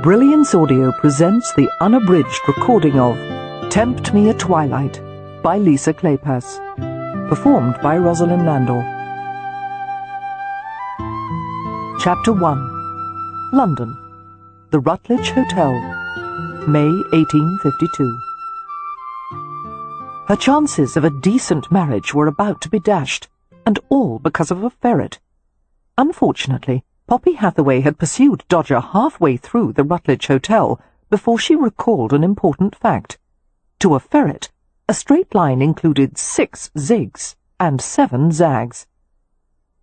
Kleypas Audio presents the unabridged recording of Tempt Me at Twilight by Lisa Kleypas, performed by Rosalind Landor. Chapter 1. London. The Rutledge Hotel, May 1852. Her chances of a decent marriage were about to be dashed, and all because of a ferret. Unfortunately, Poppy Hathaway had pursued Dodger halfway through the Rutledge Hotel before she recalled an important fact. To a ferret, a straight line included 6 zigs and 7 zags.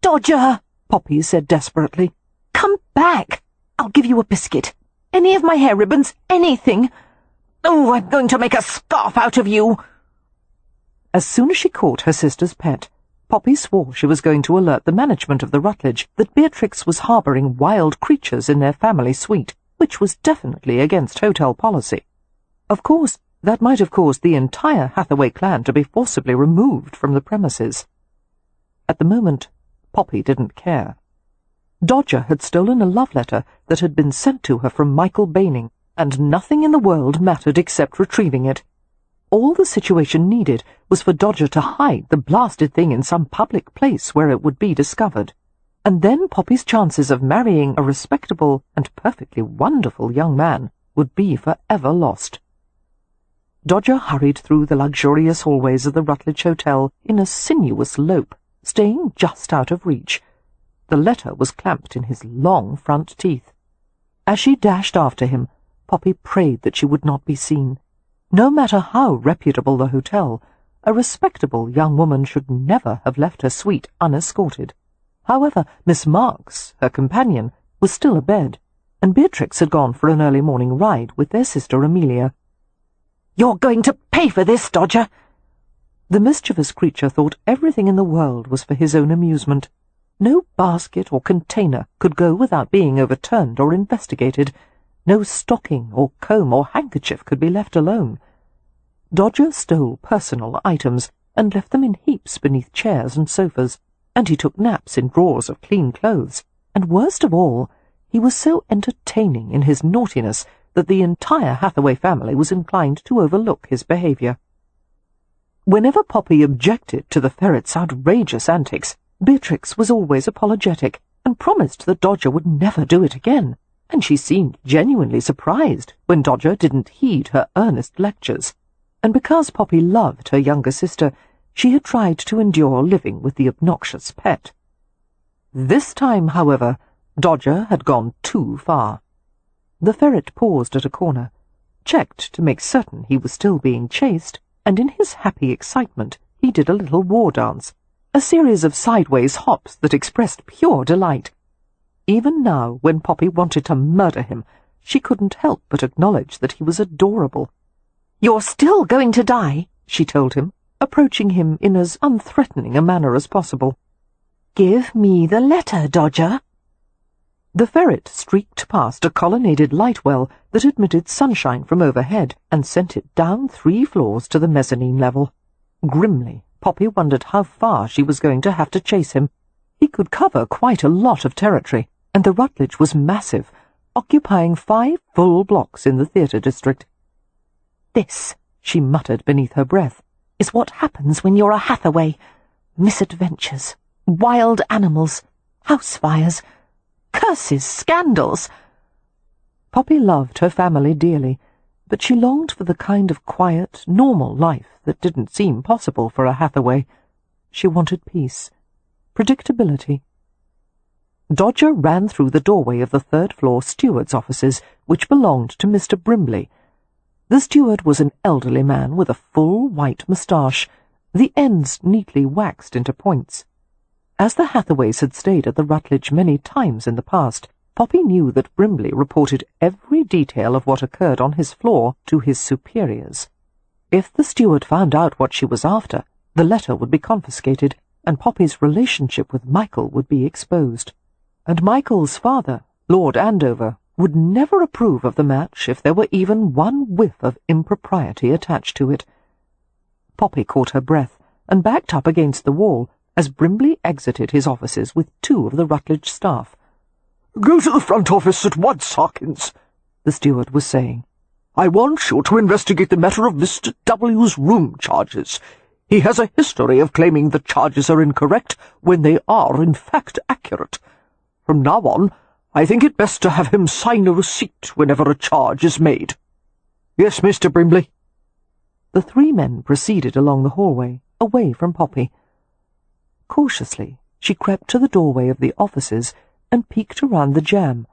"Dodger," Poppy said desperately, "come back! I'll give you a biscuit. Any of my hair ribbons, anything. Oh, I'm going to make a scarf out of you." As soon as she caught her sister's pet, Poppy swore she was going to alert the management of the Rutledge that Beatrix was harbouring wild creatures in their family suite, which was definitely against hotel policy. Of course, that might have caused the entire Hathaway clan to be forcibly removed from the premises. At the moment, Poppy didn't care. Dodger had stolen a love letter that had been sent to her from Michael Baining, and nothing in the world mattered except retrieving it. All the situation needed was for Dodger to hide the blasted thing in some public place where it would be discovered, and then Poppy's chances of marrying a respectable and perfectly wonderful young man would be forever lost. Dodger hurried through the luxurious hallways of the Rutledge Hotel in a sinuous lope, staying just out of reach. The letter was clamped in his long front teeth. As she dashed after him, Poppy prayed that she would not be seen. No matter how reputable the hotel, a respectable young woman should never have left her suite unescorted. However, Miss Marks, her companion, was still abed, and Beatrix had gone for an early morning ride with their sister Amelia. "You're going to pay for this, Dodger!" The mischievous creature thought everything in the world was for his own amusement. No basket or container could go without being overturned or investigated. No stocking or comb or handkerchief could be left alone. Dodger stole personal items and left them in heaps beneath chairs and sofas, and he took naps in drawers of clean clothes, and worst of all, he was so entertaining in his naughtiness that the entire Hathaway family was inclined to overlook his behaviour. Whenever Poppy objected to the ferret's outrageous antics, Beatrix was always apologetic, and promised that Dodger would never do it again, and she seemed genuinely surprised when Dodger didn't heed her earnest lectures, and because Poppy loved her younger sister, she had tried to endure living with the obnoxious pet. This time, however, Dodger had gone too far. The ferret paused at a corner, checked to make certain he was still being chased, and in his happy excitement he did a little war dance, a series of sideways hops that expressed pure delight. Even now, when Poppy wanted to murder him, she couldn't help but acknowledge that he was adorable. "You're still going to die," she told him, approaching him in as unthreatening a manner as possible. "Give me the letter, Dodger." The ferret streaked past a colonnaded light well that admitted sunshine from overhead and sent it down 3 floors to the mezzanine level. Grimly, Poppy wondered how far she was going to have to chase him. He could cover quite a lot of territory, and the Rutledge was massive, occupying 5 full blocks in the theatre district. "This," she muttered beneath her breath, "is what happens when you're a Hathaway. Misadventures, wild animals, house fires, curses, scandals." Poppy loved her family dearly, but she longed for the kind of quiet, normal life that didn't seem possible for a Hathaway. She wanted peace, predictability. Dodger ran through the doorway of the 3rd-floor steward's offices, which belonged to Mr. Brimley. The steward was an elderly man with a full white moustache, the ends neatly waxed into points. As the Hathaways had stayed at the Rutledge many times in the past, Poppy knew that Brimley reported every detail of what occurred on his floor to his superiors. If the steward found out what she was after, the letter would be confiscated, and Poppy's relationship with Michael would be exposed. And Michael's father, Lord Andover, would never approve of the match if there were even one whiff of impropriety attached to it. Poppy caught her breath and backed up against the wall as Brimley exited his offices with 2 of the Rutledge staff. "Go to the front office at once, Harkins," the steward was saying. "I want you to investigate the matter of Mr. W.'s room charges. He has a history of claiming the charges are incorrect when they are, in fact, accurate. From now on, I think it best to have him sign a receipt whenever a charge is made. Yes, Mr. Brimley." The three men proceeded along the hallway, away from Poppy. Cautiously, she crept to the doorway of the offices and peeked around the jamb.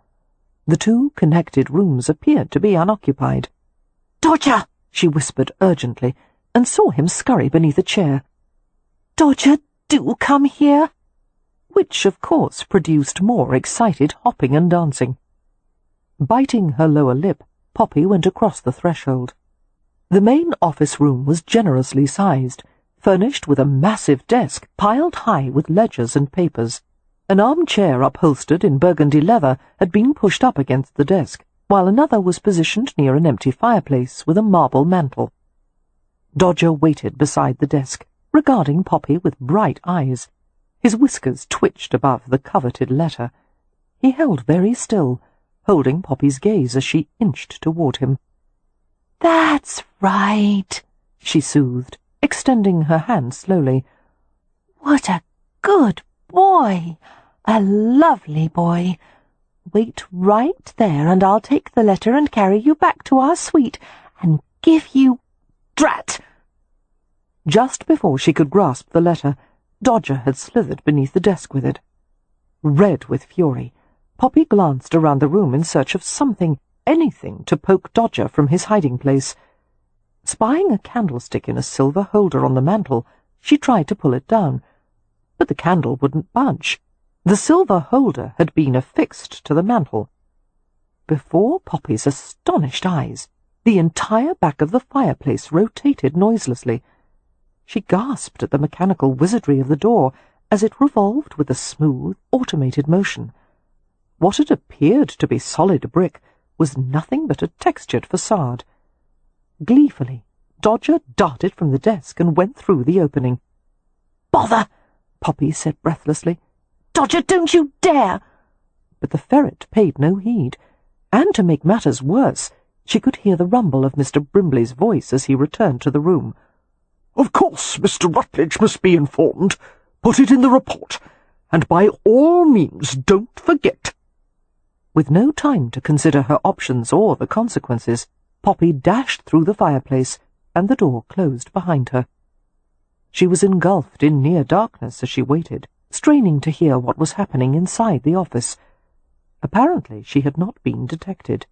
The two connected rooms appeared to be unoccupied. "Dodger!" she whispered urgently, and saw him scurry beneath a chair. "Dodger, do come here!" Which, of course, produced more excited hopping and dancing. Biting her lower lip, Poppy went across the threshold. The main office room was generously sized, furnished with a massive desk piled high with ledgers and papers. An armchair upholstered in burgundy leather had been pushed up against the desk, while another was positioned near an empty fireplace with a marble mantel. Dodger waited beside the desk, regarding Poppy with bright eyes. His whiskers twitched above the coveted letter. He held very still, holding Poppy's gaze as she inched toward him. "That's right," she soothed, extending her hand slowly. "What a good boy! A lovely boy. Wait right there, and I'll take the letter and carry you back to our suite and give you— Drat!" Just before she could grasp the letter, Dodger had slithered beneath the desk with it. Red with fury, Poppy glanced around the room in search of something, anything, to poke Dodger from his hiding place. Spying a candlestick in a silver holder on the mantel, she tried to pull it down, but the candle wouldn't budge. The silver holder had been affixed to the mantel. Before Poppy's astonished eyes, the entire back of the fireplace rotated noiselessly. She gasped at the mechanical wizardry of the door as it revolved with a smooth, automated motion. What had appeared to be solid brick was nothing but a textured facade. Gleefully, Dodger darted from the desk and went through the opening. "Bother!" Poppy said breathlessly. "Dodger, don't you dare!" But the ferret paid no heed, and to make matters worse, she could hear the rumble of Mr. Brimley's voice as he returned to the room. "Of course, Mr. Rutledge must be informed. Put it in the report, and by all means don't forget." With no time to consider her options or the consequences, Poppy dashed through the fireplace, and the door closed behind her. She was engulfed in near darkness as she waited, straining to hear what was happening inside the office. Apparently she had not been detected.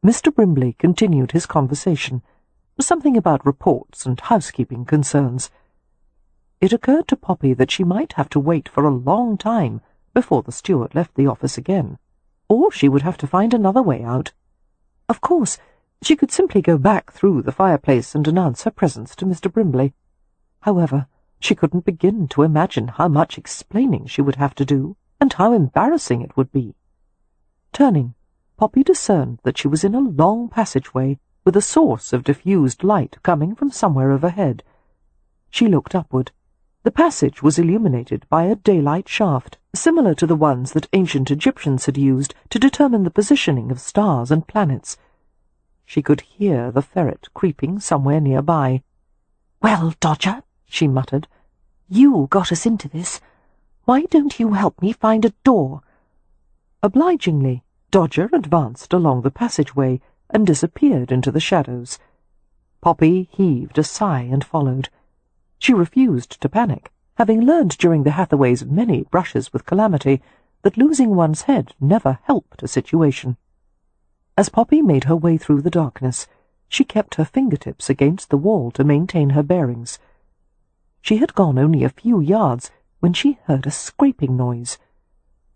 Mr. Brimley continued his conversation, something about reports and housekeeping concerns. It occurred to Poppy that she might have to wait for a long time before the steward left the office again, or she would have to find another way out. Of course, she could simply go back through the fireplace and announce her presence to Mr. Brimley. However, she couldn't begin to imagine how much explaining she would have to do, and how embarrassing it would be. Turning, Poppy discerned that she was in a long passageway, with a source of diffused light coming from somewhere overhead. She looked upward. The passage was illuminated by a daylight shaft, similar to the ones that ancient Egyptians had used to determine the positioning of stars and planets. She could hear the ferret creeping somewhere nearby. "Well, Dodger," she muttered, "you got us into this. Why don't you help me find a door?" Obligingly, Dodger advanced along the passageway and disappeared into the shadows. Poppy heaved a sigh and followed. She refused to panic, having learned during the Hathaways' many brushes with calamity that losing one's head never helped a situation. As Poppy made her way through the darkness, she kept her fingertips against the wall to maintain her bearings. She had gone only a few yards when she heard a scraping noise.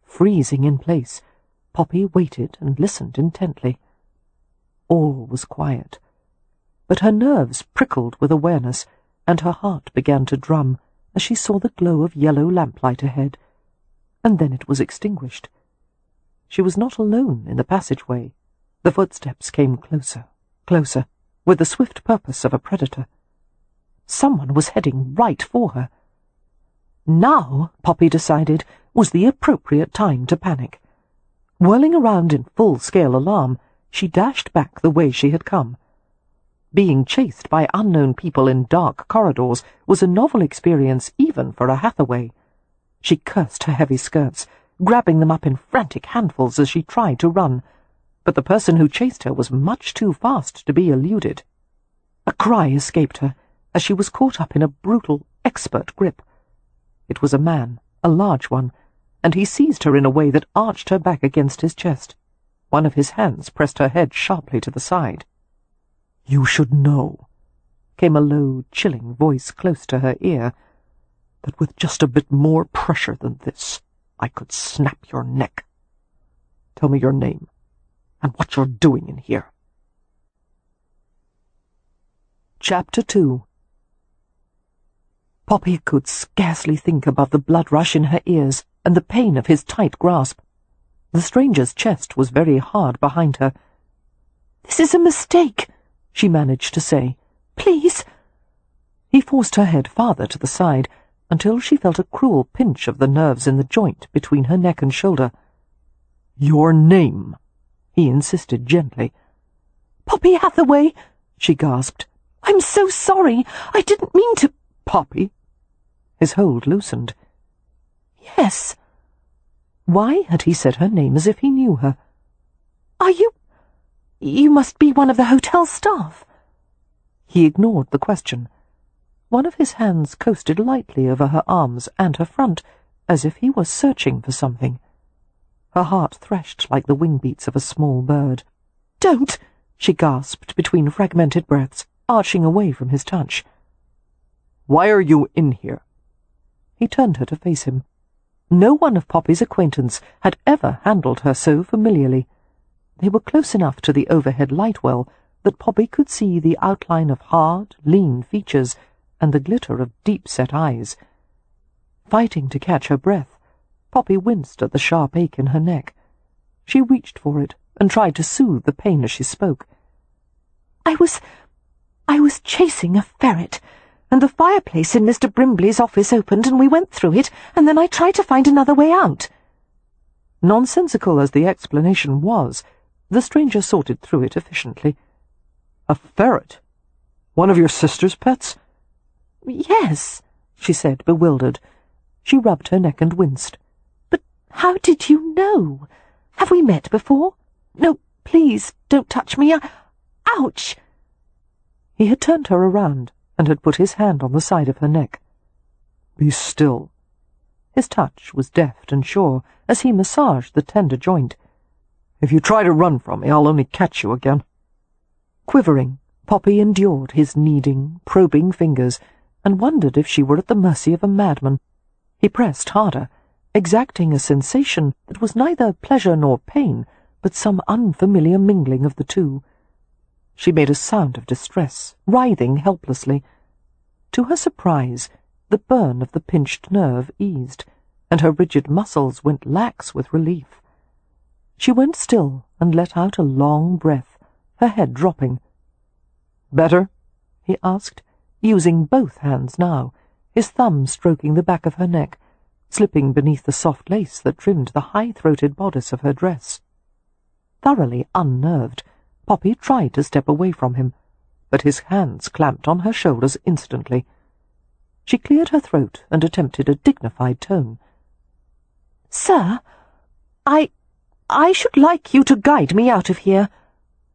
Freezing in place, Poppy waited and listened intently. All was quiet, but her nerves prickled with awareness, and her heart began to drum as she saw the glow of yellow lamplight ahead, and then it was extinguished. She was not alone in the passageway. The footsteps came closer, closer, with the swift purpose of a predator. Someone was heading right for her. Now, Poppy decided, was the appropriate time to panic. Whirling around in full-scale alarm, she dashed back the way she had come. Being chased by unknown people in dark corridors was a novel experience even for a Hathaway. She cursed her heavy skirts, grabbing them up in frantic handfuls as she tried to run, but the person who chased her was much too fast to be eluded. A cry escaped her as she was caught up in a brutal, expert grip. It was a man, a large one, and he seized her in a way that arched her back against his chest. One of his hands pressed her head sharply to the side. "You should know," came a low, chilling voice close to her ear, "that with just a bit more pressure than this, I could snap your neck. Tell me your name, and what you're doing in here." Chapter 2. Poppy could scarcely think above the blood rush in her ears and the pain of his tight grasp. The stranger's chest was very hard behind her. "This is a mistake," she managed to say. "Please." He forced her head farther to the side until she felt a cruel pinch of the nerves in the joint between her neck and shoulder. "Your name," he insisted gently. "Poppy Hathaway," she gasped. "I'm so sorry. I didn't mean to—" "Poppy?" His hold loosened. "Yes." Why had he said her name as if he knew her? "Are you— You must be one of the hotel staff." He ignored the question. One of his hands coasted lightly over her arms and her front, as if he was searching for something. Her heart threshed like the wing beats of a small bird. "Don't!" she gasped between fragmented breaths, arching away from his touch. "Why are you in here?" He turned her to face him. No one of Poppy's acquaintance had ever handled her so familiarly. They were close enough to the overhead light-well that Poppy could see the outline of hard, lean features and the glitter of deep-set eyes. Fighting to catch her breath, Poppy winced at the sharp ache in her neck. She reached for it and tried to soothe the pain as she spoke. I was chasing a ferret, and the fireplace in Mr. Brimbley's office opened and we went through it, and then I tried to find another way out." Nonsensical as the explanation was, the stranger sorted through it efficiently. "A ferret? One of your sister's pets?" "Yes," she said, bewildered. She rubbed her neck and winced. "But how did you know? Have we met before? No, please, don't touch me. Ouch!" He had turned her around and had put his hand on the side of her neck. "Be still." His touch was deft and sure as he massaged the tender joint. "If you try to run from me, I'll only catch you again." Quivering, Poppy endured his kneading, probing fingers and wondered if she were at the mercy of a madman. He pressed harder, exacting a sensation that was neither pleasure nor pain, but some unfamiliar mingling of the two. She made a sound of distress, writhing helplessly. To her surprise, the burn of the pinched nerve eased, and her rigid muscles went lax with relief. She went still and let out a long breath, her head dropping. "Better?" he asked, using both hands now, his thumb stroking the back of her neck, slipping beneath the soft lace that trimmed the high-throated bodice of her dress. Thoroughly unnerved, Poppy tried to step away from him, but his hands clamped on her shoulders instantly. She cleared her throat and attempted a dignified tone. "Sir, I should like you to guide me out of here.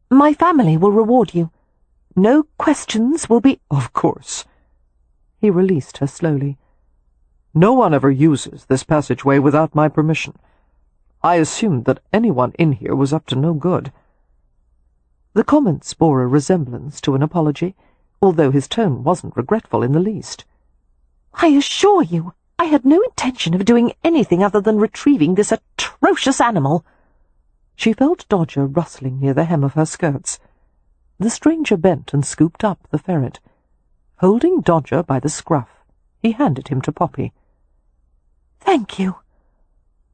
My family will reward you. No questions will be—" "Of course." He released her slowly. "No one ever uses this passageway without my permission. I assumed that anyone in here was up to no good." The comments bore a resemblance to an apology, although his tone wasn't regretful in the least. "I assure you, I had no intention of doing anything other than retrieving this atrocious animal." She felt Dodger rustling near the hem of her skirts. The stranger bent and scooped up the ferret. Holding Dodger by the scruff, he handed him to Poppy. "Thank you."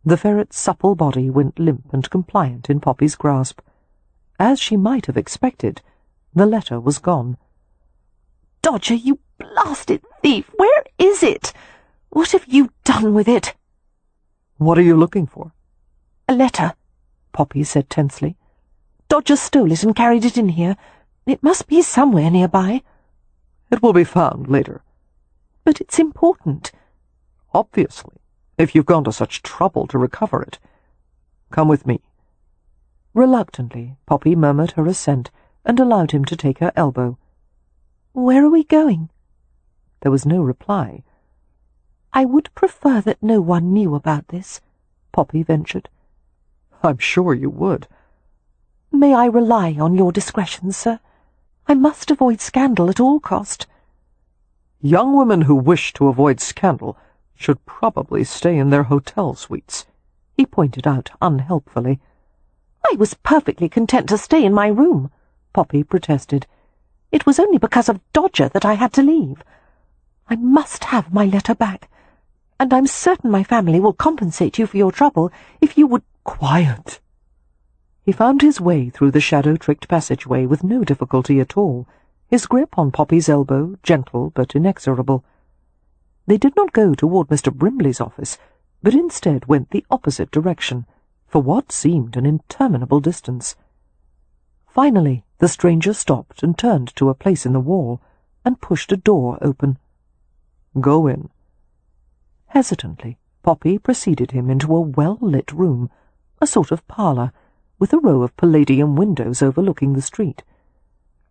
The ferret's supple body went limp and compliant in Poppy's grasp. As she might have expected, the letter was gone. "Dodger, you blasted thief! Where is it? What have you done with it?" "What are you looking for?" "A letter," Poppy said tensely. Dodger stole it and carried it in here. It must be somewhere nearby. It will be found later. But it's important. Obviously, if you've gone to such trouble to recover it. Come with me. Reluctantly, Poppy murmured her assent and allowed him to take her elbow. Where are we going? There was no reply. I would prefer that no one knew about this, Poppy ventured. I'm sure you would. May I rely on your discretion, sir? I must avoid scandal at all cost. Young women who wish to avoid scandal should probably stay in their hotel suites, he pointed out unhelpfully. I was perfectly content to stay in my room, Poppy protested. It was only because of Dodger that I had to leave. I must have my letter back, and I'm certain my family will compensate you for your trouble if you would— Quiet! He found his way through the shadow-tricked passageway with no difficulty at all, his grip on Poppy's elbow gentle but inexorable. They did not go toward Mr. Brimley's office, but instead went the opposite direction, for what seemed an interminable distance. Finally, the stranger stopped and turned to a place in the wall, and pushed a door open. Go in. Hesitantly, Poppy preceded him into a well-lit room, a sort of parlour, with a row of palladium windows overlooking the street.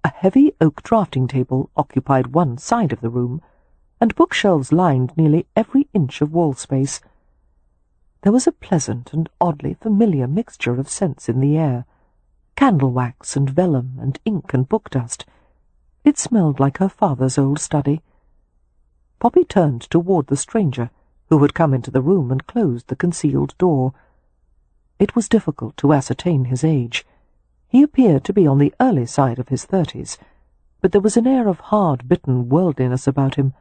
A heavy oak drafting table occupied one side of the room, and bookshelves lined nearly every inch of wall space. There was a pleasant and oddly familiar mixture of scents in the air, candle-wax and vellum and ink and book dust. It smelled like her father's old study. Poppy turned toward the stranger, who had come into the room and closed the concealed door. It was difficult to ascertain his age. He appeared to be on the early side of his 30s, but there was an air of hard-bitten worldliness about him,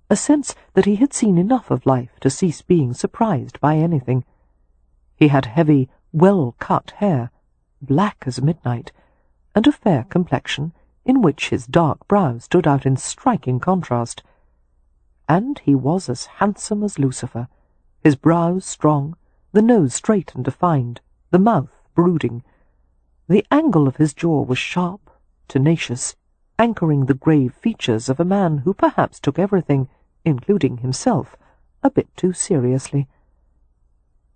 a sense that he had seen enough of life to cease being surprised by anything. He had heavy, well-cut hair, black as midnight, and a fair complexion, in which his dark brow stood out in striking contrast. And he was as handsome as Lucifer, his brows strong, the nose straight and defined, the mouth brooding. The angle of his jaw was sharp, tenacious, anchoring the grave features of a man who perhaps took everything, including himself, a bit too seriously.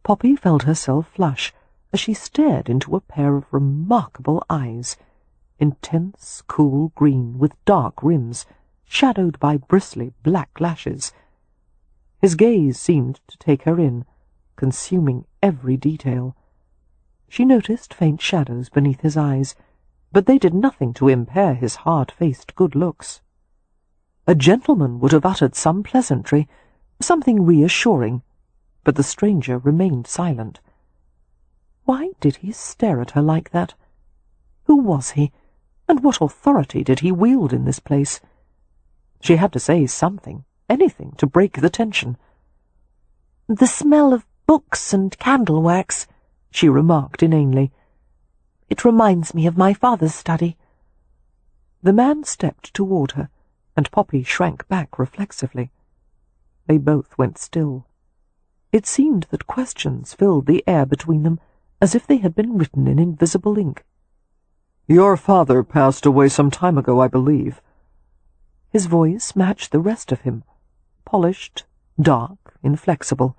Poppy felt herself flush as she stared into a pair of remarkable eyes, intense, cool green with dark rims, shadowed by bristly black lashes. His gaze seemed to take her in, consuming every detail. She noticed faint shadows beneath his eyes, but they did nothing to impair his hard-faced good looks. A gentleman would have uttered some pleasantry, something reassuring, but the stranger remained silent. Why did he stare at her like that? Who was he, and what authority did he wield in this place? She had to say something, anything, to break the tension. "The smell of books and candle-wax," she remarked inanely. "It reminds me of my father's study." The man stepped toward her, and Poppy shrank back reflexively. They both went still. It seemed that questions filled the air between them, as if they had been written in invisible ink. "Your father passed away some time ago, I believe." His voice matched the rest of him, polished, dark, inflexible.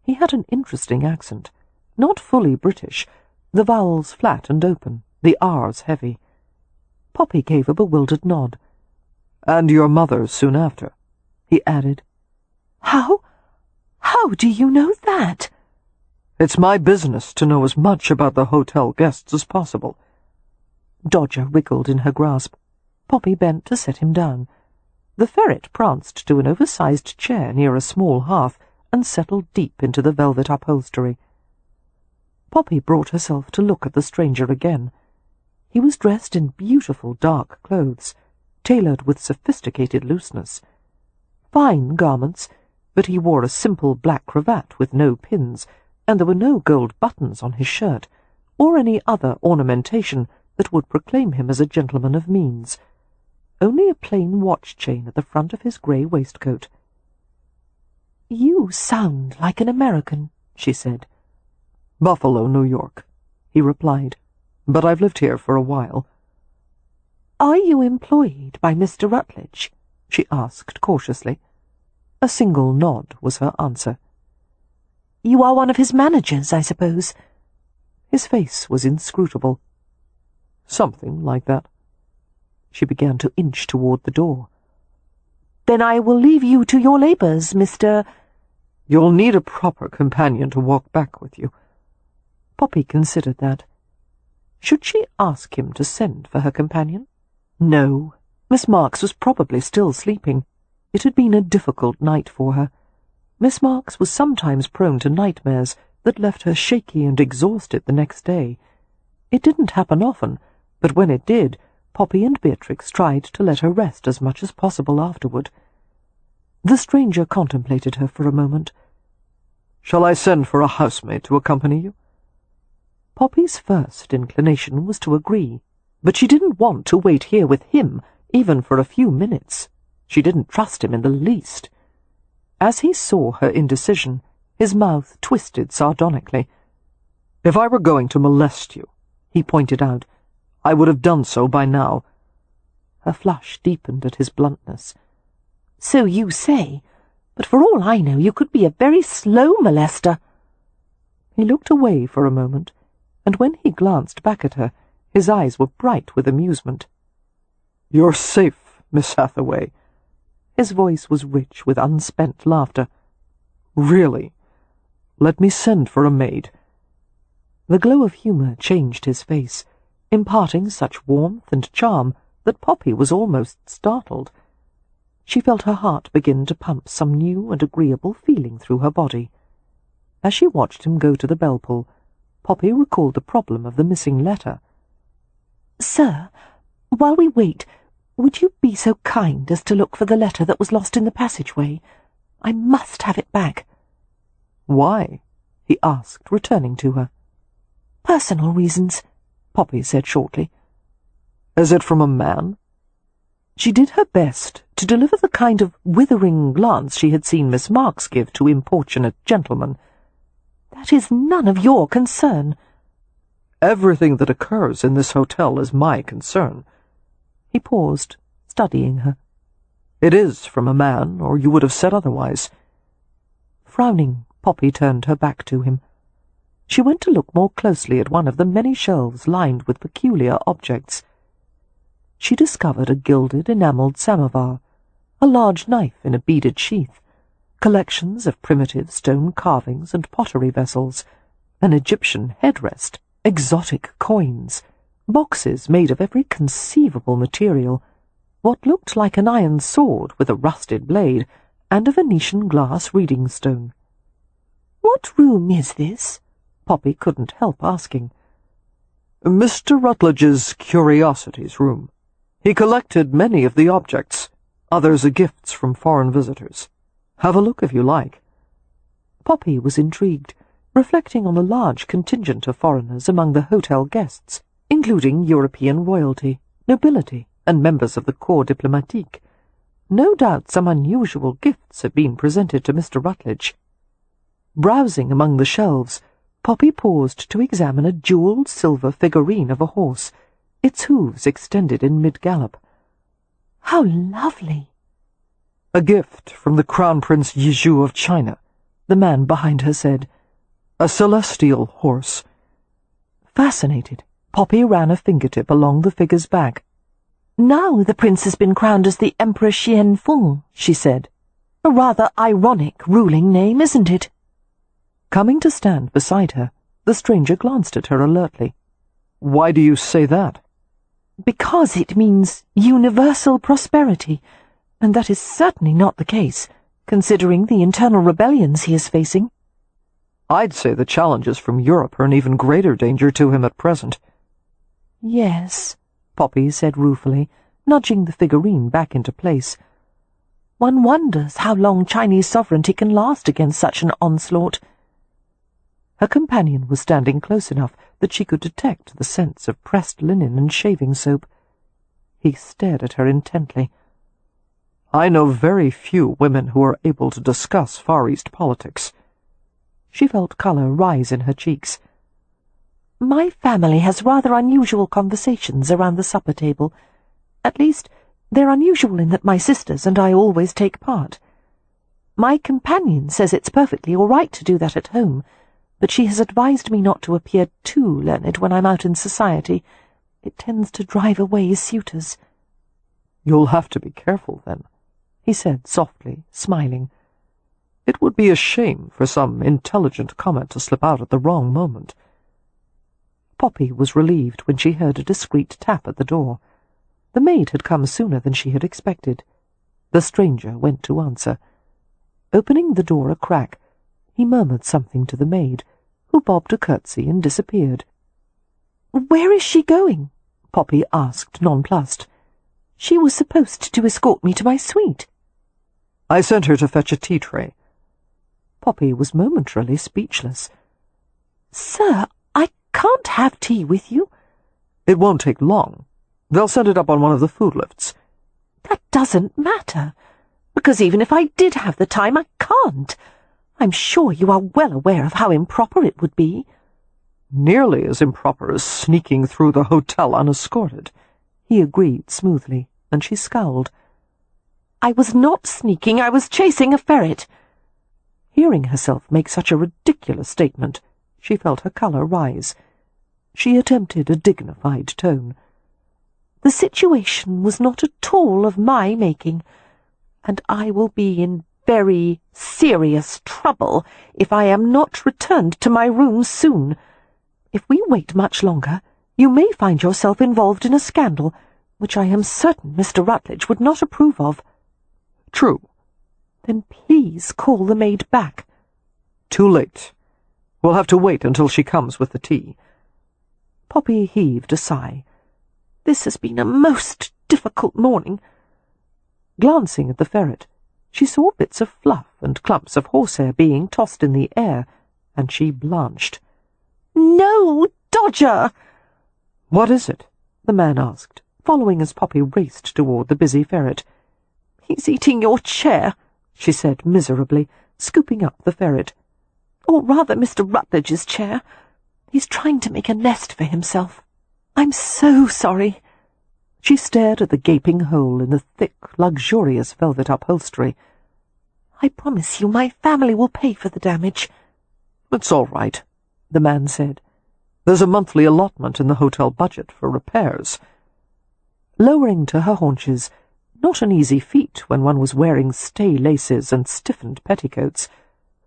He had an interesting accent, not fully British, the vowels flat and open, the R's heavy. Poppy gave a bewildered nod. "And your mother soon after," he added. How do you know that?" "It's my business to know as much about the hotel guests as possible." Dodger wiggled in her grasp. Poppy bent to set him down. The ferret pranced to an oversized chair near a small hearth and settled deep into the velvet upholstery. Poppy brought herself to look at the stranger again. He was dressed in beautiful dark clothes, tailored with sophisticated looseness. Fine garments, but he wore a simple black cravat with no pins, and there were no gold buttons on his shirt, or any other ornamentation that would proclaim him as a gentleman of means. Only a plain watch-chain at the front of his grey waistcoat. "You sound like an American," she said. "Buffalo, New York," he replied. but I've lived here for a while." "Are you employed by Mr. Rutledge?" she asked cautiously. A single nod was her answer. "You are one of his managers, I suppose?" His face was inscrutable. "Something like that." She began to inch toward the door. "Then I will leave you to your labours, Mr. "You'll need a proper companion to walk back with you." Poppy considered that. Should she ask him to send for her companion? No. Miss Marks was probably still sleeping. It had been a difficult night for her. Miss Marks was sometimes prone to nightmares that left her shaky and exhausted the next day. It didn't happen often, but when it did, Poppy and Beatrix tried to let her rest as much as possible afterward. The stranger contemplated her for a moment. "Shall I send for a housemaid to accompany you?" Poppy's first inclination was to agree, but she didn't want to wait here with him, even for a few minutes. She didn't trust him in the least. As he saw her indecision, his mouth twisted sardonically. "If I were going to molest you," he pointed out, "I would have done so by now." Her flush deepened at his bluntness. "So you say, but for all I know you could be a very slow molester." He looked away for a moment, and when he glanced back at her, his eyes were bright with amusement. "You're safe, Miss Hathaway." His voice was rich with unspent laughter. "Really? Let me send for a maid." The glow of humour changed his face, imparting such warmth and charm that Poppy was almost startled. She felt her heart begin to pump some new and agreeable feeling through her body. As she watched him go to the bell-pull, Poppy recalled the problem of the missing letter. "Sir, while we wait, would you be so kind as to look for the letter that was lost in the passageway? I must have it back." "Why?" he asked, returning to her. "Personal reasons," Poppy said shortly. "Is it from a man?" She did her best to deliver the kind of withering glance she had seen Miss Marks give to importunate gentlemen. "That is none of your concern." "Everything that occurs in this hotel is my concern." He paused, studying her. "It is from a man, or you would have said otherwise." Frowning, Poppy turned her back to him. She went to look more closely at one of the many shelves lined with peculiar objects. She discovered a gilded, enamelled samovar, a large knife in a beaded sheath, collections of primitive stone carvings and pottery vessels, an Egyptian headrest, exotic coins, boxes made of every conceivable material, what looked like an iron sword with a rusted blade, and a Venetian glass reading stone. "What room is this?" Poppy couldn't help asking. "Mr. Rutledge's curiosities room. He collected many of the objects. Others are gifts from foreign visitors. Have a look if you like." Poppy was intrigued, reflecting on the large contingent of foreigners among the hotel guests, including European royalty, nobility, and members of the corps diplomatique. No doubt some unusual gifts had been presented to Mr. Rutledge. Browsing among the shelves, Poppy paused to examine a jewelled silver figurine of a horse, its hooves extended in mid-gallop. "How lovely!" "A gift from the Crown Prince Yizhu of China," the man behind her said. "A celestial horse." Fascinated, Poppy ran a fingertip along the figure's back. "Now the prince has been crowned as the Emperor Xian Feng," she said. "A rather ironic ruling name, isn't it?" Coming to stand beside her, the stranger glanced at her alertly. "Why do you say that?" "Because it means universal prosperity, and that is certainly not the case, considering the internal rebellions he is facing." "I'd say the challenges from Europe are an even greater danger to him at present." "Yes," Poppy said ruefully, nudging the figurine back into place. "One wonders how long Chinese sovereignty can last against such an onslaught." Her companion was standing close enough that she could detect the scents of pressed linen and shaving soap. He stared at her intently. "I know very few women who are able to discuss Far East politics." She felt colour rise in her cheeks. My family has rather unusual conversations around the supper table. At least, they're unusual in that my sisters and I always take part. My companion says it's perfectly all right to do that at home, but she has advised me not to appear too learned when I'm out in society. It tends to drive away suitors. You'll have to be careful, then, he said softly, smiling. It would be a shame for some intelligent comment to slip out at the wrong moment. Poppy was relieved when she heard a discreet tap at the door. The maid had come sooner than she had expected. The stranger went to answer. Opening the door a crack, he murmured something to the maid, who bobbed a curtsy and disappeared. "Where is she going?" Poppy asked, nonplussed. "She was supposed to escort me to my suite." "I sent her to fetch a tea tray." Poppy was momentarily speechless. "Sir, I can't have tea with you." "It won't take long. They'll send it up on one of the food lifts." "That doesn't matter, because even if I did have the time, I can't. I'm sure you are well aware of how improper it would be." "Nearly as improper as sneaking through the hotel unescorted," he agreed smoothly, and she scowled. "I was not sneaking, I was chasing a ferret." Hearing herself make such a ridiculous statement, she felt her colour rise. She attempted a dignified tone. "The situation was not at all of my making, and I will be in very serious trouble if I am not returned to my room soon. If we wait much longer, you may find yourself involved in a scandal, which I am certain Mr. Rutledge would not approve of." "True." "Then please call the maid back." "Too late. We'll have to wait until she comes with the tea." Poppy heaved a sigh. "This has been a most difficult morning." Glancing at the ferret, she saw bits of fluff and clumps of horsehair being tossed in the air, and she blanched. "No, Dodger!" "What is it?" the man asked, following as Poppy raced toward the busy ferret. "He's eating your chair," she said miserably, scooping up the ferret. "Or rather Mr. Rutledge's chair. He's trying to make a nest for himself. I'm so sorry." She stared at the gaping hole in the thick, luxurious velvet upholstery. "I promise you my family will pay for the damage." "It's all right," the man said. "There's a monthly allotment in the hotel budget for repairs." Lowering to her haunches, not an easy feat when one was wearing stay laces and stiffened petticoats,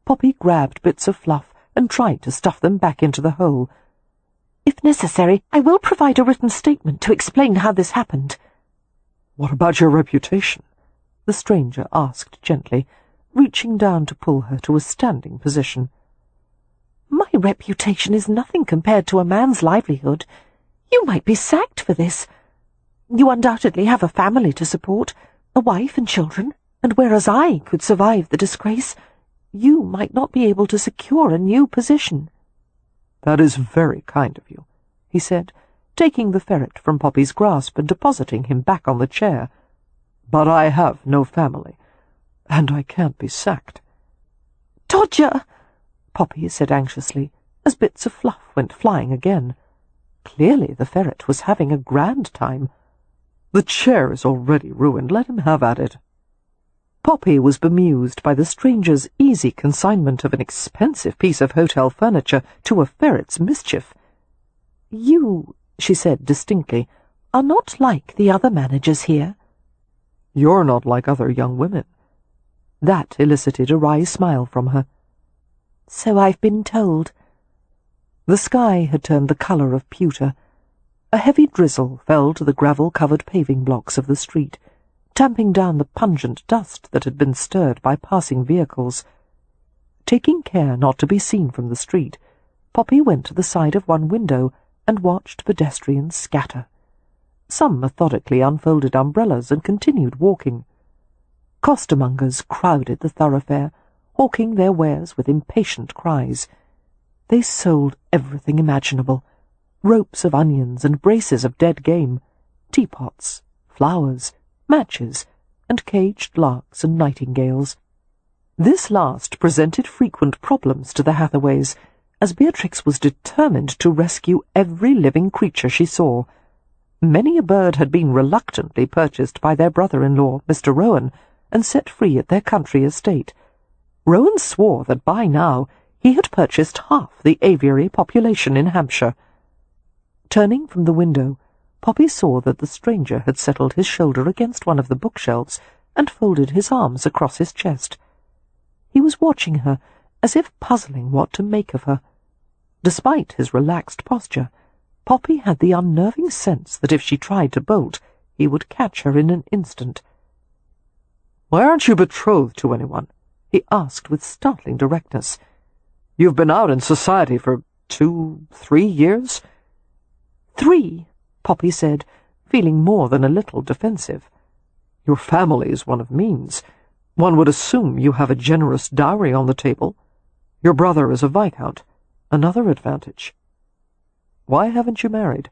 Poppy grabbed bits of fluff and tried to stuff them back into the hole. "If necessary, I will provide a written statement to explain how this happened." "What about your reputation?" the stranger asked gently, reaching down to pull her to a standing position. "My reputation is nothing compared to a man's livelihood. You might be sacked for this. You undoubtedly have a family to support, a wife and children, and whereas I could survive the disgrace, you might not be able to secure a new position." "That is very kind of you," he said, taking the ferret from Poppy's grasp and depositing him back on the chair. "But I have no family, and I can't be sacked." "Dodger!" Poppy said anxiously, as bits of fluff went flying again. Clearly the ferret was having a grand time. "The chair is already ruined. Let him have at it." Poppy was bemused by the stranger's easy consignment of an expensive piece of hotel furniture to a ferret's mischief. "You," she said distinctly, "are not like the other managers here." "You're not like other young women." That elicited a wry smile from her. "So I've been told." The sky had turned the colour of pewter. A heavy drizzle fell to the gravel-covered paving blocks of the street, tamping down the pungent dust that had been stirred by passing vehicles. Taking care not to be seen from the street, Poppy went to the side of one window and watched pedestrians scatter. Some methodically unfolded umbrellas and continued walking. Costermongers crowded the thoroughfare, hawking their wares with impatient cries. They sold everything imaginable: ropes of onions and braces of dead game, teapots, flowers, matches, and caged larks and nightingales. This last presented frequent problems to the Hathaways, as Beatrix was determined to rescue every living creature she saw. Many a bird had been reluctantly purchased by their brother-in-law, Mr. Rowan, and set free at their country estate. Rowan swore that by now he had purchased half the aviary population in Hampshire. Turning from the window, Poppy saw that the stranger had settled his shoulder against one of the bookshelves and folded his arms across his chest. He was watching her, as if puzzling what to make of her. Despite his relaxed posture, Poppy had the unnerving sense that if she tried to bolt, he would catch her in an instant. "Why aren't you betrothed to anyone?" he asked with startling directness. "You've been out in society for 2-3 years?" "3," Poppy said, feeling more than a little defensive. "Your family is one of means. One would assume you have a generous dowry on the table. Your brother is a viscount, another advantage. Why haven't you married?"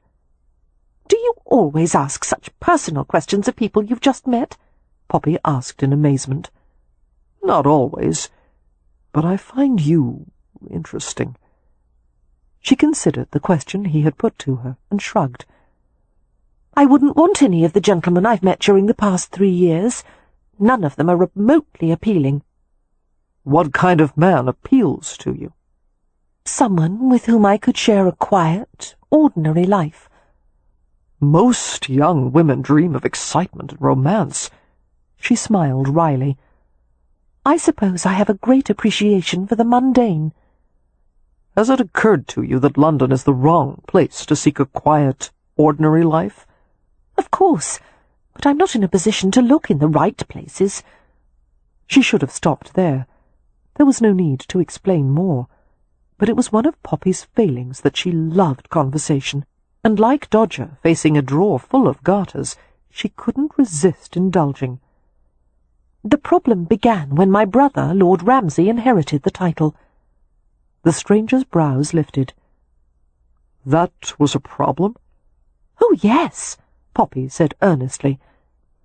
"Do you always ask such personal questions of people you've just met?" Poppy asked in amazement. "Not always, but I find you interesting." She considered the question he had put to her and shrugged. "I wouldn't want any of the gentlemen I've met during the past 3 years. None of them are remotely appealing." "What kind of man appeals to you?" "Someone with whom I could share a quiet, ordinary life." "Most young women dream of excitement and romance." She smiled wryly. "I suppose I have a great appreciation for the mundane." "Has it occurred to you that London is the wrong place to seek a quiet, ordinary life?" "Of course, but I'm not in a position to look in the right places." She should have stopped there. There was no need to explain more, but it was one of Poppy's failings that she loved conversation, and like Dodger facing a drawer full of garters, she couldn't resist indulging. "The problem began when my brother, Lord Ramsay, inherited the title." The stranger's brows lifted. "That was a problem?" "Oh, yes," Poppy said earnestly.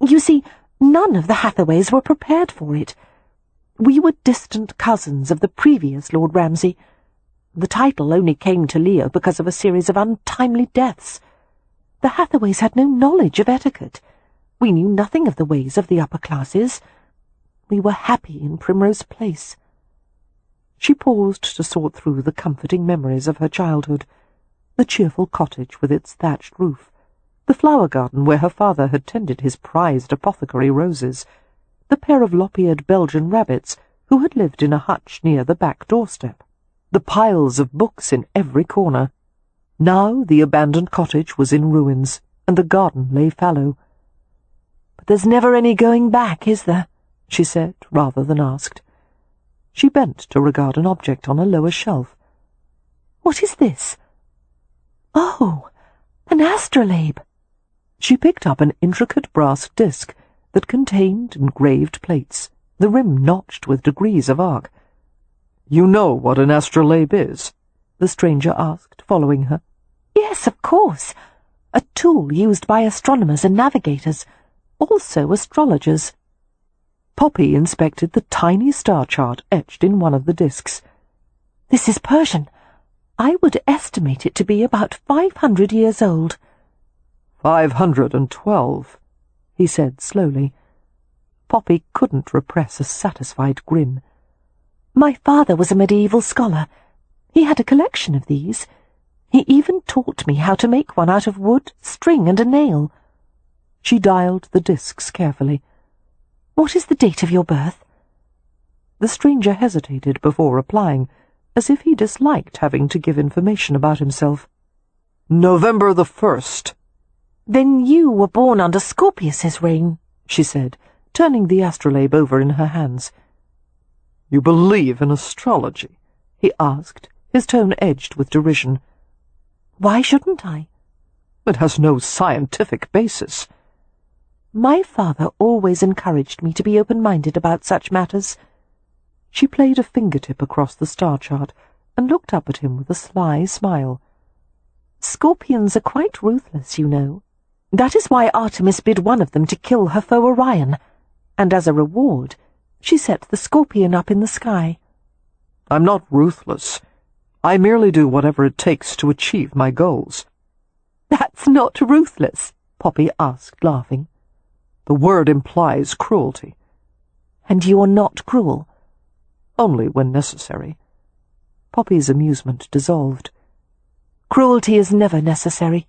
"You see, none of the Hathaways were prepared for it. We were distant cousins of the previous Lord Ramsay. The title only came to Leo because of a series of untimely deaths. The Hathaways had no knowledge of etiquette. We knew nothing of the ways of the upper classes. We were happy in Primrose Place." She paused to sort through the comforting memories of her childhood, the cheerful cottage with its thatched roof, the flower garden where her father had tended his prized apothecary roses, the pair of lop-eared Belgian rabbits who had lived in a hutch near the back doorstep, the piles of books in every corner. Now the abandoned cottage was in ruins, and the garden lay fallow. "But there's never any going back, is there?" she said, rather than asked. She bent to regard an object on a lower shelf. "What is this?" "Oh, an astrolabe." She picked up an intricate brass disc that contained engraved plates, the rim notched with degrees of arc. "You know what an astrolabe is?" the stranger asked, following her. "Yes, of course. A tool used by astronomers and navigators, also astrologers." Poppy inspected the tiny star chart etched in one of the discs. "This is Persian. I would estimate it to be about 500 years old." 512, he said slowly. Poppy couldn't repress a satisfied grin. "My father was a medieval scholar. He had a collection of these. He even taught me how to make one out of wood, string, and a nail." She dialed the discs carefully. "What is the date of your birth?" The stranger hesitated before replying, as if he disliked having to give information about himself. "November the 1st. "Then you were born under Scorpius's reign," she said, turning the astrolabe over in her hands. "You believe in astrology?" he asked, his tone edged with derision. "Why shouldn't I?" "It has no scientific basis." "My father always encouraged me to be open-minded about such matters." She played a fingertip across the star chart and looked up at him with a sly smile. "Scorpions are quite ruthless, you know. That is why Artemis bid one of them to kill her foe Orion, and as a reward she set the scorpion up in the sky." "I'm not ruthless. I merely do whatever it takes to achieve my goals." "That's not ruthless?" Poppy asked, laughing. "The word implies cruelty." "And you're not cruel?" "Only when necessary." Poppy's amusement dissolved. "Cruelty is never necessary."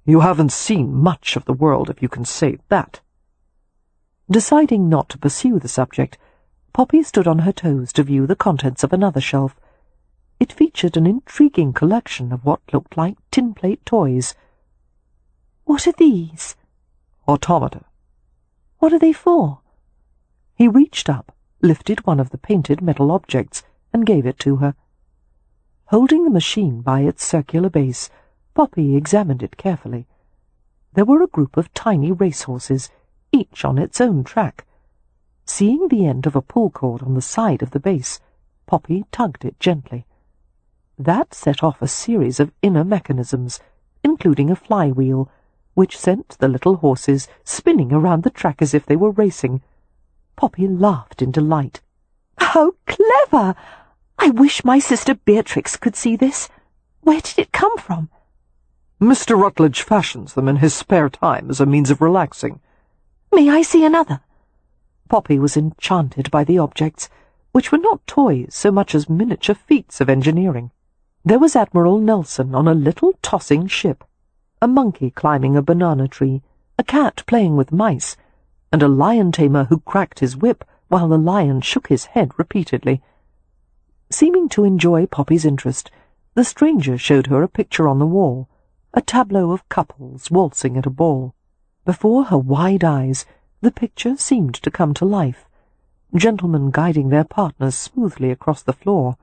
"You haven't seen much of the world, if you can say that." Deciding not to pursue the subject, Poppy stood on her toes to view the contents of another shelf. It featured an intriguing collection of what looked like tin-plate toys. "What are these?" "Automata." "What are they for?" He reached up, lifted one of the painted metal objects, and gave it to her. Holding the machine by its circular base, Poppy examined it carefully. There were a group of tiny racehorses, each on its own track. Seeing the end of a pull cord on the side of the base, Poppy tugged it gently. That set off a series of inner mechanisms, including a flywheel, which sent the little horses spinning around the track as if they were racing. Poppy laughed in delight. "How clever! I wish my sister Beatrix could see this. Where did it come from?" "Mr. Rutledge fashions them in his spare time as a means of relaxing." "May I see another?" Poppy was enchanted by the objects, which were not toys so much as miniature feats of engineering. There was Admiral Nelson on a little tossing ship, a monkey climbing a banana tree, a cat playing with mice, and a lion-tamer who cracked his whip while the lion shook his head repeatedly. Seeming to enjoy Poppy's interest, the stranger showed her a picture on the wall, a tableau of couples waltzing at a ball. Before her wide eyes, the picture seemed to come to life, gentlemen guiding their partners smoothly across the floor.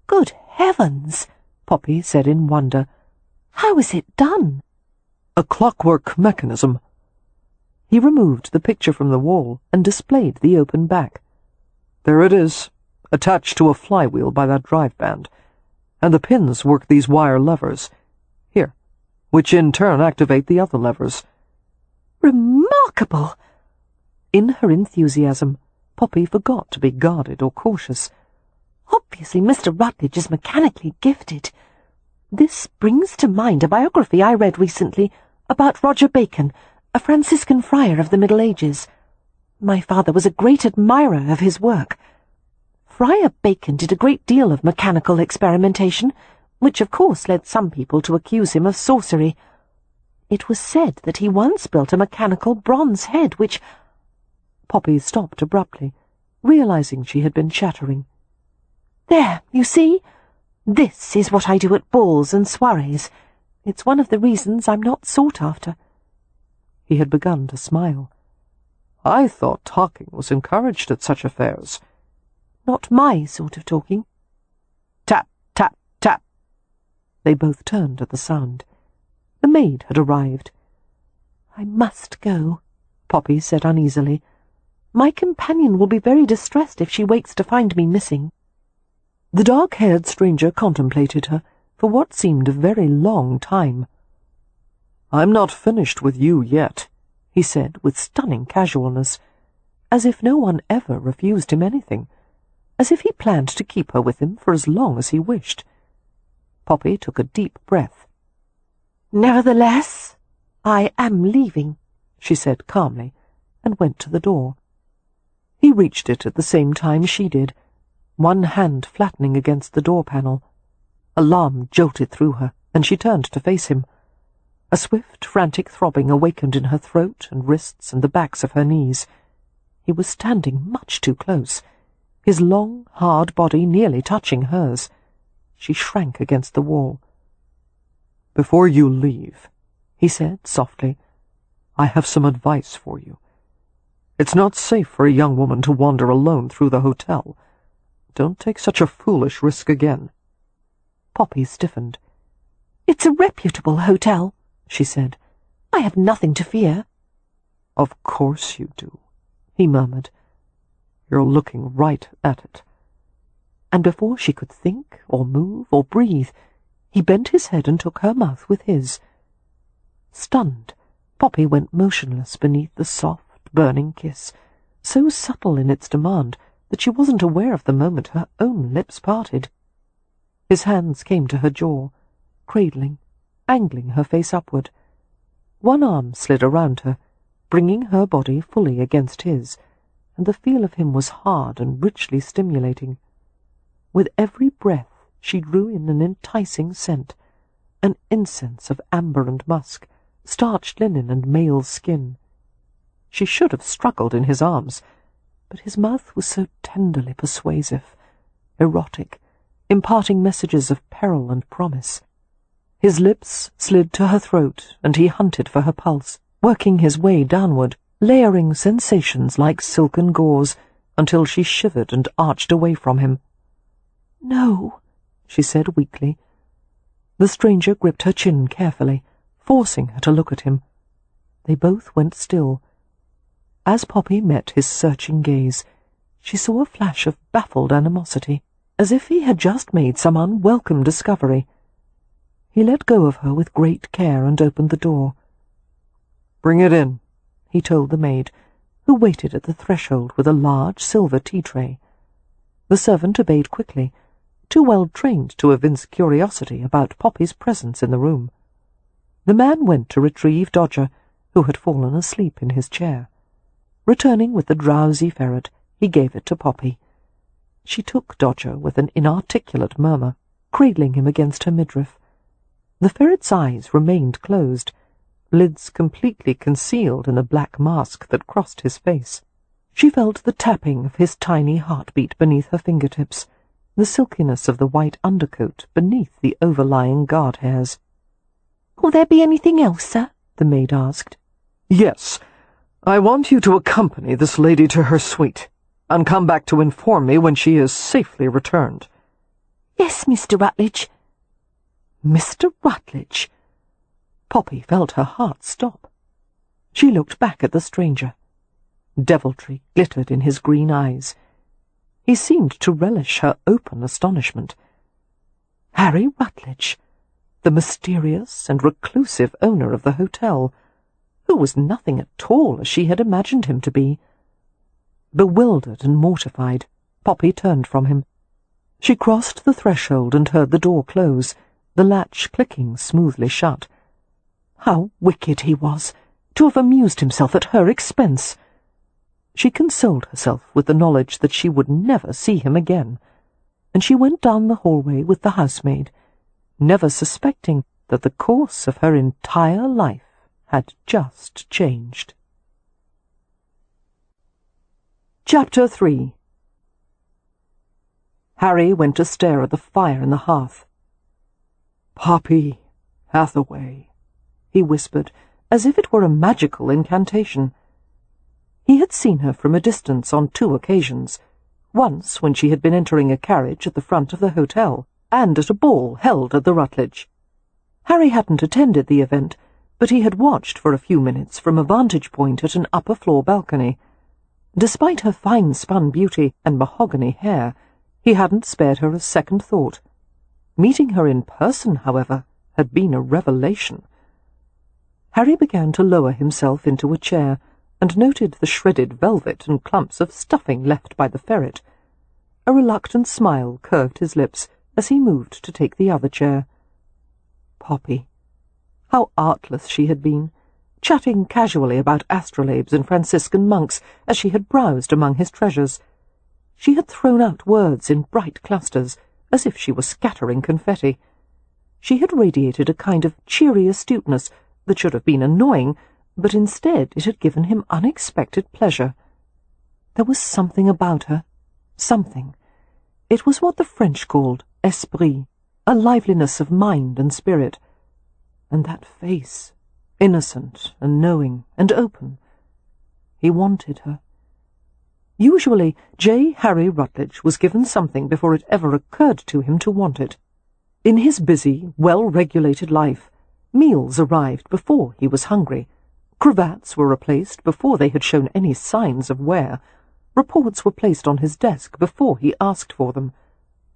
"Good heavens!" Poppy said in wonder. "How is it done?" "A clockwork mechanism." He removed the picture from the wall and displayed the open back. "There it is, attached to a flywheel by that drive band, and the pins work these wire levers, here, which in turn activate the other levers." "Remarkable!" In her enthusiasm, Poppy forgot to be guarded or cautious. "Obviously Mr. Rutledge is mechanically gifted. This brings to mind a biography I read recently about Roger Bacon, a Franciscan friar of the Middle Ages. My father was a great admirer of his work. Friar Bacon did a great deal of mechanical experimentation, which of course led some people to accuse him of sorcery. It was said that he once built a mechanical bronze head which—" Poppy stopped abruptly, realizing she had been chattering. "There, you see? This is what I do at balls and soirees. It's one of the reasons I'm not sought after." He had begun to smile. "I thought talking was encouraged at such affairs." "Not my sort of talking." Tap, tap, tap. They both turned at the sound. The maid had arrived. "I must go," Poppy said uneasily. "My companion will be very distressed if she wakes to find me missing." The dark-haired stranger contemplated her for what seemed a very long time. "I'm not finished with you yet," he said with stunning casualness, as if no one ever refused him anything, as if he planned to keep her with him for as long as he wished. Poppy took a deep breath. "Nevertheless, I am leaving," she said calmly, and went to the door. He reached it at the same time she did, one hand flattening against the door panel. Alarm jolted through her, and she turned to face him. A swift, frantic throbbing awakened in her throat and wrists and the backs of her knees. He was standing much too close, his long, hard body nearly touching hers. She shrank against the wall. "Before you leave," he said softly, "I have some advice for you. It's not safe for a young woman to wander alone through the hotel. Don't take such a foolish risk again." Poppy stiffened. "It's a reputable hotel," she said. "I have nothing to fear." "Of course you do," he murmured. "You're looking right at it." And before she could think or move or breathe, he bent his head and took her mouth with his. Stunned, Poppy went motionless beneath the soft, burning kiss, so subtle in its demand that she wasn't aware of the moment her own lips parted. His hands came to her jaw, cradling, angling her face upward. One arm slid around her, bringing her body fully against his, and the feel of him was hard and richly stimulating. With every breath she drew in an enticing scent, an incense of amber and musk, starched linen and male skin. She should have struggled in his arms, but his mouth was so tenderly persuasive, erotic, imparting messages of peril and promise. His lips slid to her throat, and he hunted for her pulse, working his way downward, layering sensations like silken gauze, until she shivered and arched away from him. "No," she said weakly. The stranger gripped her chin carefully, forcing her to look at him. They both went still. As Poppy met his searching gaze, she saw a flash of baffled animosity, as if he had just made some unwelcome discovery. He let go of her with great care and opened the door. "Bring it in," he told the maid, who waited at the threshold with a large silver tea-tray. The servant obeyed quickly, too well trained to evince curiosity about Poppy's presence in the room. The man went to retrieve Dodger, who had fallen asleep in his chair. Returning with the drowsy ferret, he gave it to Poppy. She took Dodger with an inarticulate murmur, cradling him against her midriff. The ferret's eyes remained closed, lids completely concealed in a black mask that crossed his face. She felt the tapping of his tiny heartbeat beneath her fingertips, the silkiness of the white undercoat beneath the overlying guard hairs. "Will there be anything else, sir?" the maid asked. "Yes. I want you to accompany this lady to her suite, and come back to inform me when she is safely returned." "Yes, Mr. Rutledge." Mr. Rutledge! Poppy felt her heart stop. She looked back at the stranger. Deviltry glittered in his green eyes. He seemed to relish her open astonishment. Harry Rutledge, the mysterious and reclusive owner of the hotel, who was nothing at all as she had imagined him to be. Bewildered and mortified, Poppy turned from him. She crossed the threshold and heard the door close, the latch clicking smoothly shut. How wicked he was, to have amused himself at her expense! She consoled herself with the knowledge that she would never see him again, and she went down the hallway with the housemaid, never suspecting that the course of her entire life had just changed. Chapter 3. Harry went to stare at the fire in the hearth. "Poppy Hathaway," he whispered, as if it were a magical incantation. He had seen her from a distance on 2 occasions, once when she had been entering a carriage at the front of the hotel, and at a ball held at the Rutledge. Harry hadn't attended the event, but he had watched for a few minutes from a vantage point at an upper-floor balcony. Despite her fine-spun beauty and mahogany hair, he hadn't spared her a second thought. Meeting her in person, however, had been a revelation. Harry began to lower himself into a chair, and noted the shredded velvet and clumps of stuffing left by the ferret. A reluctant smile curved his lips as he moved to take the other chair. Poppy. How artless she had been, chatting casually about astrolabes and Franciscan monks as she had browsed among his treasures. She had thrown out words in bright clusters, as if she were scattering confetti. She had radiated a kind of cheery astuteness that should have been annoying, but instead it had given him unexpected pleasure. There was something about her, something. It was what the French called esprit, a liveliness of mind and spirit. And that face, innocent and knowing and open. He wanted her. Usually, J. Harry Rutledge was given something before it ever occurred to him to want it. In his busy, well-regulated life, meals arrived before he was hungry. Cravats were replaced before they had shown any signs of wear. Reports were placed on his desk before he asked for them.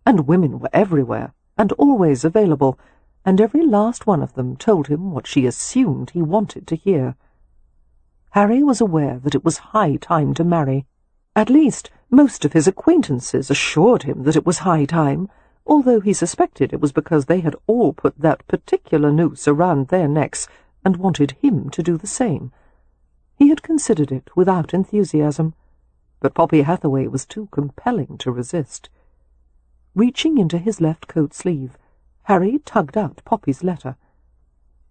And women were everywhere, and always available, and every last one of them told him what she assumed he wanted to hear. Harry was aware that it was high time to marry. At least, most of his acquaintances assured him that it was high time, although he suspected it was because they had all put that particular noose around their necks and wanted him to do the same. He had considered it without enthusiasm, but Poppy Hathaway was too compelling to resist. Reaching into his left coat sleeve, Harry tugged out Poppy's letter.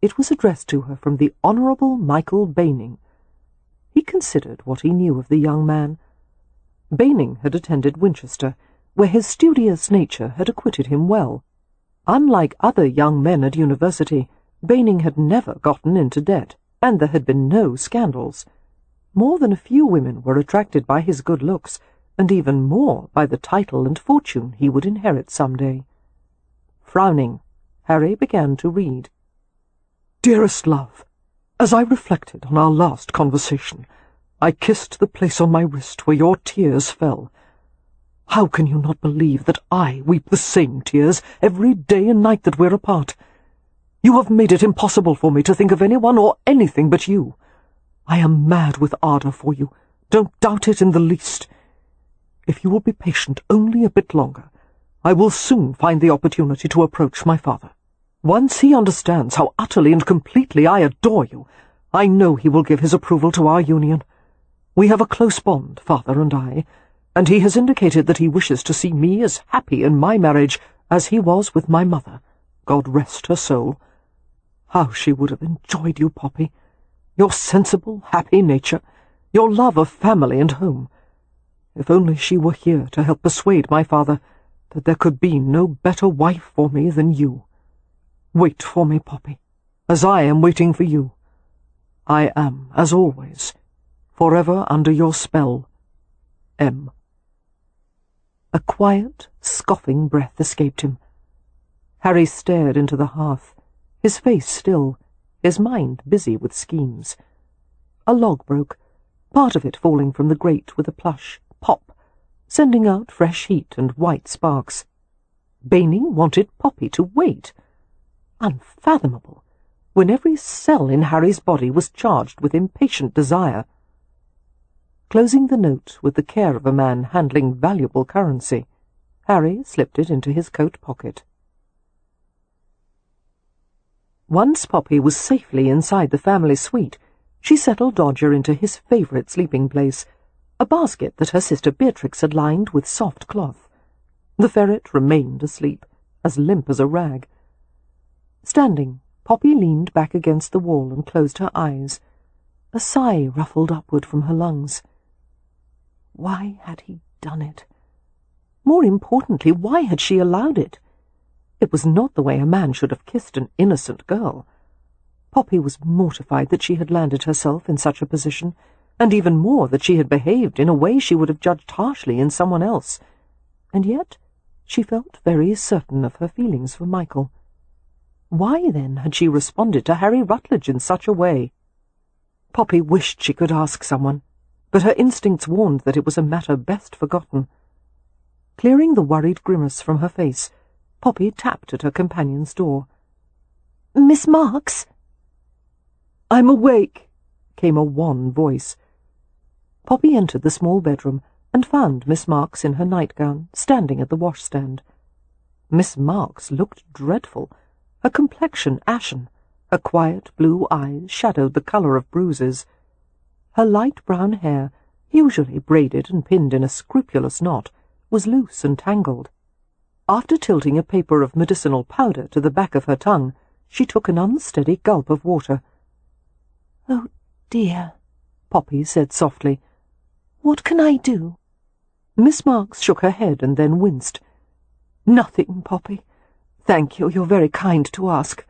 It was addressed to her from the Honourable Michael Baining. He considered what he knew of the young man. Baining had attended Winchester, where his studious nature had acquitted him well. Unlike other young men at university, Baining had never gotten into debt, and there had been no scandals. More than a few women were attracted by his good looks, and even more by the title and fortune he would inherit some day. Frowning, Harry began to read. Dearest love, as I reflected on our last conversation, I kissed the place on my wrist where your tears fell. How can you not believe that I weep the same tears every day and night that we're apart? You have made it impossible for me to think of anyone or anything but you. I am mad with ardour for you. Don't doubt it in the least. If you will be patient only a bit longer, I will soon find the opportunity to approach my father. Once he understands how utterly and completely I adore you, I know he will give his approval to our union. We have a close bond, father and I, and he has indicated that he wishes to see me as happy in my marriage as he was with my mother, God rest her soul. How she would have enjoyed you, Poppy, your sensible, happy nature, your love of family and home. If only she were here to help persuade my father that there could be no better wife for me than you. Wait for me, Poppy, as I am waiting for you. I am, as always, forever under your spell, M. A quiet, scoffing breath escaped him. Harry stared into the hearth, his face still, his mind busy with schemes. A log broke, part of it falling from the grate with a plush pop, sending out fresh heat and white sparks. Baining wanted Poppy to wait. Unfathomable, when every cell in Harry's body was charged with impatient desire. Closing the note with the care of a man handling valuable currency, Harry slipped it into his coat pocket. Once Poppy was safely inside the family suite, she settled Dodger into his favourite sleeping place, a basket that her sister Beatrix had lined with soft cloth. The ferret remained asleep, as limp as a rag. Standing, Poppy leaned back against the wall and closed her eyes. A sigh ruffled upward from her lungs. Why had he done it? More importantly, why had she allowed it? It was not the way a man should have kissed an innocent girl. Poppy was mortified that she had landed herself in such a position, and even more that she had behaved in a way she would have judged harshly in someone else. And yet she felt very certain of her feelings for Michael. Why, then, had she responded to Harry Rutledge in such a way? Poppy wished she could ask someone, but her instincts warned that it was a matter best forgotten. Clearing the worried grimace from her face, Poppy tapped at her companion's door. "Miss Marks?" "I'm awake," came a wan voice. Poppy entered the small bedroom and found Miss Marks in her nightgown, standing at the washstand. Miss Marks looked dreadful, her complexion ashen, her quiet blue eyes shadowed the colour of bruises. Her light brown hair, usually braided and pinned in a scrupulous knot, was loose and tangled. After tilting a paper of medicinal powder to the back of her tongue, she took an unsteady gulp of water. "Oh, dear," Poppy said softly. "What can I do?" Miss Marks shook her head and then winced. "Nothing, Poppy. Thank you, you're very kind to ask."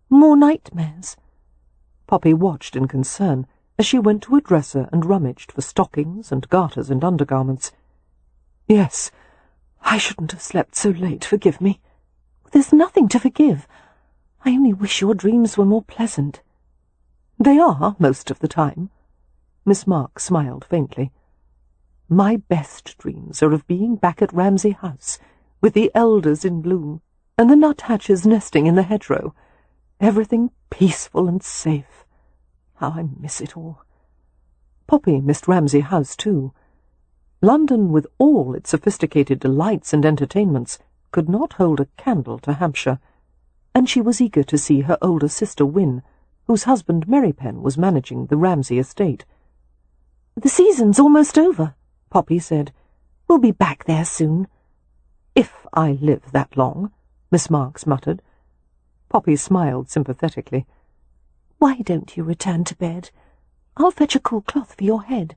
"More nightmares?" Poppy watched in concern as she went to a dresser and rummaged for stockings and garters and undergarments. "Yes, I shouldn't have slept so late, forgive me." "There's nothing to forgive. I only wish your dreams were more pleasant." "They are, most of the time." Miss Marks smiled faintly. "My best dreams are of being back at Ramsay House, with the elders in bloom, and the nuthatches nesting in the hedgerow. Everything peaceful and safe. How I miss it all." Poppy missed Ramsay House, too. London, with all its sophisticated delights and entertainments, could not hold a candle to Hampshire, and she was eager to see her older sister win, whose husband Merrypen was managing the Ramsay estate. "The season's almost over," Poppy said. "We'll be back there soon." "If I live that long," Miss Marks muttered. Poppy smiled sympathetically. "Why don't you return to bed? I'll fetch a cool cloth for your head."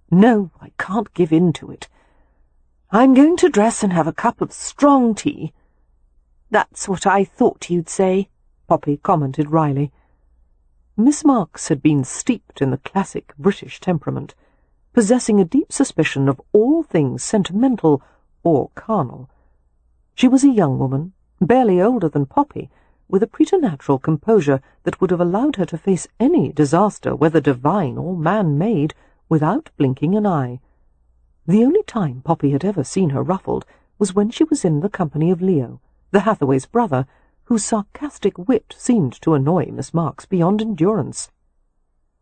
"No, I can't give in to it. I'm going to dress and have a cup of strong tea." "That's what I thought you'd say," Poppy commented wryly. Miss Marks had been steeped in the classic British temperament, possessing a deep suspicion of all things sentimental or carnal. She was a young woman, barely older than Poppy, with a preternatural composure that would have allowed her to face any disaster, whether divine or man-made, without blinking an eye. The only time Poppy had ever seen her ruffled was when she was in the company of Leo, the Hathaway's brother, whose sarcastic wit seemed to annoy Miss Marks beyond endurance.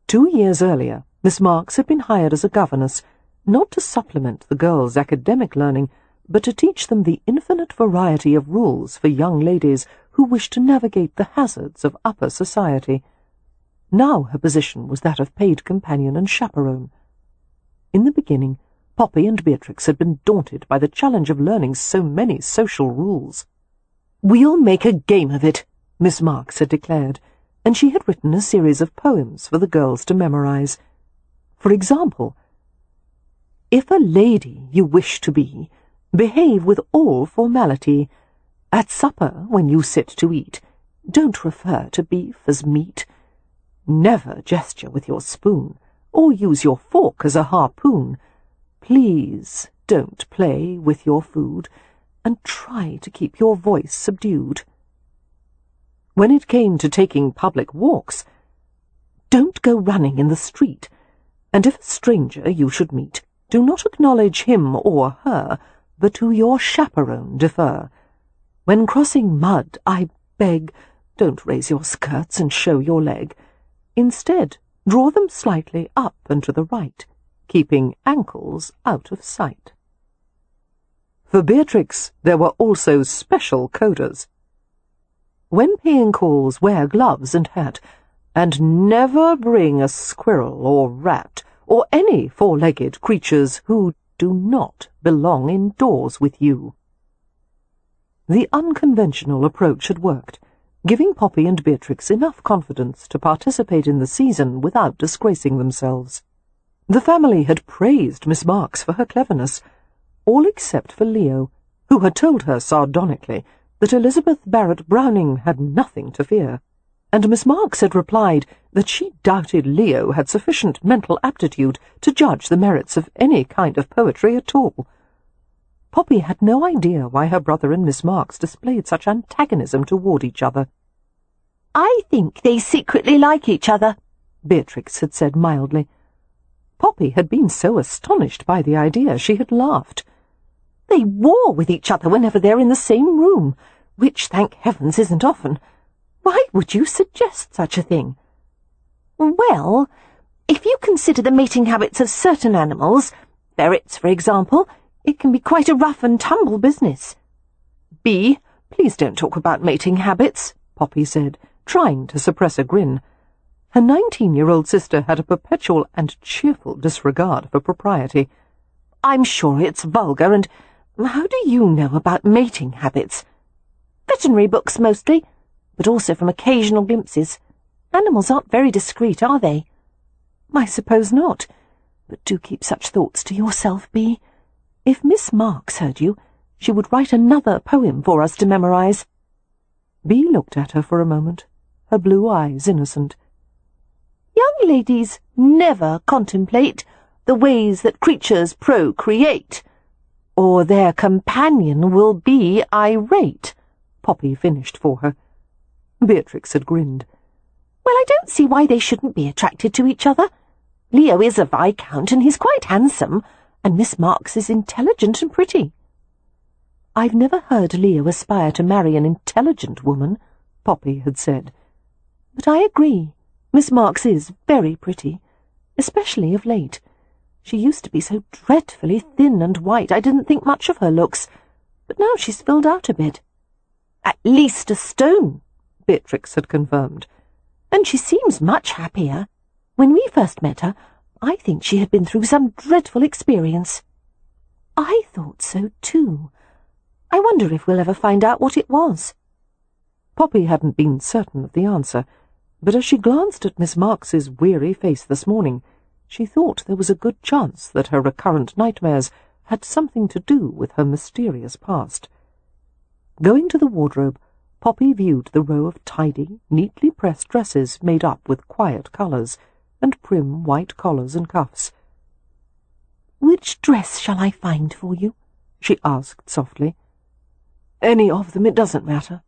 2 years earlier, Miss Marks had been hired as a governess, not to supplement the girls' academic learning, but to teach them the infinite variety of rules for young ladies who wished to navigate the hazards of upper society. Now her position was that of paid companion and chaperone. In the beginning, Poppy and Beatrix had been daunted by the challenge of learning so many social rules. "We'll make a game of it," Miss Marks had declared, and she had written a series of poems for the girls to memorize. For example, "If a lady you wish to be, behave with all formality. At supper, when you sit to eat, don't refer to beef as meat. Never gesture with your spoon, or use your fork as a harpoon. Please don't play with your food, and try to keep your voice subdued." When it came to taking public walks, "Don't go running in the street, and if a stranger you should meet, do not acknowledge him or her, but to your chaperone defer. When crossing mud, I beg, don't raise your skirts and show your leg. Instead, draw them slightly up and to the right, keeping ankles out of sight." For Beatrix, there were also special codas. "When paying calls, wear gloves and hat, and never bring a squirrel or rat, or any four-legged creatures who do not belong indoors with you." The unconventional approach had worked, giving Poppy and Beatrix enough confidence to participate in the season without disgracing themselves. The family had praised Miss Marks for her cleverness, all except for Leo, who had told her sardonically that Elizabeth Barrett Browning had nothing to fear, and Miss Marks had replied that she doubted Leo had sufficient mental aptitude to judge the merits of any kind of poetry at all. Poppy had no idea why her brother and Miss Marks displayed such antagonism toward each other. "I think they secretly like each other," Beatrix had said mildly. Poppy had been so astonished by the idea she had laughed. "They war with each other whenever they're in the same room, which, thank heavens, isn't often. Why would you suggest such a thing?" "Well, if you consider the mating habits of certain animals, ferrets, for example, it can be quite a rough-and-tumble business." "Bee, please don't talk about mating habits," Poppy said, trying to suppress a grin. Her 19-year-old sister had a perpetual and cheerful disregard for propriety. "I'm sure it's vulgar, and how do you know about mating habits?" "Veterinary books, mostly, but also from occasional glimpses. Animals aren't very discreet, are they?" "I suppose not. But do keep such thoughts to yourself, Bee. If Miss Marks heard you, she would write another poem for us to memorize." Bee looked at her for a moment, her blue eyes innocent. "Young ladies never contemplate the ways that creatures procreate, or their companion will be irate," Poppy finished for her. Beatrix had grinned. "Well, I don't see why they shouldn't be attracted to each other. Leo is a viscount, and he's quite handsome, and Miss Marks is intelligent and pretty." "I've never heard Leo aspire to marry an intelligent woman," Poppy had said. "But I agree, Miss Marks is very pretty, especially of late. She used to be so dreadfully thin and white I didn't think much of her looks. but now she's filled out a bit. At least a stone, Beatrix had confirmed. And she seems much happier. When we first met her, I think she had been through some dreadful experience. I thought so too. I wonder if we'll ever find out what it was. Poppy hadn't been certain of the answer, but as she glanced at Miss Marks's weary face this morning, she thought there was a good chance that her recurrent nightmares had something to do with her mysterious past. Going to the wardrobe, Poppy viewed the row of tidy, neatly pressed dresses made up with quiet colours and prim white collars and cuffs. "Which dress shall I find for you?" she asked softly. "Any of them, it doesn't matter."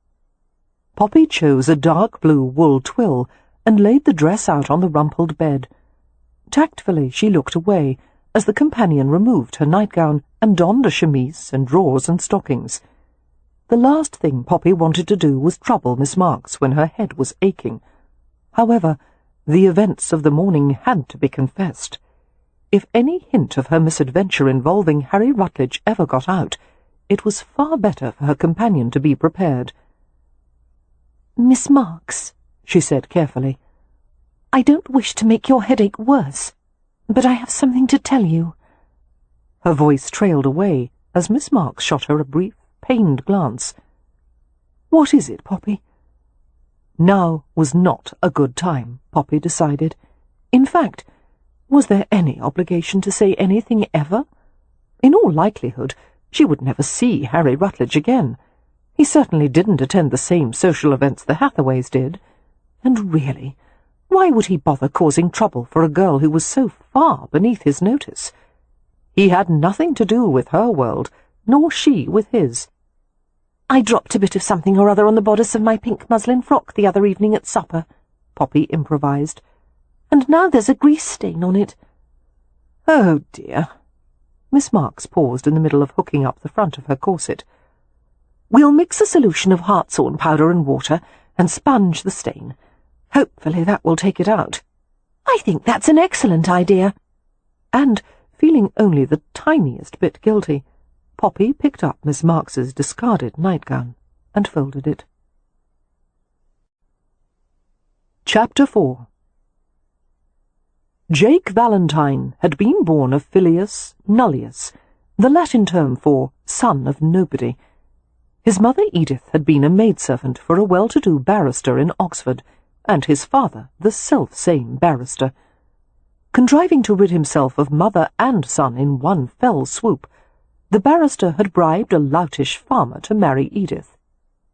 Poppy chose a dark blue wool twill and laid the dress out on the rumpled bed. Tactfully she looked away as the companion removed her nightgown and donned a chemise and drawers and stockings. The last thing Poppy wanted to do was trouble Miss Marks when her head was aching. However, the events of the morning had to be confessed. If any hint of her misadventure involving Harry Rutledge ever got out, it was far better for her companion to be prepared. "Miss Marks," she said carefully, "I don't wish to make your headache worse, but I have something to tell you." Her voice trailed away as Miss Marks shot her a brief, pained glance. "What is it, Poppy?" Now was not a good time, Poppy decided. In fact, was there any obligation to say anything ever? In all likelihood, she would never see Harry Rutledge again. He certainly didn't attend the same social events the Hathaways did. And really, why would he bother causing trouble for a girl who was so far beneath his notice? He had nothing to do with her world, nor she with his. "I dropped a bit of something or other on the bodice of my pink muslin frock the other evening at supper," Poppy improvised, "and now there's a grease stain on it." "Oh, dear." Miss Marks paused in the middle of hooking up the front of her corset. "We'll mix a solution of hartshorn powder and water and sponge the stain. Hopefully that will take it out." "I think that's an excellent idea." And, feeling only the tiniest bit guilty, Poppy picked up Miss Marks's discarded nightgown and folded it. Chapter 4. Jake Valentine had been born of Filius Nullius, the Latin term for son of nobody. His mother Edith had been a maidservant for a well-to-do barrister in Oxford, and his father the self-same barrister. Contriving to rid himself of mother and son in one fell swoop, the barrister had bribed a loutish farmer to marry Edith.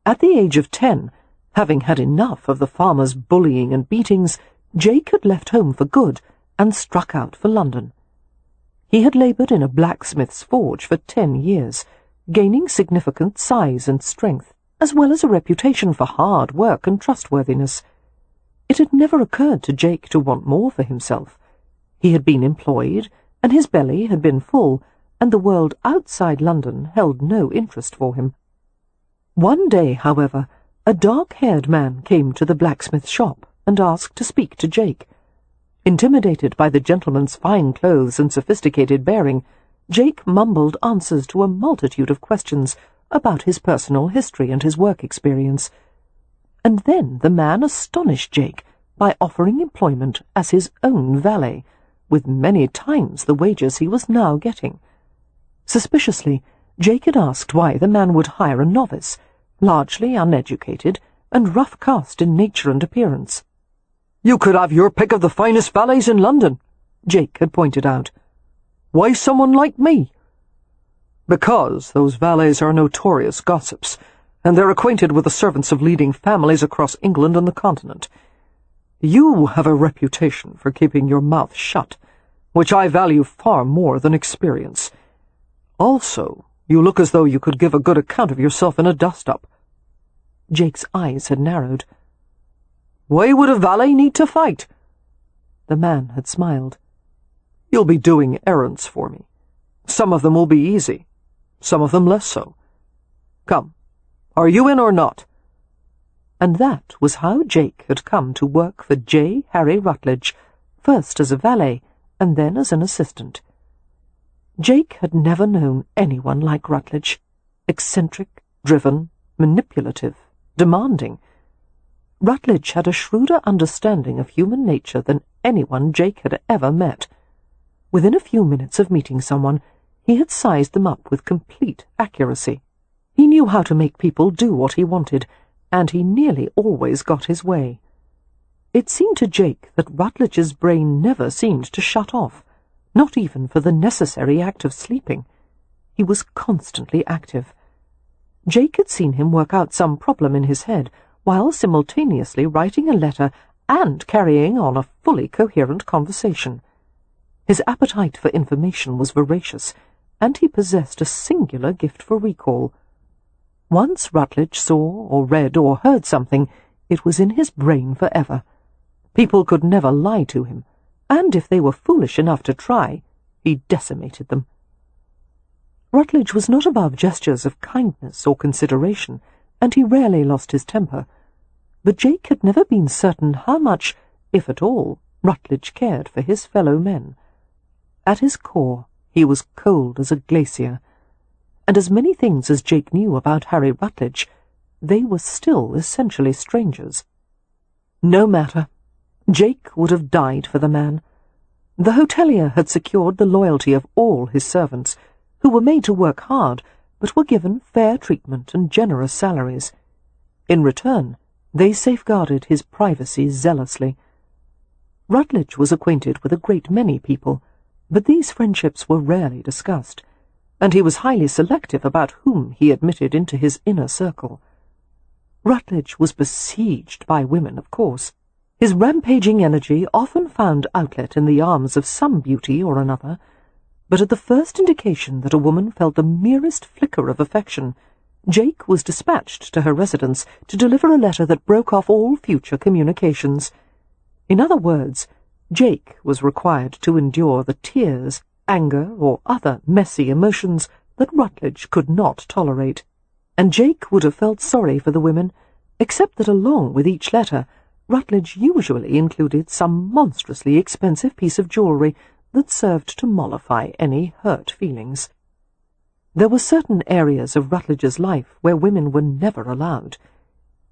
At the age of 10, having had enough of the farmer's bullying and beatings, Jake had left home for good and struck out for London. He had laboured in a blacksmith's forge for 10 years, gaining significant size and strength, as well as a reputation for hard work and trustworthiness. It had never occurred to Jake to want more for himself. He had been employed, and his belly had been full, and the world outside London held no interest for him. One day, however, a dark-haired man came to the blacksmith's shop and asked to speak to Jake. Intimidated by the gentleman's fine clothes and sophisticated bearing, Jake mumbled answers to a multitude of questions about his personal history and his work experience. And then the man astonished Jake by offering employment as his own valet, with many times the wages he was now getting. Suspiciously, Jake had asked why the man would hire a novice, largely uneducated and rough-cast in nature and appearance. "You could have your pick of the finest valets in London," Jake had pointed out. "Why someone like me?" "Because those valets are notorious gossips, and they're acquainted with the servants of leading families across England and the continent. You have a reputation for keeping your mouth shut, which I value far more than experience. Also, you look as though you could give a good account of yourself in a dust-up." Jake's eyes had narrowed. "Why would a valet need to fight?" The man had smiled. "You'll be doing errands for me. Some of them will be easy, some of them less so. Come, are you in or not?" And that was how Jake had come to work for J. Harry Rutledge, first as a valet and then as an assistant. Jake had never known anyone like Rutledge. eccentric, driven, manipulative, demanding. Rutledge had a shrewder understanding of human nature than anyone Jake had ever met. Within a few minutes of meeting someone, he had sized them up with complete accuracy. He knew how to make people do what he wanted, and he nearly always got his way. It seemed to Jake that Rutledge's brain never seemed to shut off, not even for the necessary act of sleeping. He was constantly active. Jake had seen him work out some problem in his head, while simultaneously writing a letter and carrying on a fully coherent conversation. His appetite for information was voracious, and he possessed a singular gift for recall. Once Rutledge saw or read or heard something, it was in his brain forever. People could never lie to him, and if they were foolish enough to try, he decimated them. Rutledge was not above gestures of kindness or consideration, and he rarely lost his temper. But Jake had never been certain how much, if at all, Rutledge cared for his fellow men. At his core, he was cold as a glacier, and as many things as Jake knew about Harry Rutledge, they were still essentially strangers. No matter. Jake would have died for the man. The hotelier had secured the loyalty of all his servants, who were made to work hard, but were given fair treatment and generous salaries. In return, they safeguarded his privacy zealously. Rutledge was acquainted with a great many people, but these friendships were rarely discussed, and he was highly selective about whom he admitted into his inner circle. Rutledge was besieged by women, of course. His rampaging energy often found outlet in the arms of some beauty or another, but at the first indication that a woman felt the merest flicker of affection, Jake was dispatched to her residence to deliver a letter that broke off all future communications. In other words, Jake was required to endure the tears, anger, or other messy emotions that Rutledge could not tolerate, and Jake would have felt sorry for the women, except that along with each letter, Rutledge usually included some monstrously expensive piece of jewellery that served to mollify any hurt feelings. There were certain areas of Rutledge's life where women were never allowed.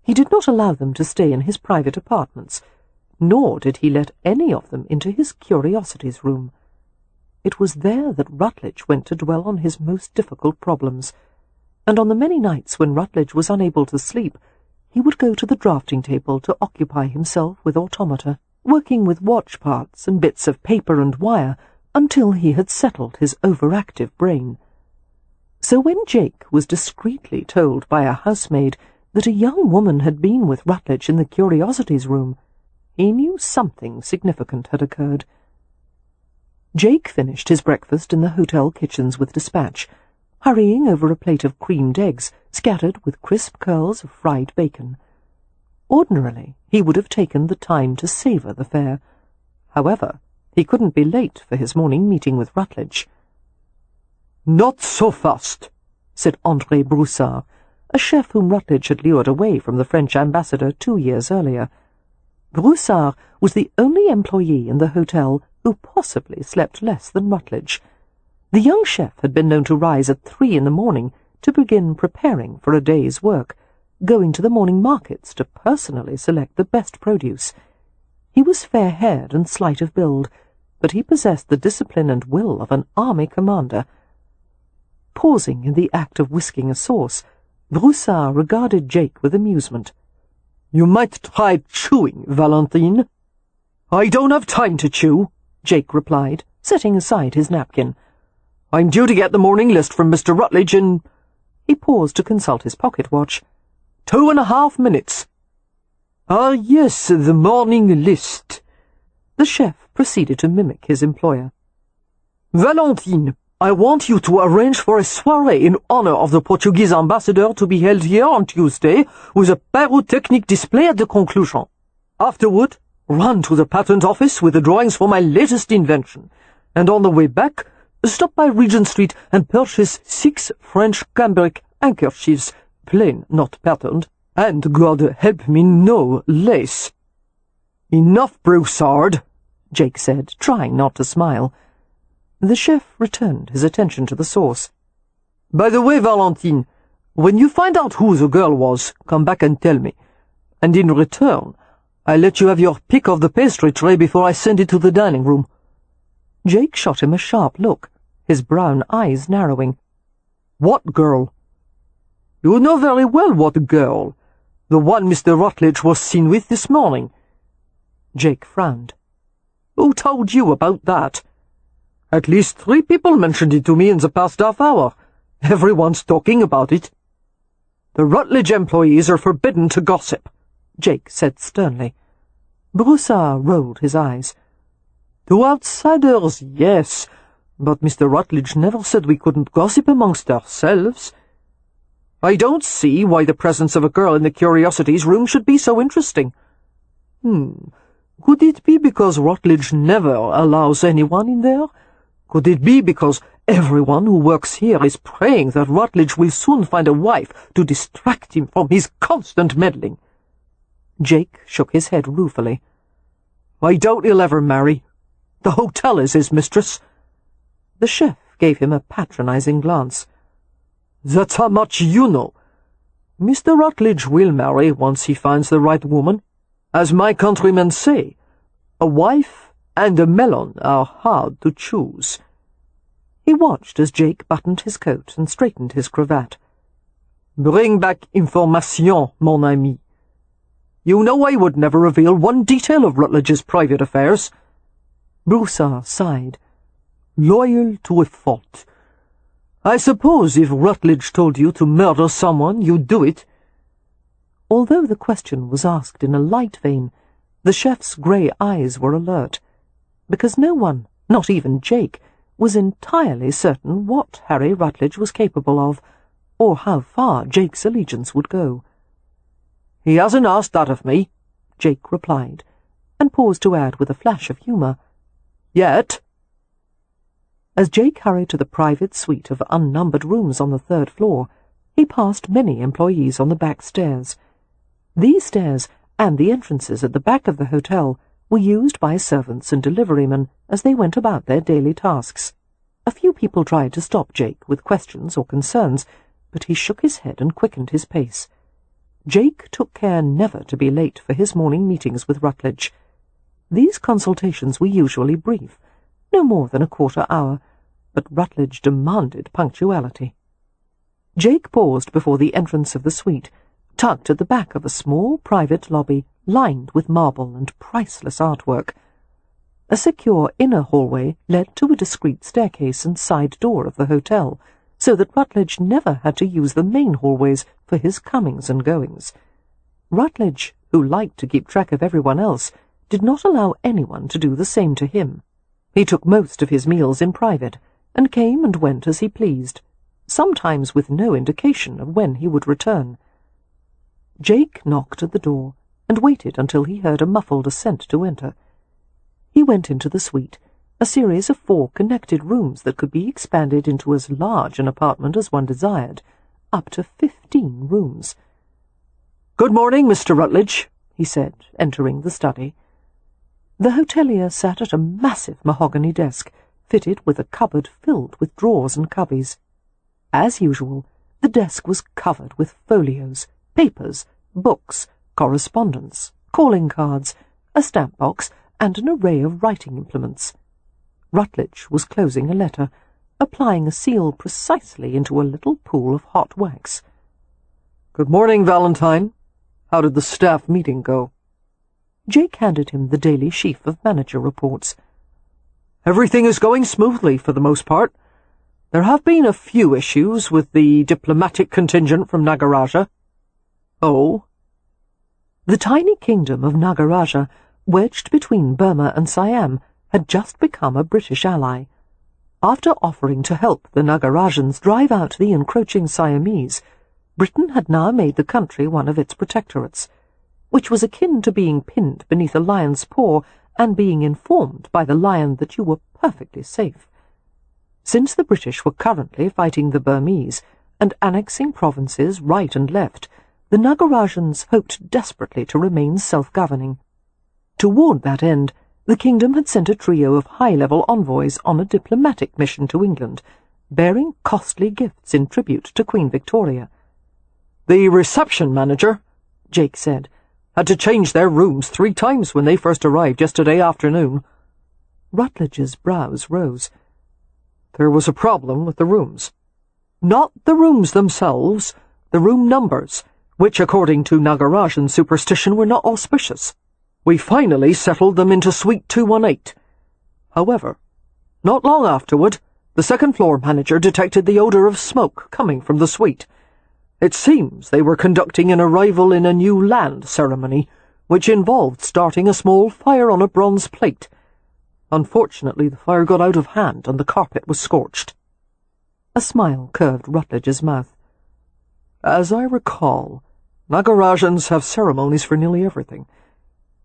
He did not allow them to stay in his private apartments, nor did he let any of them into his curiosities room. It was there that Rutledge went to dwell on his most difficult problems, and on the many nights when Rutledge was unable to sleep, he would go to the drafting table to occupy himself with automata, working with watch parts and bits of paper and wire until he had settled his overactive brain. So when Jake was discreetly told by a housemaid that a young woman had been with Rutledge in the curiosities room, he knew something significant had occurred. Jake finished his breakfast in the hotel kitchens with dispatch, hurrying over a plate of creamed eggs scattered with crisp curls of fried bacon. Ordinarily, he would have taken the time to savour the fare. However, he couldn't be late for his morning meeting with Rutledge. "Not so fast," said André Broussard, a chef whom Rutledge had lured away from the French ambassador 2 years earlier. Broussard was the only employee in the hotel who possibly slept less than Rutledge. The young chef had been known to rise at 3 in the morning to begin preparing for a day's work, going to the morning markets to personally select the best produce. He was fair-haired and slight of build, but he possessed the discipline and will of an army commander. Pausing in the act of whisking a sauce, Broussard regarded Jake with amusement. "You might try chewing, Valentine." "I don't have time to chew," Jake replied, setting aside his napkin. "I'm due to get the morning list from Mr. Rutledge in—" He paused to consult his pocket watch. 2.5 minutes. "Ah, yes, the morning list." The chef proceeded to mimic his employer. "Valentine, I want you to arrange for a soirée in honor of the Portuguese ambassador to be held here on Tuesday, with a pyrotechnic display at the conclusion. Afterward, run to the patent office with the drawings for my latest invention, and on the way back, stop by Regent Street and purchase 6 French cambric handkerchiefs, plain, not patterned, and God help me, no lace." "Enough, Broussard," Jake said, trying not to smile. The chef returned his attention to the sauce. "By the way, Valentine, When you find out who the girl was, come back and tell me. And in return, I'll let you have your pick of the pastry tray before I send it to the dining room." Jake shot him a sharp look, his brown eyes narrowing. "What girl?" "You know very well what girl. The one Mr. Rutledge was seen with this morning." Jake frowned. "Who told you about that?" "At least 3 people mentioned it to me in the past half hour. Everyone's talking about it." "The Rutledge employees are forbidden to gossip," Jake said sternly. Broussard rolled his eyes. "To outsiders, yes, but Mr. Rutledge never said we couldn't gossip amongst ourselves. I don't see why the presence of a girl in the curiosities room should be so interesting. Could it be because Rutledge never allows anyone in there? Could it be because everyone who works here is praying that Rutledge will soon find a wife to distract him from his constant meddling?" Jake shook his head ruefully. "I doubt he'll ever marry. The hotel is his mistress." The chef gave him a patronizing glance. "That's how much you know. Mr. Rutledge will marry once he finds the right woman. As my countrymen say, a wife and a melon are hard to choose." He watched as Jake buttoned his coat and straightened his cravat. "Bring back information, mon ami. You know I would never reveal one detail of Rutledge's private affairs." Broussard sighed. "Loyal to a fault. I suppose if Rutledge told you to murder someone, you'd do it." Although the question was asked in a light vein, the chef's grey eyes were alert, because no one, not even Jake, was entirely certain what Harry Rutledge was capable of, or how far Jake's allegiance would go. "He hasn't asked that of me," Jake replied, and paused to add with a flash of humour, "Yet." As Jake hurried to the private suite of unnumbered rooms on the 3rd floor, he passed many employees on the back stairs. These stairs, and the entrances at the back of the hotel, were used by servants and deliverymen as they went about their daily tasks. A few people tried to stop Jake with questions or concerns, but he shook his head and quickened his pace. Jake took care never to be late for his morning meetings with Rutledge. These consultations were usually brief, no more than a quarter-hour, but Rutledge demanded punctuality. Jake paused before the entrance of the suite, tucked at the back of a small private lobby lined with marble and priceless artwork. A secure inner hallway led to a discreet staircase and side door of the hotel, so that Rutledge never had to use the main hallways for his comings and goings. Rutledge, who liked to keep track of everyone else, did not allow anyone to do the same to him. He took most of his meals in private, and came and went as he pleased, sometimes with no indication of when he would return. Jake knocked at the door, and waited until he heard a muffled assent to enter. He went into the suite, a series of 4 connected rooms that could be expanded into as large an apartment as one desired, up to 15 rooms. "Good morning, Mr. Rutledge," he said, entering the study. The hotelier sat at a massive mahogany desk, fitted with a cupboard filled with drawers and cubbies. As usual, the desk was covered with folios, papers, books, correspondence, calling cards, a stamp box, and an array of writing implements. Rutledge was closing a letter, applying a seal precisely into a little pool of hot wax. "Good morning, Valentine. How did the staff meeting go?" Jake handed him the daily sheaf of manager reports. "Everything is going smoothly for the most part. There have been a few issues with the diplomatic contingent from Nagaraja." "Oh?" The tiny kingdom of Nagaraja, wedged between Burma and Siam, had just become a British ally. After offering to help the Nagarajans drive out the encroaching Siamese, Britain had now made the country one of its protectorates, which was akin to being pinned beneath a lion's paw and being informed by the lion that you were perfectly safe. Since the British were currently fighting the Burmese and annexing provinces right and left, the Nagarajans hoped desperately to remain self-governing. Toward that end, the kingdom had sent a trio of high-level envoys on a diplomatic mission to England, bearing costly gifts in tribute to Queen Victoria. "The reception manager," Jake said, "had to change their rooms 3 times when they first arrived yesterday afternoon." Rutledge's brows rose. "There was a problem with the rooms. Not the rooms themselves, the room numbers, which according to Nagarajan superstition were not auspicious. We finally settled them into Suite 218. However, not long afterward, the second-floor manager detected the odor of smoke coming from the suite. It seems they were conducting an arrival in a new land ceremony, which involved starting a small fire on a bronze plate. Unfortunately, the fire got out of hand and the carpet was scorched." A smile curved Rutledge's mouth. "As I recall, Nagarajans have ceremonies for nearly everything.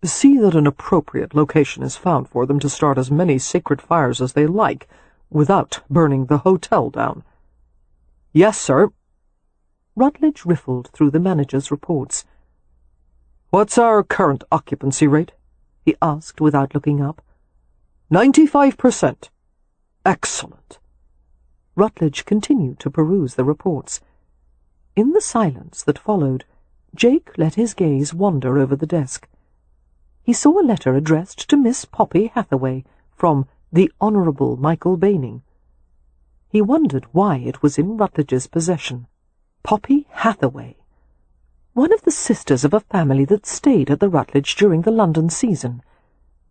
See that an appropriate location is found for them to start as many sacred fires as they like, without burning the hotel down." "Yes, sir." Rutledge riffled through the manager's reports. "What's our current occupancy rate?" he asked without looking up. 95%. Excellent." Rutledge continued to peruse the reports. In the silence that followed, Jake let his gaze wander over the desk. He saw a letter addressed to Miss Poppy Hathaway from the Honourable Michael Baining. He wondered why it was in Rutledge's possession. Poppy Hathaway, one of the sisters of a family that stayed at the Rutledge during the London season.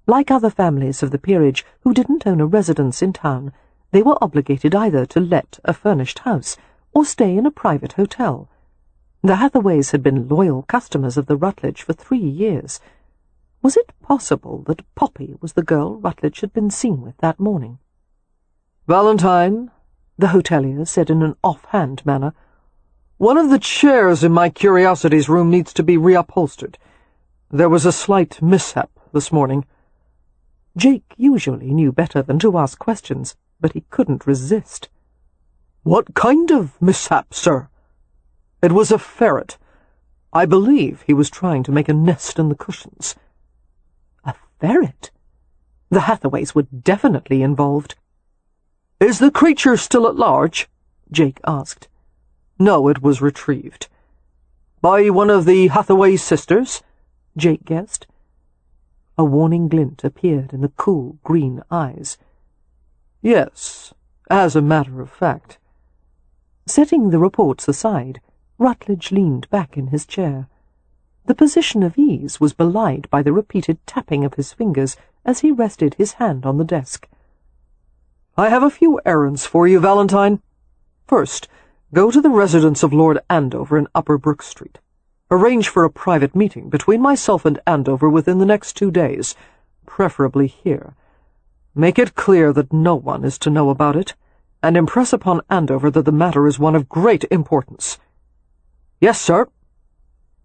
Like other families of the peerage who didn't own a residence in town, they were obligated either to let a furnished house or stay in a private hotel. The Hathaways had been loyal customers of the Rutledge for 3 years. Was it possible that Poppy was the girl Rutledge had been seen with that morning? "Valentine," the hotelier said in an off-hand manner, "one of the chairs in my curiosities room needs to be reupholstered. There was a slight mishap this morning." Jake usually knew better than to ask questions, but he couldn't resist. "What kind of mishap, sir?" "It was a ferret. I believe he was trying to make a nest in the cushions." A ferret? The Hathaways were definitely involved. "Is the creature still at large?" Jake asked. "No, it was retrieved." "By one of the Hathaway sisters?" Jake guessed. A warning glint appeared in the cool green eyes. "Yes, as a matter of fact." Setting the reports aside, Rutledge leaned back in his chair. The position of ease was belied by the repeated tapping of his fingers as he rested his hand on the desk. "I have a few errands for you, Valentine. First, go to the residence of Lord Andover in Upper Brook Street. Arrange for a private meeting between myself and Andover within the next 2 days, preferably here. Make it clear that no one is to know about it, and impress upon Andover that the matter is one of great importance." "Yes, sir."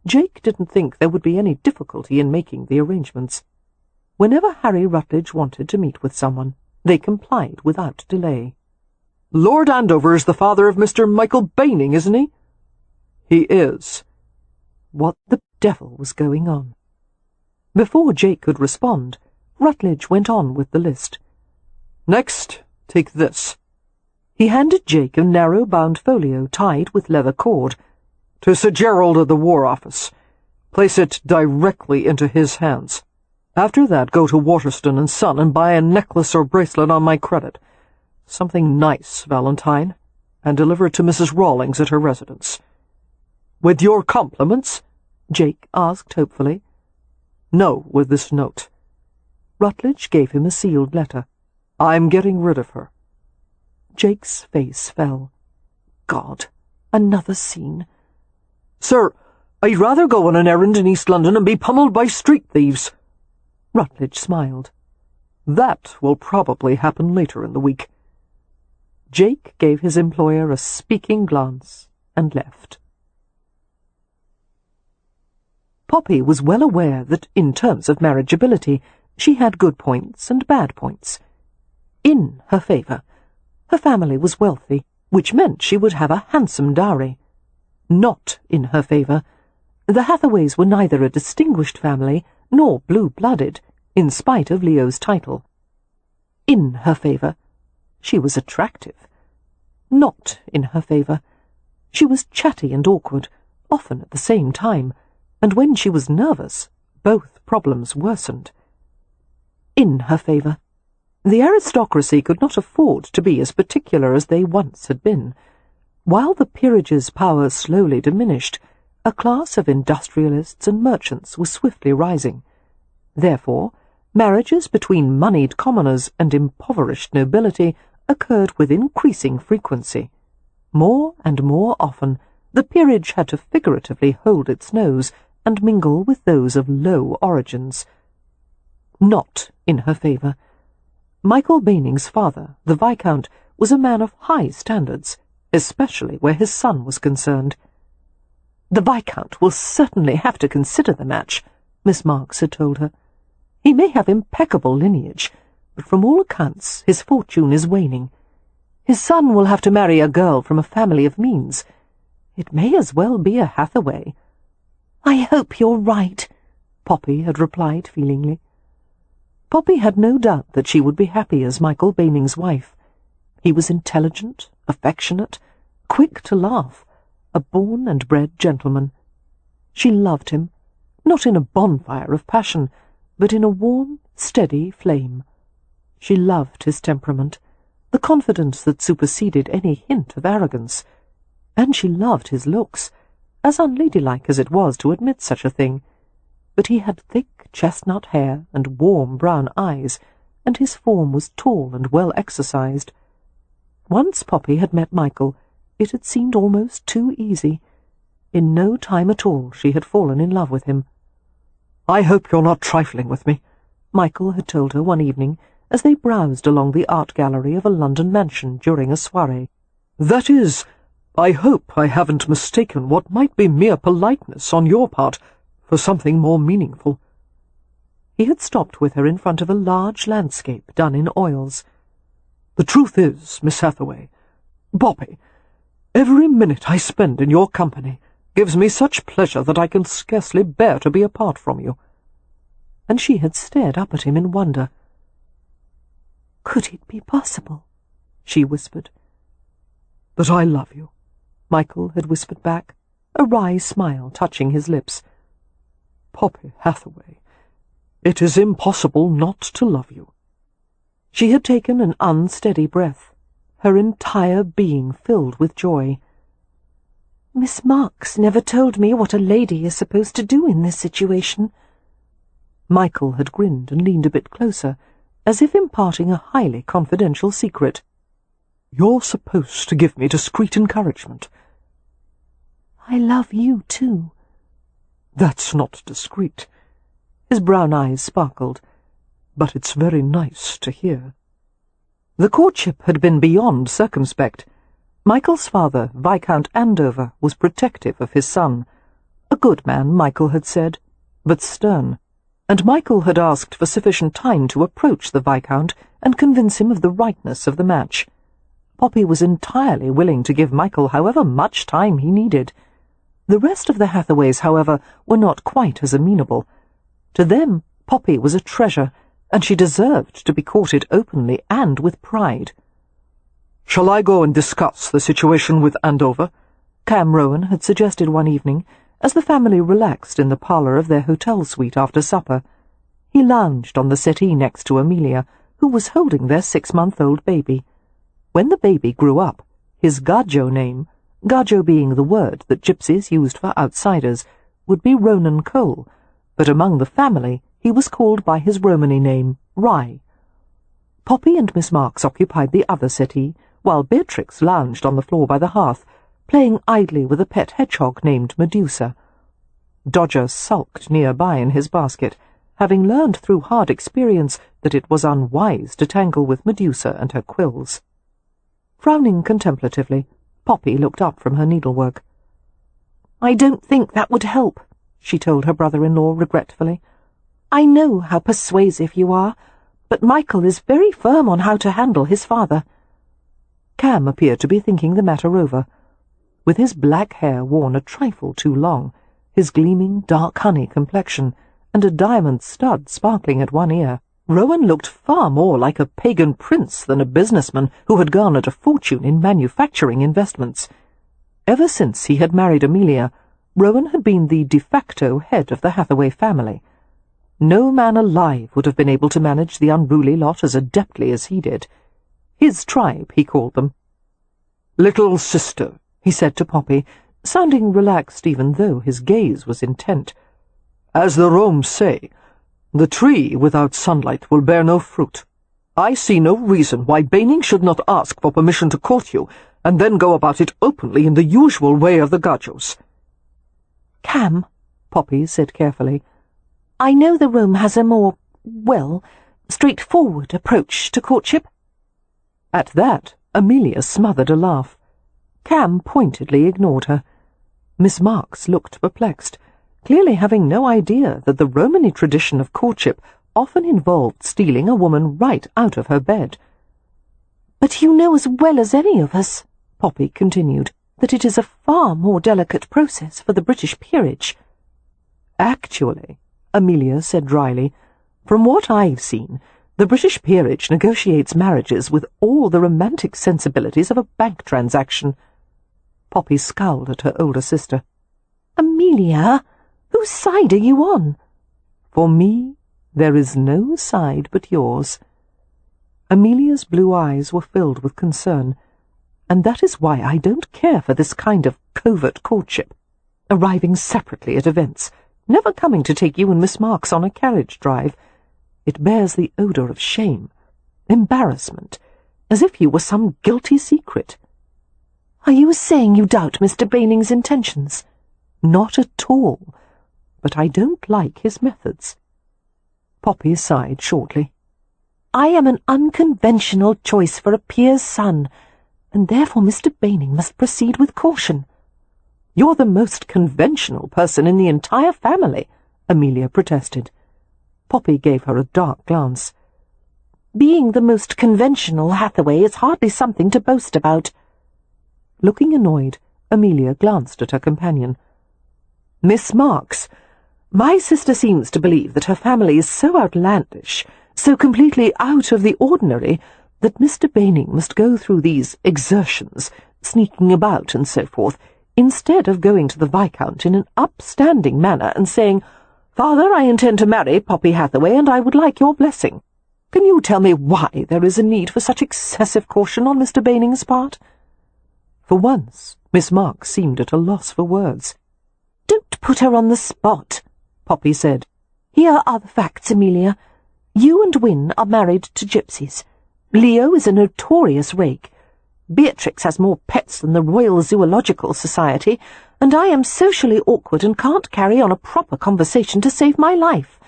Jake didn't think there would be any difficulty in making the arrangements. Whenever Harry Rutledge wanted to meet with someone, they complied without delay. "Lord Andover is the father of Mr. Michael Baining, isn't he?" "He is." What the devil was going on? Before Jake could respond, Rutledge went on with the list. "Next, take this." He handed Jake a narrow-bound folio tied with leather cord. "To Sir Gerald at the War Office. Place it directly into his hands. After that, go to Waterston and Son and buy a necklace or bracelet on my credit. Something nice, Valentine, and deliver it to Mrs. Rawlings at her residence." "With your compliments?" Jake asked hopefully. "No, with this note." Rutledge gave him a sealed letter. "I'm getting rid of her." Jake's face fell. God, another scene. "Sir, I'd rather go on an errand in East London and be pummeled by street thieves." Rutledge smiled. "That will probably happen later in the week." Jake gave his employer a speaking glance and left. Poppy was well aware that, in terms of marriageability, she had good points and bad points. In her favour, her family was wealthy, which meant she would have a handsome dowry. Not in her favour, the Hathaways were neither a distinguished family nor blue-blooded, in spite of Leo's title. In her favour, she was attractive. Not in her favour, she was chatty and awkward, often at the same time, and when she was nervous, both problems worsened. In her favour. The aristocracy could not afford to be as particular as they once had been. While the peerage's power slowly diminished, a class of industrialists and merchants was swiftly rising. Therefore, marriages between moneyed commoners and impoverished nobility occurred with increasing frequency. More and more often, the peerage had to figuratively hold its nose and mingle with those of low origins. Not in her favour. Michael Baining's father, the Viscount, was a man of high standards, especially where his son was concerned. "The Viscount will certainly have to consider the match," Miss Marks had told her. "He may have impeccable lineage, but from all accounts his fortune is waning. His son will have to marry a girl from a family of means. It may as well be a Hathaway." "I hope you're right," Poppy had replied feelingly. Poppy had no doubt that she would be happy as Michael Baining's wife. He was intelligent, affectionate, quick to laugh, a born and bred gentleman. She loved him, not in a bonfire of passion, but in a warm, steady flame. She loved his temperament, the confidence that superseded any hint of arrogance, and she loved his looks, as unladylike as it was to admit such a thing. But he had thick chestnut hair and warm brown eyes, and his form was tall and well exercised. Once Poppy had met Michael, it had seemed almost too easy. In no time at all she had fallen in love with him. "I hope you're not trifling with me," Michael had told her one evening as they browsed along the art gallery of a London mansion during a soirée. "That is, I hope I haven't mistaken what might be mere politeness on your part for something more meaningful." He had stopped with her in front of a large landscape done in oils. "The truth is, Miss Hathaway, Poppy, every minute I spend in your company gives me such pleasure that I can scarcely bear to be apart from you." And she had stared up at him in wonder. "Could it be possible?" she whispered. "That I love you," Michael had whispered back, a wry smile touching his lips. "Poppy Hathaway, it is impossible not to love you." She had taken an unsteady breath, her entire being filled with joy. "Miss Marks never told me what a lady is supposed to do in this situation." Michael had grinned and leaned a bit closer, as if imparting a highly confidential secret. "You're supposed to give me discreet encouragement." "I love you, too." "That's not discreet." His brown eyes sparkled. "But it's very nice to hear." The courtship had been beyond circumspect. Michael's father, Viscount Andover, was protective of his son. A good man, Michael had said, but stern, and Michael had asked for sufficient time to approach the Viscount and convince him of the rightness of the match. Poppy was entirely willing to give Michael however much time he needed. The rest of the Hathaways, however, were not quite as amenable. To them, Poppy was a treasure, and she deserved to be courted openly and with pride. "Shall I go and discuss the situation with Andover?" Cam Rowan had suggested one evening, as the family relaxed in the parlour of their hotel suite after supper. He lounged on the settee next to Amelia, who was holding their 6-month-old baby. When the baby grew up, his Gajo name, Gajo being the word that gypsies used for outsiders, would be Ronan Cole, but among the family he was called by his Romany name, Rye. Poppy and Miss Marks occupied the other settee, while Beatrix lounged on the floor by the hearth, playing idly with a pet hedgehog named Medusa. Dodger sulked nearby in his basket, having learned through hard experience that it was unwise to tangle with Medusa and her quills. Frowning contemplatively, Poppy looked up from her needlework. "I don't think that would help," she told her brother-in-law regretfully. "I know how persuasive you are, but Michael is very firm on how to handle his father." Cam appeared to be thinking the matter over. With his black hair worn a trifle too long, his gleaming dark honey complexion, and a diamond stud sparkling at one ear, Rowan looked far more like a pagan prince than a businessman who had garnered a fortune in manufacturing investments. Ever since he had married Amelia, Rowan had been the de facto head of the Hathaway family. No man alive would have been able to manage the unruly lot as adeptly as he did. His tribe, he called them. "Little sister," he said to Poppy, sounding relaxed even though his gaze was intent. "As the Romes say, the tree without sunlight will bear no fruit. I see no reason why Baning should not ask for permission to court you, and then go about it openly in the usual way of the Gajos." "Cam," Poppy said carefully, "I know the Rome has a more, straightforward approach to courtship." At that, Amelia smothered a laugh. Cam pointedly ignored her. Miss Marks looked perplexed, clearly having no idea that the Romany tradition of courtship often involved stealing a woman right out of her bed. "But you know as well as any of us," Poppy continued, "that it is a far more delicate process for the British peerage." "Actually," Amelia said dryly, "from what I've seen, the British peerage negotiates marriages with all the romantic sensibilities of a bank transaction." Poppy scowled at her older sister. "Amelia, whose side are you on?" "For me, there is no side but yours." Amelia's blue eyes were filled with concern, "and that is why I don't care for this kind of covert courtship, arriving separately at events, never coming to take you and Miss Marks on a carriage drive. It bears the odour of shame, embarrassment, as if you were some guilty secret." "Are you saying you doubt Mr. Baning's intentions?" "Not at all, but I don't like his methods." Poppy sighed shortly. "I am an unconventional choice for a peer's son, and therefore Mr. Baning must proceed with caution." "You're the most conventional person in the entire family," Amelia protested. Poppy gave her a dark glance. "Being the most conventional, Hathaway, is hardly something to boast about." Looking annoyed, Amelia glanced at her companion. "Miss Marks, my sister seems to believe that her family is so outlandish, so completely out of the ordinary, that Mr. Baning must go through these exertions, sneaking about and so forth, instead of going to the Viscount in an upstanding manner and saying, 'Father, I intend to marry Poppy Hathaway, and I would like your blessing.' Can you tell me why there is a need for such excessive caution on Mr. Baning's part?" For once, Miss Marks seemed at a loss for words. "Don't put her on the spot," Poppy said. "Here are the facts, Amelia. You and Wynne are married to gypsies. Leo is a notorious rake. Beatrix has more pets than the Royal Zoological Society, and I am socially awkward and can't carry on a proper conversation to save my life.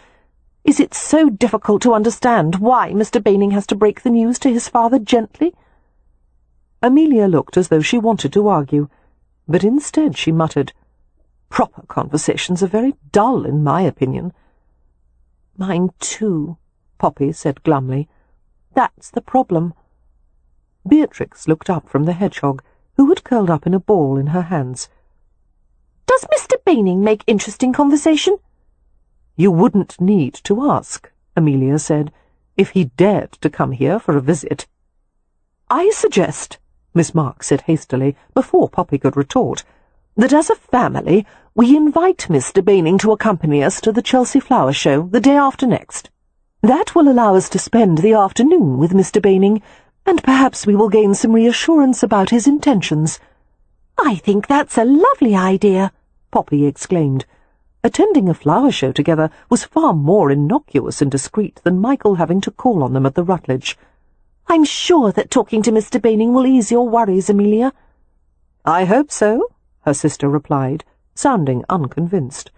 Is it so difficult to understand why Mr. Baning has to break the news to his father gently?" Amelia looked as though she wanted to argue, but instead she muttered, "Proper conversations are very dull, in my opinion." "Mine too," Poppy said glumly. "That's the problem." Beatrix looked up from the hedgehog, who had curled up in a ball in her hands. "Does Mr. Baning make interesting conversation?" "You wouldn't need to ask," Amelia said, "if he dared to come here for a visit." "I suggest," Miss Marks said hastily, before Poppy could retort, "that as a family we invite Mr. Baning to accompany us to the Chelsea Flower Show the day after next. That will allow us to spend the afternoon with Mr. Baning, and perhaps we will gain some reassurance about his intentions." "I think that's a lovely idea," Poppy exclaimed. Attending a flower show together was far more innocuous and discreet than Michael having to call on them at the Rutledge. "I'm sure that talking to Mr. Baning will ease your worries, Amelia." "I hope so," her sister replied, sounding unconvinced.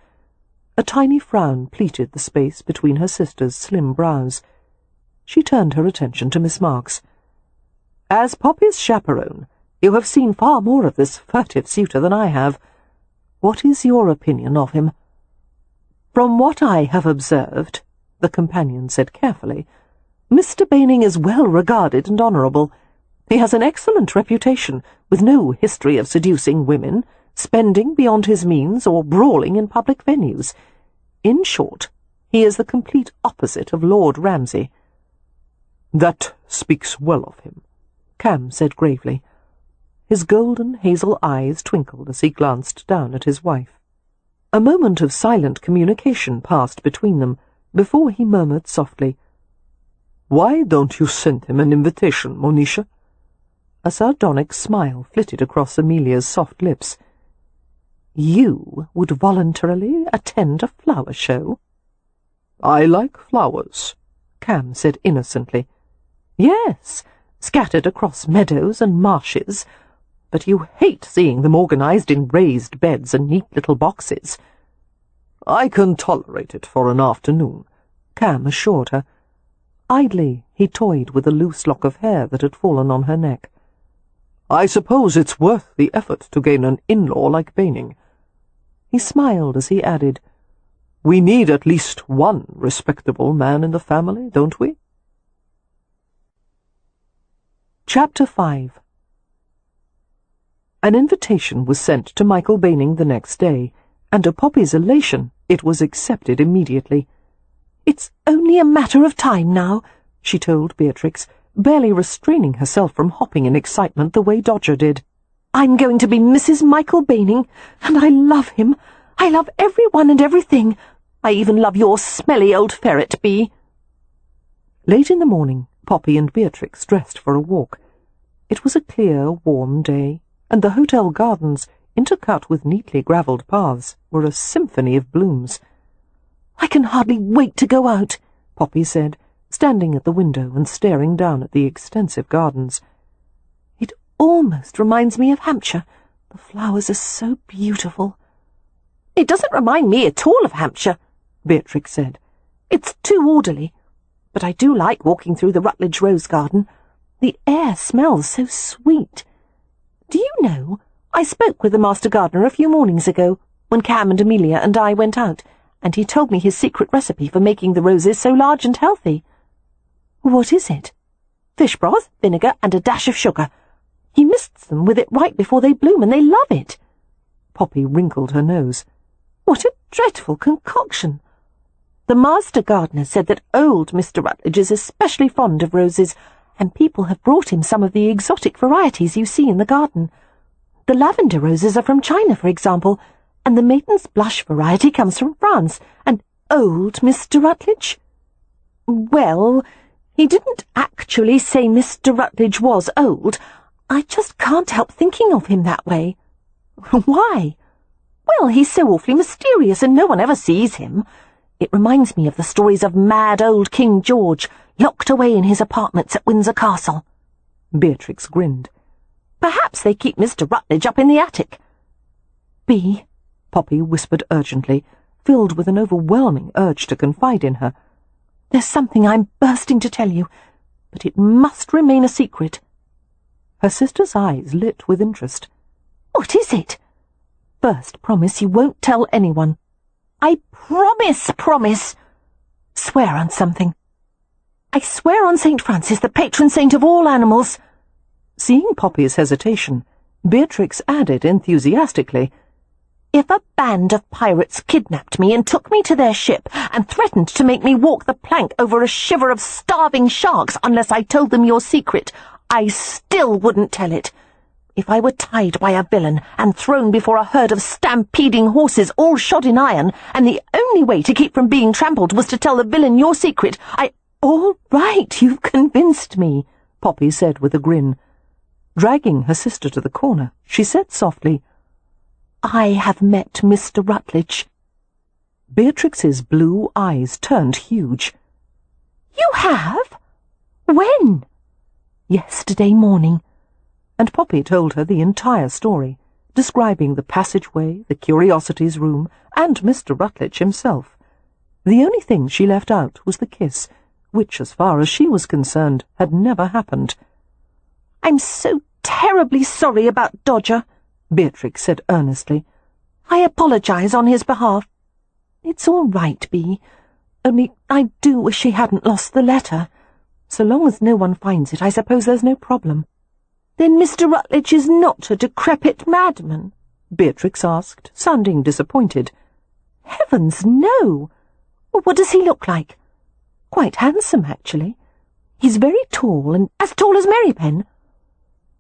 A tiny frown pleated the space between her sister's slim brows. She turned her attention to Miss Marks. "As Poppy's chaperone, you have seen far more of this furtive suitor than I have. What is your opinion of him?" "From what I have observed," the companion said carefully, "Mr. Baning is well regarded and honourable. He has an excellent reputation, with no history of seducing women, spending beyond his means, or brawling in public venues. In short, he is the complete opposite of Lord Ramsay." "That speaks well of him," Cam said gravely. His golden hazel eyes twinkled as he glanced down at his wife. A moment of silent communication passed between them, before he murmured softly, "Why don't you send him an invitation, Monisha?" A sardonic smile flitted across Amelia's soft lips. "You would voluntarily attend a flower show?" "I like flowers," Cam said innocently. "Yes, scattered across meadows and marshes, but you hate seeing them organized in raised beds and neat little boxes." "I can tolerate it for an afternoon," Cam assured her. Idly he toyed with a loose lock of hair that had fallen on her neck. "I suppose it's worth the effort to gain an in-law like Baining." He smiled as he added, "We need at least one respectable man in the family, don't we?" Chapter 5. An invitation was sent to Michael Baining the next day, and to Poppy's elation it was accepted immediately. "It's only a matter of time now," she told Beatrix, barely restraining herself from hopping in excitement the way Dodger did. "I'm going to be Mrs. Michael Baining, and I love him. I love everyone and everything. I even love your smelly old ferret, Bee." Late in the morning, Poppy and Beatrix dressed for a walk. It was a clear, warm day, and the hotel gardens, intercut with neatly gravelled paths, were a symphony of blooms. "I can hardly wait to go out," Poppy said, standing at the window and staring down at the extensive gardens. "It almost reminds me of Hampshire. The flowers are so beautiful." "It doesn't remind me at all of Hampshire," Beatrix said. "It's too orderly. But I do like walking through the Rutledge rose garden. The air smells so sweet. Do you know, I spoke with the master gardener a few mornings ago, when Cam and Amelia and I went out, and he told me his secret recipe for making the roses so large and healthy." "What is it?" "Fish broth, vinegar, and a dash of sugar. He mists them with it right before they bloom, and they love it." Poppy wrinkled her nose. "What a dreadful concoction!" "The master gardener said that old Mr. Rutledge is especially fond of roses, and people have brought him some of the exotic varieties you see in the garden. The lavender roses are from China, for example, and the maiden's blush variety comes from France. And old Mr. Rutledge?" "Well, he didn't actually say Mr. Rutledge was old. I just can't help thinking of him that way." "Why?" "Well, he's so awfully mysterious, and no one ever sees him. It reminds me of the stories of mad old King George, locked away in his apartments at Windsor Castle." Beatrix grinned. "Perhaps they keep Mr. Rutledge up in the attic." "Bee," Poppy whispered urgently, filled with an overwhelming urge to confide in her, "there's something I'm bursting to tell you, but it must remain a secret." Her sister's eyes lit with interest. "What is it?" "First, promise you won't tell anyone." "I promise." "Swear on something." "I swear on St. Francis, the patron saint of all animals." Seeing Poppy's hesitation, Beatrix added enthusiastically, "If a band of pirates kidnapped me and took me to their ship and threatened to make me walk the plank over a shiver of starving sharks unless I told them your secret, I still wouldn't tell it. If I were tied by a villain and thrown before a herd of stampeding horses all shod in iron, and the only way to keep from being trampled was to tell the villain your secret, "All right, you've convinced me," Poppy said with a grin. Dragging her sister to the corner, she said softly, "I have met Mr. Rutledge." Beatrix's blue eyes turned huge. "You have? When?" "Yesterday morning." And Poppy told her the entire story, describing the passageway, the curiosities room, and Mr. Rutledge himself. The only thing she left out was the kiss, which, as far as she was concerned, had never happened. "I'm so terribly sorry about Dodger," Beatrix said earnestly. "I apologize on his behalf." "It's all right, Bee. Only I do wish he hadn't lost the letter. So long as no one finds it, I suppose there's no problem." "Then Mr. Rutledge is not a decrepit madman?" Beatrix asked, sounding disappointed. "Heavens, no! What does he look like?" "Quite handsome, actually. He's very tall, and as tall as Merrypen."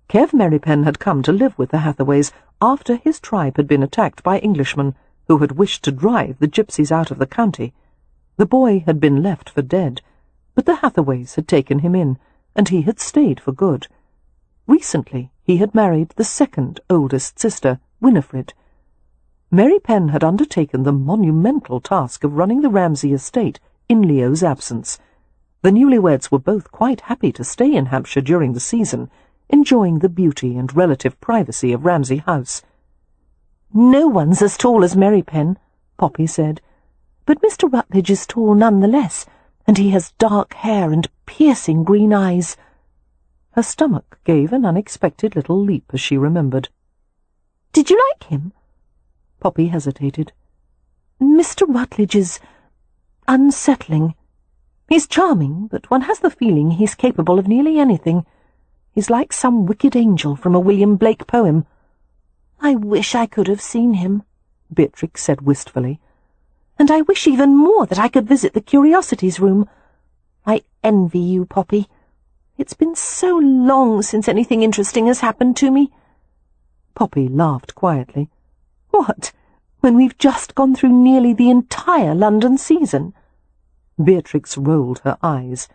Kev Merrypen had come to live with the Hathaways after his tribe had been attacked by Englishmen, who had wished to drive the gypsies out of the county. The boy had been left for dead, but the Hathaways had taken him in, and he had stayed for good. Recently he had married the second oldest sister, Winifred. Mary Penn had undertaken the monumental task of running the Ramsay estate in Leo's absence. The newlyweds were both quite happy to stay in Hampshire during the season, enjoying the beauty and relative privacy of Ramsay House. "No one's as tall as Mary Penn," Poppy said, "but Mr. Rutledge is tall nonetheless, and he has dark hair and piercing green eyes." Her stomach gave an unexpected little leap as she remembered. "Did you like him?" Poppy hesitated. "Mr. Rutledge is unsettling. He's charming, but one has the feeling he's capable of nearly anything. He's like some wicked angel from a William Blake poem." "I wish I could have seen him," Beatrix said wistfully. "And I wish even more that I could visit the Curiosities Room. I envy you, Poppy. It's been so long since anything interesting has happened to me." Poppy laughed quietly. "What, when we've just gone through nearly the entire London season?" Beatrix rolled her eyes.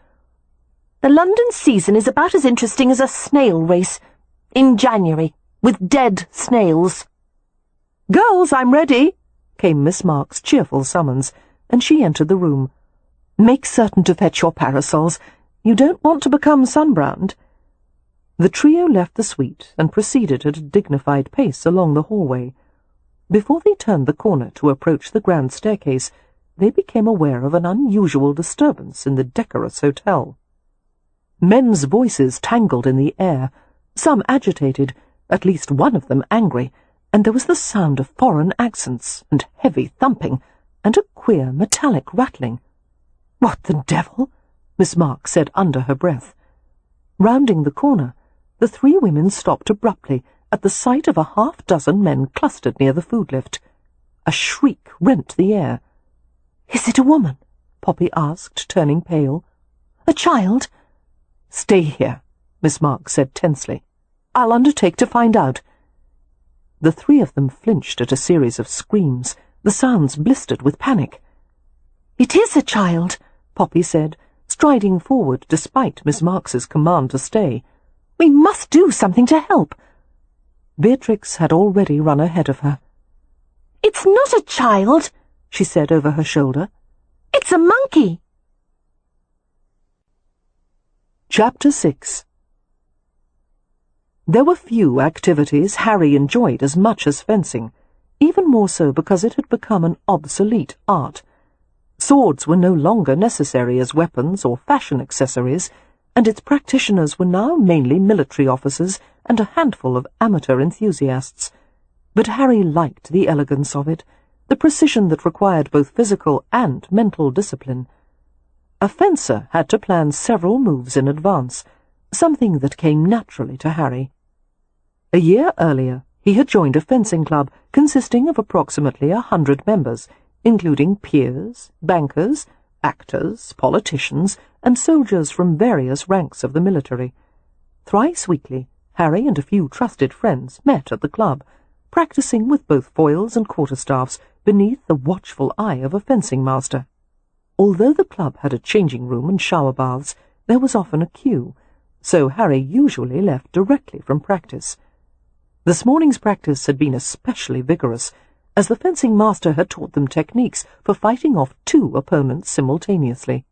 "The London season is about as interesting as a snail race, in January, with dead snails." "Girls, I'm ready," came Miss Marks's cheerful summons, and she entered the room. "Make certain to fetch your parasols. You don't want to become sunbrowned." The trio left the suite and proceeded at a dignified pace along the hallway. Before they turned the corner to approach the grand staircase, they became aware of an unusual disturbance in the decorous hotel. Men's voices tangled in the air, some agitated, at least one of them angry, and there was the sound of foreign accents, and heavy thumping, and a queer metallic rattling. "What the devil?" Miss Marks said under her breath. Rounding the corner, the three women stopped abruptly at the sight of a half-dozen men clustered near the food lift. A shriek rent the air. "Is it a woman?" Poppy asked, turning pale. "A child?" "Stay here," Miss Marks said tensely. "I'll undertake to find out." The three of them flinched at a series of screams. The sounds blistered with panic. "It is a child," Poppy said, striding forward despite Miss Marks's command to stay. "We must do something to help." Beatrix had already run ahead of her. "It's not a child," she said over her shoulder. "It's a monkey." Chapter 6. There were few activities Harry enjoyed as much as fencing, even more so because it had become an obsolete art. Swords were no longer necessary as weapons or fashion accessories, and its practitioners were now mainly military officers and a handful of amateur enthusiasts. But Harry liked the elegance of it, the precision that required both physical and mental discipline. A fencer had to plan several moves in advance, something that came naturally to Harry. A year earlier, he had joined a fencing club consisting of approximately 100 members, including peers, bankers, actors, politicians, and soldiers from various ranks of the military. Thrice weekly, Harry and a few trusted friends met at the club, practicing with both foils and quarterstaffs beneath the watchful eye of a fencing master. Although the club had a changing room and shower baths, there was often a queue, so Harry usually left directly from practice. This morning's practice had been especially vigorous, as the fencing master had taught them techniques for fighting off two opponents simultaneously.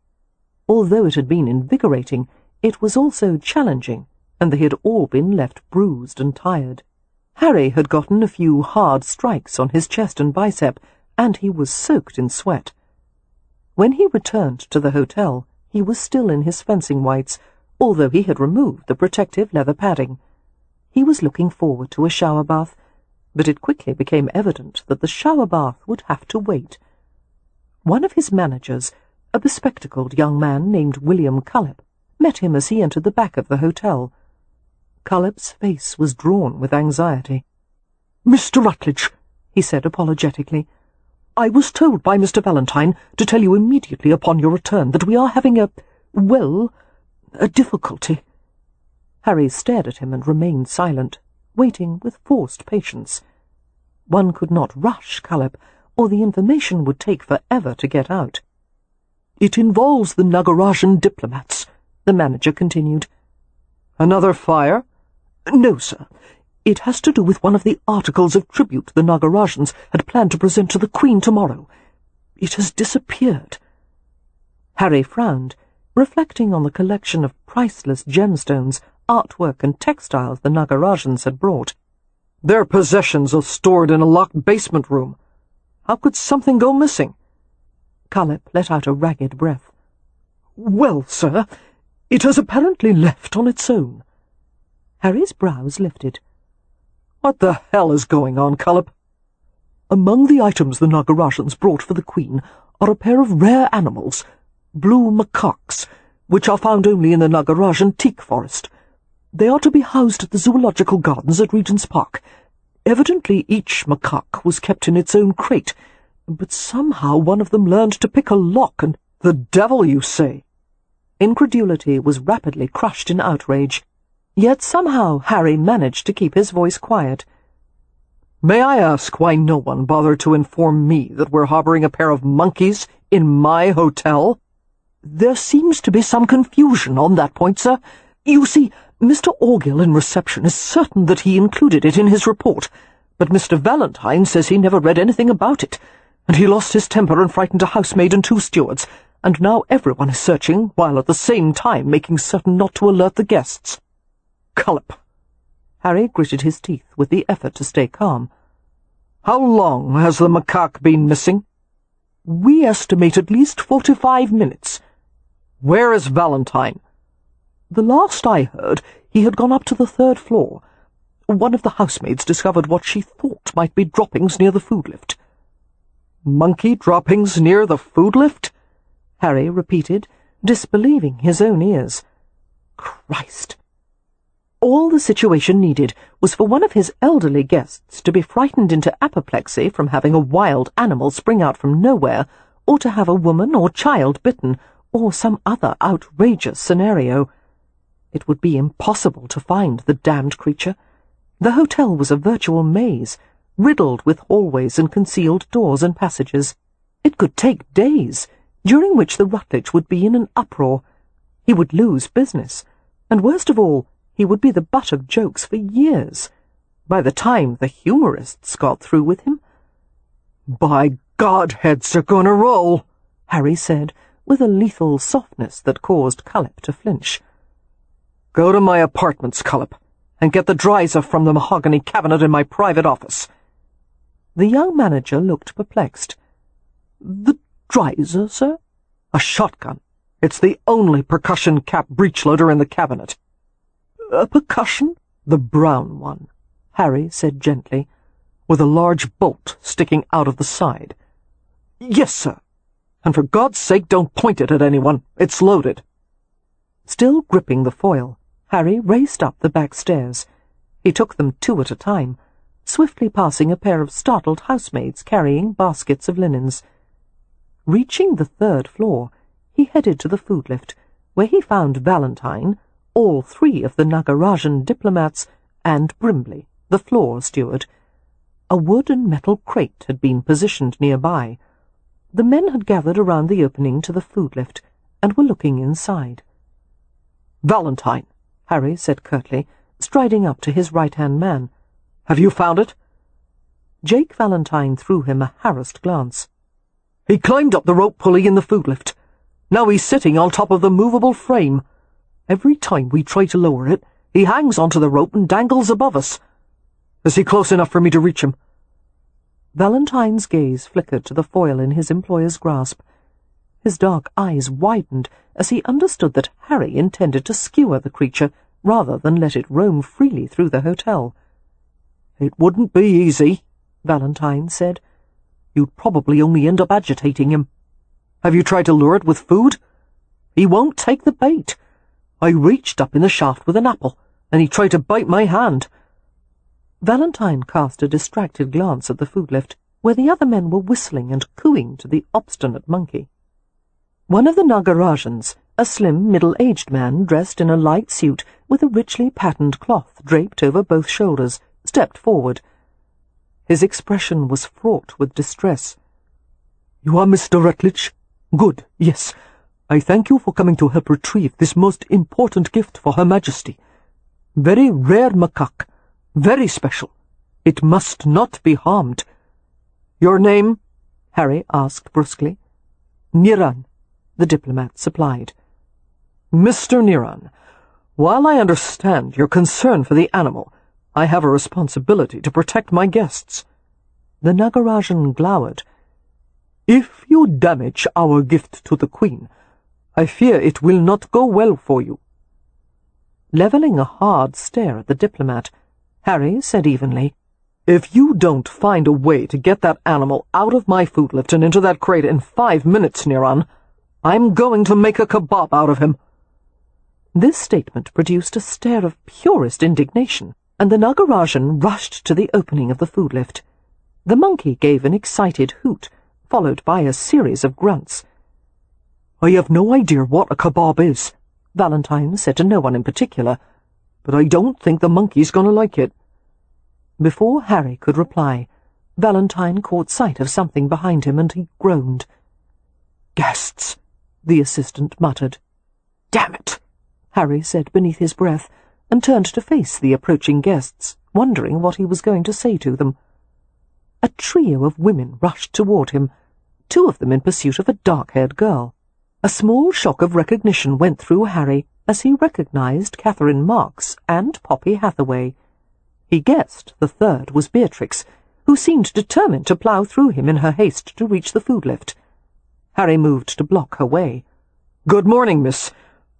Although it had been invigorating, it was also challenging, and they had all been left bruised and tired. Harry had gotten a few hard strikes on his chest and bicep, and he was soaked in sweat. When he returned to the hotel, he was still in his fencing whites, although he had removed the protective leather padding. He was looking forward to a shower bath, but it quickly became evident that the shower bath would have to wait. One of his managers, a bespectacled young man named William Cullip, met him as he entered the back of the hotel. Cullip's face was drawn with anxiety. "Mr. Rutledge," he said apologetically, "I was told by Mr. Valentine to tell you immediately upon your return that we are having a difficulty." Harry stared at him and remained silent, waiting with forced patience. One could not rush Cullip, or the information would take forever to get out. "It involves the Nagarajan diplomats," the manager continued. "Another fire?" "No, sir. It has to do with one of the articles of tribute the Nagarajans had planned to present to the Queen tomorrow. It has disappeared." Harry frowned, reflecting on the collection of priceless gemstones, artwork and textiles the Nagarajans had brought. Their possessions are stored in a locked basement room. How could something go missing? Cullip let out a ragged breath. "Well, sir, it has apparently left on its own." Harry's brows lifted. "What the hell is going on, Cullip?" "Among the items the Nagarajans brought for the Queen are a pair of rare animals, blue macaques, which are found only in the Nagarajan teak forest. They are to be housed at the Zoological Gardens at Regent's Park. Evidently each macaque was kept in its own crate, but somehow one of them learned to pick a lock and—" "The devil, you say?" Incredulity was rapidly crushed in outrage, yet somehow Harry managed to keep his voice quiet. "May I ask why no one bothered to inform me that we're harboring a pair of monkeys in my hotel?" "There seems to be some confusion on that point, sir. You see, Mr. Orgill in reception is certain that he included it in his report, but Mr. Valentine says he never read anything about it, and he lost his temper and frightened a housemaid and 2 stewards, and now everyone is searching, while at the same time making certain not to alert the guests." "Cullip." Harry gritted his teeth with the effort to stay calm. "How long has the macaque been missing?" "We estimate at least 45 minutes. "Where is Valentine?" "The last I heard, he had gone up to the 3rd floor. One of the housemaids discovered what she thought might be droppings near the food lift." "Monkey droppings near the food lift?" Harry repeated, disbelieving his own ears. Christ! All the situation needed was for one of his elderly guests to be frightened into apoplexy from having a wild animal spring out from nowhere, or to have a woman or child bitten, or some other outrageous scenario. It would be impossible to find the damned creature. The hotel was a virtual maze, riddled with hallways and concealed doors and passages. It could take days, during which the Rutledge would be in an uproar. He would lose business, and worst of all, he would be the butt of jokes for years, by the time the humorists got through with him. "By God, heads are going to roll," Harry said, with a lethal softness that caused Cullip to flinch. "Go to my apartments, Cullip, and get the dryser from the mahogany cabinet in my private office." The young manager looked perplexed. "The dryser, sir?" "A shotgun. It's the only percussion cap breechloader in the cabinet." "A percussion?" "The brown one," Harry said gently, "with a large bolt sticking out of the side." "Yes, sir. And for God's sake don't point it at anyone. It's loaded." Still gripping the foil, Harry raced up the back stairs. He took them 2 at a time, swiftly passing a pair of startled housemaids carrying baskets of linens. Reaching the 3rd floor, he headed to the food lift, where he found Valentine, all 3 of the Nagarajan diplomats, and Brimley, the floor steward. A wood and metal crate had been positioned nearby. The men had gathered around the opening to the food lift, and were looking inside. "Valentine," Harry said curtly, striding up to his right-hand man. "Have you found it?" Jake Valentine threw him a harassed glance. "He climbed up the rope pulley in the food lift. Now he's sitting on top of the movable frame. Every time we try to lower it, he hangs onto the rope and dangles above us. Is he close enough for me to reach him?" Valentine's gaze flickered to the foil in his employer's grasp. His dark eyes widened as he understood that Harry intended to skewer the creature rather than let it roam freely through the hotel. "It wouldn't be easy," Valentine said. "You'd probably only end up agitating him. Have you tried to lure it with food? He won't take the bait. I reached up in the shaft with an apple, and he tried to bite my hand." Valentine cast a distracted glance at the food lift, where the other men were whistling and cooing to the obstinate monkey. One of the Nagarajans, a slim, middle-aged man dressed in a light suit with a richly patterned cloth draped over both shoulders, stepped forward. His expression was fraught with distress. You are Mr. Rutledge? Good, yes. I thank you for coming to help retrieve this most important gift for Her Majesty. Very rare macaque, very special. It must not be harmed. Your name? Harry asked brusquely. Niran, the diplomat supplied. Mr. Niran, while I understand your concern for the animal, I have a responsibility to protect my guests. The Nagarajan glowered. If you damage our gift to the Queen, I fear it will not go well for you. Levelling a hard stare at the diplomat, Harry said evenly, If you don't find a way to get that animal out of my food lift and into that crate in 5 minutes, Niran, I'm going to make a kebab out of him. This statement produced a stare of purest indignation, and the Nagarajan rushed to the opening of the food lift. The monkey gave an excited hoot, followed by a series of grunts. I have no idea what a kebab is, Valentine said to no one in particular, but I don't think the monkey's going to like it. Before Harry could reply, Valentine caught sight of something behind him and he groaned. Guests, the assistant muttered. Damn it, Harry said beneath his breath, and turned to face the approaching guests, wondering what he was going to say to them. A trio of women rushed toward him, 2 of them in pursuit of a dark-haired girl. A small shock of recognition went through Harry as he recognized Catherine Marks and Poppy Hathaway. He guessed the third was Beatrix, who seemed determined to plough through him in her haste to reach the food lift. Harry moved to block her way. Good morning, miss.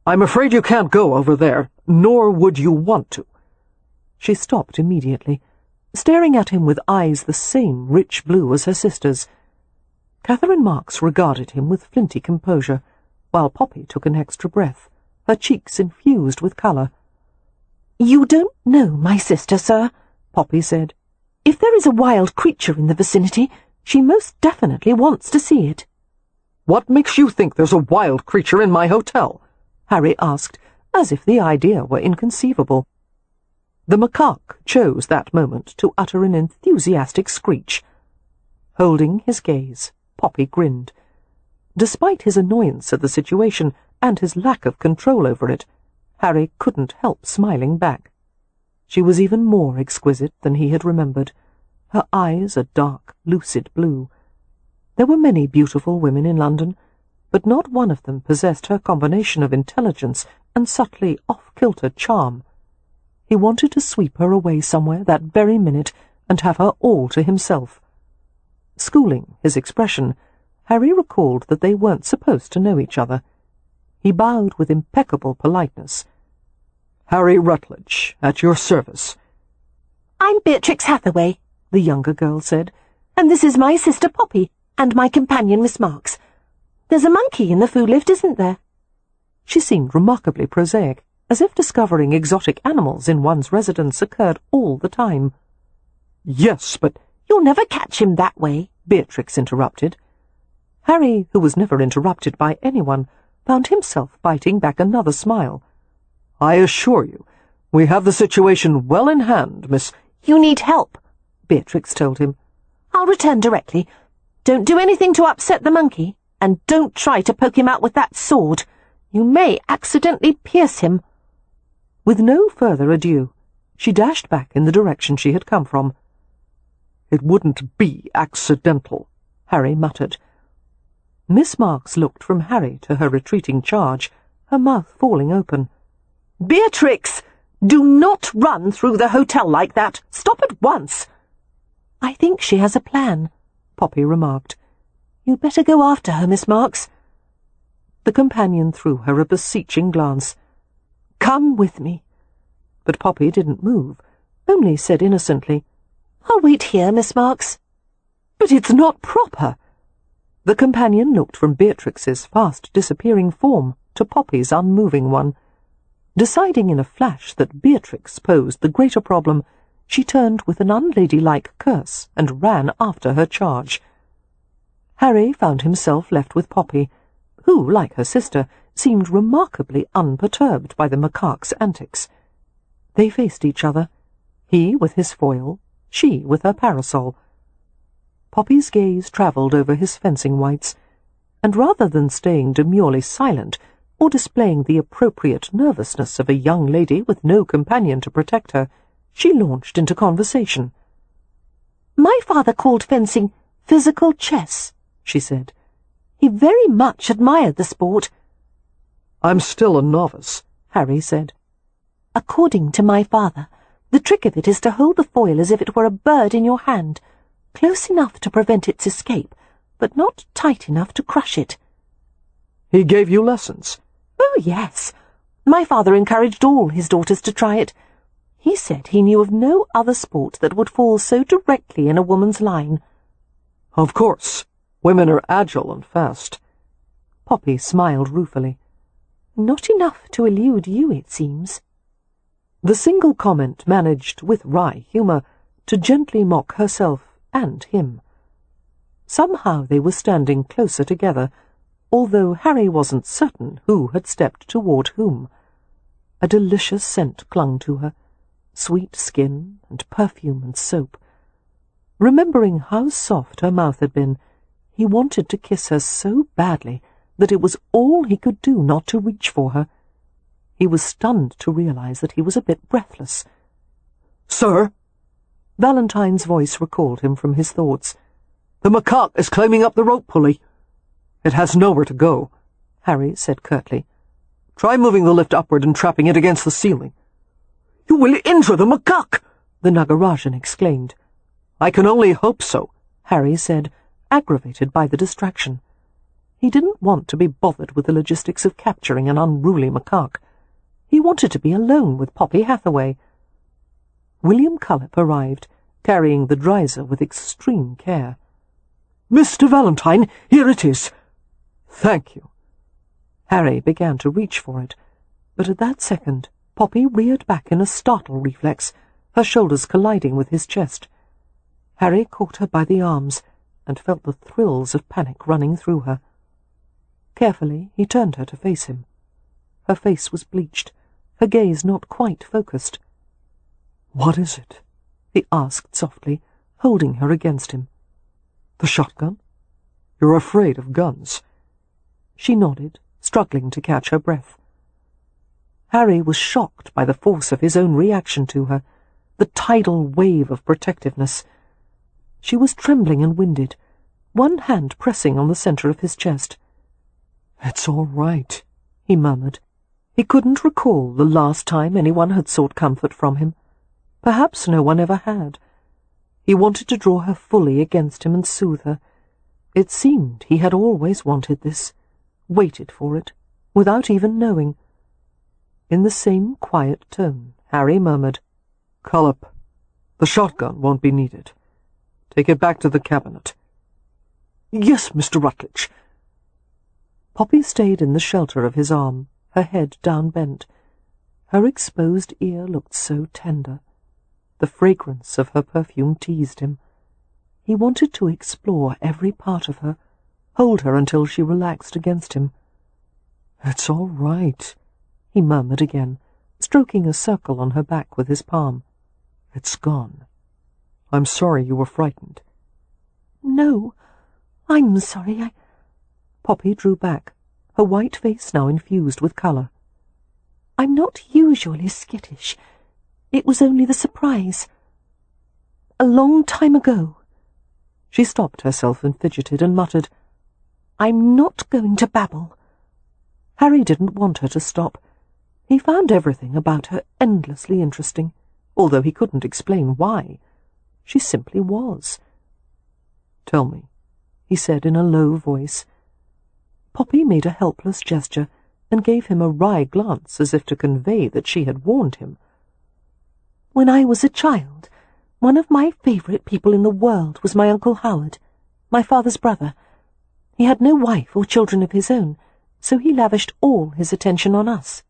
I'm afraid you can't go over there, nor would you want to. She stopped immediately, staring at him with eyes the same rich blue as her sister's. Catherine Marks regarded him with flinty composure, while Poppy took an extra breath, her cheeks infused with colour. You don't know my sister, sir, Poppy said. If there is a wild creature in the vicinity, she most definitely wants to see it. What makes you think there's a wild creature in my hotel? Harry asked, as if the idea were inconceivable. The macaque chose that moment to utter an enthusiastic screech. Holding his gaze, Poppy grinned. Despite his annoyance at the situation and his lack of control over it, Harry couldn't help smiling back. She was even more exquisite than he had remembered, her eyes a dark, lucid blue. There were many beautiful women in London, but not one of them possessed her combination of intelligence and subtly off-kilter charm. He wanted to sweep her away somewhere that very minute and have her all to himself. Schooling his expression, Harry recalled that they weren't supposed to know each other. He bowed with impeccable politeness. Harry Rutledge, at your service. I'm Beatrix Hathaway, the younger girl said, and this is my sister Poppy, and my companion Miss Marks. There's a monkey in the food lift, isn't there? She seemed remarkably prosaic, as if discovering exotic animals in one's residence occurred all the time. Yes, but you'll never catch him that way, Beatrix interrupted. Harry, who was never interrupted by anyone, found himself biting back another smile. I assure you, we have the situation well in hand, Miss— You need help, Beatrix told him. I'll return directly. Don't do anything to upset the monkey, and don't try to poke him out with that sword. You may accidentally pierce him. With no further ado, she dashed back in the direction she had come from. It wouldn't be accidental, Harry muttered. Miss Marks looked from Harry to her retreating charge, her mouth falling open. Beatrix! Do not run through the hotel like that! Stop at once! I think she has a plan, Poppy remarked. You'd better go after her, Miss Marks. The companion threw her a beseeching glance. Come with me. But Poppy didn't move, only said innocently, I'll wait here, Miss Marks. But it's not proper. The companion looked from Beatrix's fast-disappearing form to Poppy's unmoving one. Deciding in a flash that Beatrix posed the greater problem, she turned with an unladylike curse and ran after her charge. Harry found himself left with Poppy, who, like her sister, seemed remarkably unperturbed by the macaque's antics. They faced each other, he with his foil, she with her parasol. Poppy's gaze travelled over his fencing whites, and rather than staying demurely silent or displaying the appropriate nervousness of a young lady with no companion to protect her, she launched into conversation. "My father called fencing physical chess," she said. "He very much admired the sport." "I'm still a novice," Harry said. "According to my father, the trick of it is to hold the foil as if it were a bird in your hand, close enough to prevent its escape, but not tight enough to crush it." "He gave you lessons?" "Oh, yes. My father encouraged all his daughters to try it. He said he knew of no other sport that would fall so directly in a woman's line." "Of course. Women are agile and fast." Poppy smiled ruefully. "Not enough to elude you, it seems." The single comment managed, with wry humour, to gently mock herself and him. Somehow they were standing closer together, although Harry wasn't certain who had stepped toward whom. A delicious scent clung to her, sweet skin and perfume and soap. Remembering how soft her mouth had been, he wanted to kiss her so badly that it was all he could do not to reach for her. He was stunned to realize that he was a bit breathless. "Sir!" Valentine's voice recalled him from his thoughts. "The macaque is climbing up the rope pulley." "It has nowhere to go," Harry said curtly. "Try moving the lift upward and trapping it against the ceiling." "You will injure the macaque!" the Nagarajan exclaimed. "I can only hope so," Harry said, aggravated by the distraction. He didn't want to be bothered with the logistics of capturing an unruly macaque. He wanted to be alone with Poppy Hathaway. William Cullip arrived, carrying the dreiser with extreme care. "Mr. Valentine, here it is." "Thank you." Harry began to reach for it, but at that second Poppy reared back in a startled reflex, her shoulders colliding with his chest. Harry caught her by the arms and felt the thrills of panic running through her. Carefully he turned her to face him. Her face was bleached, her gaze not quite focused. "What is it?" he asked softly, holding her against him. "The shotgun? You're afraid of guns." She nodded, struggling to catch her breath. Harry was shocked by the force of his own reaction to her, the tidal wave of protectiveness. She was trembling and winded, one hand pressing on the centre of his chest. "It's all right," he murmured. He couldn't recall the last time anyone had sought comfort from him. Perhaps no one ever had. He wanted to draw her fully against him and soothe her. It seemed he had always wanted this, waited for it, without even knowing. In the same quiet tone, Harry murmured, "Cullip, the shotgun won't be needed. Take it back to the cabinet." "Yes, Mr. Rutledge." Poppy stayed in the shelter of his arm, her head down-bent. Her exposed ear looked so tender. The fragrance of her perfume teased him. He wanted to explore every part of her, hold her until she relaxed against him. "It's all right," he murmured again, stroking a circle on her back with his palm. "It's gone. I'm sorry you were frightened." "No, I'm sorry, Poppy drew back, her white face now infused with colour. "I'm not usually skittish. It was only the surprise. A long time ago." She stopped herself and fidgeted and muttered, "I'm not going to babble." Harry didn't want her to stop. He found everything about her endlessly interesting, although he couldn't explain why. She simply was. "Tell me," he said in a low voice. Poppy made a helpless gesture and gave him a wry glance as if to convey that she had warned him. "When I was a child, one of my favourite people in the world was my Uncle Howard, my father's brother. He had no wife or children of his own, so he lavished all his attention on us."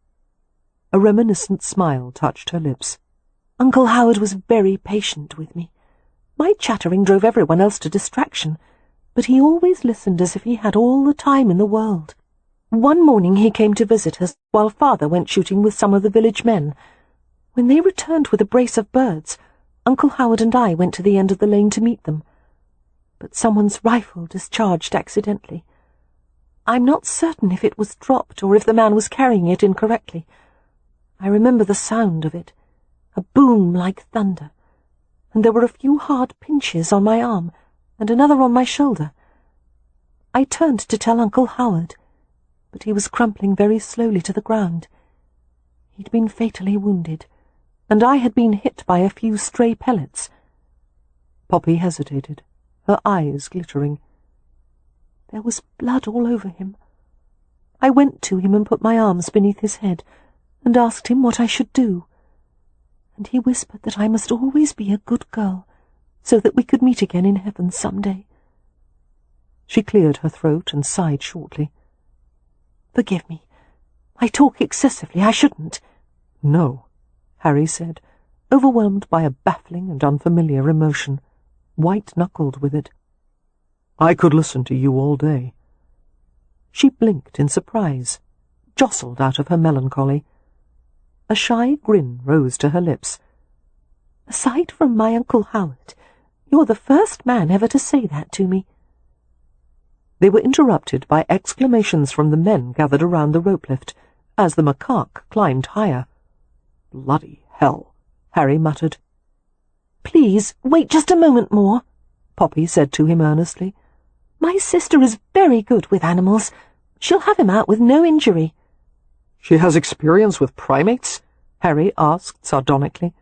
A reminiscent smile touched her lips. "Uncle Howard was very patient with me. My chattering drove everyone else to distraction, but he always listened as if he had all the time in the world. One morning he came to visit us while Father went shooting with some of the village men. When they returned with a brace of birds, Uncle Howard and I went to the end of the lane to meet them. but someone's rifle discharged accidentally. I'm not certain if it was dropped or if the man was carrying it incorrectly. I remember the sound of it, a boom like thunder, and there were a few hard pinches on my arm and another on my shoulder. I turned to tell Uncle Howard, but he was crumpling very slowly to the ground. He'd been fatally wounded, and I had been hit by a few stray pellets. Poppy hesitated, her eyes glittering. There was blood all over him. I went to him and put my arms beneath his head and asked him what I should do, and he whispered that I must always be a good girl so that we could meet again in heaven some day. She cleared her throat and sighed shortly. Forgive me. I talk excessively. I shouldn't. No, Harry said, overwhelmed by a baffling and unfamiliar emotion, white-knuckled with it. I could listen to you all day. She blinked in surprise, jostled out of her melancholy. A shy grin rose to her lips. Aside from my Uncle Howard, you're the first man ever to say that to me. They were interrupted by exclamations from the men gathered around the rope lift, as the macaque climbed higher. Bloody hell, Harry muttered. Please, wait just a moment more, Poppy said to him earnestly. My sister is very good with animals. She'll have him out with no injury. She has experience with primates? Harry asked sardonically.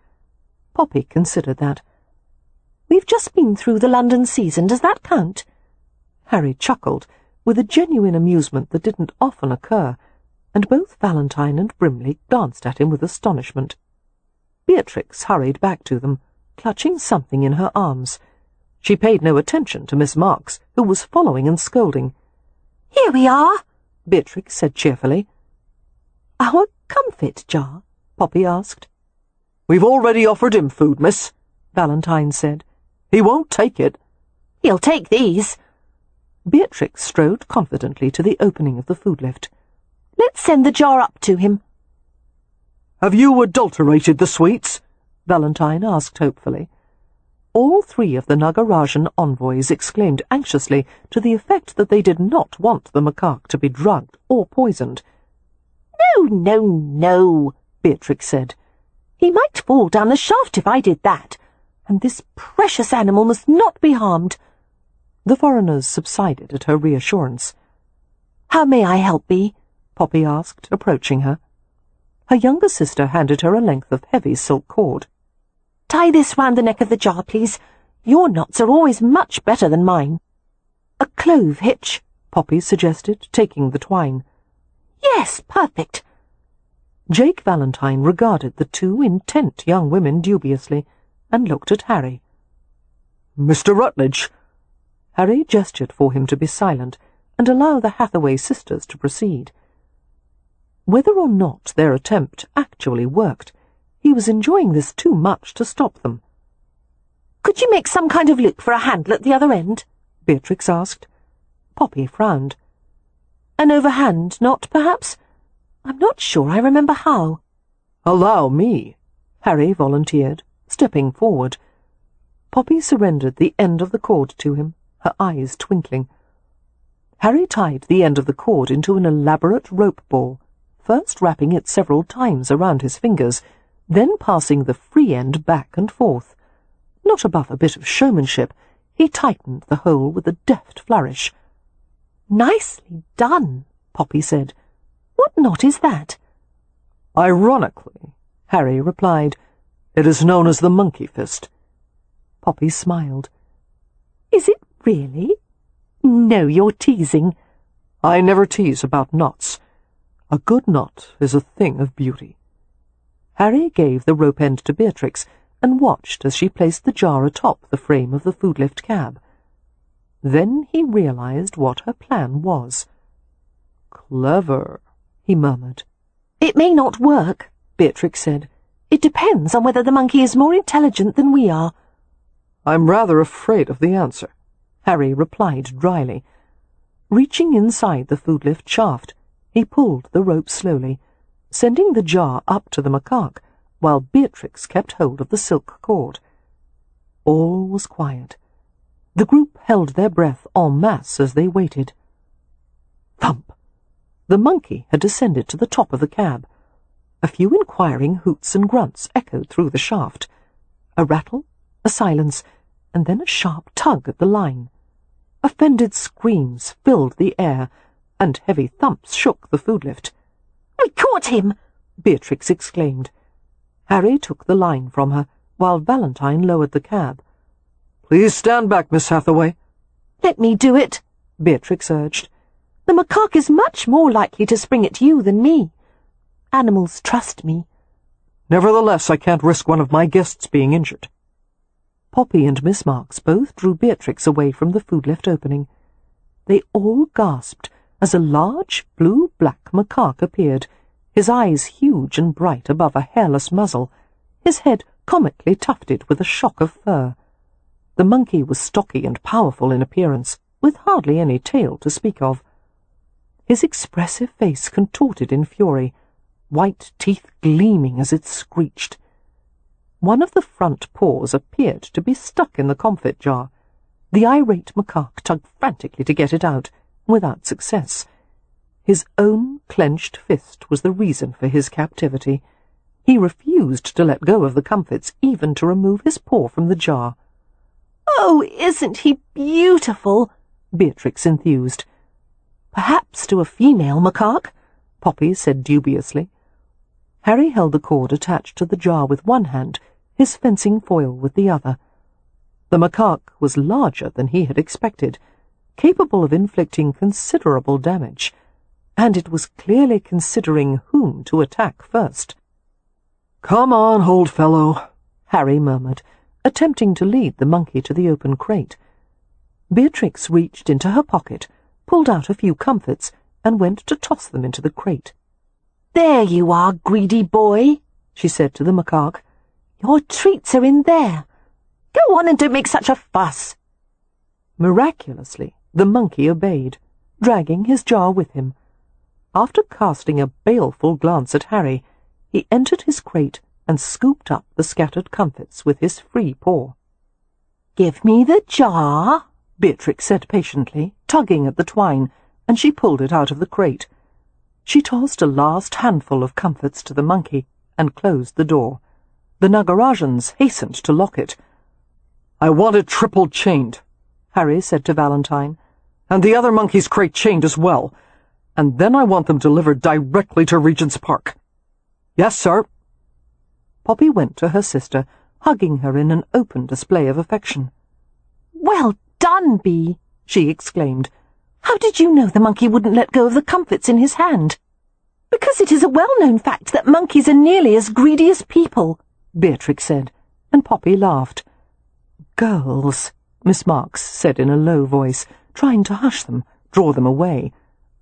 Poppy considered that. We've just been through the London season. Does that count? Harry chuckled, with a genuine amusement that didn't often occur, and both Valentine and Brimley glanced at him with astonishment. Beatrix hurried back to them, clutching something in her arms. She paid no attention to Miss Marks, who was following and scolding. Here we are, Beatrix said cheerfully. Our comfit jar? Poppy asked. We've already offered him food, miss, Valentine said. He won't take it. He'll take these. Beatrix strode confidently to the opening of the food lift. Let's send the jar up to him. Have you adulterated the sweets? Valentine asked hopefully. All three of the Nagarajan envoys exclaimed anxiously to the effect that they did not want the macaque to be drugged or poisoned. No, no, no, Beatrix said. He might fall down the shaft if I did that, and this precious animal must not be harmed. The foreigners subsided at her reassurance. How may I help thee? Poppy asked, approaching her. Her younger sister handed her a length of heavy silk cord. Tie this round the neck of the jar, please. Your knots are always much better than mine. A clove hitch, Poppy suggested, taking the twine. Yes, perfect. Jake Valentine regarded the two intent young women dubiously, and looked at Harry. Mr. Rutledge! Harry gestured for him to be silent, and allow the Hathaway sisters to proceed. Whether or not their attempt actually worked, he was enjoying this too much to stop them. Could you make some kind of loop for a handle at the other end? Beatrix asked. Poppy frowned. An overhand knot, perhaps? I'm not sure I remember how. Allow me, Harry volunteered, stepping forward. Poppy surrendered the end of the cord to him, her eyes twinkling. Harry tied the end of the cord into an elaborate rope ball, first wrapping it several times around his fingers, then passing the free end back and forth. Not above a bit of showmanship, he tightened the whole with a deft flourish. Nicely done, Poppy said. What knot is that? Ironically, Harry replied, it is known as the monkey fist. Poppy smiled. Is it really? No, you're teasing. I never tease about knots. A good knot is a thing of beauty. Harry gave the rope end to Beatrix and watched as she placed the jar atop the frame of the food lift cab. Then he realized what her plan was. Clever, he murmured. It may not work, Beatrix said. It depends on whether the monkey is more intelligent than we are. I'm rather afraid of the answer, Harry replied dryly. Reaching inside the food lift shaft, he pulled the rope slowly, sending the jar up to the macaque, while Beatrix kept hold of the silk cord. All was quiet. The group held their breath en masse as they waited. Thump! The monkey had descended to the top of the cab. A few inquiring hoots and grunts echoed through the shaft. A rattle, a silence, and then a sharp tug at the line. Offended screams filled the air, and heavy thumps shook the food lift. "We caught him!" Beatrix exclaimed. Harry took the line from her, while Valentine lowered the cab. "Please stand back, Miss Hathaway." "Let me do it," Beatrix urged. "The macaque is much more likely to spring at you than me. Animals trust me." "Nevertheless, I can't risk one of my guests being injured." Poppy and Miss Marks both drew Beatrix away from the food lift opening. They all gasped as a large blue-black macaque appeared, his eyes huge and bright above a hairless muzzle, his head comically tufted with a shock of fur. The monkey was stocky and powerful in appearance, with hardly any tail to speak of. His expressive face contorted in fury, white teeth gleaming as it screeched. One of the front paws appeared to be stuck in the comfit jar. The irate macaque tugged frantically to get it out, without success. His own clenched fist was the reason for his captivity. He refused to let go of the comfits, even to remove his paw from the jar. "Oh, isn't he beautiful?" Beatrix enthused. "Perhaps to a female macaque," Poppy said dubiously. Harry held the cord attached to the jar with one hand, his fencing foil with the other. The macaque was larger than he had expected, capable of inflicting considerable damage, and it was clearly considering whom to attack first. "Come on, old fellow," Harry murmured, attempting to lead the monkey to the open crate. Beatrix reached into her pocket, pulled out a few comfits, and went to toss them into the crate. "There you are, greedy boy," she said to the macaque. "Your treats are in there. Go on and don't make such a fuss." Miraculously, the monkey obeyed, dragging his jar with him. After casting a baleful glance at Harry, he entered his crate and scooped up the scattered comfits with his free paw. "Give me the jar," Beatrix said patiently, tugging at the twine, and she pulled it out of the crate. She tossed a last handful of comfits to the monkey and closed the door. The Nagarajans hastened to lock it. "I want it triple-chained," Harry said to Valentine, "and the other monkey's crate chained as well, and then I want them delivered directly to Regent's Park." "Yes, sir." Poppy went to her sister, hugging her in an open display of affection. "Well done, Bee," she exclaimed. "How did you know the monkey wouldn't let go of the comfits in his hand?" "Because it is a well-known fact that monkeys are nearly as greedy as people," Beatrix said, and Poppy laughed. "Girls," Miss Marks said in a low voice, trying to hush them, draw them away.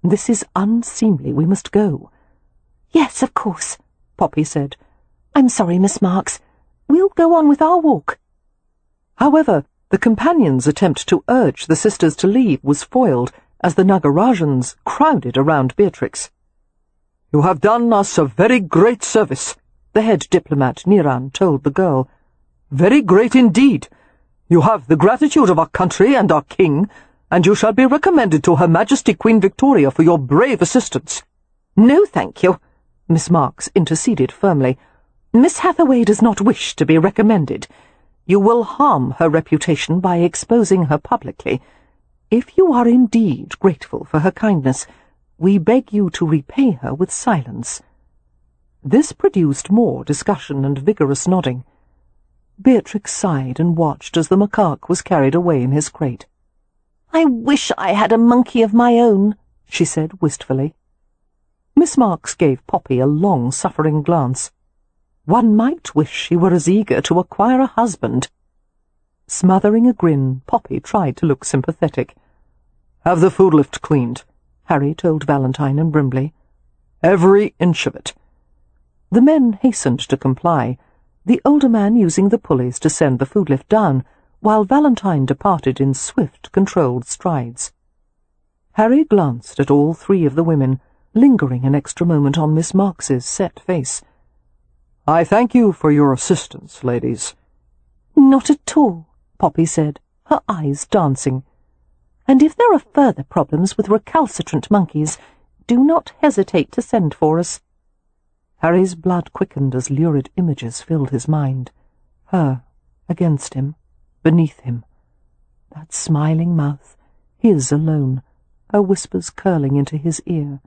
"This is unseemly. We must go." "Yes, of course," Poppy said. "I'm sorry, Miss Marks. We'll go on with our walk." However, the companions' attempt to urge the sisters to leave was foiled as the Nagarajans crowded around Beatrix. "You have done us a very great service," the head diplomat Niran told the girl. "Very great indeed. You have the gratitude of our country and our king, and you shall be recommended to Her Majesty Queen Victoria for your brave assistance." "No, thank you," Miss Marks interceded firmly. "Miss Hathaway does not wish to be recommended. You will harm her reputation by exposing her publicly. If you are indeed grateful for her kindness, we beg you to repay her with silence." This produced more discussion and vigorous nodding. Beatrix sighed and watched as the macaque was carried away in his crate. "I wish I had a monkey of my own," she said wistfully. Miss Marks gave Poppy a long-suffering glance. One might wish she were as eager to acquire a husband. Smothering a grin, Poppy tried to look sympathetic. "Have the food lift cleaned," Harry told Valentine and Brimley. "Every inch of it." The men hastened to comply, the older man using the pulleys to send the food lift down, while Valentine departed in swift, controlled strides. Harry glanced at all three of the women, lingering an extra moment on Miss Marks's set face. "I thank you for your assistance, ladies." "Not at all," Poppy said, her eyes dancing. "And if there are further problems with recalcitrant monkeys, do not hesitate to send for us." Harry's blood quickened as lurid images filled his mind. Her, against him, beneath him. That smiling mouth, his alone, her whispers curling into his ear.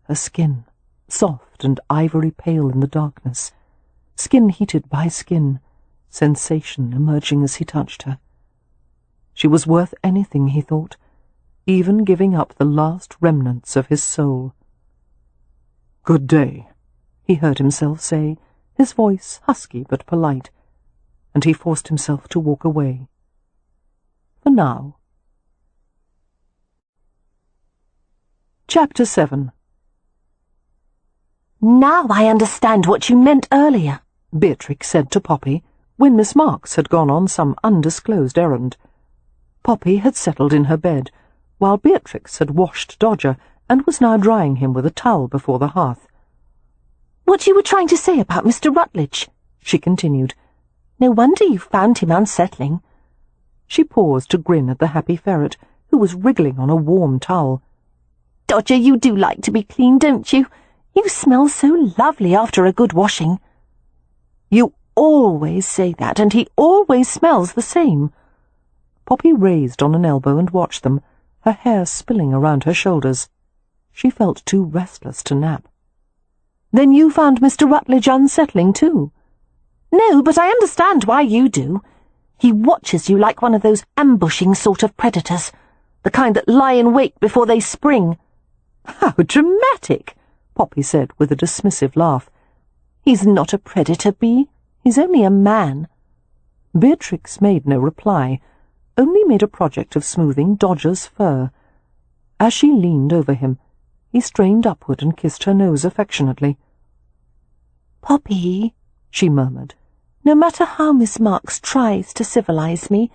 Her skin, soft and ivory pale in the darkness. Skin heated by skin, sensation emerging as he touched her. She was worth anything, he thought, even giving up the last remnants of his soul. "Good day," he heard himself say, his voice husky but polite, and he forced himself to walk away. For now. Chapter 7. "Now I understand what you meant earlier," Beatrix said to Poppy, when Miss Marks had gone on some undisclosed errand. Poppy had settled in her bed, while Beatrix had washed Dodger and was now drying him with a towel before the hearth. "What you were trying to say about Mr. Rutledge," she continued. "No wonder you found him unsettling." She paused to grin at the happy ferret, who was wriggling on a warm towel. "Dodger, you do like to be clean, don't you? You smell so lovely after a good washing." "You always say that, and he always smells the same." Poppy raised on an elbow and watched them, her hair spilling around her shoulders. She felt too restless to nap. "Then you found Mr. Rutledge unsettling too?" "No, but I understand why you do. He watches you like one of those ambushing sort of predators, the kind that lie in wait before they spring." "How dramatic!" Poppy said with a dismissive laugh. "He's not a predator, Bee. He's only a man." Beatrix made no reply, only made a project of smoothing Dodger's fur. As she leaned over him, he strained upward and kissed her nose affectionately. "Poppy," she murmured, "no matter how Miss Marks tries to civilize me,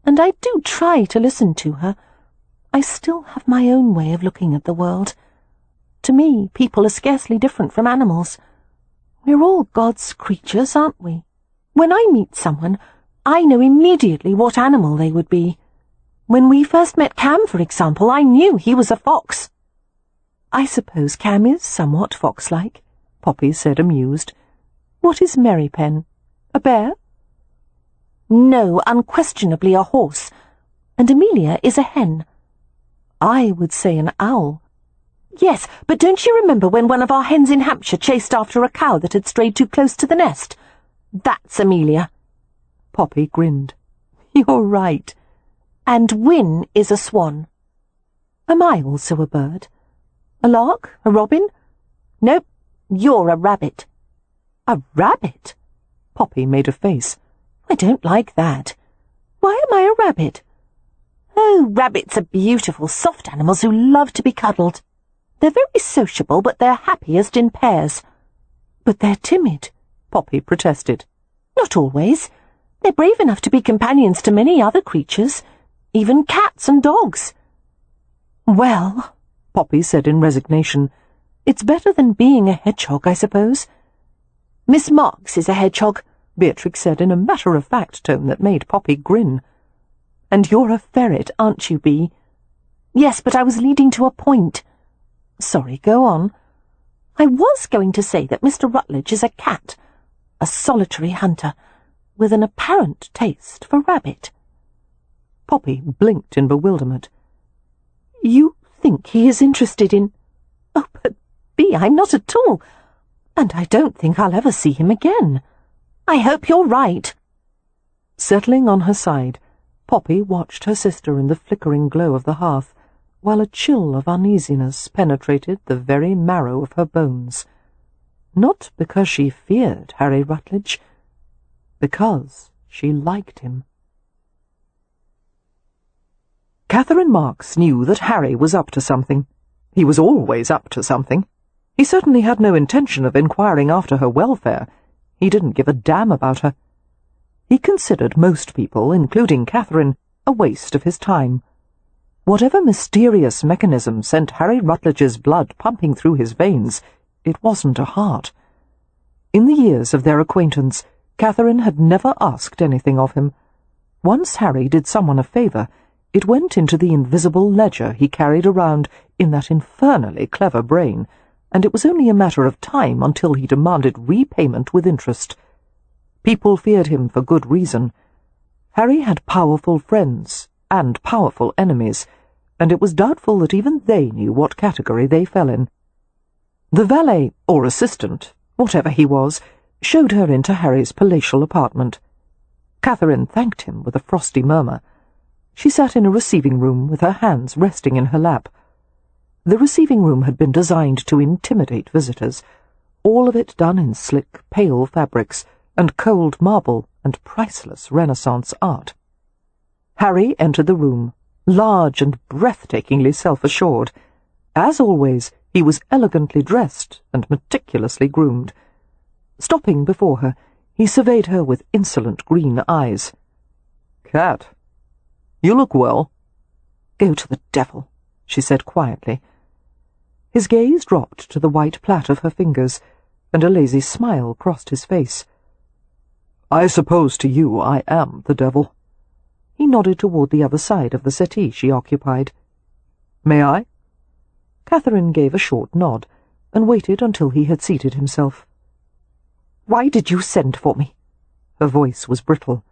and I do try to listen to her, I still have my own way of looking at the world. To me, people are scarcely different from animals. We're all God's creatures, aren't we? When I meet someone, I know immediately what animal they would be. When we first met Cam, for example, I knew he was a fox." "I suppose Cam is somewhat fox-like," Poppy said, amused. "What is Merry Pen? A bear?" "No, unquestionably a horse. And Amelia is a hen." "I would say an owl." "Yes, but don't you remember when one of our hens in Hampshire chased after a cow that had strayed too close to the nest? That's Amelia." Poppy grinned. "You're right." "And Wyn is a swan." "Am I also a bird? A lark? A robin?" "Nope, you're a rabbit." "A rabbit?" Poppy made a face. "I don't like that." "Why am I a rabbit?" "Oh, rabbits are beautiful, soft animals who love to be cuddled. They're very sociable, but they're happiest in pairs." "But they're timid," Poppy protested. "Not always. They're brave enough to be companions to many other creatures, even cats and dogs." "Well," Poppy said in resignation, "it's better than being a hedgehog, I suppose." "Miss Marks is a hedgehog," Beatrix said in a matter-of-fact tone that made Poppy grin. "And you're a ferret, aren't you, Bee?" "Yes, but I was leading to a point." "Sorry, go on." "I was going to say that Mr. Rutledge is a cat, a solitary hunter, with an apparent taste for rabbit." Poppy blinked in bewilderment. "You think he is interested in—" "Oh, but Bee, I'm not at all. And I don't think I'll ever see him again. I hope you're right." Settling on her side, Poppy watched her sister in the flickering glow of the hearth, while a chill of uneasiness penetrated the very marrow of her bones. Not because she feared Harry Rutledge, because she liked him. Catherine Marks knew that Harry was up to something. He was always up to something. He certainly had no intention of inquiring after her welfare. He didn't give a damn about her. He considered most people, including Catherine, a waste of his time. Whatever mysterious mechanism sent Harry Rutledge's blood pumping through his veins, it wasn't a heart. In the years of their acquaintance, Catherine had never asked anything of him. Once Harry did someone a favour, it went into the invisible ledger he carried around in that infernally clever brain, and it was only a matter of time until he demanded repayment with interest. People feared him for good reason. Harry had powerful friends and powerful enemies, and it was doubtful that even they knew what category they fell in. The valet, or assistant, whatever he was, showed her into Harry's palatial apartment. Catherine thanked him with a frosty murmur. She sat in a receiving room with her hands resting in her lap. The receiving room had been designed to intimidate visitors, all of it done in slick, pale fabrics and cold marble and priceless Renaissance art. Harry entered the room, large and breathtakingly self-assured. As always, he was elegantly dressed and meticulously groomed. Stopping before her, he surveyed her with insolent green eyes. "Cat, you look well." "Go to the devil," she said quietly. His gaze dropped to the white plait of her fingers, and a lazy smile crossed his face. "I suppose to you I am the devil." He nodded toward the other side of the settee she occupied. "May I?" Catherine gave a short nod, and waited until he had seated himself. "Why did you send for me?" Her voice was brittle.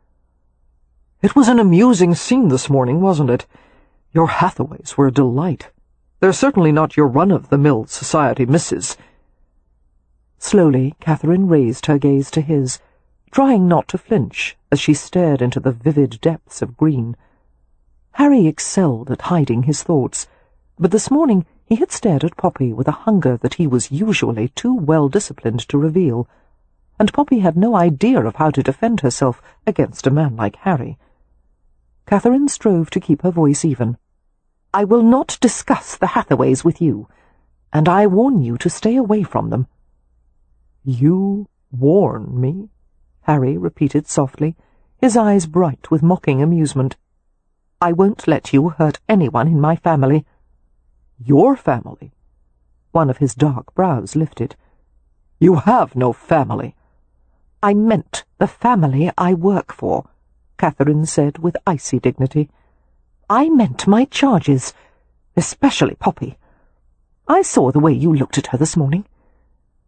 "It was an amusing scene this morning, wasn't it? Your Hathaways were a delight. They're certainly not your run-of-the-mill society misses." Slowly, Catherine raised her gaze to his, trying not to flinch as she stared into the vivid depths of green. Harry excelled at hiding his thoughts, but this morning he had stared at Poppy with a hunger that he was usually too well-disciplined to reveal, and Poppy had no idea of how to defend herself against a man like Harry. Catherine strove to keep her voice even. "I will not discuss the Hathaways with you, and I warn you to stay away from them." "You warn me?" Harry repeated softly, his eyes bright with mocking amusement. "I won't let you hurt anyone in my family." "Your family?" One of his dark brows lifted. "You have no family." "I meant the family I work for," Catherine said with icy dignity. "I meant my charges, especially Poppy. I saw the way you looked at her this morning.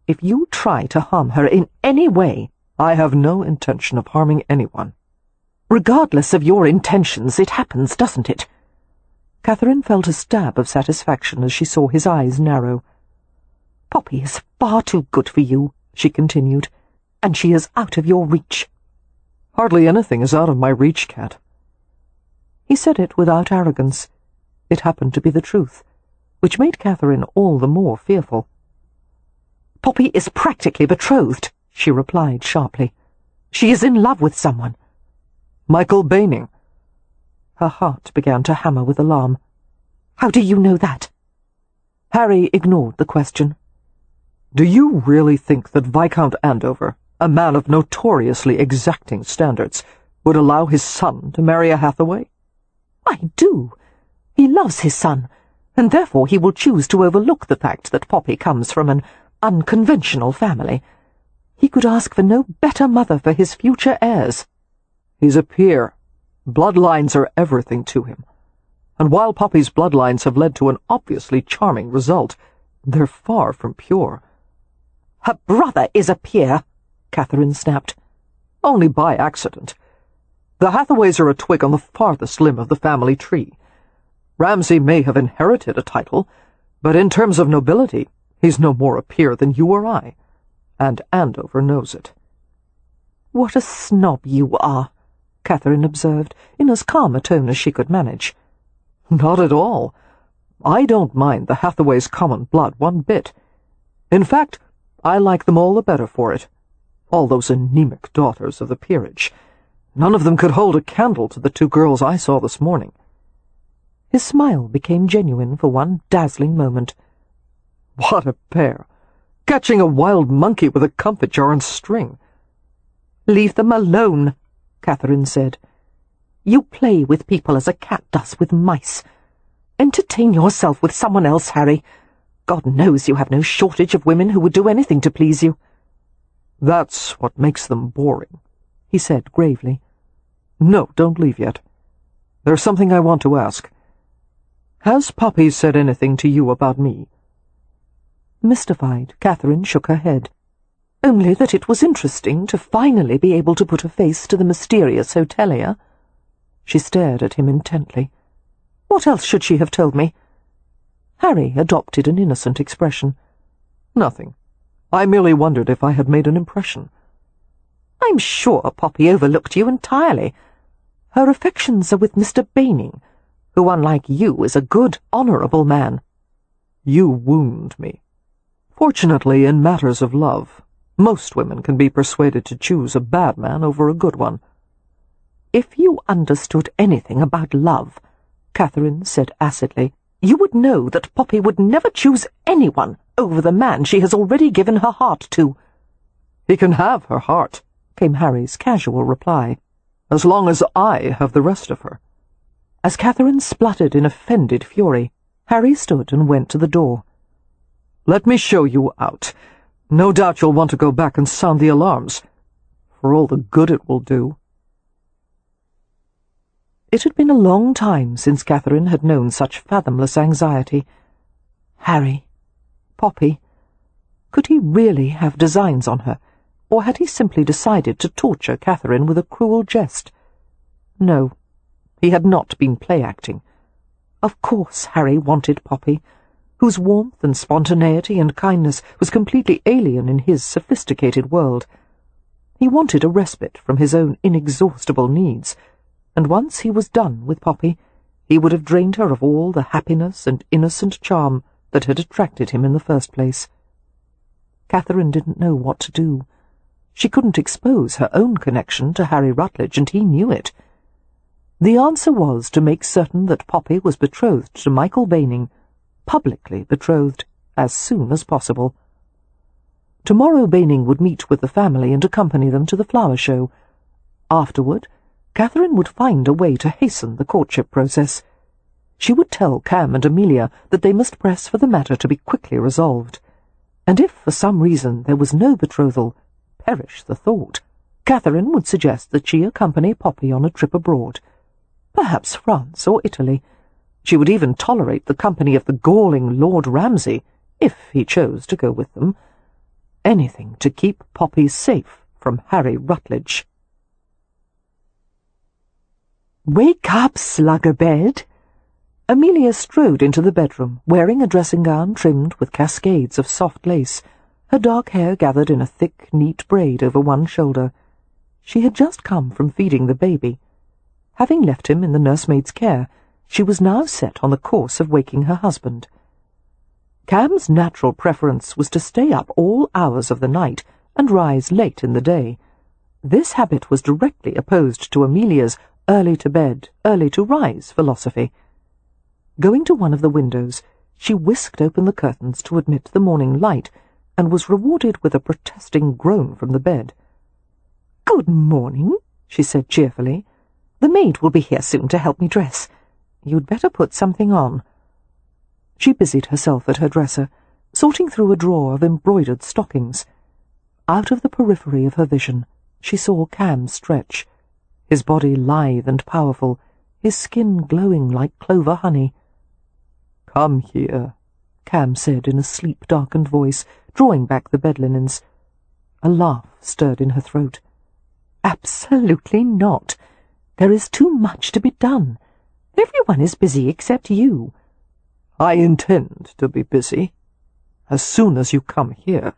If you try to harm her in any way—" "I have no intention of harming anyone." "Regardless of your intentions, it happens, doesn't it?" Catherine felt a stab of satisfaction as she saw his eyes narrow. "Poppy is far too good for you," she continued, "and she is out of your reach." "Hardly anything is out of my reach, Cat." He said it without arrogance. It happened to be the truth, which made Catherine all the more fearful. "Poppy is practically betrothed," she replied sharply. "She is in love with someone." "Michael Baining." Her heart began to hammer with alarm. "How do you know that?" Harry ignored the question. "Do you really think that Viscount Andover, a man of notoriously exacting standards, would allow his son to marry a Hathaway?" "I do. He loves his son, and therefore he will choose to overlook the fact that Poppy comes from an unconventional family. He could ask for no better mother for his future heirs." "He's a peer. Bloodlines are everything to him. And while Poppy's bloodlines have led to an obviously charming result, they're far from pure." "Her brother is a peer," Catherine snapped. "Only by accident. The Hathaways are a twig on the farthest limb of the family tree. Ramsay may have inherited a title, but in terms of nobility, he's no more a peer than you or I, and Andover knows it." "What a snob you are," Catherine observed, in as calm a tone as she could manage. "Not at all. I don't mind the Hathaways' common blood one bit. In fact, I like them all the better for it. All those anemic daughters of the peerage. None of them could hold a candle to the two girls I saw this morning." His smile became genuine for one dazzling moment. "What a pair! Catching a wild monkey with a comfit jar and string." "Leave them alone," Catherine said. "You play with people as a cat does with mice. Entertain yourself with someone else, Harry. God knows you have no shortage of women who would do anything to please you." "That's what makes them boring," he said gravely. No, don't leave yet. There's something I want to ask. Has Poppy said anything to you about me?" Mystified, Catherine shook her head. Only that it was interesting to finally be able to put a face to the mysterious hotelier. She stared at him intently. What else should she have told me? Harry adopted an innocent expression. "Nothing. I merely wondered if I had made an impression." "I'm sure Poppy overlooked you entirely. Her affections are with Mr. Baining, who, unlike you, is a good, honourable man." "You wound me. Fortunately, in matters of love, most women can be persuaded to choose a bad man over a good one." "If you understood anything about love," Catherine said acidly, "you would know that Poppy would never choose anyone over the man she has already given her heart to." "He can have her heart," came Harry's casual reply, "as long as I have the rest of her." As Catherine spluttered in offended fury, Harry stood and went to the door. "Let me show you out. No doubt you'll want to go back and sound the alarms, for all the good it will do." It had been a long time since Catherine had known such fathomless anxiety. Harry. Poppy. Could he really have designs on her, or had he simply decided to torture Catherine with a cruel jest? No, he had not been play-acting. Of course Harry wanted Poppy, whose warmth and spontaneity and kindness was completely alien in his sophisticated world. He wanted a respite from his own inexhaustible needs, and once he was done with Poppy, he would have drained her of all the happiness and innocent charm that had attracted him in the first place. Catherine didn't know what to do. She couldn't expose her own connection to Harry Rutledge, and he knew it. The answer was to make certain that Poppy was betrothed to Michael Baining, publicly betrothed, as soon as possible. Tomorrow Baining would meet with the family and accompany them to the flower show. Afterward, Catherine would find a way to hasten the courtship process. She would tell Cam and Amelia that they must press for the matter to be quickly resolved. And if for some reason there was no betrothal, perish the thought, Catherine would suggest that she accompany Poppy on a trip abroad, perhaps France or Italy. She would even tolerate the company of the galling Lord Ramsay, if he chose to go with them. Anything to keep Poppy safe from Harry Rutledge. "Wake up, sluggerbed!" Amelia strode into the bedroom, wearing a dressing-gown trimmed with cascades of soft lace, her dark hair gathered in a thick, neat braid over one shoulder. She had just come from feeding the baby. Having left him in the nursemaid's care, she was now set on the course of waking her husband. Cam's natural preference was to stay up all hours of the night and rise late in the day. This habit was directly opposed to Amelia's early-to-bed, early-to-rise philosophy. Going to one of the windows, she whisked open the curtains to admit the morning light, and was rewarded with a protesting groan from the bed. "Good morning," she said cheerfully. "The maid will be here soon to help me dress. You'd better put something on." She busied herself at her dresser, sorting through a drawer of embroidered stockings. Out of the periphery of her vision, she saw Cam stretch, his body lithe and powerful, his skin glowing like clover honey. "Come here," Cam said in a sleep-darkened voice, drawing back the bed linens. A laugh stirred in her throat. "Absolutely not. There is too much to be done. Everyone is busy except you." "I intend to be busy. As soon as you come here.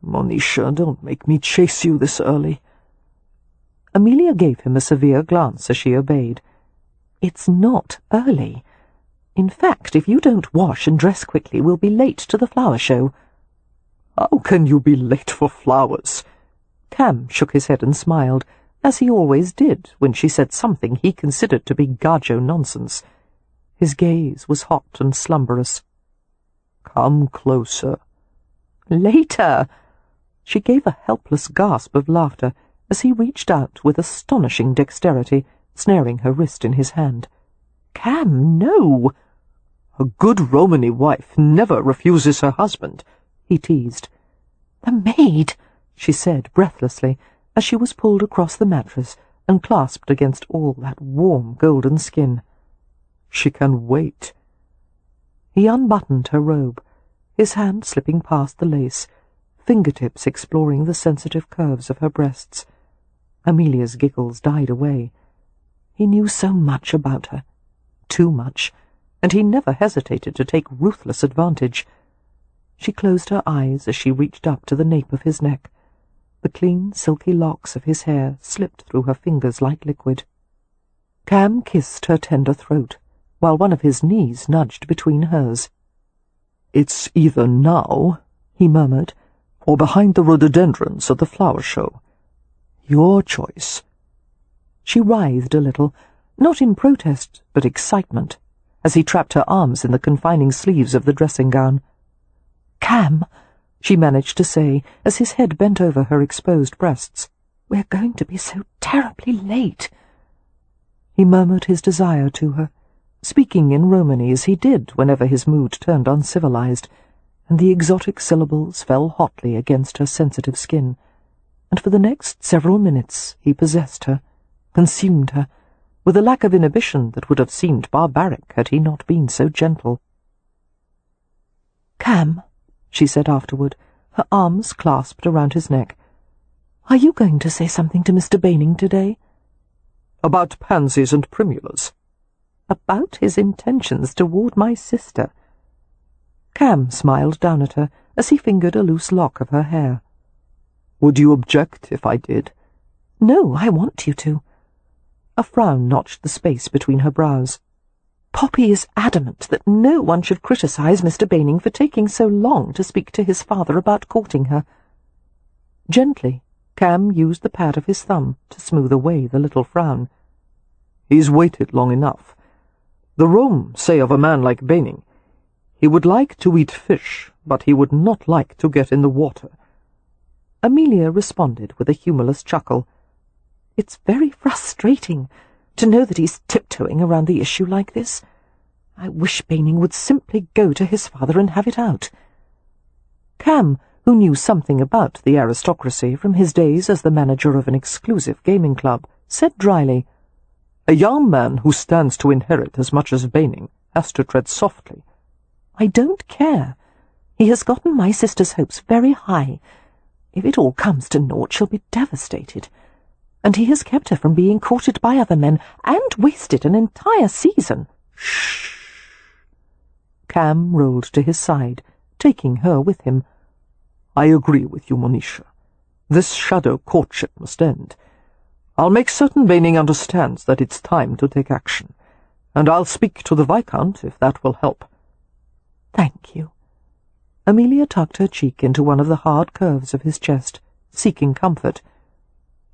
Monisha, don't make me chase you this early." Amelia gave him a severe glance as she obeyed. "It's not early. In fact, if you don't wash and dress quickly, we'll be late to the flower show." "How can you be late for flowers?" Cam shook his head and smiled, as he always did when she said something he considered to be gajo nonsense. His gaze was hot and slumberous. "Come closer." "Later!" She gave a helpless gasp of laughter as he reached out with astonishing dexterity, snaring her wrist in his hand. "Cam, no!" "A good Romany wife never refuses her husband," he teased. "The maid," she said breathlessly, as she was pulled across the mattress and clasped against all that warm golden skin. "She can wait." He unbuttoned her robe, his hand slipping past the lace, fingertips exploring the sensitive curves of her breasts. Amelia's giggles died away. He knew so much about her, too much, and he never hesitated to take ruthless advantage. She closed her eyes as she reached up to the nape of his neck. The clean, silky locks of his hair slipped through her fingers like liquid. Cam kissed her tender throat, while one of his knees nudged between hers. "It's either now," he murmured, "or behind the rhododendrons at the flower show. Your choice." She writhed a little, not in protest, but excitement, as he trapped her arms in the confining sleeves of the dressing gown. "Cam," she managed to say, as his head bent over her exposed breasts, "we're going to be so terribly late." He murmured his desire to her, speaking in Romany as he did whenever his mood turned uncivilized, and the exotic syllables fell hotly against her sensitive skin, and for the next several minutes he possessed her, consumed her, with a lack of inhibition that would have seemed barbaric had he not been so gentle. "Cam," she said afterward, her arms clasped around his neck, "are you going to say something to Mr. Baining today?" "About pansies and primulas." "About his intentions toward my sister." Cam smiled down at her as he fingered a loose lock of her hair. "Would you object if I did?" "No, I want you to." A frown notched the space between her brows. "Poppy is adamant that no one should criticize Mr. Baining for taking so long to speak to his father about courting her." Gently, Cam used the pad of his thumb to smooth away the little frown. "He's waited long enough. The Rome say of a man like Baining, he would like to eat fish, but he would not like to get in the water." Amelia responded with a humorless chuckle. "It's very frustrating to know that he's tiptoeing around the issue like this. I wish Baining would simply go to his father and have it out." Cam, who knew something about the aristocracy from his days as the manager of an exclusive gaming club, said dryly, "A young man who stands to inherit as much as Baining has to tread softly." "I don't care. He has gotten my sister's hopes very high. If it all comes to naught, she'll be devastated. And he has kept her from being courted by other men, and wasted an entire season." "Shh." Cam rolled to his side, taking her with him. "I agree with you, Monisha. This shadow courtship must end. I'll make certain Baining understands that it's time to take action, and I'll speak to the Viscount if that will help." "Thank you." Amelia tucked her cheek into one of the hard curves of his chest, seeking comfort.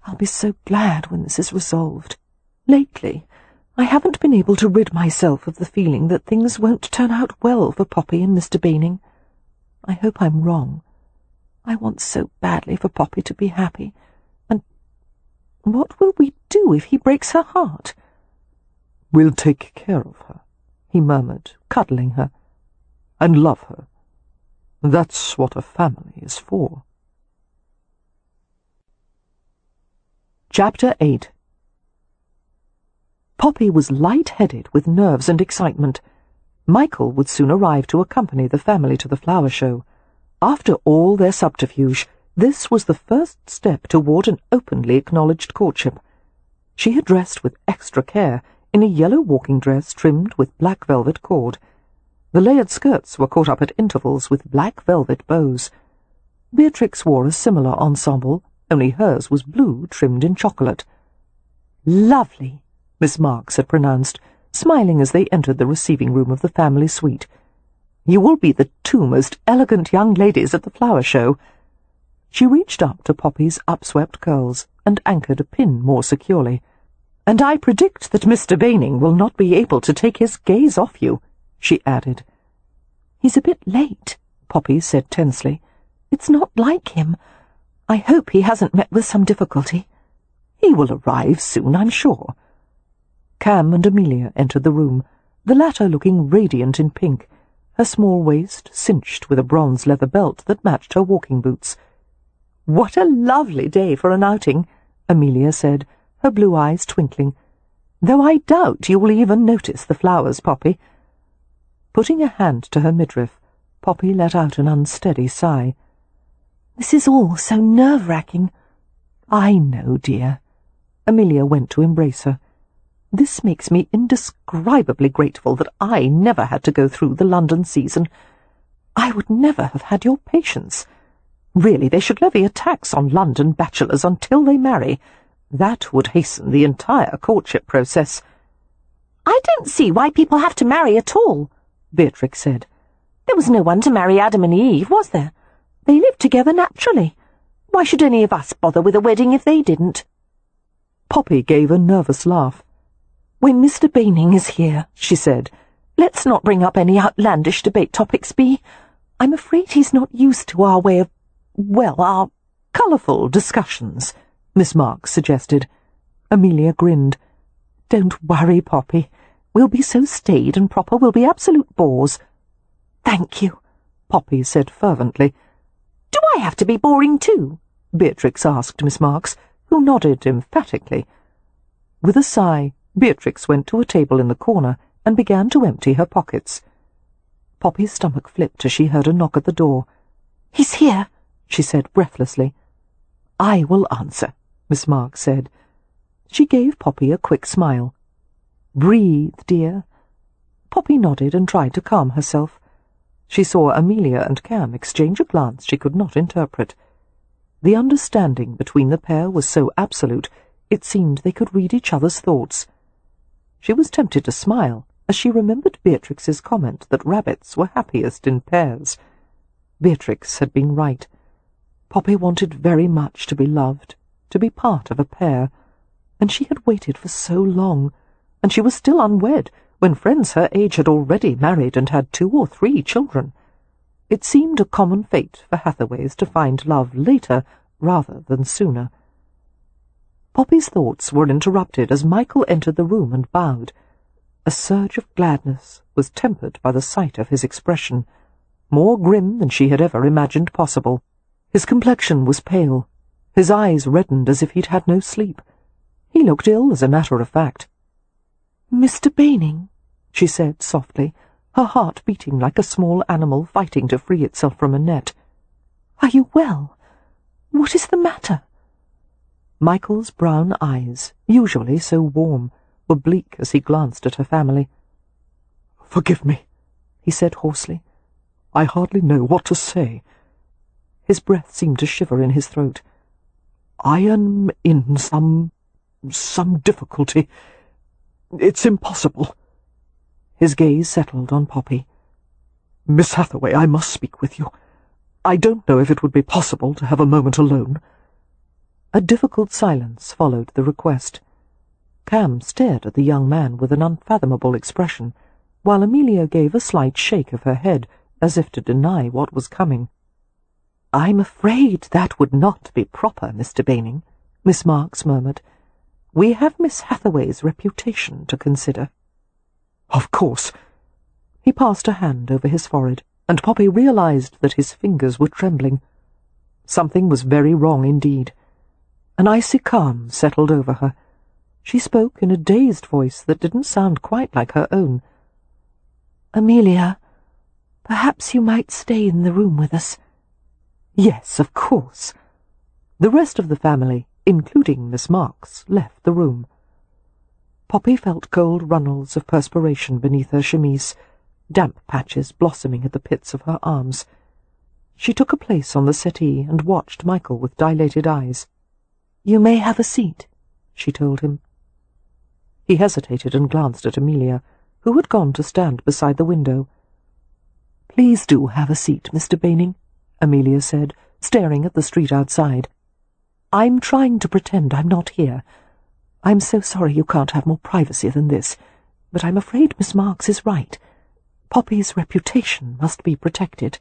"I'll be so glad when this is resolved. Lately, I haven't been able to rid myself of the feeling that things won't turn out well for Poppy and Mr. Baining. I hope I'm wrong. I want so badly for Poppy to be happy. And what will we do if he breaks her heart?" "We'll take care of her," he murmured, cuddling her, "and love her. That's what a family is for." Chapter 8. Poppy was light-headed with nerves and excitement. Michael would soon arrive to accompany the family to the flower show. After all their subterfuge, this was the first step toward an openly acknowledged courtship. She had dressed with extra care in a yellow walking dress trimmed with black velvet cord. The layered skirts were caught up at intervals with black velvet bows. Beatrix wore a similar ensemble, only hers was blue trimmed in chocolate. "Lovely," Miss Marks had pronounced, smiling as they entered the receiving room of the family suite. "You will be the two most elegant young ladies at the flower show." She reached up to Poppy's upswept curls and anchored a pin more securely. "And I predict that Mr. Baining will not be able to take his gaze off you," she added. "He's a bit late," Poppy said tensely. "It's not like him. I hope he hasn't met with some difficulty. He will arrive soon, I'm sure." Cam and Amelia entered the room, the latter looking radiant in pink, her small waist cinched with a bronze leather belt that matched her walking boots. "What a lovely day for an outing," Amelia said, her blue eyes twinkling, "though I doubt you will even notice the flowers, Poppy." Putting a hand to her midriff, Poppy let out an unsteady sigh. "This is all so nerve-wracking." "I know, dear." Amelia went to embrace her. "This makes me indescribably grateful that I never had to go through the London season. I would never have had your patience. Really, they should levy a tax on London bachelors until they marry. That would hasten the entire courtship process." "I don't see why people have to marry at all," Beatrix said. "There was no one to marry Adam and Eve, was there? They lived together naturally. Why should any of us bother with a wedding if they didn't?" Poppy gave a nervous laugh. "When Mr. Baining is here," she said, "let's not bring up any outlandish debate topics, Bee. I'm afraid he's not used to our way of, our colourful discussions," Miss Marks suggested. Amelia grinned. "Don't worry, Poppy. We'll be so staid and proper we'll be absolute bores." "Thank you," Poppy said fervently. "Do I have to be boring too?" Beatrix asked Miss Marks, who nodded emphatically. With a sigh, Beatrix went to a table in the corner and began to empty her pockets. Poppy's stomach flipped as she heard a knock at the door. "He's here," she said breathlessly. "I will answer," Miss Marks said. She gave Poppy a quick smile. "Breathe, dear." Poppy nodded and tried to calm herself. She saw Amelia and Cam exchange a glance she could not interpret. The understanding between the pair was so absolute, it seemed they could read each other's thoughts. She was tempted to smile as she remembered Beatrix's comment that rabbits were happiest in pairs. Beatrix had been right. Poppy wanted very much to be loved, to be part of a pair, and she had waited for so long, and she was still unwed when friends her age had already married and had 2 or 3 children. It seemed a common fate for Hathaways to find love later rather than sooner. Poppy's thoughts were interrupted as Michael entered the room and bowed. A surge of gladness was tempered by the sight of his expression, more grim than she had ever imagined possible. His complexion was pale, his eyes reddened as if he'd had no sleep. He looked ill, as a matter of fact. "Mr. Baining," she said softly, her heart beating like a small animal fighting to free itself from a net. "Are you well? What is the matter?" Michael's brown eyes, usually so warm, were bleak as he glanced at her family. "Forgive me," he said hoarsely. "I hardly know what to say." His breath seemed to shiver in his throat. "I am in some difficulty. It's impossible." His gaze settled on Poppy. "Miss Hathaway, I must speak with you. I don't know if it would be possible to have a moment alone." A difficult silence followed the request. Cam stared at the young man with an unfathomable expression, while Amelia gave a slight shake of her head, as if to deny what was coming. "I'm afraid that would not be proper, Mr. Baining," Miss Marks murmured. "We have Miss Hathaway's reputation to consider." "Of course." He passed a hand over his forehead, and Poppy realized that his fingers were trembling. Something was very wrong indeed. An icy calm settled over her. She spoke in a dazed voice that didn't sound quite like her own. "Amelia, perhaps you might stay in the room with us." "Yes, of course." The rest of the family, including Miss Marks, left the room. Poppy felt cold runnels of perspiration beneath her chemise, damp patches blossoming at the pits of her arms. She took a place on the settee and watched Michael with dilated eyes. "You may have a seat," she told him. He hesitated and glanced at Amelia, who had gone to stand beside the window. "Please do have a seat, Mr. Baining," Amelia said, staring at the street outside. "I'm trying to pretend I'm not here. I'm so sorry you can't have more privacy than this, but I'm afraid Miss Marks is right. Poppy's reputation must be protected."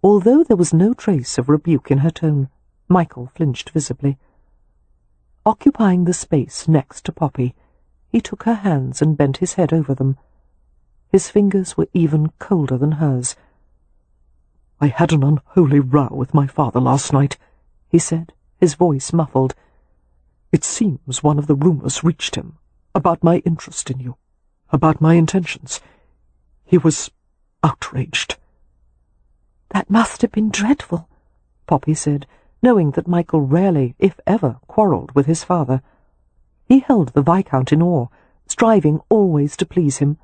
Although there was no trace of rebuke in her tone, Michael flinched visibly. Occupying the space next to Poppy, he took her hands and bent his head over them. His fingers were even colder than hers. "I had an unholy row with my father last night," he said, his voice muffled. It seems one of the rumours reached him about my interest in you, about my intentions. He was outraged." "That must have been dreadful," Poppy said, knowing that Michael rarely, if ever, quarrelled with his father. He held the Viscount in awe, striving always to please him.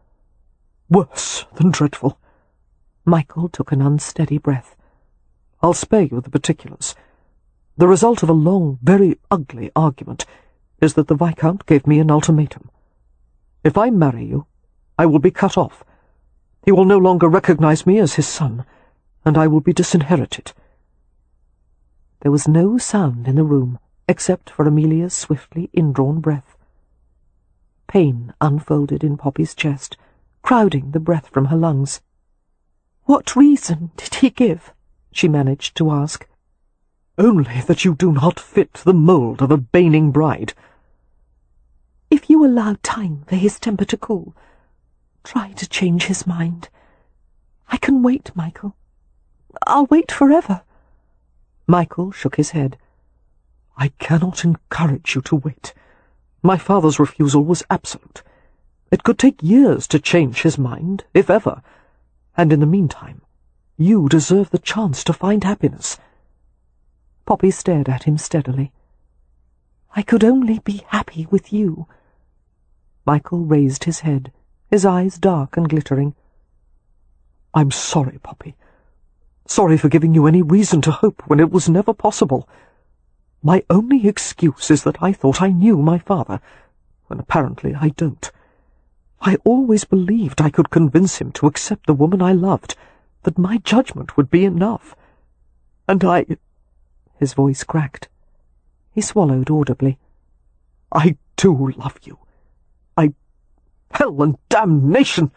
"Worse than dreadful." Michael took an unsteady breath. "I'll spare you the particulars. The result of a long, very ugly argument is that the Viscount gave me an ultimatum. If I marry you, I will be cut off. He will no longer recognize me as his son, and I will be disinherited." There was no sound in the room, except for Amelia's swiftly indrawn breath. Pain unfolded in Poppy's chest, crowding the breath from her lungs. "What reason did he give?" she managed to ask. "Only that you do not fit the mould of a Baning bride." "If you allow time for his temper to cool, try to change his mind. I can wait, Michael. I'll wait forever." Michael shook his head. "I cannot encourage you to wait. My father's refusal was absolute. It could take years to change his mind, if ever, and in the meantime, you deserve the chance to find happiness." Poppy stared at him steadily. "I could only be happy with you." Michael raised his head, his eyes dark and glittering. "I'm sorry, Poppy. Sorry for giving you any reason to hope when it was never possible. My only excuse is that I thought I knew my father, when apparently I don't. I always believed I could convince him to accept the woman I loved, that my judgment would be enough. And I—" His voice cracked. He swallowed audibly. "I do love you. Hell and damnation!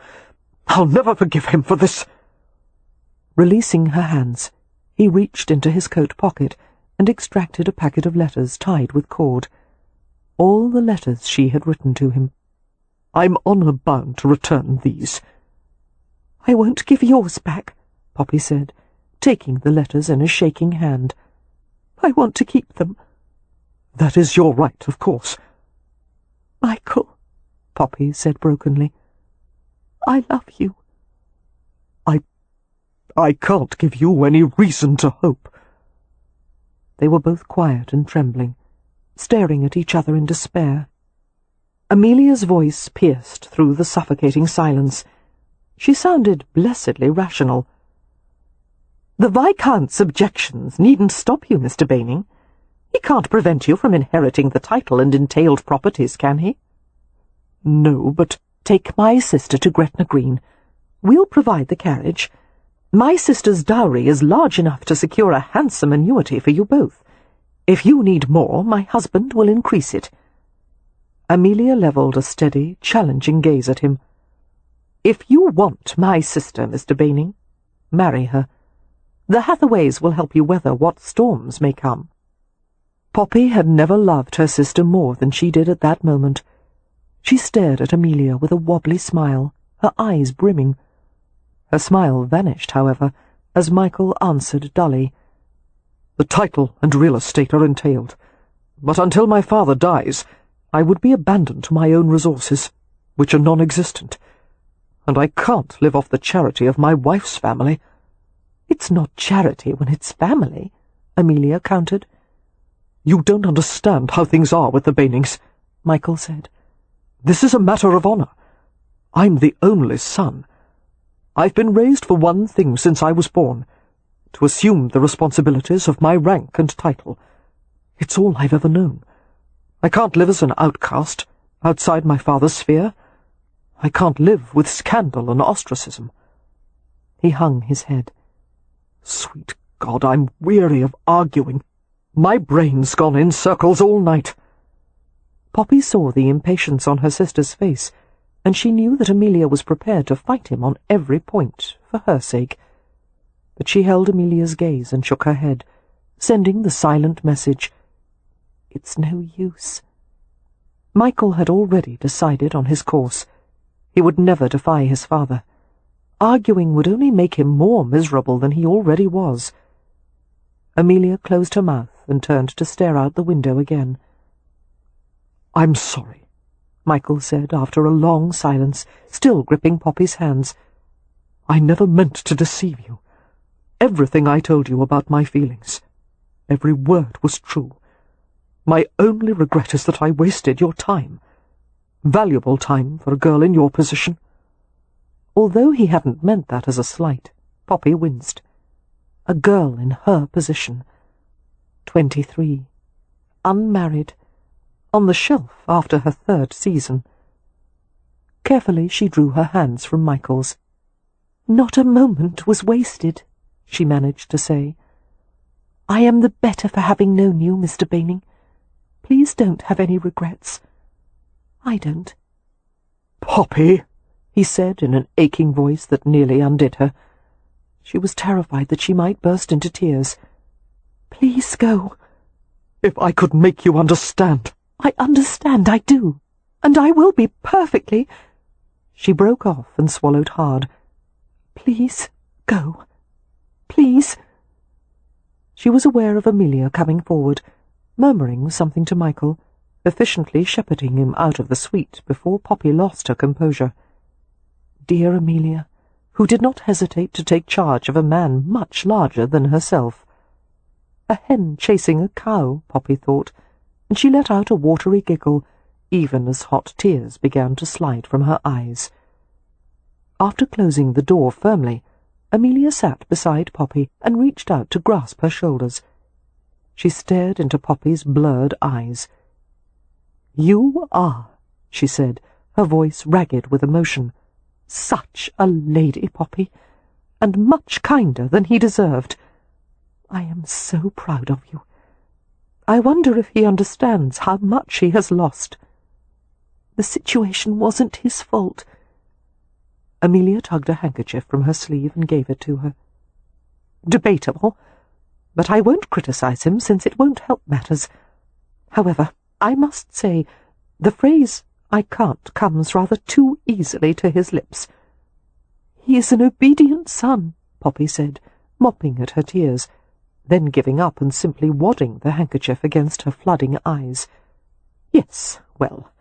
I'll never forgive him for this." Releasing her hands, he reached into his coat pocket and extracted a packet of letters tied with cord. All the letters she had written to him. "I'm honour bound to return these." "I won't give yours back," Poppy said, taking the letters in a shaking hand. "I want to keep them." "That is your right, of course." "Michael," Poppy said brokenly, "I love you." I can't give you any reason to hope." They were both quiet and trembling, staring at each other in despair. Amelia's voice pierced through the suffocating silence. She sounded blessedly rational. "The Viscount's objections needn't stop you, Mr. Baning. He can't prevent you from inheriting the title and entailed properties, can he?" "No, but—" "Take my sister to Gretna Green. We'll provide the carriage. My sister's dowry is large enough to secure a handsome annuity for you both. If you need more, my husband will increase it." Amelia levelled a steady, challenging gaze at him. "If you want my sister, Mr. Baning, marry her. The Hathaways will help you weather what storms may come." Poppy had never loved her sister more than she did at that moment. She stared at Amelia with a wobbly smile, her eyes brimming. Her smile vanished, however, as Michael answered dully. "The title and real estate are entailed, but until my father dies, I would be abandoned to my own resources, which are non-existent, and I can't live off the charity of my wife's family." "It's not charity when it's family," Amelia countered. "You don't understand how things are with the Banings," Michael said. "This is a matter of honour. I'm the only son. I've been raised for one thing since I was born, to assume the responsibilities of my rank and title. It's all I've ever known. I can't live as an outcast, outside my father's sphere. I can't live with scandal and ostracism." He hung his head. "Sweet God, I'm weary of arguing. My brain's gone in circles all night." Poppy saw the impatience on her sister's face, and she knew that Amelia was prepared to fight him on every point, for her sake. But she held Amelia's gaze and shook her head, sending the silent message, "It's no use." Michael had already decided on his course. He would never defy his father. Arguing would only make him more miserable than he already was. Amelia closed her mouth and turned to stare out the window again. "I'm sorry," Michael said after a long silence, still gripping Poppy's hands. "I never meant to deceive you. Everything I told you about my feelings, every word was true. My only regret is that I wasted your time. Valuable time for a girl in your position." Although he hadn't meant that as a slight, Poppy winced. A girl in her position. 23. Unmarried. On the shelf after her 3rd season. Carefully she drew her hands from Michael's. "Not a moment was wasted," she managed to say. "I am the better for having known you, Mr. Baining. Please don't have any regrets. I don't." "Poppy," he said in an aching voice that nearly undid her. She was terrified that she might burst into tears. "Please go." "If I could make you understand." "I understand, I do. And I will be perfectly—" She broke off and swallowed hard. "Please go. Please." She was aware of Amelia coming forward, murmuring something to Michael, efficiently shepherding him out of the suite before Poppy lost her composure. Dear Amelia, who did not hesitate to take charge of a man much larger than herself. A hen chasing a cow, Poppy thought, and she let out a watery giggle, even as hot tears began to slide from her eyes. After closing the door firmly, Amelia sat beside Poppy and reached out to grasp her shoulders. She stared into Poppy's blurred eyes. "You are," she said, her voice ragged with emotion, "such a lady, Poppy, and much kinder than he deserved. I am so proud of you. I wonder if he understands how much he has lost. The situation wasn't his fault." Amelia tugged a handkerchief from her sleeve and gave it to her. "Debatable, but I won't criticize him since it won't help matters. However, I must say, the phrase 'I can't' comes rather too easily to his lips." "He is an obedient son," Poppy said, mopping at her tears, then giving up and simply wadding the handkerchief against her flooding eyes. "Yes, well,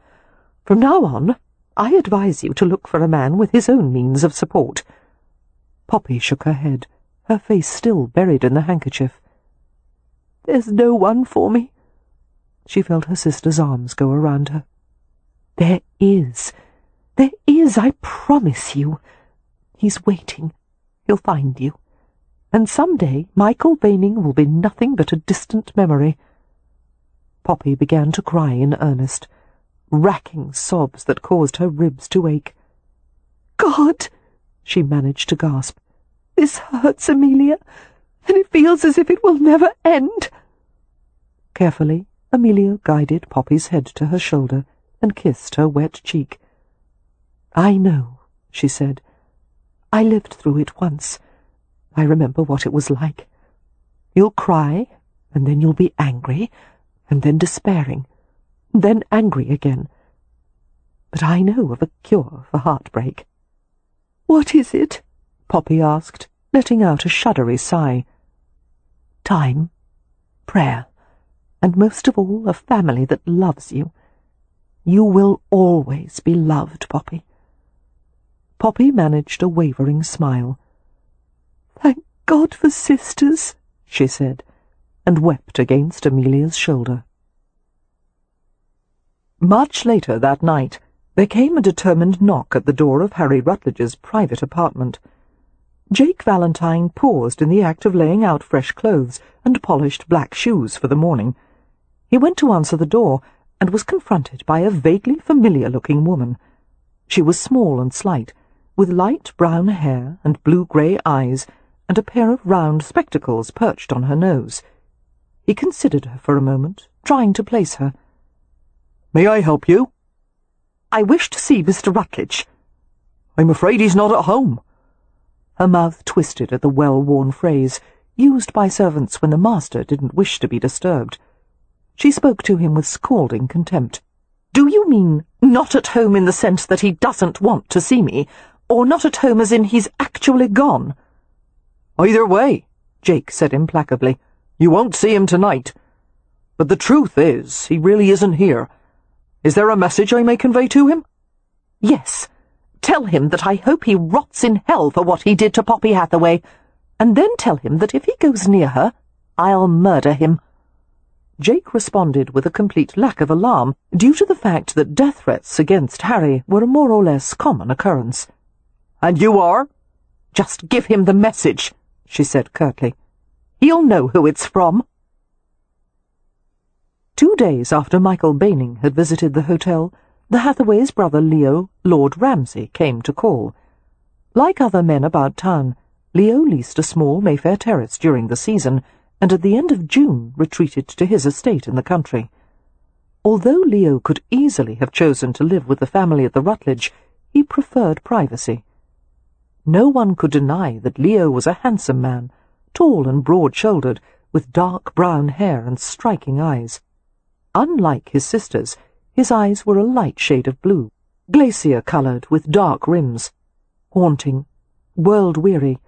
from now on, I advise you to look for a man with his own means of support." Poppy shook her head, her face still buried in the handkerchief. "There's no one for me." She felt her sister's arms go around her. There is, I promise you. He's waiting. He'll find you. And some day Michael Baining will be nothing but a distant memory." Poppy began to cry in earnest, racking sobs that caused her ribs to ache. "God!" she managed to gasp. "This hurts, Amelia, and it feels as if it will never end." Carefully, Amelia guided Poppy's head to her shoulder and kissed her wet cheek. "I know," she said. "I lived through it once. I remember what it was like. You'll cry, and then you'll be angry, and then despairing, and then angry again. But I know of a cure for heartbreak." "What is it?" Poppy asked, letting out a shuddery sigh. "Time, prayer, and most of all a family that loves you. You will always be loved, Poppy." Poppy managed a wavering smile. "Thank God for sisters," she said, and wept against Amelia's shoulder. Much later that night, there came a determined knock at the door of Harry Rutledge's private apartment. Jake Valentine paused in the act of laying out fresh clothes and polished black shoes for the morning. He went to answer the door, and was confronted by a vaguely familiar-looking woman. She was small and slight, with light brown hair and blue-grey eyes, and a pair of round spectacles perched on her nose. He considered her for a moment, trying to place her. "May I help you?" "I wish to see Mr. Rutledge." "I'm afraid he's not at home." Her mouth twisted at the well-worn phrase, used by servants when the master didn't wish to be disturbed. She spoke to him with scalding contempt. "Do you mean not at home in the sense that he doesn't want to see me, or not at home as in he's actually gone?" "Either way," Jake said implacably. "You won't see him tonight. But the truth is, he really isn't here. Is there a message I may convey to him?" "Yes. Tell him that I hope he rots in hell for what he did to Poppy Hathaway, and then tell him that if he goes near her, I'll murder him." Jake responded with a complete lack of alarm, due to the fact that death threats against Harry were a more or less common occurrence. "And you are?" "Just give him the message," she said curtly. "He'll know who it's from." 2 days after Michael Baining had visited the hotel, the Hathaways' brother Leo, Lord Ramsay, came to call. Like other men about town, Leo leased a small Mayfair terrace during the season, and at the end of June retreated to his estate in the country. Although Leo could easily have chosen to live with the family at the Rutledge, he preferred privacy. No one could deny that Leo was a handsome man, tall and broad-shouldered, with dark brown hair and striking eyes. Unlike his sisters, his eyes were a light shade of blue, glacier-coloured with dark rims. Haunting, world-weary.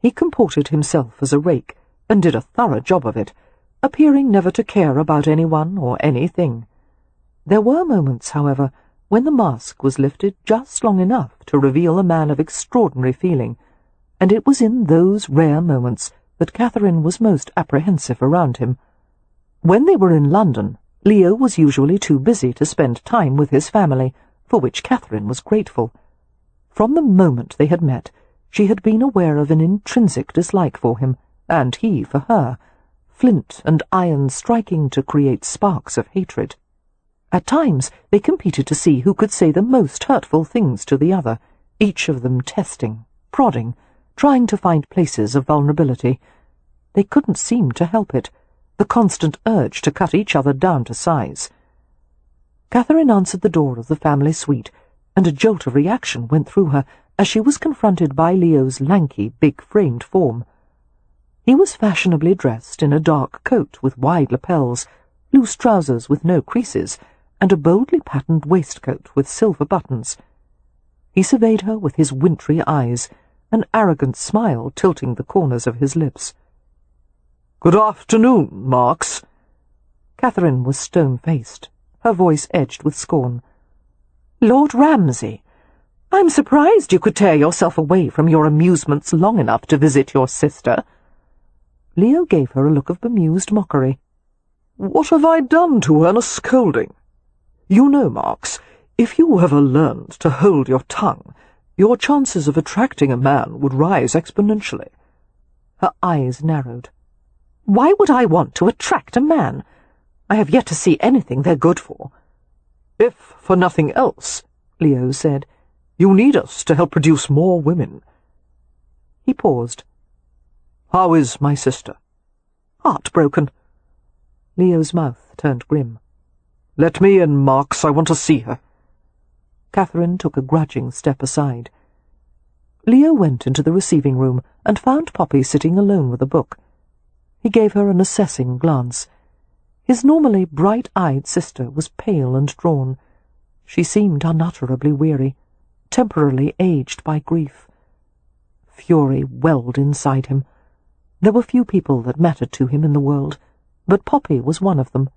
He comported himself as a rake, and did a thorough job of it, appearing never to care about anyone or anything. There were moments, however, when the mask was lifted just long enough to reveal a man of extraordinary feeling, and it was in those rare moments that Catherine was most apprehensive around him. When they were in London, Leo was usually too busy to spend time with his family, for which Catherine was grateful. From the moment they had met, she had been aware of an intrinsic dislike for him, and he for her, flint and iron striking to create sparks of hatred. At times they competed to see who could say the most hurtful things to the other, each of them testing, prodding, trying to find places of vulnerability. They couldn't seem to help it, the constant urge to cut each other down to size. Catherine answered the door of the family suite, and a jolt of reaction went through her as she was confronted by Leo's lanky, big-framed form. He was fashionably dressed in a dark coat with wide lapels, loose trousers with no creases, and a boldly patterned waistcoat with silver buttons. He surveyed her with his wintry eyes, an arrogant smile tilting the corners of his lips. "Good afternoon, Marks." Catherine was stone-faced, her voice edged with scorn. "Lord Ramsay, I'm surprised you could tear yourself away from your amusements long enough to visit your sister." Leo gave her a look of bemused mockery. "What have I done to earn a scolding? You know, Marks, if you ever learned to hold your tongue, your chances of attracting a man would rise exponentially." Her eyes narrowed. "Why would I want to attract a man? I have yet to see anything they're good for." "If for nothing else," Leo said, "you need us to help produce more women." He paused. "How is my sister?" "Heartbroken." Leo's mouth turned grim. "Let me in, Marks. I want to see her." Catherine took a grudging step aside. Leo went into the receiving room and found Poppy sitting alone with a book. He gave her an assessing glance. His normally bright-eyed sister was pale and drawn. She seemed unutterably weary, temporarily aged by grief. Fury welled inside him. There were few people that mattered to him in the world, but Poppy was one of them.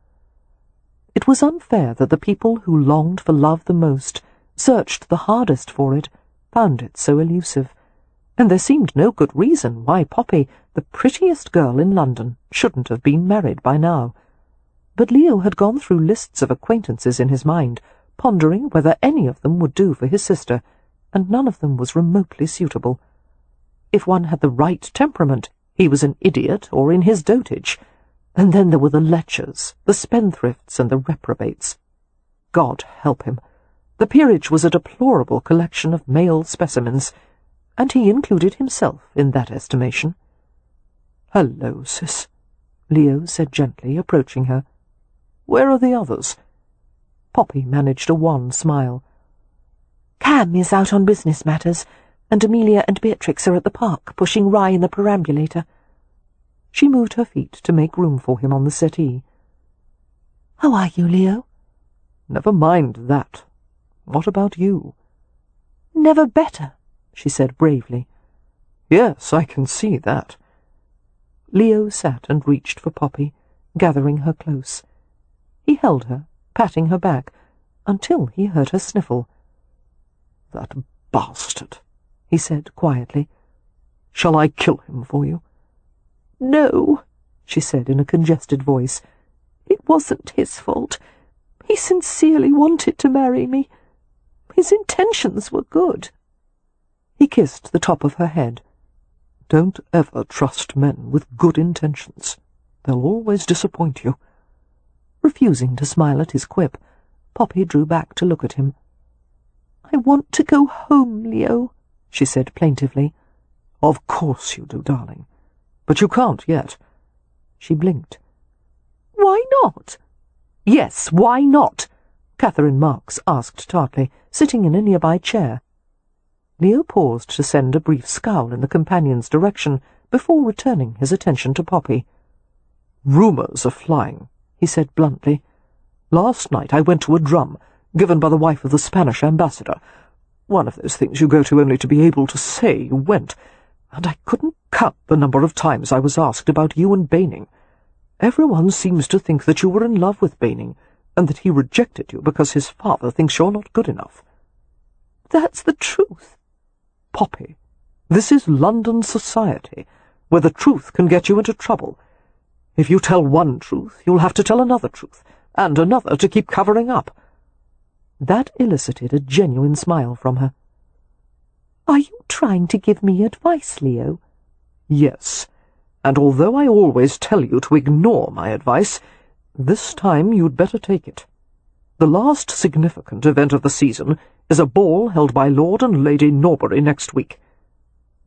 It was unfair that the people who longed for love the most, searched the hardest for it, found it so elusive, and there seemed no good reason why Poppy, the prettiest girl in London, shouldn't have been married by now. But Leo had gone through lists of acquaintances in his mind, pondering whether any of them would do for his sister, and none of them was remotely suitable. If one had the right temperament, he was an idiot or in his dotage, and then there were the lechers, the spendthrifts, and the reprobates. God help him. The peerage was a deplorable collection of male specimens, and he included himself in that estimation. "Hello, sis," Leo said gently, approaching her. "Where are the others?" Poppy managed a wan smile. "Cam is out on business matters, and Amelia and Beatrix are at the park, pushing Rye in the perambulator." She moved her feet to make room for him on the settee. "How are you, Leo?" "Never mind that. What about you?" "Never better," she said bravely. "Yes, I can see that." Leo sat and reached for Poppy, gathering her close. He held her, patting her back, until he heard her sniffle. "That bastard," he said quietly. "Shall I kill him for you?" "No," she said in a congested voice. "It wasn't his fault. He sincerely wanted to marry me. His intentions were good." He kissed the top of her head. "Don't ever trust men with good intentions. They'll always disappoint you." Refusing to smile at his quip, Poppy drew back to look at him. "I want to go home, Leo," she said plaintively. "Of course you do, darling. But you can't yet." She blinked. "Why not?" "Yes, why not?" Catherine Marks asked tartly, sitting in a nearby chair. Leo paused to send a brief scowl in the companion's direction before returning his attention to Poppy. "Rumours are flying," he said bluntly. "Last night I went to a drum, given by the wife of the Spanish ambassador. One of those things you go to only to be able to say you went, and I couldn't count the number of times I was asked about you and Baining. Everyone seems to think that you were in love with Baining, and that he rejected you because his father thinks you're not good enough." "That's the truth." "Poppy, this is London society, where the truth can get you into trouble. If you tell one truth, you'll have to tell another truth, and another to keep covering up." That elicited a genuine smile from her. "Are you trying to give me advice, Leo?" "Yes, and although I always tell you to ignore my advice, this time you'd better take it. The last significant event of the season is a ball held by Lord and Lady Norbury next week."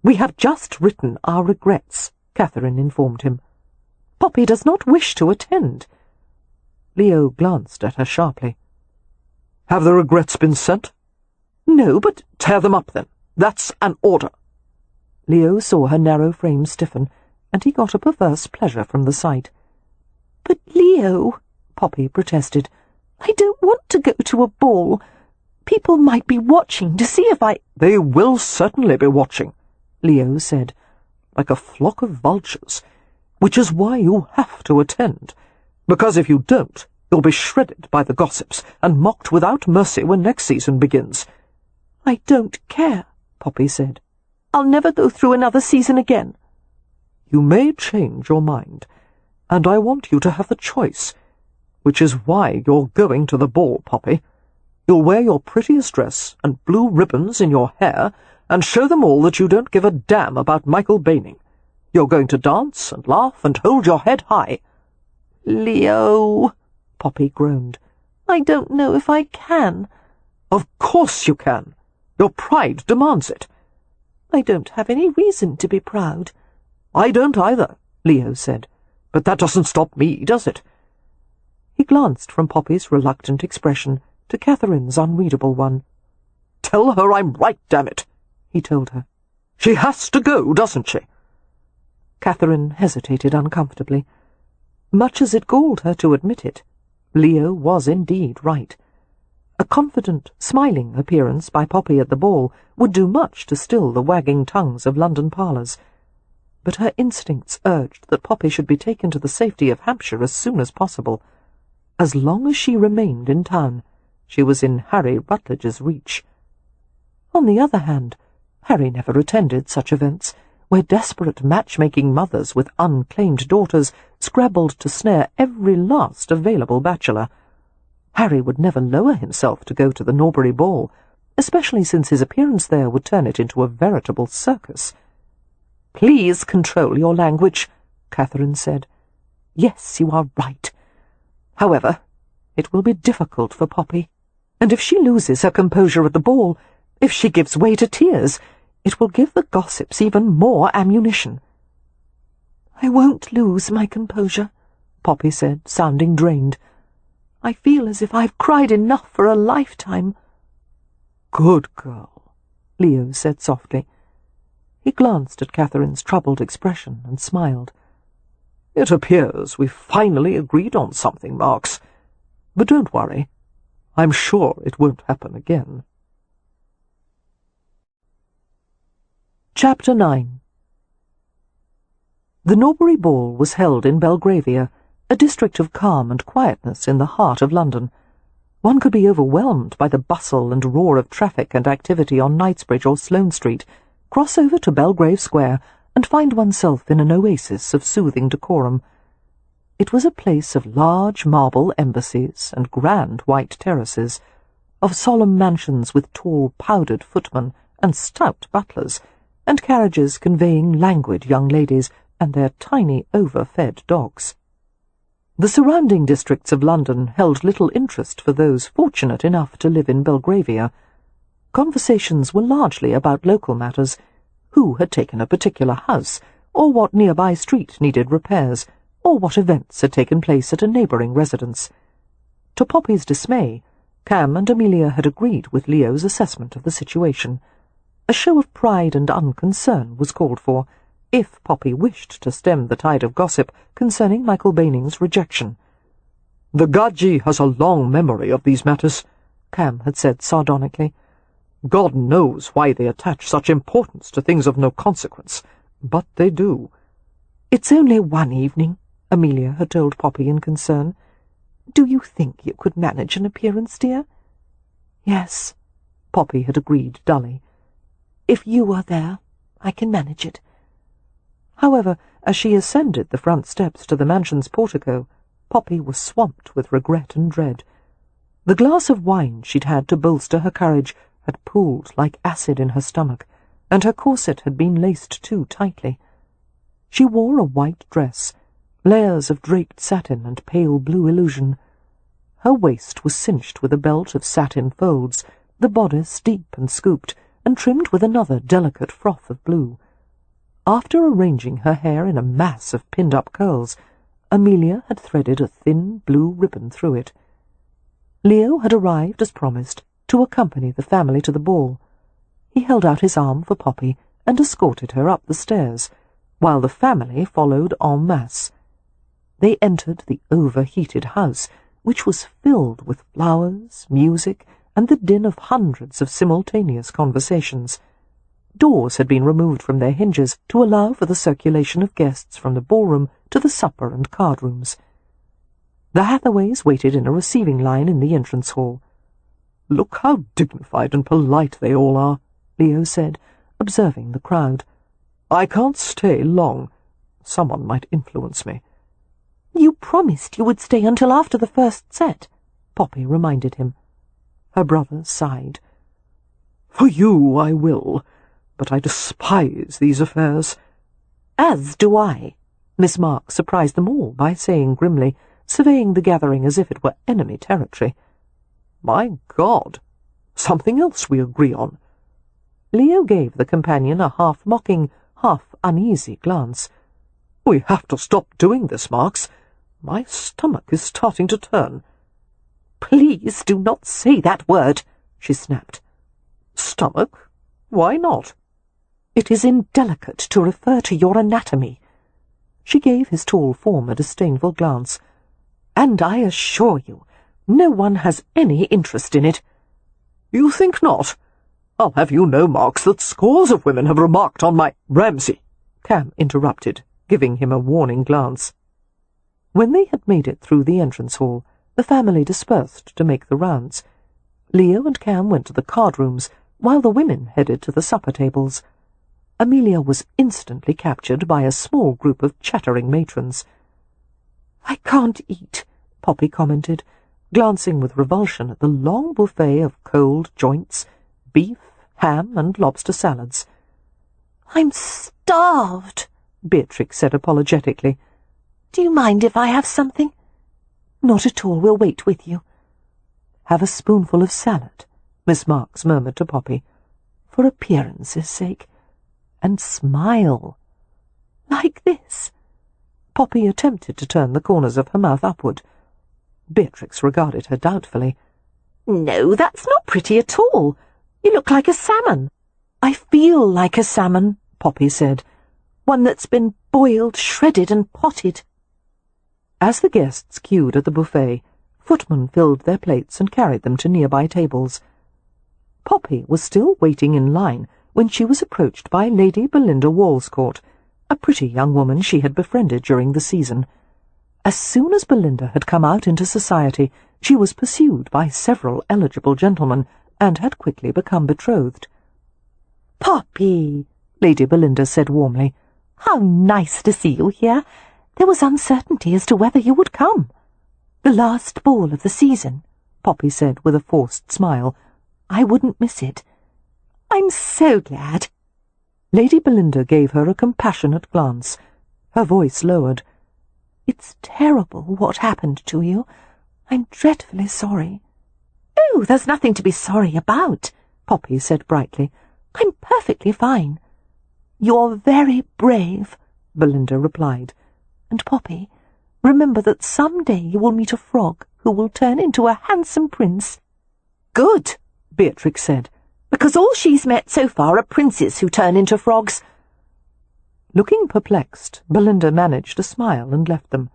"We have just written our regrets," Catherine informed him. "Poppy does not wish to attend." Leo glanced at her sharply. "Have the regrets been sent?" "No, but—" "Tear them up, then. That's an order." Leo saw her narrow frame stiffen, and he got a perverse pleasure from the sight. "But, Leo," Poppy protested, "I don't want to go to a ball. People might be watching to see if I—" "They will certainly be watching," Leo said, "like a flock of vultures, which is why you have to attend, because if you don't, you'll be shredded by the gossips and mocked without mercy when next season begins." "I don't care," Poppy said. "I'll never go through another season again." "You may change your mind, and I want you to have the choice, which is why you're going to the ball, Poppy. You'll wear your prettiest dress and blue ribbons in your hair and show them all that you don't give a damn about Michael Baining. You're going to dance and laugh and hold your head high." "Leo," Poppy groaned, "I don't know if I can." "Of course you can. Your pride demands it." "I don't have any reason to be proud." "I don't either," Leo said. "But that doesn't stop me, does it?" He glanced from Poppy's reluctant expression to Catherine's unreadable one. "Tell her I'm right, damn it," he told her. "She has to go, doesn't she?" Catherine hesitated uncomfortably. Much as it galled her to admit it, Leo was indeed right. A confident, smiling appearance by Poppy at the ball would do much to still the wagging tongues of London parlours. But her instincts urged that Poppy should be taken to the safety of Hampshire as soon as possible. As long as she remained in town, she was in Harry Rutledge's reach. On the other hand, Harry never attended such events, where desperate matchmaking mothers with unclaimed daughters scrabbled to snare every last available bachelor. Harry would never lower himself to go to the Norbury ball, especially since his appearance there would turn it into a veritable circus. "Please control your language," Catherine said. "Yes, you are right. However, it will be difficult for Poppy, and if she loses her composure at the ball, if she gives way to tears, it will give the gossips even more ammunition." "I won't lose my composure," Poppy said, sounding drained. "I feel as if I've cried enough for a lifetime." "Good girl," Leo said softly. He glanced at Catherine's troubled expression and smiled. "It appears we've finally agreed on something, Marks. But don't worry. I'm sure it won't happen again." Chapter 9. The Norbury Ball was held in Belgravia, a district of calm and quietness in the heart of London. One could be overwhelmed by the bustle and roar of traffic and activity on Knightsbridge or Sloane Street, cross over to Belgrave Square, and find oneself in an oasis of soothing decorum. It was a place of large marble embassies and grand white terraces, of solemn mansions with tall powdered footmen and stout butlers, and carriages conveying languid young ladies and their tiny over-fed dogs. The surrounding districts of London held little interest for those fortunate enough to live in Belgravia. Conversations were largely about local matters, who had taken a particular house, or what nearby street needed repairs, or what events had taken place at a neighbouring residence. To Poppy's dismay, Cam and Amelia had agreed with Leo's assessment of the situation. A show of pride and unconcern was called for, if Poppy wished to stem the tide of gossip concerning Michael Baining's rejection. "The Gadji has a long memory of these matters," Cam had said sardonically. "God knows why they attach such importance to things of no consequence, but they do." "It's only one evening," Amelia had told Poppy in concern. "Do you think you could manage an appearance, dear?" "Yes," Poppy had agreed dully. "If you are there, I can manage it." However, as she ascended the front steps to the mansion's portico, Poppy was swamped with regret and dread. The glass of wine she'd had to bolster her courage had pooled like acid in her stomach, and her corset had been laced too tightly. She wore a white dress, layers of draped satin and pale blue illusion. Her waist was cinched with a belt of satin folds, the bodice deep and scooped, and trimmed with another delicate froth of blue. After arranging her hair in a mass of pinned-up curls, Amelia had threaded a thin blue ribbon through it. Leo had arrived, as promised, to accompany the family to the ball. He held out his arm for Poppy and escorted her up the stairs, while the family followed en masse. They entered the overheated house, which was filled with flowers, music, and the din of hundreds of simultaneous conversations. Doors had been removed from their hinges to allow for the circulation of guests from the ballroom to the supper and card rooms. The Hathaways waited in a receiving line in the entrance hall. "Look how dignified and polite they all are," Leo said, observing the crowd. "I can't stay long. Someone might influence me." "You promised you would stay until after the first set," Poppy reminded him. Her brother sighed. "For you I will, but I despise these affairs." "As do I," Miss Marks surprised them all by saying grimly, surveying the gathering as if it were enemy territory. "My God! Something else we agree on." Leo gave the companion a half-mocking, half-uneasy glance. "We have to stop doing this, Marks. My stomach is starting to turn." "Please do not say that word," she snapped. "Stomach? Why not?" "It is indelicate to refer to your anatomy." She gave his tall form a disdainful glance. "And I assure you, no one has any interest in it." "You think not? I'll have you know, Marks, that scores of women have remarked on my—" "Ramsay," Cam interrupted, giving him a warning glance. When they had made it through the entrance hall, the family dispersed to make the rounds. Leo and Cam went to the card rooms, while the women headed to the supper tables. Amelia was instantly captured by a small group of chattering matrons. "I can't eat," Poppy commented, glancing with revulsion at the long buffet of cold joints, beef, ham, and lobster salads. "I'm starved," Beatrix said apologetically. "Do you mind if I have something?" "Not at all. We'll wait with you." "Have a spoonful of salad," Miss Marks murmured to Poppy, "for appearance's sake. And smile. Like this." Poppy attempted to turn the corners of her mouth upward. Beatrix regarded her doubtfully. "No, that's not pretty at all. You look like a salmon." "I feel like a salmon," Poppy said. "One that's been boiled, shredded, and potted." As the guests queued at the buffet, footmen filled their plates and carried them to nearby tables. Poppy was still waiting in line when she was approached by Lady Belinda Walscourt, a pretty young woman she had befriended during the season. As soon as Belinda had come out into society, She was pursued by several eligible gentlemen, and had quickly become betrothed. "Poppy," Lady Belinda said warmly. "How nice to see you here. There was uncertainty as to whether you would come." "The last ball of the season," Poppy said with a forced smile. "I wouldn't miss it." "I'm so glad." Lady Belinda gave her a compassionate glance. Her voice lowered. "It's terrible what happened to you. I'm dreadfully sorry." "Oh, there's nothing to be sorry about," Poppy said brightly. "I'm perfectly fine." "You're very brave," Belinda replied. "And, Poppy, remember that some day you will meet a frog who will turn into a handsome prince." "Good," Beatrix said, "because all she's met so far are princes who turn into frogs." Looking perplexed, Belinda managed a smile and left them.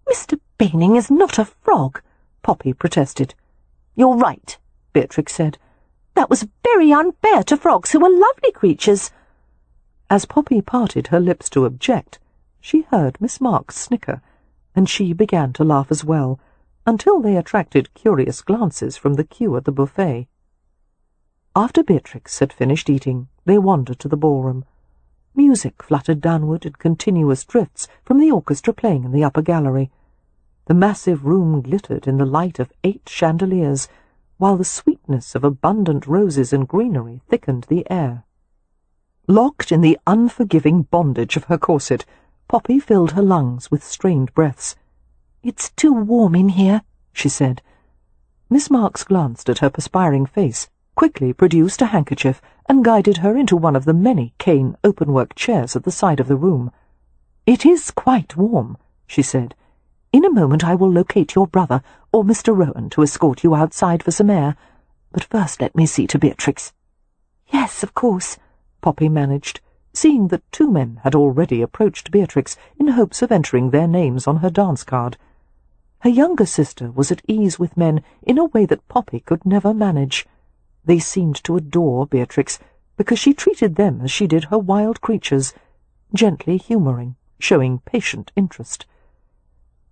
"Mr. Baining is not a frog," Poppy protested. "You're right," Beatrix said. "That was very unfair to frogs, who are lovely creatures." As Poppy parted her lips to object, she heard Miss Marks snicker, and she began to laugh as well, until they attracted curious glances from the queue at the buffet. After Beatrix had finished eating, they wandered to the ballroom. Music fluttered downward in continuous drifts from the orchestra playing in the upper gallery. The massive room glittered in the light of 8 chandeliers, while the sweetness of abundant roses and greenery thickened the air. Locked in the unforgiving bondage of her corset, Poppy filled her lungs with strained breaths. "It's too warm in here," she said. Miss Marks glanced at her perspiring face, quickly produced a handkerchief, and guided her into one of the many cane openwork chairs at the side of the room. "It is quite warm," she said. "In a moment I will locate your brother, or Mr. Rowan, to escort you outside for some air. But first let me see to Beatrix." "Yes, of course," Poppy managed, seeing that 2 men had already approached Beatrix in hopes of entering their names on her dance card. Her younger sister was at ease with men in a way that Poppy could never manage. They seemed to adore Beatrix, because she treated them as she did her wild creatures, gently humouring, showing patient interest.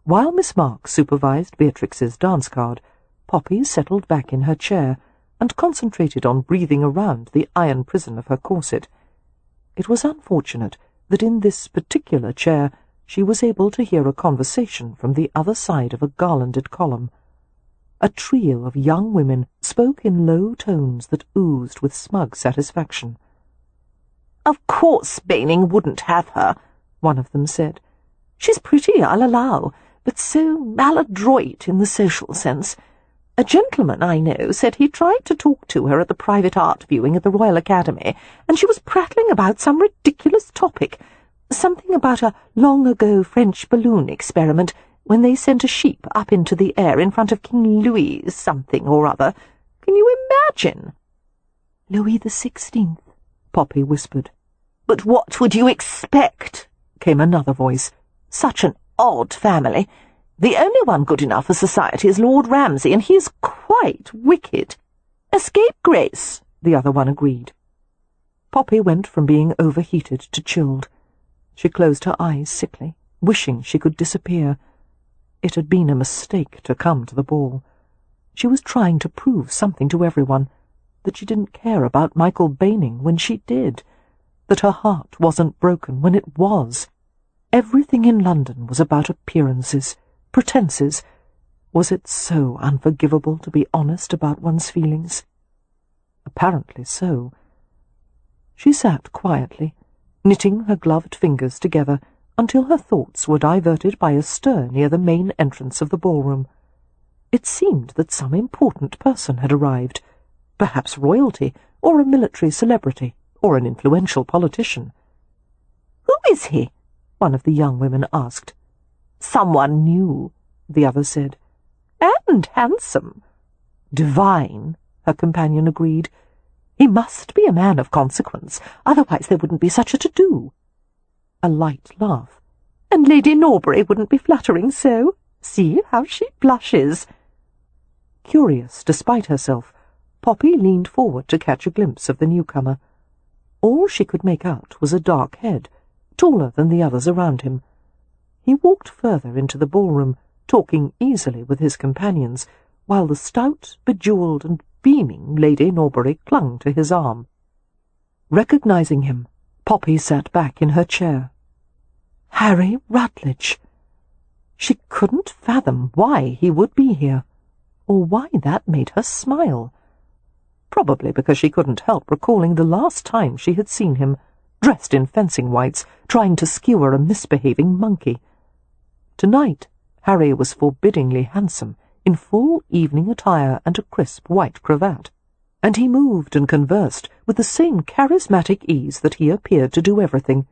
While Miss Marks supervised Beatrix's dance card, Poppy settled back in her chair and concentrated on breathing around the iron prison of her corset. It was unfortunate that in this particular chair she was able to hear a conversation from the other side of a garlanded column. A trio of young women spoke in low tones that oozed with smug satisfaction. "Of course Baining wouldn't have her," one of them said. "She's pretty, I'll allow, but so maladroit in the social sense. A gentleman I know said he tried to talk to her at the private art viewing at the Royal Academy, and she was prattling about some ridiculous topic, something about a long-ago French balloon experiment when they sent a sheep up into the air in front of King Louis something or other. Can you imagine?" "Louis the 16th, Poppy whispered. "But what would you expect?" came another voice. "Such an odd family. The only one good enough for society is Lord Ramsay, and he is quite wicked." "A scapegrace," the other one agreed. Poppy went from being overheated to chilled. She closed her eyes sickly, wishing she could disappear. It had been a mistake to come to the ball. She was trying to prove something to everyone, that she didn't care about Michael Baining when she did, that her heart wasn't broken when it was. Everything in London was about appearances, pretences. Was it so unforgivable to be honest about one's feelings? Apparently so. She sat quietly, knitting her gloved fingers together until her thoughts were diverted by a stir near the main entrance of the ballroom. It seemed that some important person had arrived, perhaps royalty, or a military celebrity, or an influential politician. "Who is he?" one of the young women asked. "Someone new," the other said. "And handsome." "Divine," her companion agreed. "He must be a man of consequence, otherwise there wouldn't be such a to-do." A light laugh. "And Lady Norbury wouldn't be fluttering so. See how she blushes." Curious despite herself, Poppy leaned forward to catch a glimpse of the newcomer. All she could make out was a dark head, taller than the others around him. He walked further into the ballroom, talking easily with his companions, while the stout, bejewelled and beaming Lady Norbury clung to his arm. Recognizing him, Poppy sat back in her chair. Harry Rutledge! She couldn't fathom why he would be here, or why that made her smile. Probably because she couldn't help recalling the last time she had seen him, dressed in fencing whites, trying to skewer a misbehaving monkey. Tonight, Harry was forbiddingly handsome, in full evening attire and a crisp white cravat, and he moved and conversed with the same charismatic ease that he appeared to do everything.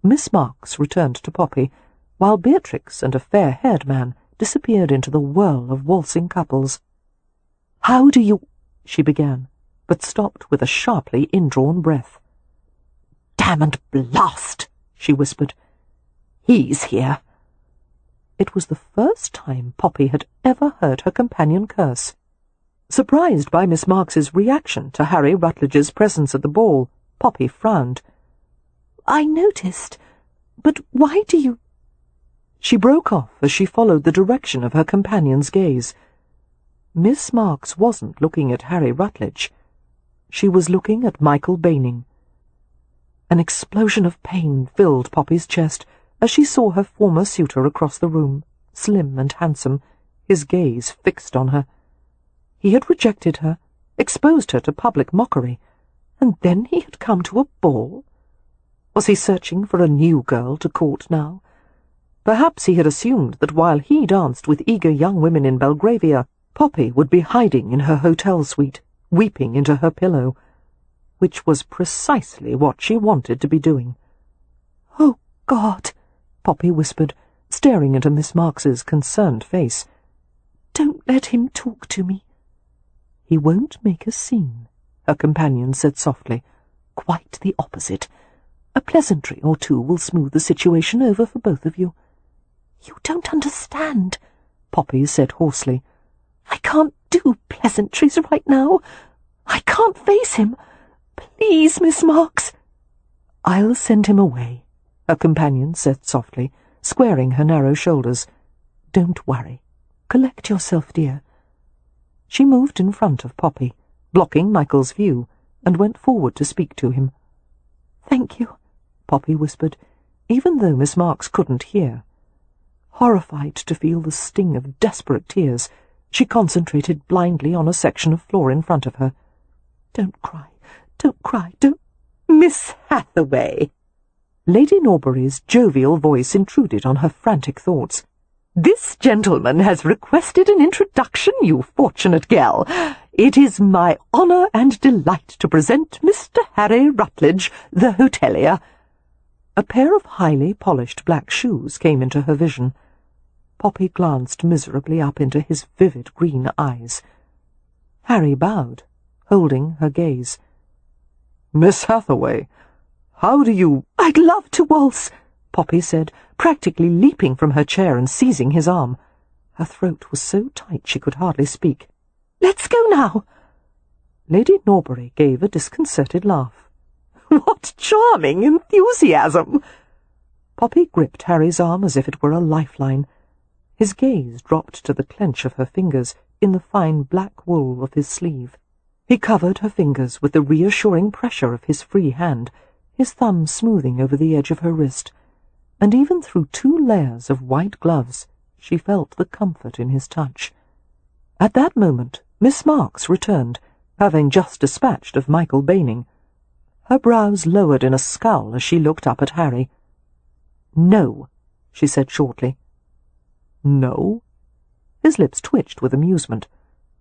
Miss Marks returned to Poppy, while Beatrix and a fair-haired man disappeared into the whirl of waltzing couples. "How do you—" she began, but stopped with a sharply indrawn breath. "Damn and blast!" she whispered. "He's here." It was the first time Poppy had ever heard her companion curse. Surprised by Miss Marks's reaction to Harry Rutledge's presence at the ball, Poppy frowned. "I noticed, but why do you—" She broke off as she followed the direction of her companion's gaze. Miss Marks wasn't looking at Harry Rutledge. She was looking at Michael Baining. An explosion of pain filled Poppy's chest as she saw her former suitor across the room, slim and handsome, his gaze fixed on her. He had rejected her, exposed her to public mockery, and then he had come to a ball. Was he searching for a new girl to court now? Perhaps he had assumed that while he danced with eager young women in Belgravia, Poppy would be hiding in her hotel suite, weeping into her pillow, which was precisely what she wanted to be doing. "Oh, God!" Poppy whispered, staring into Miss Marks's concerned face. "Don't let him talk to me." "He won't make a scene," her companion said softly. "Quite the opposite. A pleasantry or two will smooth the situation over for both of you." "You don't understand," Poppy said hoarsely. "I can't do pleasantries right now. I can't face him. Please, Miss Marks." "I'll send him away," her companion said softly, squaring her narrow shoulders. "Don't worry. Collect yourself, dear." She moved in front of Poppy, blocking Michael's view, and went forward to speak to him. "Thank you," Poppy whispered, even though Miss Marks couldn't hear. Horrified to feel the sting of desperate tears, she concentrated blindly on a section of floor in front of her. "Don't cry, don't—" "Miss Hathaway!" Lady Norbury's jovial voice intruded on her frantic thoughts. "This gentleman has requested an introduction, you fortunate girl. It is my honour and delight to present Mr. Harry Rutledge, the hotelier." A pair of highly polished black shoes came into her vision. Poppy glanced miserably up into his vivid green eyes. Harry bowed, holding her gaze. "Miss Hathaway, how do you—" "I'd love to waltz," Poppy said, practically leaping from her chair and seizing his arm. Her throat was so tight she could hardly speak. "Let's go now." Lady Norbury gave a disconcerted laugh. "What charming enthusiasm!" Poppy gripped Harry's arm as if it were a lifeline. His gaze dropped to the clench of her fingers in the fine black wool of his sleeve. He covered her fingers with the reassuring pressure of his free hand, his thumb smoothing over the edge of her wrist, and even through 2 layers of white gloves she felt the comfort in his touch. At that moment Miss Marks returned, having just dispatched of Michael Baining. Her brows lowered in a scowl as she looked up at Harry. "No," she said shortly. "No?" His lips twitched with amusement.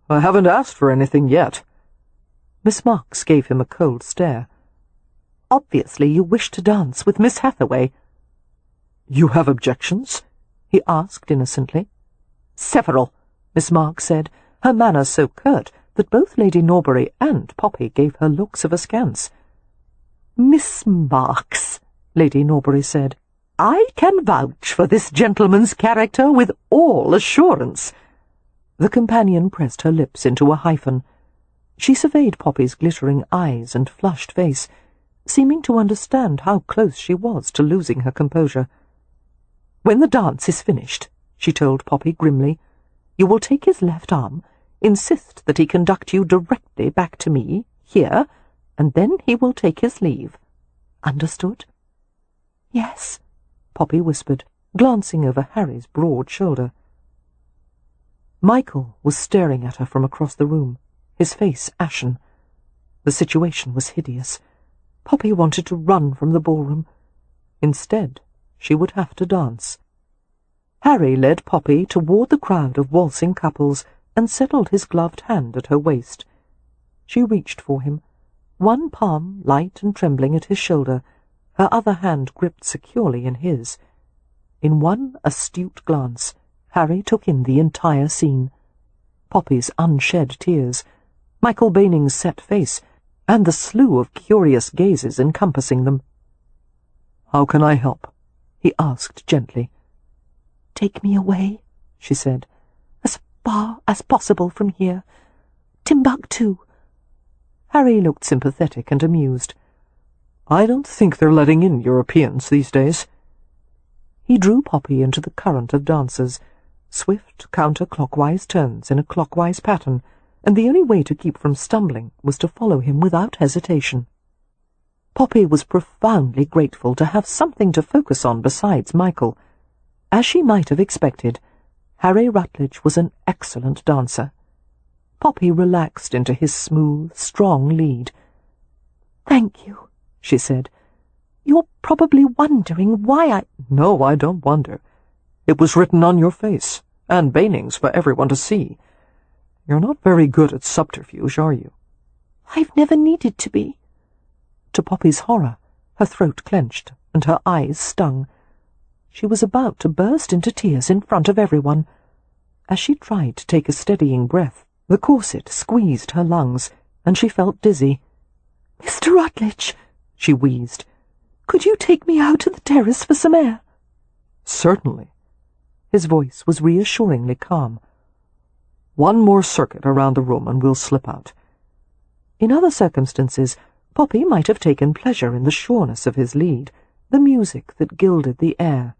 "I haven't asked for anything yet." Miss Marks gave him a cold stare. "Obviously you wish to dance with Miss Hathaway." "You have objections?" he asked innocently. "Several," Miss Marks said, her manner so curt that both Lady Norbury and Poppy gave her looks of askance. "Miss Marks," Lady Norbury said, "I can vouch for this gentleman's character with all assurance." The companion pressed her lips into a hyphen. She surveyed Poppy's glittering eyes and flushed face, seeming to understand how close she was to losing her composure. "When the dance is finished," she told Poppy grimly. "You will take his left arm, insist that he conduct you directly back to me, here, and then he will take his leave. Understood?" "Yes," Poppy whispered, glancing over Harry's broad shoulder. Michael was staring at her from across the room, his face ashen. The situation was hideous. Poppy wanted to run from the ballroom. Instead, she would have to dance. Harry led Poppy toward the crowd of waltzing couples and settled his gloved hand at her waist. She reached for him, one palm light and trembling at his shoulder, her other hand gripped securely in his. In one astute glance, Harry took in the entire scene. Poppy's unshed tears, Michael Baning's set face, and the slew of curious gazes encompassing them. "How can I help?" he asked gently. "Take me away," she said, "as far as possible from here. Timbuktu." Harry looked sympathetic and amused. "I don't think they're letting in Europeans these days." He drew Poppy into the current of dancers, swift counter-clockwise turns in a clockwise pattern, and the only way to keep from stumbling was to follow him without hesitation. Poppy was profoundly grateful to have something to focus on besides Michael. As she might have expected, Harry Rutledge was an excellent dancer. Poppy relaxed into his smooth, strong lead. "Thank you," she said. "You're probably wondering why I—" "No, I don't wonder. It was written on your face, and Baning's for everyone to see. You're not very good at subterfuge, are you?" "I've never needed to be." To Poppy's horror, her throat clenched and her eyes stung. She was about to burst into tears in front of everyone. As she tried to take a steadying breath, the corset squeezed her lungs, and she felt dizzy. "Mr. Rutledge," she wheezed, "could you take me out to the terrace for some air?" "Certainly." His voice was reassuringly calm. "One more circuit around the room and we'll slip out." In other circumstances, Poppy might have taken pleasure in the sureness of his lead, the music that gilded the air.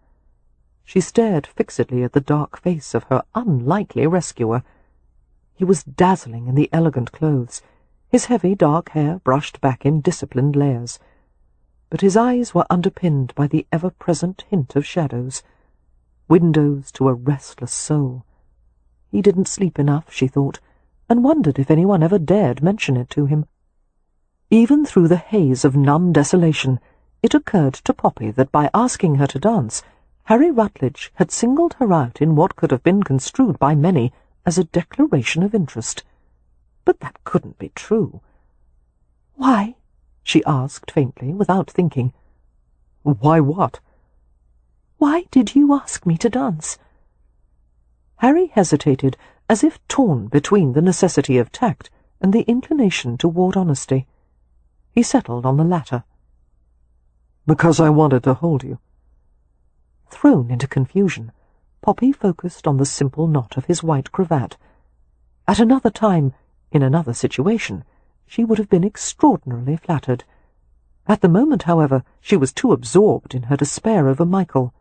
She stared fixedly at the dark face of her unlikely rescuer. He was dazzling in the elegant clothes, his heavy dark hair brushed back in disciplined layers. But his eyes were underpinned by the ever-present hint of shadows, windows to a restless soul. He didn't sleep enough, she thought, and wondered if anyone ever dared mention it to him. Even through the haze of numb desolation, it occurred to Poppy that by asking her to dance, Harry Rutledge had singled her out in what could have been construed by many as a declaration of interest. But that couldn't be true. "Why?" she asked faintly, without thinking. "Why what?" "Why did you ask me to dance?" Harry hesitated, as if torn between the necessity of tact and the inclination toward honesty. He settled on the latter. "Because I wanted to hold you." Thrown into confusion, Poppy focused on the simple knot of his white cravat. At another time, in another situation, she would have been extraordinarily flattered. At the moment, however, she was too absorbed in her despair over Michael.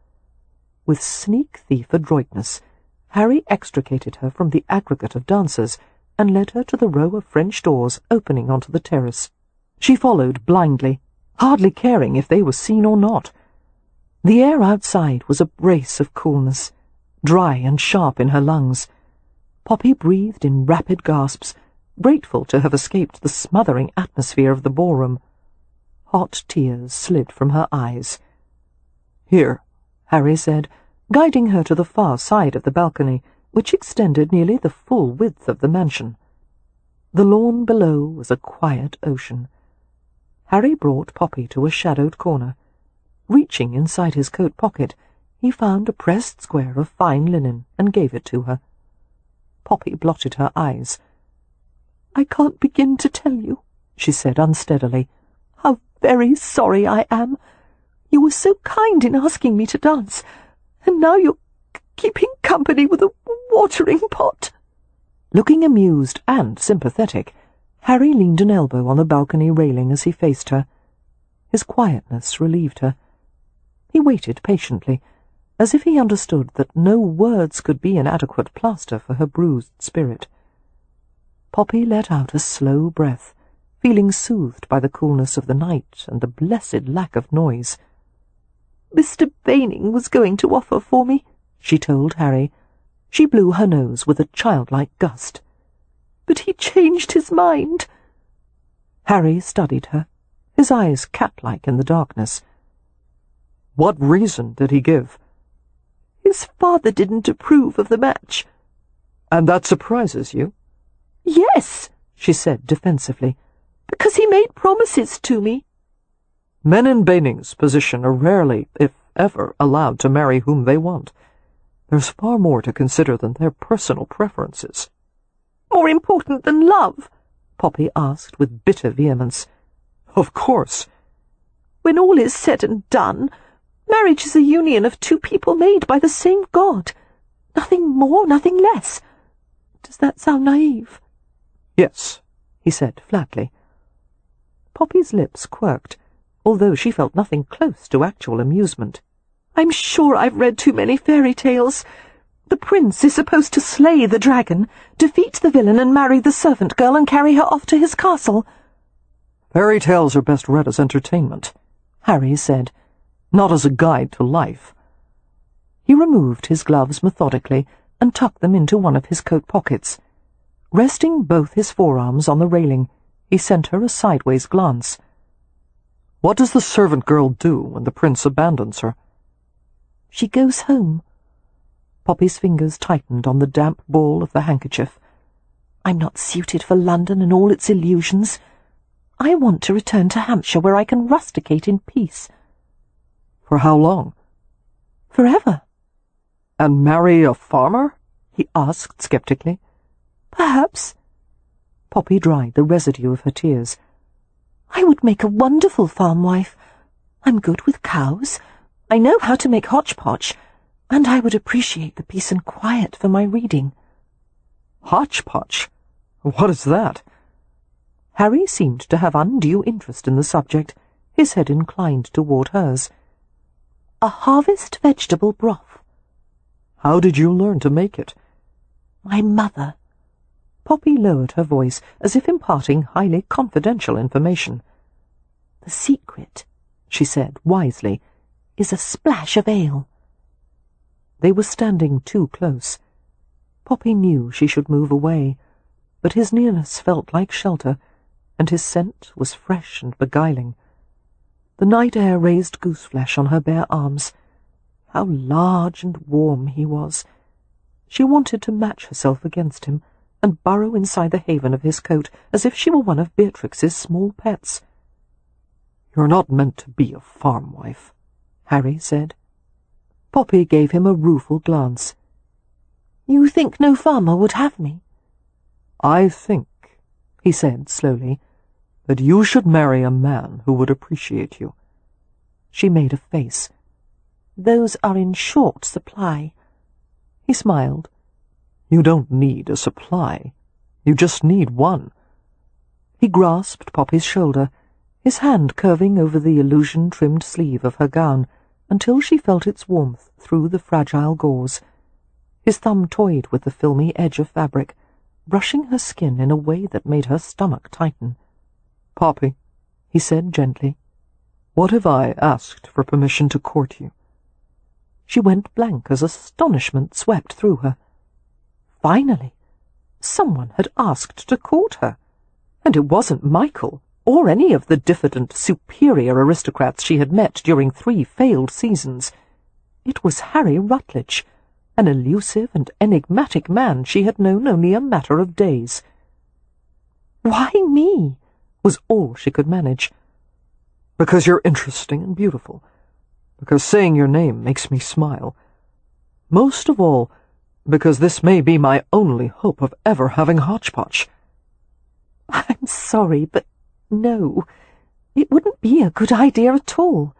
With sneak-thief adroitness, Harry extricated her from the aggregate of dancers and led her to the row of French doors opening onto the terrace. She followed blindly, hardly caring if they were seen or not. The air outside was a brace of coolness, dry and sharp in her lungs. Poppy breathed in rapid gasps, grateful to have escaped the smothering atmosphere of the ballroom. Hot tears slid from her eyes. "Here," Harry said, guiding her to the far side of the balcony, which extended nearly the full width of the mansion. The lawn below was a quiet ocean. Harry brought Poppy to a shadowed corner. Reaching inside his coat pocket, he found a pressed square of fine linen and gave it to her. Poppy blotted her eyes. "I can't begin to tell you," she said unsteadily, "how very sorry I am. You were so kind in asking me to dance, and now you're keeping company with a watering pot." Looking amused and sympathetic, Harry leaned an elbow on the balcony railing as he faced her. His quietness relieved her. He waited patiently, as if he understood that no words could be an adequate plaster for her bruised spirit. Poppy let out a slow breath, feeling soothed by the coolness of the night and the blessed lack of noise. "Mr. Baining was going to offer for me," she told Harry. She blew her nose with a childlike gust. "But he changed his mind." Harry studied her, his eyes cat-like in the darkness. "What reason did he give?" "His father didn't approve of the match." "And that surprises you?" "Yes," she said defensively, "because he made promises to me." Men in Baining's position are rarely, if ever, allowed to marry whom they want. There's far more to consider than their personal preferences. "More important than love?" Poppy asked with bitter vehemence. "Of course." "When all is said and done, marriage is a union of two people made by the same God. Nothing more, nothing less. Does that sound naive?" "Yes," he said flatly. Poppy's lips quirked, although she felt nothing close to actual amusement. "I'm sure I've read too many fairy tales. The prince is supposed to slay the dragon, defeat the villain and marry the servant girl and carry her off to his castle." "Fairy tales are best read as entertainment," Harry said, "not as a guide to life." He removed his gloves methodically and tucked them into one of his coat pockets. Resting both his forearms on the railing, he sent her a sideways glance. "What does the servant girl do when the prince abandons her?" "She goes home." Poppy's fingers tightened on the damp ball of the handkerchief. "I'm not suited for London and all its illusions. I want to return to Hampshire where I can rusticate in peace." "For how long?" "Forever." "And marry a farmer?" he asked sceptically. "Perhaps." Poppy dried the residue of her tears. "I would make a wonderful farm wife. I'm good with cows. I know how to make hotchpotch, and I would appreciate the peace and quiet for my reading." "Hotchpotch? What is that?" Harry seemed to have undue interest in the subject, his head inclined toward hers. "A harvest vegetable broth." "How did you learn to make it?" "My mother." Poppy lowered her voice as if imparting highly confidential information. "The secret," she said wisely, "is a splash of ale." They were standing too close. Poppy knew she should move away, but his nearness felt like shelter, and his scent was fresh and beguiling. The night air raised gooseflesh on her bare arms. How large and warm he was! She wanted to match herself against him and burrow inside the haven of his coat as if she were one of Beatrix's small pets. "You're not meant to be a farm wife," Harry said. Poppy gave him a rueful glance. "You think no farmer would have me?" "I think," he said slowly, "that you should marry a man who would appreciate you." She made a face. "Those are in short supply." He smiled. "You don't need a supply. You just need one." He grasped Poppy's shoulder, his hand curving over the illusion-trimmed sleeve of her gown until she felt its warmth through the fragile gauze. His thumb toyed with the filmy edge of fabric, brushing her skin in a way that made her stomach tighten. "Poppy," he said gently, "what if I asked for permission to court you?" She went blank as astonishment swept through her. Finally, someone had asked to court her, and it wasn't Michael or any of the diffident, superior aristocrats she had met during 3 failed seasons. It was Harry Rutledge, an elusive and enigmatic man she had known only a matter of days. "Why me?" was all she could manage. "Because you're interesting and beautiful. Because saying your name makes me smile. Most of all, because this may be my only hope of ever having hotchpotch." "I'm sorry, but no, it wouldn't be a good idea at all."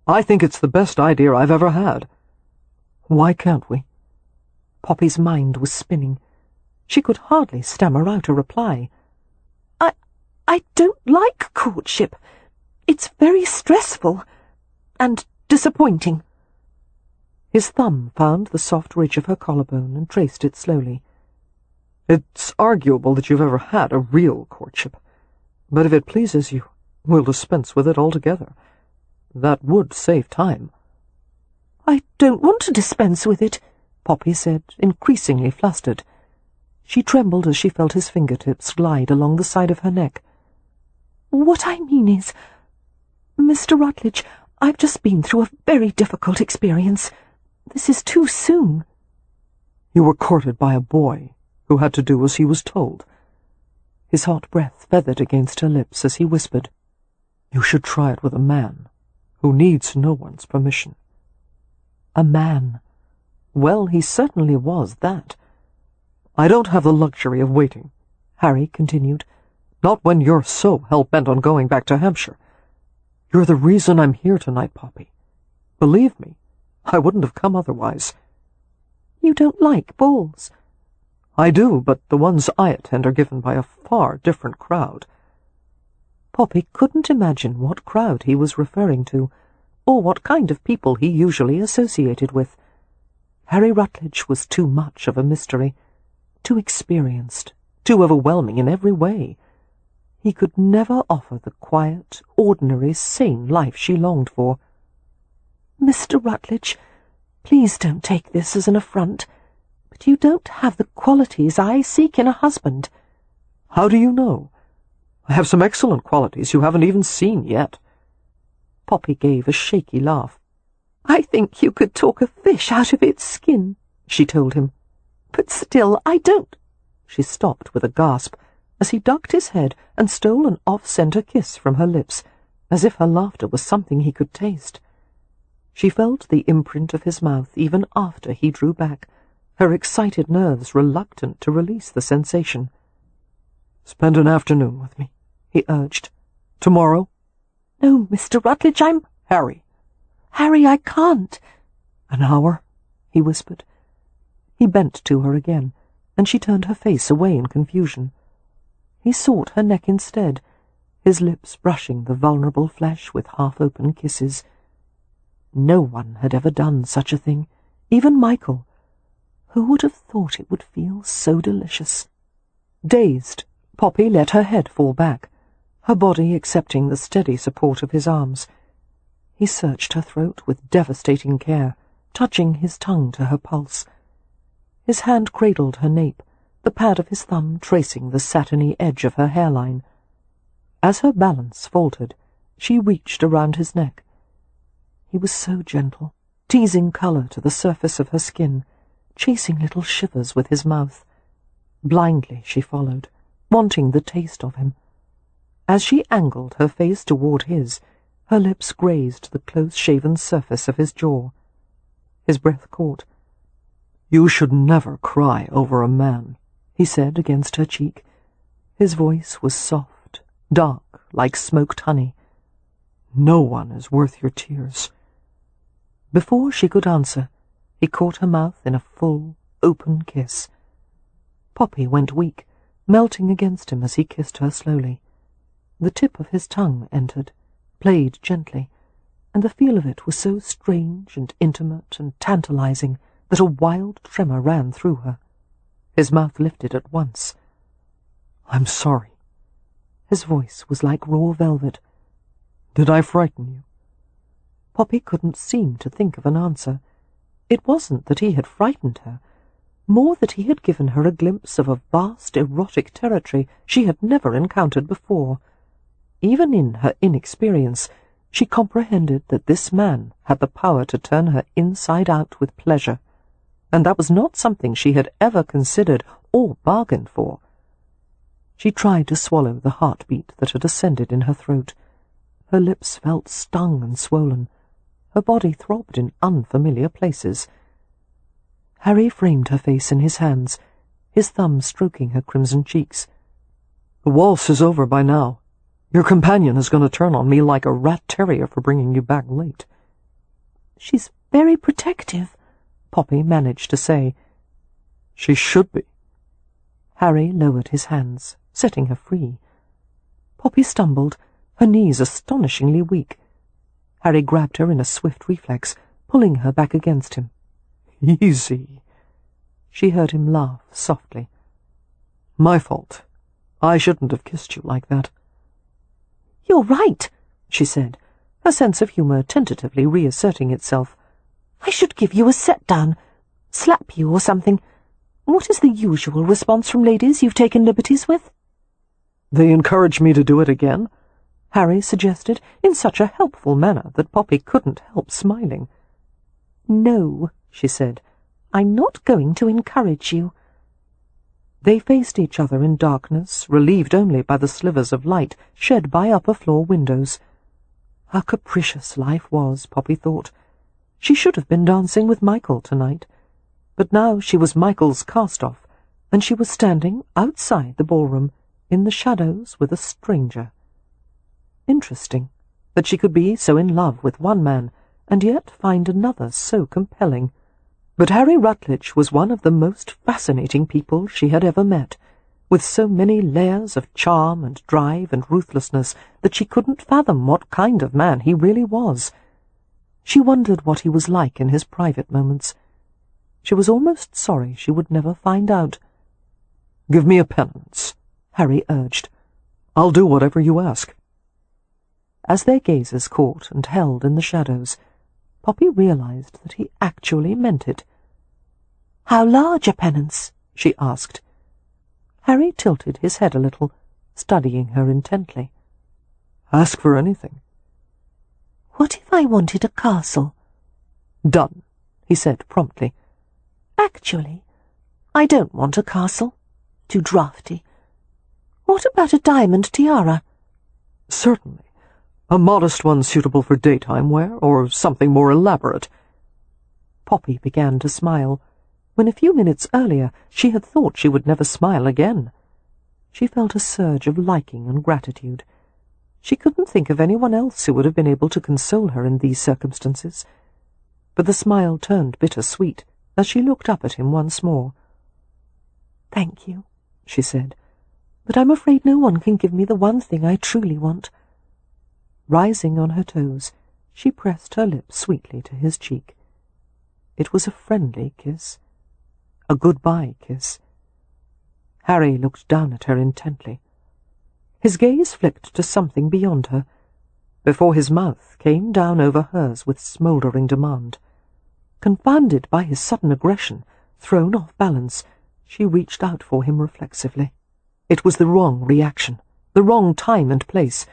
"I think it's the best idea I've ever had. Why can't we?" Poppy's mind was spinning. She could hardly stammer out a reply. I don't like courtship. It's very stressful and disappointing." His thumb found the soft ridge of her collarbone and traced it slowly. "It's arguable that you've ever had a real courtship, but if it pleases you, we'll dispense with it altogether. That would save time." "I don't want to dispense with it," Poppy said, increasingly flustered. She trembled as she felt his fingertips glide along the side of her neck. "What I mean is, Mr. Rutledge, I've just been through a very difficult experience. This is too soon." "You were courted by a boy who had to do as he was told." His hot breath feathered against her lips as he whispered, "You should try it with a man who needs no one's permission." A man. Well, he certainly was that. "I don't have the luxury of waiting," Harry continued. "Not when you're so hell-bent on going back to Hampshire. You're the reason I'm here tonight, Poppy. Believe me, I wouldn't have come otherwise." "You don't like balls?" "I do, but the ones I attend are given by a far different crowd." Poppy couldn't imagine what crowd he was referring to, or what kind of people he usually associated with. Harry Rutledge was too much of a mystery, too experienced, too overwhelming in every way. He could never offer the quiet, ordinary, sane life she longed for. "Mr. Rutledge, please don't take this as an affront, but you don't have the qualities I seek in a husband." "How do you know? I have some excellent qualities you haven't even seen yet." Poppy gave a shaky laugh. "I think you could talk a fish out of its skin," she told him. "But still, I don't—" She stopped with a gasp as he ducked his head and stole an off-centre kiss from her lips, as if her laughter was something he could taste. She felt the imprint of his mouth even after he drew back, her excited nerves reluctant to release the sensation. "Spend an afternoon with me," he urged. "Tomorrow?" "No, Mr. Rutledge, I'm—" "Harry." "Harry, I can't." "An hour?" he whispered. He bent to her again, and she turned her face away in confusion. He sought her neck instead, his lips brushing the vulnerable flesh with half-open kisses. No one had ever done such a thing, even Michael. Who would have thought it would feel so delicious? Dazed, Poppy let her head fall back, her body accepting the steady support of his arms. He searched her throat with devastating care, touching his tongue to her pulse. His hand cradled her nape, the pad of his thumb tracing the satiny edge of her hairline. As her balance faltered, she reached around his neck. He was so gentle, teasing colour to the surface of her skin, chasing little shivers with his mouth. Blindly she followed, wanting the taste of him. As she angled her face toward his, her lips grazed the close-shaven surface of his jaw. His breath caught. "You should never cry over a man," he said against her cheek. His voice was soft, dark, like smoked honey. "No one is worth your tears." Before she could answer, he caught her mouth in a full, open kiss. Poppy went weak, melting against him as he kissed her slowly. The tip of his tongue entered, played gently, and the feel of it was so strange and intimate and tantalizing that a wild tremor ran through her. His mouth lifted at once. "I'm sorry." His voice was like raw velvet. "Did I frighten you?" Poppy couldn't seem to think of an answer. It wasn't that he had frightened her, more that he had given her a glimpse of a vast erotic territory she had never encountered before. Even in her inexperience, she comprehended that this man had the power to turn her inside out with pleasure, and that was not something she had ever considered or bargained for. She tried to swallow the heartbeat that had ascended in her throat. Her lips felt stung and swollen. Her body throbbed in unfamiliar places. Harry framed her face in his hands, his thumb stroking her crimson cheeks. "The waltz is over by now. Your companion is going to turn on me like a rat terrier for bringing you back late." "She's very protective," Poppy managed to say. "She should be." Harry lowered his hands, setting her free. Poppy stumbled, her knees astonishingly weak. Harry grabbed her in a swift reflex, pulling her back against him, Easy. She heard him laugh softly. My fault. I shouldn't have kissed you like that. You're right, she said, her sense of humour tentatively reasserting itself. I should give you a set-down, slap you or something. What is the usual response from ladies you've taken liberties with? They encourage me to do it again, Harry suggested in such a helpful manner that Poppy couldn't help smiling. No, she said, I'm not going to encourage you. They faced each other in darkness, relieved only by the slivers of light shed by upper-floor windows. A capricious life was, Poppy thought. She should have been dancing with Michael tonight, but now she was Michael's cast-off, and she was standing outside the ballroom, in the shadows with a stranger. Interesting that she could be so in love with one man, and yet find another so compelling. But Harry Rutledge was one of the most fascinating people she had ever met, with so many layers of charm and drive and ruthlessness that she couldn't fathom what kind of man he really was. She wondered what he was like in his private moments. She was almost sorry she would never find out. "Give me a penance," Harry urged. "I'll do whatever you ask." As their gazes caught and held in the shadows, Poppy realized that he actually meant it. "How large a penance?" she asked. Harry tilted his head a little, studying her intently. "Ask for anything." "What if I wanted a castle?" "Done," he said promptly. "Actually, I don't want a castle. Too draughty. What about a diamond tiara?" "Certainly. A modest one suitable for daytime wear, or something more elaborate." Poppy began to smile, when a few minutes earlier she had thought she would never smile again. She felt a surge of liking and gratitude. She couldn't think of anyone else who would have been able to console her in these circumstances. But the smile turned bitter-sweet as she looked up at him once more. "Thank you," she said, "but I'm afraid no one can give me the one thing I truly want." Rising on her toes, she pressed her lips sweetly to his cheek. It was a friendly kiss, a goodbye kiss. Harry looked down at her intently. His gaze flicked to something beyond her, before his mouth came down over hers with smouldering demand. Confounded by his sudden aggression, thrown off balance, she reached out for him reflexively. It was the wrong reaction, the wrong time and place,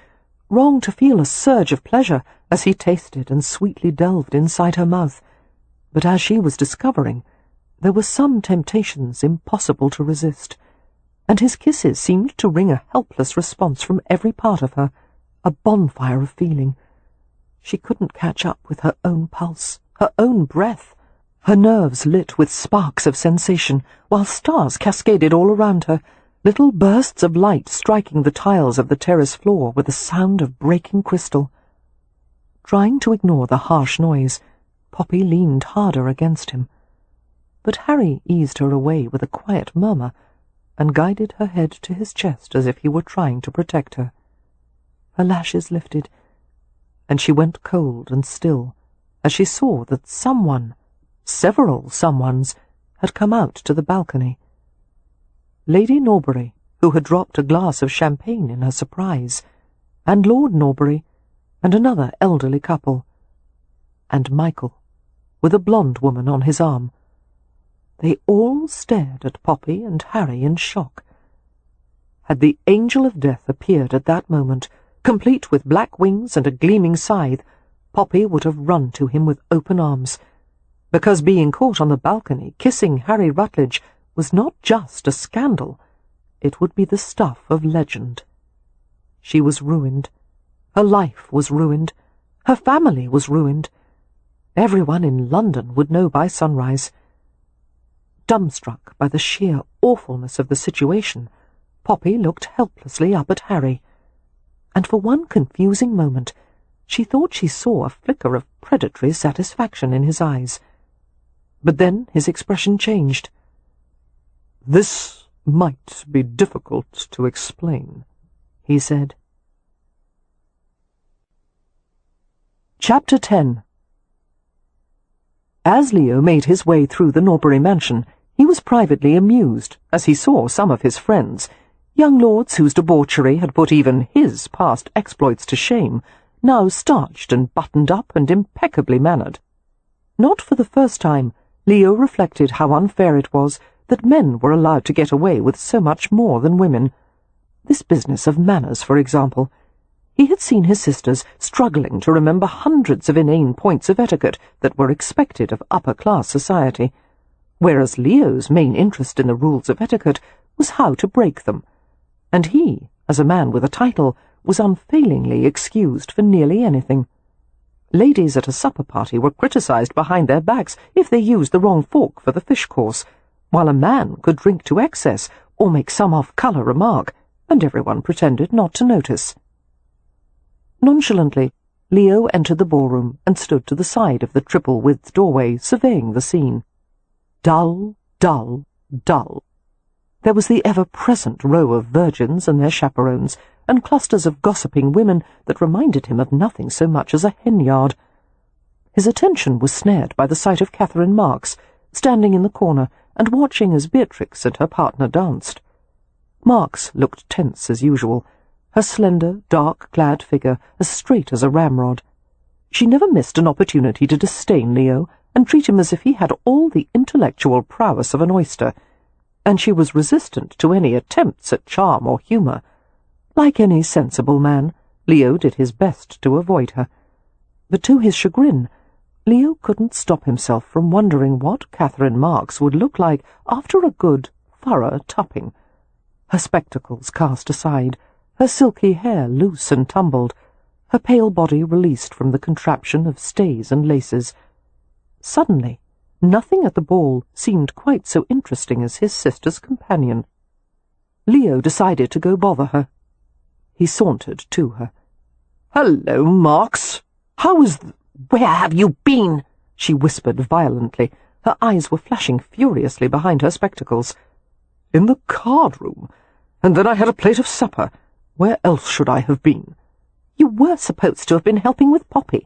wrong to feel a surge of pleasure as he tasted and sweetly delved inside her mouth. But as she was discovering, there were some temptations impossible to resist, and his kisses seemed to wring a helpless response from every part of her, a bonfire of feeling. She couldn't catch up with her own pulse, her own breath. Her nerves lit with sparks of sensation, while stars cascaded all around her, little bursts of light striking the tiles of the terrace floor with a sound of breaking crystal. Trying to ignore the harsh noise, Poppy leaned harder against him. But Harry eased her away with a quiet murmur, and guided her head to his chest as if he were trying to protect her. Her lashes lifted, and she went cold and still as she saw that someone, several someones, had come out to the balcony. Lady Norbury, who had dropped a glass of champagne in her surprise, and Lord Norbury, and another elderly couple, and Michael, with a blonde woman on his arm. They all stared at Poppy and Harry in shock. Had the angel of death appeared at that moment, complete with black wings and a gleaming scythe, Poppy would have run to him with open arms, because being caught on the balcony kissing Harry Rutledge was not just a scandal, it would be the stuff of legend. She was ruined. Her life was ruined. Her family was ruined. Everyone in London would know by sunrise. Dumbstruck by the sheer awfulness of the situation, Poppy looked helplessly up at Harry, and for one confusing moment she thought she saw a flicker of predatory satisfaction in his eyes. But then his expression changed. "This might be difficult to explain," he said. Chapter 10. As Leo made his way through the Norbury mansion, he was privately amused as he saw some of his friends, young lords whose debauchery had put even his past exploits to shame, now starched and buttoned up and impeccably mannered. Not for the first time, Leo reflected how unfair it was that men were allowed to get away with so much more than women. This business of manners, for example. He had seen his sisters struggling to remember hundreds of inane points of etiquette that were expected of upper-class society, whereas Leo's main interest in the rules of etiquette was how to break them, and he, as a man with a title, was unfailingly excused for nearly anything. Ladies at a supper party were criticised behind their backs if they used the wrong fork for the fish course, while a man could drink to excess or make some off-colour remark, and everyone pretended not to notice. Nonchalantly, Leo entered the ballroom and stood to the side of the triple-width doorway, surveying the scene. Dull, dull, dull. There was the ever-present row of virgins and their chaperones, and clusters of gossiping women that reminded him of nothing so much as a hen-yard. His attention was snared by the sight of Catherine Marks, standing in the corner and watching as Beatrix and her partner danced. Marks looked tense as usual, her slender, dark-clad figure as straight as a ramrod. She never missed an opportunity to disdain Leo and treat him as if he had all the intellectual prowess of an oyster, and she was resistant to any attempts at charm or humour. Like any sensible man, Leo did his best to avoid her, but to his chagrin, Leo couldn't stop himself from wondering what Catherine Marks would look like after a good, thorough tupping. Her spectacles cast aside, her silky hair loose and tumbled, her pale body released from the contraption of stays and laces. Suddenly, nothing at the ball seemed quite so interesting as his sister's companion. Leo decided to go bother her. He sauntered to her. "Hello, Marks. How is "Where have you been?" she whispered violently. Her eyes were flashing furiously behind her spectacles. "In the card-room, and then I had a plate of supper. Where else should I have been?" "You were supposed to have been helping with Poppy."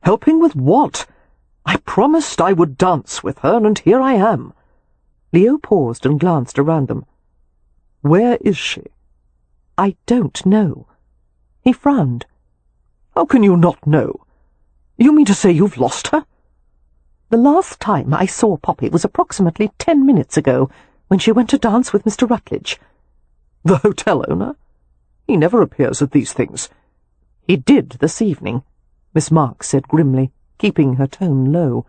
"Helping with what? I promised I would dance with her, and here I am." Leo paused and glanced around them. "Where is she?" "I don't know." He frowned. "How can you not know? You mean to say you've lost her?" "The last time I saw Poppy was approximately 10 minutes ago, when she went to dance with Mr. Rutledge." "The hotel owner? He never appears at these things." "He did this evening," Miss Marks said grimly, keeping her tone low.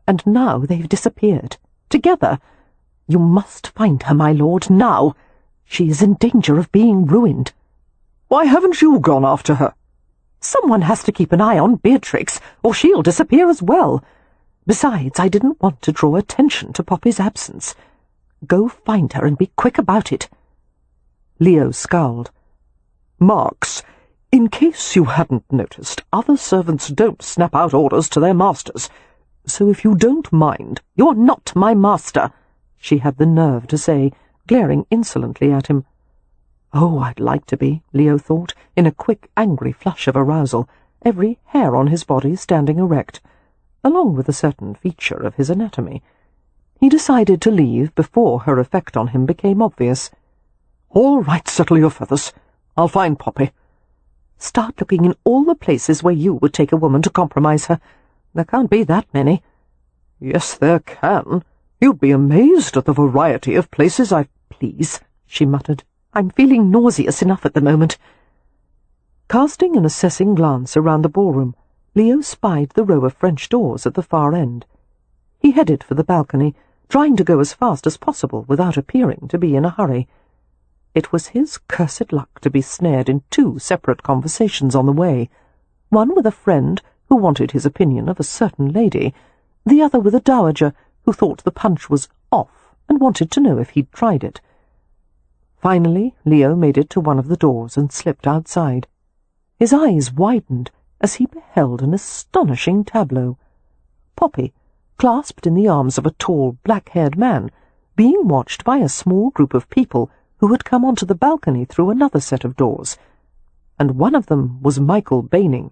"And now they've disappeared. Together. You must find her, my lord, now. She is in danger of being ruined." "Why haven't you gone after her?" "Someone has to keep an eye on Beatrix, or she'll disappear as well. Besides, I didn't want to draw attention to Poppy's absence. Go find her and be quick about it." Leo scowled. "Marks, in case you hadn't noticed, other servants don't snap out orders to their masters, so if you don't mind—" "You're not my master," she had the nerve to say, glaring insolently at him. Oh, I'd like to be, Leo thought, in a quick, angry flush of arousal, every hair on his body standing erect, along with a certain feature of his anatomy. He decided to leave before her effect on him became obvious. "All right, settle your feathers. I'll find Poppy." "Start looking in all the places where you would take a woman to compromise her. There can't be that many." "Yes, there can. You'd be amazed at the variety of places I've—" "Please," she muttered. "I'm feeling nauseous enough at the moment." Casting an assessing glance around the ballroom, Leo spied the row of French doors at the far end. He headed for the balcony, trying to go as fast as possible without appearing to be in a hurry. It was his cursed luck to be snared in 2 separate conversations on the way, one with a friend who wanted his opinion of a certain lady, the other with a dowager who thought the punch was off and wanted to know if he'd tried it. Finally, Leo made it to one of the doors and slipped outside. His eyes widened as he beheld an astonishing tableau. Poppy, clasped in the arms of a tall, black-haired man, being watched by a small group of people who had come onto the balcony through another set of doors, and one of them was Michael Baining,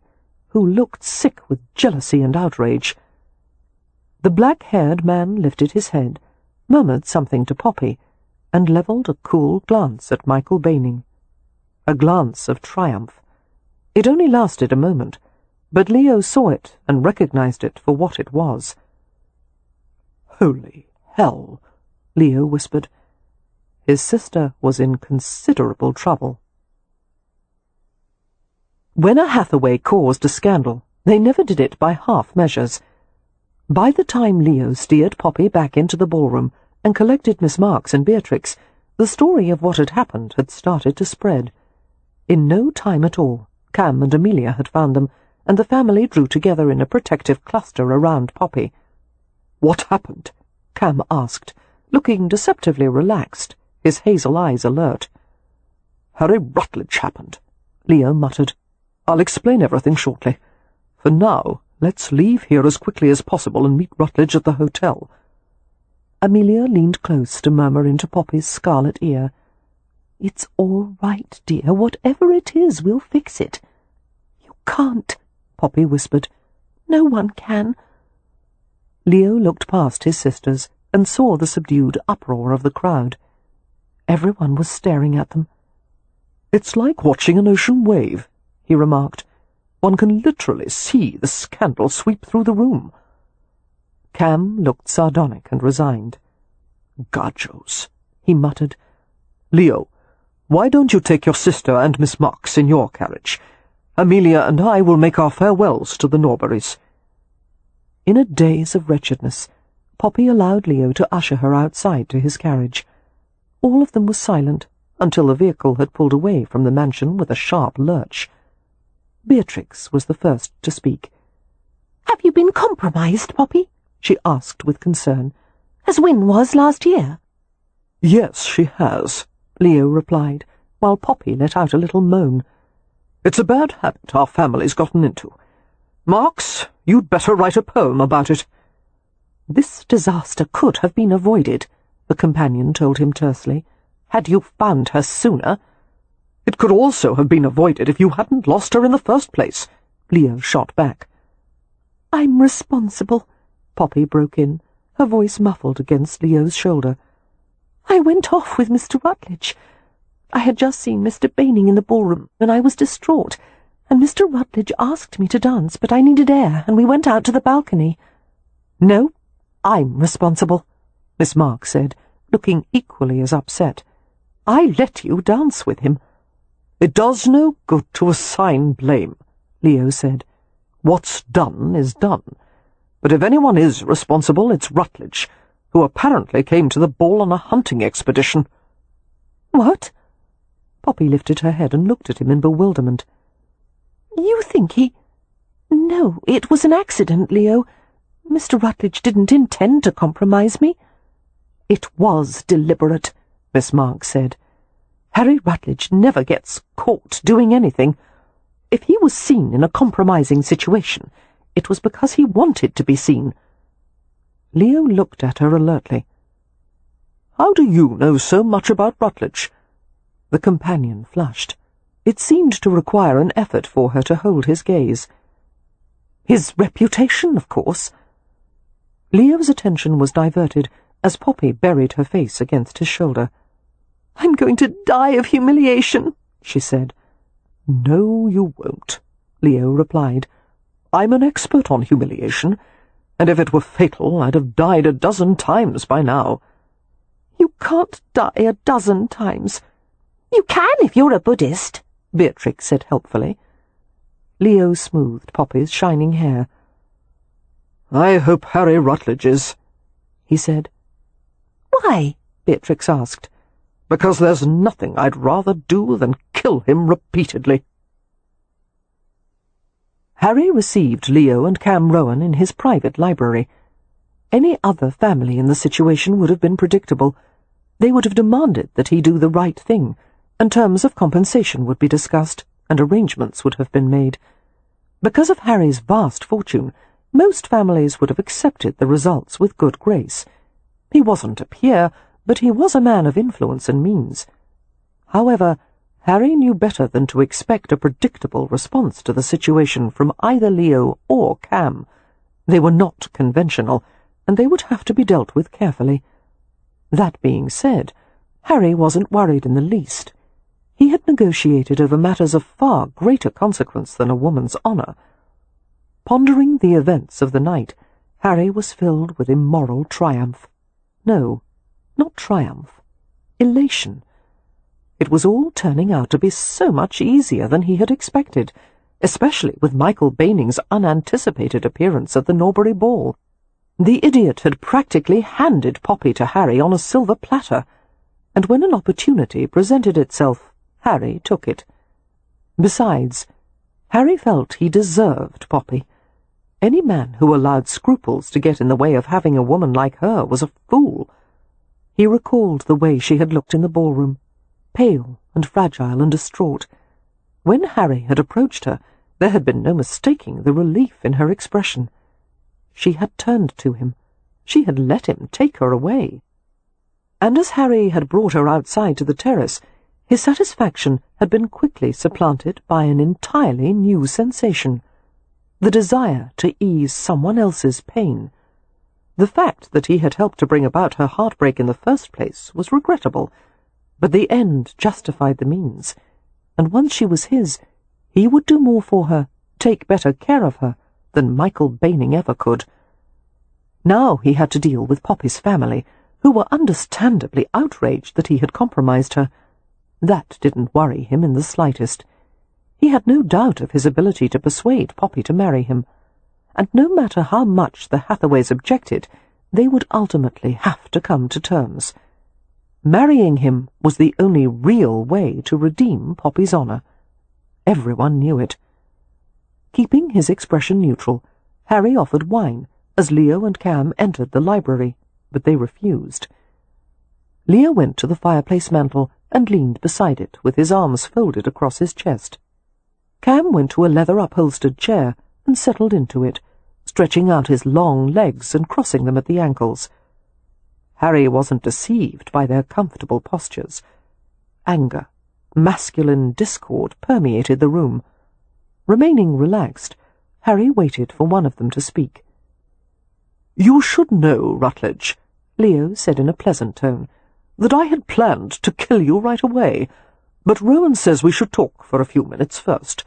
who looked sick with jealousy and outrage. The black-haired man lifted his head, murmured something to Poppy, and levelled a cool glance at Michael Baining. A glance of triumph. It only lasted a moment, but Leo saw it and recognized it for what it was. "Holy hell," Leo whispered. His sister was in considerable trouble. When a Hathaway caused a scandal, they never did it by half measures. By the time Leo steered Poppy back into the ballroom and collected Miss Marks and Beatrix, the story of what had happened had started to spread. In no time at all, Cam and Amelia had found them, and the family drew together in a protective cluster around Poppy. "What happened?" Cam asked, looking deceptively relaxed, his hazel eyes alert. "Harry Rutledge happened," Leo muttered. "I'll explain everything shortly. For now, let's leave here as quickly as possible and meet Rutledge at the hotel." Amelia leaned close to murmur into Poppy's scarlet ear, "It's all right, dear. Whatever it is, we'll fix it." "You can't," Poppy whispered. "No one can." Leo looked past his sisters and saw the subdued uproar of the crowd. Everyone was staring at them. "It's like watching an ocean wave," he remarked. "One can literally see the scandal sweep through the room." Cam looked sardonic and resigned. "Gajos," he muttered. "Leo, why don't you take your sister and Miss Marks in your carriage? Amelia and I will make our farewells to the Norburys." In a daze of wretchedness, Poppy allowed Leo to usher her outside to his carriage. All of them was silent until the vehicle had pulled away from the mansion with a sharp lurch. Beatrix was the first to speak. "Have you been compromised, Poppy?" she asked with concern, "as Wynne was last year?" "Yes, she has," Leo replied, while Poppy let out a little moan. "It's a bad habit our family's gotten into. Marks, you'd better write a poem about it." "This disaster could have been avoided," the companion told him tersely, "had you found her sooner." "It could also have been avoided if you hadn't lost her in the first place," Leo shot back. "I'm responsible," Poppy broke in, her voice muffled against Leo's shoulder. "I went off with Mr. Rutledge. I had just seen Mr. Baining in the ballroom, and I was distraught, and Mr. Rutledge asked me to dance, but I needed air, and we went out to the balcony." "No, I'm responsible," Miss Marks said, looking equally as upset. "I let you dance with him." "It does no good to assign blame," Leo said. "What's done is done. But if anyone is responsible, it's Rutledge, who apparently came to the ball on a hunting expedition." "What?" Poppy lifted her head and looked at him in bewilderment. "You think he—" "No, it was an accident, Leo. Mr. Rutledge didn't intend to compromise me." "It was deliberate," Miss Marks said. "Harry Rutledge never gets caught doing anything. If he was seen in a compromising situation, it was because he wanted to be seen." Leo looked at her alertly. "How do you know so much about Rutledge?" The companion flushed. It seemed to require an effort for her to hold his gaze. "His reputation, of course." Leo's attention was diverted as Poppy buried her face against his shoulder. "I'm going to die of humiliation," she said. "No, you won't," Leo replied. "I'm an expert on humiliation, and if it were fatal, I'd have died a dozen times by now." "You can't die a dozen times." "You can if you're a Buddhist," Beatrix said helpfully. Leo smoothed Poppy's shining hair. "I hope Harry Rutledge is," he said. "Why?" Beatrix asked. "Because there's nothing I'd rather do than kill him repeatedly." Harry received Leo and Cam Rowan in his private library. Any other family in the situation would have been predictable. They would have demanded that he do the right thing, and terms of compensation would be discussed, and arrangements would have been made. Because of Harry's vast fortune, most families would have accepted the results with good grace. He wasn't a peer, but he was a man of influence and means. However, Harry knew better than to expect a predictable response to the situation from either Leo or Cam. They were not conventional, and they would have to be dealt with carefully. That being said, Harry wasn't worried in the least. He had negotiated over matters of far greater consequence than a woman's honour. Pondering the events of the night, Harry was filled with immoral triumph. No, not triumph. Elation. It was all turning out to be so much easier than he had expected, especially with Michael Baining's unanticipated appearance at the Norbury ball. The idiot had practically handed Poppy to Harry on a silver platter, and when an opportunity presented itself, Harry took it. Besides, Harry felt he deserved Poppy. Any man who allowed scruples to get in the way of having a woman like her was a fool. He recalled the way she had looked in the ballroom, pale and fragile and distraught. When Harry had approached her, there had been no mistaking the relief in her expression. She had turned to him. She had let him take her away. And as Harry had brought her outside to the terrace, his satisfaction had been quickly supplanted by an entirely new sensation, the desire to ease someone else's pain. The fact that he had helped to bring about her heartbreak in the first place was regrettable, but the end justified the means, and once she was his, he would do more for her, take better care of her, than Michael Baining ever could. Now he had to deal with Poppy's family, who were understandably outraged that he had compromised her. That didn't worry him in the slightest. He had no doubt of his ability to persuade Poppy to marry him, and no matter how much the Hathaways objected, they would ultimately have to come to terms. Marrying him was the only real way to redeem Poppy's honour. Everyone knew it. Keeping his expression neutral, Harry offered wine as Leo and Cam entered the library, but they refused. Leo went to the fireplace mantel and leaned beside it with his arms folded across his chest. Cam went to a leather-upholstered chair and settled into it, stretching out his long legs and crossing them at the ankles. Harry wasn't deceived by their comfortable postures. Anger, masculine discord permeated the room. Remaining relaxed, Harry waited for one of them to speak. "You should know, Rutledge," Leo said in a pleasant tone, "that I had planned to kill you right away, but Rowan says we should talk for a few minutes first.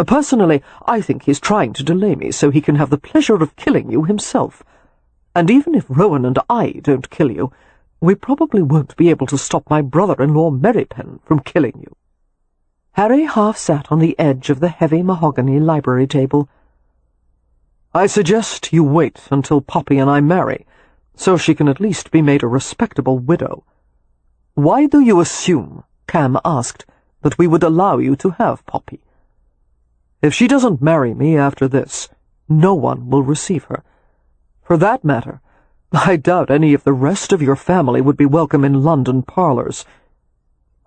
Personally, I think he's trying to delay me so he can have the pleasure of killing you himself. And even if Rowan and I don't kill you, we probably won't be able to stop my brother-in-law Merrypen from killing you." Harry half sat on the edge of the heavy mahogany library table. "I suggest you wait until Poppy and I marry, so she can at least be made a respectable widow." "Why do you assume," Cam asked, "that we would allow you to have Poppy? If she doesn't marry me after this, no one will receive her. For that matter, I doubt any of the rest of your family would be welcome in London parlours."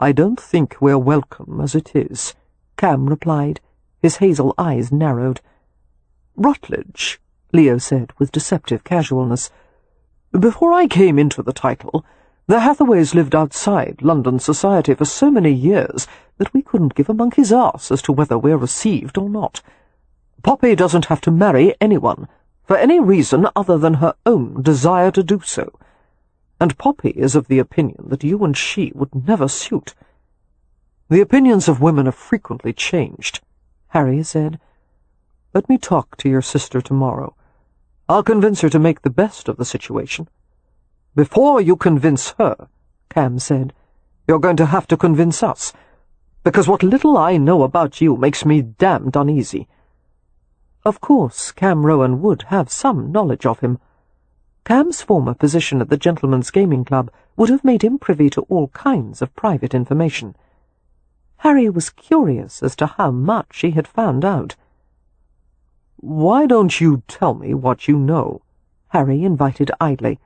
"I don't think we're welcome as it is," Cam replied, his hazel eyes narrowed. "Rutledge," Leo said with deceptive casualness, "before I came into the title, the Hathaways lived outside London society for so many years that we couldn't give a monkey's arse as to whether we're received or not. Poppy doesn't have to marry anyone, for any reason other than her own desire to do so, and Poppy is of the opinion that you and she would never suit." "The opinions of women are frequently changed," Harry said. "Let me talk to your sister tomorrow. I'll convince her to make the best of the situation." "Before you convince her," Cam said, "you're going to have to convince us, because what little I know about you makes me damned uneasy." Of course, Cam Rowan would have some knowledge of him. Cam's former position at the Gentlemen's Gaming Club would have made him privy to all kinds of private information. Harry was curious as to how much he had found out. "Why don't you tell me what you know?" Harry invited idly,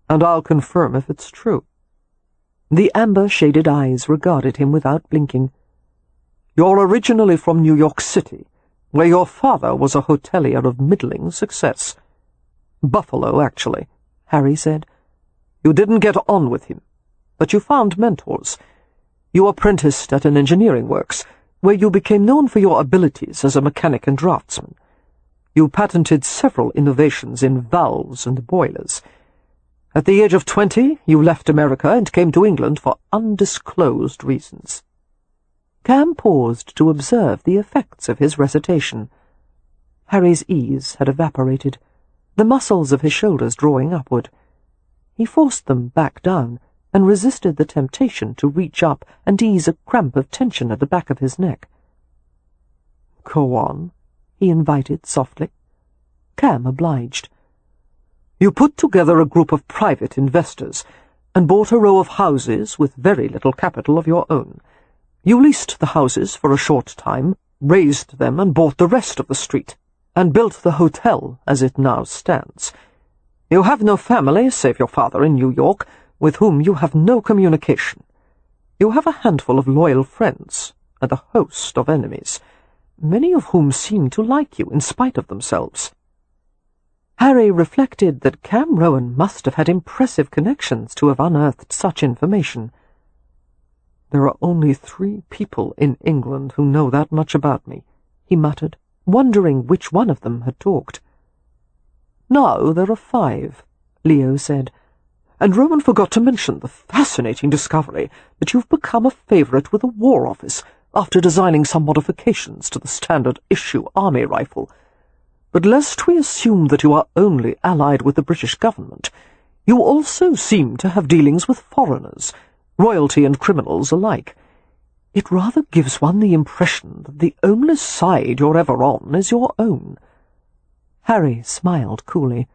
"and I'll confirm if it's true." The amber-shaded eyes regarded him without blinking. "You're originally from New York City, where your father was a hotelier of middling success." "Buffalo, actually," Harry said. "You didn't get on with him, but you found mentors. You apprenticed at an engineering works, where you became known for your abilities as a mechanic and draftsman. You patented several innovations in valves and boilers. At the age of 20, you left America and came to England for undisclosed reasons." Cam paused to observe the effects of his recitation. Harry's ease had evaporated, the muscles of his shoulders drawing upward. He forced them back down and resisted the temptation to reach up and ease a cramp of tension at the back of his neck. "Go on," he invited softly. Cam obliged. "You put together a group of private investors and bought a row of houses with very little capital of your own. You leased the houses for a short time, raised them and bought the rest of the street, and built the hotel as it now stands. You have no family save your father in New York, with whom you have no communication. You have a handful of loyal friends and a host of enemies, many of whom seem to like you in spite of themselves." Harry reflected that Cam Rowan must have had impressive connections to have unearthed such information. "There are only 3 people in England who know that much about me," he muttered, wondering which one of them had talked. "No, there are 5, Leo said. "And Rowan forgot to mention the fascinating discovery that you've become a favourite with the War Office after designing some modifications to the standard issue army rifle. But lest we assume that you are only allied with the British government, you also seem to have dealings with foreigners, royalty and criminals alike. It rather gives one the impression that the only side you're ever on is your own." Harry smiled coolly.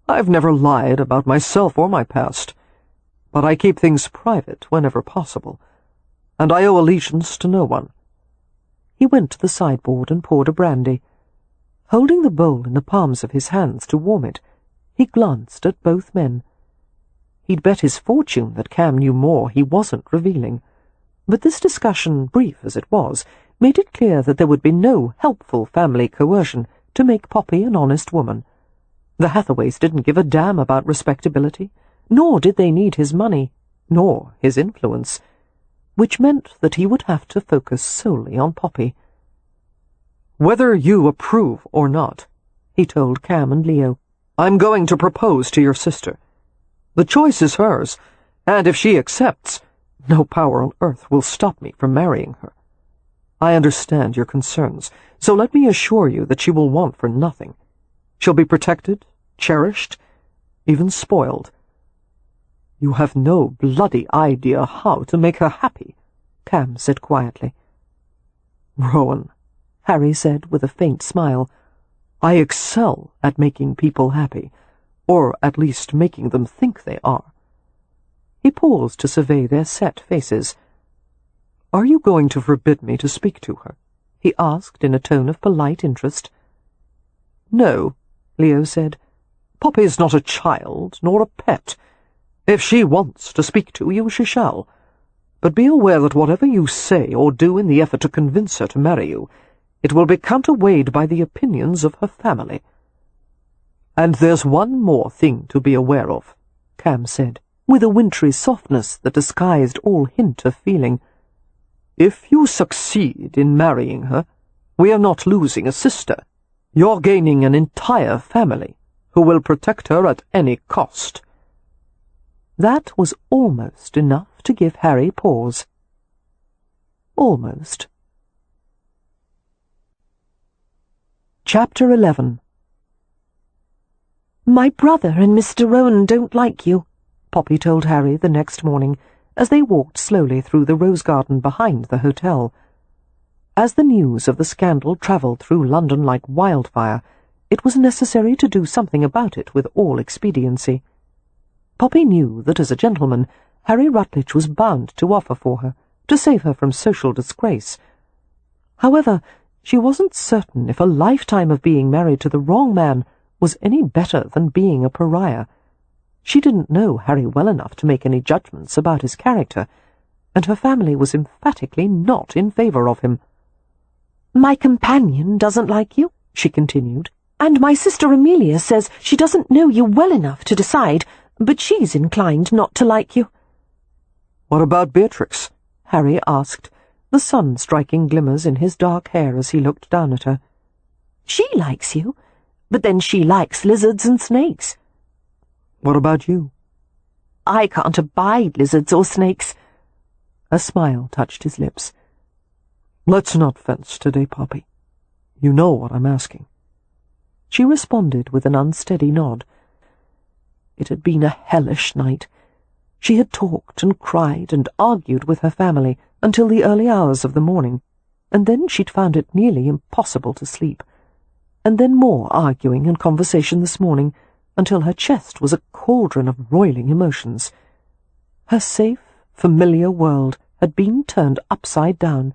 "I've never lied about myself or my past, but I keep things private whenever possible, and I owe allegiance to no one." He went to the sideboard and poured a brandy. Holding the bowl in the palms of his hands to warm it, he glanced at both men. He'd bet his fortune that Cam knew more he wasn't revealing, but this discussion, brief as it was, made it clear that there would be no helpful family coercion to make Poppy an honest woman. The Hathaways didn't give a damn about respectability, nor did they need his money, nor his influence, which meant that he would have to focus solely on Poppy. "Whether you approve or not," he told Cam and Leo, "I'm going to propose to your sister. The choice is hers, and if she accepts, no power on earth will stop me from marrying her. I understand your concerns, so let me assure you that she will want for nothing. She'll be protected, cherished, even spoiled. You have no bloody idea how to make her happy," Cam said quietly. "Rowan," Harry said with a faint smile, "I excel at making people happy, or at least making them think they are." He paused to survey their set faces. "Are you going to forbid me to speak to her?" he asked in a tone of polite interest. "No," Leo said. "Poppy's not a child, nor a pet. If she wants to speak to you, she shall. But be aware that whatever you say or do in the effort to convince her to marry you, it will be counterweighed by the opinions of her family. And there's one more thing to be aware of," Cam said, with a wintry softness that disguised all hint of feeling. "If you succeed in marrying her, we are not losing a sister. You're gaining an entire family, who will protect her at any cost." That was almost enough to give Harry pause. Almost. Chapter 11. "My brother and Mr. Rowan don't like you," Poppy told Harry the next morning, as they walked slowly through the rose garden behind the hotel. As the news of the scandal travelled through London like wildfire, it was necessary to do something about it with all expediency. Poppy knew that as a gentleman, Harry Rutledge was bound to offer for her, to save her from social disgrace. However, she wasn't certain if a lifetime of being married to the wrong man was any better than being a pariah. She didn't know Harry well enough to make any judgments about his character, and her family was emphatically not in favour of him. "My companion doesn't like you," she continued, "and my sister Amelia says she doesn't know you well enough to decide, but she's inclined not to like you." "What about Beatrix?" Harry asked, the sun striking glimmers in his dark hair as he looked down at her. She likes you, but then she likes lizards and snakes. What about you? I can't abide lizards or snakes. A smile touched his lips. Let's not fence today, Poppy. You know what I'm asking. She responded with an unsteady nod. It had been a hellish night. She had talked and cried and argued with her family until the early hours of the morning, and then she'd found it nearly impossible to sleep, and then more arguing and conversation this morning, until her chest was a cauldron of roiling emotions. Her safe, familiar world had been turned upside down,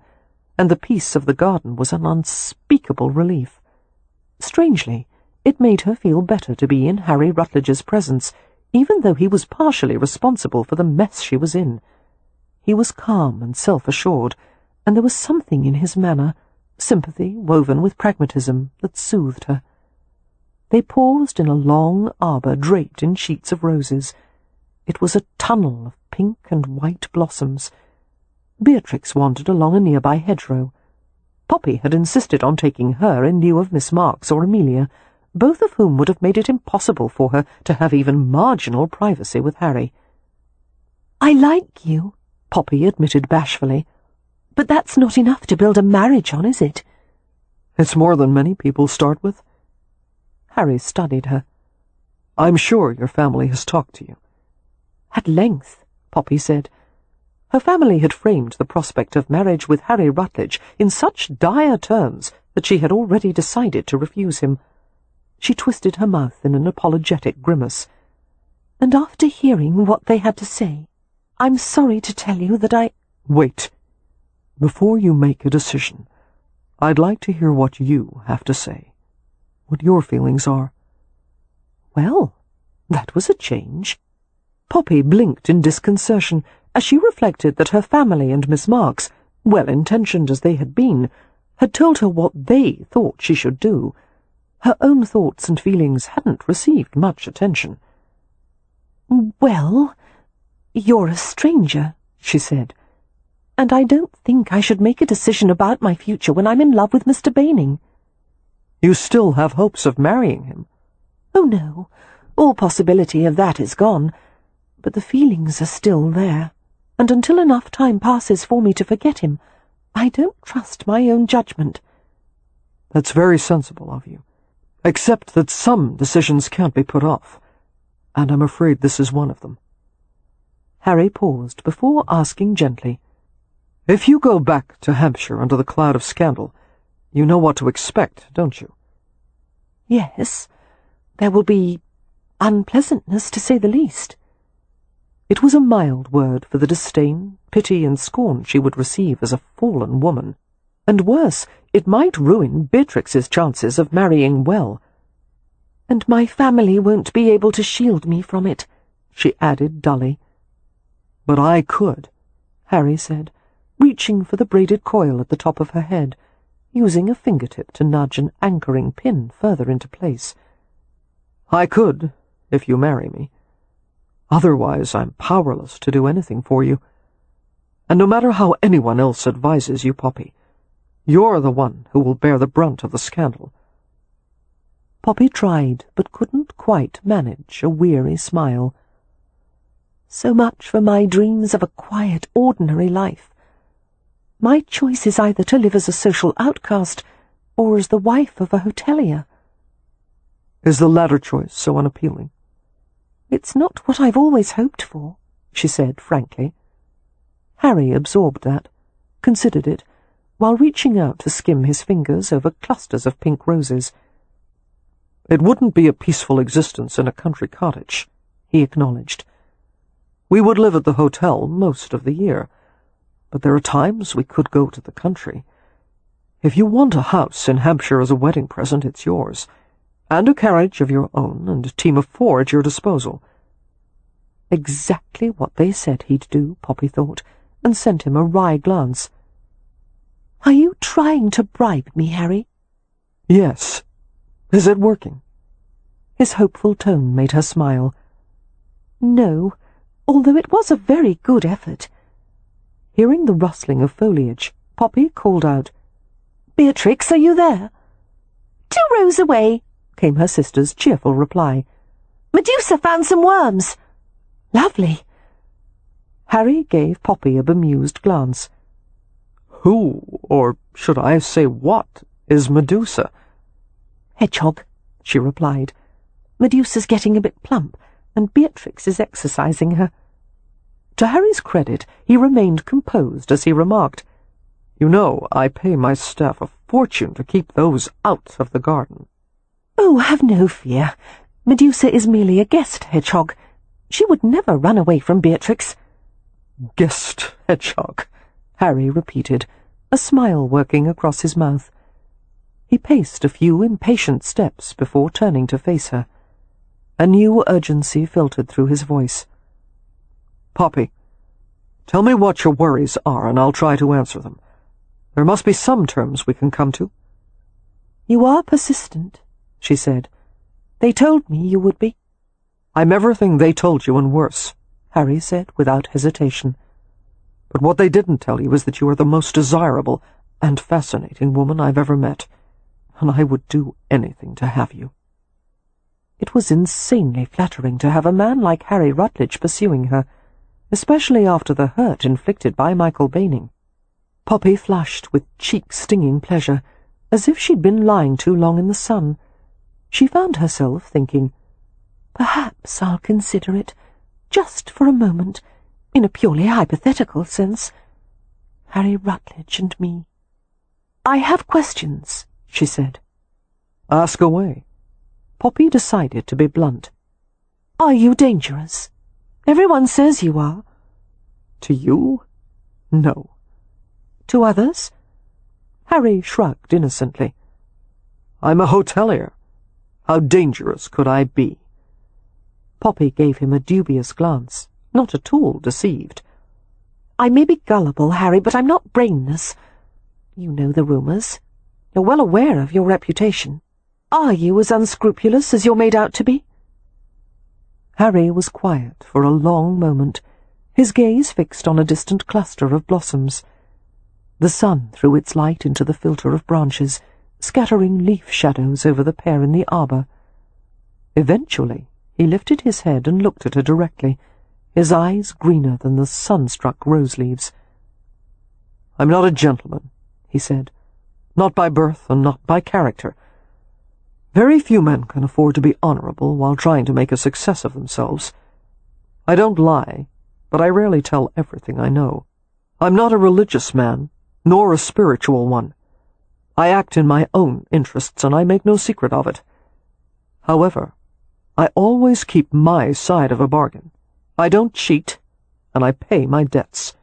and the peace of the garden was an unspeakable relief. Strangely, it made her feel better to be in Harry Rutledge's presence, even though he was partially responsible for the mess she was in. He was calm and self-assured, and there was something in his manner, sympathy woven with pragmatism, that soothed her. They paused in a long arbour draped in sheets of roses. It was a tunnel of pink and white blossoms. Beatrix wandered along a nearby hedgerow. Poppy had insisted on taking her in lieu of Miss Marks or Amelia, both of whom would have made it impossible for her to have even marginal privacy with Harry. "I like you," Poppy admitted bashfully, "but that's not enough to build a marriage on, is it?" "It's more than many people start with." Harry studied her. "I'm sure your family has talked to you." "At length," Poppy said. Her family had framed the prospect of marriage with Harry Rutledge in such dire terms that she had already decided to refuse him. She twisted her mouth in an apologetic grimace. "And after hearing what they had to say, I'm sorry to tell you that I—" "Wait. Before you make a decision, I'd like to hear what you have to say, what your feelings are." Well, that was a change. Poppy blinked in disconcertion as she reflected that her family and Miss Marks, well-intentioned as they had been, had told her what they thought she should do. Her own thoughts and feelings hadn't received much attention. "Well, you're a stranger," she said, "and I don't think I should make a decision about my future when I'm in love with Mr. Baining." "You still have hopes of marrying him?" "Oh, no. All possibility of that is gone. But the feelings are still there, and until enough time passes for me to forget him, I don't trust my own judgment." "That's very sensible of you, except that some decisions can't be put off, and I'm afraid this is one of them." Harry paused before asking gently, "If you go back to Hampshire under the cloud of scandal, you know what to expect, don't you?" "Yes. There will be unpleasantness, to say the least." It was a mild word for the disdain, pity, and scorn she would receive as a fallen woman, and worse, it might ruin Beatrix's chances of marrying well. "And my family won't be able to shield me from it," she added dully. "But I could," Harry said, reaching for the braided coil at the top of her head, using a fingertip to nudge an anchoring pin further into place. "I could, if you marry me. Otherwise, I'm powerless to do anything for you. And no matter how anyone else advises you, Poppy, you're the one who will bear the brunt of the scandal." Poppy tried, but couldn't quite manage a weary smile. "So much for my dreams of a quiet, ordinary life. My choice is either to live as a social outcast or as the wife of a hotelier." "Is the latter choice so unappealing?" "It's not what I've always hoped for," she said frankly. Harry absorbed that, considered it, while reaching out to skim his fingers over clusters of pink roses. "It wouldn't be a peaceful existence in a country cottage," he acknowledged. "We would live at the hotel most of the year, but there are times we could go to the country. If you want a house in Hampshire as a wedding present, it's yours, and a carriage of your own and a team of 4 at your disposal." Exactly what they said he'd do, Poppy thought, and sent him a wry glance. "Are you trying to bribe me, Harry?" "Yes. Is it working?" His hopeful tone made her smile. "No, although it was a very good effort." Hearing the rustling of foliage, Poppy called out, "Beatrix, are you there?" 2 rows away," came her sister's cheerful reply. "Medusa found some worms." "Lovely." Harry gave Poppy a bemused glance. "Who, or should I say what, is Medusa?" "Hedgehog," she replied. "Medusa's getting a bit plump, and Beatrix is exercising her." To Harry's credit, he remained composed as he remarked, "You know, I pay my staff a fortune to keep those out of the garden." "Oh, have no fear. Medusa is merely a guest hedgehog. She would never run away from Beatrix." "Guest hedgehog," Harry repeated, a smile working across his mouth. He paced a few impatient steps before turning to face her. A new urgency filtered through his voice. "Poppy, tell me what your worries are, and I'll try to answer them. There must be some terms we can come to." "You are persistent," she said. "They told me you would be." "I'm everything they told you and worse," Harry said without hesitation. "But what they didn't tell you is that you are the most desirable and fascinating woman I've ever met, and I would do anything to have you." It was insanely flattering to have a man like Harry Rutledge pursuing her, especially after the hurt inflicted by Michael Baining. Poppy flushed with cheek-stinging pleasure, as if she'd been lying too long in the sun. She found herself thinking, "Perhaps I'll consider it, just for a moment, in a purely hypothetical sense. Harry Rutledge and me." "I have questions," she said. "Ask away." Poppy decided to be blunt. "Are you dangerous? Everyone says you are." "To you? No." "To others?" Harry shrugged innocently. "I'm a hotelier. How dangerous could I be?" Poppy gave him a dubious glance, not at all deceived. "I may be gullible, Harry, but I'm not brainless. You know the rumours. You're well aware of your reputation. Are you as unscrupulous as you're made out to be?" Harry was quiet for a long moment, his gaze fixed on a distant cluster of blossoms. The sun threw its light into the filter of branches, scattering leaf shadows over the pair in the arbour. Eventually, he lifted his head and looked at her directly, his eyes greener than the sun-struck rose-leaves. "I'm not a gentleman," he said, "not by birth and not by character. Very few men can afford to be honourable while trying to make a success of themselves. I don't lie, but I rarely tell everything I know. I'm not a religious man, nor a spiritual one. I act in my own interests, and I make no secret of it. However, I always keep my side of a bargain. I don't cheat, and I pay my debts."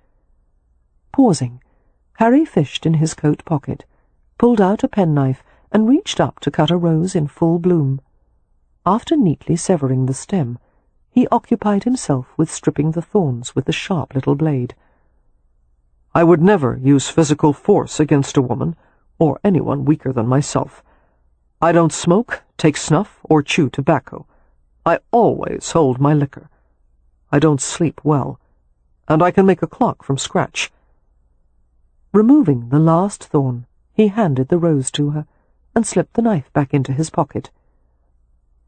Pausing, Harry fished in his coat pocket, pulled out a penknife, and reached up to cut a rose in full bloom. After neatly severing the stem, he occupied himself with stripping the thorns with the sharp little blade. "I would never use physical force against a woman, or anyone weaker than myself. I don't smoke, take snuff, or chew tobacco. I always hold my liquor. I don't sleep well, and I can make a clock from scratch." Removing the last thorn, he handed the rose to her, and slipped the knife back into his pocket.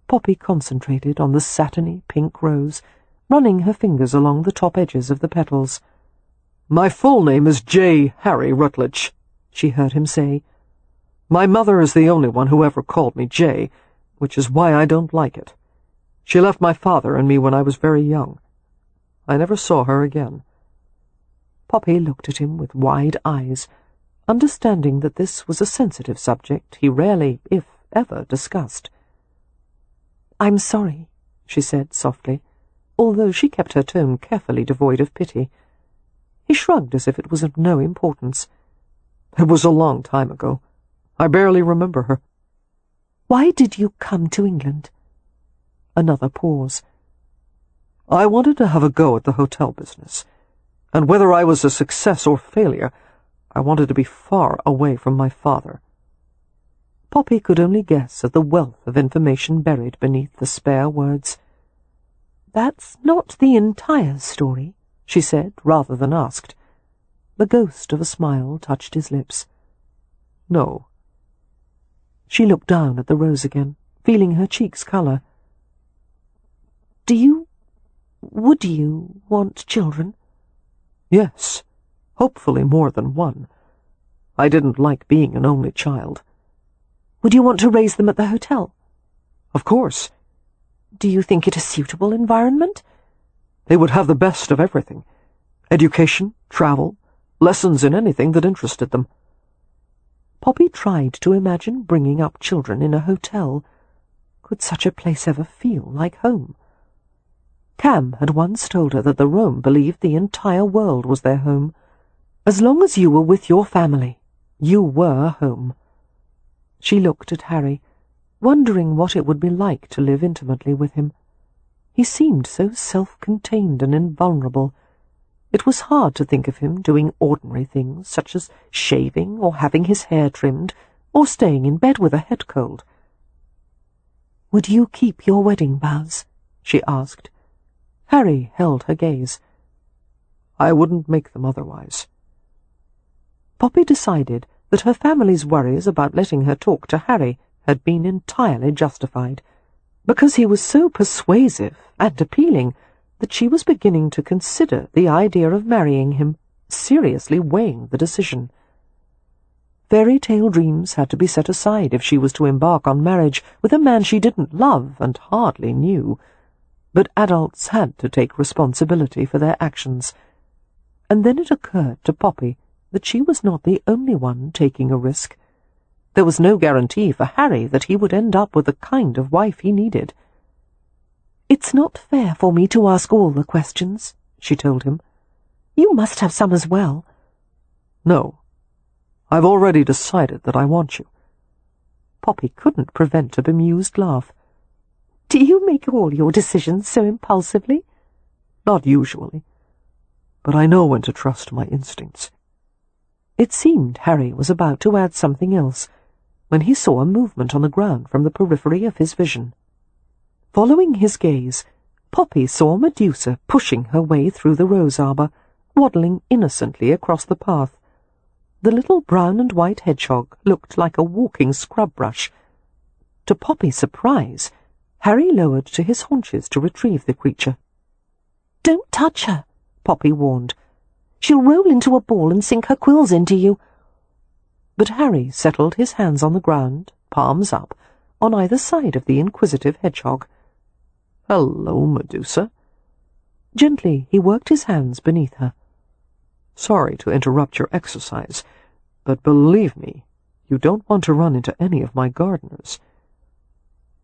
Poppy concentrated on the satiny pink rose, running her fingers along the top edges of the petals. "My full name is J. Harry Rutledge," she heard him say. "My mother is the only one who ever called me J, which is why I don't like it. She left my father and me when I was very young. I never saw her again." Poppy looked at him with wide eyes, understanding that this was a sensitive subject he rarely, if ever, discussed. "I'm sorry," she said softly, although she kept her tone carefully devoid of pity. He shrugged as if it was of no importance. "It was a long time ago. I barely remember her." "Why did you come to England?" Another pause. "I wanted to have a go at the hotel business, and whether I was a success or failure, I wanted to be far away from my father." Poppy could only guess at the wealth of information buried beneath the spare words. "That's not the entire story," she said, rather than asked. The ghost of a smile touched his lips. "No." She looked down at the rose again, feeling her cheeks colour. Would you want children? Yes, hopefully more than one. I didn't like being an only child. Would you want to raise them at the hotel? Of course. Do you think it a suitable environment? They would have the best of everything. Education, travel, lessons in anything that interested them. Poppy tried to imagine bringing up children in a hotel. Could such a place ever feel like home? Cam had once told her that the Rome believed the entire world was their home. As long as you were with your family, you were home. She looked at Harry, wondering what it would be like to live intimately with him. He seemed so self-contained and invulnerable. It was hard to think of him doing ordinary things, such as shaving or having his hair trimmed, or staying in bed with a head cold. "Would you keep your wedding vows?" she asked. Harry held her gaze. "I wouldn't make them otherwise." Poppy decided that her family's worries about letting her talk to Harry had been entirely justified, because he was so persuasive and appealing that she was beginning to consider the idea of marrying him, seriously weighing the decision. Fairy tale dreams had to be set aside if she was to embark on marriage with a man she didn't love and hardly knew, but adults had to take responsibility for their actions. And then it occurred to Poppy that she was not the only one taking a risk. There was no guarantee for Harry that he would end up with the kind of wife he needed. "It's not fair for me to ask all the questions," she told him. "You must have some as well." "No. I've already decided that I want you." Poppy couldn't prevent a bemused laugh. "Do you make all your decisions so impulsively?" "Not usually. But I know when to trust my instincts." It seemed Harry was about to add something else, when he saw a movement on the ground from the periphery of his vision. Following his gaze, Poppy saw Medusa pushing her way through the rose arbour, waddling innocently across the path. The little brown and white hedgehog looked like a walking scrub brush. To Poppy's surprise, Harry lowered to his haunches to retrieve the creature. "Don't touch her," Poppy warned. "She'll roll into a ball and sink her quills into you." But Harry settled his hands on the ground, palms up, on either side of the inquisitive hedgehog. "Hello, Medusa." Gently he worked his hands beneath her. "Sorry to interrupt your exercise, but believe me, you don't want to run into any of my gardeners."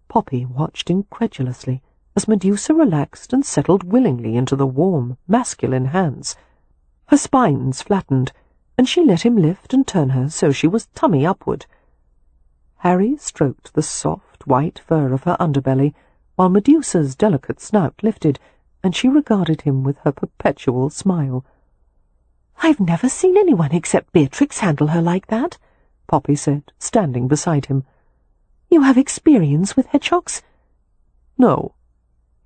Poppy watched incredulously as Medusa relaxed and settled willingly into the warm, masculine hands. Her spines flattened, and she let him lift and turn her so she was tummy upward. Harry stroked the soft, white fur of her underbelly, while Medusa's delicate snout lifted, and she regarded him with her perpetual smile. "I've never seen anyone except Beatrix handle her like that," Poppy said, standing beside him. "You have experience with hedgehogs?" "No."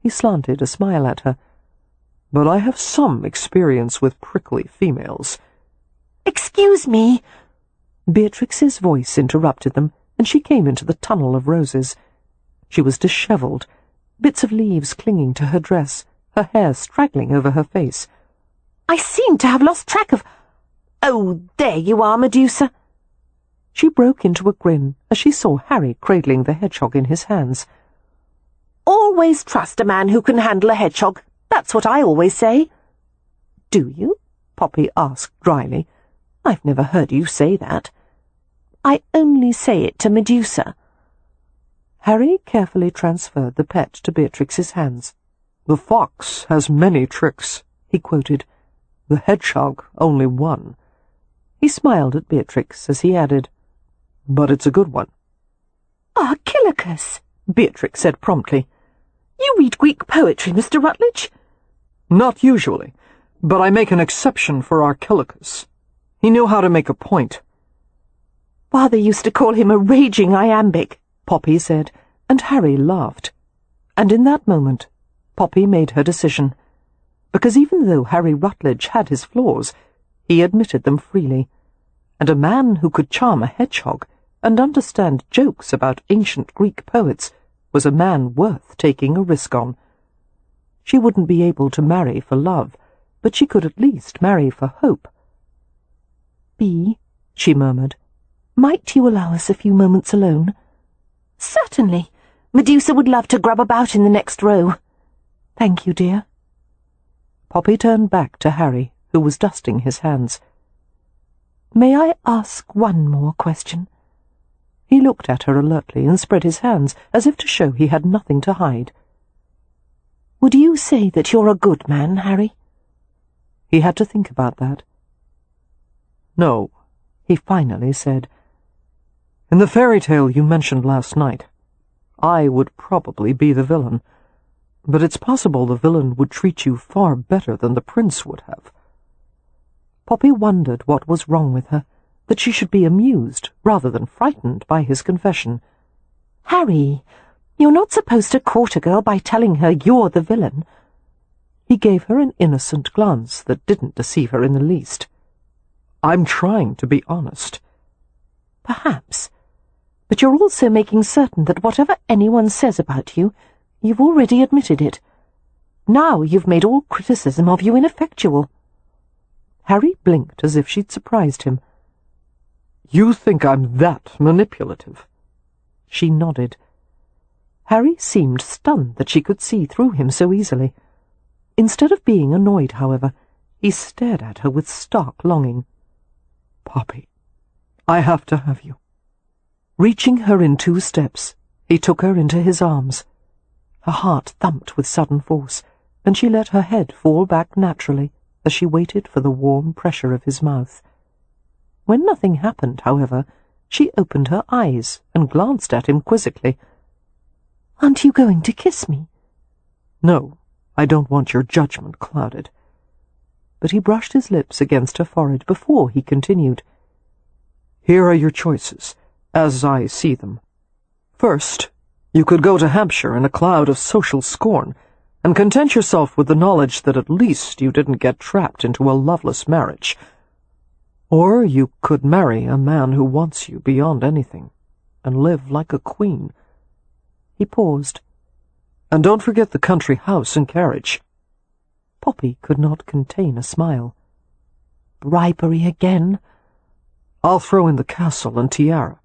He slanted a smile at her. "But I have some experience with prickly females." "Excuse me!" Beatrix's voice interrupted them, and she came into the tunnel of roses. She was dishevelled, bits of leaves clinging to her dress, her hair straggling over her face. "I seem to have lost track of— Oh, there you are, Medusa." She broke into a grin as she saw Harry cradling the hedgehog in his hands. "Always trust a man who can handle a hedgehog. That's what I always say." "Do you?" Poppy asked dryly. "I've never heard you say that." "I only say it to Medusa." Harry carefully transferred the pet to Beatrix's hands. "The fox has many tricks," he quoted. "The hedgehog only one." He smiled at Beatrix as he added, "But it's a good one." "Archilochus," Beatrix said promptly. "You read Greek poetry, Mr. Rutledge?" "Not usually, but I make an exception for Archilochus. He knew how to make a point." "Father used to call him a raging iambic," Poppy said, and Harry laughed. And in that moment, Poppy made her decision, because even though Harry Rutledge had his flaws, he admitted them freely, and a man who could charm a hedgehog and understand jokes about ancient Greek poets was a man worth taking a risk on. She wouldn't be able to marry for love, but she could at least marry for hope. "Bee," she murmured, "might you allow us a few moments alone?" "Certainly. Medusa would love to grub about in the next row." "Thank you, dear." Poppy turned back to Harry, who was dusting his hands. "May I ask one more question?" He looked at her alertly and spread his hands as if to show he had nothing to hide. "Would you say that you're a good man, Harry?" He had to think about that. "No," he finally said. "In the fairy tale you mentioned last night, I would probably be the villain, but it's possible the villain would treat you far better than the prince would have." Poppy wondered what was wrong with her, that she should be amused rather than frightened by his confession. "Harry, you're not supposed to court a girl by telling her you're the villain." He gave her an innocent glance that didn't deceive her in the least. "I'm trying to be honest." "Perhaps. But you're also making certain that whatever anyone says about you, you've already admitted it. Now you've made all criticism of you ineffectual." Harry blinked as if she'd surprised him. "You think I'm that manipulative?" She nodded. Harry seemed stunned that she could see through him so easily. Instead of being annoyed, however, he stared at her with stark longing. "Poppy, I have to have you." Reaching her in 2 steps, he took her into his arms. Her heart thumped with sudden force, and she let her head fall back naturally as she waited for the warm pressure of his mouth. When nothing happened, however, she opened her eyes and glanced at him quizzically. "Aren't you going to kiss me?" "No, I don't want your judgment clouded." But he brushed his lips against her forehead before he continued. "Here are your choices, as I see them. First, you could go to Hampshire in a cloud of social scorn, and content yourself with the knowledge that at least you didn't get trapped into a loveless marriage. Or you could marry a man who wants you beyond anything, and live like a queen." He paused. "And don't forget the country house and carriage." Poppy could not contain a smile. "Bribery again?" "I'll throw in the castle and tiara,"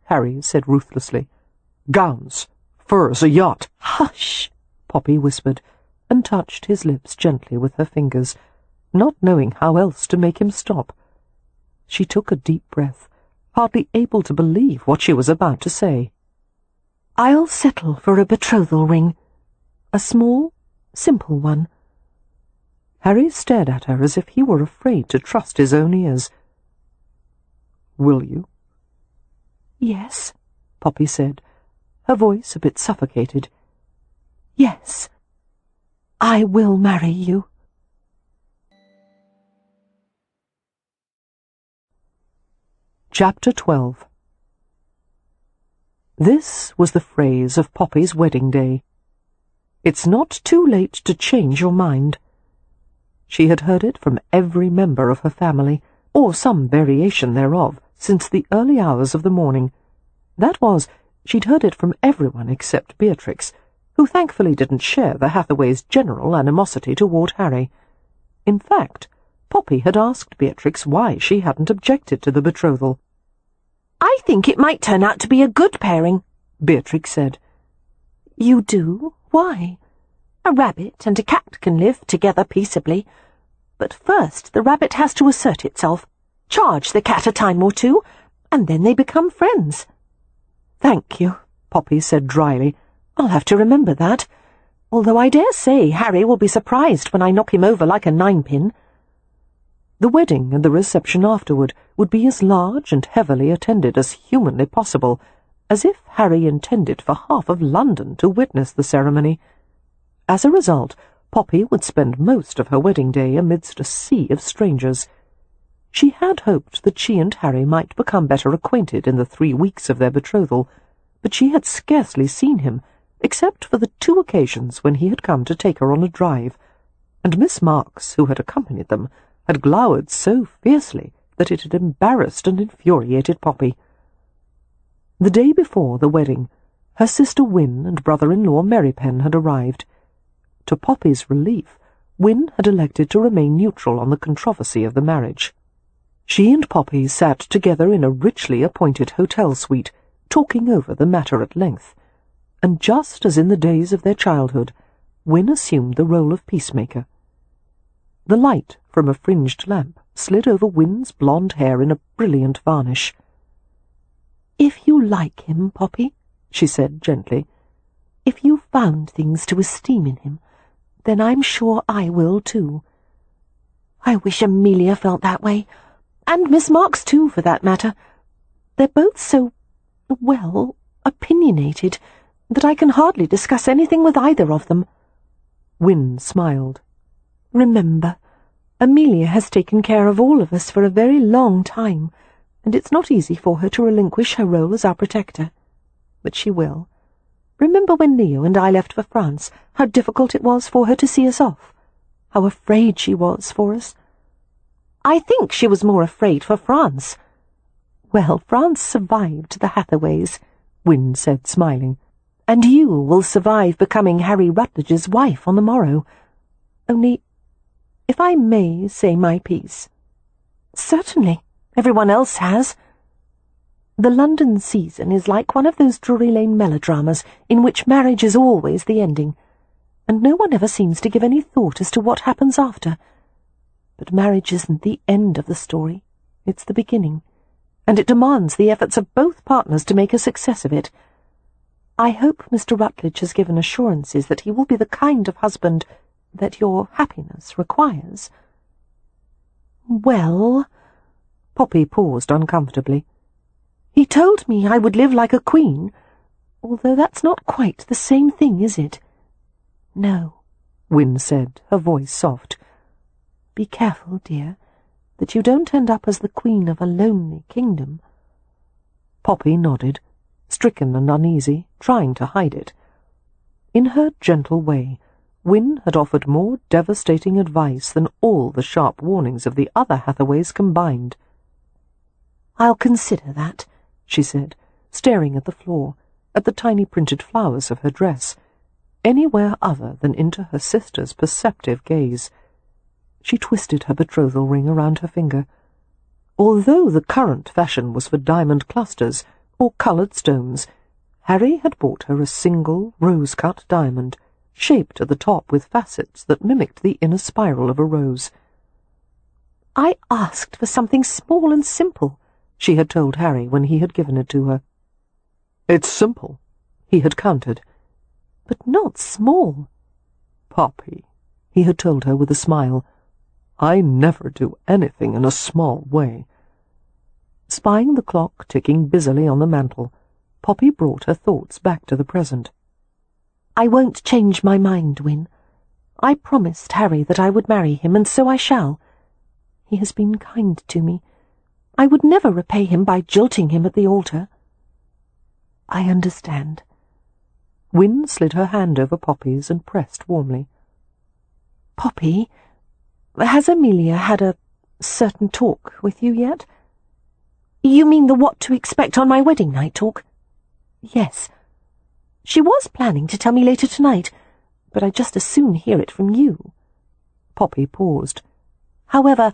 Harry said ruthlessly. "Gowns, furs, a yacht." "Hush," Poppy whispered, and touched his lips gently with her fingers, not knowing how else to make him stop. She took a deep breath, hardly able to believe what she was about to say. "I'll settle for a betrothal ring. A small, simple one." Harry stared at her as if he were afraid to trust his own ears. "Will you?" "Yes," Poppy said, her voice a bit suffocated. "Yes, I will marry you." Chapter 12. This was the phrase of Poppy's wedding day. "It's not too late to change your mind." She had heard it from every member of her family, or some variation thereof, since the early hours of the morning. That was, she'd heard it from everyone except Beatrix, who thankfully didn't share the Hathaways' general animosity toward Harry. In fact, Poppy had asked Beatrix why she hadn't objected to the betrothal. "I think it might turn out to be a good pairing," Beatrix said. "You do? Why? A rabbit and a cat can live together peaceably. But first the rabbit has to assert itself, charge the cat a time or two, and then they become friends." "Thank you," Poppy said dryly. "I'll have to remember that, although I dare say Harry will be surprised when I knock him over like a 9-pin. The wedding and the reception afterward would be as large and heavily attended as humanly possible, as if Harry intended for half of London to witness the ceremony. As a result, Poppy would spend most of her wedding day amidst a sea of strangers. She had hoped that she and Harry might become better acquainted in the 3 weeks of their betrothal, but she had scarcely seen him, except for the 2 occasions when he had come to take her on a drive, and Miss Marks, who had accompanied them, had glowered so fiercely that it had embarrassed and infuriated Poppy. The day before the wedding, her sister Wynne and brother-in-law Merrypen had arrived. To Poppy's relief, Wynne had elected to remain neutral on the controversy of the marriage. She and Poppy sat together in a richly appointed hotel suite, talking over the matter at length, and just as in the days of their childhood, Wynne assumed the role of peacemaker. The light from a fringed lamp slid over Wynne's blonde hair in a brilliant varnish. "If you like him, Poppy," she said gently, "if you've found things to esteem in him, then I'm sure I will too. I wish Amelia felt that way, and Miss Marks too, for that matter. They're both so, well, opinionated, that I can hardly discuss anything with either of them." Wynne smiled. "Remember, Amelia has taken care of all of us for a very long time, and it's not easy for her to relinquish her role as our protector. But she will. Remember when Leo and I left for France, how difficult it was for her to see us off, how afraid she was for us. I think she was more afraid for France." "Well, France survived the Hathaways," Wynne said, smiling, "and you will survive becoming Harry Rutledge's wife on the morrow. Only, if I may say my piece—" "Certainly. Everyone else has." "The London season is like one of those Drury Lane melodramas in which marriage is always the ending, and no one ever seems to give any thought as to what happens after. But marriage isn't the end of the story, it's the beginning, and it demands the efforts of both partners to make a success of it. I hope Mr. Rutledge has given assurances that he will be the kind of husband that your happiness requires." "Well—" Poppy paused uncomfortably. "He told me I would live like a queen, although that's not quite the same thing, is it?" "No," Wynne said, her voice soft. "Be careful, dear, that you don't end up as the queen of a lonely kingdom." Poppy nodded, stricken and uneasy, trying to hide it. In her gentle way, Wynne had offered more devastating advice than all the sharp warnings of the other Hathaways combined. "I'll consider that," she said, staring at the floor, at the tiny printed flowers of her dress, anywhere other than into her sister's perceptive gaze. She twisted her betrothal ring around her finger. Although the current fashion was for diamond clusters or coloured stones, Harry had bought her a single rose-cut diamond, shaped at the top with facets that mimicked the inner spiral of a rose. "I asked for something small and simple," she had told Harry when he had given it to her. "It's simple," he had countered. "But not small." "Poppy," he had told her with a smile, "I never do anything in a small way." Spying the clock ticking busily on the mantel, Poppy brought her thoughts back to the present. "I won't change my mind, Wynne. I promised Harry that I would marry him, and so I shall. He has been kind to me. I would never repay him by jilting him at the altar." "I understand." Wynne slid her hand over Poppy's and pressed warmly. "Poppy, has Amelia had a certain talk with you yet?" "You mean the what to expect on my wedding night talk?" "Yes. She was planning to tell me later tonight, but I'd just as soon hear it from you." Poppy paused. "However,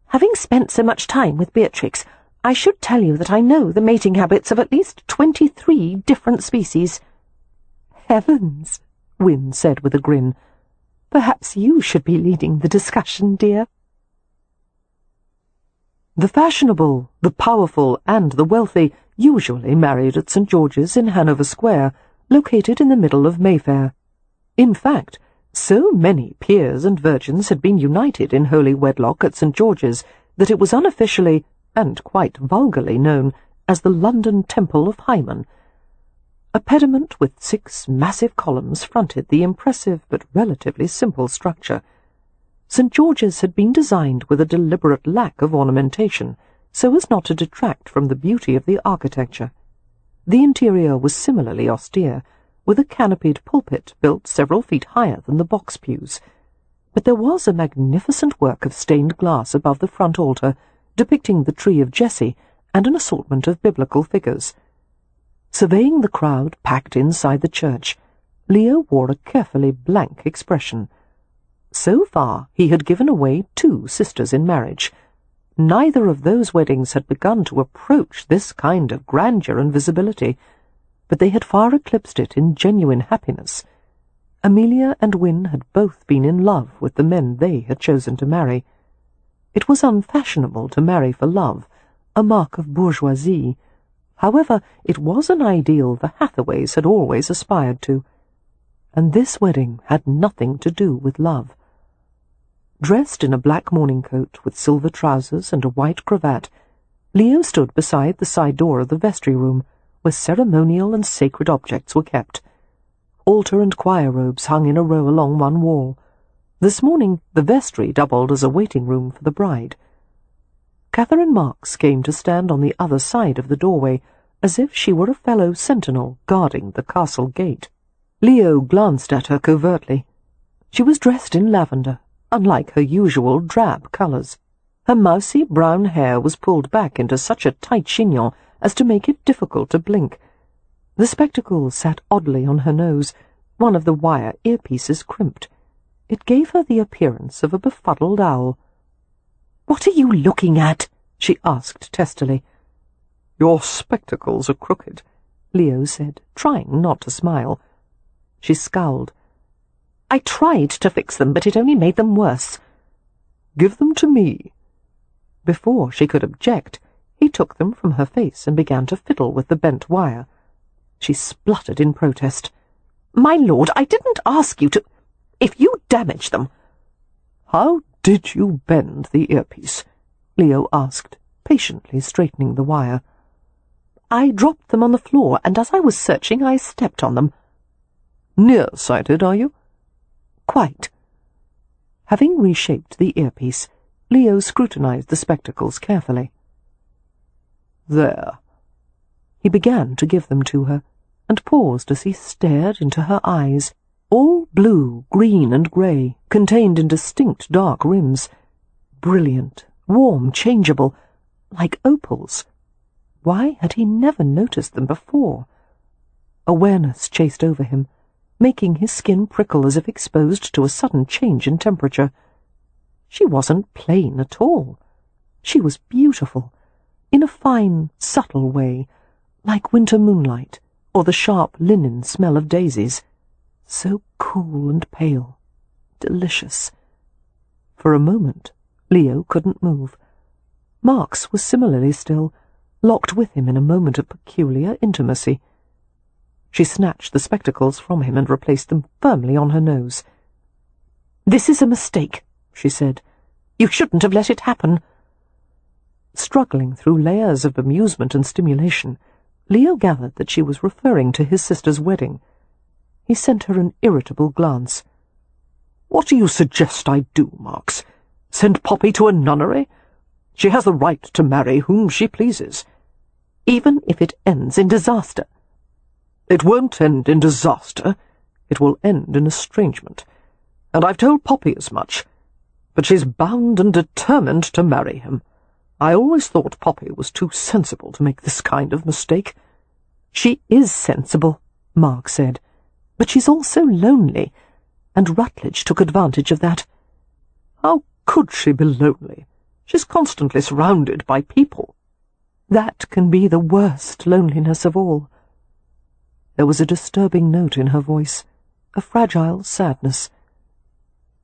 having spent so much time with Beatrix, I should tell you that I know the mating habits of at least 23 different species." "Heavens," Wynne said with a grin. "Perhaps you should be leading the discussion, dear." The fashionable, the powerful, and the wealthy usually married at St. George's in Hanover Square, located in the middle of Mayfair. In fact, so many peers and virgins had been united in holy wedlock at St. George's that it was unofficially, and quite vulgarly, known as the London Temple of Hymen. A pediment with 6 massive columns fronted the impressive but relatively simple structure. St. George's had been designed with a deliberate lack of ornamentation, so as not to detract from the beauty of the architecture. The interior was similarly austere, with a canopied pulpit built several feet higher than the box pews. But there was a magnificent work of stained glass above the front altar, depicting the tree of Jesse and an assortment of biblical figures. Surveying the crowd packed inside the church, Leo wore a carefully blank expression. So far he had given away 2 sisters in marriage. Neither of those weddings had begun to approach this kind of grandeur and visibility, but they had far eclipsed it in genuine happiness. Amelia and Wynne had both been in love with the men they had chosen to marry. It was unfashionable to marry for love, a mark of bourgeoisie. However, it was an ideal the Hathaways had always aspired to, and this wedding had nothing to do with love. Dressed in a black morning coat with silver trousers and a white cravat, Leo stood beside the side door of the vestry room, where ceremonial and sacred objects were kept. Altar and choir robes hung in a row along one wall. This morning the vestry doubled as a waiting room for the bride. Catherine Marks came to stand on the other side of the doorway, as if she were a fellow sentinel guarding the castle gate. Leo glanced at her covertly. She was dressed in lavender, unlike her usual drab colours. Her mousy brown hair was pulled back into such a tight chignon as to make it difficult to blink. The spectacles sat oddly on her nose, one of the wire earpieces crimped. It gave her the appearance of a befuddled owl. "What are you looking at?" she asked testily. "Your spectacles are crooked," Leo said, trying not to smile. She scowled. "I tried to fix them, but it only made them worse." "Give them to me." Before she could object, he took them from her face and began to fiddle with the bent wire. She spluttered in protest. "My lord, I didn't ask you to— If you damage them—" "How did you bend the earpiece?" Leo asked, patiently straightening the wire. "I dropped them on the floor, and as I was searching I stepped on them." "Near-sighted, are you?" "Quite." Having reshaped the earpiece, Leo scrutinized the spectacles carefully. "There." He began to give them to her, and paused as he stared into her eyes, all blue, green, and grey, contained in distinct dark rims, brilliant, warm, changeable, like opals. Why had he never noticed them before? Awareness chased over him, making his skin prickle as if exposed to a sudden change in temperature. She wasn't plain at all. She was beautiful, in a fine, subtle way, like winter moonlight, or the sharp linen smell of daisies. So cool and pale, delicious. For a moment, Leo couldn't move. Marks was similarly still, locked with him in a moment of peculiar intimacy. She snatched the spectacles from him and replaced them firmly on her nose. "This is a mistake," she said. "You shouldn't have let it happen." Struggling through layers of amusement and stimulation, Leo gathered that she was referring to his sister's wedding. He sent her an irritable glance. "What do you suggest I do, Marks? Send Poppy to a nunnery? She has the right to marry whom she pleases." "Even if it ends in disaster." "It won't end in disaster. It will end in estrangement. And I've told Poppy as much. But she's bound and determined to marry him. I always thought Poppy was too sensible to make this kind of mistake." "She is sensible," Mark said, "but she's also lonely, and Rutledge took advantage of that." "How could she be lonely? She's constantly surrounded by people." "That can be the worst loneliness of all." There was a disturbing note in her voice, a fragile sadness.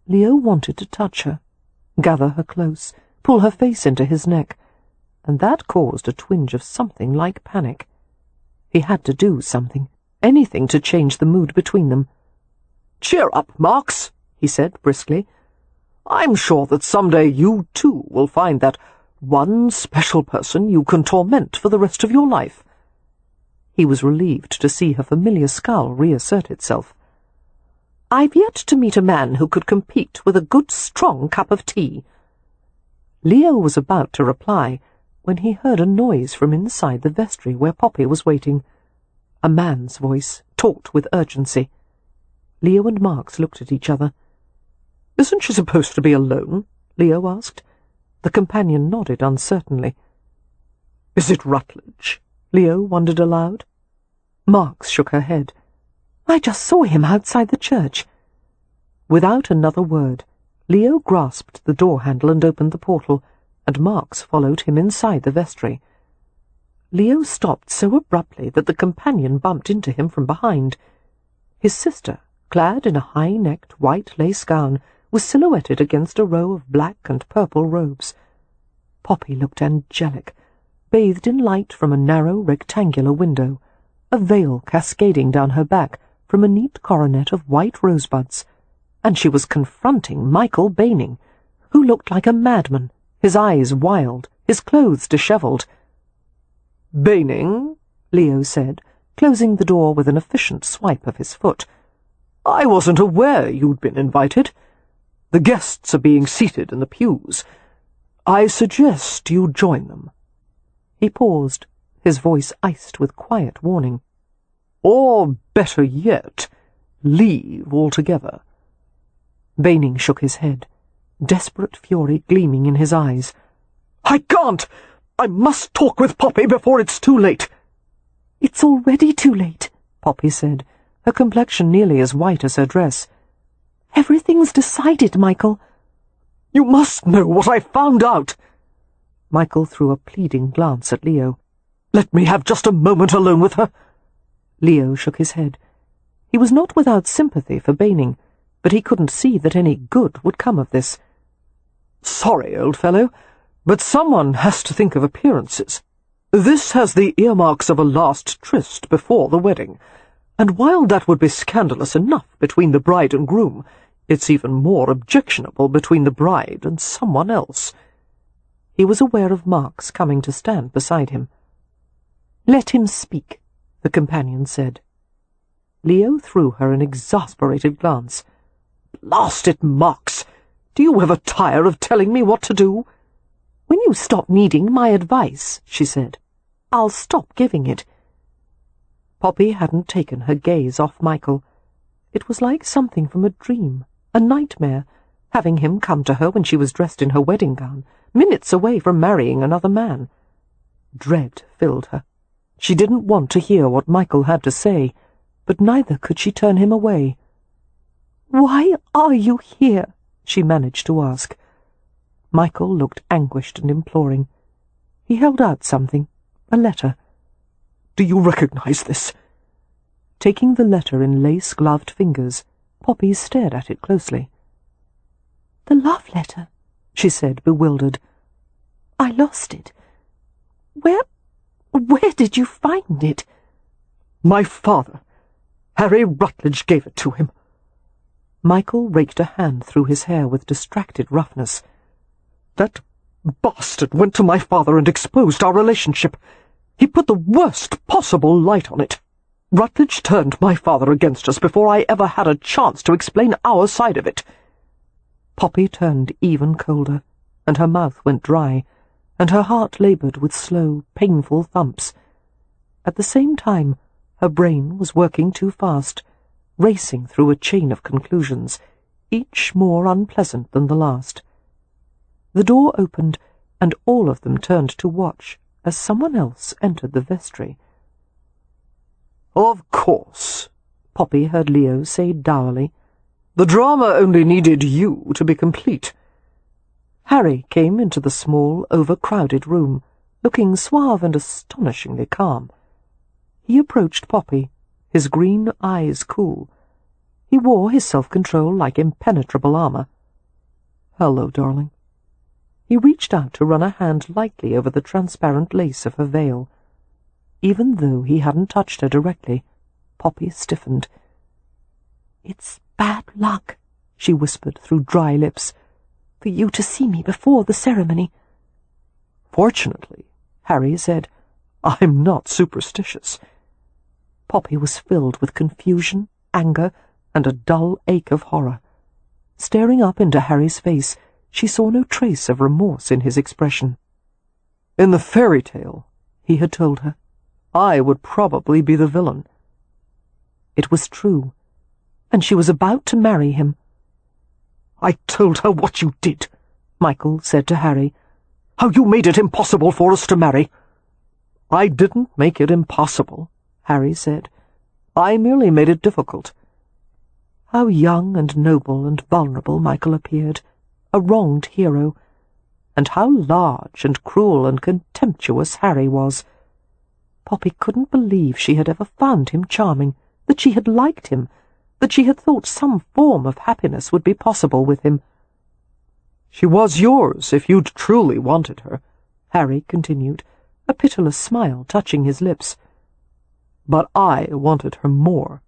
Leo wanted to touch her, gather her close, pull her face into his neck, and that caused a twinge of something like panic. He had to do something, anything to change the mood between them. "Cheer up, Marks," he said briskly. "I'm sure that someday you, too, will find that one special person you can torment for the rest of your life." He was relieved to see her familiar scowl reassert itself. "I've yet to meet a man who could compete with a good, strong cup of tea." Leo was about to reply when he heard a noise from inside the vestry where Poppy was waiting. A man's voice, taut with urgency. Leo and Marks looked at each other. "Isn't she supposed to be alone?" Leo asked. The companion nodded uncertainly. "Is it Rutledge?" Leo wondered aloud. Marks shook her head. I just saw him outside the church. Without another word, Leo grasped the door handle and opened the portal, and Marks followed him inside the vestry. Leo stopped so abruptly that the companion bumped into him from behind. His sister, clad in a high-necked white lace gown, was silhouetted against a row of black and purple robes. Poppy looked angelic, bathed in light from a narrow rectangular window, a veil cascading down her back from a neat coronet of white rosebuds, and she was confronting Michael Baining, who looked like a madman, his eyes wild, his clothes dishevelled. "Baining," Leo said, closing the door with an efficient swipe of his foot. "I wasn't aware you'd been invited. The guests are being seated in the pews. I suggest you join them." He paused, his voice iced with quiet warning. "Or, better yet, leave altogether." Baining shook his head, desperate fury gleaming in his eyes. "I can't! I must talk with Poppy before it's too late." "It's already too late," Poppy said, her complexion nearly as white as her dress. "Everything's decided, Michael." "You must know what I found out." Michael threw a pleading glance at Leo. "Let me have just a moment alone with her." Leo shook his head. He was not without sympathy for Baining, but he couldn't see that any good would come of this. "Sorry, old fellow, but someone has to think of appearances. This has the earmarks of a last tryst before the wedding, and while that would be scandalous enough between the bride and groom, it's even more objectionable between the bride and someone else." He was aware of Marks coming to stand beside him. "Let him speak," the companion said. Leo threw her an exasperated glance. "Blast it, Marks! Do you ever tire of telling me what to do?" "When you stop needing my advice," she said, "I'll stop giving it." Poppy hadn't taken her gaze off Michael. It was like something from a dream, a nightmare, having him come to her when she was dressed in her wedding gown, minutes away from marrying another man. Dread filled her. She didn't want to hear what Michael had to say, but neither could she turn him away. "Why are you here?" she managed to ask. Michael looked anguished and imploring. He held out something, a letter. "Do you recognize this?" Taking the letter in lace-gloved fingers, Poppy stared at it closely. "The love letter," she said, bewildered. "I lost it. Where did you find it?" "My father. Harry Rutledge gave it to him." Michael raked a hand through his hair with distracted roughness. "That bastard went to my father and exposed our relationship. He put the worst possible light on it. Rutledge turned my father against us before I ever had a chance to explain our side of it." Poppy turned even colder, and her mouth went dry, and her heart laboured with slow, painful thumps. At the same time, her brain was working too fast, racing through a chain of conclusions, each more unpleasant than the last. The door opened, and all of them turned to watch as someone else entered the vestry. "Of course," Poppy heard Leo say dourly. "The drama only needed you to be complete." Harry came into the small, overcrowded room, looking suave and astonishingly calm. He approached Poppy, his green eyes cool. He wore his self-control like impenetrable armour. "Hello, darling." He reached out to run a hand lightly over the transparent lace of her veil. Even though he hadn't touched her directly, Poppy stiffened. "It's bad luck," she whispered through dry lips, "for you to see me before the ceremony." "Fortunately," Harry said, "I'm not superstitious." Poppy was filled with confusion, anger, and a dull ache of horror. Staring up into Harry's face, she saw no trace of remorse in his expression. "In the fairy tale," he had told her, "I would probably be the villain." It was true, and she was about to marry him. "I told her what you did," Michael said to Harry. "How you made it impossible for us to marry." "I didn't make it impossible," Harry said. I merely made it difficult." How young and noble and vulnerable Michael appeared, a wronged hero, and how large and cruel and contemptuous Harry was. Poppy couldn't believe she had ever found him charming, that she had liked him, that she had thought some form of happiness would be possible with him. "She was yours if you'd truly wanted her," Harry continued, a pitiless smile touching his lips. "But I wanted her more."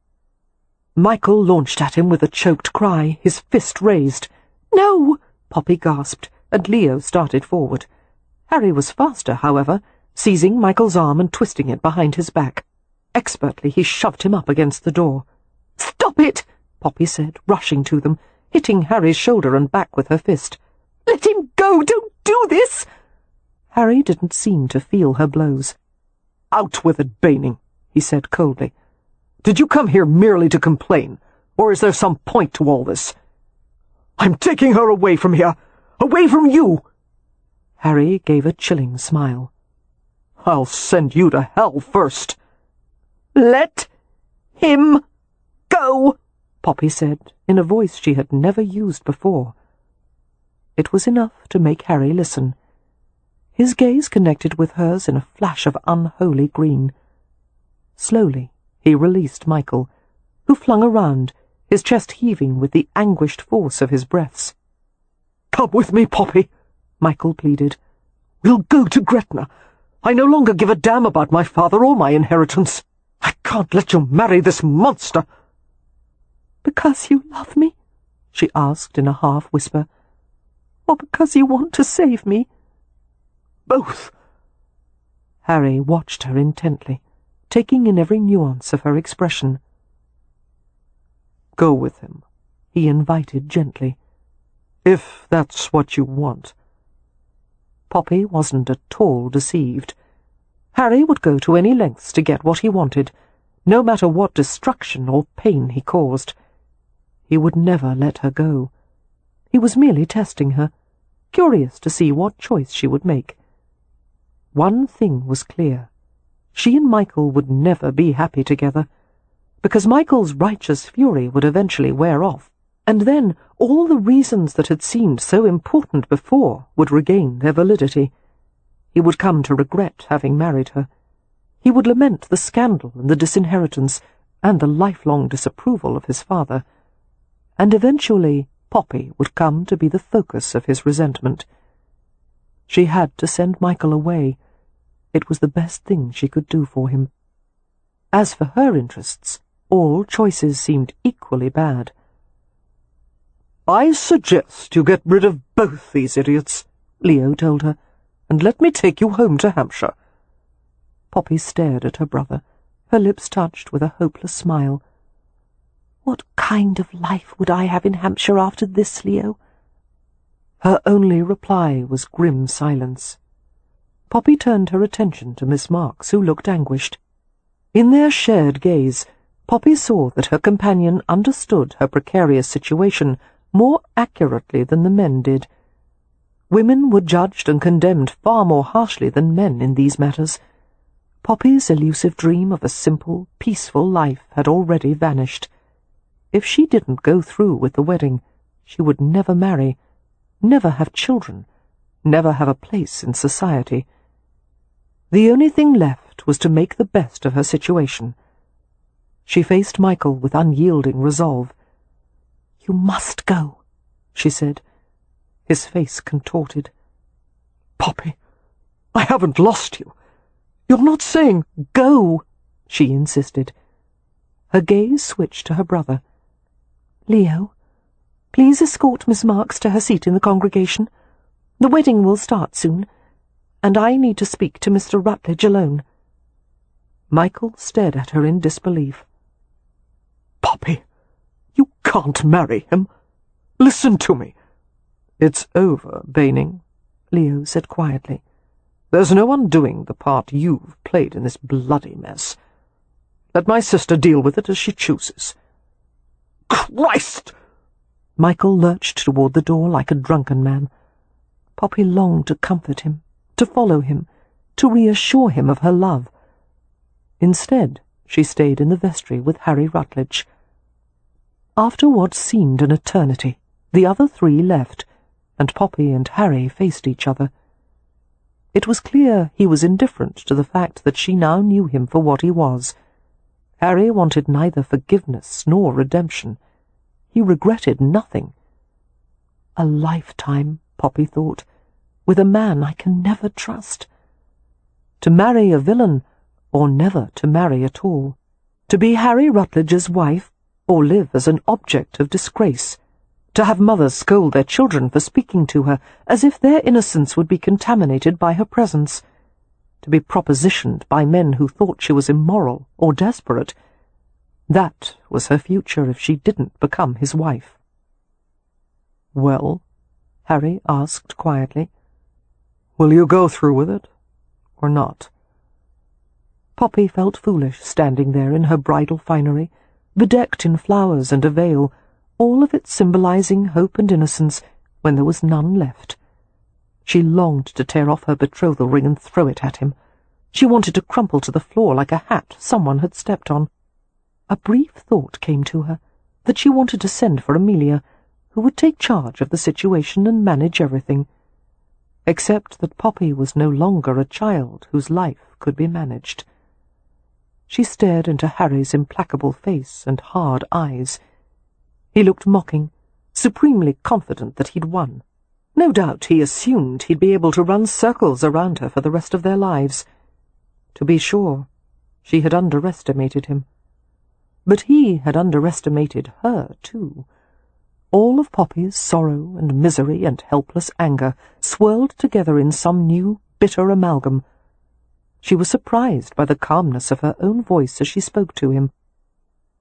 Michael launched at him with a choked cry, his fist raised. "No!" Poppy gasped, and Leo started forward. Harry was faster, however, seizing Michael's arm and twisting it behind his back. Expertly he shoved him up against the door. "Stop it!" Poppy said, rushing to them, hitting Harry's shoulder and back with her fist. "Let him go! Don't do this!" Harry didn't seem to feel her blows. "Out with it, Baining," he said coldly. "Did you come here merely to complain, or is there some point to all this?" "I'm taking her away from here! Away from you!" Harry gave a chilling smile. "I'll send you to hell first." "Let him go," Poppy said, in a voice she had never used before. It was enough to make Harry listen. His gaze connected with hers in a flash of unholy green. Slowly he released Michael, who flung around, his chest heaving with the anguished force of his breaths. "Come with me, Poppy," Michael pleaded. "We'll go to Gretna. I no longer give a damn about my father or my inheritance. I can't let you marry this monster." "Because you love me?" she asked in a half-whisper. "Or because you want to save me?" "Both." Harry watched her intently, taking in every nuance of her expression. "Go with him," he invited gently, "if that's what you want." Poppy wasn't at all deceived. Harry would go to any lengths to get what he wanted, no matter what destruction or pain he caused. He would never let her go. He was merely testing her, curious to see what choice she would make. One thing was clear. She and Michael would never be happy together, because Michael's righteous fury would eventually wear off, and then all the reasons that had seemed so important before would regain their validity. He would come to regret having married her. He would lament the scandal and the disinheritance and the lifelong disapproval of his father. And eventually Poppy would come to be the focus of his resentment. She had to send Michael away. It was the best thing she could do for him. As for her interests, all choices seemed equally bad. "I suggest you get rid of both these idiots," Leo told her, "and let me take you home to Hampshire." Poppy stared at her brother, her lips touched with a hopeless smile. "What kind of life would I have in Hampshire after this, Leo?" Her only reply was grim silence. Poppy turned her attention to Miss Marks, who looked anguished. In their shared gaze, Poppy saw that her companion understood her precarious situation more accurately than the men did. Women were judged and condemned far more harshly than men in these matters. Poppy's elusive dream of a simple, peaceful life had already vanished. If she didn't go through with the wedding, she would never marry, never have children, never have a place in society. The only thing left was to make the best of her situation. She faced Michael with unyielding resolve. "You must go," she said. His face contorted. "Poppy, I haven't lost you. You're not saying—" "Go," she insisted. Her gaze switched to her brother. "Leo, please escort Miss Marks to her seat in the congregation. The wedding will start soon, and I need to speak to Mr. Rutledge alone." Michael stared at her in disbelief. "Poppy, you can't marry him. Listen to me." "It's over, Baining," Leo said quietly. "There's no undoing the part you've played in this bloody mess. Let my sister deal with it as she chooses." "Christ!" Michael lurched toward the door like a drunken man. Poppy longed to comfort him, to follow him, to reassure him of her love. Instead, she stayed in the vestry with Harry Rutledge. After what seemed an eternity, the other three left, and Poppy and Harry faced each other. It was clear he was indifferent to the fact that she now knew him for what he was. Harry wanted neither forgiveness nor redemption. He regretted nothing. A lifetime, Poppy thought, with a man I can never trust. To marry a villain, or never to marry at all. To be Harry Rutledge's wife, or live as an object of disgrace. To have mothers scold their children for speaking to her, as if their innocence would be contaminated by her presence. To be propositioned by men who thought she was immoral or desperate. That was her future if she didn't become his wife. "Well?" Harry asked quietly. "Will you go through with it, or not?" Poppy felt foolish standing there in her bridal finery, bedecked in flowers and a veil, all of it symbolizing hope and innocence, when there was none left. She longed to tear off her betrothal ring and throw it at him. She wanted to crumple to the floor like a hat someone had stepped on. A brief thought came to her that she wanted to send for Amelia, who would take charge of the situation and manage everything, except that Poppy was no longer a child whose life could be managed. She stared into Harry's implacable face and hard eyes. He looked mocking, supremely confident that he'd won. No doubt he assumed he'd be able to run circles around her for the rest of their lives. To be sure, she had underestimated him. But he had underestimated her, too. All of Poppy's sorrow and misery and helpless anger swirled together in some new, bitter amalgam. She was surprised by the calmness of her own voice as she spoke to him.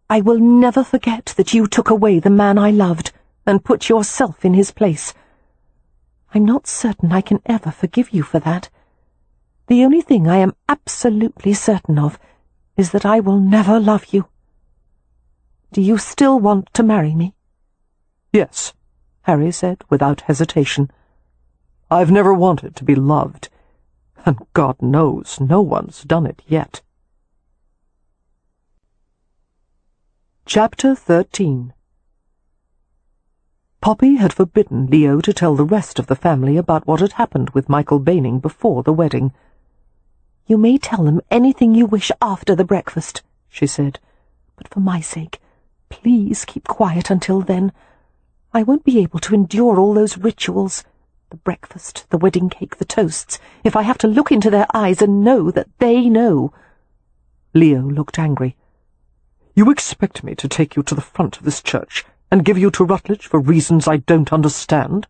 "I will never forget that you took away the man I loved and put yourself in his place. I'm not certain I can ever forgive you for that. The only thing I am absolutely certain of is that I will never love you. Do you still want to marry me?" "Yes," Harry said without hesitation. "I've never wanted to be loved, and God knows no one's done it yet." Chapter 13. Poppy had forbidden Leo to tell the rest of the family about what had happened with Michael Baining before the wedding. "You may tell them anything you wish after the breakfast," she said, "but for my sake, please keep quiet until then. I won't be able to endure all those rituals, the breakfast, the wedding cake, the toasts, if I have to look into their eyes and know that they know." Leo looked angry. "You expect me to take you to the front of this church and give you to Rutledge for reasons I don't understand?"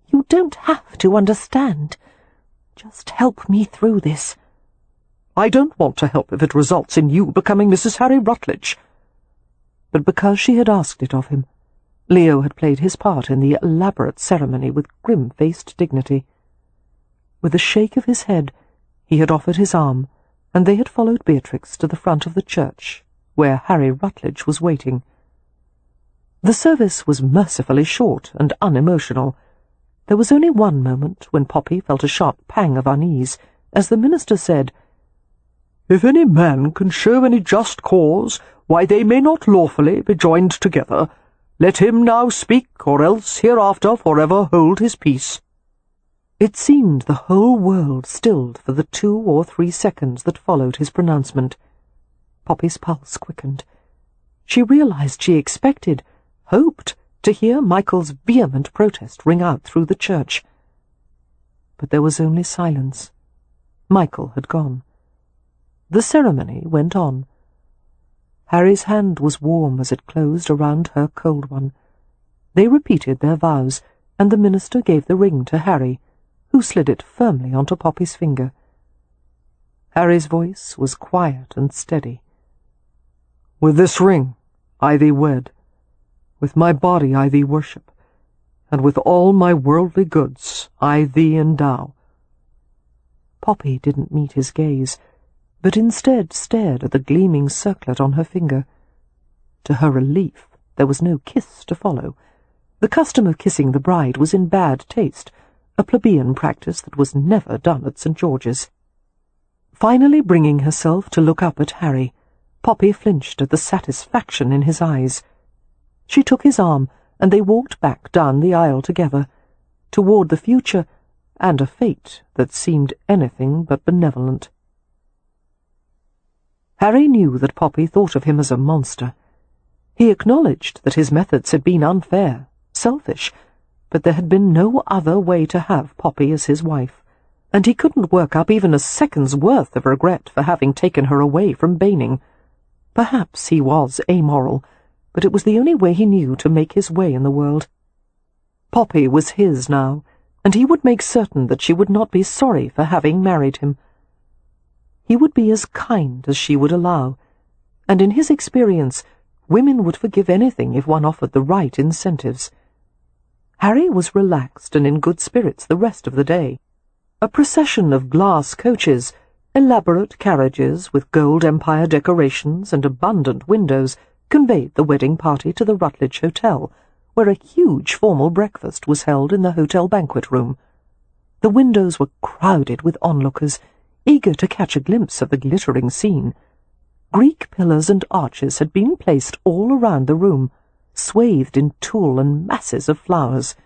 "You don't have to understand. Just help me through this." "I don't want to help if it results in you becoming Mrs. Harry Rutledge." But because she had asked it of him, Leo had played his part in the elaborate ceremony with grim-faced dignity. With a shake of his head, he had offered his arm, and they had followed Beatrix to the front of the church, where Harry Rutledge was waiting. The service was mercifully short and unemotional. There was only one moment when Poppy felt a sharp pang of unease, as the minister said, "If any man can show any just cause why they may not lawfully be joined together, let him now speak, or else hereafter forever hold his peace." It seemed the whole world stilled for the 2 or 3 seconds that followed his pronouncement. Poppy's pulse quickened. She realized she expected, hoped, to hear Michael's vehement protest ring out through the church. But there was only silence. Michael had gone. The ceremony went on. Harry's hand was warm as it closed around her cold one. They repeated their vows, and the minister gave the ring to Harry, who slid it firmly onto Poppy's finger. Harry's voice was quiet and steady. "With this ring I thee wed, with my body I thee worship, and with all my worldly goods I thee endow." Poppy didn't meet his gaze, but instead stared at the gleaming circlet on her finger. To her relief, there was no kiss to follow. The custom of kissing the bride was in bad taste, a plebeian practice that was never done at St. George's. Finally bringing herself to look up at Harry, Poppy flinched at the satisfaction in his eyes. She took his arm, and they walked back down the aisle together, toward the future and a fate that seemed anything but benevolent. Harry knew that Poppy thought of him as a monster. He acknowledged that his methods had been unfair, selfish, but there had been no other way to have Poppy as his wife, and he couldn't work up even a second's worth of regret for having taken her away from Baining. Perhaps he was amoral, but it was the only way he knew to make his way in the world. Poppy was his now, and he would make certain that she would not be sorry for having married him. He would be as kind as she would allow, and in his experience, women would forgive anything if one offered the right incentives. Harry was relaxed and in good spirits the rest of the day. A procession of glass coaches, elaborate carriages with gold Empire decorations and abundant windows, conveyed the wedding party to the Rutledge Hotel, where a huge formal breakfast was held in the hotel banquet room. The windows were crowded with onlookers, eager to catch a glimpse of the glittering scene. Greek pillars and arches had been placed all around the room, swathed in tulle and masses of flowers.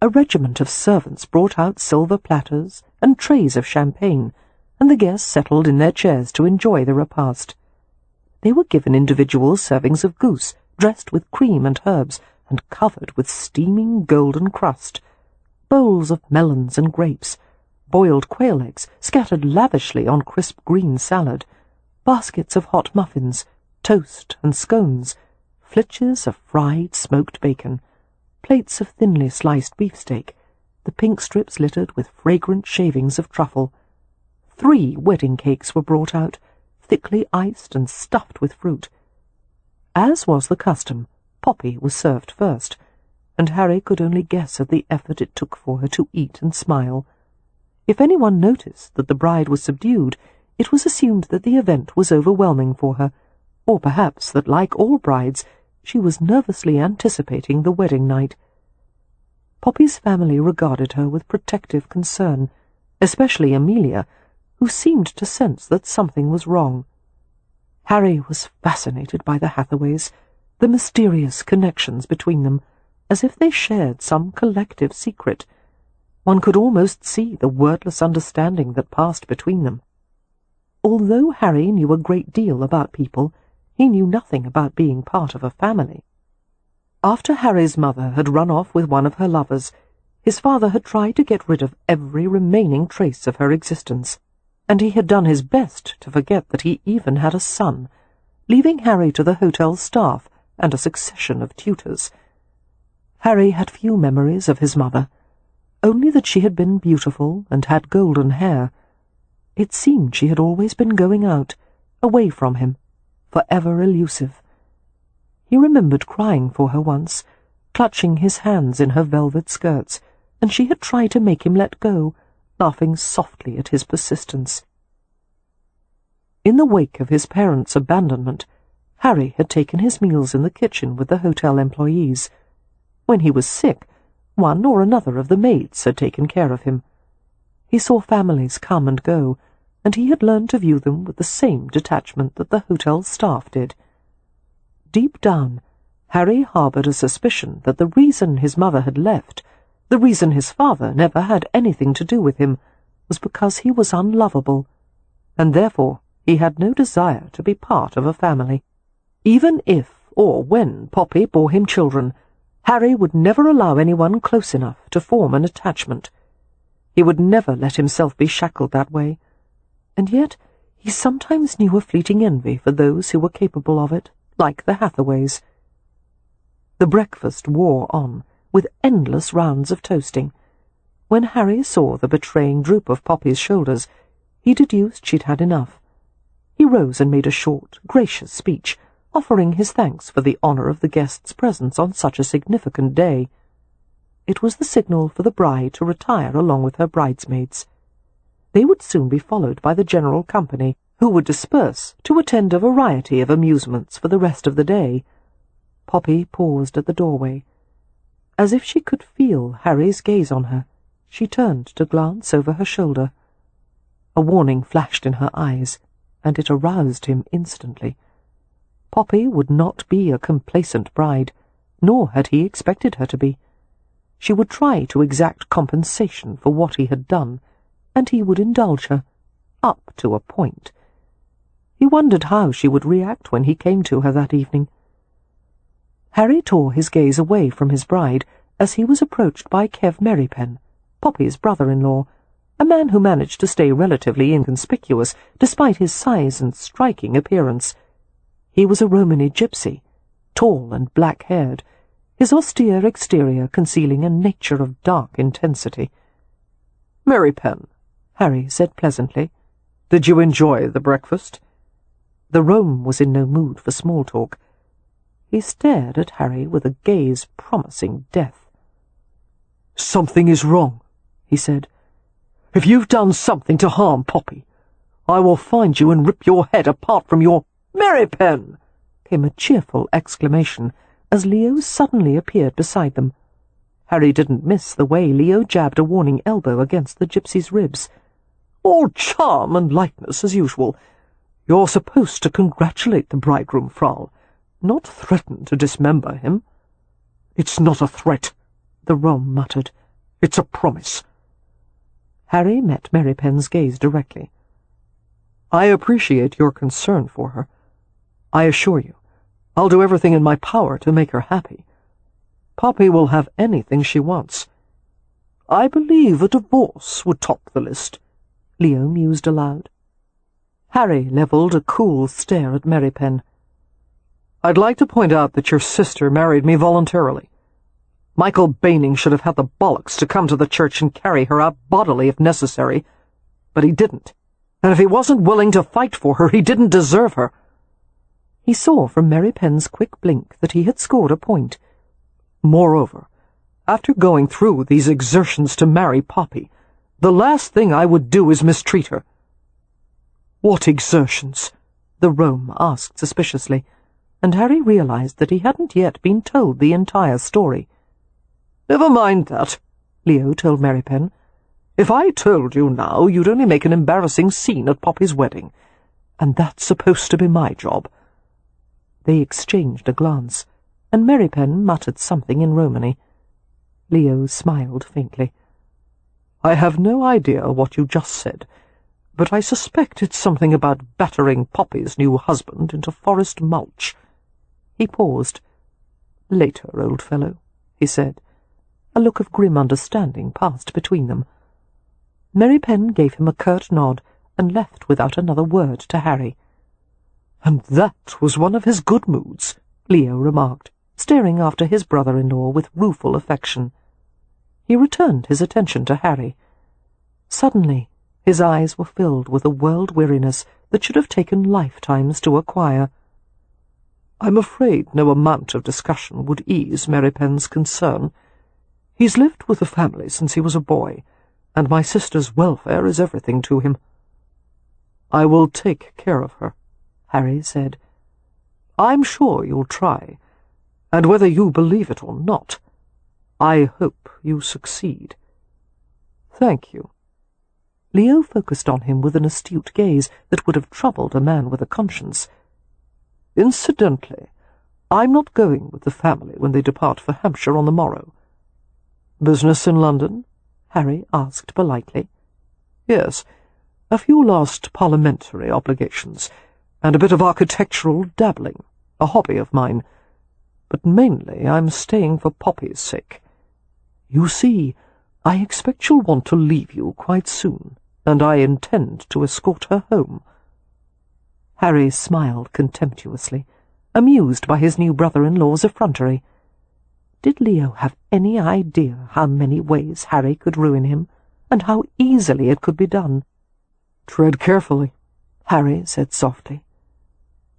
A regiment of servants brought out silver platters and trays of champagne, and the guests settled in their chairs to enjoy the repast. They were given individual servings of goose, dressed with cream and herbs, and covered with steaming golden crust, bowls of melons and grapes, boiled quail eggs scattered lavishly on crisp green salad, baskets of hot muffins, toast and scones, flitches of fried smoked bacon, plates of thinly sliced beefsteak, the pink strips littered with fragrant shavings of truffle. 3 wedding cakes were brought out, thickly iced and stuffed with fruit. As was the custom, Poppy was served first, and Harry could only guess at the effort it took for her to eat and smile. If anyone noticed that the bride was subdued, it was assumed that the event was overwhelming for her, or perhaps that, like all brides, she was nervously anticipating the wedding night. Poppy's family regarded her with protective concern, especially Amelia, who seemed to sense that something was wrong. Harry was fascinated by the Hathaways, the mysterious connections between them, as if they shared some collective secret. One could almost see the wordless understanding that passed between them. Although Harry knew a great deal about people, he knew nothing about being part of a family. After Harry's mother had run off with one of her lovers, his father had tried to get rid of every remaining trace of her existence, and he had done his best to forget that he even had a son, leaving Harry to the hotel staff and a succession of tutors. Harry had few memories of his mother, only that she had been beautiful and had golden hair. It seemed she had always been going out, away from him, forever elusive. He remembered crying for her once, clutching his hands in her velvet skirts, and she had tried to make him let go, laughing softly at his persistence. In the wake of his parents' abandonment, Harry had taken his meals in the kitchen with the hotel employees. When he was sick, one or another of the maids had taken care of him. He saw families come and go, and he had learned to view them with the same detachment that the hotel staff did. Deep down, Harry harboured a suspicion that the reason his mother had left, the reason his father never had anything to do with him, was because he was unlovable, and therefore he had no desire to be part of a family. Even if or when Poppy bore him children, Harry would never allow anyone close enough to form an attachment. He would never let himself be shackled that way, and yet he sometimes knew a fleeting envy for those who were capable of it, like the Hathaways. The breakfast wore on, with endless rounds of toasting. When Harry saw the betraying droop of Poppy's shoulders, he deduced she'd had enough. He rose and made a short, gracious speech, offering his thanks for the honour of the guests' presence on such a significant day. It was the signal for the bride to retire along with her bridesmaids. They would soon be followed by the general company, who would disperse to attend a variety of amusements for the rest of the day. Poppy paused at the doorway. As if she could feel Harry's gaze on her, she turned to glance over her shoulder. A warning flashed in her eyes, and it aroused him instantly. Poppy would not be a complacent bride, nor had he expected her to be. She would try to exact compensation for what he had done, and he would indulge her, up to a point. He wondered how she would react when he came to her that evening. Harry tore his gaze away from his bride as he was approached by Kev Merrypen, Poppy's brother-in-law, a man who managed to stay relatively inconspicuous despite his size and striking appearance. He was a Romany gypsy, tall and black-haired, his austere exterior concealing a nature of dark intensity. "Merrypen," Harry said pleasantly. "Did you enjoy the breakfast?" The Rome was in no mood for small talk. He stared at Harry with a gaze promising death. "Something is wrong," he said. "If you've done something to harm Poppy, I will find you and rip your head apart from your—" "Merrypen!" came a cheerful exclamation as Leo suddenly appeared beside them. Harry didn't miss the way Leo jabbed a warning elbow against the gypsy's ribs. "All charm and lightness as usual. You're supposed to congratulate the bridegroom, Frau, not threaten to dismember him." "It's not a threat," the Rom muttered. "It's a promise." Harry met Merrypen's gaze directly. "I appreciate your concern for her. I assure you, I'll do everything in my power to make her happy. Poppy will have anything she wants. I believe a divorce would top the list," Leo mused aloud. Harry levelled a cool stare at Merrypen. "I'd like to point out that your sister married me voluntarily. Michael Baining should have had the bollocks to come to the church and carry her out bodily if necessary, but he didn't, and if he wasn't willing to fight for her, he didn't deserve her." He saw from Merrypen's quick blink that he had scored a point. "Moreover, after going through these exertions to marry Poppy, the last thing I would do is mistreat her." "What exertions?" the Rome asked suspiciously, and Harry realized that he hadn't yet been told the entire story. "Never mind that," Leo told Merrypen. "If I told you now, you'd only make an embarrassing scene at Poppy's wedding, and that's supposed to be my job." They exchanged a glance, and Merrypen muttered something in Romany. Leo smiled faintly. "I have no idea what you just said, but I suspect it's something about battering Poppy's new husband into forest mulch." He paused. "Later, old fellow," he said. A look of grim understanding passed between them. Merrypen gave him a curt nod and left without another word to Harry. "And that was one of his good moods," Leo remarked, staring after his brother-in-law with rueful affection. He returned his attention to Harry. Suddenly, his eyes were filled with a world-weariness that should have taken lifetimes to acquire. "I'm afraid no amount of discussion would ease Merrypen's concern. He's lived with the family since he was a boy, and my sister's welfare is everything to him." "I will take care of her," Harry said. "I'm sure you'll try, and whether you believe it or not, I hope you succeed." "Thank you." Leo focused on him with an astute gaze that would have troubled a man with a conscience. "Incidentally, I'm not going with the family when they depart for Hampshire on the morrow." "Business in London?" Harry asked politely. "Yes, a few last parliamentary obligations, and a bit of architectural dabbling, a hobby of mine. But mainly I'm staying for Poppy's sake. You see, I expect she'll want to leave you quite soon, and I intend to escort her home." Harry smiled contemptuously, amused by his new brother-in-law's effrontery. Did Leo have any idea how many ways Harry could ruin him, and how easily it could be done? "Tread carefully," Harry said softly.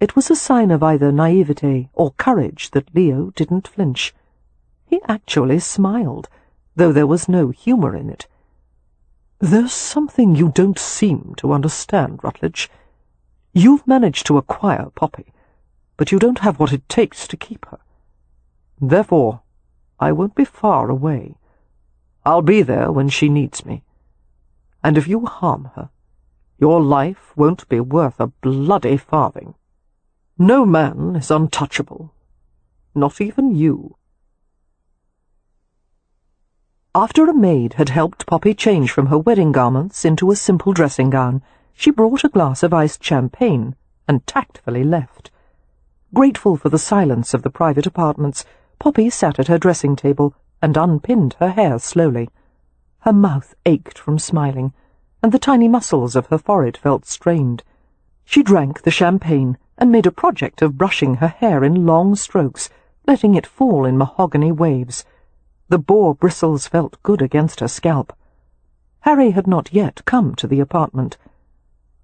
It was a sign of either naivete or courage that Leo didn't flinch. He actually smiled, though there was no humour in it. "There's something you don't seem to understand, Rutledge. You've managed to acquire Poppy, but you don't have what it takes to keep her. Therefore, I won't be far away. I'll be there when she needs me. And if you harm her, Your life won't be worth a bloody farthing. No man is untouchable. Not even you." After a maid had helped Poppy change from her wedding garments into a simple dressing gown, she brought a glass of iced champagne and tactfully left. Grateful for the silence of the private apartments, Poppy sat at her dressing table and unpinned her hair slowly. Her mouth ached from smiling, and the tiny muscles of her forehead felt strained. She drank the champagne and made a project of brushing her hair in long strokes, letting it fall in mahogany waves. The boar bristles felt good against her scalp. Harry had not yet come to the apartment.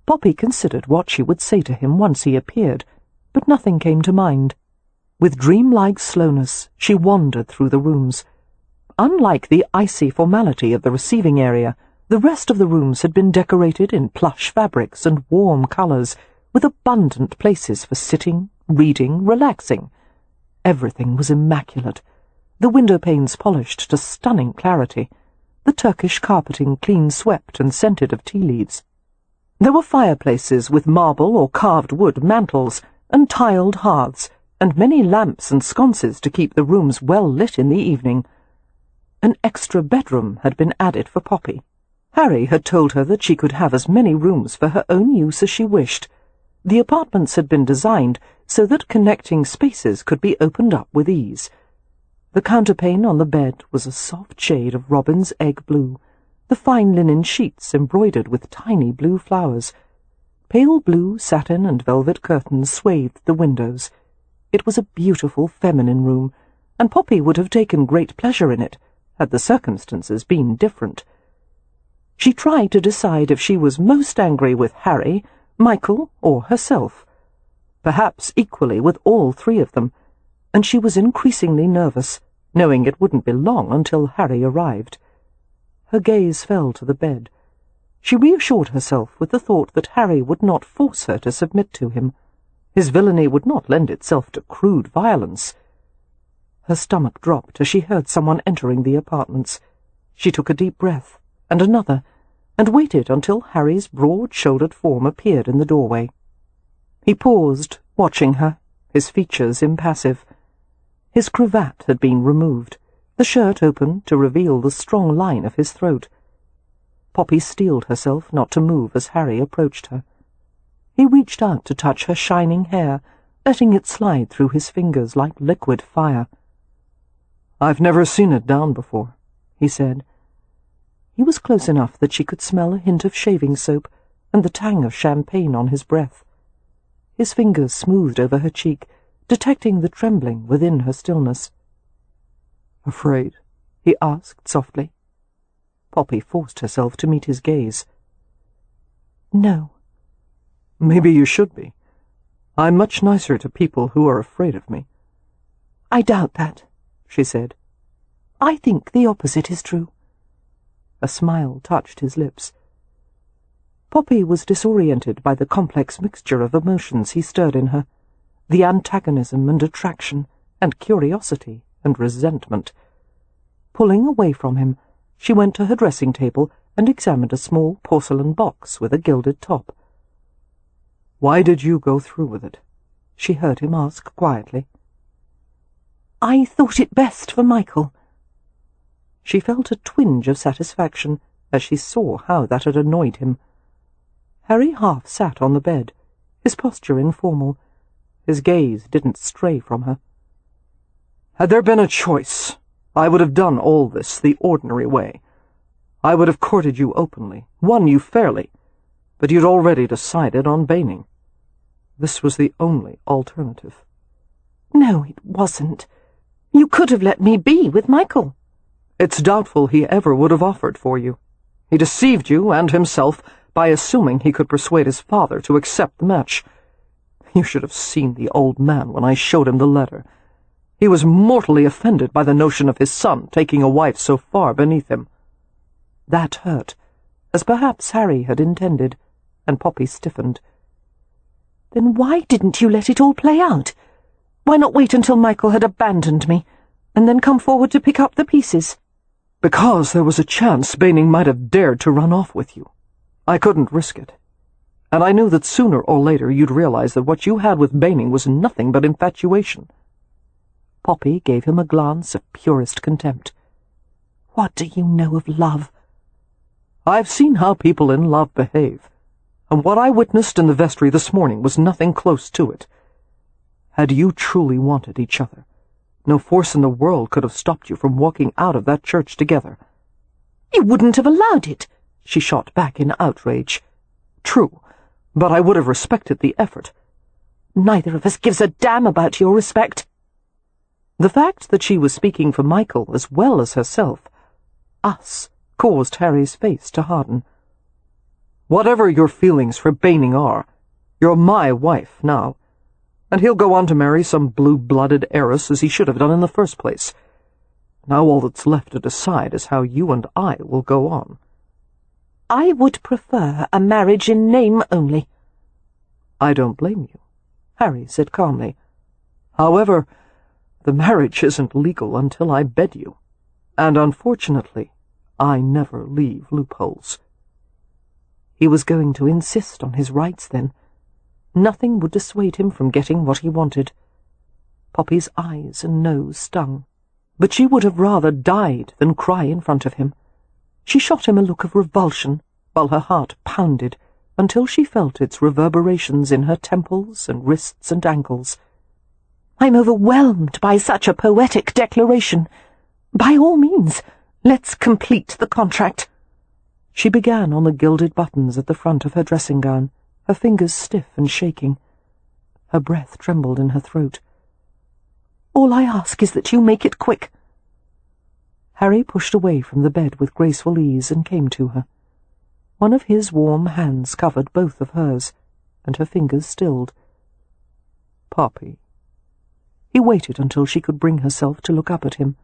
Poppy considered what she would say to him once he appeared, but nothing came to mind. With dreamlike slowness, she wandered through the rooms. Unlike the icy formality of the receiving area, the rest of the rooms had been decorated in plush fabrics and warm colours, with abundant places for sitting, reading, relaxing. Everything was immaculate. The window-panes polished to stunning clarity, the Turkish carpeting clean swept and scented of tea leaves. There were fireplaces with marble or carved wood mantels, and tiled hearths, and many lamps and sconces to keep the rooms well lit in the evening. An extra bedroom had been added for Poppy. Harry had told her that she could have as many rooms for her own use as she wished. The apartments had been designed so that connecting spaces could be opened up with ease. The counterpane on the bed was a soft shade of robin's egg blue, the fine linen sheets embroidered with tiny blue flowers. Pale blue satin and velvet curtains swathed the windows. It was a beautiful feminine room, and Poppy would have taken great pleasure in it, had the circumstances been different. She tried to decide if she was most angry with Harry, Michael, or herself. Perhaps equally with all three of them, and she was increasingly nervous, knowing it wouldn't be long until Harry arrived. Her gaze fell to the bed. She reassured herself with the thought that Harry would not force her to submit to him. His villainy would not lend itself to crude violence. Her stomach dropped as she heard someone entering the apartments. She took a deep breath, and another, and waited until Harry's broad-shouldered form appeared in the doorway. He paused, watching her, his features impassive. His cravat had been removed, the shirt open to reveal the strong line of his throat. Poppy steeled herself not to move as Harry approached her. He reached out to touch her shining hair, letting it slide through his fingers like liquid fire. "I've never seen it down before," he said. He was close enough that she could smell a hint of shaving soap and the tang of champagne on his breath. His fingers smoothed over her cheek, detecting the trembling within her stillness. "Afraid?" he asked softly. Poppy forced herself to meet his gaze. "No." "Maybe you should be. I'm much nicer to people who are afraid of me." "I doubt that," she said. "I think the opposite is true." A smile touched his lips. Poppy was disoriented by the complex mixture of emotions he stirred in her, the antagonism and attraction, and curiosity and resentment. Pulling away from him, she went to her dressing table and examined a small porcelain box with a gilded top. "Why did you go through with it?" she heard him ask quietly. "I thought it best for Michael." She felt a twinge of satisfaction as she saw how that had annoyed him. Harry half sat on the bed, his posture informal. His gaze didn't stray from her. "Had there been a choice, I would have done all this the ordinary way. I would have courted you openly, won you fairly, but you'd already decided on Baining. This was the only alternative." "No, it wasn't. You could have let me be with Michael." "It's doubtful he ever would have offered for you. He deceived you and himself by assuming he could persuade his father to accept the match. You should have seen the old man when I showed him the letter. He was mortally offended by the notion of his son taking a wife so far beneath him." That hurt, as perhaps Harry had intended, and Poppy stiffened. "Then why didn't you let it all play out? Why not wait until Michael had abandoned me, and then come forward to pick up the pieces?" "Because there was a chance Baining might have dared to run off with you. I couldn't risk it. And I knew that sooner or later you'd realize that what you had with Baining was nothing but infatuation." Poppy gave him a glance of purest contempt. "What do you know of love?" "I've seen how people in love behave, and what I witnessed in the vestry this morning was nothing close to it. Had you truly wanted each other, no force in the world could have stopped you from walking out of that church together." "You wouldn't have allowed it," she shot back in outrage. "True, but I would have respected the effort." "Neither of us gives a damn about your respect." The fact that she was speaking for Michael as well as herself, us, caused Harry's face to harden. "Whatever your feelings for Baining are, you're my wife now, and he'll go on to marry some blue-blooded heiress as he should have done in the first place. Now all that's left to decide is how you and I will go on." "I would prefer a marriage in name only." "I don't blame you," Harry said calmly. "However, the marriage isn't legal until I bed you, and unfortunately, I never leave loopholes." He was going to insist on his rights, then. Nothing would dissuade him from getting what he wanted. Poppy's eyes and nose stung, but she would have rather died than cry in front of him. She shot him a look of revulsion, while her heart pounded, until she felt its reverberations in her temples and wrists and ankles. "I'm overwhelmed by such a poetic declaration. By all means, let's complete the contract." She began on the gilded buttons at the front of her dressing gown, her fingers stiff and shaking. Her breath trembled in her throat. "All I ask is that you make it quick." Harry pushed away from the bed with graceful ease and came to her. One of his warm hands covered both of hers, and her fingers stilled. "Poppy." He waited until she could bring herself to look up at him.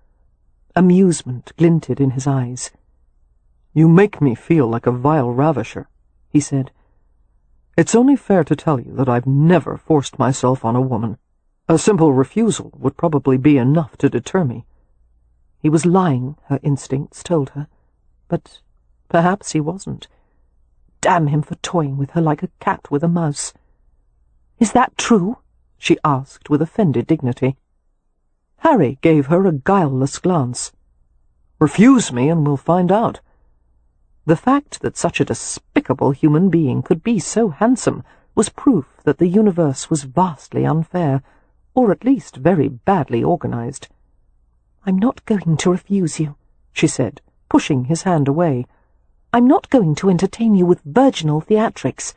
Amusement glinted in his eyes. "You make me feel like a vile ravisher," he said. "It's only fair to tell you that I've never forced myself on a woman. A simple refusal would probably be enough to deter me." He was lying, her instincts told her, but perhaps he wasn't. Damn him for toying with her like a cat with a mouse. "Is that true?" she asked with offended dignity. Harry gave her a guileless glance. "Refuse me and we'll find out." The fact that such a despicable human being could be so handsome was proof that the universe was vastly unfair, or at least very badly organized. "I'm not going to refuse you," she said, pushing his hand away. "I'm not going to entertain you with virginal theatrics."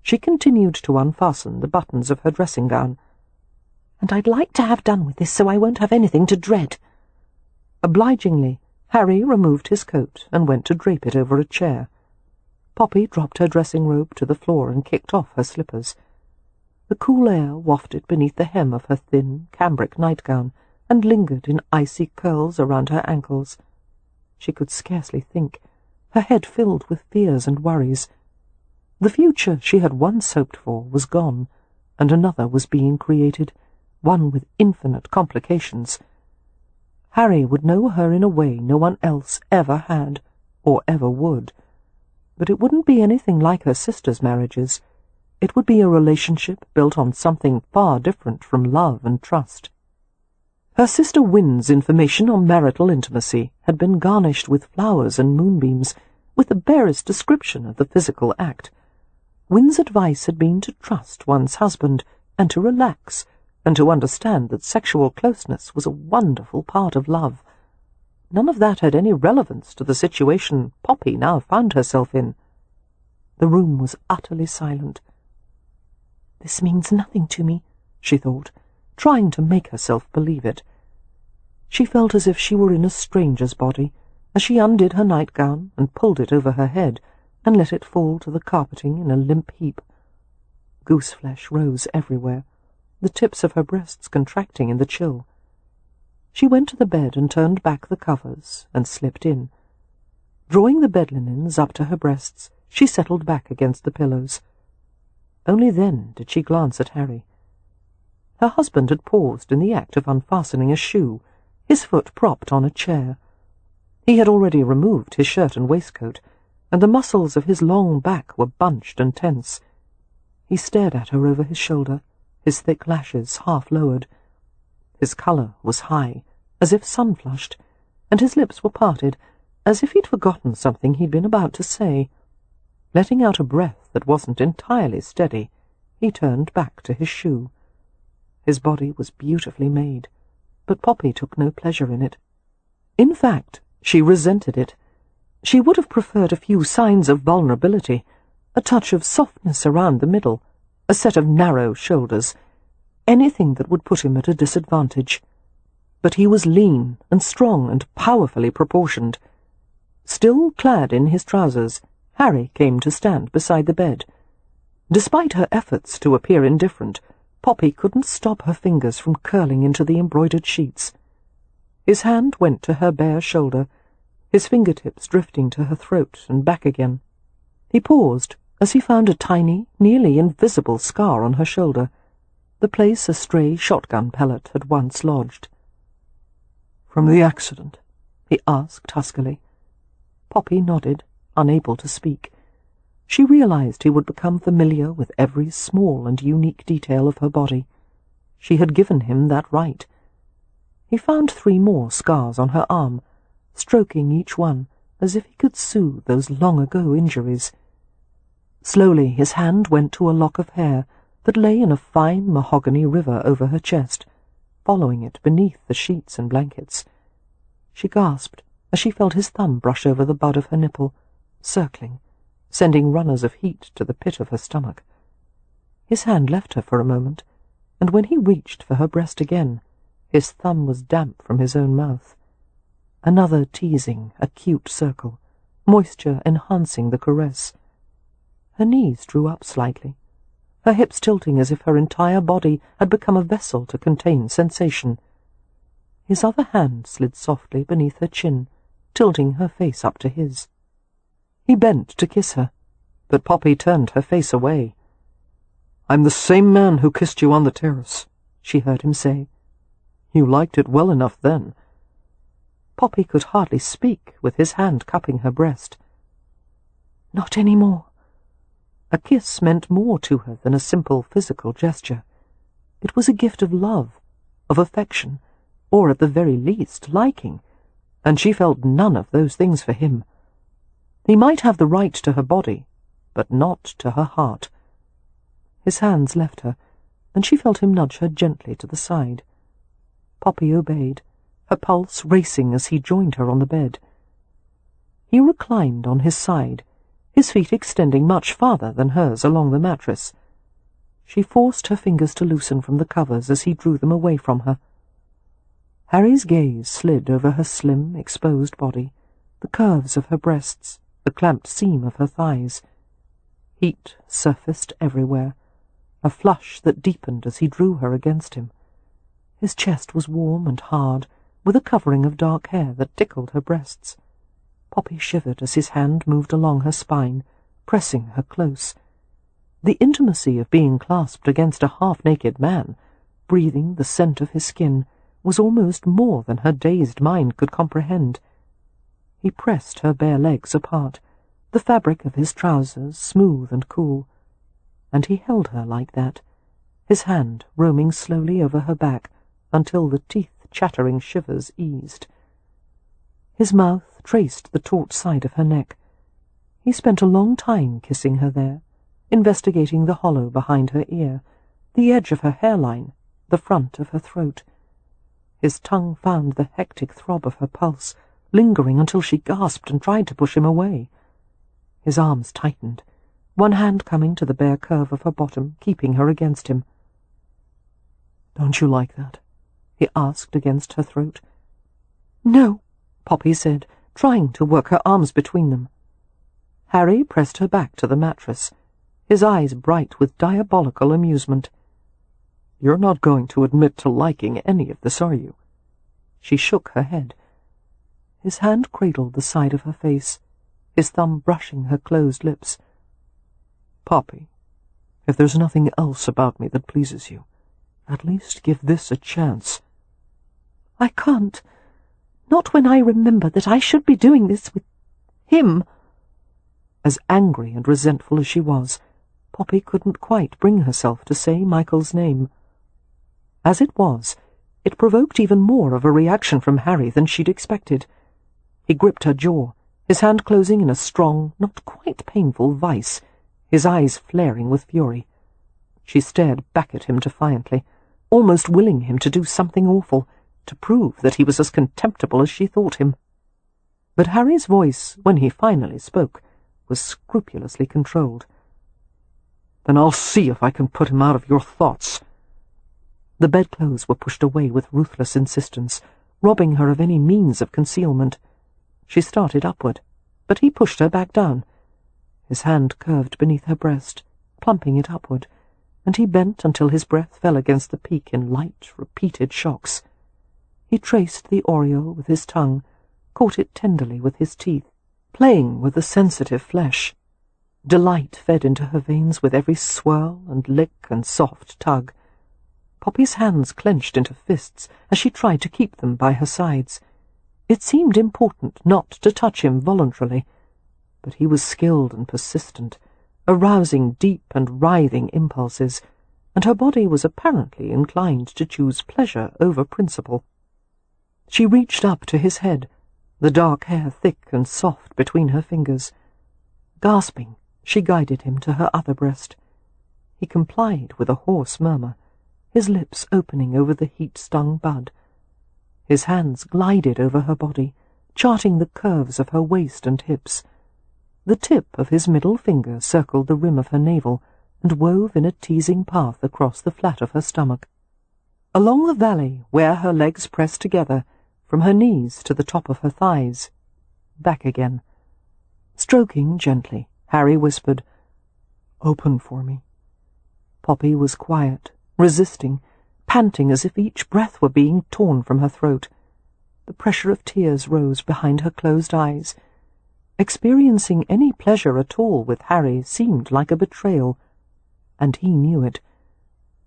She continued to unfasten the buttons of her dressing gown. "And I'd like to have done with this so I won't have anything to dread." Obligingly, Harry removed his coat and went to drape it over a chair. Poppy dropped her dressing robe to the floor and kicked off her slippers. The cool air wafted beneath the hem of her thin, cambric nightgown and lingered in icy curls around her ankles. She could scarcely think, her head filled with fears and worries. The future she had once hoped for was gone, and another was being created, one with infinite complications. Harry would know her in a way no one else ever had, or ever would. But it wouldn't be anything like her sister's marriages. It would be a relationship built on something far different from love and trust. Her sister Wynn's information on marital intimacy had been garnished with flowers and moonbeams, with the barest description of the physical act. Wynn's advice had been to trust one's husband, and to relax, and to understand that sexual closeness was a wonderful part of love. None of that had any relevance to the situation Poppy now found herself in. The room was utterly silent. "This means nothing to me," she thought, trying to make herself believe it. She felt as if she were in a stranger's body, as she undid her nightgown and pulled it over her head and let it fall to the carpeting in a limp heap. Gooseflesh rose everywhere, the tips of her breasts contracting in the chill. She went to the bed and turned back the covers and slipped in. Drawing the bed linens up to her breasts, she settled back against the pillows. Only then did she glance at Harry. Her husband had paused in the act of unfastening a shoe, his foot propped on a chair. He had already removed his shirt and waistcoat, and the muscles of his long back were bunched and tense. He stared at her over his shoulder, his thick lashes half lowered. His colour was high, as if sun-flushed, and his lips were parted, as if he'd forgotten something he'd been about to say. Letting out a breath that wasn't entirely steady, he turned back to his shoe. His body was beautifully made, but Poppy took no pleasure in it. In fact, she resented it. She would have preferred a few signs of vulnerability, a touch of softness around the middle, a set of narrow shoulders, anything that would put him at a disadvantage. But he was lean and strong and powerfully proportioned. Still clad in his trousers, Harry came to stand beside the bed. Despite her efforts to appear indifferent, Poppy couldn't stop her fingers from curling into the embroidered sheets. His hand went to her bare shoulder, his fingertips drifting to her throat and back again. He paused as he found a tiny, nearly invisible scar on her shoulder, the place a stray shotgun pellet had once lodged. "From the accident?" he asked huskily. Poppy nodded, unable to speak. She realized he would become familiar with every small and unique detail of her body. She had given him that right. He found 3 more scars on her arm, stroking each one as if he could soothe those long-ago injuries. Slowly his hand went to a lock of hair that lay in a fine mahogany river over her chest, following it beneath the sheets and blankets. She gasped as she felt his thumb brush over the bud of her nipple, circling, sending runners of heat to the pit of her stomach. His hand left her for a moment, and when he reached for her breast again, his thumb was damp from his own mouth. Another teasing, acute circle, moisture enhancing the caress. Her knees drew up slightly, her hips tilting as if her entire body had become a vessel to contain sensation. His other hand slid softly beneath her chin, tilting her face up to his. He bent to kiss her, but Poppy turned her face away. "I'm the same man who kissed you on the terrace," she heard him say. "You liked it well enough then." Poppy could hardly speak with his hand cupping her breast. "Not any more." A kiss meant more to her than a simple physical gesture. It was a gift of love, of affection, or at the very least liking, and she felt none of those things for him. He might have the right to her body, but not to her heart. His hands left her, and she felt him nudge her gently to the side. Poppy obeyed, her pulse racing as he joined her on the bed. He reclined on his side, his feet extending much farther than hers along the mattress. She forced her fingers to loosen from the covers as he drew them away from her. Harry's gaze slid over her slim, exposed body, the curves of her breasts, the clamped seam of her thighs. Heat surfaced everywhere, a flush that deepened as he drew her against him. His chest was warm and hard, with a covering of dark hair that tickled her breasts. Poppy shivered as his hand moved along her spine, pressing her close. The intimacy of being clasped against a half-naked man, breathing the scent of his skin, was almost more than her dazed mind could comprehend. He pressed her bare legs apart, the fabric of his trousers smooth and cool, and he held her like that, his hand roaming slowly over her back until the teeth-chattering shivers eased. His mouth traced the taut side of her neck. He spent a long time kissing her there, investigating the hollow behind her ear, the edge of her hairline, the front of her throat. His tongue found the hectic throb of her pulse, lingering until she gasped and tried to push him away. His arms tightened, one hand coming to the bare curve of her bottom, keeping her against him. "Don't you like that?" he asked against her throat. "No," Poppy said, trying to work her arms between them. Harry pressed her back to the mattress, his eyes bright with diabolical amusement. "You're not going to admit to liking any of this, are you?" She shook her head. His hand cradled the side of her face, his thumb brushing her closed lips. "Poppy, if there's nothing else about me that pleases you, at least give this a chance." "I can't. Not when I remember that I should be doing this with him." As angry and resentful as she was, Poppy couldn't quite bring herself to say Michael's name. As it was, it provoked even more of a reaction from Harry than she'd expected. He gripped her jaw, his hand closing in a strong, not quite painful vice, his eyes flaring with fury. She stared back at him defiantly, almost willing him to do something awful, to prove that he was as contemptible as she thought him. But Harry's voice, when he finally spoke, was scrupulously controlled. "Then I'll see if I can put him out of your thoughts." The bedclothes were pushed away with ruthless insistence, robbing her of any means of concealment. She started upward, but he pushed her back down. His hand curved beneath her breast, plumping it upward, and he bent until his breath fell against the peak in light, repeated shocks. He traced the aureole with his tongue, caught it tenderly with his teeth, playing with the sensitive flesh. Delight fed into her veins with every swirl and lick and soft tug. Poppy's hands clenched into fists as she tried to keep them by her sides. It seemed important not to touch him voluntarily, but he was skilled and persistent, arousing deep and writhing impulses, and her body was apparently inclined to choose pleasure over principle. She reached up to his head, the dark hair thick and soft between her fingers. Gasping, she guided him to her other breast. He complied with a hoarse murmur, his lips opening over the heat-stung bud. His hands glided over her body, charting the curves of her waist and hips. The tip of his middle finger circled the rim of her navel and wove in a teasing path across the flat of her stomach. Along the valley, where her legs pressed together, from her knees to the top of her thighs. Back again. Stroking gently, Harry whispered, "Open for me." Poppy was quiet, resisting, panting as if each breath were being torn from her throat. The pressure of tears rose behind her closed eyes. Experiencing any pleasure at all with Harry seemed like a betrayal, and he knew it.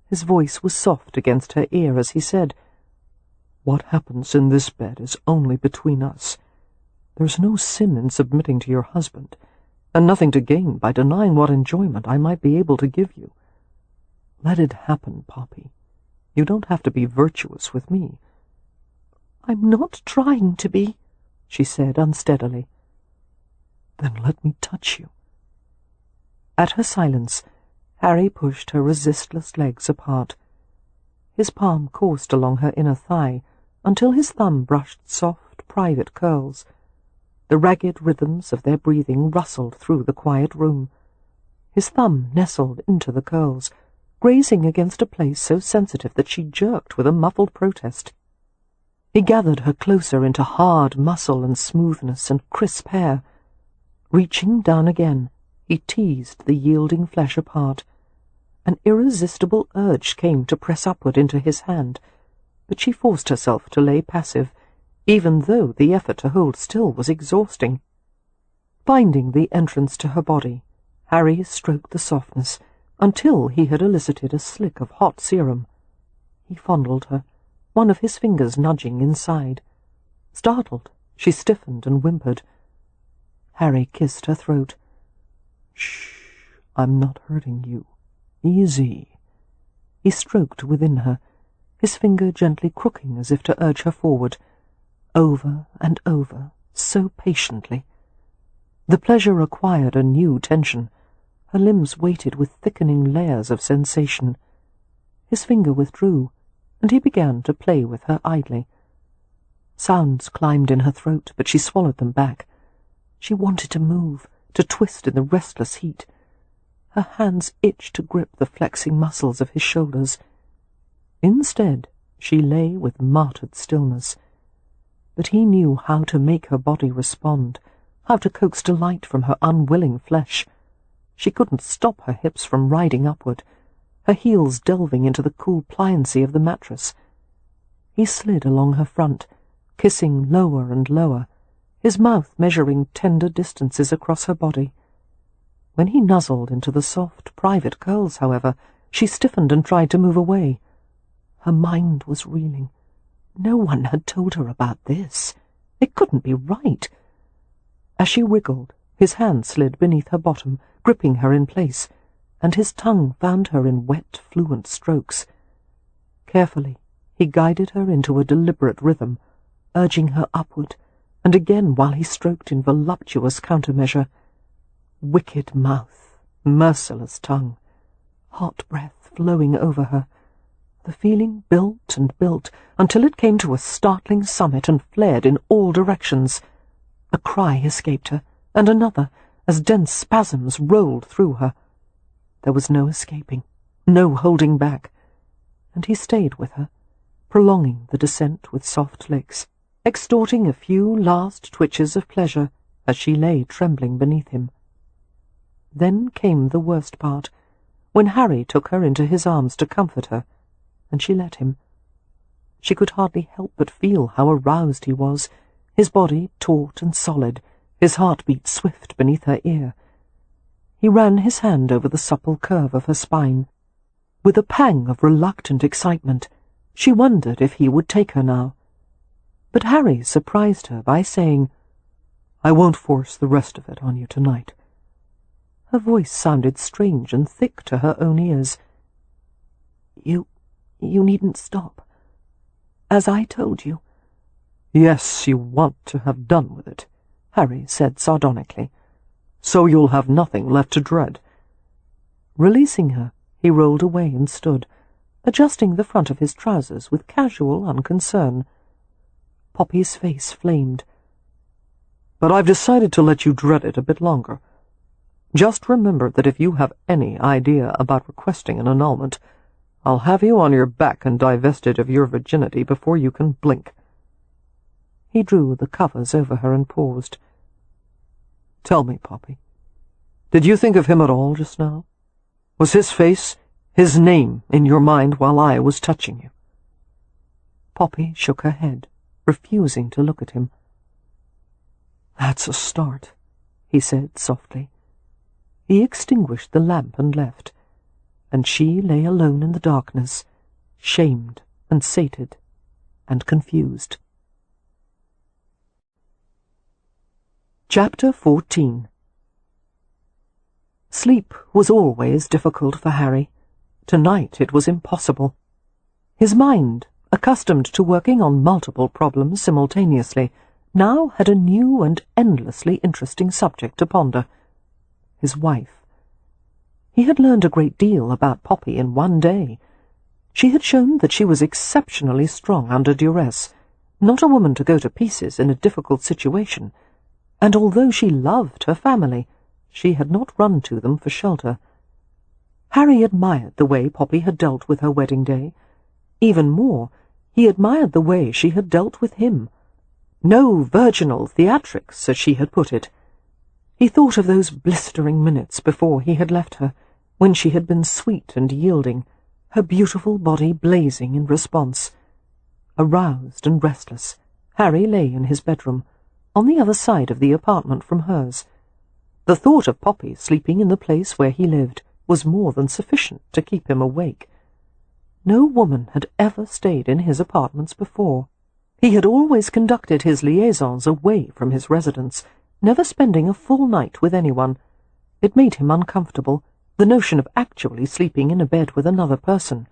His voice was soft against her ear as he said, "What happens in this bed is only between us. There's no sin in submitting to your husband, and nothing to gain by denying what enjoyment I might be able to give you. Let it happen, Poppy. You don't have to be virtuous with me." "I'm not trying to be," she said unsteadily. "Then let me touch you." At her silence, Harry pushed her resistless legs apart. His palm coursed along her inner thigh until his thumb brushed soft, private curls. The ragged rhythms of their breathing rustled through the quiet room. His thumb nestled into the curls, grazing against a place so sensitive that she jerked with a muffled protest. He gathered her closer into hard muscle and smoothness and crisp hair. Reaching down again, he teased the yielding flesh apart. An irresistible urge came to press upward into his hand, but she forced herself to lay passive, even though the effort to hold still was exhausting. Finding the entrance to her body, Harry stroked the softness until he had elicited a slick of hot serum. He fondled her, one of his fingers nudging inside. Startled, she stiffened and whimpered. Harry kissed her throat. "Shh, I'm not hurting you. Easy." He stroked within her, his finger gently crooking as if to urge her forward, over and over, so patiently. The pleasure acquired a new tension. Her limbs weighted with thickening layers of sensation. His finger withdrew, and he began to play with her idly. Sounds climbed in her throat, but she swallowed them back. She wanted to move, to twist in the restless heat. Her hands itched to grip the flexing muscles of his shoulders. Instead, she lay with martyred stillness. But he knew how to make her body respond, how to coax delight from her unwilling flesh. She couldn't stop her hips from riding upward, her heels delving into the cool pliancy of the mattress. He slid along her front, kissing lower and lower, his mouth measuring tender distances across her body. When he nuzzled into the soft, private curls, however, she stiffened and tried to move away. Her mind was reeling. No one had told her about this. It couldn't be right. As she wriggled, His hand slid beneath her bottom, gripping her in place, and his tongue found her in wet, fluent strokes. Carefully, he guided her into a deliberate rhythm, urging her upward, and again while he stroked in voluptuous countermeasure. Wicked mouth, merciless tongue, hot breath flowing over her. The feeling built and built until it came to a startling summit and flared in all directions. A cry escaped her, and another, as dense spasms rolled through her. There was no escaping, no holding back, and he stayed with her, prolonging the descent with soft licks, extorting a few last twitches of pleasure as she lay trembling beneath him. Then came the worst part, when Harry took her into his arms to comfort her, and she let him. She could hardly help but feel how aroused he was, his body taut and solid, his heartbeat swift beneath her ear. He ran his hand over the supple curve of her spine. With a pang of reluctant excitement, she wondered if he would take her now. But Harry surprised her by saying, "I won't force the rest of it on you tonight." Her voice sounded strange and thick to her own ears. You needn't stop. As I told you." "Yes, you want to have done with it," Harry said sardonically. "So you'll have nothing left to dread." Releasing her, he rolled away and stood, adjusting the front of his trousers with casual unconcern. Poppy's face flamed. "But I've decided to let you dread it a bit longer. Just remember that if you have any idea about requesting an annulment, I'll have you on your back and divested of your virginity before you can blink." He drew the covers over her and paused. "Tell me, Poppy, did you think of him at all just now? Was his face, his name, in your mind while I was touching you?" Poppy shook her head, refusing to look at him. "That's a start," he said softly. He extinguished the lamp and left, and she lay alone in the darkness, shamed and sated and confused. Chapter 14. Sleep was always difficult for Harry. Tonight it was impossible. His mind, accustomed to working on multiple problems simultaneously, now had a new and endlessly interesting subject to ponder. His wife. He had learned a great deal about Poppy in one day. She had shown that she was exceptionally strong under duress, not a woman to go to pieces in a difficult situation, and although she loved her family, she had not run to them for shelter. Harry admired the way Poppy had dealt with her wedding day. Even more, he admired the way she had dealt with him. No virginal theatrics, as she had put it. He thought of those blistering minutes before he had left her, when she had been sweet and yielding, her beautiful body blazing in response. Aroused and restless, Harry lay in his bedroom, on the other side of the apartment from hers. The thought of Poppy sleeping in the place where he lived was more than sufficient to keep him awake. No woman had ever stayed in his apartments before. He had always conducted his liaisons away from his residence, never spending a full night with anyone. It made him uncomfortable, the notion of actually sleeping in a bed with another person.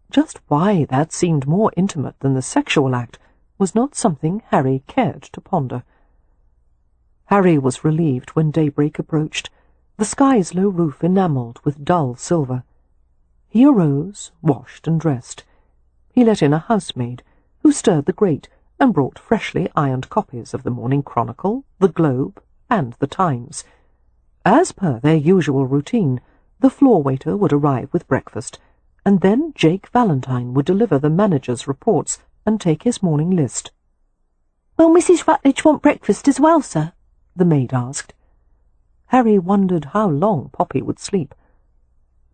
Just why that seemed more intimate than the sexual act was not something Harry cared to ponder. Harry was relieved when daybreak approached, the sky's low roof enamelled with dull silver. He arose, washed and dressed. He let in a housemaid, who stirred the grate and brought freshly ironed copies of the Morning Chronicle, the Globe, and the Times. As per their usual routine, the floor-waiter would arrive with breakfast, and then Jake Valentine would deliver the manager's reports and take his morning list. "Will Mrs. Rutledge want breakfast as well, sir?" the maid asked. Harry wondered how long Poppy would sleep.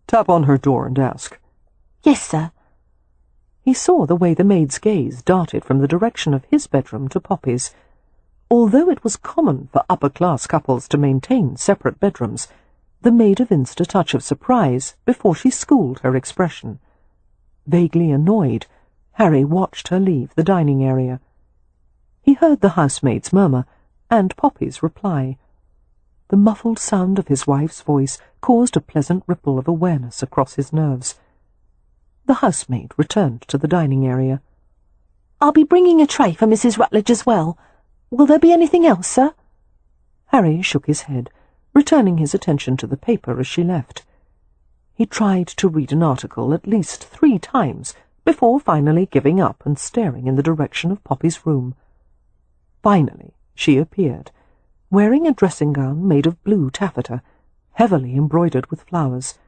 "Tap on her door and ask." "Yes, sir." He saw the way the maid's gaze darted from the direction of his bedroom to Poppy's. Although it was common for upper-class couples to maintain separate bedrooms, the maid evinced a touch of surprise before she schooled her expression. Vaguely annoyed, Harry watched her leave the dining area. He heard the housemaid's murmur and Poppy's reply. The muffled sound of his wife's voice caused a pleasant ripple of awareness across his nerves. The housemaid returned to the dining area. "I'll be bringing a tray for Mrs. Rutledge as well. Will there be anything else, sir?" Harry shook his head, returning his attention to the paper as she left. He tried to read an article at least 3 times before finally giving up and staring in the direction of Poppy's room. Finally she appeared, wearing a dressing gown made of blue taffeta, heavily embroidered with flowers.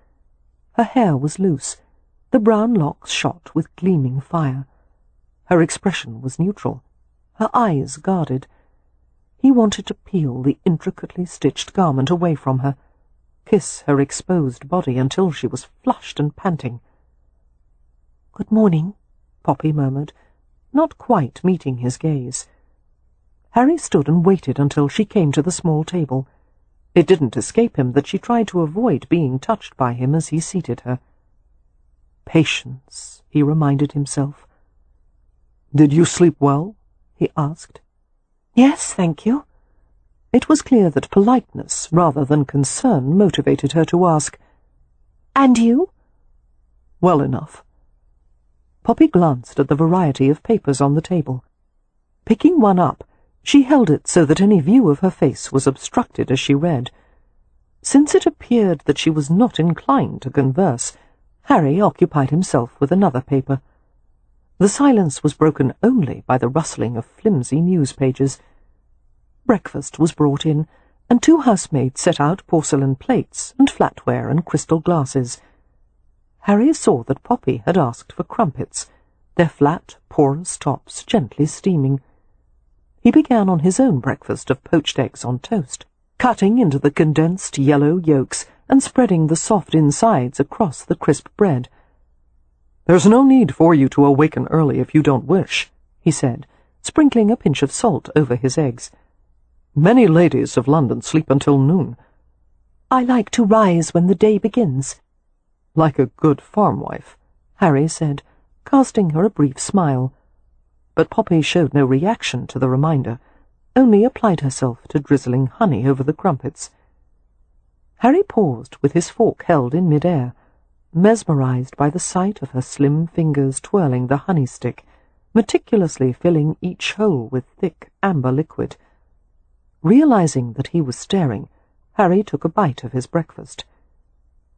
Her hair was loose, the brown locks shot with gleaming fire. Her expression was neutral, her eyes guarded. He wanted to peel the intricately stitched garment away from her, kiss her exposed body until she was flushed and panting. "Good morning," Poppy murmured, not quite meeting his gaze. Harry stood and waited until she came to the small table. It didn't escape him that she tried to avoid being touched by him as he seated her. Patience, he reminded himself. "Did you sleep well?" he asked. "Yes, thank you." It was clear that politeness rather than concern motivated her to ask, "And you?" "Well enough." Poppy glanced at the variety of papers on the table. Picking one up, she held it so that any view of her face was obstructed as she read. Since it appeared that she was not inclined to converse, Harry occupied himself with another paper. The silence was broken only by the rustling of flimsy news pages. Breakfast was brought in, and 2 housemaids set out porcelain plates and flatware and crystal glasses. Harry saw that Poppy had asked for crumpets, their flat, porous tops gently steaming. He began on his own breakfast of poached eggs on toast, cutting into the condensed yellow yolks and spreading the soft insides across the crisp bread. "There's no need for you to awaken early if you don't wish," he said, sprinkling a pinch of salt over his eggs. "Many ladies of London sleep until noon." "I like to rise when the day begins." "Like a good farm wife," Harry said, casting her a brief smile. But Poppy showed no reaction to the reminder, only applied herself to drizzling honey over the crumpets. Harry paused with his fork held in mid-air, mesmerized by the sight of her slim fingers twirling the honey stick, meticulously filling each hole with thick amber liquid. Realizing that he was staring, Harry took a bite of his breakfast.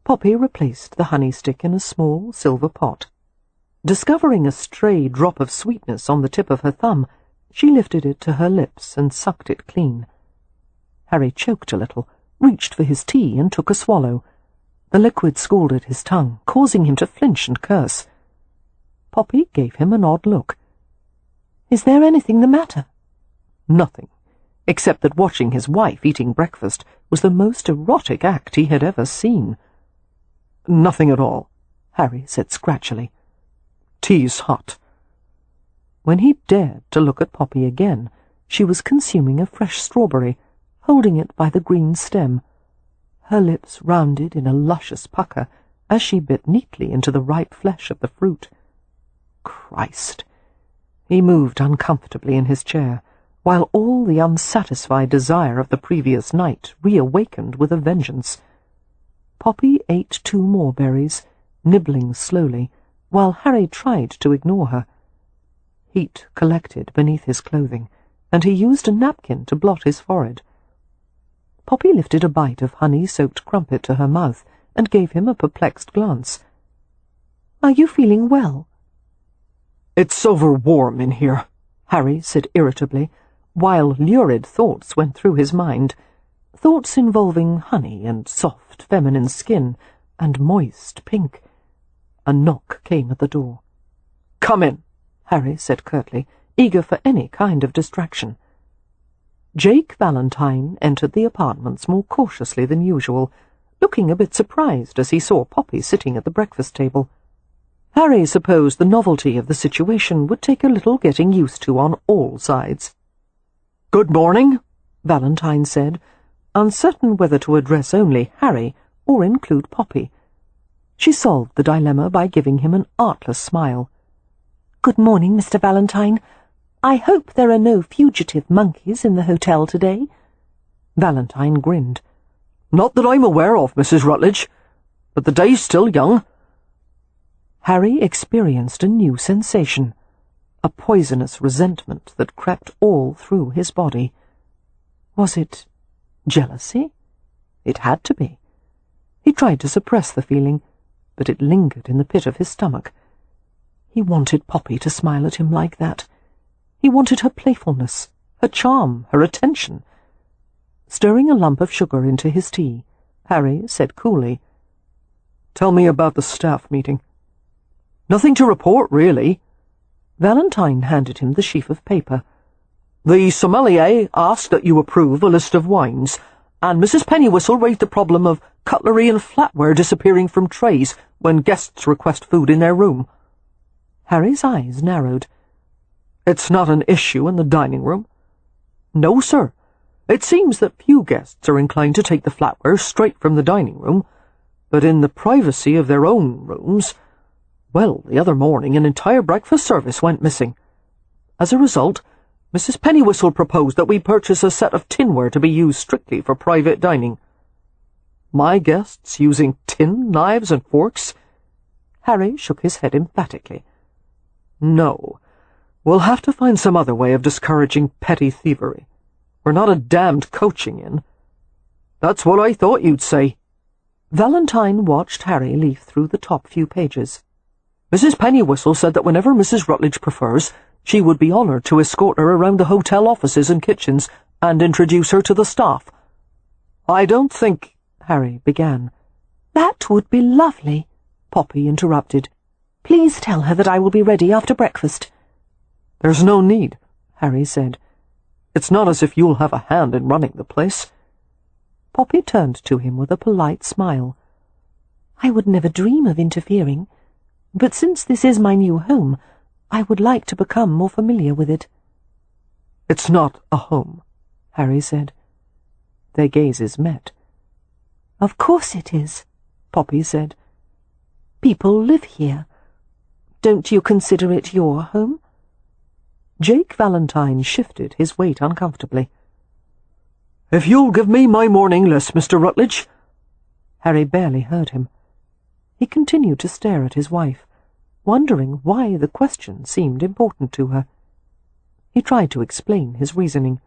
Poppy replaced the honey stick in a small silver pot. Discovering a stray drop of sweetness on the tip of her thumb, she lifted it to her lips and sucked it clean. Harry choked a little, reached for his tea and took a swallow. The liquid scalded his tongue, causing him to flinch and curse. Poppy gave him an odd look. "Is there anything the matter?" Nothing, except that watching his wife eating breakfast was the most erotic act he had ever seen. "Nothing at all," Harry said scratchily. "Tea's hot." When he dared to look at Poppy again, she was consuming a fresh strawberry, holding it by the green stem. Her lips rounded in a luscious pucker as she bit neatly into the ripe flesh of the fruit. Christ! He moved uncomfortably in his chair, while all the unsatisfied desire of the previous night reawakened with a vengeance. Poppy ate 2 more berries, nibbling slowly, while Harry tried to ignore her. Heat collected beneath his clothing, and he used a napkin to blot his forehead. Poppy lifted a bite of honey-soaked crumpet to her mouth and gave him a perplexed glance. "Are you feeling well?" "It's over warm in here," Harry said irritably, while lurid thoughts went through his mind, thoughts involving honey and soft feminine skin and moist pink. A knock came at the door. "Come in," Harry said curtly, eager for any kind of distraction. Jake Valentine entered the apartments more cautiously than usual, looking a bit surprised as he saw Poppy sitting at the breakfast table. Harry supposed the novelty of the situation would take a little getting used to on all sides. "Good morning," Valentine said, uncertain whether to address only Harry or include Poppy. She solved the dilemma by giving him an artless smile. "Good morning, Mr. Valentine. I hope there are no fugitive monkeys in the hotel today." Valentine grinned. Not that I'm aware of, Mrs. Rutledge, but the day's still young. Harry experienced a new sensation, a poisonous resentment that crept all through his body. Was it jealousy? It had to be. He tried to suppress the feeling, but it lingered in the pit of his stomach. He wanted Poppy to smile at him like that. He wanted her playfulness, her charm, her attention. Stirring a lump of sugar into his tea, Harry said coolly, "Tell me about the staff meeting." "Nothing to report, really." Valentine handed him the sheaf of paper. "The sommelier asked that you approve a list of wines, and Mrs. Pennywhistle raised the problem of cutlery and flatware disappearing from trays when guests request food in their room." Harry's eyes narrowed. "It's not an issue in the dining room?" "No, sir. It seems that few guests are inclined to take the flatware straight from the dining room, but in the privacy of their own rooms— well, the other morning an entire breakfast service went missing. As a result, Mrs. Pennywhistle proposed that we purchase a set of tinware to be used strictly for private dining." "My guests using tin knives and forks?" Harry shook his head emphatically. "No, we'll have to find some other way of discouraging petty thievery. We're not a damned coaching inn." "That's what I thought you'd say." Valentine watched Harry leaf through the top few pages. "Mrs. Pennywhistle said that whenever Mrs. Rutledge prefers, she would be honoured to escort her around the hotel offices and kitchens and introduce her to the staff." "I don't think—" Harry began. "That would be lovely," Poppy interrupted. "Please tell her that I will be ready after breakfast." "There's no need," Harry said. "It's not as if you'll have a hand in running the place." Poppy turned to him with a polite smile. "I would never dream of interfering, but since this is my new home, I would like to become more familiar with it." "It's not a home," Harry said. Their gazes met. "Of course it is," Poppy said. "People live here. Don't you consider it your home?" Jake Valentine shifted his weight uncomfortably. "If you'll give me my morning list, Mr. Rutledge—" Harry barely heard him. He continued to stare at his wife, wondering why the question seemed important to her. He tried to explain his reasoning.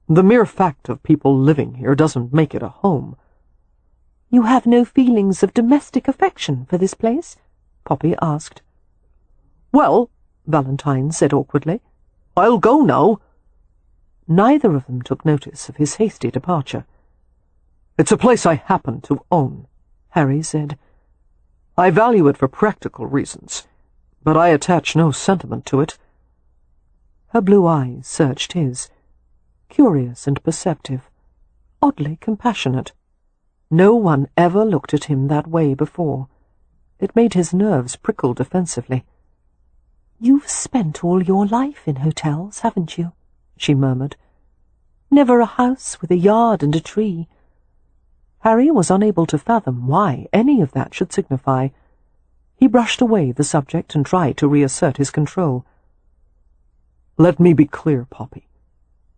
"The mere fact of people living here doesn't make it a home." "You have no feelings of domestic affection for this place?" Poppy asked. "Well," Valentine said awkwardly, "I'll go now." Neither of them took notice of his hasty departure. "It's a place I happen to own," Harry said. "I value it for practical reasons, but I attach no sentiment to it." Her blue eyes searched his, curious and perceptive, oddly compassionate. No one ever looked at him that way before. It made his nerves prickle defensively. "You've spent all your life in hotels, haven't you?" she murmured. "Never a house with a yard and a tree." Harry was unable to fathom why any of that should signify. He brushed away the subject and tried to reassert his control. "Let me be clear, Poppy.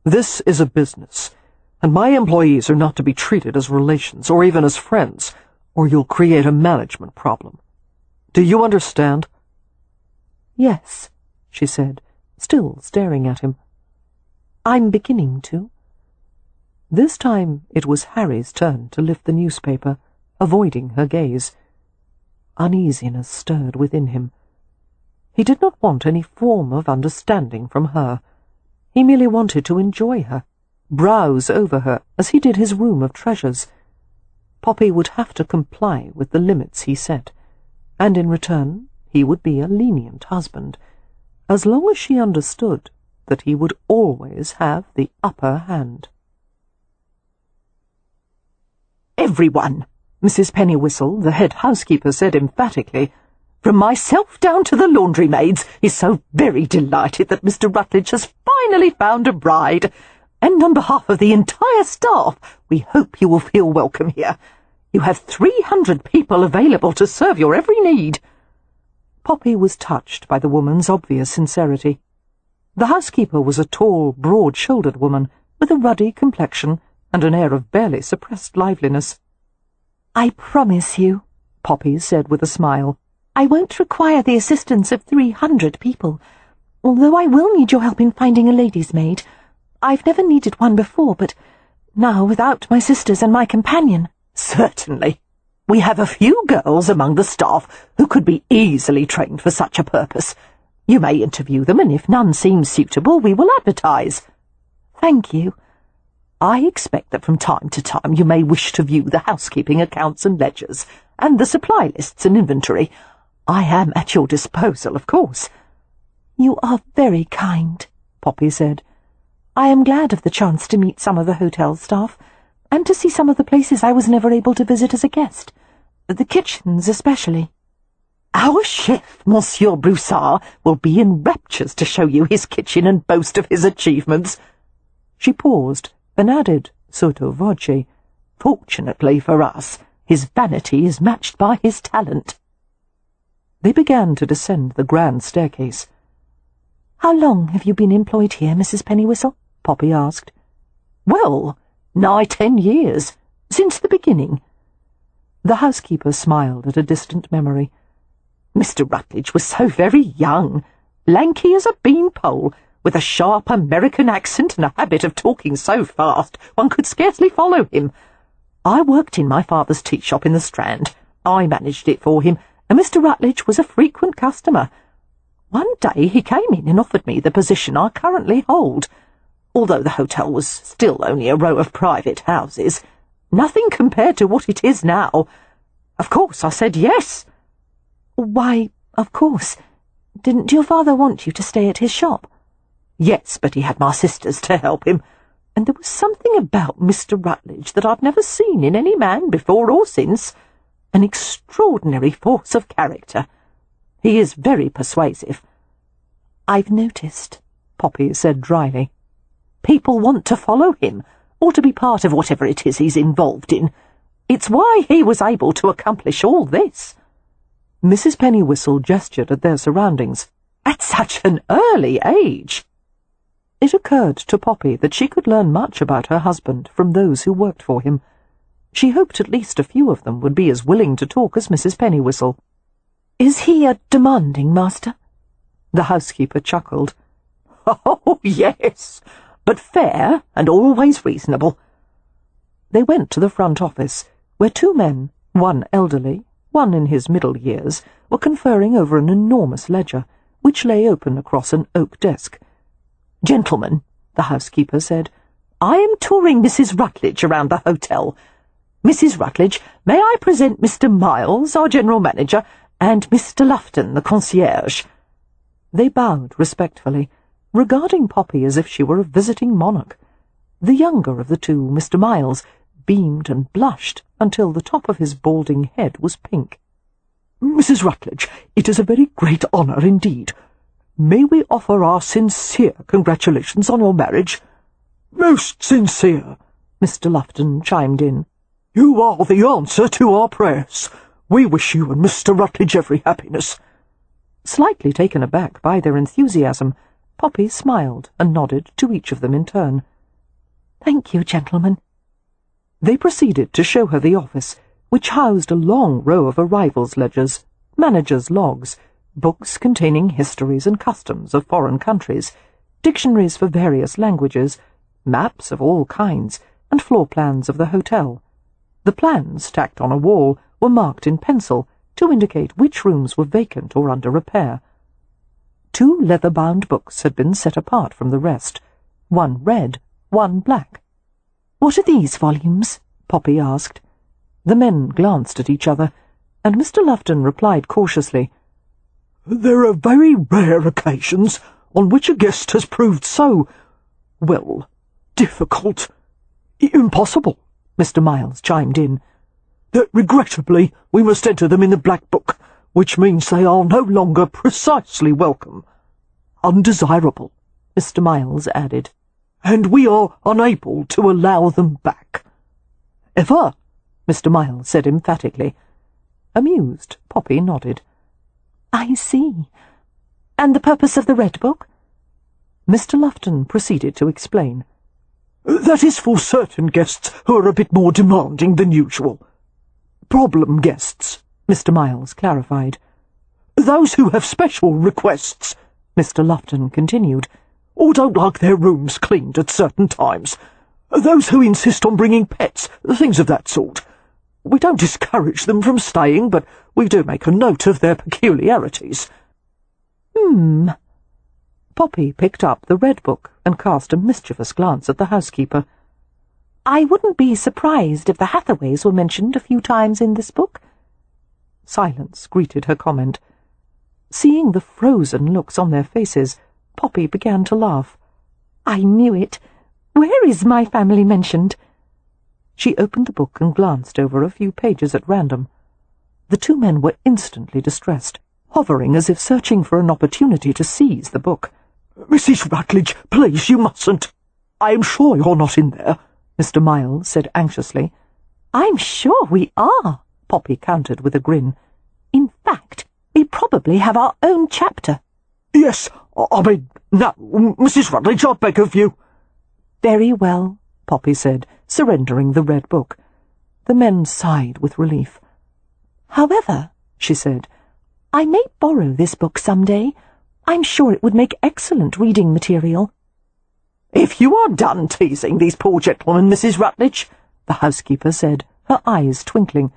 This is a business, and my employees are not to be treated as relations or even as friends, or you'll create a management problem. Do you understand?" "Yes," she said, still staring at him. "I'm beginning to." This time it was Harry's turn to lift the newspaper, avoiding her gaze. Uneasiness stirred within him. He did not want any form of understanding from her. He merely wanted to enjoy her, browse over her as he did his room of treasures. Poppy would have to comply with the limits he set, and in return he would be a lenient husband, as long as she understood that he would always have the upper hand. "Everyone," Mrs. Pennywhistle, the head housekeeper, said emphatically, "from myself down to the laundry maids, is so very delighted that Mr. Rutledge has finally found a bride, and on behalf of the entire staff, we hope you will feel welcome here. You have 300 people available to serve your every need." Poppy was touched by the woman's obvious sincerity. The housekeeper was a tall, broad-shouldered woman with a ruddy complexion, and an air of barely suppressed liveliness. "I promise you," Poppy said with a smile, "I won't require the assistance of 300 people, although I will need your help in finding a lady's maid. I've never needed one before, but now, without my sisters and my companion—" "Certainly. We have a few girls among the staff who could be easily trained for such a purpose. You may interview them, and if none seems suitable, we will advertise." "Thank you." "I expect that from time to time you may wish to view the housekeeping accounts and ledgers, and the supply lists and inventory. I am at your disposal, of course." "You are very kind," Poppy said. "I am glad of the chance to meet some of the hotel staff, and to see some of the places I was never able to visit as a guest. The kitchens especially." "Our chef, Monsieur Broussard, will be in raptures to show you his kitchen and boast of his achievements." She paused, and added, sotto voce, "Fortunately for us, his vanity is matched by his talent." They began to descend the grand staircase. "How long have you been employed here, Mrs. Pennywhistle?" Poppy asked. "Well, nigh 10 years, since the beginning." The housekeeper smiled at a distant memory. "Mr. Rutledge was so very young, lanky as a beanpole, with a sharp American accent and a habit of talking so fast one could scarcely follow him. I worked in my father's tea shop in the Strand. I managed it for him, and Mr. Rutledge was a frequent customer. One day he came in and offered me the position I currently hold. Although the hotel was still only a row of private houses, nothing compared to what it is now. Of course I said yes." "Why, of course. Didn't your father want you to stay at his shop?" "Yes, but he had my sisters to help him, and there was something about Mr. Rutledge that I've never seen in any man before or since. An extraordinary force of character. He is very persuasive." "I've noticed," Poppy said dryly. "People want to follow him, or to be part of whatever it is he's involved in. It's why he was able to accomplish all this." Mrs. Pennywhistle gestured at their surroundings. "At such an early age!" It occurred to Poppy that she could learn much about her husband from those who worked for him. She hoped at least a few of them would be as willing to talk as Mrs. Pennywhistle. "Is he a demanding master?" The housekeeper chuckled. "Oh, yes, but fair and always reasonable." They went to the front office, where two men, one elderly, one in his middle years, were conferring over an enormous ledger, which lay open across an oak desk. "Gentlemen," the housekeeper said, "I am touring Mrs. Rutledge around the hotel. Mrs. Rutledge, may I present Mr. Miles, our general manager, and Mr. Lufton, the concierge?" They bowed respectfully, regarding Poppy as if she were a visiting monarch. The younger of the two, Mr. Miles, beamed and blushed until the top of his balding head was pink. "Mrs. Rutledge, it is a very great honour indeed. May we offer our sincere congratulations on your marriage?" "Most sincere," Mr. Lufton chimed in. "You are the answer to our prayers. We wish you and Mr. Rutledge every happiness." Slightly taken aback by their enthusiasm, Poppy smiled and nodded to each of them in turn. "Thank you, gentlemen." They proceeded to show her the office, which housed a long row of arrivals ledgers, managers' logs, books containing histories and customs of foreign countries, dictionaries for various languages, maps of all kinds, and floor plans of the hotel. The plans, tacked on a wall, were marked in pencil to indicate which rooms were vacant or under repair. 2 leather-bound books had been set apart from the rest, one red, one black. "What are these volumes?" Poppy asked. The men glanced at each other, and Mr. Lufton replied cautiously, "There are very rare occasions on which a guest has proved so, well, difficult, impossible," Mr. Miles chimed in, "that regrettably we must enter them in the Black Book, which means they are no longer precisely welcome. Undesirable," Mr. Miles added, "and we are unable to allow them back." "Ever," Mr. Miles said emphatically. Amused, Poppy nodded. "I see. And the purpose of the Red Book?" Mr. Lufton proceeded to explain. That is for certain guests who are a bit more demanding than usual. Problem guests, Mr. Miles clarified. Those who have special requests, Mr. Lufton continued, or don't like their rooms cleaned at certain times. Those who insist on bringing pets, things of that sort. We don't discourage them from staying, but we do make a note of their peculiarities. Poppy picked up the red book and cast a mischievous glance at the housekeeper. I wouldn't be surprised if the Hathaways were mentioned a few times in this book. Silence greeted her comment. Seeing the frozen looks on their faces, Poppy began to laugh. I knew it. Where is my family mentioned? She opened the book and glanced over a few pages at random. The two men were instantly distressed, hovering as if searching for an opportunity to seize the book. Mrs. Rutledge, please, you mustn't. I am sure you're not in there, Mr. Miles said anxiously. I'm sure we are, Poppy countered with a grin. In fact, we probably have our own chapter. Yes, I mean, no, Mrs. Rutledge, I beg of you. Very well, Poppy said, surrendering the red book. The men sighed with relief. However, she said, I may borrow this book some day. I'm sure it would make excellent reading material. If you are done teasing these poor gentlemen, Mrs. Rutledge, the housekeeper said, her eyes twinkling,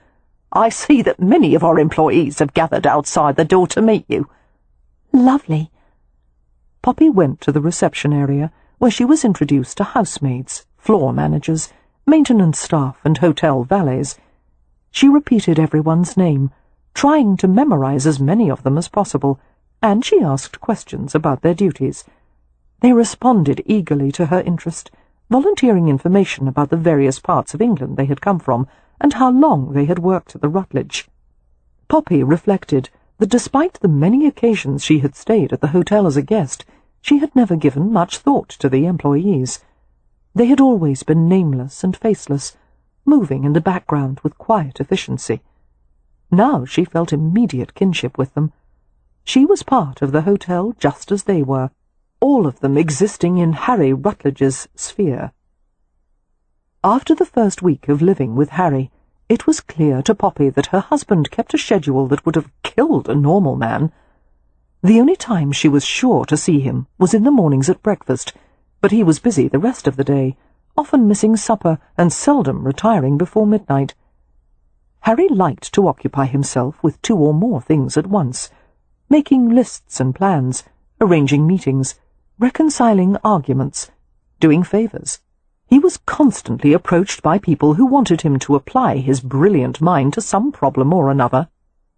I see that many of our employees have gathered outside the door to meet you. Lovely. Poppy went to the reception area, where she was introduced to housemaids, floor managers, maintenance staff, and hotel valets. She repeated everyone's name, trying to memorize as many of them as possible, and she asked questions about their duties. They responded eagerly to her interest, volunteering information about the various parts of England they had come from, and how long they had worked at the Rutledge. Poppy reflected that despite the many occasions she had stayed at the hotel as a guest, she had never given much thought to the employees. They had always been nameless and faceless, moving in the background with quiet efficiency. Now she felt immediate kinship with them. She was part of the hotel just as they were, all of them existing in Harry Rutledge's sphere. After the first week of living with Harry, it was clear to Poppy that her husband kept a schedule that would have killed a normal man. The only time she was sure to see him was in the mornings at breakfast, but he was busy the rest of the day, often missing supper and seldom retiring before midnight. Harry liked to occupy himself with 2 or more things at once, making lists and plans, arranging meetings, reconciling arguments, doing favours. He was constantly approached by people who wanted him to apply his brilliant mind to some problem or another.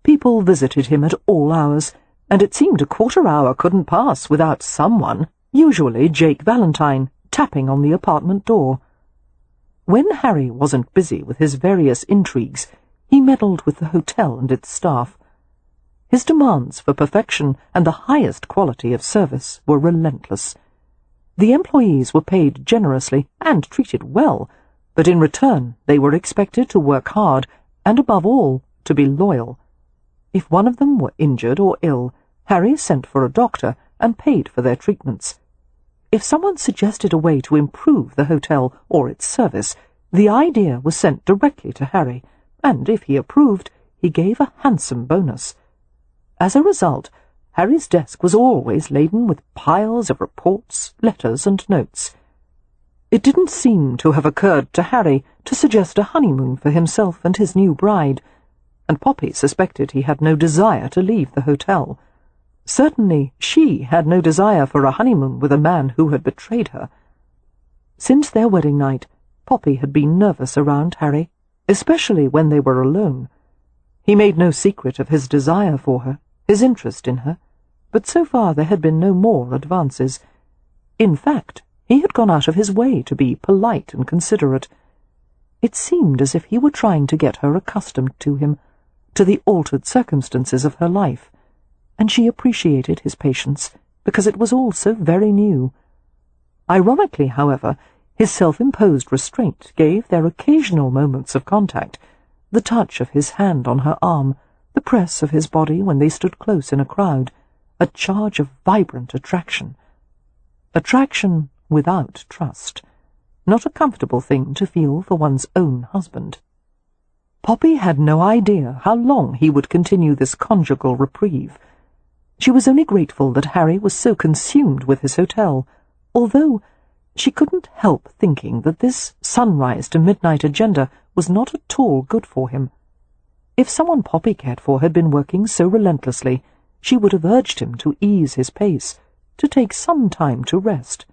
People visited him at all hours, and it seemed a quarter hour couldn't pass without someone, usually Jake Valentine, tapping on the apartment door. When Harry wasn't busy with his various intrigues, he meddled with the hotel and its staff. His demands for perfection and the highest quality of service were relentless. The employees were paid generously and treated well, but in return they were expected to work hard and, above all, to be loyal. If one of them were injured or ill, Harry sent for a doctor and paid for their treatments. If someone suggested a way to improve the hotel or its service, the idea was sent directly to Harry, and if he approved, he gave a handsome bonus. As a result, Harry's desk was always laden with piles of reports, letters, and notes. It didn't seem to have occurred to Harry to suggest a honeymoon for himself and his new bride, and Poppy suspected he had no desire to leave the hotel. Certainly she had no desire for a honeymoon with a man who had betrayed her. Since their wedding night, Poppy had been nervous around Harry, especially when they were alone. He made no secret of his desire for her, his interest in her, but so far there had been no more advances. In fact, he had gone out of his way to be polite and considerate. It seemed as if he were trying to get her accustomed to him, to the altered circumstances of her life, and she appreciated his patience, because it was all so very new. Ironically, however, his self-imposed restraint gave their occasional moments of contact, the touch of his hand on her arm, the press of his body when they stood close in a crowd, a charge of vibrant attraction. Attraction without trust. not a comfortable thing to feel for one's own husband. Poppy had no idea how long he would continue this conjugal reprieve. She was only grateful that Harry was so consumed with his hotel, although she couldn't help thinking that this sunrise to midnight agenda was not at all good for him. If someone Poppy cared for had been working so relentlessly, she would have urged him to ease his pace, to take some time to rest.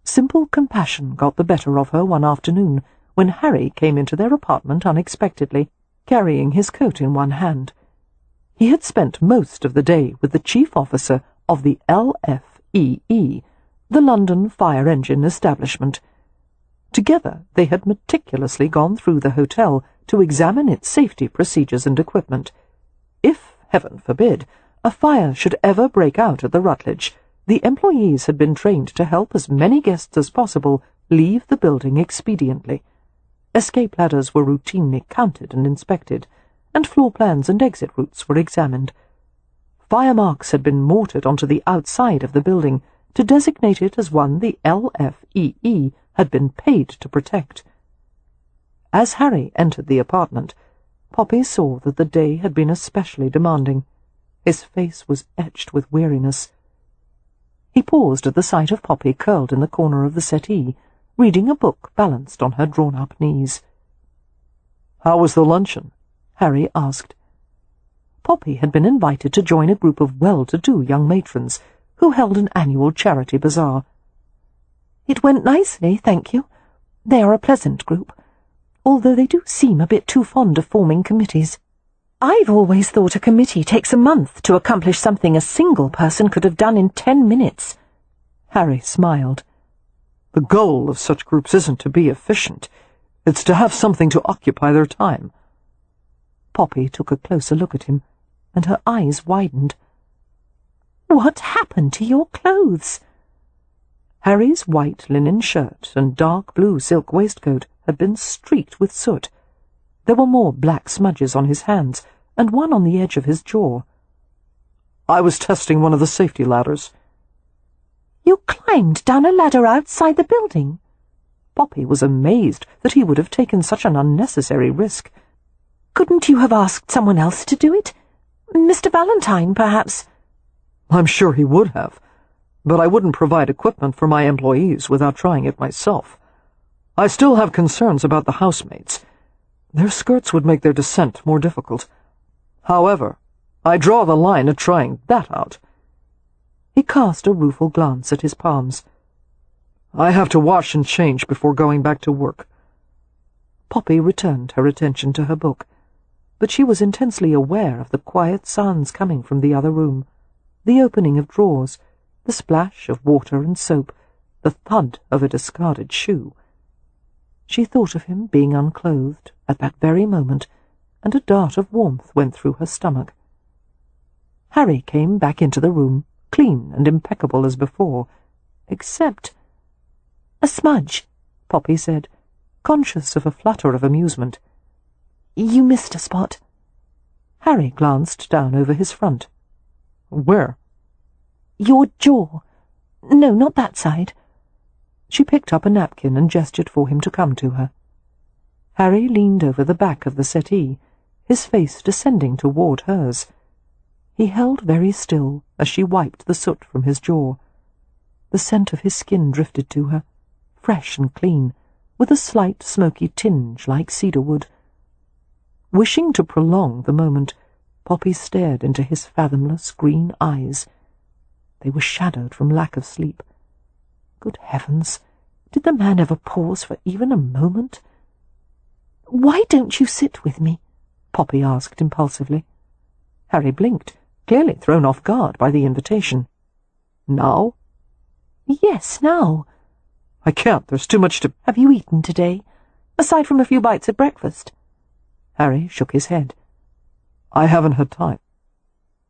Simple compassion got the better of her one afternoon when Harry came into their apartment unexpectedly, carrying his coat in one hand. He had spent most of the day with the chief officer of the LFEE, the London Fire Engine Establishment. Together they had meticulously gone through the hotel to examine its safety procedures and equipment. If, heaven forbid, a fire should ever break out at the Rutledge, the employees had been trained to help as many guests as possible leave the building expediently. Escape ladders were routinely counted and inspected, and floor plans and exit routes were examined. Fire marks had been mortared onto the outside of the building to designate it as one the LFEE had been paid to protect. As Harry entered the apartment, Poppy saw that the day had been especially demanding. His face was etched with weariness. He paused at the sight of Poppy curled in the corner of the settee, reading a book balanced on her drawn-up knees. "How was the luncheon?" Harry asked. Poppy had been invited to join a group of well-to-do young matrons who held an annual charity bazaar. "It went nicely, thank you. They are a pleasant group, although they do seem a bit too fond of forming committees. I've always thought a committee takes a month to accomplish something a single person could have done in 10 minutes. Harry smiled. "The goal of such groups isn't to be efficient. It's to have something to occupy their time." Poppy took a closer look at him, and her eyes widened. "What happened to your clothes?" Harry's white linen shirt and dark blue silk waistcoat had been streaked with soot. There were more black smudges on his hands, and one on the edge of his jaw. "I was testing one of the safety ladders." "You climbed down a ladder outside the building?" Poppy was amazed that he would have taken such an unnecessary risk. "Couldn't you have asked someone else to do it? Mr. Valentine, perhaps?" "I'm sure he would have, but I wouldn't provide equipment for my employees without trying it myself. I still have concerns about the housemaids. Their skirts would make their descent more difficult. However, I draw the line at trying that out." He cast a rueful glance at his palms. "I have to wash and change before going back to work." Poppy returned her attention to her book, but she was intensely aware of the quiet sounds coming from the other room, the opening of drawers, the splash of water and soap, the thud of a discarded shoe. She thought of him being unclothed at that very moment, and a dart of warmth went through her stomach. Harry came back into the room, clean and impeccable as before, except— "A smudge," Poppy said, conscious of a flutter of amusement. "You missed a spot." Harry glanced down over his front. "Where?" "Your jaw. No, not that side." She picked up a napkin and gestured for him to come to her. Harry leaned over the back of the settee, his face descending toward hers. He held very still as she wiped the soot from his jaw. The scent of his skin drifted to her, fresh and clean, with a slight smoky tinge like cedarwood. Wishing to prolong the moment, Poppy stared into his fathomless green eyes. They were shadowed from lack of sleep. Good heavens, did the man ever pause for even a moment? "Why don't you sit with me?" Poppy asked impulsively. Harry blinked, clearly thrown off guard by the invitation. "Now?" "Yes, now." "I can't, there's too much to—" "Have you eaten today, aside from a few bites at breakfast?" Harry shook his head. "I haven't had time."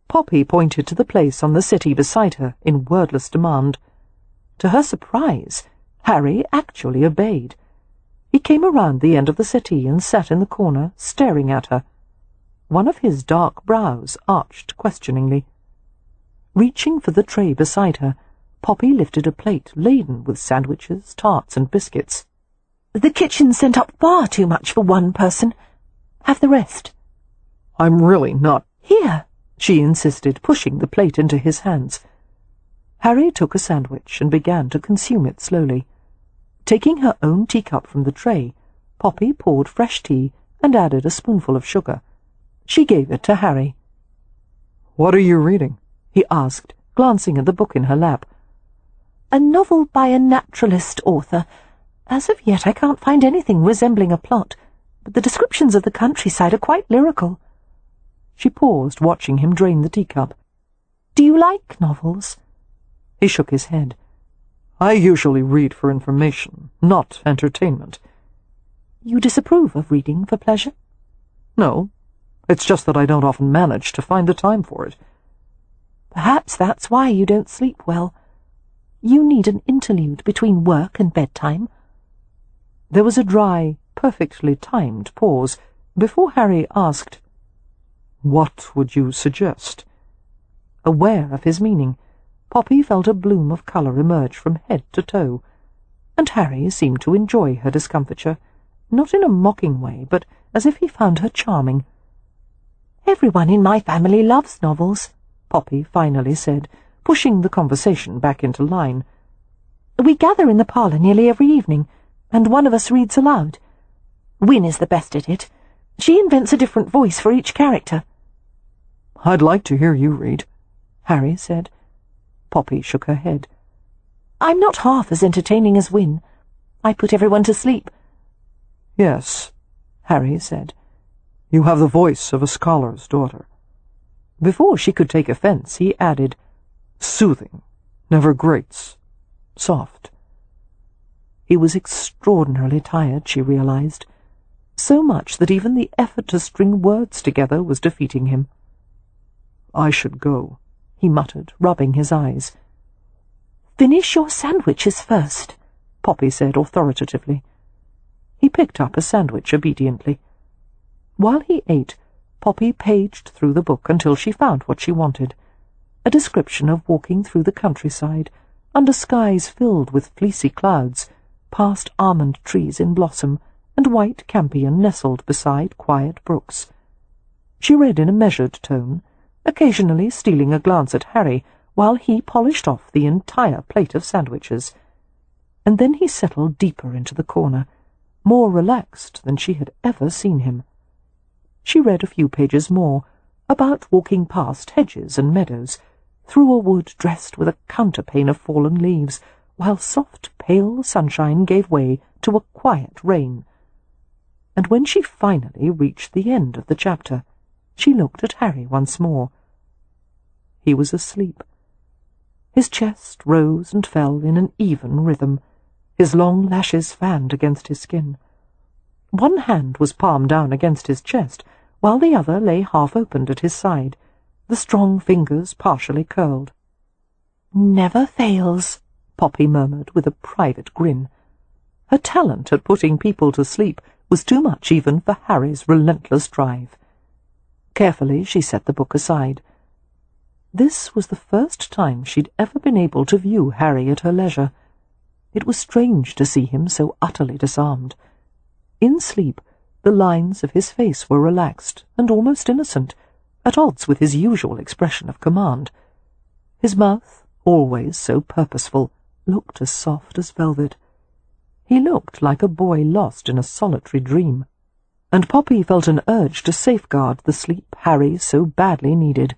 Poppy pointed to the place on the settee beside her in wordless demand. To her surprise, Harry actually obeyed. He came around the end of the settee and sat in the corner, staring at her. One of his dark brows arched questioningly. Reaching for the tray beside her, Poppy lifted a plate laden with sandwiches, tarts, and biscuits. "The kitchen sent up far too much for one person. Have the rest." "I'm really not—" "Here," she insisted, pushing the plate into his hands. Harry took a sandwich and began to consume it slowly. Taking her own teacup from the tray, Poppy poured fresh tea and added a spoonful of sugar. She gave it to Harry. "What are you reading?" he asked, glancing at the book in her lap. "A novel by a naturalist author. As of yet I can't find anything resembling a plot, but the descriptions of the countryside are quite lyrical." She paused, watching him drain the teacup. "Do you like novels?" He shook his head. "I usually read for information, not entertainment." "You disapprove of reading for pleasure?" "No, it's just that I don't often manage to find the time for it." "Perhaps that's why you don't sleep well. You need an interlude between work and bedtime." There was a dry, perfectly timed pause before Harry asked, "What would you suggest?" Aware of his meaning, Poppy felt a bloom of colour emerge from head to toe, and Harry seemed to enjoy her discomfiture, not in a mocking way, but as if he found her charming. "Everyone in my family loves novels," Poppy finally said, pushing the conversation back into line. "We gather in the parlour nearly every evening, and one of us reads aloud. Win is the best at it. She invents a different voice for each character." "I'd like to hear you read," Harry said. Poppy shook her head. "I'm not half as entertaining as Win. I put everyone to sleep." "Yes," Harry said. "You have the voice of a scholar's daughter." Before she could take offence, he added, "Soothing, never grates, soft." He was extraordinarily tired, she realized, so much that even the effort to string words together was defeating him. "I should go," he muttered, rubbing his eyes. "Finish your sandwiches first," Poppy said authoritatively. He picked up a sandwich obediently. While he ate, Poppy paged through the book until she found what she wanted, a description of walking through the countryside, under skies filled with fleecy clouds, past almond trees in blossom, and white campion nestled beside quiet brooks. She read in a measured tone, occasionally stealing a glance at Harry while he polished off the entire plate of sandwiches. And then he settled deeper into the corner, more relaxed than she had ever seen him. She read a few pages more, about walking past hedges and meadows, through a wood dressed with a counterpane of fallen leaves, while soft, pale sunshine gave way to a quiet rain. And when she finally reached the end of the chapter, she looked at Harry once more. He was asleep. His chest rose and fell in an even rhythm, his long lashes fanned against his skin. One hand was palm down against his chest, while the other lay half-opened at his side, the strong fingers partially curled. "Never fails," Poppy murmured with a private grin. Her talent at putting people to sleep was too much even for Harry's relentless drive. Carefully she set the book aside. This was the first time she'd ever been able to view Harry at her leisure. It was strange to see him so utterly disarmed. In sleep, the lines of his face were relaxed and almost innocent, at odds with his usual expression of command. His mouth, always so purposeful, looked as soft as velvet. He looked like a boy lost in a solitary dream, and Poppy felt an urge to safeguard the sleep Harry so badly needed,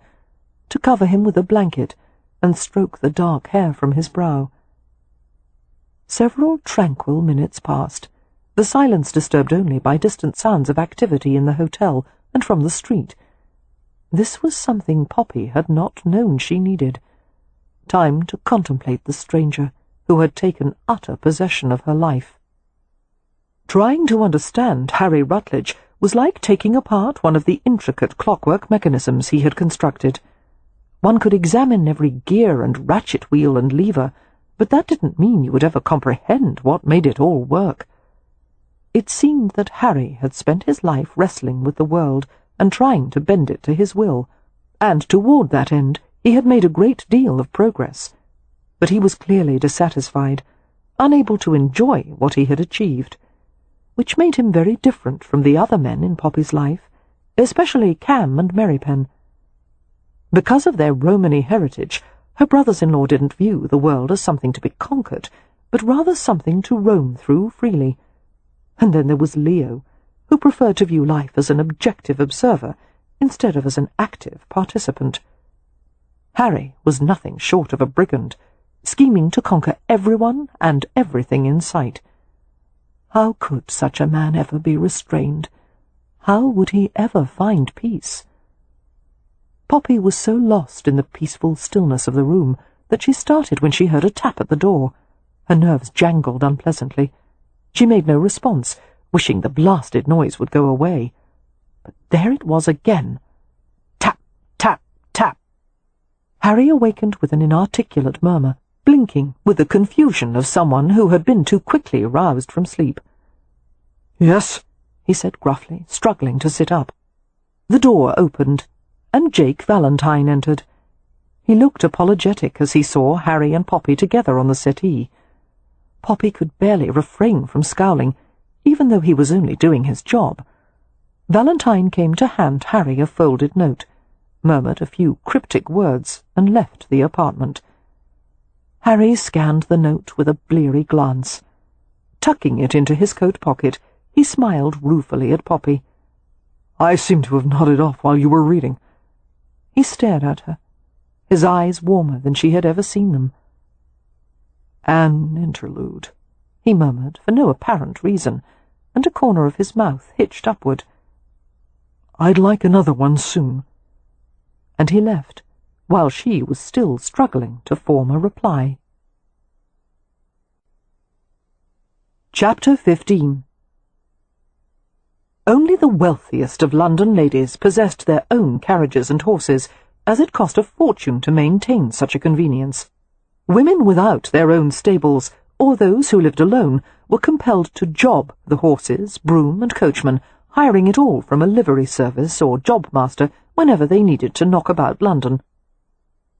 to cover him with a blanket and stroke the dark hair from his brow. Several tranquil minutes passed, the silence disturbed only by distant sounds of activity in the hotel and from the street. This was something Poppy had not known she needed. Time to contemplate the stranger who had taken utter possession of her life. Trying to understand Harry Rutledge was like taking apart one of the intricate clockwork mechanisms he had constructed. One could examine every gear and ratchet wheel and lever, but that didn't mean you would ever comprehend what made it all work. It seemed that Harry had spent his life wrestling with the world and trying to bend it to his will, and toward that end he had made a great deal of progress. but he was clearly dissatisfied, unable to enjoy what he had achieved, which made him very different from the other men in Poppy's life, especially Cam and Merrypen. Because of their Romany heritage, her brothers-in-law didn't view the world as something to be conquered, but rather something to roam through freely. And then there was Leo, who preferred to view life as an objective observer instead of as an active participant. Harry was nothing short of a brigand, scheming to conquer everyone and everything in sight. How could such a man ever be restrained? How would he ever find peace? Poppy was so lost in the peaceful stillness of the room that she started when she heard a tap at the door. Her nerves jangled unpleasantly. She made no response, wishing the blasted noise would go away. But there it was again. Tap, tap, tap. Harry awakened with an inarticulate murmur, blinking with the confusion of someone who had been too quickly roused from sleep. "Yes?" he said gruffly, struggling to sit up. The door opened, and Jake Valentine entered. He looked apologetic as he saw Harry and Poppy together on the settee. Poppy could barely refrain from scowling, even though he was only doing his job. Valentine came to hand Harry a folded note, murmured a few cryptic words, and left the apartment. Harry scanned the note with a bleary glance. Tucking it into his coat pocket, he smiled ruefully at Poppy. "I seem to have nodded off while you were reading." He stared at her, his eyes warmer than she had ever seen them. "An interlude," he murmured for no apparent reason, and a corner of his mouth hitched upward. "I'd like another one soon." And he left, while she was still struggling to form a reply. Chapter 15. Only the wealthiest of London ladies possessed their own carriages and horses, as it cost a fortune to maintain such a convenience. Women without their own stables, or those who lived alone, were compelled to job the horses, broom, and coachman, hiring it all from a livery service or job-master whenever they needed to knock about London.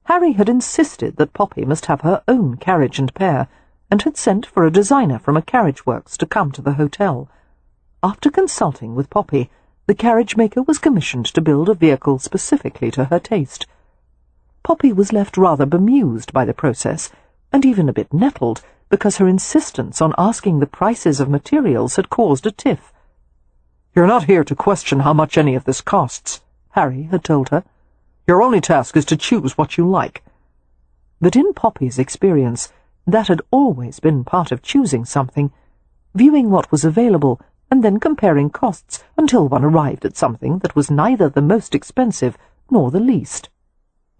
Harry had insisted that Poppy must have her own carriage and pair, and had sent for a designer from a carriage works to come to the hotel. After consulting with Poppy, the carriage-maker was commissioned to build a vehicle specifically to her taste. Poppy was left rather bemused by the process, and even a bit nettled, because her insistence on asking the prices of materials had caused a tiff. "You're not here to question how much any of this costs," Harry had told her. "Your only task is to choose what you like." But in Poppy's experience, that had always been part of choosing something, viewing what was available and then comparing costs until one arrived at something that was neither the most expensive nor the least.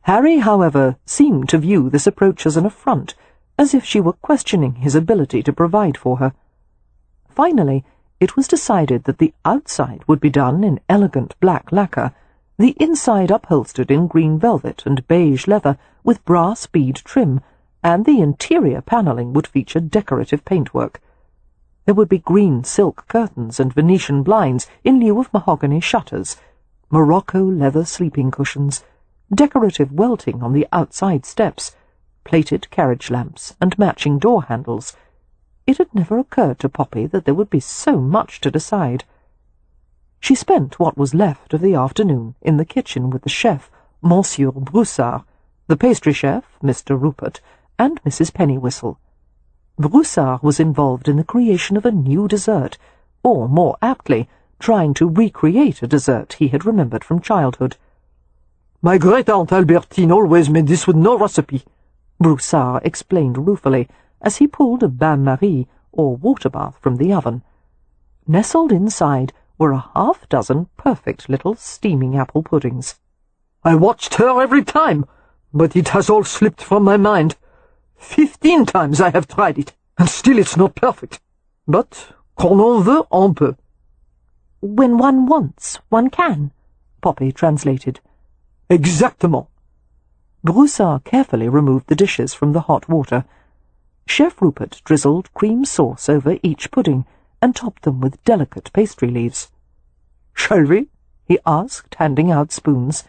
Harry, however, seemed to view this approach as an affront, as if she were questioning his ability to provide for her. Finally, it was decided that the outside would be done in elegant black lacquer, the inside upholstered in green velvet and beige leather with brass bead trim, and the interior panelling would feature decorative paintwork. There would be green silk curtains and Venetian blinds in lieu of mahogany shutters, Morocco leather sleeping cushions, decorative welting on the outside steps, plated carriage lamps and matching door handles. It had never occurred to Poppy that there would be so much to decide. She spent what was left of the afternoon in the kitchen with the chef, Monsieur Broussard, the pastry chef, Mr. Rupert, and Mrs. Pennywhistle. Broussard was involved in the creation of a new dessert, or, more aptly, trying to recreate a dessert he had remembered from childhood. "My great-aunt Albertine always made this with no recipe," Broussard explained ruefully, as he pulled a bain-marie, or water-bath, from the oven. Nestled inside were a half-dozen perfect little steaming apple puddings. "I watched her every time, but it has all slipped from my mind. 15 times I have tried it, and still it's not perfect. But quand on veut, on peut." "When one wants, one can," Poppy translated. "Exactement." Broussard carefully removed the dishes from the hot water. Chef Rupert drizzled cream sauce over each pudding and topped them with delicate pastry leaves. "Shall we?" he asked, handing out spoons.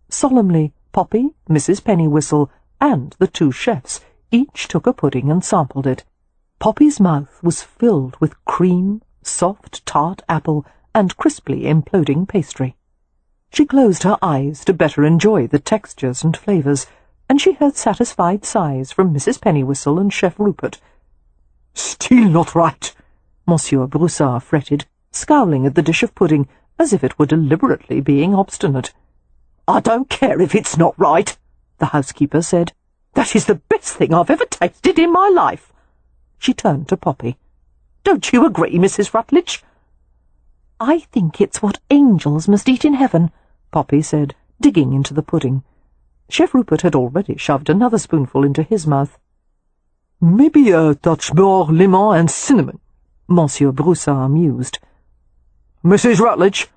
Solemnly, Poppy, Mrs. Pennywhistle, and the two chefs Each took a pudding and sampled it. Poppy's mouth was filled with cream, soft tart apple, and crisply imploding pastry. She closed her eyes to better enjoy the textures and flavours, and she heard satisfied sighs from Mrs. Pennywhistle and Chef Rupert. "Still not right," Monsieur Broussard fretted, scowling at the dish of pudding as if it were deliberately being obstinate. "I don't care if it's not right," the housekeeper said. "That is the best thing I've ever tasted in my life." She turned to Poppy. "Don't you agree, Mrs. Rutledge?" "I think it's what angels must eat in heaven," Poppy said, digging into the pudding. Chef Rupert had already shoved another spoonful into his mouth. "Maybe a touch more lemon and cinnamon," Monsieur Broussard mused. "Mrs. Rutledge."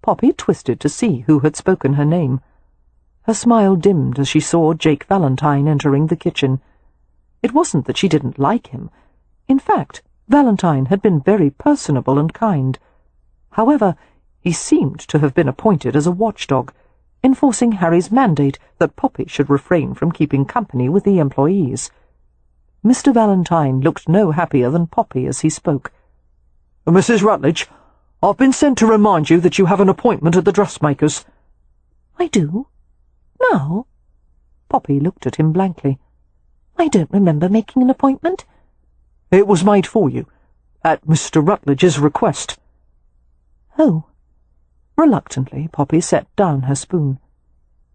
Poppy twisted to see who had spoken her name. Her smile dimmed as she saw Jake Valentine entering the kitchen. It wasn't that she didn't like him. In fact, Valentine had been very personable and kind. However, he seemed to have been appointed as a watchdog, enforcing Harry's mandate that Poppy should refrain from keeping company with the employees. Mr. Valentine looked no happier than Poppy as he spoke. "Mrs. Rutledge, I've been sent to remind you that you have an appointment at the dressmaker's." "I do? Now?" Poppy looked at him blankly. "I don't remember making an appointment." "It was made for you, at Mr. Rutledge's request." "Oh." Reluctantly, Poppy set down her spoon.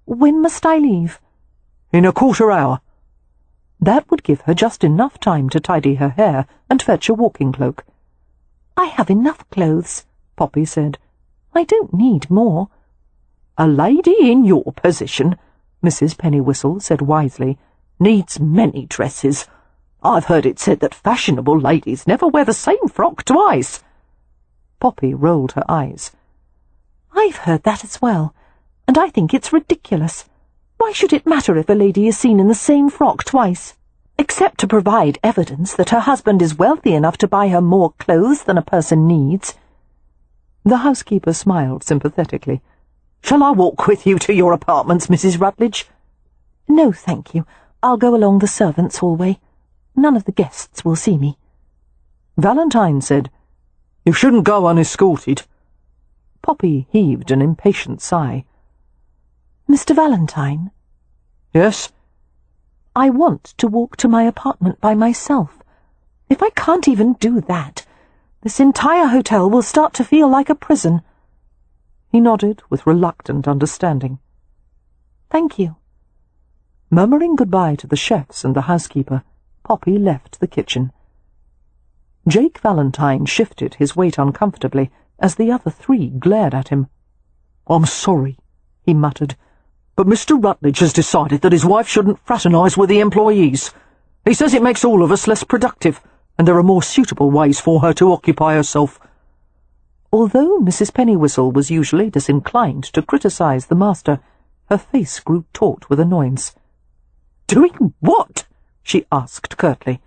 "When must I leave?" "In a quarter hour." That would give her just enough time to tidy her hair and fetch a walking cloak. "I have enough clothes," Poppy said. "I don't need more." "A lady in your position," Mrs. Pennywhistle said wisely, "needs many dresses. I've heard it said that fashionable ladies never wear the same frock twice." Poppy rolled her eyes. "I've heard that as well, and I think it's ridiculous. Why should it matter if a lady is seen in the same frock twice? Except to provide evidence that her husband is wealthy enough to buy her more clothes than a person needs." The housekeeper smiled sympathetically. "Shall I walk with you to your apartments, Mrs. Rutledge?" "No, thank you. I'll go along the servants' hallway. None of the guests will see me." Valentine said, "You shouldn't go unescorted." Poppy heaved an impatient sigh. "Mr. Valentine?" "Yes?" "I want to walk to my apartment by myself. If I can't even do that, this entire hotel will start to feel like a prison." He nodded with reluctant understanding. "Thank you." Murmuring goodbye to the chefs and the housekeeper, Poppy left the kitchen. Jake Valentine shifted his weight uncomfortably as the other three glared at him. "I'm sorry," he muttered, "but Mr. Rutledge has decided that his wife shouldn't fraternise with the employees. He says it makes all of us less productive, and there are more suitable ways for her to occupy herself." Although Mrs. Pennywhistle was usually disinclined to criticise the master, her face grew taut with annoyance. "Doing what?" she asked curtly.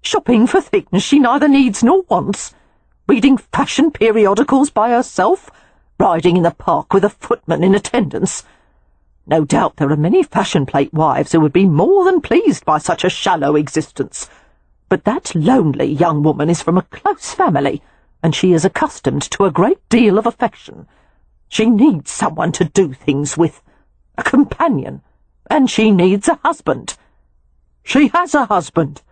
"Shopping for things she neither needs nor wants? Reading fashion periodicals by herself? Riding in the park with a footman in attendance? No doubt there are many fashion plate wives who would be more than pleased by such a shallow existence. But that lonely young woman is from a close family, and she is accustomed to a great deal of affection. She needs someone to do things with, a companion, and she needs a husband." "She has a husband,"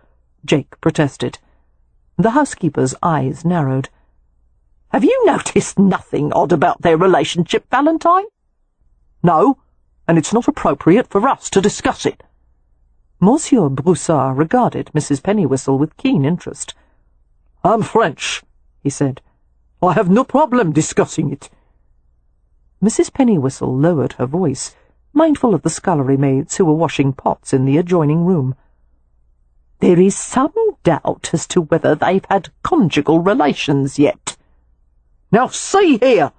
Jake protested. The housekeeper's eyes narrowed. "Have you noticed nothing odd about their relationship, Valentine?" "No, and it's not appropriate for us to discuss it." Monsieur Broussard regarded Mrs. Pennywhistle with keen interest. "I'm French," he said. "I have no problem discussing it." Mrs. Pennywhistle lowered her voice, mindful of the scullery maids who were washing pots in the adjoining room. "There is some doubt as to whether they've had conjugal relations yet." "Now see here,"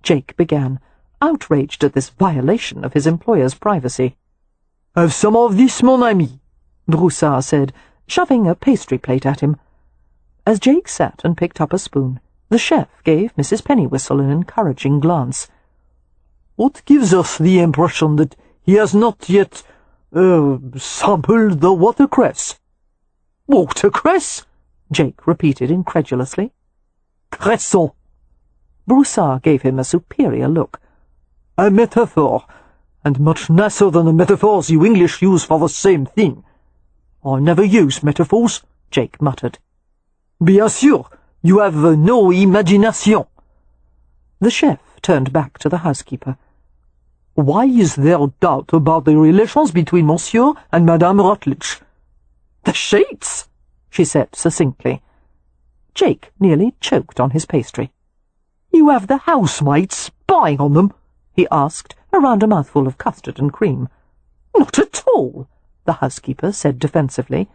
Jake began, outraged at this violation of his employer's privacy. "Have some of this, mon ami," Broussard said, shoving a pastry plate at him. As Jake sat and picked up a spoon, the chef gave Mrs. Pennywhistle an encouraging glance. "What gives us the impression that he has not yet Sample the watercress. Watercress? Jake repeated incredulously. Cresson. Broussard gave him a superior look. A metaphor, and much nicer than the metaphors you English use for the same thing. I never use metaphors, Jake muttered. Bien sûr, you have no imagination. The chef turned back to the housekeeper. Why is there doubt about the relations between Monsieur and Madame Rutledge? The sheets, she said succinctly. Jake nearly choked on his pastry. You have the housemaids spying on them? He asked, around a mouthful of custard and cream. Not at all, the housekeeper said defensively.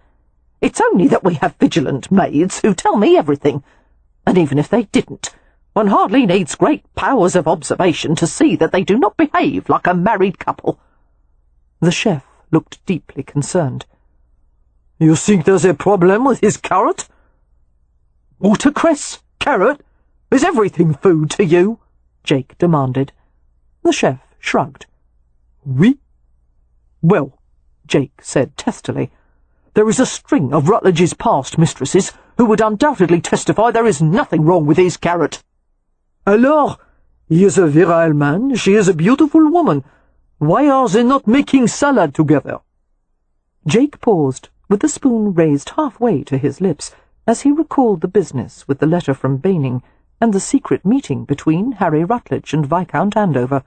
It's only that we have vigilant maids who tell me everything, and even if they didn't, one hardly needs great powers of observation to see that they do not behave like a married couple. The chef looked deeply concerned. You think there's a problem with his carrot? Watercress? Carrot? Is everything food to you? Jake demanded. The chef shrugged. Oui? Well, Jake said testily, there is a string of Rutledge's past mistresses who would undoubtedly testify there is nothing wrong with his carrot. Alors, he is a virile man, she is a beautiful woman. Why are they not making salad together? Jake paused, with the spoon raised halfway to his lips, as he recalled the business with the letter from Baining and the secret meeting between Harry Rutledge and Viscount Andover.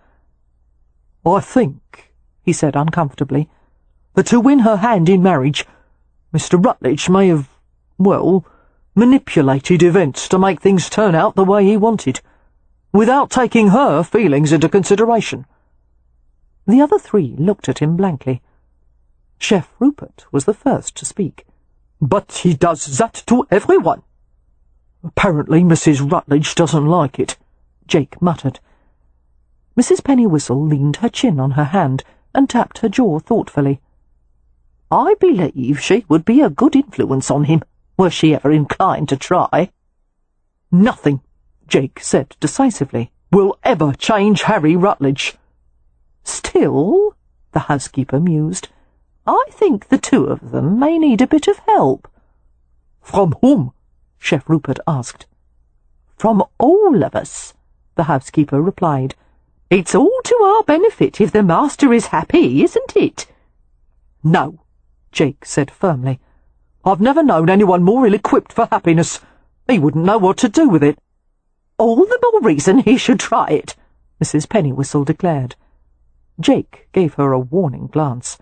I think, he said uncomfortably, that to win her hand in marriage, Mr. Rutledge may have, well, manipulated events to make things turn out the way he wanted, without taking her feelings into consideration. The other three looked at him blankly. Chef Rupert was the first to speak. But he does that to everyone. Apparently Mrs. Rutledge doesn't like it, Jake muttered. Mrs. Pennywhistle leaned her chin on her hand and tapped her jaw thoughtfully. I believe she would be a good influence on him, were she ever inclined to try. Nothing, Jake said decisively, will ever change Harry Rutledge. Still, the housekeeper mused, I think the two of them may need a bit of help. From whom? Chef Rupert asked. From all of us, the housekeeper replied. It's all to our benefit if the master is happy, isn't it? No, Jake said firmly. I've never known anyone more ill-equipped for happiness. He wouldn't know what to do with it. All the more reason he should try it, Mrs. Pennywhistle declared. Jake gave her a warning glance.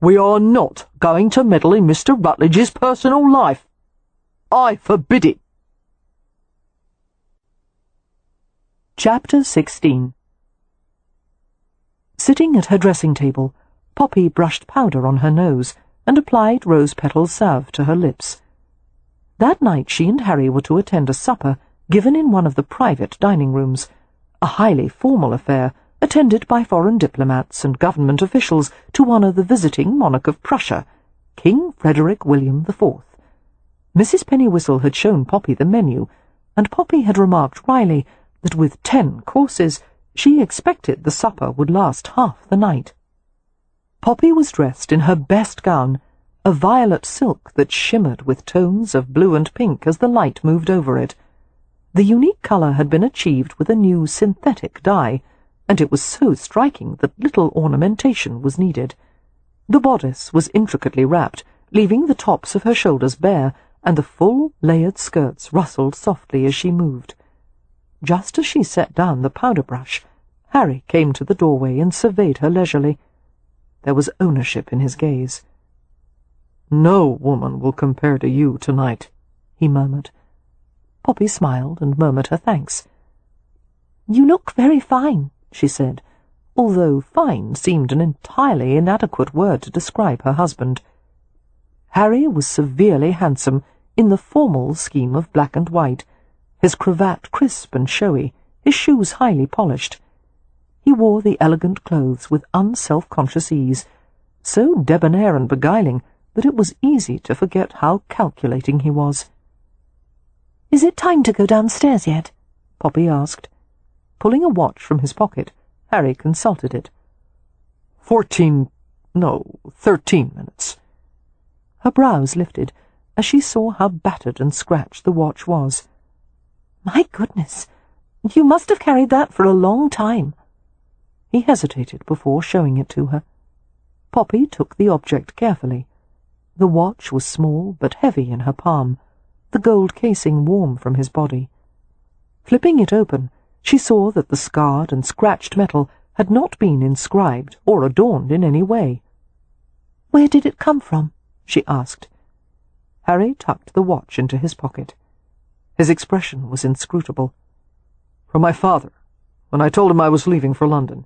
We are not going to meddle in Mr. Rutledge's personal life. I forbid it. Chapter 16. Sitting at her dressing table, Poppy brushed powder on her nose and applied rose-petal salve to her lips. That night she and Harry were to attend a supper given in one of the private dining rooms, a highly formal affair attended by foreign diplomats and government officials to honour the visiting monarch of Prussia, King Frederick William IV. Mrs. Pennywhistle had shown Poppy the menu, and Poppy had remarked wryly that with 10 courses she expected the supper would last half the night. Poppy was dressed in her best gown, a violet silk that shimmered with tones of blue and pink as the light moved over it. The unique colour had been achieved with a new synthetic dye, and it was so striking that little ornamentation was needed. The bodice was intricately wrapped, leaving the tops of her shoulders bare, and the full, layered skirts rustled softly as she moved. Just as she set down the powder-brush, Harry came to the doorway and surveyed her leisurely. There was ownership in his gaze. "No woman will compare to you tonight," he murmured. Poppy smiled and murmured her thanks. "You look very fine," she said, although fine seemed an entirely inadequate word to describe her husband. Harry was severely handsome in the formal scheme of black and white, his cravat crisp and showy, his shoes highly polished. He wore the elegant clothes with unself-conscious ease, so debonair and beguiling that it was easy to forget how calculating he was. "Is it time to go downstairs yet?" Poppy asked. Pulling a watch from his pocket, Harry consulted it. 14 No, 13 minutes. Her brows lifted as she saw how battered and scratched the watch was. My goodness, you must have carried that for a long time. He hesitated before showing it to her. Poppy took the object carefully. The watch was small but heavy in her palm, the gold casing warm from his body. Flipping it open, she saw that the scarred and scratched metal had not been inscribed or adorned in any way. Where did it come from? She asked. Harry tucked the watch into his pocket. His expression was inscrutable. From my father, when I told him I was leaving for London.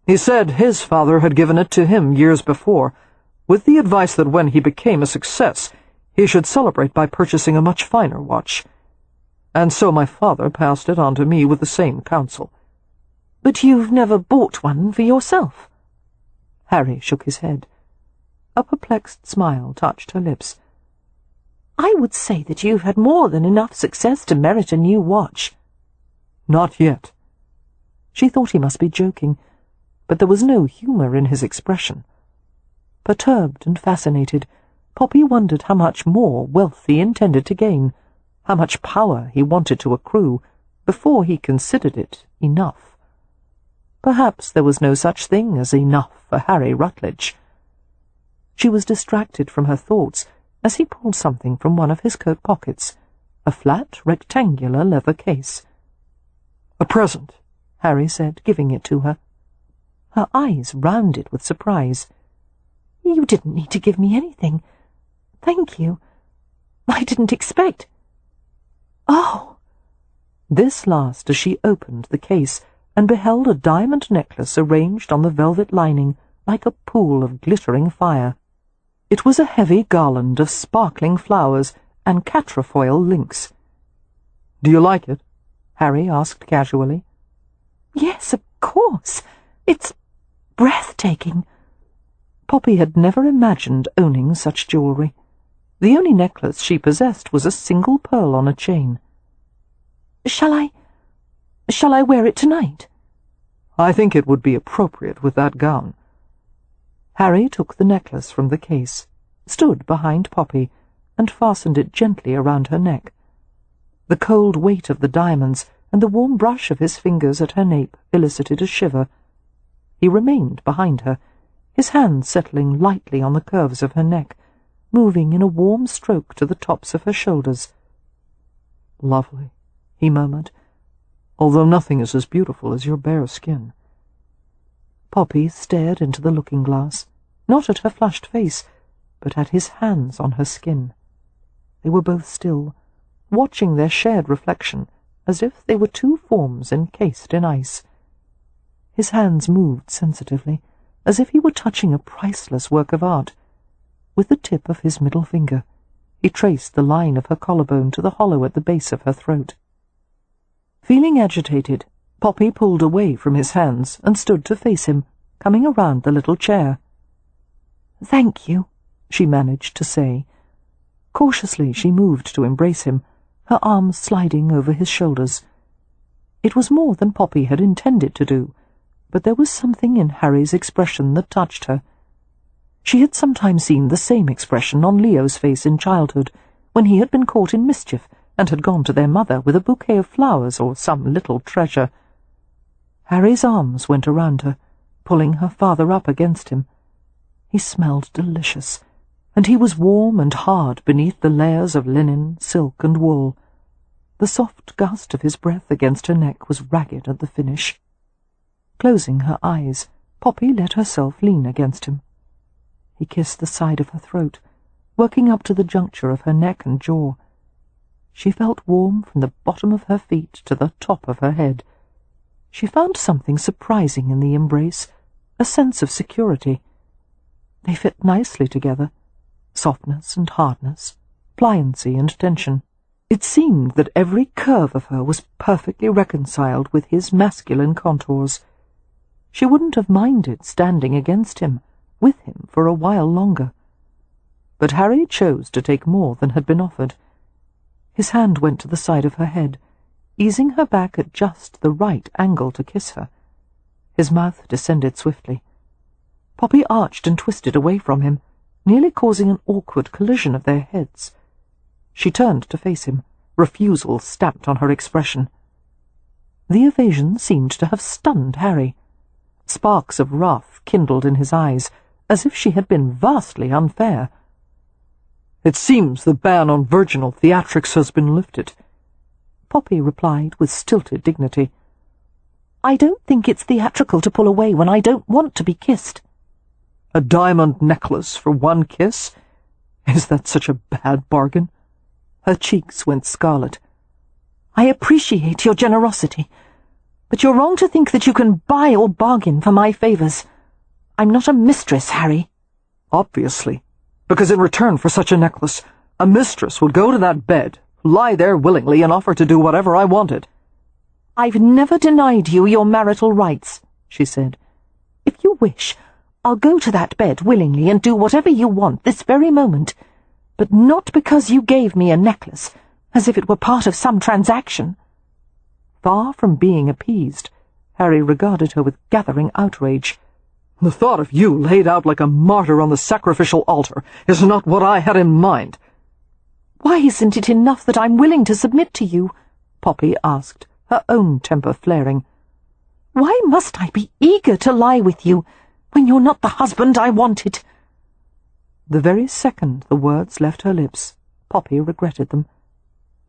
He said his father had given it to him years before, with the advice that when he became a success, he should celebrate by purchasing a much finer watch. And so my father passed it on to me with the same counsel. But you've never bought one for yourself? Harry shook his head. A perplexed smile touched her lips. I would say that you've had more than enough success to merit a new watch. Not yet. She thought he must be joking, but there was no humour in his expression. Perturbed and fascinated, Poppy wondered how much more wealth he intended to gain, how much power he wanted to accrue, before he considered it enough. Perhaps there was no such thing as enough for Harry Rutledge. She was distracted from her thoughts as he pulled something from one of his coat pockets, a flat, rectangular leather case. "A present," Harry said, giving it to her. Her eyes rounded with surprise. "You didn't need to give me anything. Thank you. I didn't expect—" "Oh!" This last as she opened the case and beheld a diamond necklace arranged on the velvet lining like a pool of glittering fire. It was a heavy garland of sparkling flowers and quatrefoil links. "Do you like it?" Harry asked casually. "Yes, of course. It's breathtaking." Poppy had never imagined owning such jewellery. The only necklace she possessed was a single pearl on a chain. Shall I wear it tonight?" "I think it would be appropriate with that gown." Harry took the necklace from the case, stood behind Poppy, and fastened it gently around her neck. The cold weight of the diamonds and the warm brush of his fingers at her nape elicited a shiver. He remained behind her, his hands settling lightly on the curves of her neck, moving in a warm stroke to the tops of her shoulders. "Lovely," he murmured, "although nothing is as beautiful as your bare skin." Poppy stared into the looking-glass, not at her flushed face, but at his hands on her skin. They were both still, watching their shared reflection as if they were two forms encased in ice. His hands moved sensitively, as if he were touching a priceless work of art. With the tip of his middle finger, he traced the line of her collarbone to the hollow at the base of her throat. Feeling agitated, Poppy pulled away from his hands and stood to face him, coming around the little chair. "Thank you," she managed to say. Cautiously she moved to embrace him, her arms sliding over his shoulders. It was more than Poppy had intended to do, but there was something in Harry's expression that touched her. She had sometimes seen the same expression on Leo's face in childhood, when he had been caught in mischief and had gone to their mother with a bouquet of flowers or some little treasure. Harry's arms went around her, pulling her farther up against him. He smelled delicious, and he was warm and hard beneath the layers of linen, silk, and wool. The soft gust of his breath against her neck was ragged at the finish. Closing her eyes, Poppy let herself lean against him. He kissed the side of her throat, working up to the juncture of her neck and jaw. She felt warm from the bottom of her feet to the top of her head. She found something surprising in the embrace, a sense of security. They fit nicely together, softness and hardness, pliancy and tension. It seemed that every curve of her was perfectly reconciled with his masculine contours. She wouldn't have minded standing against him, with him for a while longer. But Harry chose to take more than had been offered. His hand went to the side of her head, easing her back at just the right angle to kiss her. His mouth descended swiftly. Poppy arched and twisted away from him, nearly causing an awkward collision of their heads. She turned to face him, refusal stamped on her expression. The evasion seemed to have stunned Harry. Sparks of wrath kindled in his eyes, as if she had been vastly unfair. "It seems the ban on virginal theatrics has been lifted," Poppy replied with stilted dignity. "I don't think it's theatrical to pull away when I don't want to be kissed." "A diamond necklace for one kiss? Is that such a bad bargain?" Her cheeks went scarlet. "I appreciate your generosity, but you're wrong to think that you can buy or bargain for my favours. I'm not a mistress, Harry." "Obviously, because in return for such a necklace, a mistress would go to that bed, lie there willingly, and offer to do whatever I wanted." "I've never denied you your marital rights," she said. "If you wish, I'll go to that bed willingly and do whatever you want this very moment, but not because you gave me a necklace, as if it were part of some transaction." Far from being appeased, Harry regarded her with gathering outrage. "The thought of you laid out like a martyr on the sacrificial altar is not what I had in mind." "Why isn't it enough that I'm willing to submit to you?" Poppy asked, her own temper flaring. "Why must I be eager to lie with you when you're not the husband I wanted?" The very second the words left her lips, Poppy regretted them.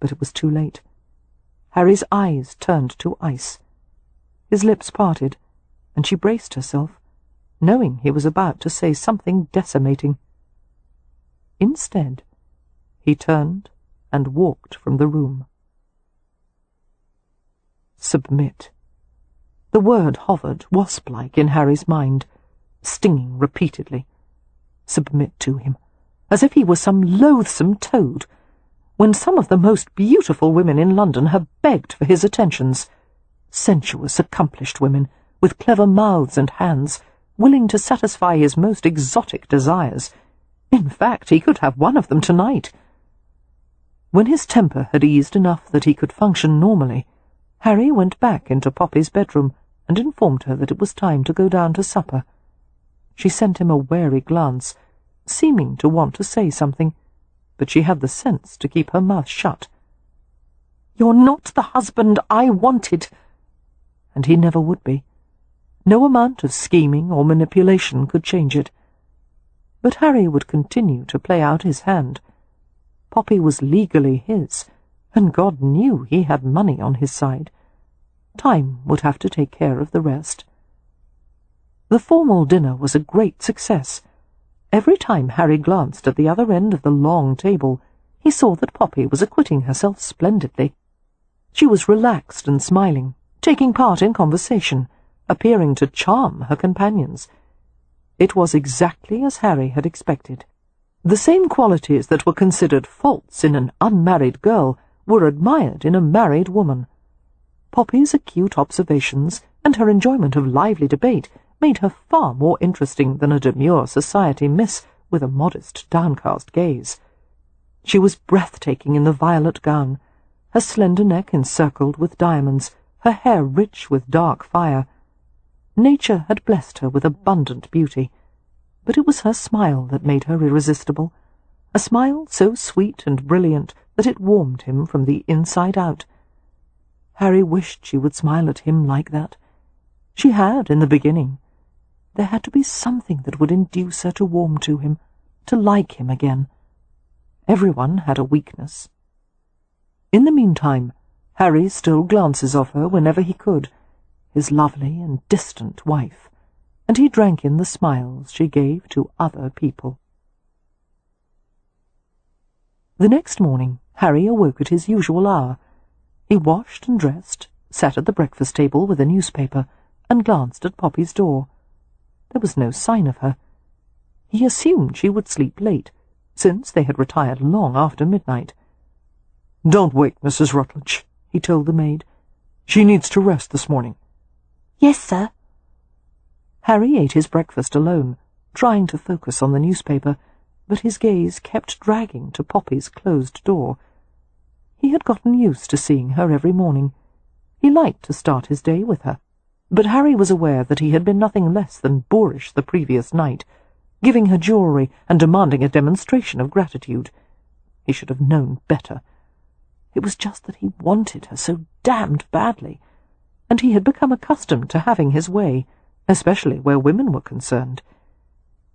But it was too late. Harry's eyes turned to ice. His lips parted, and she braced herself, knowing he was about to say something decimating. Instead, he turned and walked from the room. Submit. The word hovered, wasp-like, in Harry's mind, stinging repeatedly. Submit to him, as if he were some loathsome toad, when some of the most beautiful women in London have begged for his attentions. Sensuous, accomplished women, with clever mouths and hands, willing to satisfy his most exotic desires. In fact, he could have one of them tonight. When his temper had eased enough that he could function normally, Harry went back into Poppy's bedroom and informed her that it was time to go down to supper. She sent him a wary glance, seeming to want to say something, but she had the sense to keep her mouth shut. "You're not the husband I wanted." And he never would be. No amount of scheming or manipulation could change it. But Harry would continue to play out his hand. Poppy was legally his, and God knew he had money on his side. Time would have to take care of the rest. The formal dinner was a great success. Every time Harry glanced at the other end of the long table, he saw that Poppy was acquitting herself splendidly. She was relaxed and smiling, taking part in conversation, appearing to charm her companions. It was exactly as Harry had expected. The same qualities that were considered faults in an unmarried girl were admired in a married woman. Poppy's acute observations and her enjoyment of lively debate made her far more interesting than a demure society miss with a modest, downcast gaze. She was breathtaking in the violet gown, her slender neck encircled with diamonds, her hair rich with dark fire. Nature had blessed her with abundant beauty, but it was her smile that made her irresistible, a smile so sweet and brilliant that it warmed him from the inside out. Harry wished she would smile at him like that. She had in the beginning. There had to be something that would induce her to warm to him, to like him again. Everyone had a weakness. In the meantime, Harry stole glances of her whenever he could, his lovely and distant wife, and he drank in the smiles she gave to other people. The next morning, Harry awoke at his usual hour. He washed and dressed, sat at the breakfast table with a newspaper, and glanced at Poppy's door. There was no sign of her. He assumed she would sleep late, since they had retired long after midnight. "Don't wake Mrs. Rutledge," he told the maid. "She needs to rest this morning." "Yes, sir." Harry ate his breakfast alone, trying to focus on the newspaper, but his gaze kept dragging to Poppy's closed door. He had gotten used to seeing her every morning. He liked to start his day with her. but Harry was aware that he had been nothing less than boorish the previous night, giving her jewellery and demanding a demonstration of gratitude. He should have known better. It was just that he wanted her so damned badly, and he had become accustomed to having his way, especially where women were concerned.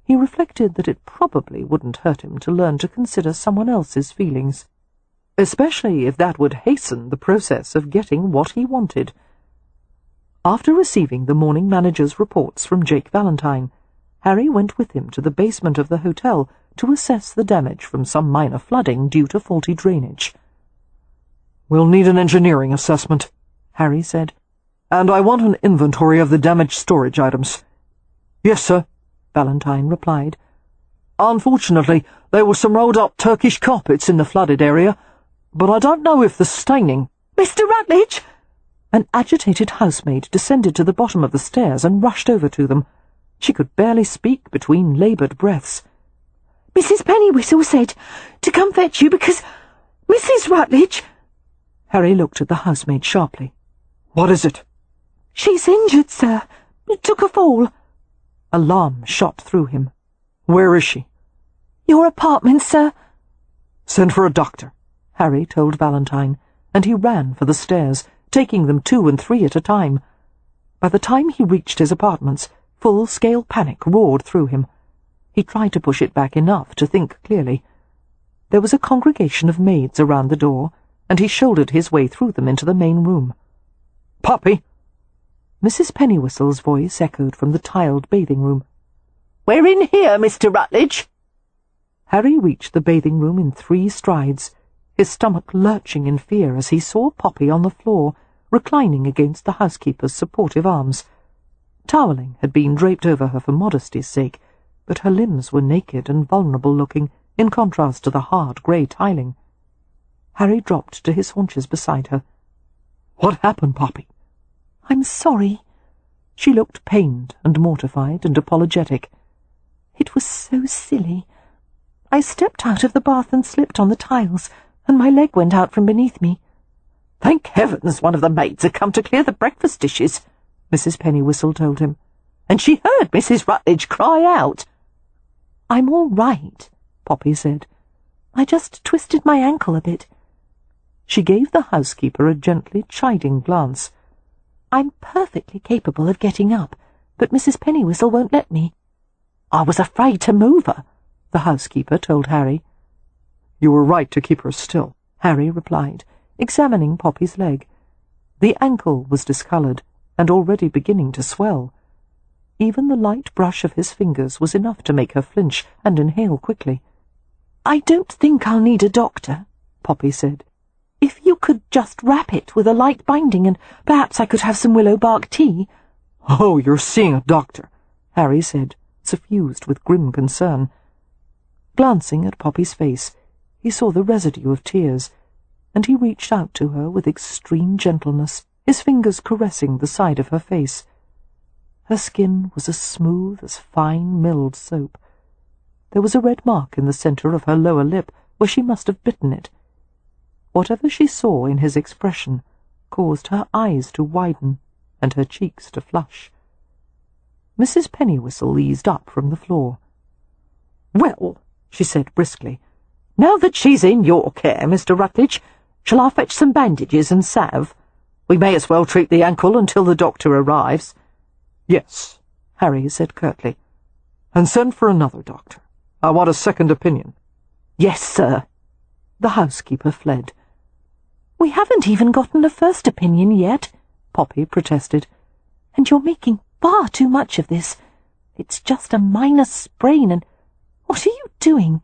He reflected that it probably wouldn't hurt him to learn to consider someone else's feelings, especially if that would hasten the process of getting what he wanted. After receiving the morning manager's reports from Jake Valentine, Harry went with him to the basement of the hotel to assess the damage from some minor flooding due to faulty drainage. "We'll need an engineering assessment," Harry said, "and I want an inventory of the damaged storage items." "Yes, sir," Valentine replied. "Unfortunately, there were some rolled-up Turkish carpets in the flooded area, but I don't know if the staining—" "Mr. Rutledge!" An agitated housemaid descended to the bottom of the stairs and rushed over to them. She could barely speak between laboured breaths. "Mrs. Pennywhistle said to come fetch you because Mrs. Rutledge—" Harry looked at the housemaid sharply. "What is it?" "She's injured, sir. Took a fall." Alarm shot through him. "Where is she?" "Your apartment, sir." "Send for a doctor," Harry told Valentine, and he ran for the stairs, taking them 2 and 3 at a time. By the time he reached his apartments, full-scale panic roared through him. He tried to push it back enough to think clearly. There was a congregation of maids around the door, and he shouldered his way through them into the main room. "Poppy!" Mrs. Pennywhistle's voice echoed from the tiled bathing room. "We're in here, Mr. Rutledge." Harry reached the bathing room in 3 strides, his stomach lurching in fear as he saw Poppy on the floor, reclining against the housekeeper's supportive arms. Toweling had been draped over her for modesty's sake, but her limbs were naked and vulnerable-looking, in contrast to the hard grey tiling. Harry dropped to his haunches beside her. "What happened, Poppy?" "I'm sorry." She looked pained and mortified and apologetic. "It was so silly. I stepped out of the bath and slipped on the tiles, and my leg went out from beneath me." "Thank heavens one of the maids had come to clear the breakfast dishes," Mrs. Pennywhistle told him, "and she heard Mrs. Rutledge cry out." "I'm all right," Poppy said. "I just twisted my ankle a bit." She gave the housekeeper a gently chiding glance. "I'm perfectly capable of getting up, but Mrs. Pennywhistle won't let me." "I was afraid to move her," the housekeeper told Harry. "You were right to keep her still," Harry replied, examining Poppy's leg. The ankle was discoloured and already beginning to swell. Even the light brush of his fingers was enough to make her flinch and inhale quickly. "I don't think I'll need a doctor," Poppy said. "If you could just wrap it with a light binding, and perhaps I could have some willow bark tea." "Oh, you're seeing a doctor," Harry said, suffused with grim concern. Glancing at Poppy's face, he saw the residue of tears, and he reached out to her with extreme gentleness, his fingers caressing the side of her face. Her skin was as smooth as fine milled soap. There was a red mark in the centre of her lower lip where she must have bitten it. Whatever she saw in his expression caused her eyes to widen and her cheeks to flush. Mrs. Pennywhistle eased up from the floor. "Well," she said briskly, "now that she's in your care, Mr. Rutledge, shall I fetch some bandages and salve? We may as well treat the ankle until the doctor arrives." "Yes," Harry said curtly. "And send for another doctor. I want a second opinion." "Yes, sir." The housekeeper fled. "We haven't even gotten a first opinion yet," Poppy protested. "And you're making far too much of this. It's just a minor sprain, and what are you doing?"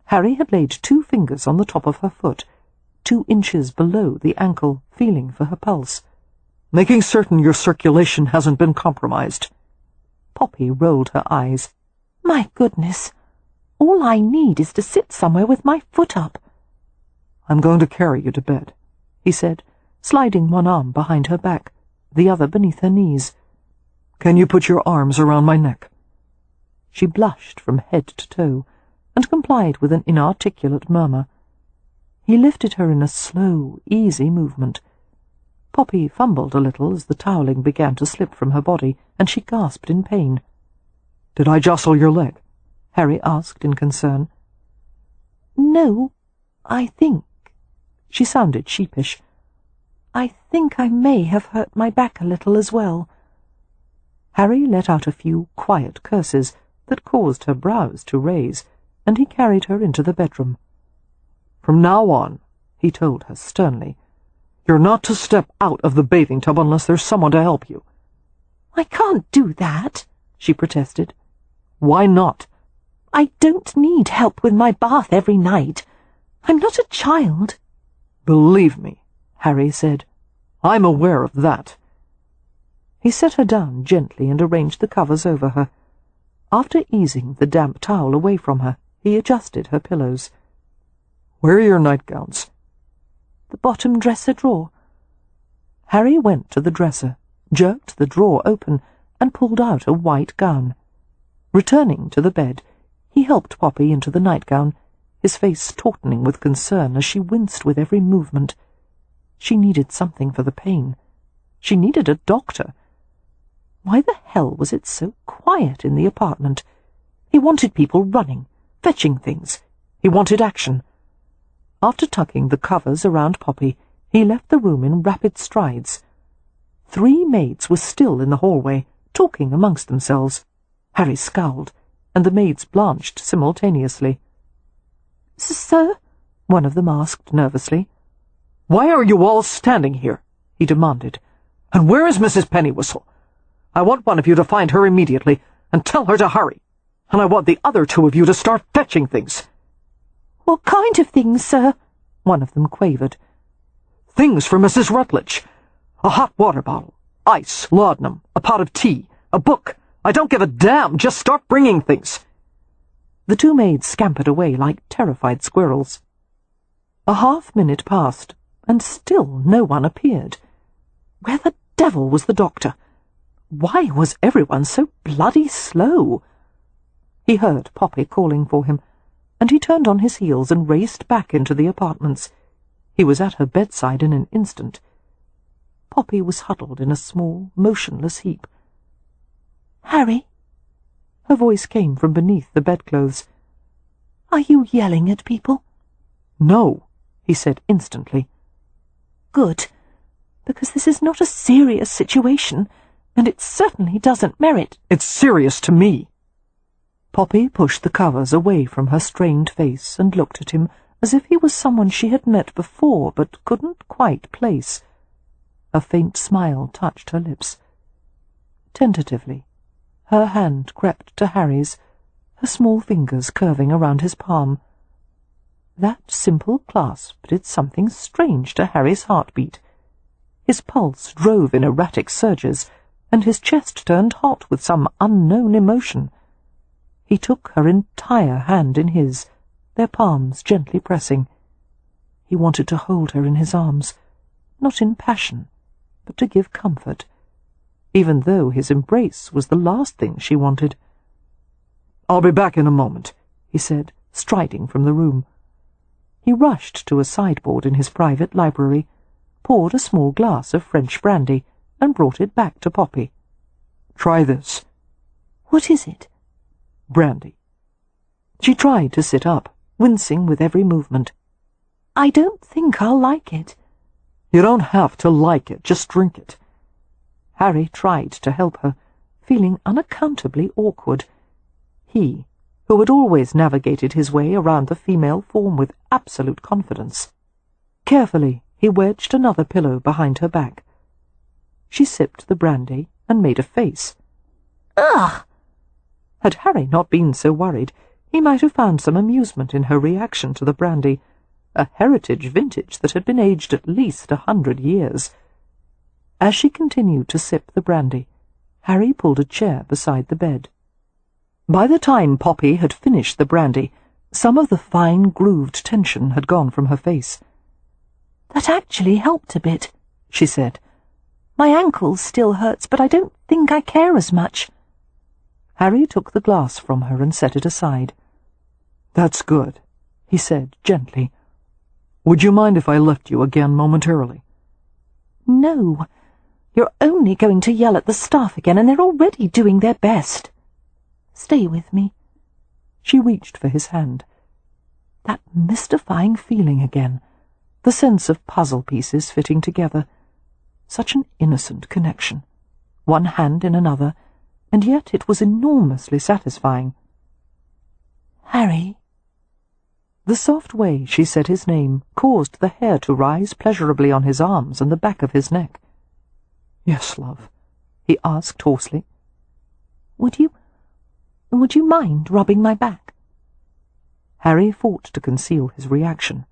Harry had laid 2 fingers on the top of her foot, 2 inches below the ankle, feeling for her pulse. "Making certain your circulation hasn't been compromised." Poppy rolled her eyes. "My goodness. All I need is to sit somewhere with my foot up." "I'm going to carry you to bed," he said, sliding one arm behind her back, the other beneath her knees. "Can you put your arms around my neck?" She blushed from head to toe, and complied with an inarticulate murmur. He lifted her in a slow, easy movement. Poppy fumbled a little as the toweling began to slip from her body, and she gasped in pain. "Did I jostle your leg?" Harry asked in concern. "No, I think—" She sounded sheepish. "I think I may have hurt my back a little as well." Harry let out a few quiet curses that caused her brows to raise, and he carried her into the bedroom. "From now on," he told her sternly, "you're not to step out of the bathing tub unless there's someone to help you." "I can't do that," she protested. "Why not?" "I don't need help with my bath every night. I'm not a child." "Believe me," Harry said. "I'm aware of that." He set her down gently and arranged the covers over her. After easing the damp towel away from her, he adjusted her pillows. "Where are your nightgowns?" "The bottom dresser drawer." Harry went to the dresser, jerked the drawer open, and pulled out a white gown. Returning to the bed, he helped Poppy into the nightgown, his face tautening with concern as she winced with every movement. She needed something for the pain. She needed a doctor. Why the hell was it so quiet in the apartment? He wanted people running, fetching things. He wanted action. After tucking the covers around Poppy, he left the room in rapid strides. 3 maids were still in the hallway, talking amongst themselves. Harry scowled, and the maids blanched simultaneously. "Sir?" one of them asked nervously. "Why are you all standing here?" he demanded. "And where is Mrs. Pennywhistle? I want one of you to find her immediately, and tell her to hurry. And I want the other 2 of you to start fetching things." "What kind of things, sir?" one of them quavered. "Things for Mrs. Rutledge. A hot water bottle, ice, laudanum, a pot of tea, a book. I don't give a damn. Just start bringing things." The 2 maids scampered away like terrified squirrels. A half-minute passed, and still no one appeared. Where the devil was the doctor? Why was everyone so bloody slow? He heard Poppy calling for him, and he turned on his heels and raced back into the apartments. He was at her bedside in an instant. Poppy was huddled in a small, motionless heap. "Harry?" Her voice came from beneath the bedclothes. "Are you yelling at people?" "No," he said instantly. "Good, because this is not a serious situation, and it certainly doesn't merit—" "It's serious to me." Poppy pushed the covers away from her strained face and looked at him as if he was someone she had met before but couldn't quite place. A faint smile touched her lips. Tentatively, her hand crept to Harry's, her small fingers curving around his palm. That simple clasp did something strange to Harry's heartbeat. His pulse drove in erratic surges, and his chest turned hot with some unknown emotion. He took her entire hand in his, their palms gently pressing. He wanted to hold her in his arms, not in passion, but to give comfort, even though his embrace was the last thing she wanted. "I'll be back in a moment," he said, striding from the room. He rushed to a sideboard in his private library, poured a small glass of French brandy, and brought it back to Poppy. "Try this." "What is it?" "Brandy." She tried to sit up, wincing with every movement. "I don't think I'll like it." "You don't have to like it, just drink it." Harry tried to help her, feeling unaccountably awkward. He, who had always navigated his way around the female form with absolute confidence. Carefully, he wedged another pillow behind her back. She sipped the brandy and made a face. "Ugh!" Had Harry not been so worried, he might have found some amusement in her reaction to the brandy, a heritage vintage that had been aged at least 100 years. As she continued to sip the brandy, Harry pulled a chair beside the bed. By the time Poppy had finished the brandy, some of the fine grooved tension had gone from her face. "That actually helped a bit," she said. "My ankle still hurts, but I don't think I care as much." Harry took the glass from her and set it aside. "That's good," he said gently. "Would you mind if I left you again momentarily?" No, you're only going to yell at the staff again, and they're already doing their best. Stay with me. She reached for his hand. That mystifying feeling again, the sense of puzzle pieces fitting together. Such an innocent connection. One hand in another, and yet it was enormously satisfying. Harry. The soft way she said his name caused the hair to rise pleasurably on his arms and the back of his neck. "Yes, love," he asked hoarsely. Would you mind rubbing my back?" Harry fought to conceal his reaction.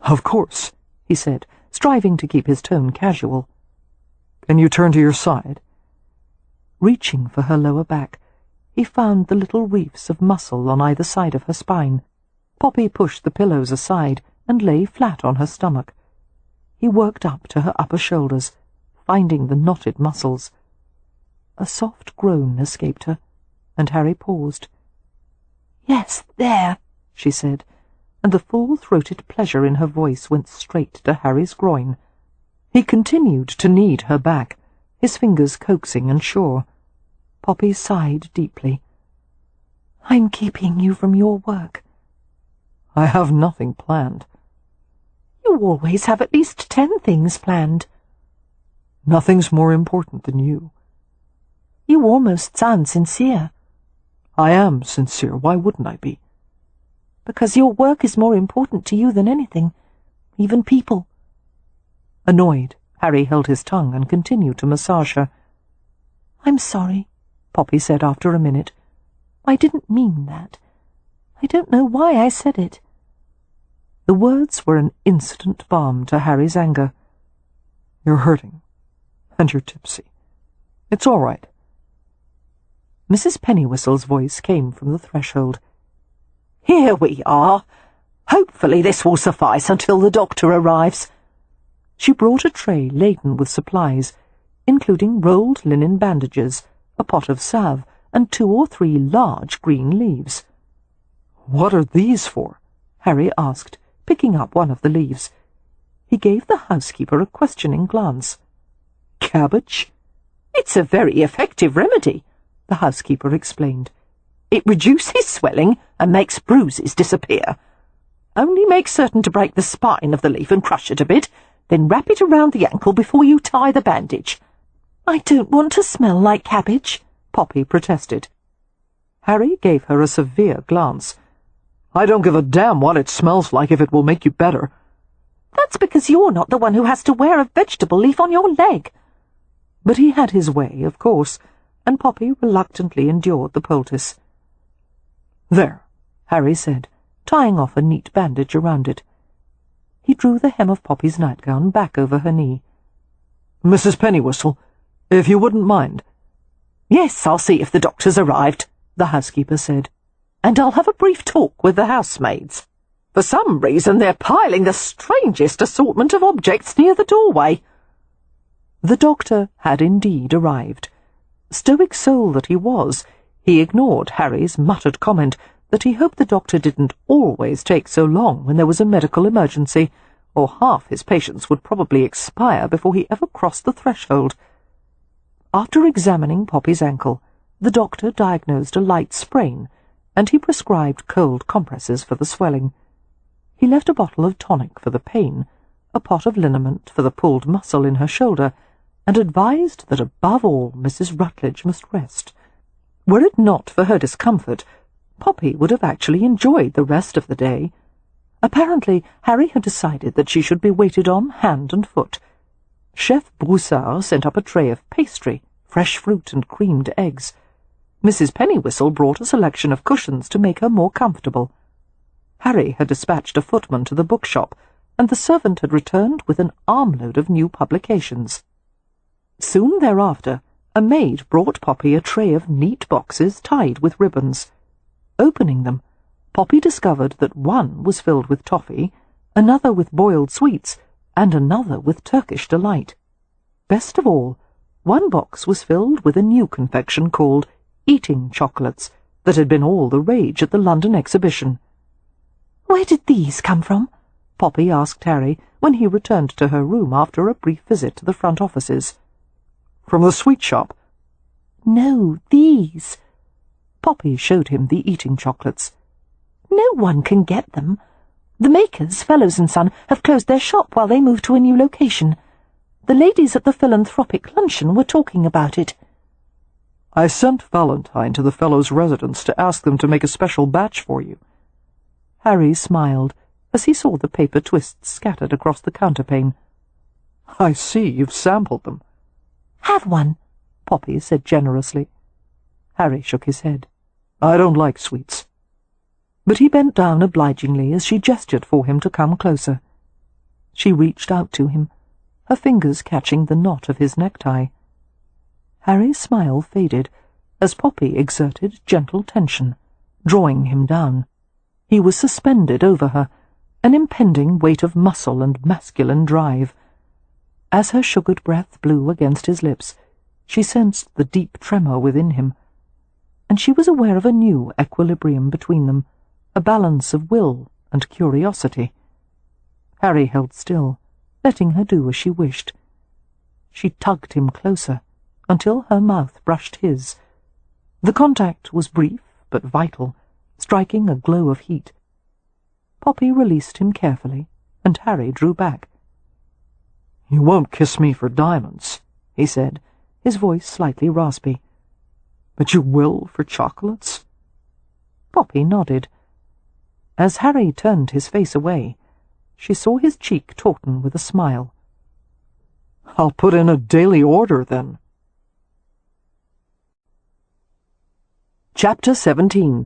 "Of course," he said, striving to keep his tone casual. "Can you turn to your side?" Reaching for her lower back, he found the little reefs of muscle on either side of her spine. Poppy pushed the pillows aside and lay flat on her stomach. He worked up to her upper shoulders, finding the knotted muscles. A soft groan escaped her, and Harry paused. "Yes, there," she said, and the full-throated pleasure in her voice went straight to Harry's groin. He continued to knead her back, his fingers coaxing and sure. Poppy sighed deeply. "I'm keeping you from your work." "I have nothing planned." "You always have at least 10 things planned." "Nothing's more important than you." "You almost sound sincere." "I am sincere. Why wouldn't I be?" "Because your work is more important to you than anything, even people." Annoyed, Harry held his tongue and continued to massage her. "I'm sorry," Poppy said after a minute. "I didn't mean that. I don't know why I said it." The words were an instant balm to Harry's anger. "You're hurting, and you're tipsy. It's all right." Mrs. Pennywhistle's voice came from the threshold. "Here we are. Hopefully this will suffice until the doctor arrives." She brought a tray laden with supplies, including rolled linen bandages, a pot of salve, and 2 or 3 large green leaves. "What are these for?" Harry asked, picking up one of the leaves. He gave the housekeeper a questioning glance. "Cabbage?" "It's a very effective remedy," the housekeeper explained. "It reduces swelling and makes bruises disappear. Only make certain to break the spine of the leaf and crush it a bit, then wrap it around the ankle before you tie the bandage." "I don't want to smell like cabbage," Poppy protested. Harry gave her a severe glance. "I don't give a damn what it smells like if it will make you better." "That's because you're not the one who has to wear a vegetable leaf on your leg." But he had his way, of course, and Poppy reluctantly endured the poultice. "There," Harry said, tying off a neat bandage around it. He drew the hem of Poppy's nightgown back over her knee. "Mrs. Pennywhistle, if you wouldn't mind." "Yes, I'll see if the doctor's arrived," the housekeeper said, "and I'll have a brief talk with the housemaids. For some reason they're piling the strangest assortment of objects near the doorway." The doctor had indeed arrived. Stoic soul that he was, he ignored Harry's muttered comment that he hoped the doctor didn't always take so long when there was a medical emergency, or half his patients would probably expire before he ever crossed the threshold. After examining Poppy's ankle, the doctor diagnosed a light sprain, and he prescribed cold compresses for the swelling. He left a bottle of tonic for the pain, a pot of liniment for the pulled muscle in her shoulder, and advised that above all Mrs. Rutledge must rest. Were it not for her discomfort, Poppy would have actually enjoyed the rest of the day. Apparently, Harry had decided that she should be waited on hand and foot. Chef Broussard sent up a tray of pastry, fresh fruit and creamed eggs. Mrs. Pennywhistle brought a selection of cushions to make her more comfortable. Harry had dispatched a footman to the bookshop, and the servant had returned with an armload of new publications. Soon thereafter, a maid brought Poppy a tray of neat boxes tied with ribbons. Opening them, Poppy discovered that one was filled with toffee, another with boiled sweets, and another with Turkish delight. Best of all, one box was filled with a new confection called eating chocolates that had been all the rage at the London exhibition. "Where did these come from?" Poppy asked Harry, when he returned to her room after a brief visit to the front offices. "From the sweet shop?" "No, these." Poppy showed him the eating chocolates. "No one can get them. The makers, Fellows and Son, have closed their shop while they move to a new location. The ladies at the philanthropic luncheon were talking about it." "I sent Valentine to the Fellows' residence to ask them to make a special batch for you." Harry smiled as he saw the paper twists scattered across the counterpane. "I see you've sampled them." "Have one," Poppy said generously. Harry shook his head. "I don't like sweets." But he bent down obligingly as she gestured for him to come closer. She reached out to him, her fingers catching the knot of his necktie. Harry's smile faded as Poppy exerted gentle tension, drawing him down. He was suspended over her, an impending weight of muscle and masculine drive. As her sugared breath blew against his lips, she sensed the deep tremor within him, and she was aware of a new equilibrium between them, a balance of will and curiosity. Harry held still, letting her do as she wished. She tugged him closer, until her mouth brushed his. The contact was brief but vital, striking a glow of heat. Poppy released him carefully, and Harry drew back. "You won't kiss me for diamonds," he said, his voice slightly raspy. "But you will for chocolates?" Poppy nodded. As Harry turned his face away, she saw his cheek tauten with a smile. "I'll put in a daily order, then." Chapter 17.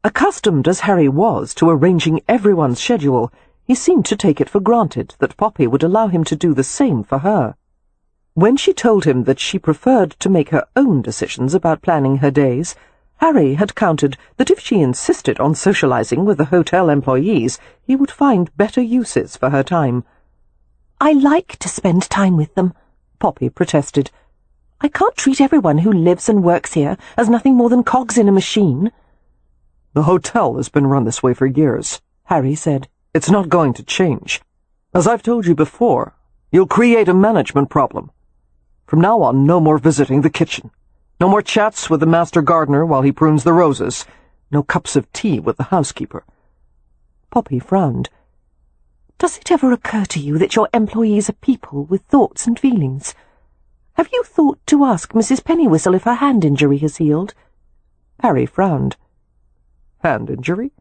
Accustomed as Harry was to arranging everyone's schedule, he seemed to take it for granted that Poppy would allow him to do the same for her. When she told him that she preferred to make her own decisions about planning her days, Harry had countered that if she insisted on socializing with the hotel employees, he would find better uses for her time. "I like to spend time with them," Poppy protested. "I can't treat everyone who lives and works here as nothing more than cogs in a machine." "The hotel has been run this way for years," Harry said. "It's not going to change. As I've told you before, you'll create a management problem. From now on, no more visiting the kitchen. No more chats with the master gardener while he prunes the roses. No cups of tea with the housekeeper." Poppy frowned. "Does it ever occur to you that your employees are people with thoughts and feelings? Have you thought to ask Mrs. Pennywhistle if her hand injury has healed?" Harry frowned. "Hand injury?"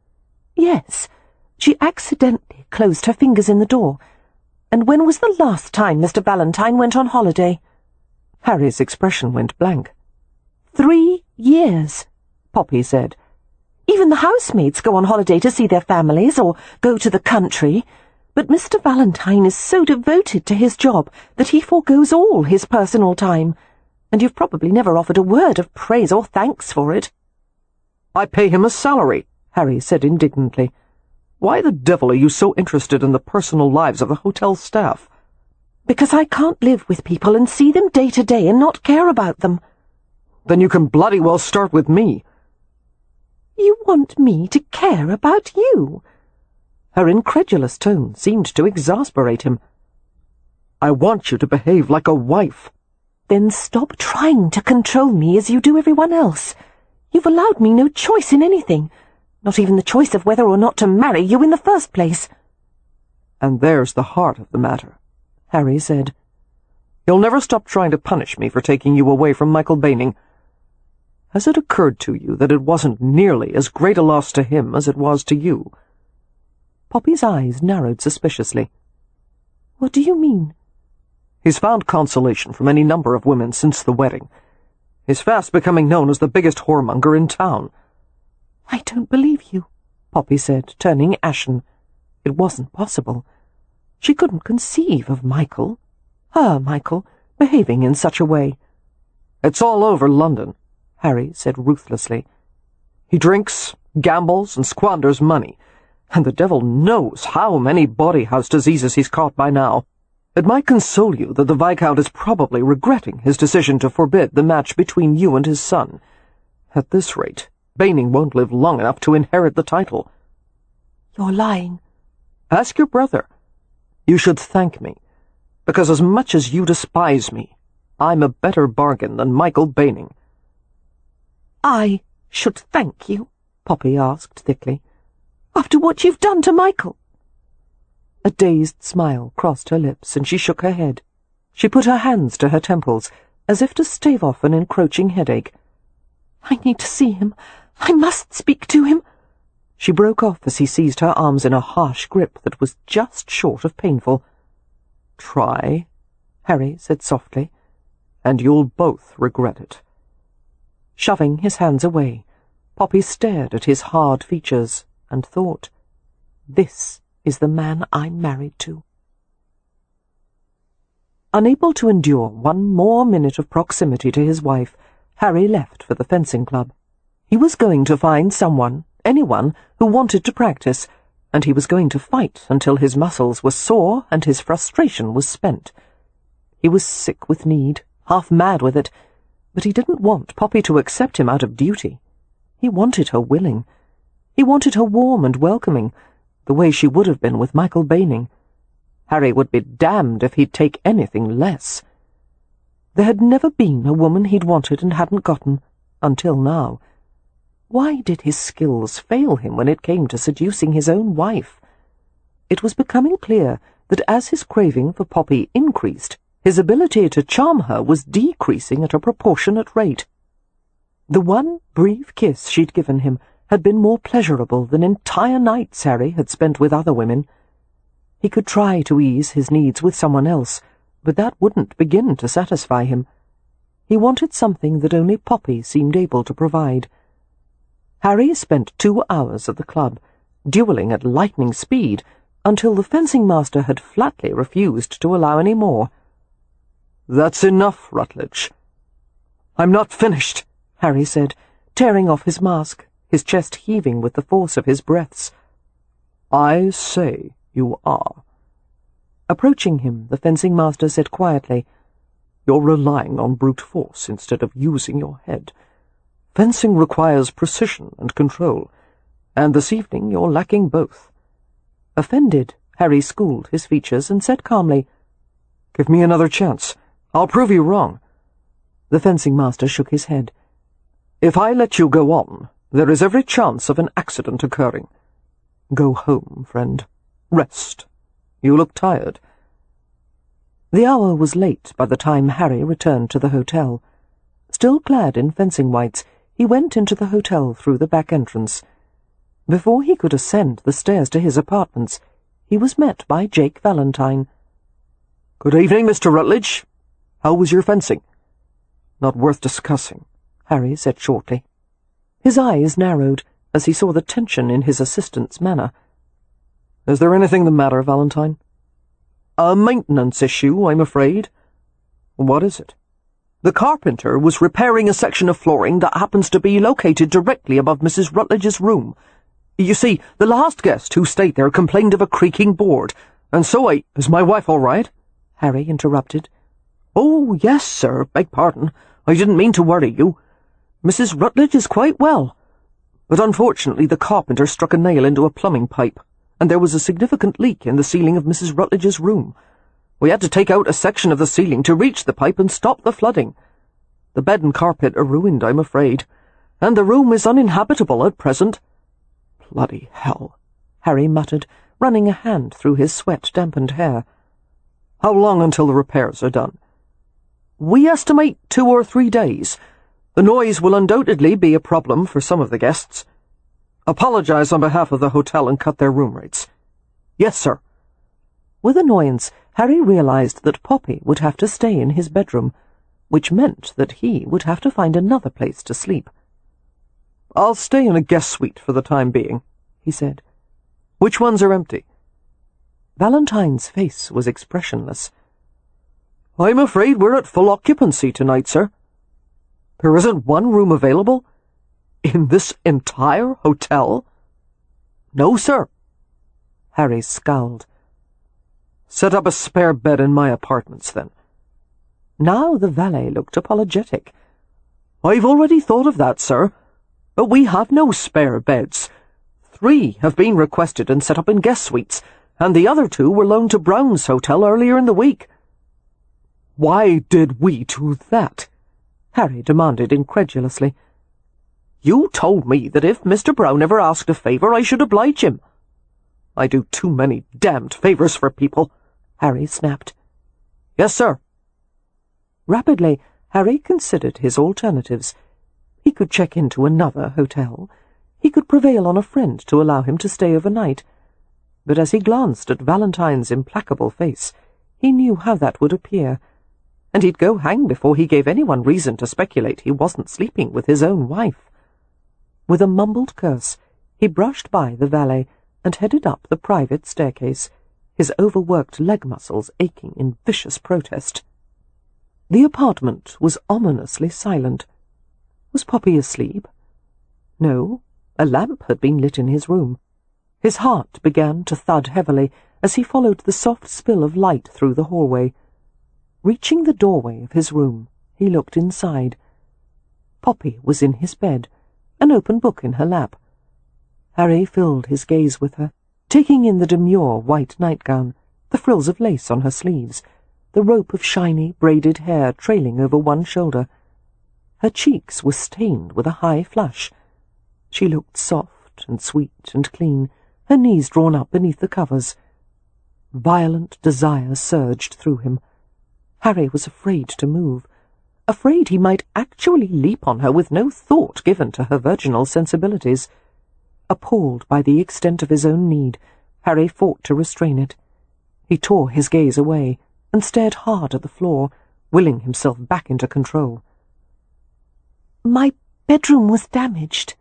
"Yes. She accidentally closed her fingers in the door. And when was the last time Mr. Valentine went on holiday?" Harry's expression went blank. 3 years, Poppy said. "Even the housemaids go on holiday to see their families or go to the country, but Mr. Valentine is so devoted to his job that he forgoes all his personal time, and you've probably never offered a word of praise or thanks for it." "I pay him a salary," Harry said indignantly. "Why the devil are you so interested in the personal lives of the hotel staff?" "Because I can't live with people and see them day to day and not care about them." "Then you can bloody well start with me." "You want me to care about you?" Her incredulous tone seemed to exasperate him. "I want you to behave like a wife." "Then stop trying to control me as you do everyone else. You've allowed me no choice in anything, not even the choice of whether or not to marry you in the first place." "And there's the heart of the matter," Harry said. "You'll never stop trying to punish me for taking you away from Michael Baining. Has it occurred to you that it wasn't nearly as great a loss to him as it was to you?" Poppy's eyes narrowed suspiciously. "What do you mean?" "He's found consolation from any number of women since the wedding. He's fast becoming known as the biggest whoremonger in town." "I don't believe you," Poppy said, turning ashen. It wasn't possible. She couldn't conceive of Michael, her Michael, behaving in such a way. "It's all over London," Harry said ruthlessly. "He drinks, gambles, and squanders money, and the devil knows how many bawdy-house diseases he's caught by now. It might console you that the Viscount is probably regretting his decision to forbid the match between you and his son. At this rate, Baining won't live long enough to inherit the title." "You're lying." Ask your brother. You should thank me, because as much as you despise me, I'm a better bargain than Michael Baining." "I should thank you?" Poppy asked thickly. "After what you've done to Michael?" A dazed smile crossed her lips, and she shook her head. She put her hands to her temples, as if to stave off an encroaching headache. "I need to see him. I must speak to him." She broke off as he seized her arms in a harsh grip that was just short of painful. "Try," Harry said softly, "and you'll both regret it." Shoving his hands away, Poppy stared at his hard features and thought, "This is the man I'm married to." Unable to endure one more minute of proximity to his wife, Harry left for the fencing club. He was going to find someone, anyone, who wanted to practice, and he was going to fight until his muscles were sore and his frustration was spent. He was sick with need, half mad with it, but he didn't want Poppy to accept him out of duty. He wanted her willing. He wanted her warm and welcoming, the way she would have been with Michael Baining. Harry would be damned if he'd take anything less. There had never been a woman he'd wanted and hadn't gotten, until now. Why did his skills fail him when it came to seducing his own wife? It was becoming clear that as his craving for Poppy increased, his ability to charm her was decreasing at a proportionate rate. The one brief kiss she'd given him had been more pleasurable than entire nights Harry had spent with other women. He could try to ease his needs with someone else, but that wouldn't begin to satisfy him. He wanted something that only Poppy seemed able to provide. Harry spent 2 hours at the club, duelling at lightning speed, until the fencing master had flatly refused to allow any more. "That's enough, Rutledge." "I'm not finished," Harry said, tearing off his mask, his chest heaving with the force of his breaths. "I say you are." Approaching him, the fencing master said quietly, "You're relying on brute force instead of using your head. Fencing requires precision and control, and this evening you're lacking both." Offended, Harry schooled his features and said calmly, "Give me another chance. I'll prove you wrong." The fencing master shook his head. "If I let you go on, there is every chance of an accident occurring. Go home, friend. Rest. You look tired." The hour was late by the time Harry returned to the hotel. Still clad in fencing whites, he went into the hotel through the back entrance. Before he could ascend the stairs to his apartments, he was met by Jake Valentine. "Good evening, Mr. Rutledge. How was your fencing?" "Not worth discussing," Harry said shortly. His eyes narrowed as he saw the tension in his assistant's manner. "Is there anything the matter, Valentine?" "A maintenance issue, I'm afraid." "What is it?" "The carpenter was repairing a section of flooring that happens to be located directly above Mrs. Rutledge's room. You see, the last guest who stayed there complained of a creaking board, and so Is my wife all right?" Harry interrupted. "Oh, yes, sir, beg pardon. I didn't mean to worry you. Mrs. Rutledge is quite well. But unfortunately the carpenter struck a nail into a plumbing pipe, and there was a significant leak in the ceiling of Mrs. Rutledge's room. We had to take out a section of the ceiling to reach the pipe and stop the flooding. The bed and carpet are ruined, I'm afraid, and the room is uninhabitable at present." "Bloody hell," Harry muttered, running a hand through his sweat-dampened hair. "How long until the repairs are done?" "We estimate 2 or 3 days. The noise will undoubtedly be a problem for some of the guests. Apologize on behalf of the hotel and cut their room rates." "Yes, sir." With annoyance, Harry realized that Poppy would have to stay in his bedroom, which meant that he would have to find another place to sleep. "I'll stay in a guest suite for the time being," he said. "Which ones are empty?" Valentine's face was expressionless. "I'm afraid we're at full occupancy tonight, sir." "There isn't one room available? In this entire hotel?" "No, sir." Harry scowled. "Set up a spare bed in my apartments, then." Now the valet looked apologetic. "I've already thought of that, sir. But we have no spare beds. 3 have been requested and set up in guest suites, and the other 2 were loaned to Brown's hotel earlier in the week." "Why did we do that?" Harry demanded incredulously. "You told me that if Mr. Brown ever asked a favour, I should oblige him." "I do too many damned favours for people," Harry snapped. "Yes, sir." Rapidly, Harry considered his alternatives. He could check into another hotel. He could prevail on a friend to allow him to stay overnight. But as he glanced at Valentine's implacable face, he knew how that would appear, and he'd go hang before he gave anyone reason to speculate he wasn't sleeping with his own wife. With a mumbled curse, he brushed by the valet and headed up the private staircase, his overworked leg muscles aching in vicious protest. The apartment was ominously silent. Was Poppy asleep? No, a lamp had been lit in his room. His heart began to thud heavily as he followed the soft spill of light through the hallway. Reaching the doorway of his room, he looked inside. Poppy was in his bed, an open book in her lap. Harry filled his gaze with her, taking in the demure white nightgown, the frills of lace on her sleeves, the rope of shiny, braided hair trailing over one shoulder. Her cheeks were stained with a high flush. She looked soft and sweet and clean, her knees drawn up beneath the covers. Violent desire surged through him. Harry was afraid to move, afraid he might actually leap on her with no thought given to her virginal sensibilities. Appalled by the extent of his own need, Harry fought to restrain it. He tore his gaze away and stared hard at the floor, willing himself back into control. "My bedroom was damaged,"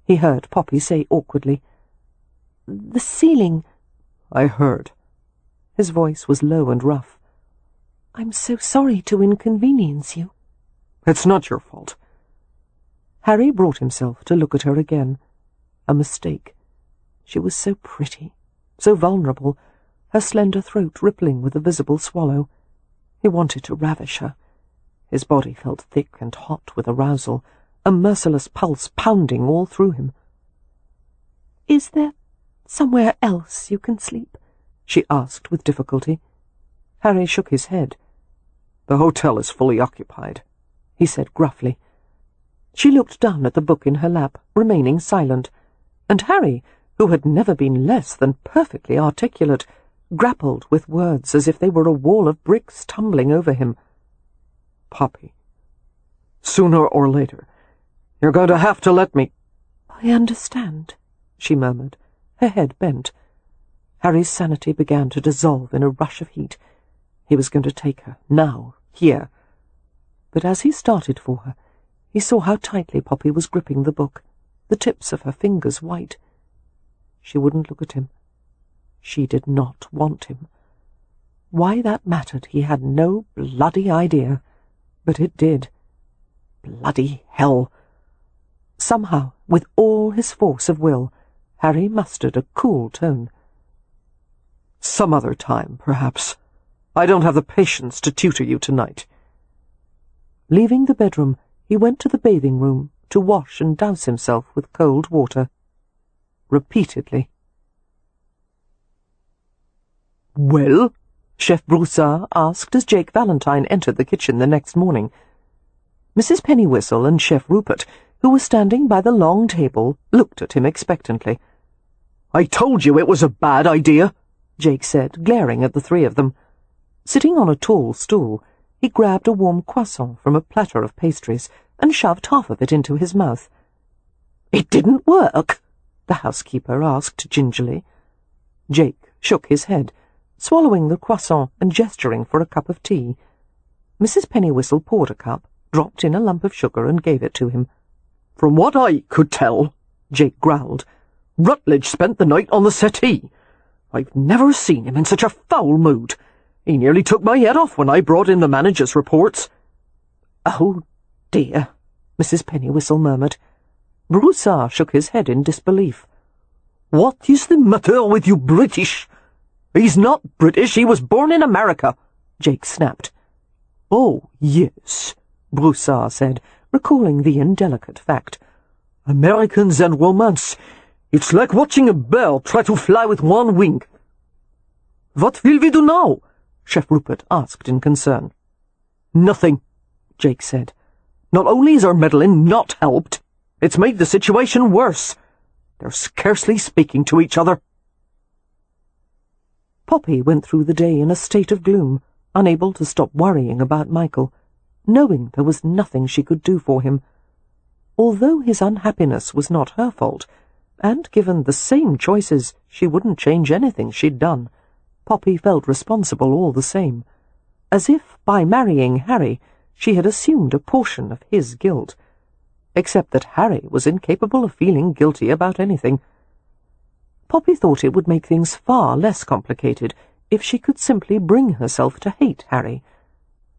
he heard Poppy say awkwardly. "The ceiling—" "I heard." His voice was low and rough. "I'm so sorry to inconvenience you." "It's not your fault." Harry brought himself to look at her again. A mistake. She was so pretty, so vulnerable, her slender throat rippling with a visible swallow. He wanted to ravish her. His body felt thick and hot with arousal, a merciless pulse pounding all through him. "Is there somewhere else you can sleep?" she asked with difficulty. Harry shook his head. "The hotel is fully occupied," he said gruffly. She looked down at the book in her lap, remaining silent, and Harry, who had never been less than perfectly articulate, grappled with words as if they were a wall of bricks tumbling over him. "Poppy, sooner or later, you're going to have to let me—" "I understand," she murmured, her head bent. Harry's sanity began to dissolve in a rush of heat. He was going to take her, now, here. But as he started for her, he saw how tightly Poppy was gripping the book, the tips of her fingers white. She wouldn't look at him. She did not want him. Why that mattered he had no bloody idea, but it did. Bloody hell! Somehow, with all his force of will, Harry mustered a cool tone. "Some other time, perhaps. I don't have the patience to tutor you tonight." Leaving the bedroom, he went to the bathing room to wash and douse himself with cold water. Repeatedly. "Well?" Chef Broussard asked as Jake Valentine entered the kitchen the next morning. Mrs. Pennywhistle and Chef Rupert, who were standing by the long table, looked at him expectantly. "I told you it was a bad idea," Jake said, glaring at the three of them. Sitting on a tall stool, he grabbed a warm croissant from a platter of pastries and shoved half of it into his mouth. "It didn't work?" the housekeeper asked gingerly. Jake shook his head, swallowing the croissant and gesturing for a cup of tea. Mrs. Pennywhistle poured a cup, dropped in a lump of sugar and gave it to him. "From what I could tell," Jake growled, "Rutledge spent the night on the settee. I've never seen him in such a foul mood. He nearly took my head off when I brought in the manager's reports." "Oh, dear," Mrs. Pennywhistle murmured. Broussard shook his head in disbelief. "What is the matter with you British?" "He's not British, he was born in America," Jake snapped. "Oh, yes," Broussard said, recalling the indelicate fact. "Americans and romance. It's like watching a bird try to fly with one wing." "What will we do now?" Chef Rupert asked in concern. "Nothing," Jake said. "Not only is our meddling not helped, it's made the situation worse. They're scarcely speaking to each other." Poppy went through the day in a state of gloom, unable to stop worrying about Michael, knowing there was nothing she could do for him. Although his unhappiness was not her fault, and given the same choices, she wouldn't change anything she'd done, Poppy felt responsible all the same, as if, by marrying Harry, she had assumed a portion of his guilt, except that Harry was incapable of feeling guilty about anything. Poppy thought it would make things far less complicated if she could simply bring herself to hate Harry,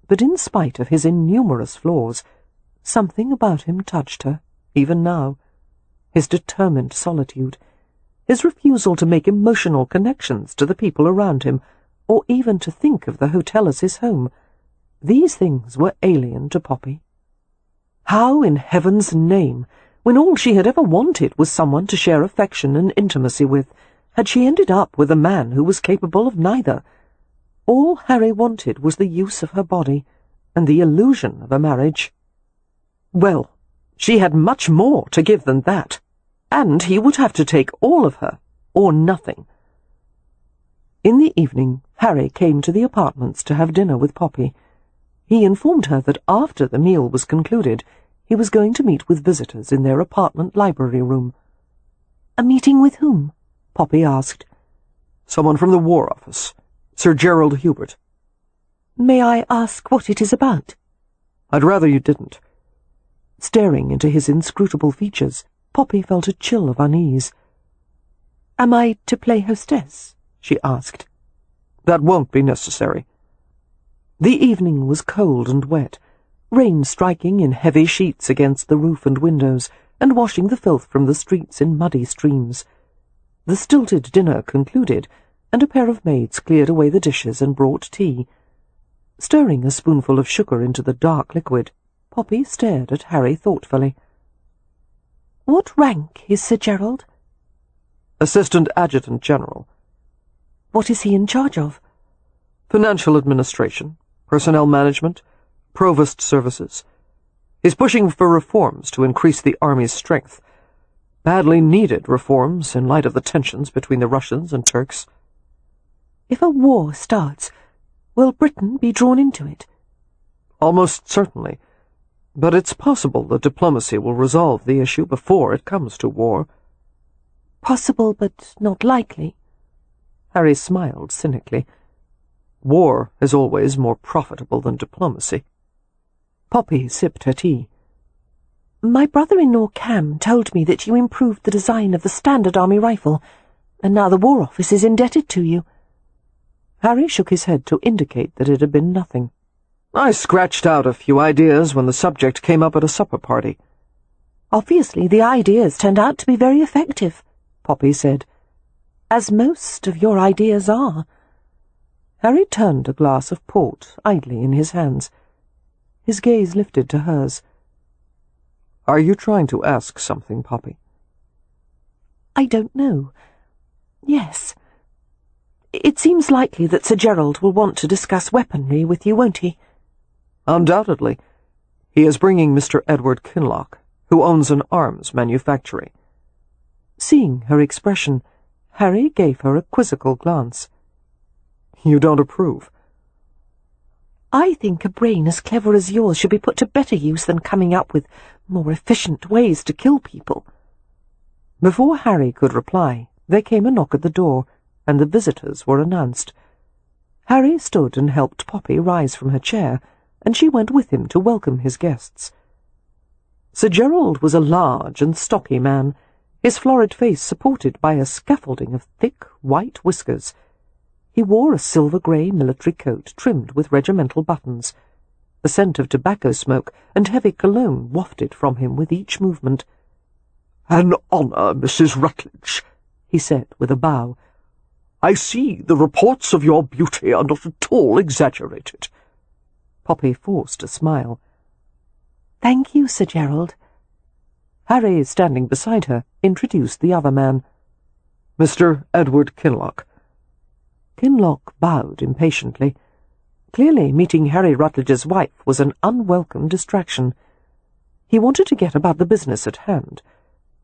but in spite of his innumerous flaws, something about him touched her, even now. His determined solitude, his refusal to make emotional connections to the people around him, or even to think of the hotel as his home. These things were alien to Poppy. How, in heaven's name, when all she had ever wanted was someone to share affection and intimacy with, had she ended up with a man who was capable of neither? All Harry wanted was the use of her body, and the illusion of a marriage. Well, she had much more to give than that, and he would have to take all of her, or nothing. In the evening, Harry came to the apartments to have dinner with Poppy. He informed her that after the meal was concluded, he was going to meet with visitors in their apartment library room. "A meeting with whom?" Poppy asked. "Someone from the War Office, Sir Gerald Hubert." "May I ask what it is about?" "I'd rather you didn't." Staring into his inscrutable features, Poppy felt a chill of unease. "Am I to play hostess?" she asked. "That won't be necessary." The evening was cold and wet, rain striking in heavy sheets against the roof and windows, and washing the filth from the streets in muddy streams. The stilted dinner concluded, and a pair of maids cleared away the dishes and brought tea. Stirring a spoonful of sugar into the dark liquid, Poppy stared at Harry thoughtfully. "What rank is Sir Gerald?" "Assistant Adjutant General." "What is he in charge of?" "Financial administration, personnel management, provost services. He's pushing for reforms to increase the army's strength. Badly needed reforms in light of the tensions between the Russians and Turks." "If a war starts, will Britain be drawn into it?" "Almost certainly. But it's possible that diplomacy will resolve the issue before it comes to war." "Possible, but not likely." Harry smiled cynically. "War is always more profitable than diplomacy." Poppy sipped her tea. "My brother-in-law Cam told me that you improved the design of the standard army rifle, and now the War Office is indebted to you." Harry shook his head to indicate that it had been nothing. "I scratched out a few ideas when the subject came up at a supper party." "Obviously the ideas turned out to be very effective," Poppy said, "as most of your ideas are." Harry turned a glass of port idly in his hands. His gaze lifted to hers. "Are you trying to ask something, Poppy?" "I don't know. Yes. It seems likely that Sir Gerald will want to discuss weaponry with you, won't he?" "Undoubtedly. He is bringing Mr. Edward Kinloch, who owns an arms manufactory." Seeing her expression, Harry gave her a quizzical glance. "You don't approve?" "I think a brain as clever as yours should be put to better use than coming up with more efficient ways to kill people." Before Harry could reply, there came a knock at the door, and the visitors were announced. Harry stood and helped Poppy rise from her chair, and she went with him to welcome his guests. Sir Gerald was a large and stocky man, his florid face supported by a scaffolding of thick white whiskers. He wore a silver-grey military coat trimmed with regimental buttons. The scent of tobacco smoke and heavy cologne wafted from him with each movement. "An honour, Mrs. Rutledge," he said with a bow. "I see the reports of your beauty are not at all exaggerated." Poppy forced a smile. "Thank you, Sir Gerald." Harry, standing beside her, introduced the other man. "Mr. Edward Kinloch." Kinloch bowed impatiently. Clearly, meeting Harry Rutledge's wife was an unwelcome distraction. He wanted to get about the business at hand.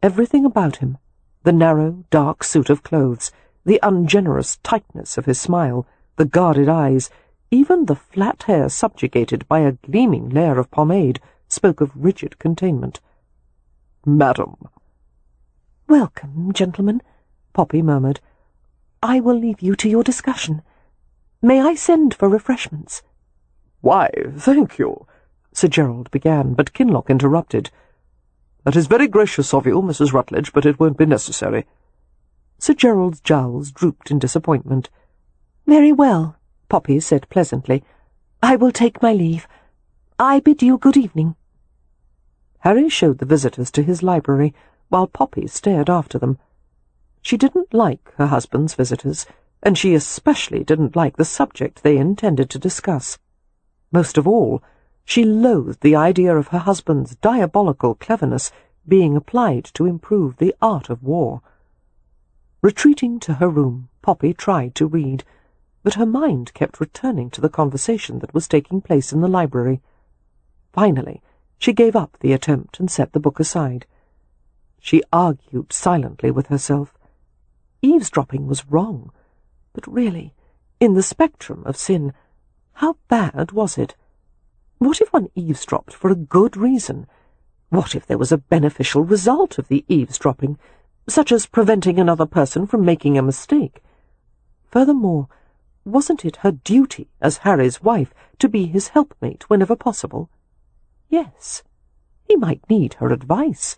Everything about him, the narrow, dark suit of clothes, the ungenerous tightness of his smile, the guarded eyes, even the flat hair subjugated by a gleaming layer of pomade, spoke of rigid containment. "Madam." "Welcome, gentlemen," Poppy murmured. "I will leave you to your discussion. May I send for refreshments?" "Why, thank you," Sir Gerald began, but Kinloch interrupted. "That is very gracious of you, Mrs. Rutledge, but it won't be necessary." Sir Gerald's jowls drooped in disappointment. "Very well," Poppy said pleasantly. "I will take my leave. I bid you good evening." Harry showed the visitors to his library, while Poppy stared after them. She didn't like her husband's visitors, and she especially didn't like the subject they intended to discuss. Most of all, she loathed the idea of her husband's diabolical cleverness being applied to improve the art of war. Retreating to her room, Poppy tried to read, but her mind kept returning to the conversation that was taking place in the library. Finally, she gave up the attempt and set the book aside. She argued silently with herself. Eavesdropping was wrong, but really, in the spectrum of sin, how bad was it? What if one eavesdropped for a good reason? What if there was a beneficial result of the eavesdropping, such as preventing another person from making a mistake? Furthermore, wasn't it her duty as Harry's wife to be his helpmate whenever possible? Yes, he might need her advice,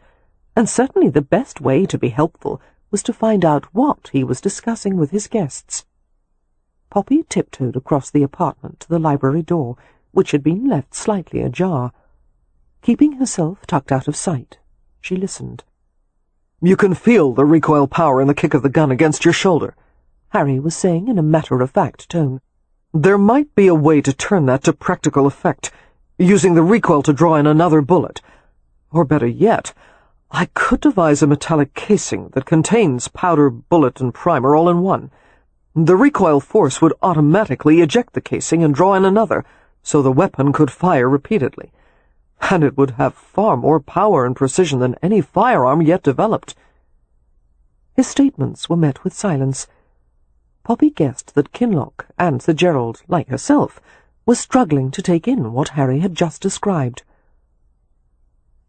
and certainly the best way to be helpful was to find out what he was discussing with his guests. Poppy tiptoed across the apartment to the library door, which had been left slightly ajar. Keeping herself tucked out of sight, she listened. "You can feel the recoil power in the kick of the gun against your shoulder," Harry was saying in a matter-of-fact tone. "There might be a way to turn that to practical effect, using the recoil to draw in another bullet. Or better yet, I could devise a metallic casing that contains powder, bullet, and primer all in one. The recoil force would automatically eject the casing and draw in another, so the weapon could fire repeatedly. And it would have far more power and precision than any firearm yet developed." His statements were met with silence. Poppy guessed that Kinloch and Sir Gerald, like herself, was struggling to take in what Harry had just described.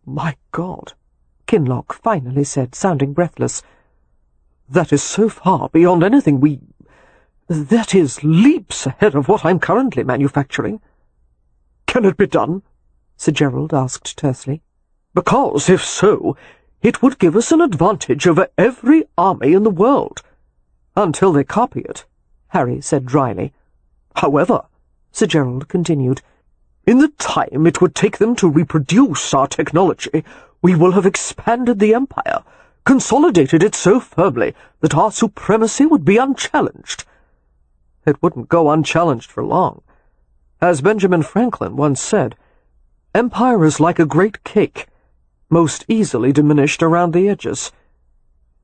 "My God," Kinloch finally said, sounding breathless. "That is so far beyond anything that is leaps ahead of what I'm currently manufacturing." "Can it be done?" Sir Gerald asked tersely. "Because, if so, it would give us an advantage over every army in the world." "Until they copy it," Harry said dryly. "However," Sir Gerald continued, "in the time it would take them to reproduce our technology, we will have expanded the empire, consolidated it so firmly that our supremacy would be unchallenged." "It wouldn't go unchallenged for long. As Benjamin Franklin once said, empire is like a great cake, most easily diminished around the edges."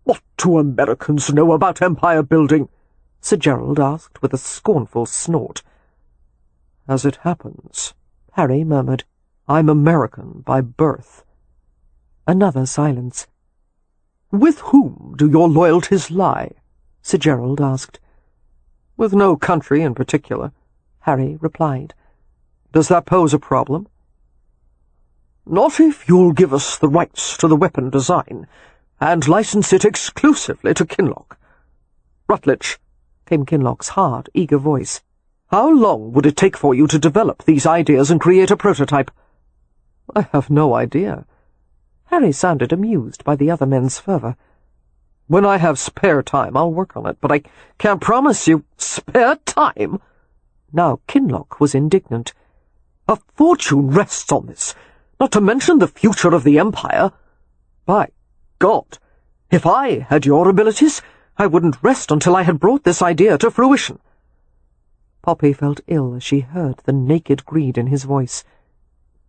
"What do Americans know about empire building?" Sir Gerald asked with a scornful snort. "As it happens," Harry murmured, "I'm American by birth." Another silence. "With whom do your loyalties lie?" Sir Gerald asked. "With no country in particular," Harry replied. "Does that pose a problem?" "Not if you'll give us the rights to the weapon design, and license it exclusively to Kinloch." "Rutledge," came Kinloch's hard, eager voice, "how long would it take for you to develop these ideas and create a prototype?" "I have no idea." Harry sounded amused by the other men's fervour. "When I have spare time, I'll work on it, but I can't promise you—" "Spare time?" Now Kinloch was indignant. "A fortune rests on this, not to mention the future of the Empire. By God, if I had your abilities, I wouldn't rest until I had brought this idea to fruition." Poppy felt ill as she heard the naked greed in his voice.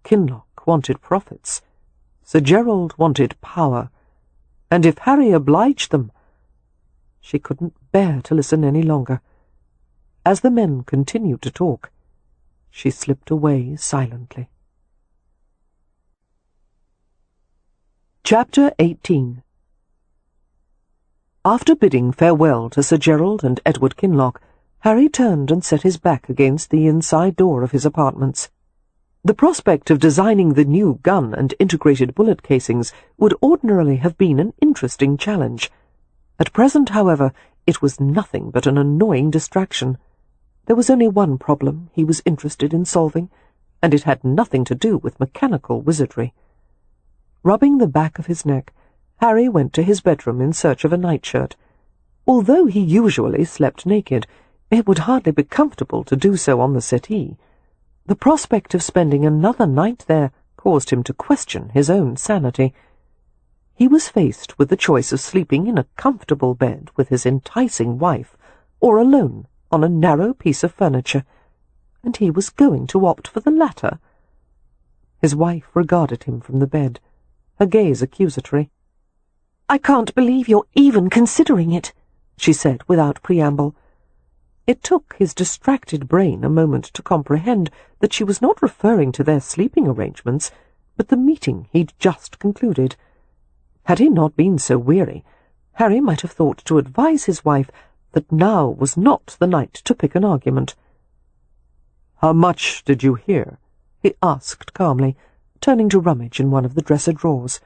Kinloch wanted profits. Sir Gerald wanted power. And if Harry obliged them— She couldn't bear to listen any longer. As the men continued to talk, she slipped away silently. Chapter 18. After bidding farewell to Sir Gerald and Edward Kinloch, Harry turned and set his back against the inside door of his apartments. The prospect of designing the new gun and integrated bullet casings would ordinarily have been an interesting challenge. At present, however, it was nothing but an annoying distraction. There was only one problem he was interested in solving, and it had nothing to do with mechanical wizardry. Rubbing the back of his neck, Harry went to his bedroom in search of a nightshirt. Although he usually slept naked, it would hardly be comfortable to do so on the settee. The prospect of spending another night there caused him to question his own sanity. He was faced with the choice of sleeping in a comfortable bed with his enticing wife, or alone on a narrow piece of furniture, and he was going to opt for the latter. His wife regarded him from the bed, her gaze accusatory. "I can't believe you're even considering it," she said without preamble. It took his distracted brain a moment to comprehend that she was not referring to their sleeping arrangements, but the meeting he'd just concluded. Had he not been so weary, Harry might have thought to advise his wife that now was not the night to pick an argument. "How much did you hear?" he asked calmly, turning to rummage in one of the dresser drawers.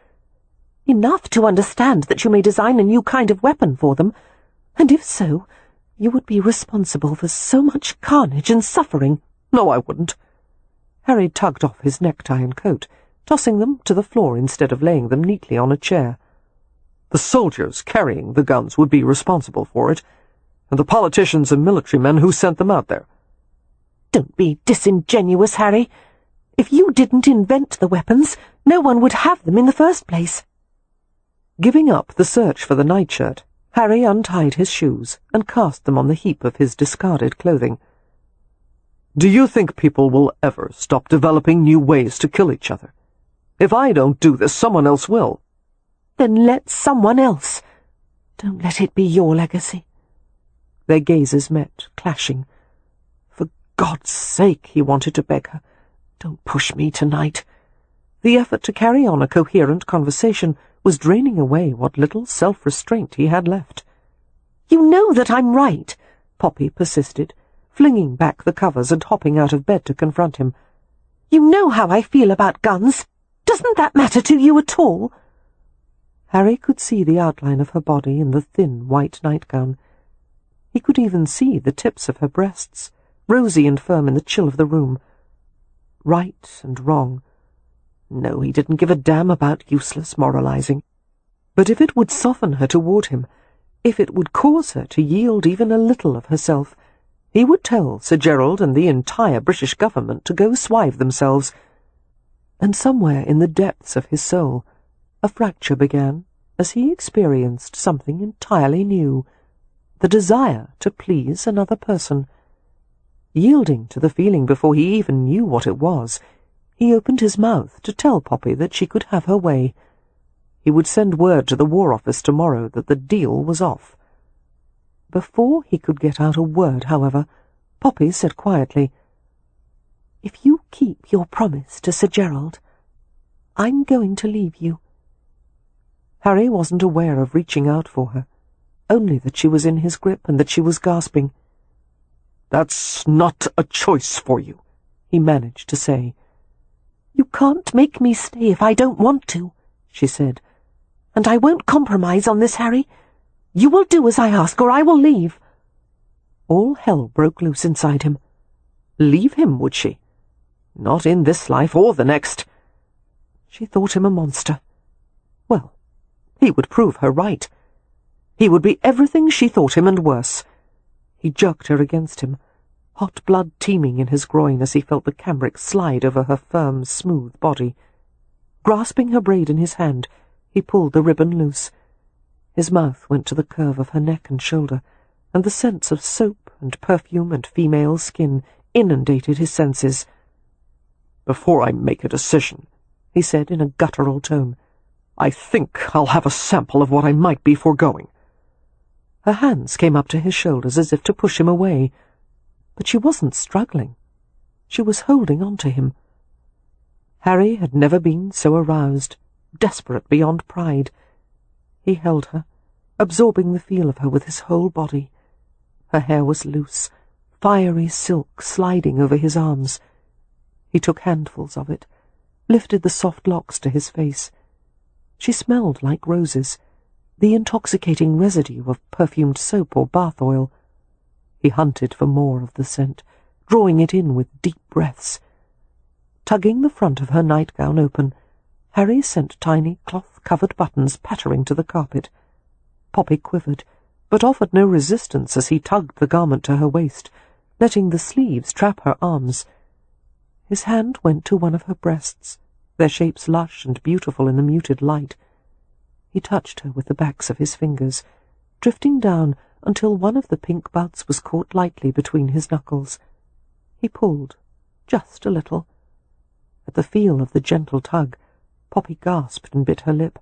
"Enough to understand that you may design a new kind of weapon for them, and if so, you would be responsible for so much carnage and suffering." "No, I wouldn't." Harry tugged off his necktie and coat, tossing them to the floor instead of laying them neatly on a chair. "The soldiers carrying the guns would be responsible for it, and the politicians and military men who sent them out there." "Don't be disingenuous, Harry. If you didn't invent the weapons, no one would have them in the first place." Giving up the search for the nightshirt, Harry untied his shoes and cast them on the heap of his discarded clothing. "Do you think people will ever stop developing new ways to kill each other? If I don't do this, someone else will." "Then let someone else. Don't let it be your legacy." Their gazes met, clashing. "For God's sake," he wanted to beg her, "don't push me tonight." The effort to carry on a coherent conversation was draining away what little self-restraint he had left. "You know that I'm right," Poppy persisted, flinging back the covers and hopping out of bed to confront him. "You know how I feel about guns. Doesn't that matter to you at all?" Harry could see the outline of her body in the thin white nightgown. He could even see the tips of her breasts, rosy and firm in the chill of the room. Right and wrong. No, he didn't give a damn about useless moralizing. But if it would soften her toward him, if it would cause her to yield even a little of herself, he would tell Sir Gerald and the entire British government to go swive themselves. And somewhere in the depths of his soul, a fracture began as he experienced something entirely new, the desire to please another person. Yielding to the feeling before he even knew what it was, he opened his mouth to tell Poppy that she could have her way. He would send word to the War Office tomorrow that the deal was off. Before he could get out a word, however, Poppy said quietly, "If you keep your promise to Sir Gerald, I'm going to leave you." Harry wasn't aware of reaching out for her, only that she was in his grip and that she was gasping. "That's not a choice for you," he managed to say. "You can't make me stay if I don't want to," she said. "And I won't compromise on this, Harry. You will do as I ask, or I will leave." All hell broke loose inside him. Leave him, would she? Not in this life or the next. She thought him a monster. Well, he would prove her right. He would be everything she thought him and worse. He jerked her against him, hot blood teeming in his groin as he felt the cambric slide over her firm, smooth body. Grasping her braid in his hand, he pulled the ribbon loose. His mouth went to the curve of her neck and shoulder, and the scents of soap and perfume and female skin inundated his senses. "Before I make a decision," he said in a guttural tone, "I think I'll have a sample of what I might be foregoing." Her hands came up to his shoulders as if to push him away. But she wasn't struggling. She was holding on to him. Harry had never been so aroused, desperate beyond pride. He held her, absorbing the feel of her with his whole body. Her hair was loose, fiery silk sliding over his arms. He took handfuls of it, lifted the soft locks to his face. She smelled like roses, the intoxicating residue of perfumed soap or bath oil. He hunted for more of the scent, drawing it in with deep breaths. Tugging the front of her nightgown open, Harry sent tiny cloth-covered buttons pattering to the carpet. Poppy quivered, but offered no resistance as he tugged the garment to her waist, letting the sleeves trap her arms. His hand went to one of her breasts, their shapes lush and beautiful in the muted light. He touched her with the backs of his fingers, drifting down until one of the pink buds was caught lightly between his knuckles. He pulled, just a little. At the feel of the gentle tug, Poppy gasped and bit her lip.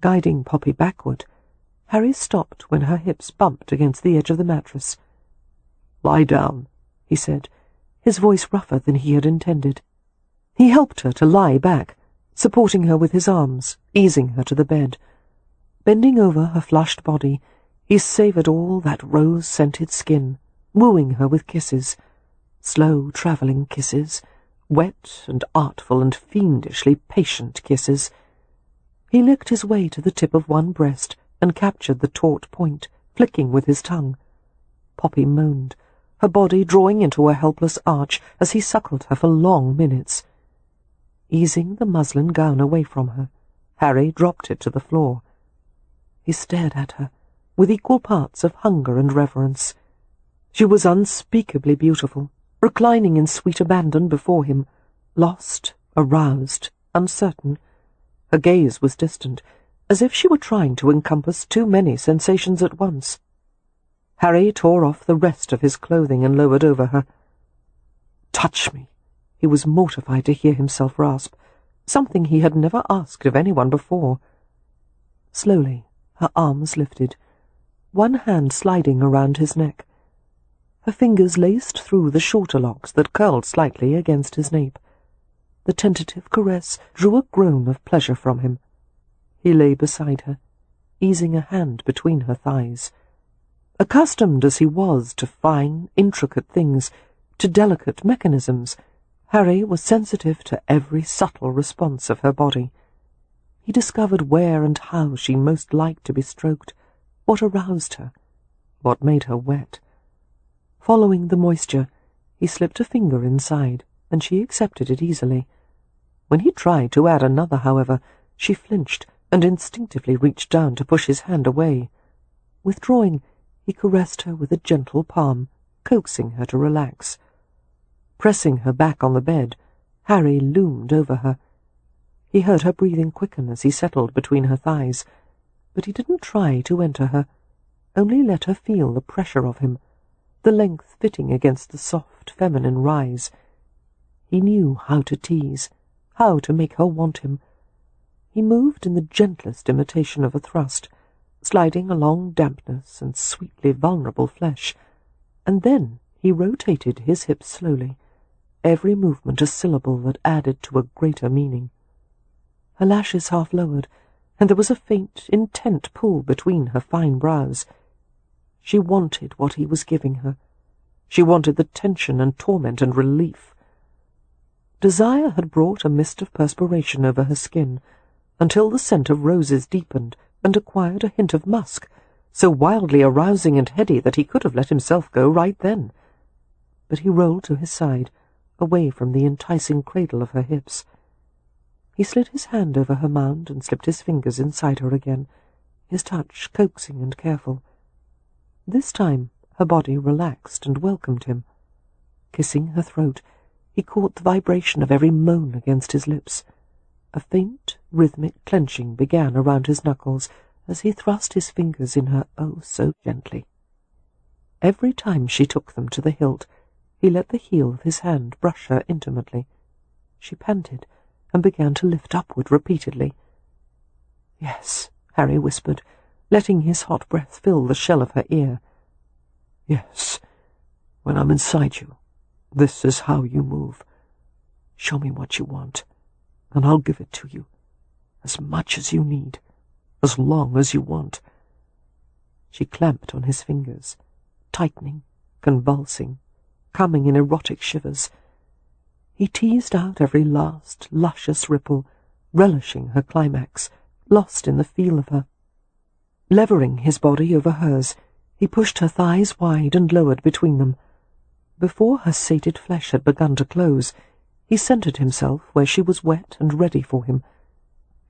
Guiding Poppy backward, Harry stopped when her hips bumped against the edge of the mattress. "Lie down," he said, his voice rougher than he had intended. He helped her to lie back, supporting her with his arms, easing her to the bed. Bending over her flushed body, he savoured all that rose-scented skin, wooing her with kisses, slow travelling kisses, wet and artful and fiendishly patient kisses. He licked his way to the tip of one breast and captured the taut point, flicking with his tongue. Poppy moaned, her body drawing into a helpless arch as he suckled her for long minutes. Easing the muslin gown away from her, Harry dropped it to the floor. He stared at her, with equal parts of hunger and reverence. She was unspeakably beautiful, reclining in sweet abandon before him, lost, aroused, uncertain. Her gaze was distant, as if she were trying to encompass too many sensations at once. Harry tore off the rest of his clothing and lowered over her. "Touch me," he was mortified to hear himself rasp, something he had never asked of anyone before. Slowly, her arms lifted, one hand sliding around his neck. Her fingers laced through the shorter locks that curled slightly against his nape. The tentative caress drew a groan of pleasure from him. He lay beside her, easing a hand between her thighs. Accustomed as he was to fine, intricate things, to delicate mechanisms, Harry was sensitive to every subtle response of her body. He discovered where and how she most liked to be stroked, what aroused her, what made her wet. Following the moisture, he slipped a finger inside, and she accepted it easily. When he tried to add another, however, she flinched and instinctively reached down to push his hand away. Withdrawing, he caressed her with a gentle palm, coaxing her to relax. Pressing her back on the bed, Harry loomed over her. He heard her breathing quicken as he settled between her thighs, but he didn't try to enter her, only let her feel the pressure of him, the length fitting against the soft, feminine rise. He knew how to tease, how to make her want him. He moved in the gentlest imitation of a thrust, sliding along dampness and sweetly vulnerable flesh, and then he rotated his hips slowly, every movement a syllable that added to a greater meaning. Her lashes half lowered, and there was a faint, intent pull between her fine brows. She wanted what he was giving her. She wanted the tension and torment and relief. Desire had brought a mist of perspiration over her skin, until the scent of roses deepened and acquired a hint of musk, so wildly arousing and heady that he could have let himself go right then. But he rolled to his side, away from the enticing cradle of her hips. He slid his hand over her mound and slipped his fingers inside her again, his touch coaxing and careful. This time her body relaxed and welcomed him. Kissing her throat, he caught the vibration of every moan against his lips. A faint, rhythmic clenching began around his knuckles as he thrust his fingers in her oh so gently. Every time she took them to the hilt, he let the heel of his hand brush her intimately. She panted and began to lift upward repeatedly. "Yes," Harry whispered, letting his hot breath fill the shell of her ear. "Yes." When I'm inside you, this is how you move. Show me what you want, and I'll give it to you. As much as you need, as long as you want." She clamped on his fingers, tightening, convulsing, coming in erotic shivers. He teased out every last, luscious ripple, relishing her climax, lost in the feel of her. Levering his body over hers, he pushed her thighs wide and lowered between them. Before her sated flesh had begun to close, he centered himself where she was wet and ready for him.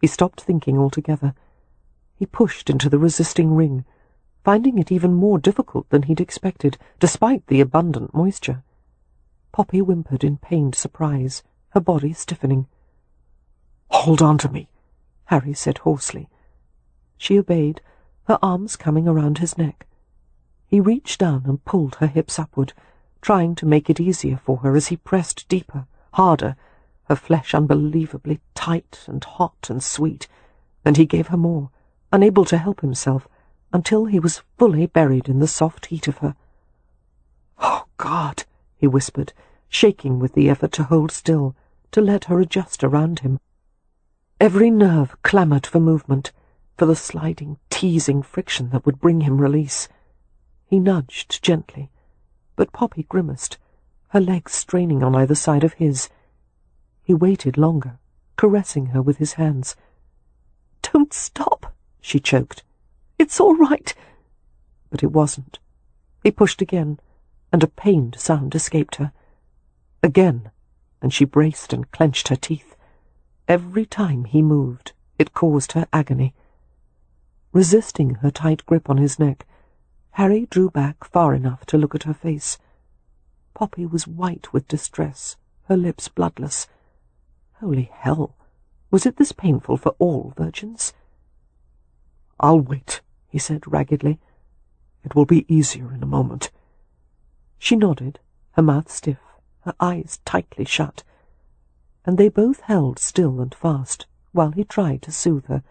He stopped thinking altogether. He pushed into the resisting ring, finding it even more difficult than he'd expected, despite the abundant moisture. Poppy whimpered in pained surprise, her body stiffening. "Hold on to me," Harry said hoarsely. She obeyed, her arms coming around his neck. He reached down and pulled her hips upward, trying to make it easier for her as he pressed deeper, harder, her flesh unbelievably tight and hot and sweet, and he gave her more, unable to help himself, until he was fully buried in the soft heat of her. "Oh, God," he whispered, shaking with the effort to hold still, to let her adjust around him. Every nerve clamoured for movement, for the sliding, teasing friction that would bring him release. He nudged gently, but Poppy grimaced, her legs straining on either side of his. He waited longer, caressing her with his hands. "Don't stop," she choked. "It's all right." But it wasn't. He pushed again, and a pained sound escaped her. Again, and she braced and clenched her teeth. Every time he moved, it caused her agony. Resisting her tight grip on his neck, Harry drew back far enough to look at her face. Poppy was white with distress, her lips bloodless. Holy hell! Was it this painful for all virgins? "I'll wait," he said raggedly. "It will be easier in a moment." She nodded, her mouth stiff, her eyes tightly shut, and they both held still and fast while he tried to soothe her.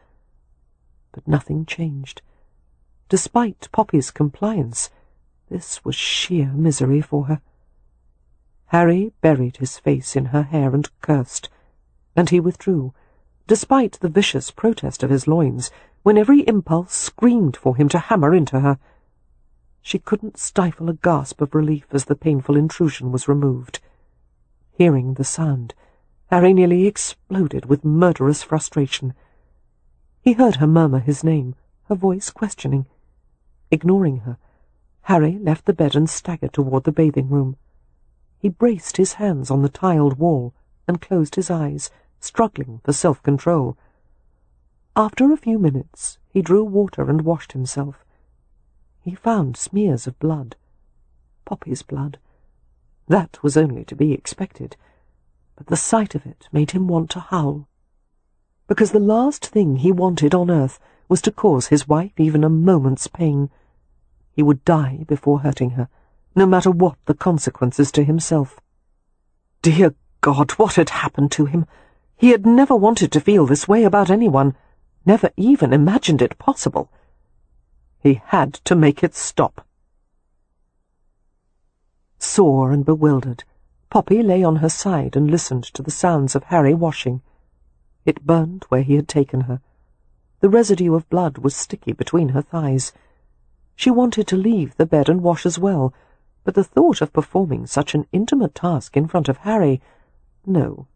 But nothing changed. Despite Poppy's compliance, this was sheer misery for her. Harry buried his face in her hair and cursed, and he withdrew, despite the vicious protest of his loins, when every impulse screamed for him to hammer into her. She couldn't stifle a gasp of relief as the painful intrusion was removed. Hearing the sound, Harry nearly exploded with murderous frustration. He heard her murmur his name, her voice questioning. Ignoring her, Harry left the bed and staggered toward the bathing room. He braced his hands on the tiled wall and closed his eyes, struggling for self-control. After a few minutes, he drew water and washed himself. He found smears of blood. Poppy's blood. That was only to be expected, but the sight of it made him want to howl. Because the last thing he wanted on earth was to cause his wife even a moment's pain. He would die before hurting her, no matter what the consequences to himself. Dear God, what had happened to him? He had never wanted to feel this way about anyone, never even imagined it possible. He had to make it stop. Sore and bewildered, Poppy lay on her side and listened to the sounds of Harry washing. It burned where he had taken her. The residue of blood was sticky between her thighs. She wanted to leave the bed and wash as well, but the thought of performing such an intimate task in front of Harry— no,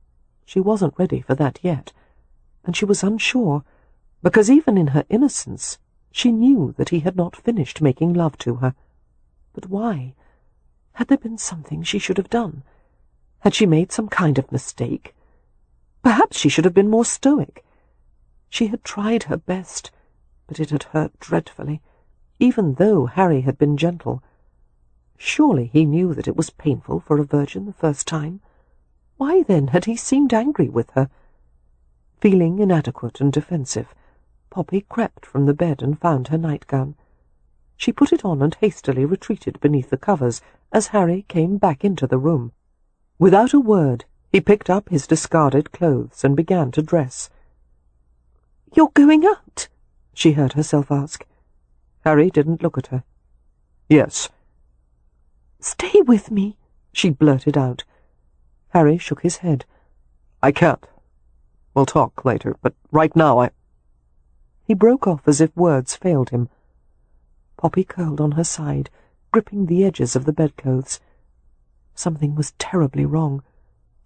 she wasn't ready for that yet, and she was unsure, because even in her innocence she knew that he had not finished making love to her. But why? Had there been something she should have done? Had she made some kind of mistake? Perhaps she should have been more stoic. She had tried her best, but it had hurt dreadfully, even though Harry had been gentle. Surely he knew that it was painful for a virgin the first time. Why then had he seemed angry with her? Feeling inadequate and defensive, Poppy crept from the bed and found her nightgown. She put it on and hastily retreated beneath the covers as Harry came back into the room. Without a word, he picked up his discarded clothes and began to dress. "You're going out?" she heard herself ask. Harry didn't look at her. "Yes." Stay with me, she blurted out. Harry shook his head. I can't. We'll talk later, but right now He broke off as if words failed him. Poppy curled on her side, gripping the edges of the bedclothes. Something was terribly wrong.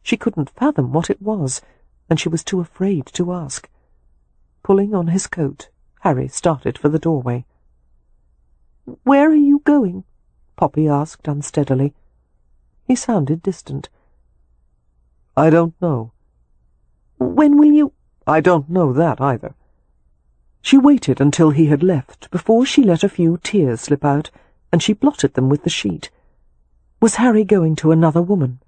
She couldn't fathom what it was, and she was too afraid to ask. Pulling on his coat, Harry started for the doorway. "Where are you going?" Poppy asked unsteadily. He sounded distant. I don't know. When will you— I don't know that either. She waited until he had left before she let a few tears slip out, and she blotted them with the sheet. Was Harry going to another woman?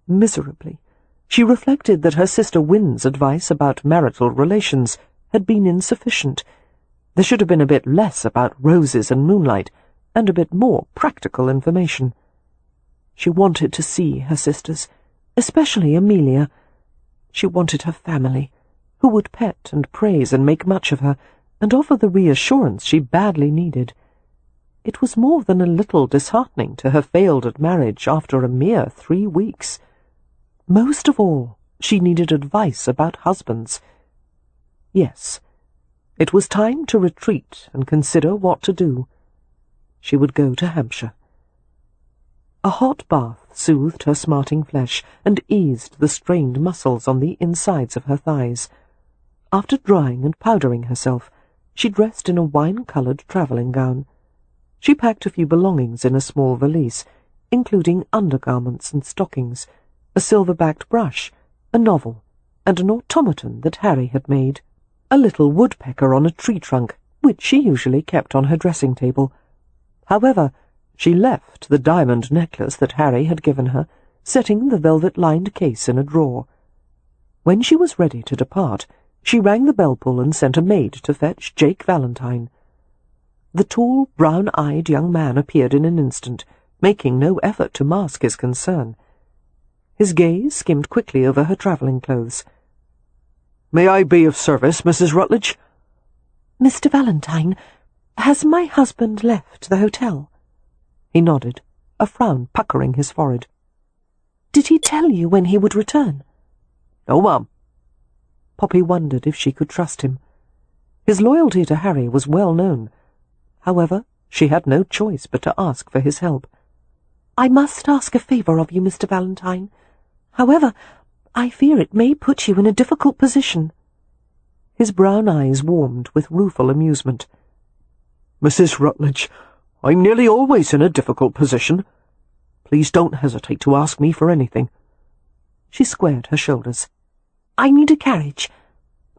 Miserably, she reflected that her sister Wynn's advice about marital relations had been insufficient. There should have been a bit less about roses and moonlight, and a bit more practical information. She wanted to see her sisters, especially Amelia. She wanted her family, who would pet and praise and make much of her, and offer the reassurance she badly needed. It was more than a little disheartening to have failed at marriage after a mere 3 weeks. Most of all, she needed advice about husbands. Yes, it was time to retreat and consider what to do. She would go to Hampshire. A hot bath soothed her smarting flesh and eased the strained muscles on the insides of her thighs. After drying and powdering herself, she dressed in a wine-coloured travelling gown. She packed a few belongings in a small valise, including undergarments and stockings, a silver-backed brush, a novel, and an automaton that Harry had made, a little woodpecker on a tree trunk, which she usually kept on her dressing table. However, she left the diamond necklace that Harry had given her, setting the velvet-lined case in a drawer. When she was ready to depart, she rang the bell-pull and sent a maid to fetch Jake Valentine. The tall, brown-eyed young man appeared in an instant, making no effort to mask his concern. His gaze skimmed quickly over her travelling clothes. "May I be of service, Mrs. Rutledge?" "Mr. Valentine, has my husband left the hotel?" He nodded, a frown puckering his forehead. "Did he tell you when he would return?" "No, ma'am." Poppy wondered if she could trust him. His loyalty to Harry was well known. However, she had no choice but to ask for his help. "I must ask a favour of you, Mr. Valentine. However, I fear it may put you in a difficult position." His brown eyes warmed with rueful amusement. "Mrs. Rutledge, I'm nearly always in a difficult position. Please don't hesitate to ask me for anything." She squared her shoulders. "I need a carriage.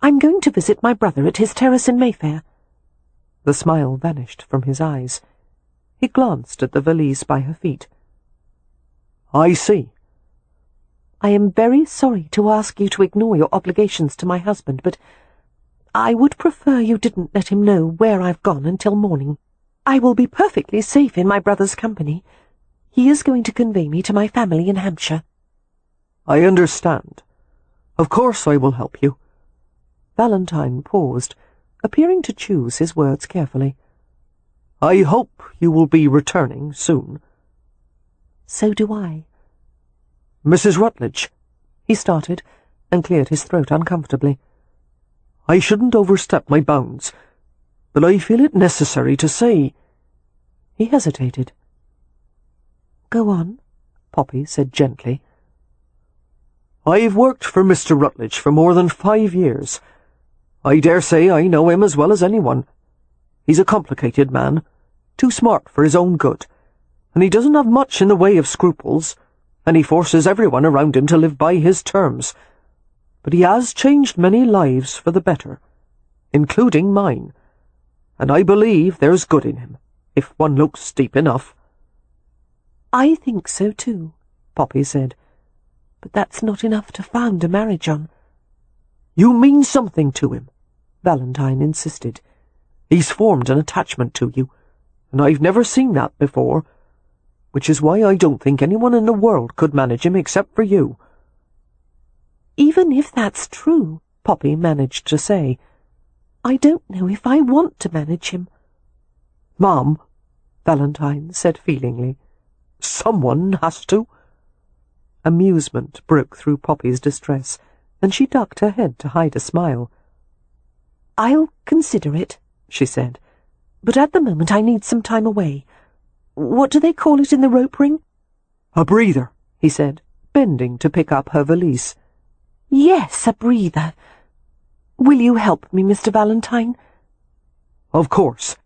I'm going to visit my brother at his terrace in Mayfair." The smile vanished from his eyes. He glanced at the valise by her feet. "I see." "I am very sorry to ask you to ignore your obligations to my husband, but I would prefer you didn't let him know where I've gone until morning. I will be perfectly safe in my brother's company. He is going to convey me to my family in Hampshire." "I understand. Of course I will help you." Valentine paused, appearing to choose his words carefully. "I hope you will be returning soon." "So do I." "Mrs. Rutledge," he started, and cleared his throat uncomfortably. "I shouldn't overstep my bounds, but I feel it necessary to say—" He hesitated. "Go on," Poppy said gently. "I've worked for Mr. Rutledge for more than 5 years. I dare say I know him as well as anyone. He's a complicated man, too smart for his own good, and he doesn't have much in the way of scruples, and he forces everyone around him to live by his terms. But he has changed many lives for the better, including mine, and I believe there's good in him, if one looks deep enough." "I think so too," Poppy said, "but that's not enough to found a marriage on." "You mean something to him," Valentine insisted. "He's formed an attachment to you, and I've never seen that before, which is why I don't think anyone in the world could manage him except for you." "Even if that's true," Poppy managed to say, "I don't know if I want to manage him." "Ma'am," Valentine said feelingly, Someone has to. Amusement broke through Poppy's distress, and she ducked her head to hide a smile. "I'll consider it," she said, "but at the moment I need some time away. What do they call it in the rope ring?" A breather, he said, bending to pick up her valise. "Yes, a breather. Will you help me, Mr. Valentine?" Of course.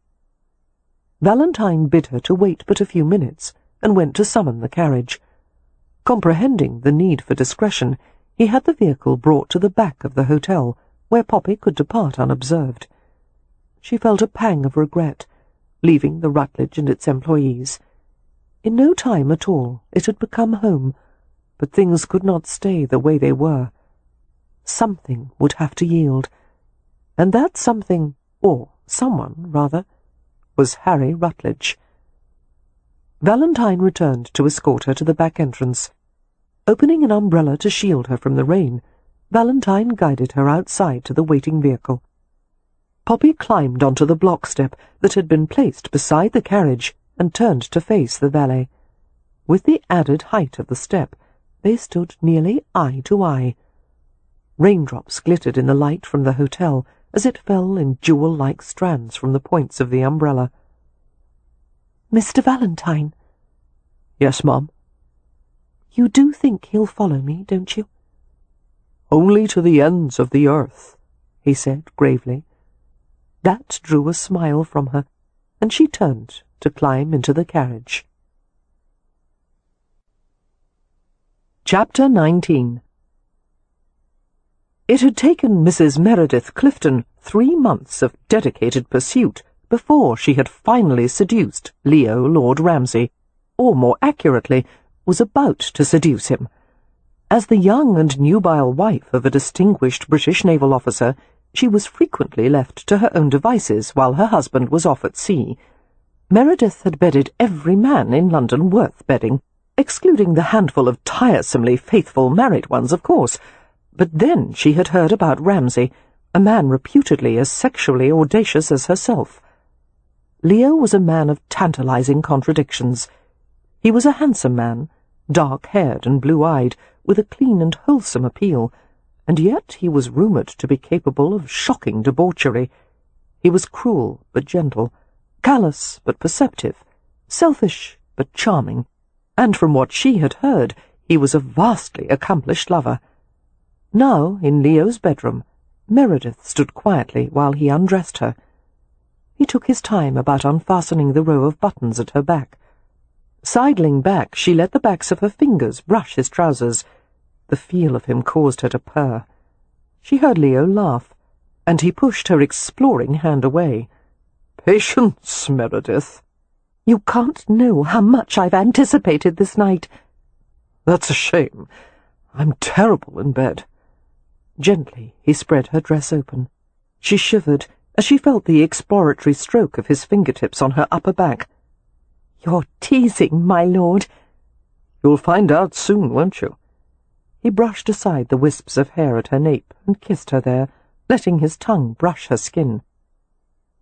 Valentine bid her to wait but a few minutes, and went to summon the carriage. Comprehending the need for discretion, he had the vehicle brought to the back of the hotel, where Poppy could depart unobserved. She felt a pang of regret, leaving the Rutledge and its employees. In no time at all it had become home, but things could not stay the way they were. Something would have to yield, and that something, or someone, rather, was Harry Rutledge. Valentine returned to escort her to the back entrance. Opening an umbrella to shield her from the rain, Valentine guided her outside to the waiting vehicle. Poppy climbed onto the block step that had been placed beside the carriage and turned to face the valet. With the added height of the step, they stood nearly eye to eye. Raindrops glittered in the light from the hotel as it fell in jewel-like strands from the points of the umbrella. "Mr. Valentine." Yes, Mum? "You do think he'll follow me, don't you?" Only to the ends of the earth, he said gravely. That drew a smile from her, and she turned to climb into the carriage. Chapter 19. It had taken Mrs. Meredith Clifton 3 months of dedicated pursuit before she had finally seduced Leo Lord Ramsay, or more accurately, was about to seduce him. As the young and nubile wife of a distinguished British naval officer, she was frequently left to her own devices while her husband was off at sea. Meredith had bedded every man in London worth bedding, excluding the handful of tiresomely faithful married ones, of course. But then she had heard about Ramsay, a man reputedly as sexually audacious as herself. Leo was a man of tantalizing contradictions. He was a handsome man, dark-haired and blue-eyed, with a clean and wholesome appeal, and yet he was rumoured to be capable of shocking debauchery. He was cruel but gentle, callous but perceptive, selfish but charming, and from what she had heard, he was a vastly accomplished lover. Now, in Leo's bedroom, Meredith stood quietly while he undressed her. He took his time about unfastening the row of buttons at her back. Sidling back, she let the backs of her fingers brush his trousers. The feel of him caused her to purr. She heard Leo laugh, and he pushed her exploring hand away. "Patience, Meredith." "You can't know how much I've anticipated this night." "That's a shame. I'm terrible in bed." Gently he spread her dress open. She shivered as she felt the exploratory stroke of his fingertips on her upper back. "You're teasing, my lord." "You'll find out soon, won't you?" He brushed aside the wisps of hair at her nape and kissed her there, letting his tongue brush her skin.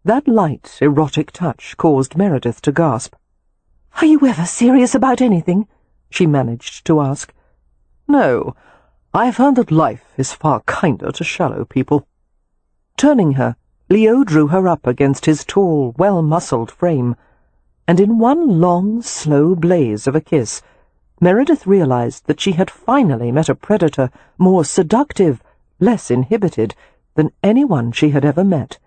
That light, erotic touch caused Meredith to gasp. "Are you ever serious about anything?" she managed to ask. "No. I found that life is far kinder to shallow people." Turning her, Leo drew her up against his tall, well-muscled frame, and in one long, slow blaze of a kiss, Meredith realized that she had finally met a predator more seductive, less inhibited, than anyone she had ever met.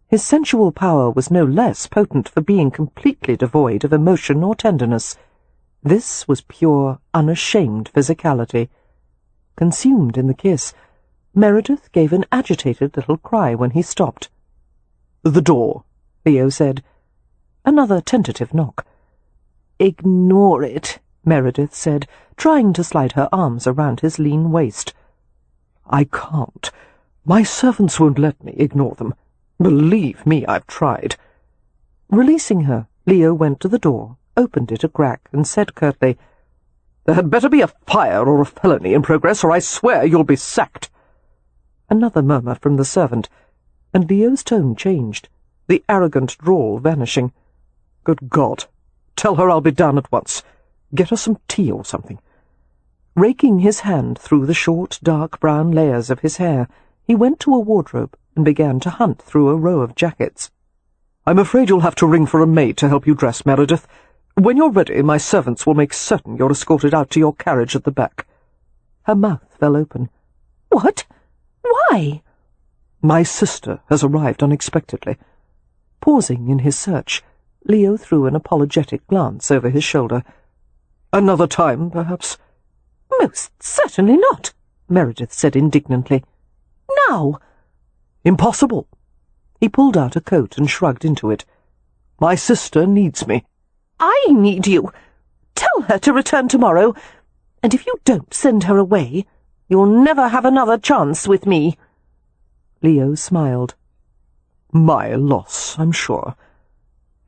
His sensual power was no less potent for being completely devoid of emotion or tenderness. This was pure, unashamed physicality. Consumed in the kiss, Meredith gave an agitated little cry when he stopped. "The door," Leo said. Another tentative knock. "Ignore it," Meredith said, trying to slide her arms around his lean waist. "I can't. My servants won't let me ignore them. Believe me, I've tried." Releasing her, Leo went to the door, opened it a crack, and said curtly, "There had better be a fire or a felony in progress, or I swear you'll be sacked." Another murmur from the servant, and Leo's tone changed, the arrogant drawl vanishing. "Good God! Tell her I'll be down at once. Get her some tea or something." Raking his hand through the short, dark brown layers of his hair, he went to a wardrobe and began to hunt through a row of jackets. "I'm afraid you'll have to ring for a maid to help you dress, Meredith. When you're ready, my servants will make certain you're escorted out to your carriage at the back." Her mouth fell open. "What? Why?" "My sister has arrived unexpectedly." Pausing in his search, Leo threw an apologetic glance over his shoulder. "Another time, perhaps?" "Most certainly not," Meredith said indignantly. "Now." "Impossible." He pulled out a coat and shrugged into it. "My sister needs me." "I need you. Tell her to return tomorrow, and if you don't send her away, you'll never have another chance with me." Leo smiled. "My loss, I'm sure."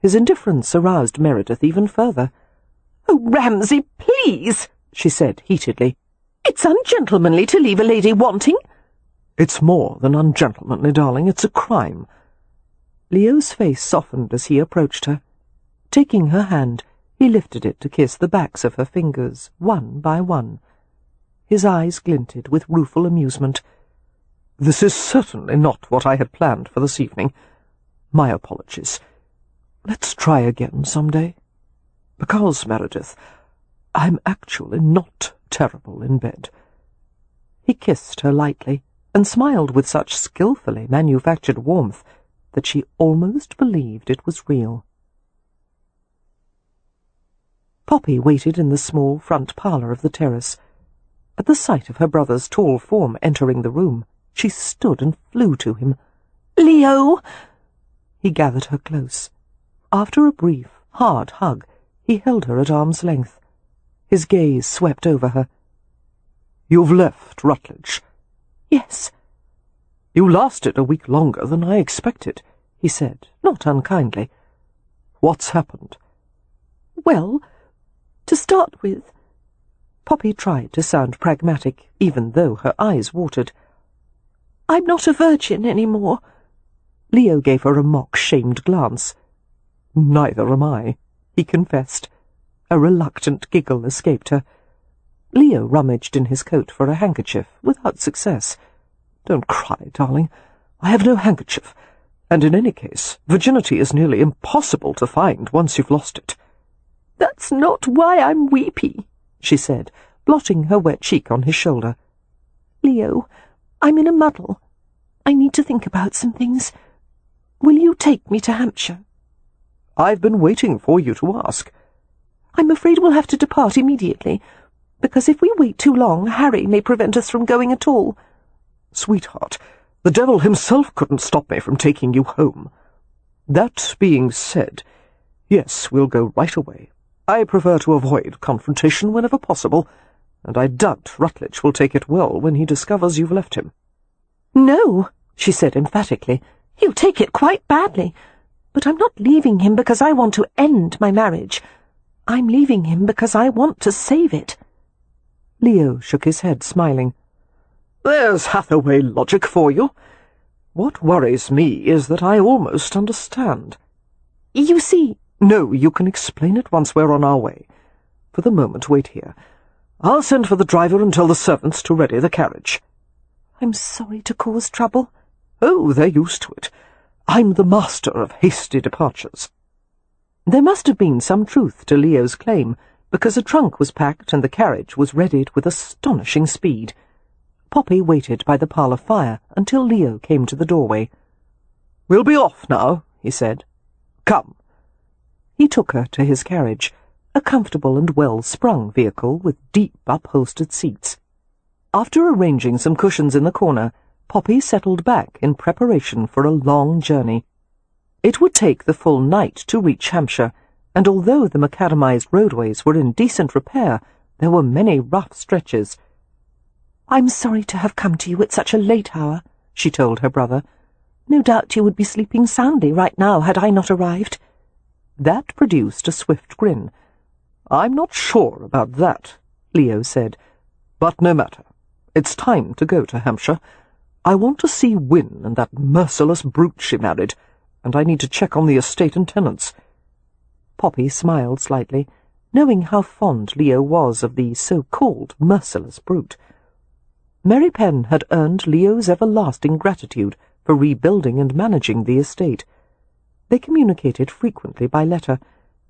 His indifference aroused Meredith even further. "Oh, Ramsay, please," she said heatedly. "It's ungentlemanly to leave a lady wanting." "It's more than ungentlemanly, darling. It's a crime." Leo's face softened as he approached her. Taking her hand, he lifted it to kiss the backs of her fingers, one by one. His eyes glinted with rueful amusement. "This is certainly not what I had planned for this evening. My apologies. Let's try again some day. Because, Meredith, I'm actually not terrible in bed." He kissed her lightly, and smiled with such skillfully manufactured warmth that she almost believed it was real. Poppy waited in the small front parlour of the terrace. At the sight of her brother's tall form entering the room, she stood and flew to him. "Leo!" He gathered her close. After a brief, hard hug, he held her at arm's length. His gaze swept over her. "You've left Rutledge?" "Yes." "You lasted a week longer than I expected," he said, not unkindly. "What's happened?" "Well, to start with—" Poppy tried to sound pragmatic, even though her eyes watered. "I'm not a virgin any more." Leo gave her a mock-shamed glance. "Neither am I," he confessed. A reluctant giggle escaped her. Leo rummaged in his coat for a handkerchief, without success. "Don't cry, darling. I have no handkerchief, and in any case, virginity is nearly impossible to find once you've lost it." "That's not why I'm weepy," she said, blotting her wet cheek on his shoulder. "Leo, I'm in a muddle. I need to think about some things. Will you take me to Hampshire?" "I've been waiting for you to ask." "I'm afraid we'll have to depart immediately, because if we wait too long, Harry may prevent us from going at all." "Sweetheart, the devil himself couldn't stop me from taking you home. That being said, yes, we'll go right away. I prefer to avoid confrontation whenever possible, and I doubt Rutledge will take it well when he discovers you've left him." "No," she said emphatically. "He'll take it quite badly. But I'm not leaving him because I want to end my marriage. I'm leaving him because I want to save it." Leo shook his head, smiling. "There's Hathaway logic for you. What worries me is that I almost understand." "You see—" "No, you can explain it once we're on our way. For the moment, wait here. I'll send for the driver and tell the servants to ready the carriage." "I'm sorry to cause trouble." "Oh, they're used to it. I'm the master of hasty departures." There must have been some truth to Leo's claim, because a trunk was packed and the carriage was readied with astonishing speed. Poppy waited by the parlour fire until Leo came to the doorway. "We'll be off now," he said. "Come." He took her to his carriage, a comfortable and well-sprung vehicle with deep upholstered seats. After arranging some cushions in the corner, Poppy settled back in preparation for a long journey. It would take the full night to reach Hampshire, and although the macadamized roadways were in decent repair, there were many rough stretches. "I'm sorry to have come to you at such a late hour," she told her brother. "No doubt you would be sleeping soundly right now had I not arrived." That produced a swift grin. "I'm not sure about that," Leo said. "But no matter. It's time to go to Hampshire. I want to see Wynne and that merciless brute she married, and I need to check on the estate and tenants." Poppy smiled slightly. knowing how fond Leo was of the so-called merciless brute. Mary Penn had earned Leo's everlasting gratitude for rebuilding and managing the estate. They communicated frequently by letter,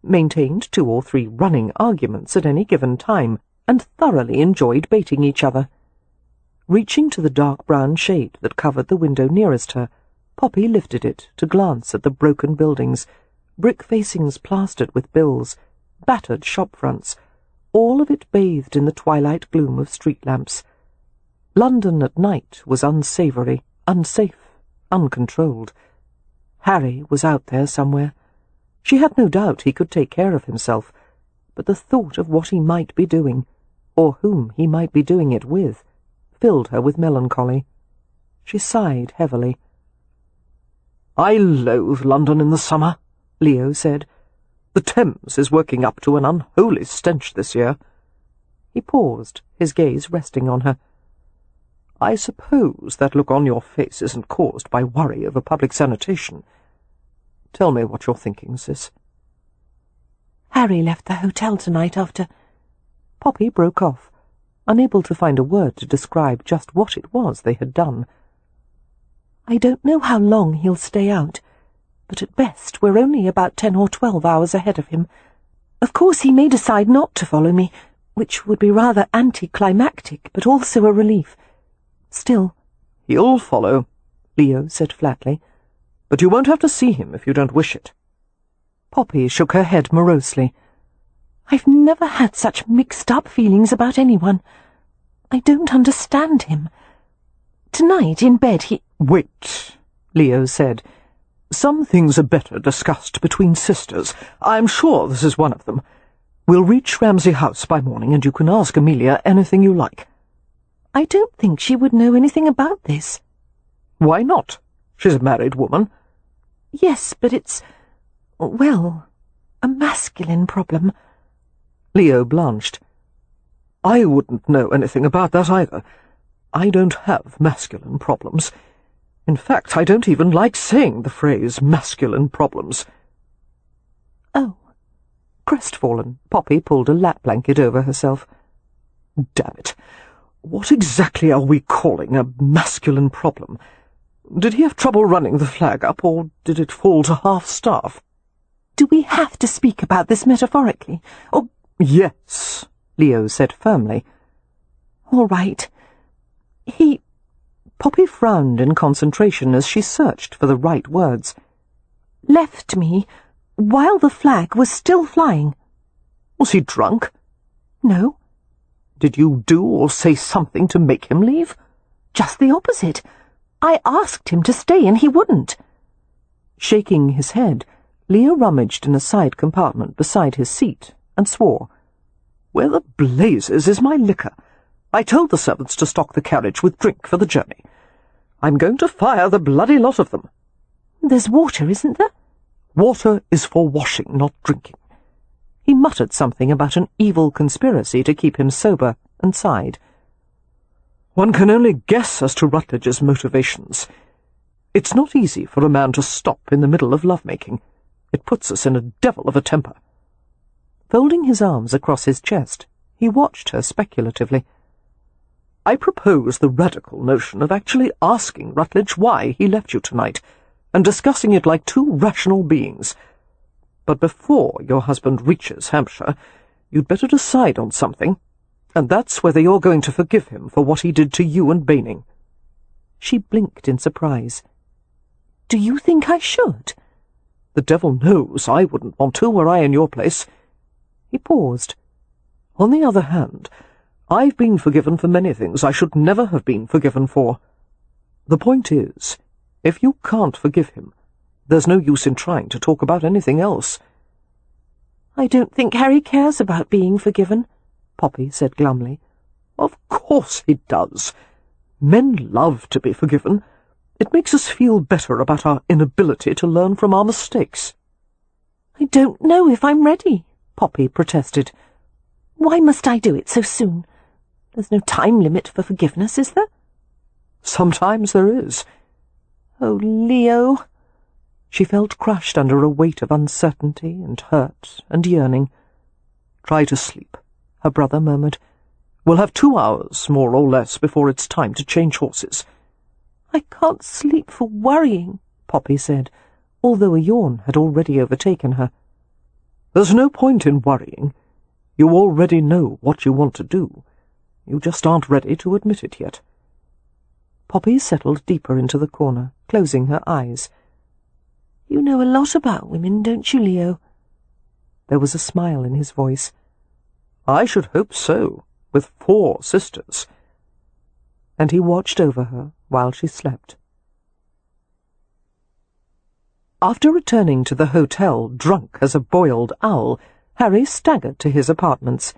maintained 2 or 3 running arguments at any given time, and thoroughly enjoyed baiting each other. Reaching to the dark brown shade that covered the window nearest her, Poppy lifted it to glance at the broken buildings, brick facings plastered with bills, battered shop fronts, all of it bathed in the twilight gloom of street lamps. London at night was unsavoury, unsafe, uncontrolled. Harry was out there somewhere. She had no doubt he could take care of himself, but the thought of what he might be doing, or whom he might be doing it with, filled her with melancholy. She sighed heavily. "I loathe London in the summer," Leo said. "The Thames is working up to an unholy stench this year." He paused, his gaze resting on her. "I suppose that look on your face isn't caused by worry over public sanitation. Tell me what you're thinking, sis." Harry left the hotel tonight after— Poppy broke off, unable to find a word to describe just what it was they had done. I don't know how long he'll stay out, but at best we're only about 10 or 12 hours ahead of him. Of course he may decide not to follow me, which would be rather anticlimactic, but also a relief. Still— "He'll follow," Leo said flatly, "but you won't have to see him if you don't wish it." Poppy shook her head morosely. I've never had such mixed-up feelings about anyone. I don't understand him. Tonight in bed he— "Wait," Leo said. "Some things are better discussed between sisters. I'm sure this is one of them. We'll reach Ramsay House by morning, and you can ask Amelia anything you like." I don't think she would know anything about this. "Why not? She's a married woman." Yes, but it's— well, a masculine problem. Leo blanched. "I wouldn't know anything about that either. I don't have masculine problems. In fact, I don't even like saying the phrase masculine problems." Oh. Crestfallen, Poppy pulled a lap blanket over herself. "Damn it. What exactly are we calling a masculine problem? Did he have trouble running the flag up, or did it fall to half-staff?" Do we have to speak about this metaphorically, or— "Yes," Leo said firmly. All right. Poppy frowned in concentration as she searched for the right words. Left me while the flag was still flying. "Was he drunk?" No. "Did you do or say something to make him leave?" Just the opposite. I asked him to stay and he wouldn't. Shaking his head, Leo rummaged in a side compartment beside his seat and swore. "Where the blazes is my liquor? I told the servants to stock the carriage with drink for the journey. I'm going to fire the bloody lot of them." There's water, isn't there? "Water is for washing, not drinking." He muttered something about an evil conspiracy to keep him sober, and sighed. "One can only guess as to Rutledge's motivations. It's not easy for a man to stop in the middle of love-making. It puts us in a devil of a temper." Folding his arms across his chest, he watched her speculatively. "I propose the radical notion of actually asking Rutledge why he left you tonight, and discussing it like 2 rational beings. But before your husband reaches Hampshire, you'd better decide on something, and that's whether you're going to forgive him for what he did to you and Baining." She blinked in surprise. Do you think I should? "The devil knows I wouldn't want to were I in your place." He paused. "On the other hand, I've been forgiven for many things I should never have been forgiven for. The point is, if you can't forgive him, there's no use in trying to talk about anything else." I don't think Harry cares about being forgiven, Poppy said glumly. "Of course he does. Men love to be forgiven. It makes us feel better about our inability to learn from our mistakes." I don't know if I'm ready, Poppy protested. Why must I do it so soon? There's no time limit for forgiveness, is there? "Sometimes there is." Oh, Leo. She felt crushed under a weight of uncertainty and hurt and yearning. Try to sleep, her brother murmured. We'll have 2 hours, more or less, before it's time to change horses. I can't sleep for worrying, Poppy said, although a yawn had already overtaken her. There's no point in worrying. You already know what you want to do. You just aren't ready to admit it yet. Poppy settled deeper into the corner, closing her eyes. You know a lot about women, don't you, Leo? There was a smile in his voice. I should hope so, with 4 sisters. And he watched over her while she slept. After returning to the hotel, drunk as a boiled owl, Harry staggered to his apartments.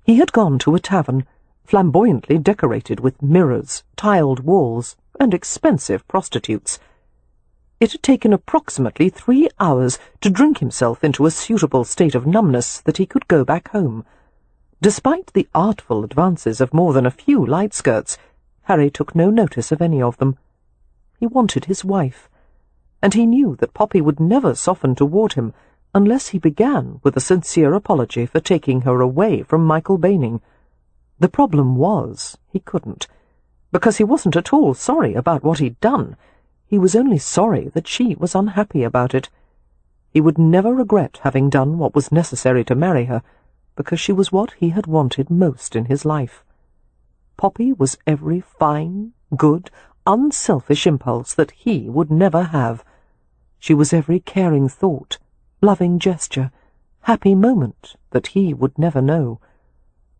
He had gone to a tavern, flamboyantly decorated with mirrors, tiled walls, and expensive prostitutes. It had taken approximately 3 hours to drink himself into a suitable state of numbness that he could go back home. Despite the artful advances of more than a few light skirts, Harry took no notice of any of them. He wanted his wife, and he knew that Poppy would never soften toward him unless he began with a sincere apology for taking her away from Michael Baining. The problem was he couldn't, because he wasn't at all sorry about what he'd done. He was only sorry that she was unhappy about it. He would never regret having done what was necessary to marry her, because she was what he had wanted most in his life. Poppy was every fine, good, unselfish impulse that he would never have. She was every caring thought, loving gesture, happy moment that he would never know.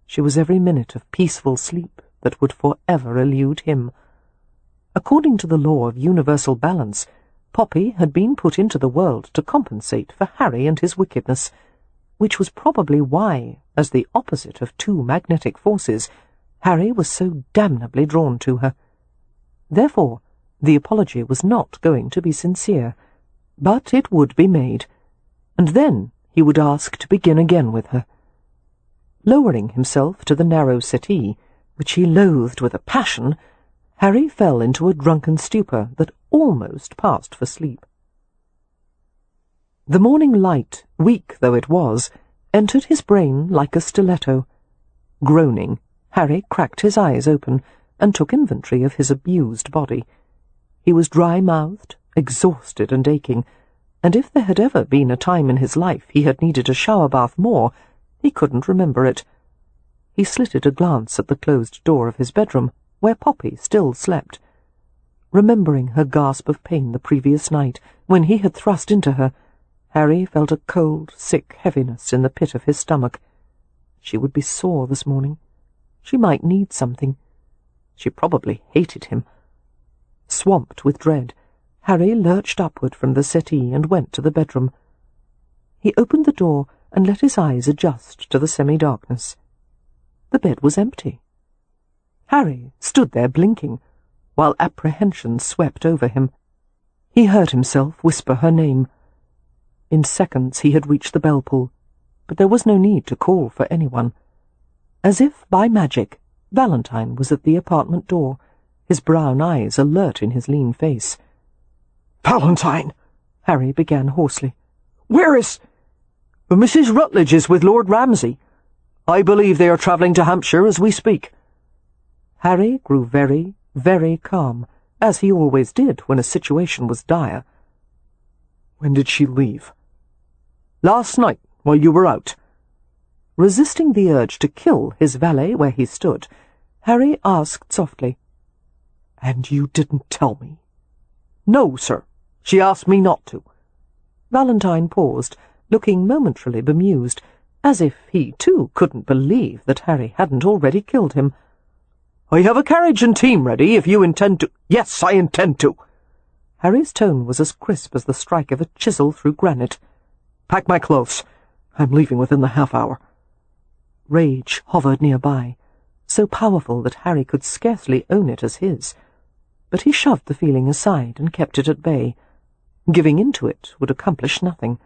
She was every minute of peaceful sleep that would forever elude him. According to the law of universal balance, Poppy had been put into the world to compensate for Harry and his wickedness, which was probably why, as the opposite of 2 magnetic forces, Harry was so damnably drawn to her. Therefore, the apology was not going to be sincere, but it would be made, and then he would ask to begin again with her. Lowering himself to the narrow settee, which he loathed with a passion, Harry fell into a drunken stupor that almost passed for sleep. The morning light, weak though it was, entered his brain like a stiletto. Groaning, Harry cracked his eyes open and took inventory of his abused body. He was dry-mouthed, exhausted and aching, and if there had ever been a time in his life he had needed a shower bath more, he couldn't remember it. He slitted a glance at the closed door of his bedroom, where Poppy still slept. Remembering her gasp of pain the previous night, when he had thrust into her, Harry felt a cold, sick heaviness in the pit of his stomach. She would be sore this morning. She might need something. She probably hated him. Swamped with dread, Harry lurched upward from the settee and went to the bedroom. He opened the door and let his eyes adjust to the semi-darkness. The bed was empty. Harry stood there blinking, while apprehension swept over him. He heard himself whisper her name. In seconds he had reached the bell-pull, but there was no need to call for anyone. As if by magic, Valentine was at the apartment door, his brown eyes alert in his lean face. "Valentine!" Harry began hoarsely. "Where is—" "Mrs. Rutledge is with Lord Ramsay. I believe they are travelling to Hampshire as we speak." Harry grew very, very calm, as he always did when a situation was dire. "When did she leave?" "Last night, while you were out." Resisting the urge to kill his valet where he stood, Harry asked softly, "And you didn't tell me?" "No, sir. She asked me not to." Valentine paused, looking momentarily bemused, as if he too couldn't believe that Harry hadn't already killed him. "I have a carriage and team ready if you intend to—" "Yes, I intend to." Harry's tone was as crisp as the strike of a chisel through granite. "Pack my clothes. I'm leaving within the half-hour." Rage hovered nearby, so powerful that Harry could scarcely own it as his. But he shoved the feeling aside and kept it at bay. Giving in to it would accomplish nothing.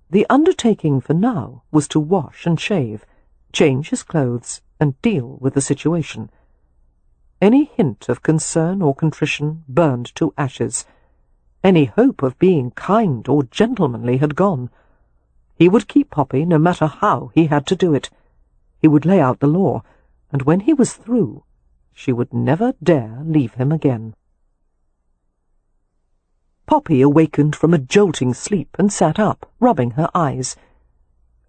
The undertaking for now was to wash and shave, change his clothes, and deal with the situation. Any hint of concern or contrition burned to ashes. Any hope of being kind or gentlemanly had gone. He would keep Poppy no matter how he had to do it. He would lay out the law, and when he was through, she would never dare leave him again. Poppy awakened from a jolting sleep and sat up, rubbing her eyes.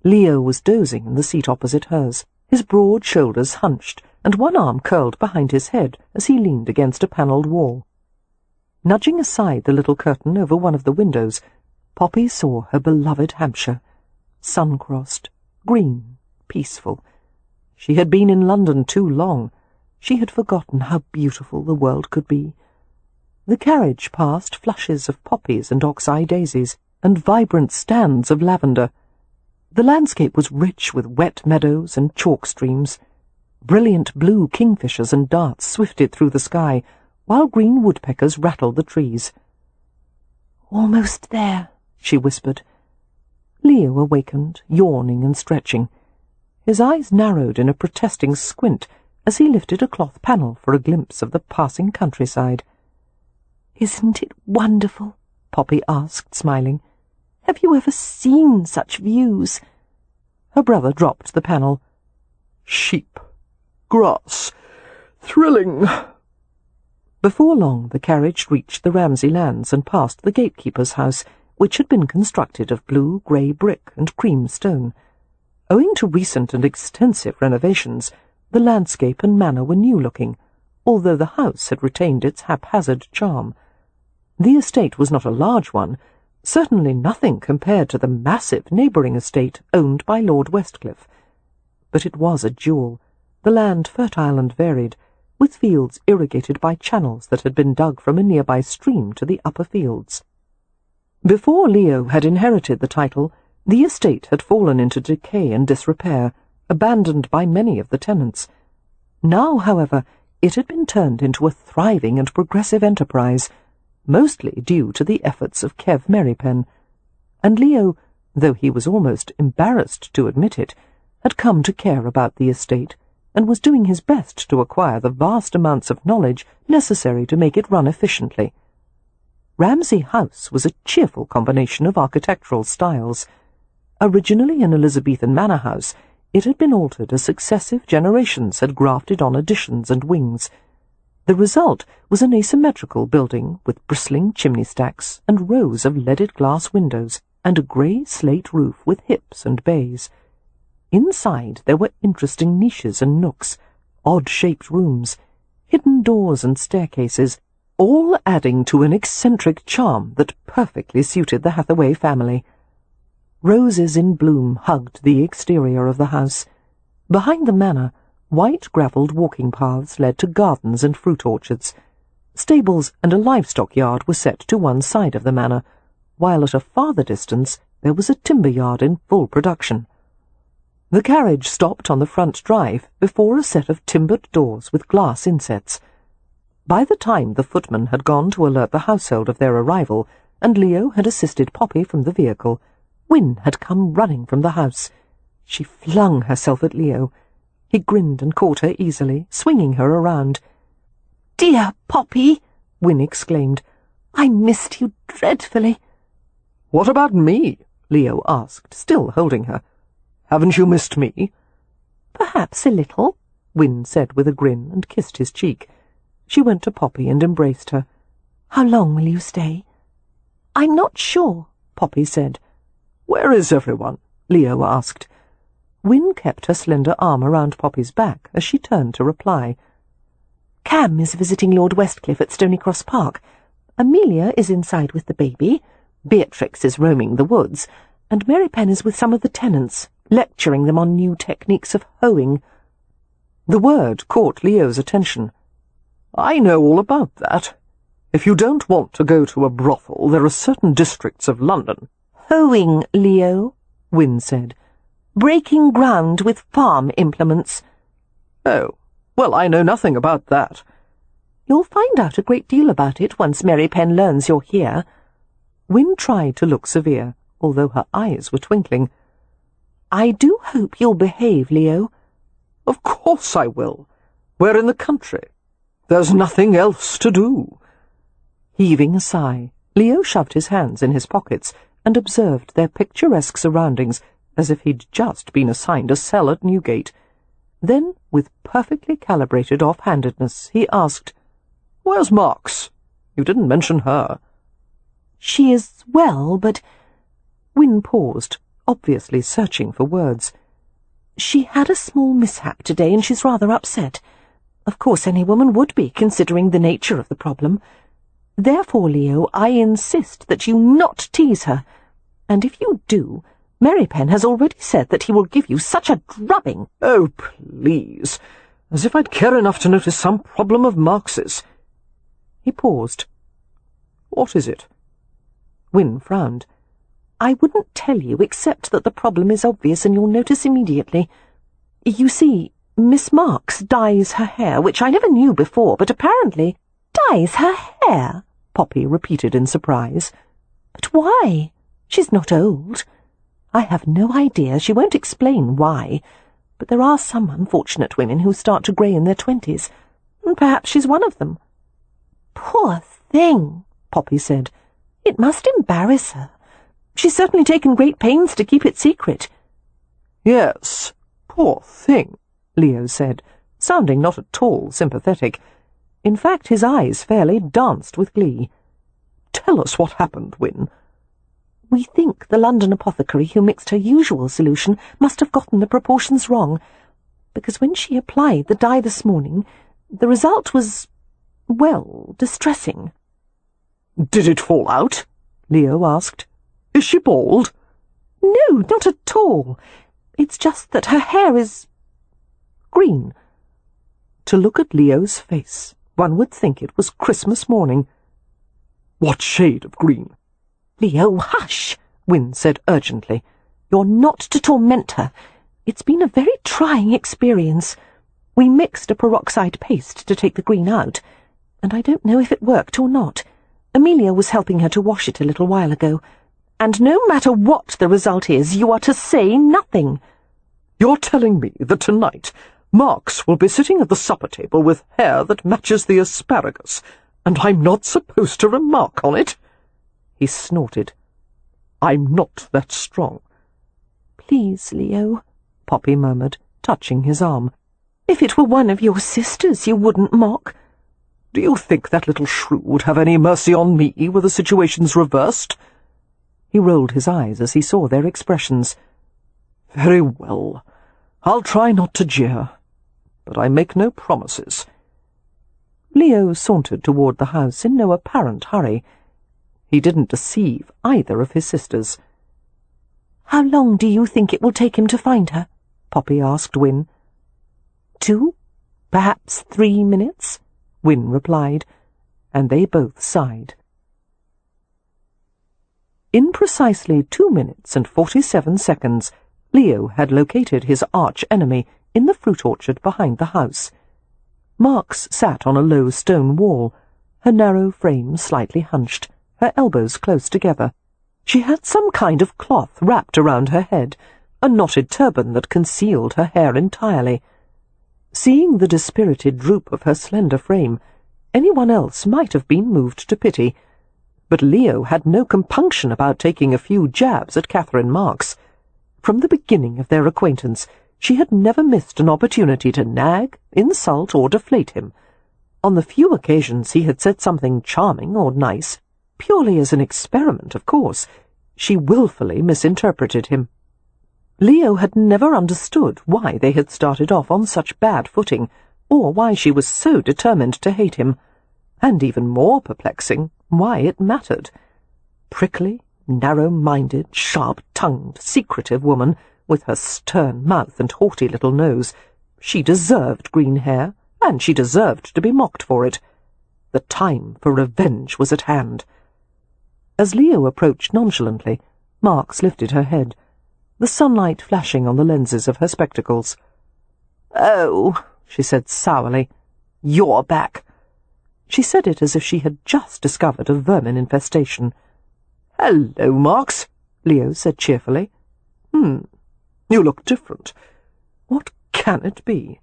Leo was dozing in the seat opposite hers, his broad shoulders hunched, and one arm curled behind his head as he leaned against a panelled wall. Nudging aside the little curtain over one of the windows, Poppy saw her beloved Hampshire, sun-crossed, green, peaceful. She had been in London too long. She had forgotten how beautiful the world could be. The carriage passed flushes of poppies and ox-eye daisies, and vibrant stands of lavender. The landscape was rich with wet meadows and chalk streams. Brilliant blue kingfishers and darts swifted through the sky, while green woodpeckers rattled the trees. "Almost there," she whispered. Leo awakened, yawning and stretching. His eyes narrowed in a protesting squint as he lifted a cloth panel for a glimpse of the passing countryside. "Isn't it wonderful?" Poppy asked, smiling. "Have you ever seen such views?" Her brother dropped the panel. "Sheep, grass, thrilling." Before long the carriage reached the Ramsay lands and passed the gatekeeper's house, which had been constructed of blue-grey brick and cream stone. Owing to recent and extensive renovations, the landscape and manor were new-looking, although the house had retained its haphazard charm. The estate was not a large one, certainly nothing compared to the massive neighbouring estate owned by Lord Westcliff. But it was a jewel, the land fertile and varied, with fields irrigated by channels that had been dug from a nearby stream to the upper fields. Before Leo had inherited the title, the estate had fallen into decay and disrepair, abandoned by many of the tenants. Now, however, it had been turned into a thriving and progressive enterprise, mostly due to the efforts of Kev Merrypen, and Leo, though he was almost embarrassed to admit it, had come to care about the estate, and was doing his best to acquire the vast amounts of knowledge necessary to make it run efficiently. Ramsay House was a cheerful combination of architectural styles. Originally an Elizabethan manor house, it had been altered as successive generations had grafted on additions and wings. The result was an asymmetrical building with bristling chimney stacks and rows of leaded glass windows and a grey slate roof with hips and bays. Inside there were interesting niches and nooks, odd-shaped rooms, hidden doors and staircases, all adding to an eccentric charm that perfectly suited the Hathaway family. Roses in bloom hugged the exterior of the house. Behind the manor, white gravelled walking paths led to gardens and fruit orchards. Stables and a livestock yard were set to one side of the manor, while at a farther distance there was a timber yard in full production. The carriage stopped on the front drive before a set of timbered doors with glass insets. By the time the footman had gone to alert the household of their arrival, and Leo had assisted Poppy from the vehicle, Wynne had come running from the house. She flung herself at Leo. He grinned and caught her easily, swinging her around. "Dear Poppy," Wynne exclaimed, "I missed you dreadfully." "What about me?" Leo asked, still holding her. "Haven't you missed me?" "Perhaps a little," Wynne said with a grin and kissed his cheek. She went to Poppy and embraced her. "How long will you stay?" "I'm not sure," Poppy said. "Where is everyone?" Leo asked. Wynne kept her slender arm around Poppy's back as she turned to reply. "Cam is visiting Lord Westcliff at Stonycross Park. Amelia is inside with the baby. Beatrix is roaming the woods, and Merrypen is with some of the tenants, lecturing them on new techniques of hoeing." The word caught Leo's attention. "I know all about that. If you don't want to go to a brothel, there are certain districts of London—" "Hoeing, Leo," Wynne said. "Breaking ground with farm implements." "Oh, well, I know nothing about that." "You'll find out a great deal about it once Merrypen learns you're here." Wynne tried to look severe, although her eyes were twinkling. "I do hope you'll behave, Leo." "Of course I will. We're in the country. There's nothing else to do." Heaving a sigh, Leo shoved his hands in his pockets and observed their picturesque surroundings as if he'd just been assigned a cell at Newgate. Then, with perfectly calibrated off-handedness, he asked, "Where's Marks? You didn't mention her." "She is well, but—" Wynne paused, obviously searching for words. "She had a small mishap today, and she's rather upset. Of course any woman would be, considering the nature of the problem. Therefore, Leo, I insist that you not tease her. And if you do, Merrypen has already said that he will give you such a drubbing." "Oh, please. As if I'd care enough to notice some problem of Marks's." He paused. "What is it?" Wynne frowned. "I wouldn't tell you, except that the problem is obvious and you'll notice immediately. You see, Miss Marks dyes her hair, which I never knew before, but apparently—" "Dyes her hair?" Poppy repeated in surprise. "But why? She's not old." "I have no idea. She won't explain why. But there are some unfortunate women who start to grey in their 20s, and perhaps she's one of them." "Poor thing," Poppy said. "It must embarrass her. She's certainly taken great pains to keep it secret." "Yes, poor thing," Leo said, sounding not at all sympathetic. In fact, his eyes fairly danced with glee. "Tell us what happened, Wynne." "We think the London apothecary who mixed her usual solution must have gotten the proportions wrong, because when she applied the dye this morning, the result was, well, distressing." "Did it fall out?" Leo asked. "Is she bald?" "No, not at all. It's just that her hair is green." To look at Leo's face, one would think it was Christmas morning. "What shade of green?" "Leo, hush," Wynne said urgently. "You're not to torment her. It's been a very trying experience. We mixed a peroxide paste to take the green out, and I don't know if it worked or not. Amelia was helping her to wash it a little while ago. And no matter what the result is, you are to say nothing." "You're telling me that tonight Marks will be sitting at the supper table with hair that matches the asparagus, and I'm not supposed to remark on it?" He snorted. "I'm not that strong." "Please, Leo," Poppy murmured, touching his arm. "If it were one of your sisters, you wouldn't mock." "Do you think that little shrew would have any mercy on me were the situations reversed?" He rolled his eyes as he saw their expressions. "Very well. I'll try not to jeer, but I make no promises." Leo sauntered toward the house in no apparent hurry. He didn't deceive either of his sisters. "How long do you think it will take him to find her?" Poppy asked Wynne. 2, perhaps 3 minutes, Wynne replied, and they both sighed. In precisely 2 minutes and 47 seconds, Leo had located his arch-enemy in the fruit orchard behind the house. Marks sat on a low stone wall, her narrow frame slightly hunched, her elbows close together. She had some kind of cloth wrapped around her head, a knotted turban that concealed her hair entirely. Seeing the dispirited droop of her slender frame, anyone else might have been moved to pity, but Leo had no compunction about taking a few jabs at Catherine Marks. From the beginning of their acquaintance, she had never missed an opportunity to nag, insult, or deflate him. On the few occasions he had said something charming or nice, purely as an experiment, of course, she wilfully misinterpreted him. Leo had never understood why they had started off on such bad footing, or why she was so determined to hate him, and even more perplexing, why it mattered. Prickly, narrow-minded, sharp-tongued, secretive woman, with her stern mouth and haughty little nose, she deserved green hair, and she deserved to be mocked for it. The time for revenge was at hand. As Leo approached nonchalantly, Marks lifted her head, the sunlight flashing on the lenses of her spectacles. "Oh," she said sourly, "you're back." She said it as if she had just discovered a vermin infestation. "Hello, Marks," Leo said cheerfully. You look different. What can it be?"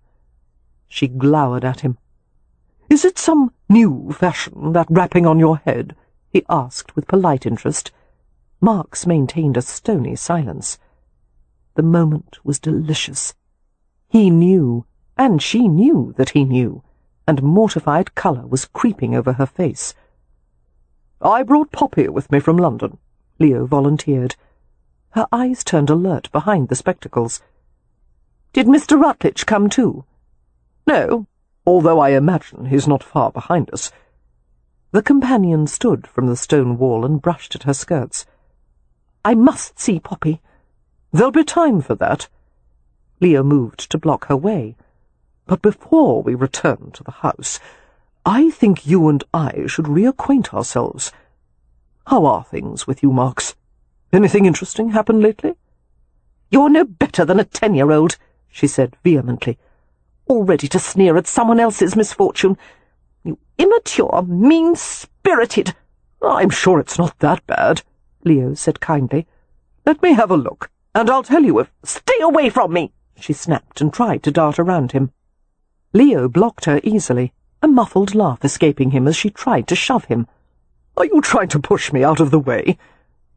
She glowered at him. "Is it some new fashion, that wrapping on your head?" he asked with polite interest. Marks maintained a stony silence. The moment was delicious. He knew, and she knew that he knew, and mortified colour was creeping over her face. "I brought Poppy with me from London," Leo volunteered. Her eyes turned alert behind the spectacles. "Did Mr. Rutledge come too?" "No, although I imagine he's not far behind us." The companion stood from the stone wall and brushed at her skirts. "I must see Poppy." "There'll be time for that." Leo moved to block her way. "But before we return to the house, I think you and I should reacquaint ourselves. How are things with you, Marks? Anything interesting happened lately?" "You're no better than a 10-year-old, she said vehemently. "All ready to sneer at someone else's misfortune. You immature, mean-spirited—" "I'm sure it's not that bad," Leo said kindly. "Let me have a look, and I'll tell you if—" "Stay away from me!" she snapped and tried to dart around him. Leo blocked her easily, a muffled laugh escaping him as she tried to shove him. "Are you trying to push me out of the way?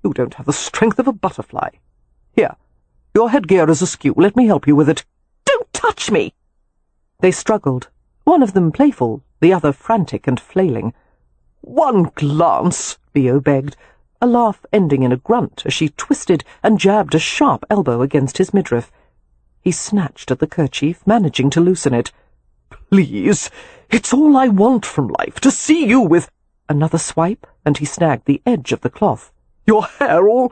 You don't have the strength of a butterfly. Here, your headgear is askew. Let me help you with it." "Don't touch me!" They struggled, one of them playful, the other frantic and flailing. "One glance," Leo begged, a laugh ending in a grunt as she twisted and jabbed a sharp elbow against his midriff. He snatched at the kerchief, managing to loosen it. "Please, it's all I want from life, to see you with—" Another swipe, and he snagged the edge of the cloth. "Your hair all—"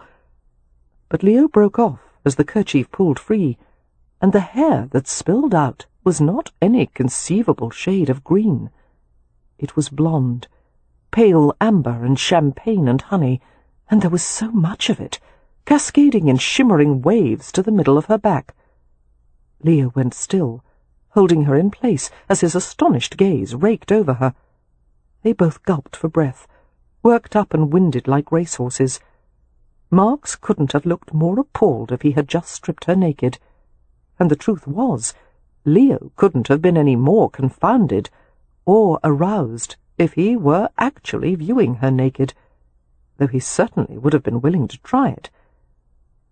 But Leo broke off as the kerchief pulled free, and the hair that spilled out was not any conceivable shade of green. It was blonde, pale amber and champagne and honey, and there was so much of it, cascading in shimmering waves to the middle of her back. Leo went still, holding her in place as his astonished gaze raked over her. They both gulped for breath, worked up and winded like racehorses. Marks couldn't have looked more appalled if he had just stripped her naked. And the truth was, Leo couldn't have been any more confounded or aroused if he were actually viewing her naked, though he certainly would have been willing to try it.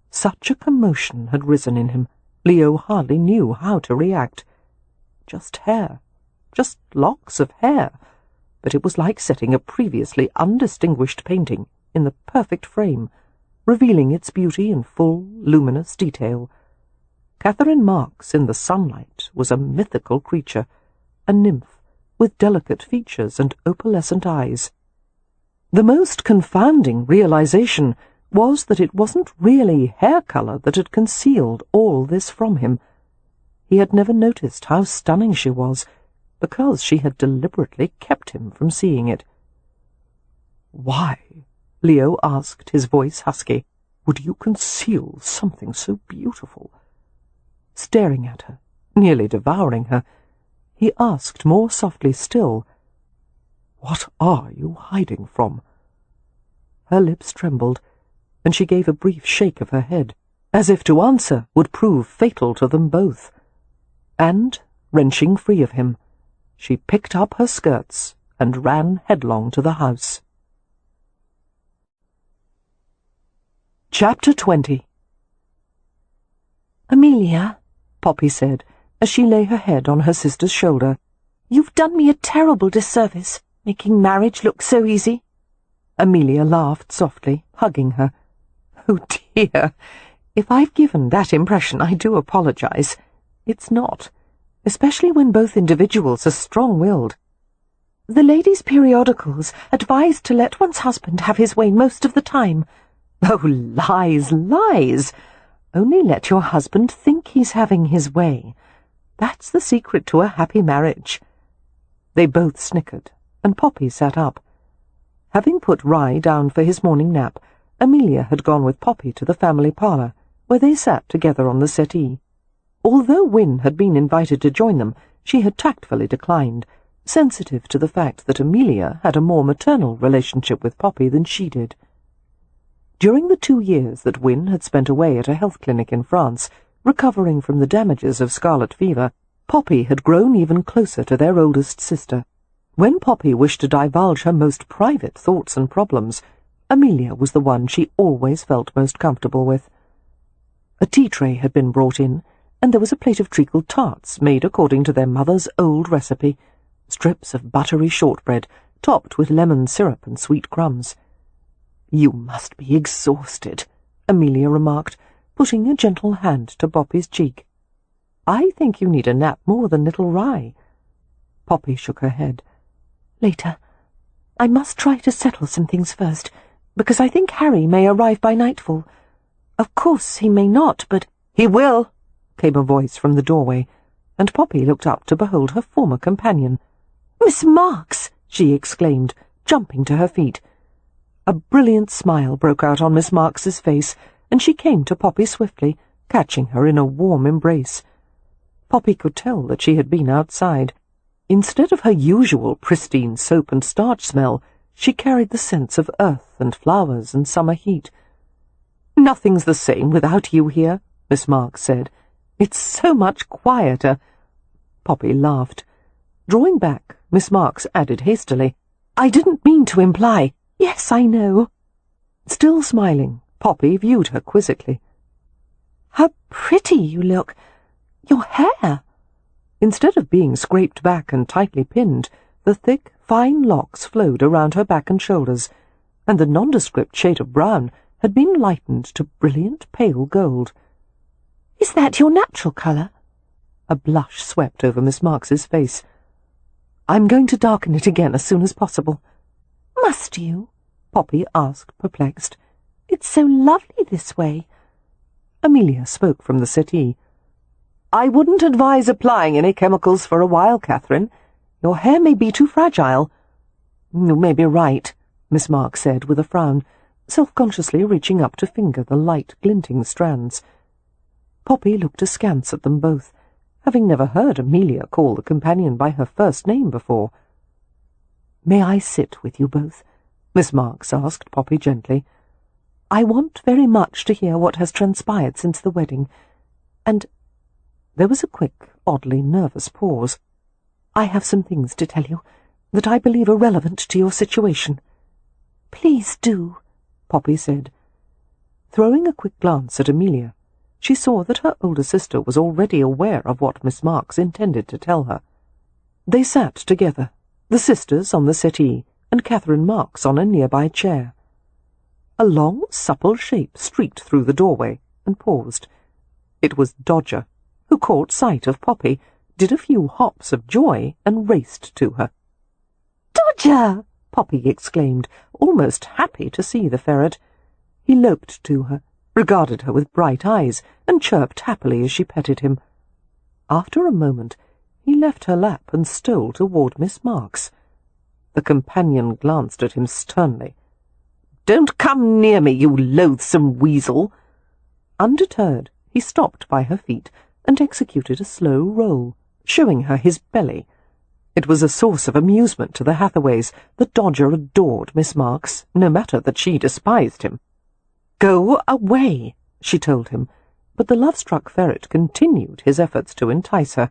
Such a commotion had risen in him, Leo hardly knew how to react. Just hair, just locks of hair, but it was like setting a previously undistinguished painting in the perfect frame, revealing its beauty in full, luminous detail. Catherine Marks in the sunlight was a mythical creature, a nymph with delicate features and opalescent eyes. The most confounding realization was that it wasn't really hair colour that had concealed all this from him. He had never noticed how stunning she was, because she had deliberately kept him from seeing it. "Why," Leo asked, his voice husky, "would you conceal something so beautiful?" Staring at her, nearly devouring her, he asked more softly still, "What are you hiding from?" Her lips trembled, and she gave a brief shake of her head, as if to answer would prove fatal to them both. And, wrenching free of him, she picked up her skirts and ran headlong to the house. Chapter 20. "Amelia," Poppy said, as she lay her head on her sister's shoulder, "you've done me a terrible disservice, making marriage look so easy." Amelia laughed softly, hugging her. "Oh dear, if I've given that impression, I do apologize. It's not, especially when both individuals are strong-willed. The ladies' periodicals advise to let one's husband have his way most of the time." "Oh, lies, lies! Only let your husband think he's having his way. That's the secret to a happy marriage." They both snickered, and Poppy sat up. Having put Rye down for his morning nap, Amelia had gone with Poppy to the family parlour, where they sat together on the settee. Although Wynne had been invited to join them, she had tactfully declined, sensitive to the fact that Amelia had a more maternal relationship with Poppy than she did. During the 2 years that Wynne had spent away at a health clinic in France, recovering from the damages of scarlet fever, Poppy had grown even closer to their oldest sister. When Poppy wished to divulge her most private thoughts and problems, Amelia was the one she always felt most comfortable with. A tea tray had been brought in, and there was a plate of treacle tarts made according to their mother's old recipe, strips of buttery shortbread topped with lemon syrup and sweet crumbs. "You must be exhausted," Amelia remarked, putting a gentle hand to Poppy's cheek. "I think you need a nap more than little Rye." Poppy shook her head. "Later. I must try to settle some things first, because I think Harry may arrive by nightfall. Of course he may not, but—" "He will," came a voice from the doorway, and Poppy looked up to behold her former companion. "Miss Marks!" she exclaimed, jumping to her feet. A brilliant smile broke out on Miss Marks's face, and she came to Poppy swiftly, catching her in a warm embrace. Poppy could tell that she had been outside. Instead of her usual pristine soap and starch smell, she carried the scents of earth and flowers and summer heat. "Nothing's the same without you here," Miss Marks said. "It's so much quieter." Poppy laughed. Drawing back, Miss Marks added hastily, "I didn't mean to imply—" "Yes, I know." Still smiling, Poppy viewed her quizzically. "How pretty you look! Your hair!" Instead of being scraped back and tightly pinned, the thick, fine locks flowed around her back and shoulders, and the nondescript shade of brown had been lightened to brilliant pale gold. "Is that your natural colour?" A blush swept over Miss Marks's face. "I'm going to darken it again as soon as possible." "Must you?" Poppy asked, perplexed. "It's so lovely this way." Amelia spoke from the settee. "I wouldn't advise applying any chemicals for a while, Catherine. Your hair may be too fragile." "You may be right," Miss Marks said with a frown, self-consciously reaching up to finger the light, glinting strands. Poppy looked askance at them both, having never heard Amelia call the companion by her first name before. "May I sit with you both?" Miss Marks asked Poppy gently. "I want very much to hear what has transpired since the wedding, and—" There was a quick, oddly nervous pause. "I have some things to tell you that I believe are relevant to your situation." "Please do," Poppy said. Throwing a quick glance at Amelia, she saw that her older sister was already aware of what Miss Marks intended to tell her. They sat together, the sisters on the settee, and Catherine Marks on a nearby chair. A long, supple shape streaked through the doorway and paused. It was Dodger, who caught sight of Poppy, did a few hops of joy, and raced to her. "Dodger!" Poppy exclaimed, almost happy to see the ferret. He loped to her, regarded her with bright eyes, and chirped happily as she petted him. After a moment, he left her lap and stole toward Miss Marks. The companion glanced at him sternly. "Don't come near me, you loathsome weasel!" Undeterred, he stopped by her feet and executed a slow roll, showing her his belly. It was a source of amusement to the Hathaways that Dodger adored Miss Marks, no matter that she despised him. "Go away," she told him, but the love-struck ferret continued his efforts to entice her.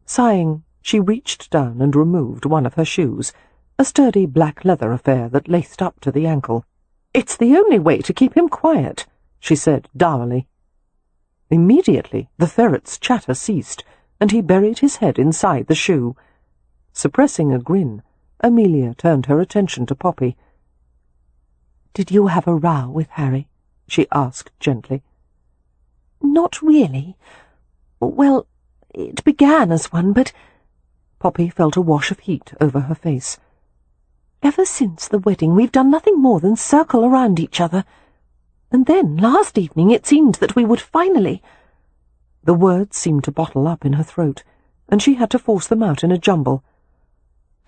Sighing, she reached down and removed one of her shoes, a sturdy black leather affair that laced up to the ankle. "It's the only way to keep him quiet," she said dourly. Immediately the ferret's chatter ceased, and he buried his head inside the shoe. Suppressing a grin, Amelia turned her attention to Poppy. "Did you have a row with Harry?" she asked gently. "Not really. Well, it began as one, but—" Poppy felt a wash of heat over her face. "Ever since the wedding we've done nothing more than circle around each other. And then, last evening, it seemed that we would finally—" The words seemed to bottle up in her throat, and she had to force them out in a jumble.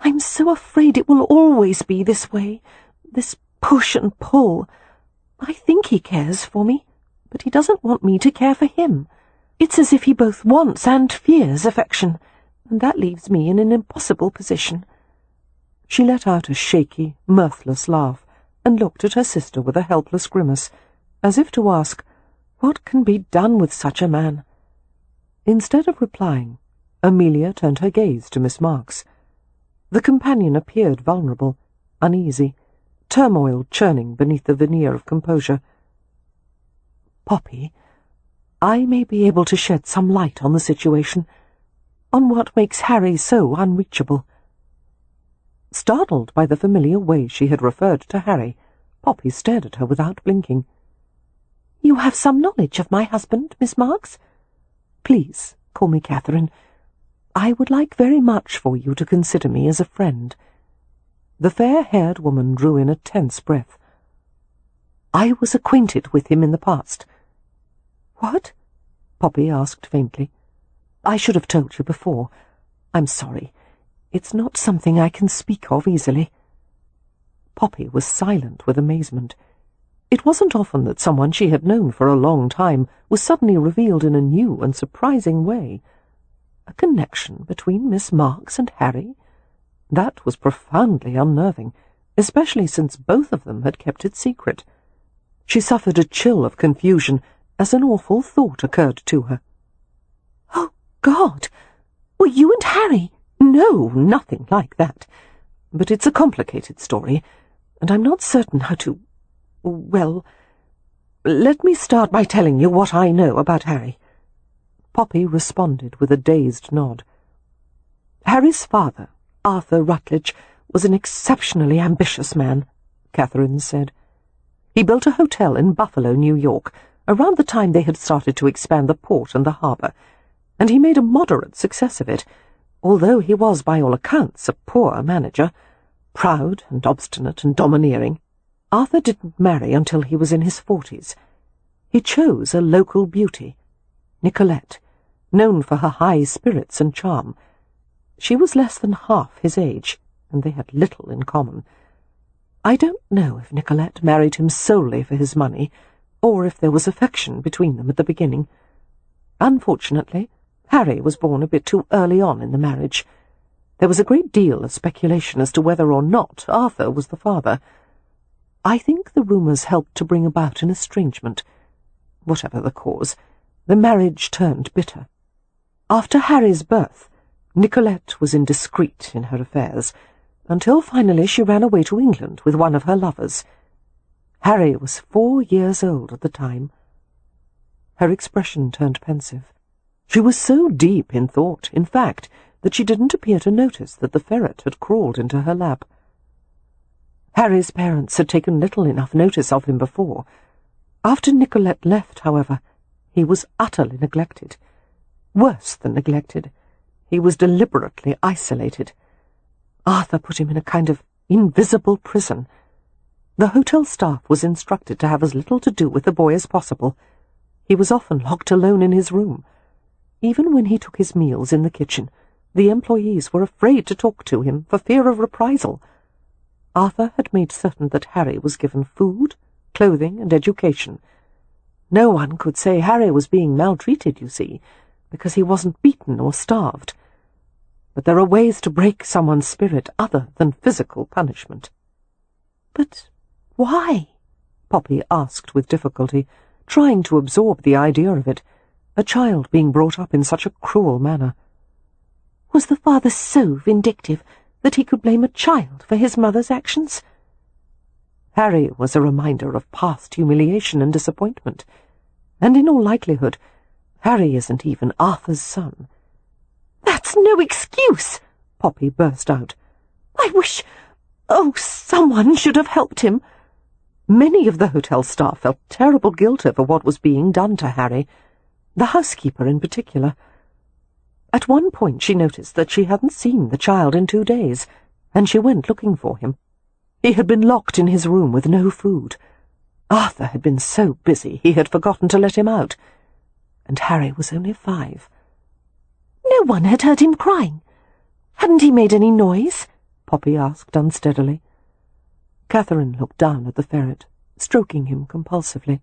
"I'm so afraid it will always be this way, this push and pull. I think he cares for me, but he doesn't want me to care for him. It's as if he both wants and fears affection, and that leaves me in an impossible position." She let out a shaky, mirthless laugh, and looked at her sister with a helpless grimace, as if to ask, "What can be done with such a man?" Instead of replying, Amelia turned her gaze to Miss Marks. The companion appeared vulnerable, uneasy, turmoil churning beneath the veneer of composure. "Poppy, I may be able to shed some light on the situation, on what makes Harry so unreachable." Startled by the familiar way she had referred to Harry, Poppy stared at her without blinking. "You have some knowledge of my husband, Miss Marks?" "Please call me Catherine. I would like very much for you to consider me as a friend." The fair-haired woman drew in a tense breath. "I was acquainted with him in the past." "What?" Poppy asked faintly. "I should have told you before. I'm sorry. It's not something I can speak of easily." Poppy was silent with amazement. It wasn't often that someone she had known for a long time was suddenly revealed in a new and surprising way. A connection between Miss Marks and Harry? That was profoundly unnerving, especially since both of them had kept it secret. She suffered a chill of confusion as an awful thought occurred to her. "Oh, God! Were you and Harry—" "No, nothing like that. But it's a complicated story, and I'm not certain how to— Well, let me start by telling you what I know about Harry." Poppy responded with a dazed nod. "Harry's father, Arthur Rutledge, was an exceptionally ambitious man," Catherine said. "He built a hotel in Buffalo, New York, around the time they had started to expand the port and the harbour, and he made a moderate success of it, although he was by all accounts a poor manager, proud and obstinate and domineering. Arthur didn't marry until he was in his 40s. He chose a local beauty, Nicolette, known for her high spirits and charm. She was less than half his age, and they had little in common. I don't know if Nicolette married him solely for his money, or if there was affection between them at the beginning. Unfortunately, Harry was born a bit too early on in the marriage. There was a great deal of speculation as to whether or not Arthur was the father. I think the rumours helped to bring about an estrangement. Whatever the cause, the marriage turned bitter. After Harry's birth, Nicolette was indiscreet in her affairs, until finally she ran away to England with one of her lovers. Harry was 4 years old at the time. Her expression turned pensive. She was so deep in thought, in fact, that she didn't appear to notice that the ferret had crawled into her lap. Harry's parents had taken little enough notice of him before. After Nicolette left, however, he was utterly neglected. Worse than neglected, he was deliberately isolated. Arthur put him in a kind of invisible prison. The hotel staff was instructed to have as little to do with the boy as possible. He was often locked alone in his room. Even when he took his meals in the kitchen, the employees were afraid to talk to him for fear of reprisal. Arthur had made certain that Harry was given food, clothing, and education. No one could say Harry was being maltreated, you see, because he wasn't beaten or starved. But there are ways to break someone's spirit other than physical punishment. "But why?" Poppy asked with difficulty, trying to absorb the idea of it, a child being brought up in such a cruel manner. Was the father so vindictive that he could blame a child for his mother's actions? Harry was a reminder of past humiliation and disappointment, and in all likelihood, Harry isn't even Arthur's son. "That's no excuse!" Poppy burst out. "I wish— Oh, someone should have helped him." Many of the hotel staff felt terrible guilt over what was being done to Harry, the housekeeper in particular. At one point she noticed that she hadn't seen the child in 2 days, and she went looking for him. He had been locked in his room with no food. Arthur had been so busy he had forgotten to let him out, and Harry was only 5. "No one had heard him crying. Hadn't he made any noise?" Poppy asked unsteadily. Catherine looked down at the ferret, stroking him compulsively.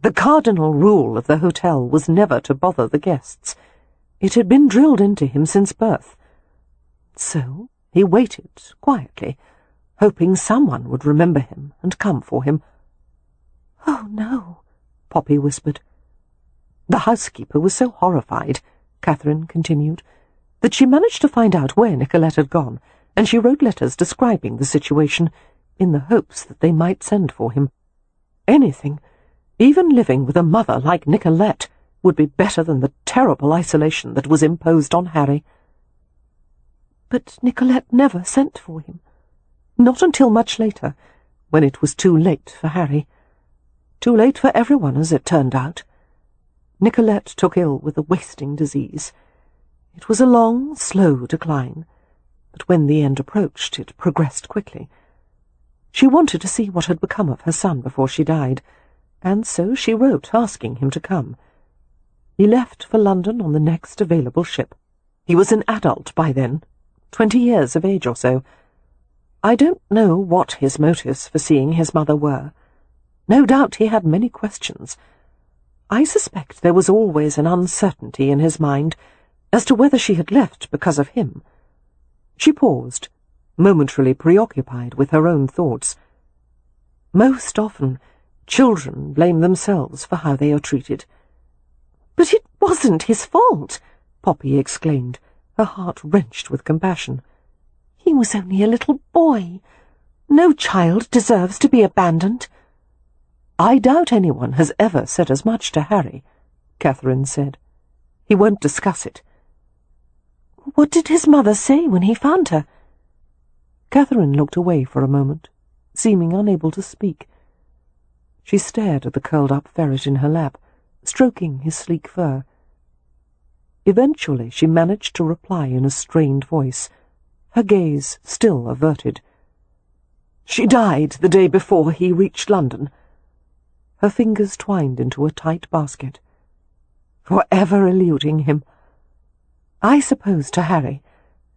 The cardinal rule of the hotel was never to bother the guests. It had been drilled into him since birth. So he waited quietly, hoping someone would remember him and come for him. "Oh, no," Poppy whispered. The housekeeper was so horrified, Catherine continued, that she managed to find out where Nicolette had gone, and she wrote letters describing the situation, in the hopes that they might send for him. Anything, even living with a mother like Nicolette, would be better than the terrible isolation that was imposed on Harry. But Nicolette never sent for him. Not until much later, when it was too late for Harry. Too late for everyone, as it turned out. Nicolette took ill with a wasting disease. It was a long, slow decline, but when the end approached, it progressed quickly. She wanted to see what had become of her son before she died, and so she wrote asking him to come. He left for London on the next available ship. He was an adult by then, 20 years of age or so. I don't know what his motives for seeing his mother were. No doubt he had many questions. I suspect there was always an uncertainty in his mind as to whether she had left because of him. She paused, momentarily preoccupied with her own thoughts. Most often, children blame themselves for how they are treated. "But it wasn't his fault," Poppy exclaimed, her heart wrenched with compassion. "He was only a little boy. No child deserves to be abandoned." "I doubt anyone has ever said as much to Harry," Catherine said. "He won't discuss it." "What did his mother say when he found her?" Catherine looked away for a moment, seeming unable to speak. She stared at the curled-up ferret in her lap, stroking his sleek fur. Eventually she managed to reply in a strained voice, her gaze still averted. "She died the day before he reached London." Her fingers twined into a tight basket. "For ever eluding him. I suppose to Harry,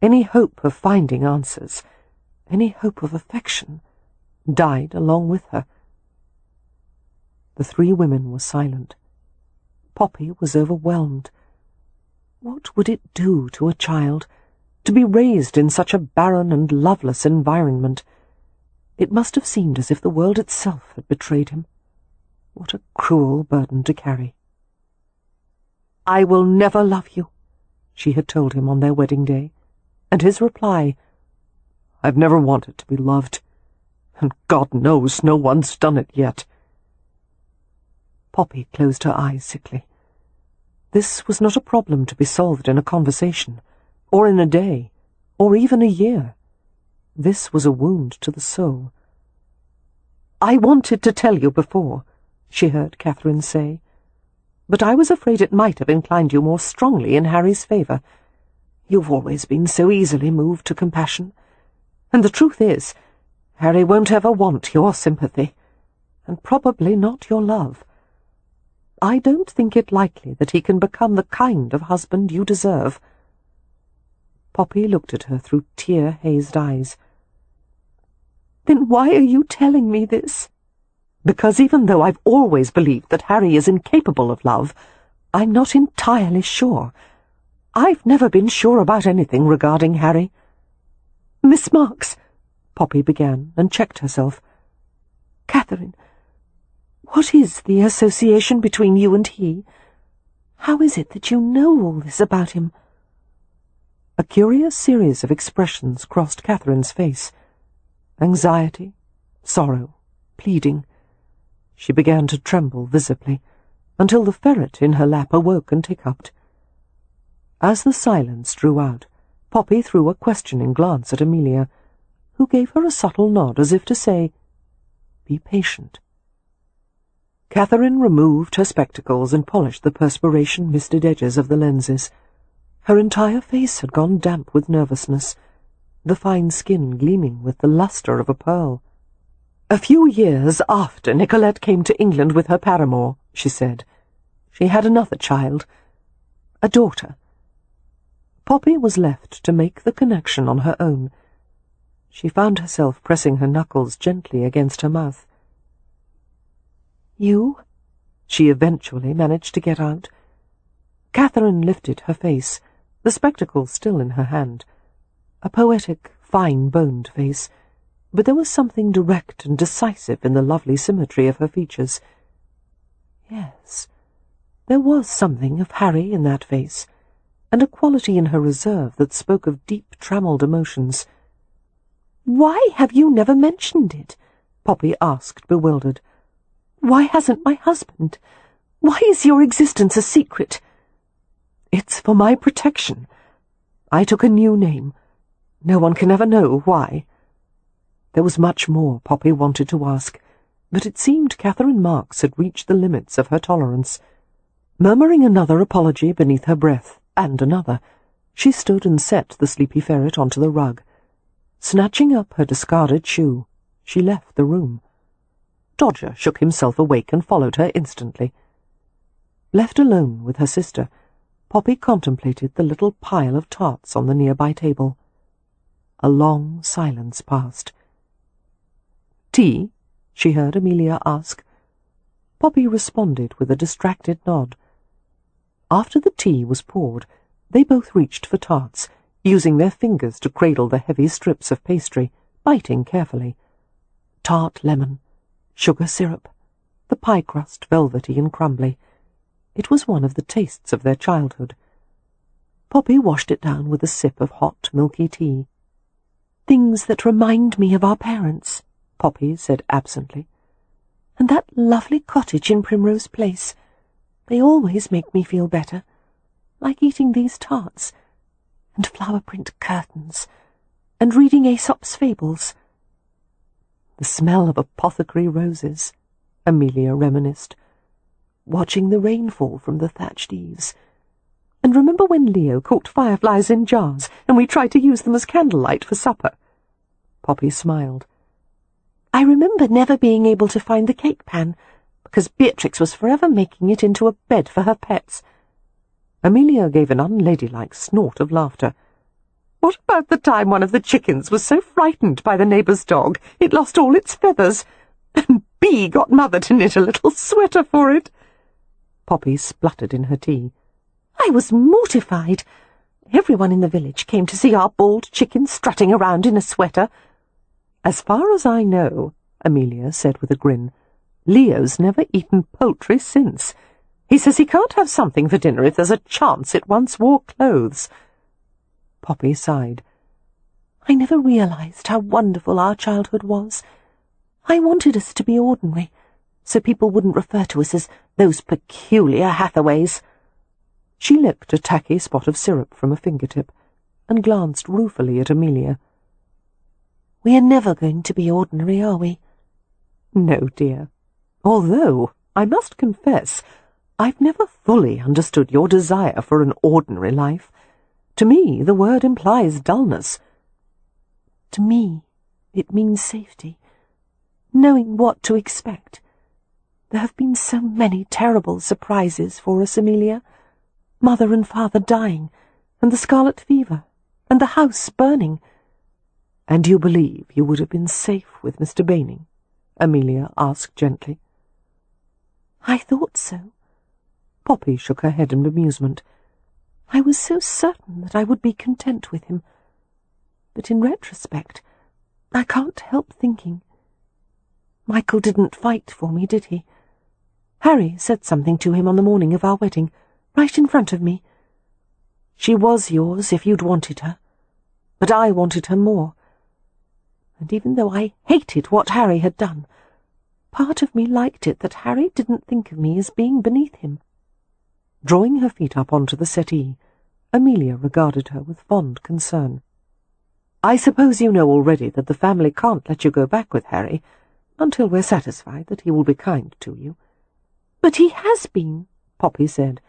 any hope of finding answers, any hope of affection, died along with her." The three women were silent. Poppy was overwhelmed. What would it do to a child to be raised in such a barren and loveless environment? It must have seemed as if the world itself had betrayed him. What a cruel burden to carry. "I will never love you," she had told him on their wedding day, and his reply, "I've never wanted to be loved, and God knows no one's done it yet." Poppy closed her eyes sickly. This was not a problem to be solved in a conversation, or in a day, or even a year. This was a wound to the soul. "I wanted to tell you before," she heard Catherine say, "but I was afraid it might have inclined you more strongly in Harry's favour. You've always been so easily moved to compassion, and the truth is, Harry won't ever want your sympathy, and probably not your love. I don't think it likely that he can become the kind of husband you deserve." Poppy looked at her through tear-hazed eyes. "Then why are you telling me this?" "Because even though I've always believed that Harry is incapable of love, I'm not entirely sure. I've never been sure about anything regarding Harry." "Miss Marks," Poppy began, and checked herself. "Catherine, what is the association between you and he? How is it that you know all this about him?" A curious series of expressions crossed Catherine's face. Anxiety, sorrow, pleading. She began to tremble visibly, until the ferret in her lap awoke and hiccuped. As the silence drew out, Poppy threw a questioning glance at Amelia, who gave her a subtle nod as if to say, "Be patient." Catherine removed her spectacles and polished the perspiration-misted edges of the lenses. Her entire face had gone damp with nervousness, the fine skin gleaming with the lustre of a pearl. "A few years after Nicolette came to England with her paramour," she said, "she had another child, a daughter." Poppy was left to make the connection on her own. She found herself pressing her knuckles gently against her mouth. "You?" she eventually managed to get out. Catherine lifted her face, the spectacles still in her hand. A poetic, fine-boned face, but there was something direct and decisive in the lovely symmetry of her features. Yes, there was something of Harry in that face, and a quality in her reserve that spoke of deep, trammelled emotions. Why have you never mentioned it? Poppy asked, bewildered. Why hasn't my husband? Why is your existence a secret? It's for my protection. I took a new name. No one can ever know why. There was much more Poppy wanted to ask, but it seemed Catherine Marks had reached the limits of her tolerance. Murmuring another apology beneath her breath, and another, she stood and set the sleepy ferret onto the rug. Snatching up her discarded shoe, she left the room. Dodger shook himself awake and followed her instantly. Left alone with her sister, Poppy contemplated the little pile of tarts on the nearby table. A long silence passed. "Tea?" she heard Amelia ask. Poppy responded with a distracted nod. After the tea was poured, they both reached for tarts, using their fingers to cradle the heavy strips of pastry, biting carefully. Tart lemon, sugar syrup, the pie crust velvety and crumbly. It was one of the tastes of their childhood. Poppy washed it down with a sip of hot, milky tea. "Things that remind me of our parents," Poppy said absently. "And that lovely cottage in Primrose Place. They always make me feel better, like eating these tarts, and flower-print curtains, and reading Aesop's fables." "The smell of apothecary roses," Amelia reminisced. "Watching the rain fall from the thatched eaves. And remember when Leo caught fireflies in jars, and we tried to use them as candlelight for supper?" Poppy smiled. "I remember never being able to find the cake pan, because Beatrix was forever making it into a bed for her pets." Amelia gave an unladylike snort of laughter. "What about the time one of the chickens was so frightened by the neighbour's dog it lost all its feathers, and Bee got Mother to knit a little sweater for it?" Poppy spluttered in her tea. "I was mortified. Everyone in the village came to see our bald chicken strutting around in a sweater." "As far as I know," Amelia said with a grin, "Leo's never eaten poultry since. He says he can't have something for dinner if there's a chance it once wore clothes." Poppy sighed. "I never realized how wonderful our childhood was. I wanted us to be ordinary, so people wouldn't refer to us as those peculiar Hathaways." She licked a tacky spot of syrup from a fingertip and glanced ruefully at Amelia. "We are never going to be ordinary, are we?" "No, dear. Although, I must confess, I've never fully understood your desire for an ordinary life. To me, the word implies dullness." "To me, it means safety, knowing what to expect. There have been so many terrible surprises for us, Amelia. Mother and Father dying, and the scarlet fever, and the house burning." "And you believe you would have been safe with Mr. Baining?" Amelia asked gently. "I thought so." Poppy shook her head in amusement. "I was so certain that I would be content with him. But in retrospect, I can't help thinking. Michael didn't fight for me, did he? Harry said something to him on the morning of our wedding, right in front of me. She was yours if you'd wanted her, but I wanted her more. And even though I hated what Harry had done, part of me liked it that Harry didn't think of me as being beneath him." Drawing her feet up onto the settee, Amelia regarded her with fond concern. "I suppose you know already that the family can't let you go back with Harry until we're satisfied that he will be kind to you." "But he has been," Poppy said,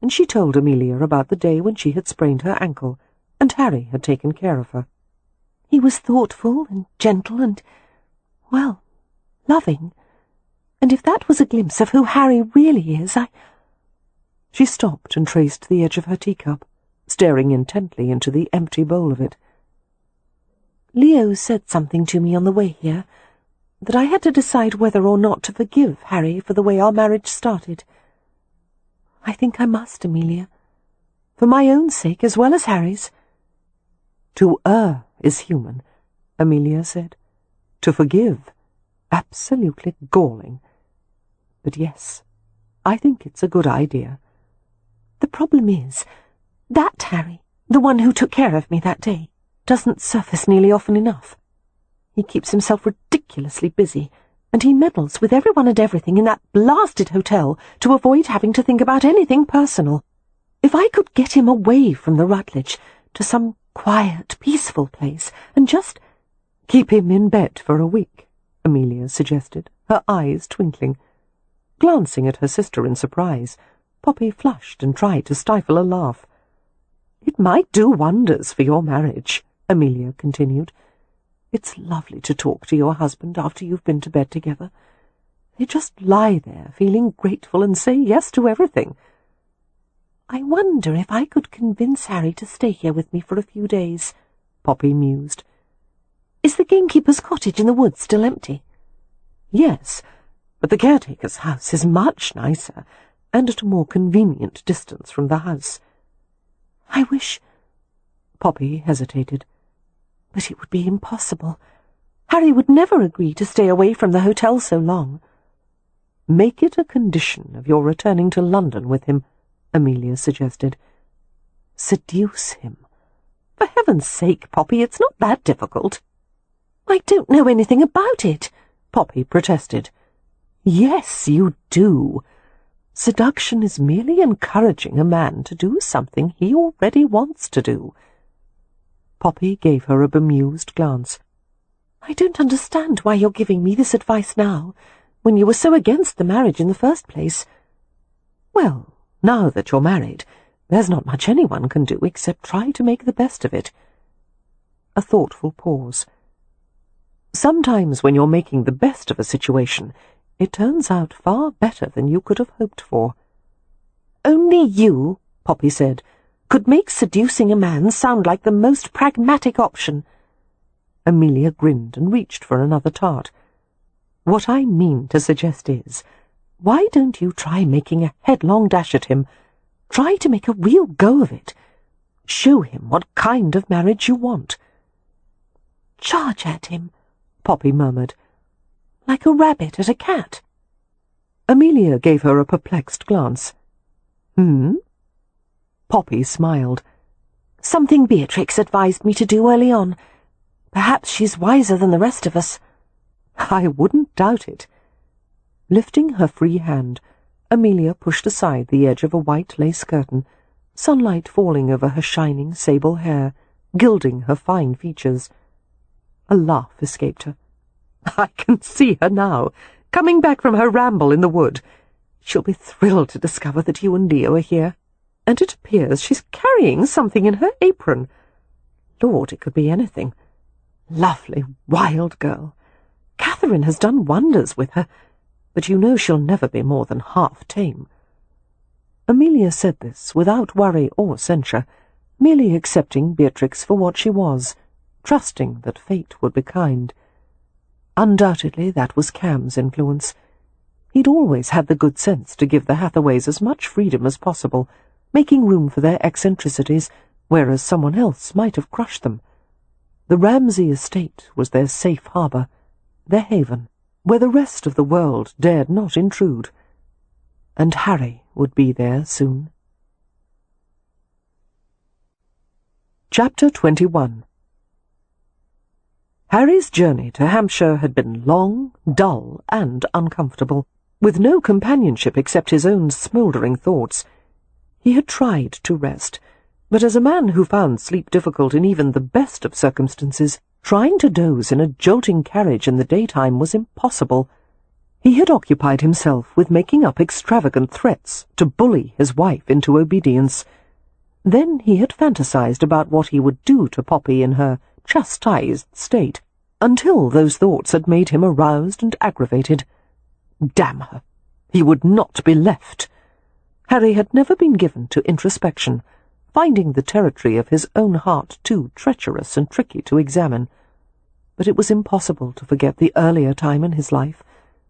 and she told Amelia about the day when she had sprained her ankle, and Harry had taken care of her. "He was thoughtful and gentle and, well, loving. And if that was a glimpse of who Harry really is, She stopped and traced the edge of her teacup, staring intently into the empty bowl of it. "Leo said something to me on the way here, that I had to decide whether or not to forgive Harry for the way our marriage started. I think I must, Amelia, for my own sake as well as Harry's." "To err is human," Amelia said. "To forgive, absolutely galling. But yes, I think it's a good idea." "The problem is, that Harry, the one who took care of me that day, doesn't surface nearly often enough." He keeps himself ridiculously busy, and he meddles with everyone and everything in that blasted hotel to avoid having to think about anything personal. If I could get him away from the Rutledge to some quiet, peaceful place, and just keep him in bed for a week, Amelia suggested, her eyes twinkling. Glancing at her sister in surprise, Poppy flushed and tried to stifle a laugh. It might do wonders for your marriage, Amelia continued. It's lovely to talk to your husband after you've been to bed together. They just lie there, feeling grateful, and say yes to everything. I wonder if I could convince Harry to stay here with me for a few days, Poppy mused. Is the gamekeeper's cottage in the woods still empty? Yes, but the caretaker's house is much nicer, and at a more convenient distance from the house. I wish— Poppy hesitated. But it would be impossible. Harry would never agree to stay away from the hotel so long. Make it a condition of your returning to London with him, Amelia suggested. Seduce him. For heaven's sake, Poppy, it's not that difficult. I don't know anything about it, Poppy protested. Yes, you do. Seduction is merely encouraging a man to do something he already wants to do. Poppy gave her a bemused glance. I don't understand why you're giving me this advice now, when you were so against the marriage in the first place. Well, now that you're married, there's not much anyone can do except try to make the best of it. A thoughtful pause. Sometimes when you're making the best of a situation, it turns out far better than you could have hoped for. Only you, Poppy said, could make seducing a man sound like the most pragmatic option. Amelia grinned and reached for another tart. What I mean to suggest is, why don't you try making a headlong dash at him? Try to make a real go of it. Show him what kind of marriage you want. Charge at him, Poppy murmured. Like a rabbit at a cat. Amelia gave her a perplexed glance. Poppy smiled. Something Beatrix advised me to do early on. Perhaps she's wiser than the rest of us. I wouldn't doubt it. Lifting her free hand, Amelia pushed aside the edge of a white lace curtain, sunlight falling over her shining sable hair, gilding her fine features. A laugh escaped her. I can see her now, coming back from her ramble in the wood. She'll be thrilled to discover that you and Leo are here. And it appears she's carrying something in her apron. Lord, it could be anything. Lovely, wild girl. Catherine has done wonders with her, but you know she'll never be more than half tame. Amelia said this without worry or censure, merely accepting Beatrix for what she was, trusting that fate would be kind. Undoubtedly that was Cam's influence. He'd always had the good sense to give the Hathaways as much freedom as possible, making room for their eccentricities, whereas someone else might have crushed them. The Ramsay estate was their safe harbour, their haven, where the rest of the world dared not intrude. And Harry would be there soon. Chapter 21. Harry's journey to Hampshire had been long, dull, and uncomfortable, with no companionship except his own smouldering thoughts. He had tried to rest, but as a man who found sleep difficult in even the best of circumstances, trying to doze in a jolting carriage in the daytime was impossible. He had occupied himself with making up extravagant threats to bully his wife into obedience. Then he had fantasized about what he would do to Poppy in her chastised state, until those thoughts had made him aroused and aggravated. Damn her! He would not be left. Harry had never been given to introspection, finding the territory of his own heart too treacherous and tricky to examine. But it was impossible to forget the earlier time in his life,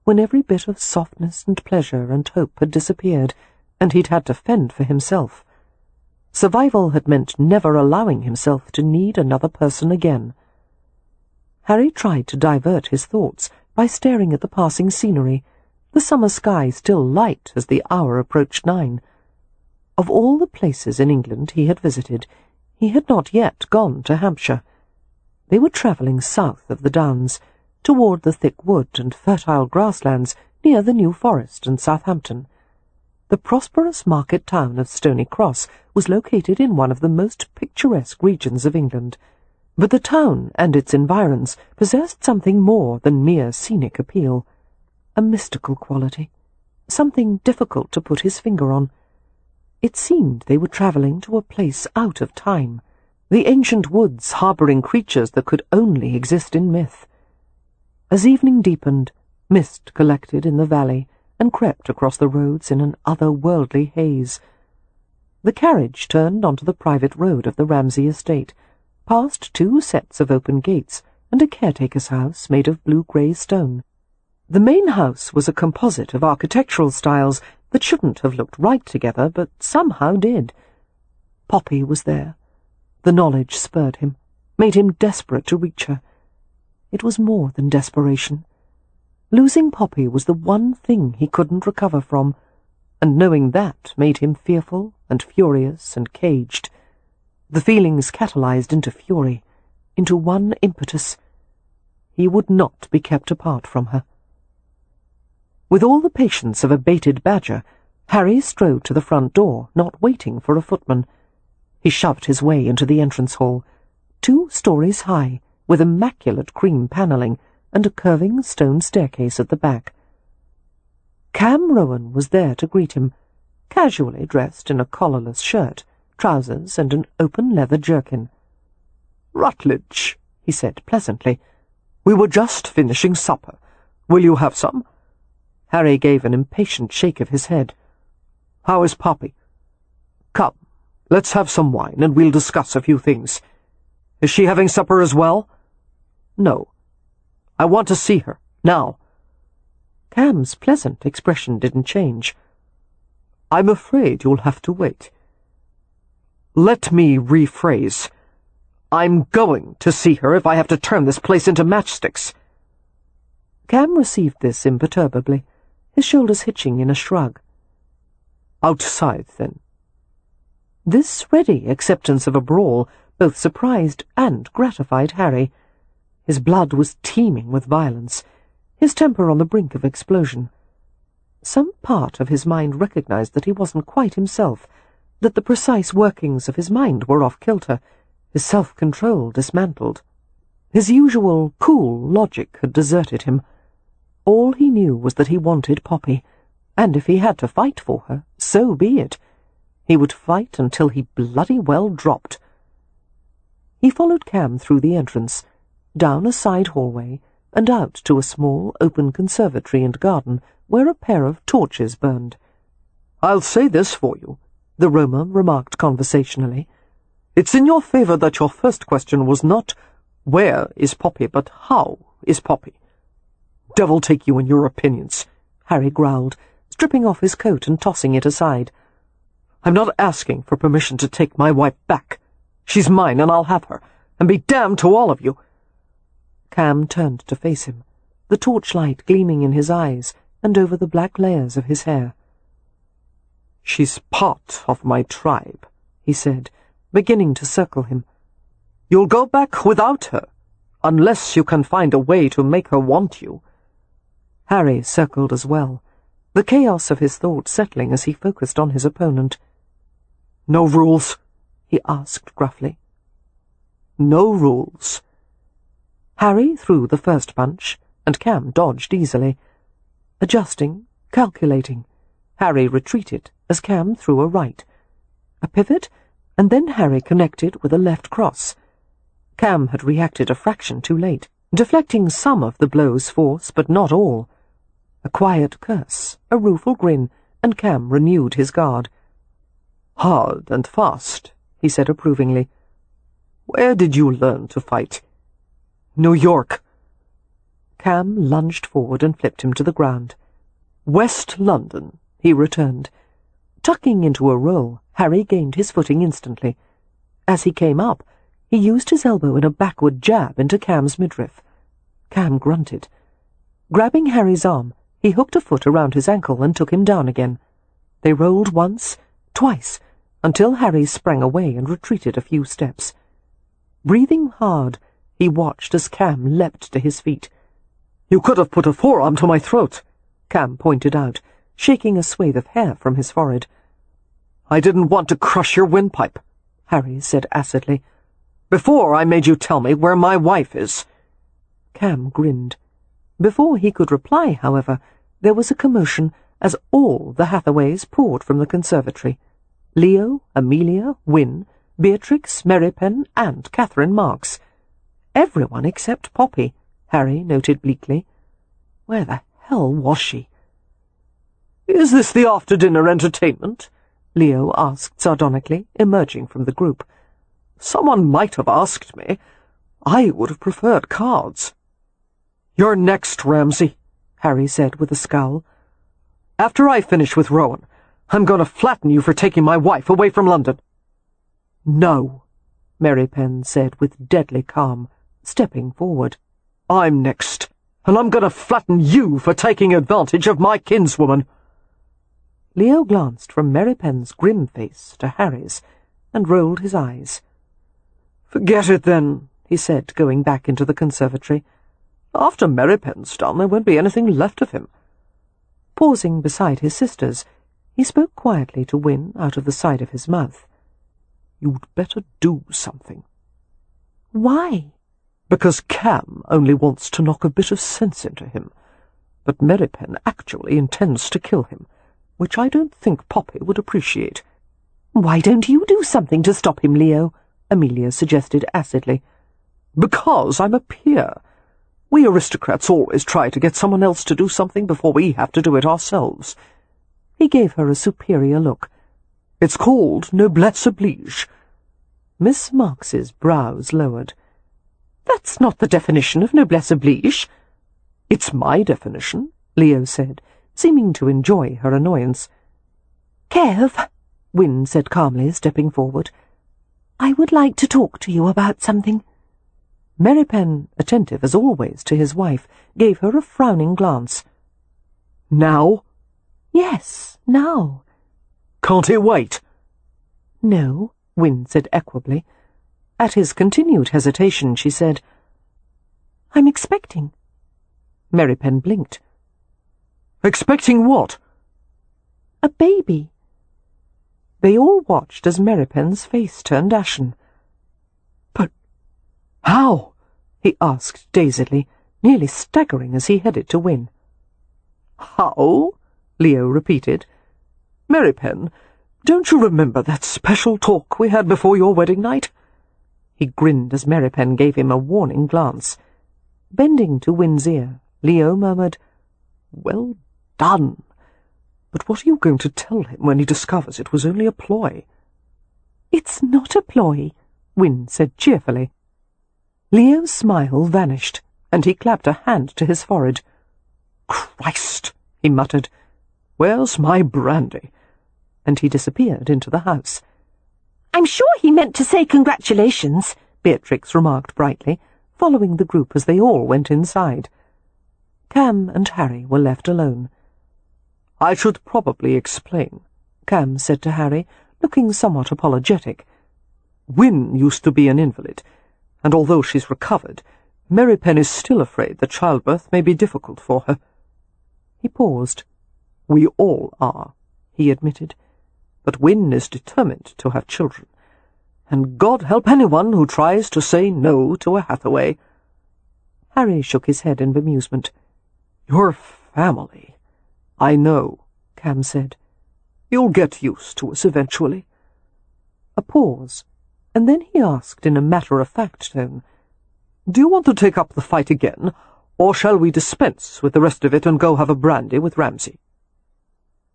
when every bit of softness and pleasure and hope had disappeared, and he'd had to fend for himself. Survival had meant never allowing himself to need another person again. Harry tried to divert his thoughts by staring at the passing scenery, the summer sky still light as the hour approached 9. Of all the places in England he had visited, he had not yet gone to Hampshire. They were travelling south of the Downs, toward the thick wood and fertile grasslands near the New Forest and Southampton. The prosperous market town of Stony Cross was located in one of the most picturesque regions of England, but the town and its environs possessed something more than mere scenic appeal, a mystical quality, something difficult to put his finger on. It seemed they were travelling to a place out of time, the ancient woods harbouring creatures that could only exist in myth. As evening deepened, mist collected in the valley and crept across the roads in an otherworldly haze. The carriage turned onto the private road of the Ramsay estate, past 2 sets of open gates and a caretaker's house made of blue-grey stone. The main house was a composite of architectural styles that shouldn't have looked right together, but somehow did. Poppy was there. The knowledge spurred him, made him desperate to reach her. It was more than desperation. Losing Poppy was the one thing he couldn't recover from, and knowing that made him fearful and furious and caged. The feelings catalyzed into fury, into one impetus. He would not be kept apart from her. With all the patience of a baited badger, Harry strode to the front door, not waiting for a footman. He shoved his way into the entrance hall, 2 stories high, with immaculate cream panelling and a curving stone staircase at the back. Cam Rowan was there to greet him, casually dressed in a collarless shirt, trousers, and an open leather jerkin. "Rutledge," he said pleasantly, "we were just finishing supper. Will you have some?" Harry gave an impatient shake of his head. "How is Poppy?" "Come, let's have some wine, and we'll discuss a few things. Is she having supper as well?" "No." "I want to see her, now." Cam's pleasant expression didn't change. "I'm afraid you'll have to wait. Let me rephrase. I'm going to see her if I have to turn this place into matchsticks." Cam received this imperturbably, his shoulders hitching in a shrug. "Outside, then." This ready acceptance of a brawl both surprised and gratified Harry. His blood was teeming with violence, his temper on the brink of explosion. Some part of his mind recognized that he wasn't quite himself, that the precise workings of his mind were off kilter, his self-control dismantled. His usual cool logic had deserted him. All he knew was that he wanted Poppy, and if he had to fight for her, so be it. He would fight until he bloody well dropped. He followed Cam through the entrance, down a side hallway, and out to a small open conservatory and garden where a pair of torches burned. "I'll say this for you," the Roma remarked conversationally. "It's in your favour that your first question was not, 'Where is Poppy?' but 'How is Poppy?' Devil take you and your opinions," Harry growled, stripping off his coat and tossing it aside. "I'm not asking for permission to take my wife back. She's mine, and I'll have her, and be damned to all of you." Cam turned to face him, the torchlight gleaming in his eyes and over the black layers of his hair. "She's part of my tribe," he said, beginning to circle him. "You'll go back without her, unless you can find a way to make her want you." Harry circled as well, the chaos of his thoughts settling as he focused on his opponent. "No rules?" he asked gruffly. "No rules." Harry threw the first punch, and Cam dodged easily. Adjusting, calculating, Harry retreated as Cam threw a right. A pivot, and then Harry connected with a left cross. Cam had reacted a fraction too late, deflecting some of the blow's force, but not all. A quiet curse, a rueful grin, and Cam renewed his guard. "Hard and fast," he said approvingly. "Where did you learn to fight?" "New York." Cam lunged forward and flipped him to the ground. "West London," he returned. Tucking into a roll, Harry gained his footing instantly. As he came up, he used his elbow in a backward jab into Cam's midriff. Cam grunted. Grabbing Harry's arm, he hooked a foot around his ankle and took him down again. They rolled once, twice, until Harry sprang away and retreated a few steps. Breathing hard, He watched as Cam leapt to his feet. "You could have put a forearm to my throat," Cam pointed out, shaking a swathe of hair from his forehead. "I didn't want to crush your windpipe," Harry said acidly. "Before I made you tell me where my wife is." Cam grinned. Before he could reply, however, there was a commotion as all the Hathaways poured from the conservatory. Leo, Amelia, Wynne, Beatrix, Merrypen, and Catherine Marks. Everyone except Poppy, Harry noted bleakly. Where the hell was she? "Is this the after-dinner entertainment?" Leo asked sardonically, emerging from the group. "Someone might have asked me. I would have preferred cards." "You're next, Ramsay," Harry said with a scowl. "After I finish with Rowan, I'm going to flatten you for taking my wife away from London." "No," Merrypen said with deadly calm, stepping forward. "I'm next, and I'm going to flatten you for taking advantage of my kinswoman." Leo glanced from Merrypen's grim face to Harry's, and rolled his eyes. "Forget it, then," he said, going back into the conservatory. "After Merrypen's done, there won't be anything left of him." Pausing beside his sisters, he spoke quietly to Wynne out of the side of his mouth. "You'd better do something." "Why?" "Because Cam only wants to knock a bit of sense into him, but Merrypen actually intends to kill him, which I don't think Poppy would appreciate." "Why don't you do something to stop him, Leo?" Amelia suggested acidly. "Because I'm a peer. We aristocrats always try to get someone else to do something before we have to do it ourselves." He gave her a superior look. "It's called noblesse oblige." Miss Marks's brows lowered. "That's not the definition of noblesse oblige." "It's my definition," Leo said, seeming to enjoy her annoyance. "Kev," Wynne said calmly, stepping forward, "I would like to talk to you about something." Merrypen, attentive as always to his wife, gave her a frowning glance. "Now?" "Yes, now." "Can't it wait?" "No," Wynne said equably. At his continued hesitation, she said, "I'm expecting." Merrypen blinked. "Expecting what?" "A baby." They all watched as Merrypen's face turned ashen. "But how?" he asked dazedly, nearly staggering as he headed to Wynne. "How?" Leo repeated. "Merrypen, don't you remember that special talk we had before your wedding night?" He grinned as Merrypen gave him a warning glance. Bending to Wynne's ear, Leo murmured, "Well done. But what are you going to tell him when he discovers it was only a ploy?" "It's not a ploy," Wynne said cheerfully. Leo's smile vanished, and he clapped a hand to his forehead. "Christ!" he muttered. "Where's my brandy?" And he disappeared into the house. "I'm sure he meant to say congratulations," Beatrix remarked brightly, following the group as they all went inside. Cam and Harry were left alone. "I should probably explain," Cam said to Harry, looking somewhat apologetic. "Wynne used to be an invalid, and although she's recovered, Merrypen is still afraid that childbirth may be difficult for her." He paused. "We all are," he admitted, "but Wynne is determined to have children, and God help anyone who tries to say no to a Hathaway." Harry shook his head in bemusement. "Your family—" "I know," Cam said. "You'll get used to us eventually." A pause, and then he asked in a matter-of-fact tone, "Do you want to take up the fight again, or shall we dispense with the rest of it and go have a brandy with Ramsay?"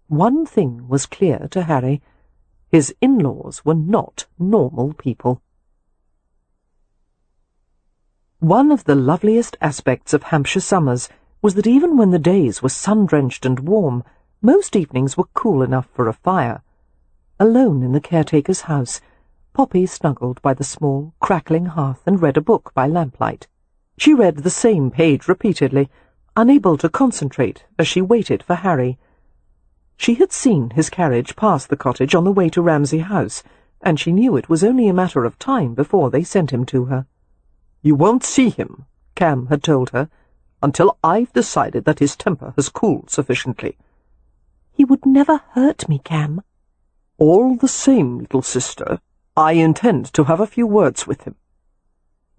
One thing was clear to Harry. His in-laws were not normal people. One of the loveliest aspects of Hampshire summers was that even when the days were sun-drenched and warm, most evenings were cool enough for a fire. Alone in the caretaker's house, Poppy snuggled by the small, crackling hearth and read a book by lamplight. She read the same page repeatedly, unable to concentrate as she waited for Harry. She had seen his carriage pass the cottage on the way to Ramsay House, and she knew it was only a matter of time before they sent him to her. "You won't see him," Cam had told her, "until I've decided that his temper has cooled sufficiently." "He would never hurt me, Cam." "All the same, little sister, I intend to have a few words with him."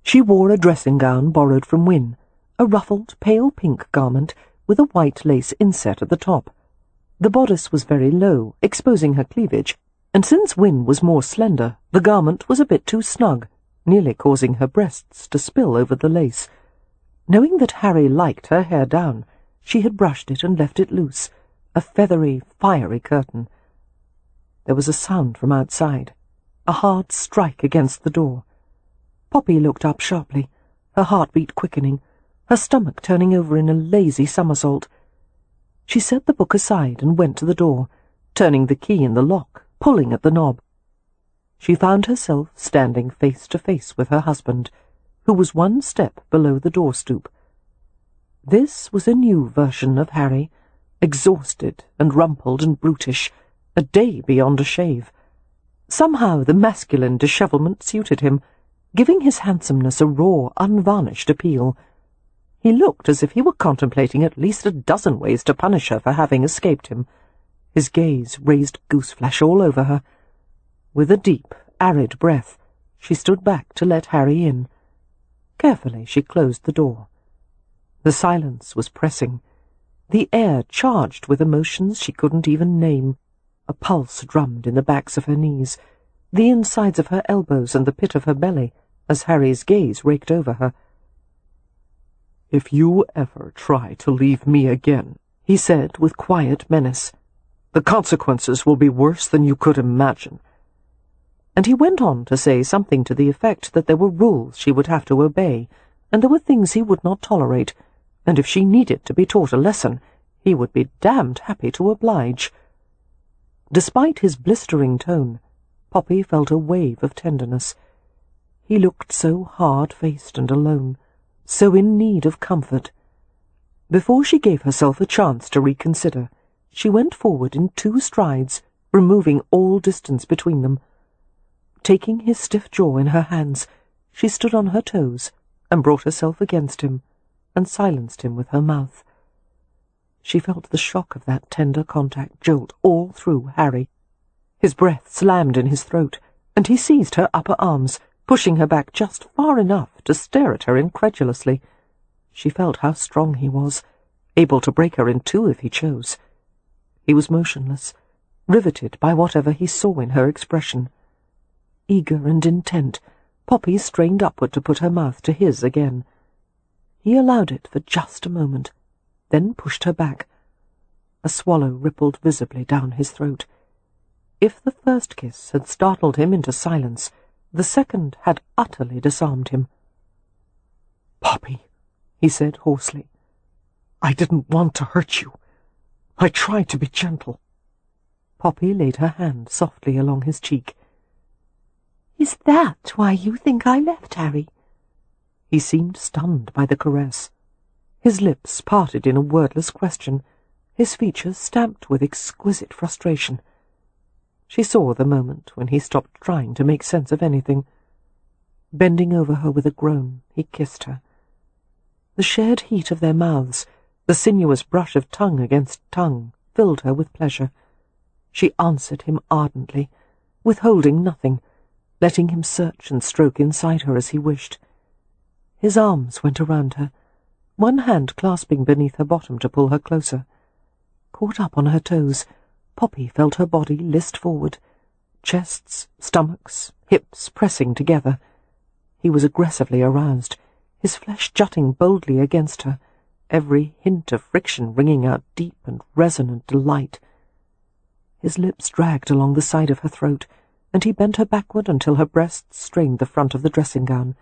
She wore a dressing gown borrowed from Wynne, a ruffled, pale pink garment with a white lace inset at the top. The bodice was very low, exposing her cleavage, and since Wynne was more slender, the garment was a bit too snug, nearly causing her breasts to spill over the lace. Knowing that Harry liked her hair down, she had brushed it and left it loose, a feathery, fiery curtain. There was a sound from outside, a hard strike against the door. Poppy looked up sharply, her heartbeat quickening, her stomach turning over in a lazy somersault. She set the book aside and went to the door, turning the key in the lock, pulling at the knob. She found herself standing face to face with her husband, who was one step below the door-stoop. This was a new version of Harry, exhausted and rumpled and brutish, a day beyond a shave. Somehow the masculine dishevelment suited him, giving his handsomeness a raw, unvarnished appeal. He looked as if he were contemplating at least a dozen ways to punish her for having escaped him. His gaze raised gooseflesh all over her. With a deep, arid breath, she stood back to let Harry in. Carefully she closed the door. The silence was pressing, the air charged with emotions she couldn't even name. A pulse drummed in the backs of her knees, the insides of her elbows and the pit of her belly, as Harry's gaze raked over her. "If you ever try to leave me again," he said with quiet menace, "the consequences will be worse than you could imagine." And he went on to say something to the effect that there were rules she would have to obey, and there were things he would not tolerate, and if she needed to be taught a lesson, he would be damned happy to oblige. Despite his blistering tone, Poppy felt a wave of tenderness. He looked so hard-faced and alone, so in need of comfort. Before she gave herself a chance to reconsider, she went forward in 2 strides, removing all distance between them. Taking his stiff jaw in her hands, she stood on her toes and brought herself against him and silenced him with her mouth. She felt the shock of that tender contact jolt all through Harry. His breath slammed in his throat, and he seized her upper arms, pushing her back just far enough to stare at her incredulously. She felt how strong he was, able to break her in 2 if he chose. He was motionless, riveted by whatever he saw in her expression. Eager and intent, Poppy strained upward to put her mouth to his again. He allowed it for just a moment, then pushed her back. A swallow rippled visibly down his throat. If the first kiss had startled him into silence, the second had utterly disarmed him. "Poppy," he said hoarsely, "I didn't want to hurt you. I tried to be gentle." Poppy laid her hand softly along his cheek. "Is that why you think I left, Harry?" He seemed stunned by the caress. His lips parted in a wordless question, his features stamped with exquisite frustration. She saw the moment when he stopped trying to make sense of anything. Bending over her with a groan, he kissed her. The shared heat of their mouths, the sinuous brush of tongue against tongue, filled her with pleasure. She answered him ardently, withholding nothing, letting him search and stroke inside her as he wished. His arms went around her, one hand clasping beneath her bottom to pull her closer. Caught up on her toes, Poppy felt her body list forward, chests, stomachs, hips pressing together. He was aggressively aroused, his flesh jutting boldly against her, every hint of friction ringing out deep and resonant delight. His lips dragged along the side of her throat, and he bent her backward until her breasts strained the front of the dressing gown.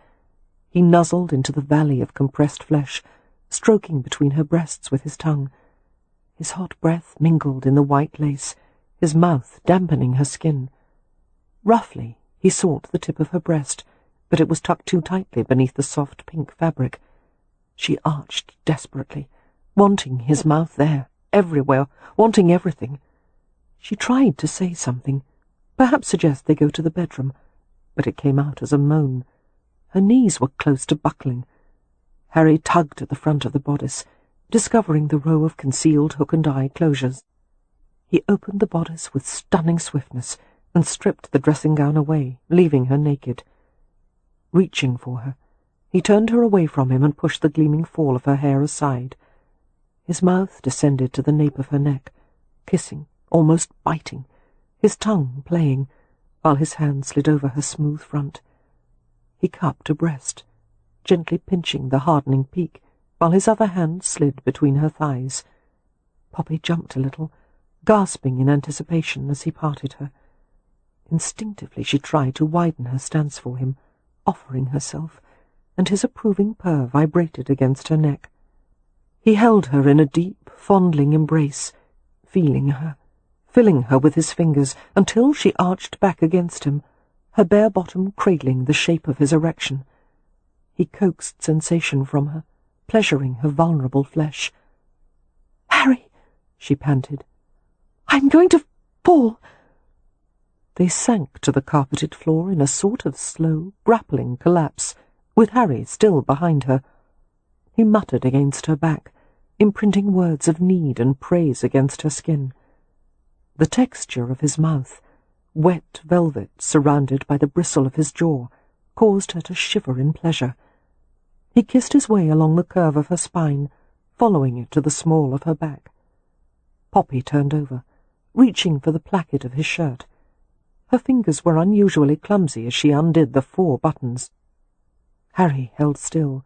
He nuzzled into the valley of compressed flesh, stroking between her breasts with his tongue. His hot breath mingled in the white lace, his mouth dampening her skin. Roughly, he sought the tip of her breast, but it was tucked too tightly beneath the soft pink fabric. She arched desperately, wanting his mouth there, everywhere, wanting everything. She tried to say something, perhaps suggest they go to the bedroom, but it came out as a moan. Her knees were close to buckling. Harry tugged at the front of the bodice, discovering the row of concealed hook-and-eye closures. He opened the bodice with stunning swiftness and stripped the dressing-gown away, leaving her naked. Reaching for her, he turned her away from him and pushed the gleaming fall of her hair aside. His mouth descended to the nape of her neck, kissing, almost biting, his tongue playing, while his hand slid over her smooth front. He cupped her breast, gently pinching the hardening peak, while his other hand slid between her thighs. Poppy jumped a little, gasping in anticipation as he parted her. Instinctively she tried to widen her stance for him, offering herself, and his approving purr vibrated against her neck. He held her in a deep, fondling embrace, feeling her, filling her with his fingers until she arched back against him, her bare bottom cradling the shape of his erection. He coaxed sensation from her, pleasuring her vulnerable flesh. "Harry," she panted. "I'm going to fall." They sank to the carpeted floor in a sort of slow, grappling collapse, with Harry still behind her. He muttered against her back, imprinting words of need and praise against her skin. The texture of his mouth, wet velvet surrounded by the bristle of his jaw, caused her to shiver in pleasure. He kissed his way along the curve of her spine, following it to the small of her back. Poppy turned over, reaching for the placket of his shirt. Her fingers were unusually clumsy as she undid the 4 buttons. Harry held still,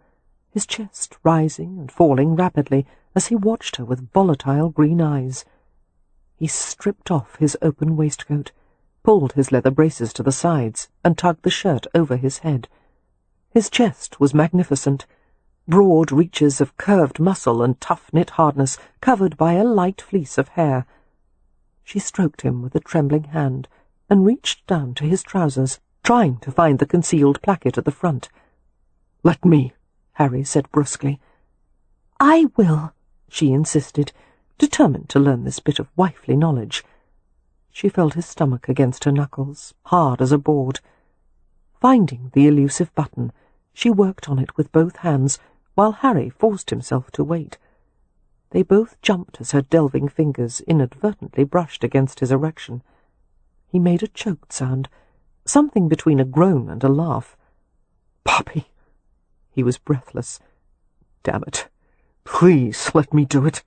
his chest rising and falling rapidly as he watched her with volatile green eyes. He stripped off his open waistcoat, pulled his leather braces to the sides, and tugged the shirt over his head. His chest was magnificent, broad reaches of curved muscle and tough-knit hardness covered by a light fleece of hair. She stroked him with a trembling hand and reached down to his trousers, trying to find the concealed placket at the front. "Let me," Harry said brusquely. "I will," she insisted, determined to learn this bit of wifely knowledge. She felt his stomach against her knuckles, hard as a board. Finding the elusive button, she worked on it with both hands, while Harry forced himself to wait. They both jumped as her delving fingers inadvertently brushed against his erection. He made a choked sound, something between a groan and a laugh. "Poppy!" He was breathless. "Damn it. Please let me do it."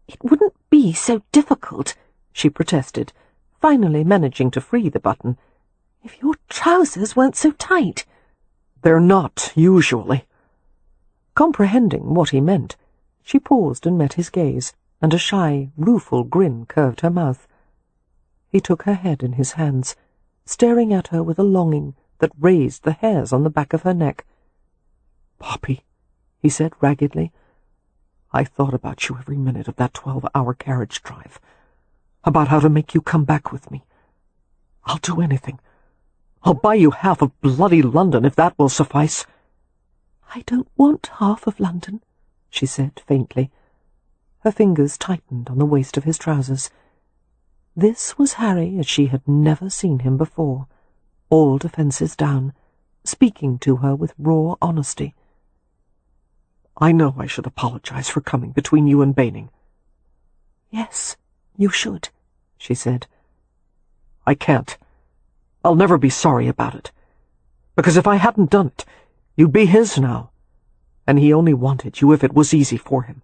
"It wouldn't be so difficult," she protested, finally managing to free the button. "if your trousers weren't so tight." "They're not, usually." Comprehending what he meant, she paused and met his gaze, and a shy, rueful grin curved her mouth. He took her head in his hands, staring at her with a longing that raised the hairs on the back of her neck. "Poppy," he said raggedly, "I thought about you every minute of that 12-hour carriage drive, about how to make you come back with me. I'll do anything. I'll buy you half of bloody London if that will suffice." "I don't want half of London," she said faintly. Her fingers tightened on the waist of his trousers. This was Harry as she had never seen him before, all defences down, speaking to her with raw honesty. "I know I should apologize for coming between you and Baining." "Yes, you should," she said. "I can't. I'll never be sorry about it. Because if I hadn't done it, you'd be his now. And he only wanted you if it was easy for him.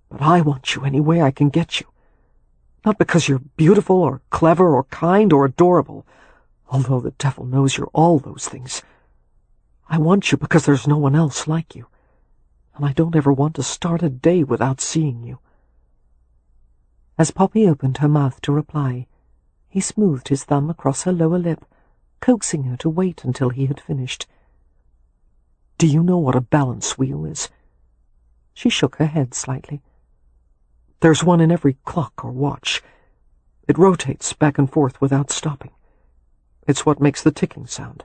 But I want you any way I can get you. Not because you're beautiful or clever or kind or adorable, although the devil knows you're all those things. I want you because there's no one else like you, and I don't ever want to start a day without seeing you." As Poppy opened her mouth to reply, he smoothed his thumb across her lower lip, coaxing her to wait until he had finished. "Do you know what a balance wheel is?" She shook her head slightly. "There's one in every clock or watch. It rotates back and forth without stopping. It's what makes the ticking sound,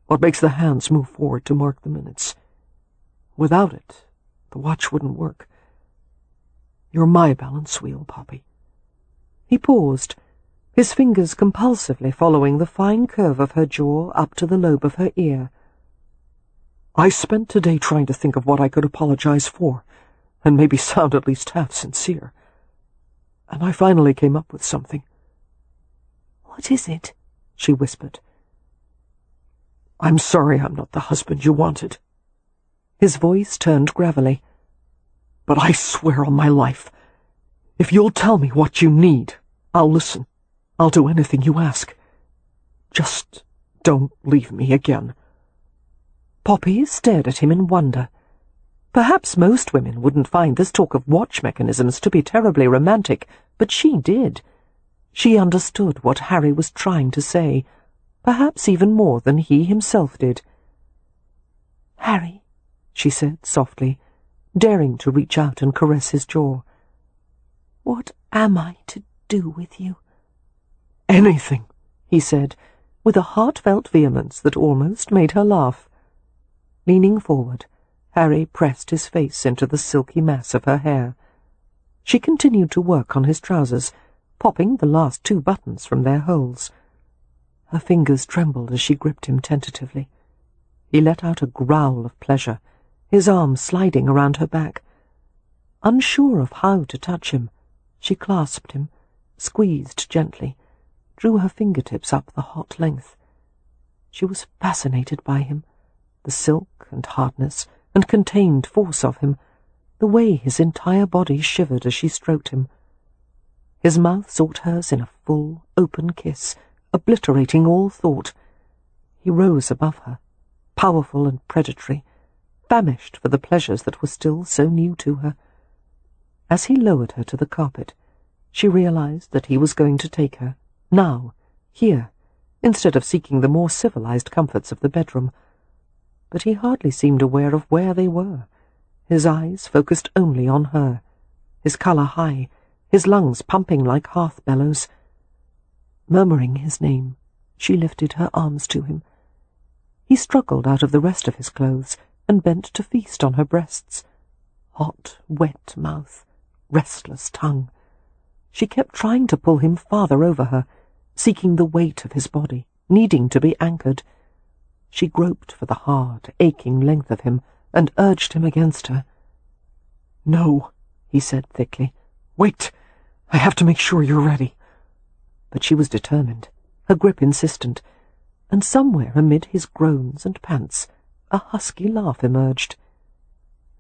what makes the hands move forward to mark the minutes. Without it, the watch wouldn't work. You're my balance wheel, Poppy." He paused, his fingers compulsively following the fine curve of her jaw up to the lobe of her ear, I spent today trying to think of what I could apologize for, and maybe sound at least half sincere. And I finally came up with something. What is it? She whispered. I'm sorry I'm not the husband you wanted. His voice turned gravelly. But I swear on my life, if you'll tell me what you need, I'll listen. I'll do anything you ask. Just don't leave me again. Poppy stared at him in wonder. Perhaps most women wouldn't find this talk of watch mechanisms to be terribly romantic, but she did. She understood what Harry was trying to say, perhaps even more than he himself did. Harry, she said softly, daring to reach out and caress his jaw. What am I to do with you? Anything, he said, with a heartfelt vehemence that almost made her laugh. Leaning forward, Harry pressed his face into the silky mass of her hair. She continued to work on his trousers, popping the last 2 buttons from their holes. Her fingers trembled as she gripped him tentatively. He let out a growl of pleasure, his arm sliding around her back. Unsure of how to touch him, she clasped him, squeezed gently, drew her fingertips up the hot length. She was fascinated by him, the silk and hardness and contained force of him, the way his entire body shivered as she stroked him. His mouth sought hers in a full, open kiss, obliterating all thought. He rose above her, powerful and predatory, famished for the pleasures that were still so new to her. As he lowered her to the carpet, she realized that he was going to take her, now, here, instead of seeking the more civilized comforts of the bedroom. But he hardly seemed aware of where they were. His eyes focused only on her, his colour high, his lungs pumping like hearth bellows. Murmuring his name, she lifted her arms to him. He struggled out of the rest of his clothes and bent to feast on her breasts. Hot, wet mouth, restless tongue. She kept trying to pull him farther over her, seeking the weight of his body, needing to be anchored. She groped for the hard, aching length of him and urged him against her. No, he said thickly. Wait, I have to make sure you're ready. But she was determined, her grip insistent, and somewhere amid his groans and pants a husky laugh emerged.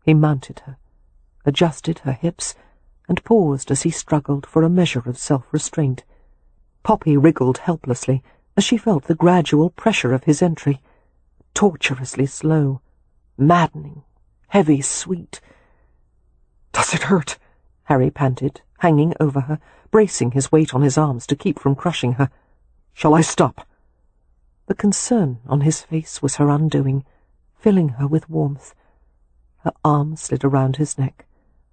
He mounted her, adjusted her hips, and paused as he struggled for a measure of self-restraint. Poppy wriggled helplessly as she felt the gradual pressure of his entry, torturously slow, maddening, heavy, sweet. Does it hurt? Harry panted, hanging over her, bracing his weight on his arms to keep from crushing her. Shall I stop? The concern on his face was her undoing, filling her with warmth. Her arm slid around his neck,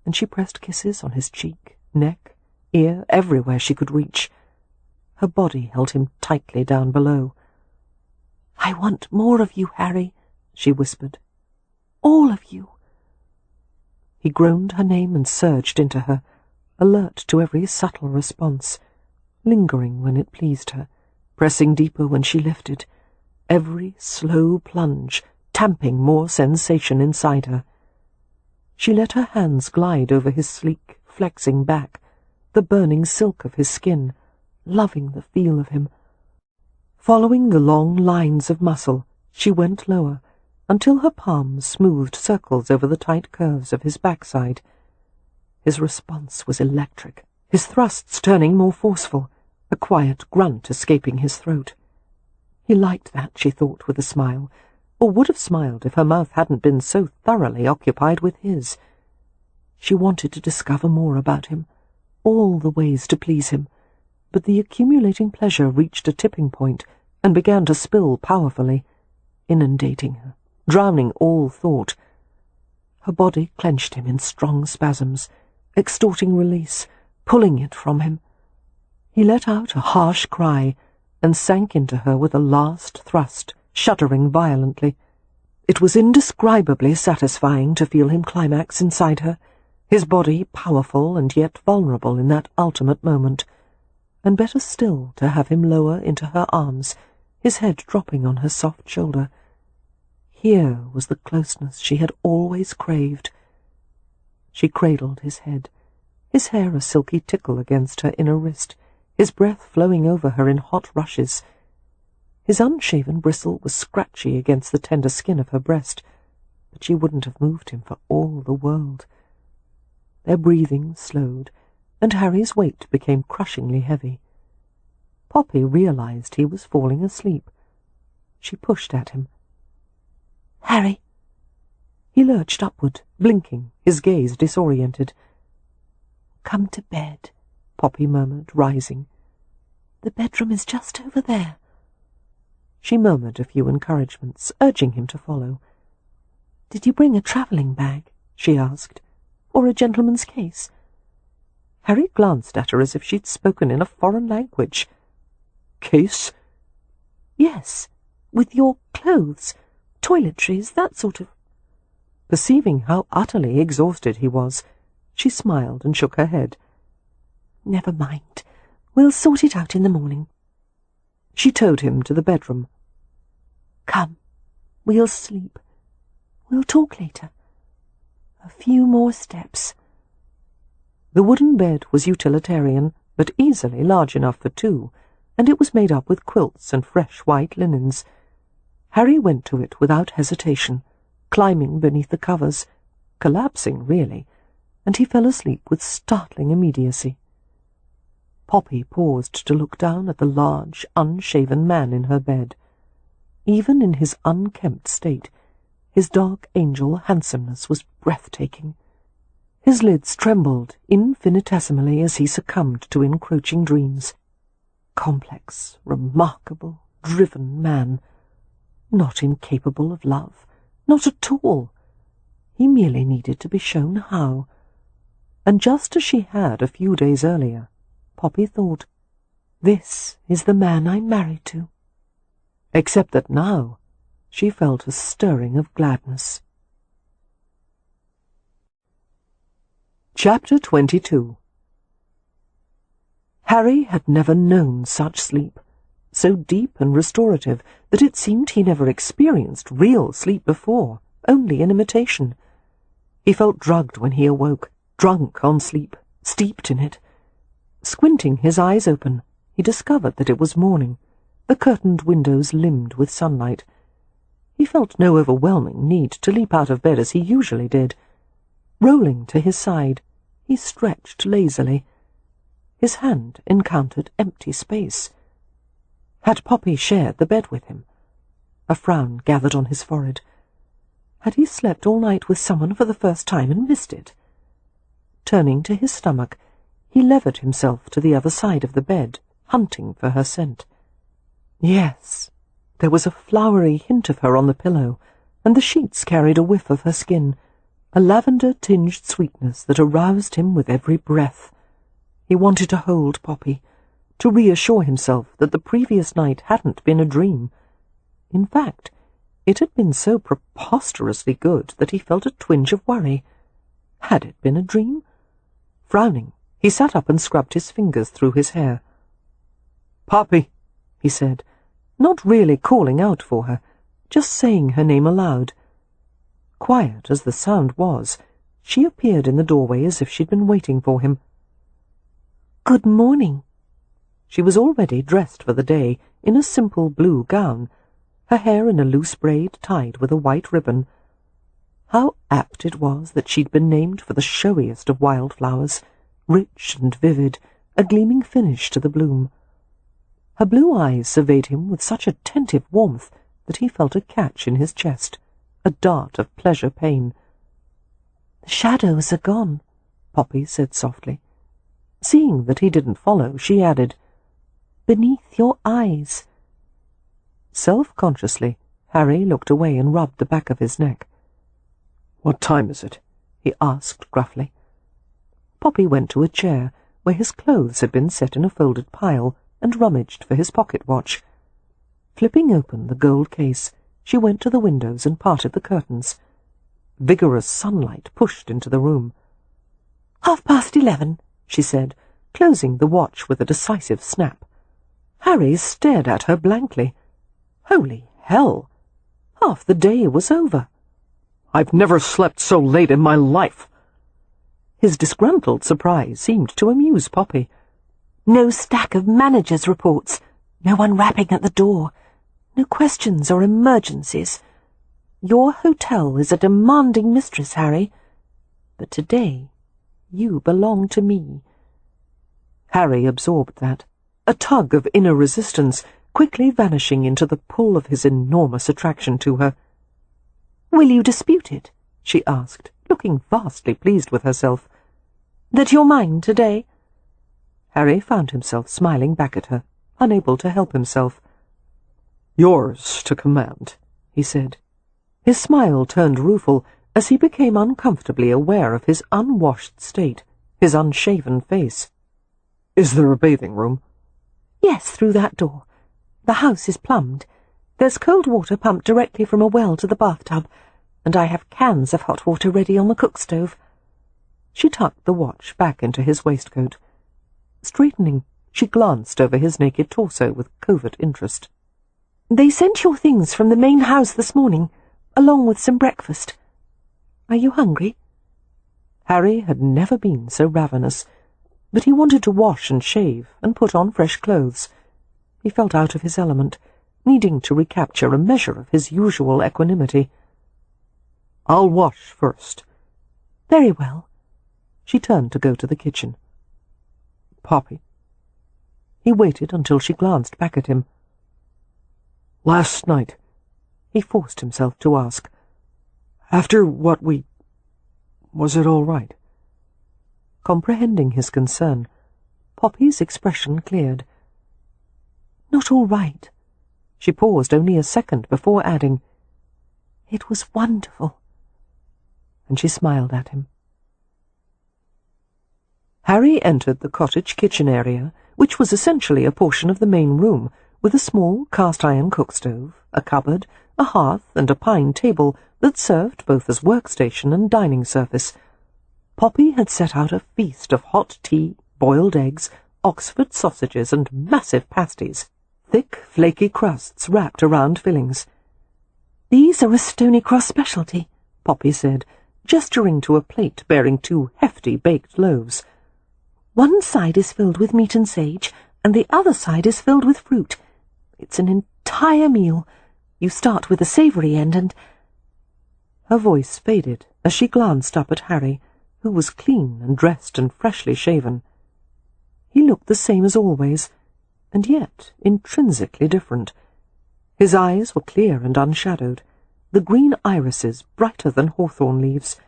and she pressed kisses on his cheek, neck, ear, everywhere she could reach. Her body held him tightly down below. I want more of you, Harry, she whispered. All of you. He groaned her name and surged into her, alert to every subtle response, lingering when it pleased her, pressing deeper when she lifted, every slow plunge tamping more sensation inside her. She let her hands glide over his sleek, flexing back, the burning silk of his skin, loving the feel of him. Following the long lines of muscle, she went lower, until her palms smoothed circles over the tight curves of his backside. His response was electric, his thrusts turning more forceful, a quiet grunt escaping his throat. He liked that, she thought with a smile, or would have smiled if her mouth hadn't been so thoroughly occupied with his. She wanted to discover more about him, all the ways to please him, but the accumulating pleasure reached a tipping point and began to spill powerfully, inundating her, drowning all thought. Her body clenched him in strong spasms, extorting release, pulling it from him. He let out a harsh cry and sank into her with a last thrust, shuddering violently. It was indescribably satisfying to feel him climax inside her, his body powerful and yet vulnerable in that ultimate moment, and better still to have him lower into her arms, his head dropping on her soft shoulder. Here was the closeness she had always craved. She cradled his head, his hair a silky tickle against her inner wrist, his breath flowing over her in hot rushes. His unshaven bristle was scratchy against the tender skin of her breast, but she wouldn't have moved him for all the world. Their breathing slowed, and Harry's weight became crushingly heavy. Poppy realized he was falling asleep. She pushed at him. "Harry." He lurched upward, blinking, his gaze disoriented. "Come to bed," Poppy murmured, rising. "The bedroom is just over there." She murmured a few encouragements, urging him to follow. "Did you bring a travelling bag?" she asked. "Or a gentleman's case?" Harry glanced at her as if she'd spoken in a foreign language. "Case?" "Yes, with your clothes, toiletries, that sort of—" Perceiving how utterly exhausted he was, she smiled and shook her head. "Never mind. We'll sort it out in the morning." She towed him to the bedroom. "Come, we'll sleep. We'll talk later. A few more steps." The wooden bed was utilitarian, but easily large enough for two, and it was made up with quilts and fresh white linens. Harry went to it without hesitation, climbing beneath the covers, collapsing really, and he fell asleep with startling immediacy. Poppy paused to look down at the large, unshaven man in her bed. Even in his unkempt state, his dark angel handsomeness was breathtaking. His lids trembled infinitesimally as he succumbed to encroaching dreams. Complex, remarkable, driven man. Not incapable of love. Not at all. He merely needed to be shown how. And just as she had a few days earlier, Poppy thought, "This is the man I'm married to." Except that now she felt a stirring of gladness. Chapter 22. Harry had never known such sleep, so deep and restorative that it seemed he never experienced real sleep before, only in imitation. He felt drugged when he awoke, drunk on sleep, steeped in it. Squinting his eyes open, he discovered that it was morning, the curtained windows limned with sunlight. He felt no overwhelming need to leap out of bed as he usually did. Rolling to his side, he stretched lazily. His hand encountered empty space. Had Poppy shared the bed with him? A frown gathered on his forehead. Had he slept all night with someone for the first time and missed it? Turning to his stomach, he levered himself to the other side of the bed, hunting for her scent. Yes, there was a flowery hint of her on the pillow, and the sheets carried a whiff of her skin, a lavender-tinged sweetness that aroused him with every breath. He wanted to hold Poppy, to reassure himself that the previous night hadn't been a dream. In fact, it had been so preposterously good that he felt a twinge of worry. Had it been a dream? Frowning, he sat up and scrubbed his fingers through his hair. "Poppy," he said, not really calling out for her, just saying her name aloud. Quiet as the sound was, she appeared in the doorway as if she'd been waiting for him. "Good morning." She was already dressed for the day, in a simple blue gown, her hair in a loose braid tied with a white ribbon. How apt it was that she'd been named for the showiest of wildflowers, rich and vivid, a gleaming finish to the bloom. Her blue eyes surveyed him with such attentive warmth that he felt a catch in his chest, a dart of pleasure-pain. "The shadows are gone," Poppy said softly. Seeing that he didn't follow, she added, "Beneath your eyes." Self-consciously, Harry looked away and rubbed the back of his neck. "What time is it?" he asked gruffly. Poppy went to a chair, where his clothes had been set in a folded pile, and rummaged for his pocket-watch. Flipping open the gold case, she went to the windows and parted the curtains. Vigorous sunlight pushed into the room. 11:30, she said, closing the watch with a decisive snap. Harry stared at her blankly. Holy hell! Half the day was over. "I've never slept so late in my life." His disgruntled surprise seemed to amuse Poppy. No stack of managers' reports, no one rapping at the door, no questions or emergencies. Your hotel is a demanding mistress, Harry, but today you belong to me. Harry absorbed that, a tug of inner resistance, quickly vanishing into the pull of his enormous attraction to her. "Will you dispute it?" she asked, looking vastly pleased with herself. "That you're mine today?" Harry found himself smiling back at her, unable to help himself. "Yours to command," he said. His smile turned rueful as he became uncomfortably aware of his unwashed state, his unshaven face. "Is there a bathing room?" "Yes, through that door. The house is plumbed. There's cold water pumped directly from a well to the bathtub, and I have cans of hot water ready on the cook stove." She tucked the watch back into his waistcoat. Straightening, she glanced over his naked torso with covert interest. "They sent your things from the main house this morning, along with some breakfast. Are you hungry?" Harry had never been so ravenous, but he wanted to wash and shave and put on fresh clothes. He felt out of his element, needing to recapture a measure of his usual equanimity. "I'll wash first." "Very well." She turned to go to the kitchen. "Poppy." He waited until she glanced back at him. "Last night," he forced himself to ask, "after what was it all right?" Comprehending his concern, Poppy's expression cleared. "Not all right." She paused only a second before adding, "It was wonderful." And she smiled at him. Harry entered the cottage kitchen area, which was essentially a portion of the main room, with a small cast-iron cook-stove, a cupboard, a hearth, and a pine table that served both as workstation and dining surface. Poppy had set out a feast of hot tea, boiled eggs, Oxford sausages, and massive pasties, thick, flaky crusts wrapped around fillings. "These are a Stony Cross specialty," Poppy said, gesturing to a plate bearing 2 hefty baked loaves. "One side is filled with meat and sage, and the other side is filled with fruit. It's an entire meal. You start with the savoury end and—" Her voice faded as she glanced up at Harry, who was clean and dressed and freshly shaven. He looked the same as always, and yet intrinsically different. His eyes were clear and unshadowed, the green irises brighter than hawthorn leaves.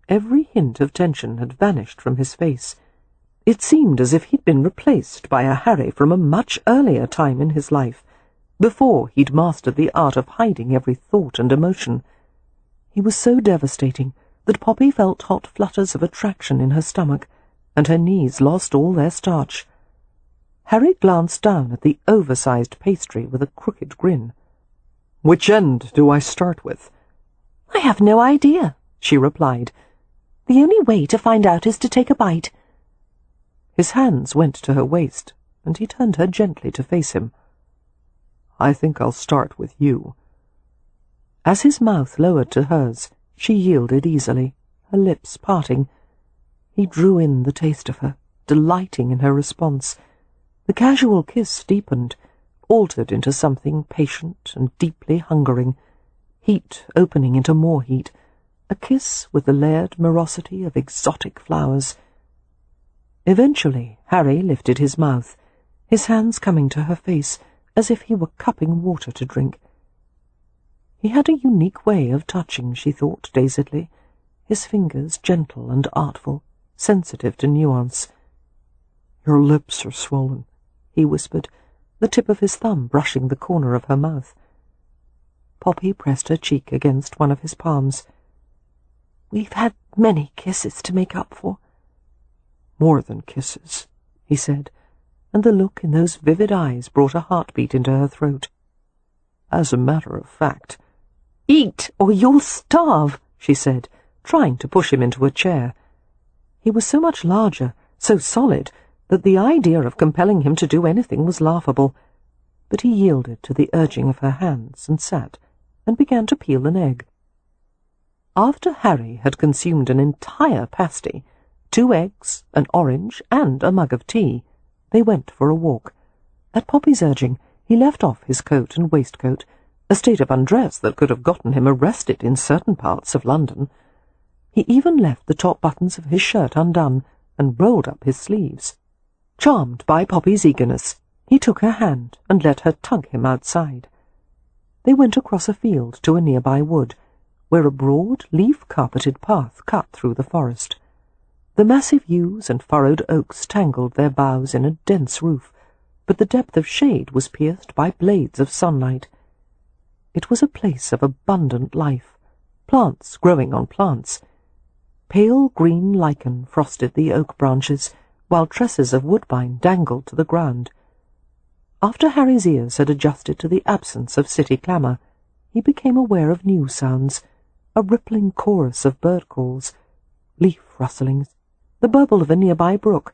Every hint of tension had vanished from his face. It seemed as if he'd been replaced by a Harry from a much earlier time in his life, before he'd mastered the art of hiding every thought and emotion. He was so devastating that Poppy felt hot flutters of attraction in her stomach, and her knees lost all their starch. Harry glanced down at the oversized pastry with a crooked grin. "Which end do I start with?" "I have no idea," she replied. "The only way to find out is to take a bite." His hands went to her waist, and he turned her gently to face him. "I think I'll start with you." As his mouth lowered to hers, she yielded easily, her lips parting. He drew in the taste of her, delighting in her response. The casual kiss deepened, altered into something patient and deeply hungering, heat opening into more heat, a kiss with the layered morosity of exotic flowers. Eventually, Harry lifted his mouth, his hands coming to her face as if he were cupping water to drink. He had a unique way of touching, she thought dazedly, his fingers gentle and artful, sensitive to nuance. "Your lips are swollen," he whispered, the tip of his thumb brushing the corner of her mouth. Poppy pressed her cheek against one of his palms. "We've had many kisses to make up for." "More than kisses," he said, and the look in those vivid eyes brought a heartbeat into her throat. "As a matter of fact—" "Eat, or you'll starve," she said, trying to push him into a chair. He was so much larger, so solid, that the idea of compelling him to do anything was laughable, but he yielded to the urging of her hands and sat, and began to peel an egg. After Harry had consumed an entire pasty, 2 eggs, an orange, and a mug of tea, they went for a walk. At Poppy's urging, he left off his coat and waistcoat, a state of undress that could have gotten him arrested in certain parts of London. He even left the top buttons of his shirt undone and rolled up his sleeves. Charmed by Poppy's eagerness, he took her hand and let her tug him outside. They went across a field to a nearby wood, where a broad, leaf-carpeted path cut through the forest. The massive yews and furrowed oaks tangled their boughs in a dense roof, but the depth of shade was pierced by blades of sunlight. It was a place of abundant life, plants growing on plants. Pale green lichen frosted the oak branches, while tresses of woodbine dangled to the ground. After Harry's ears had adjusted to the absence of city clamour, he became aware of new sounds, a rippling chorus of bird calls, leaf rustlings, the burble of a nearby brook,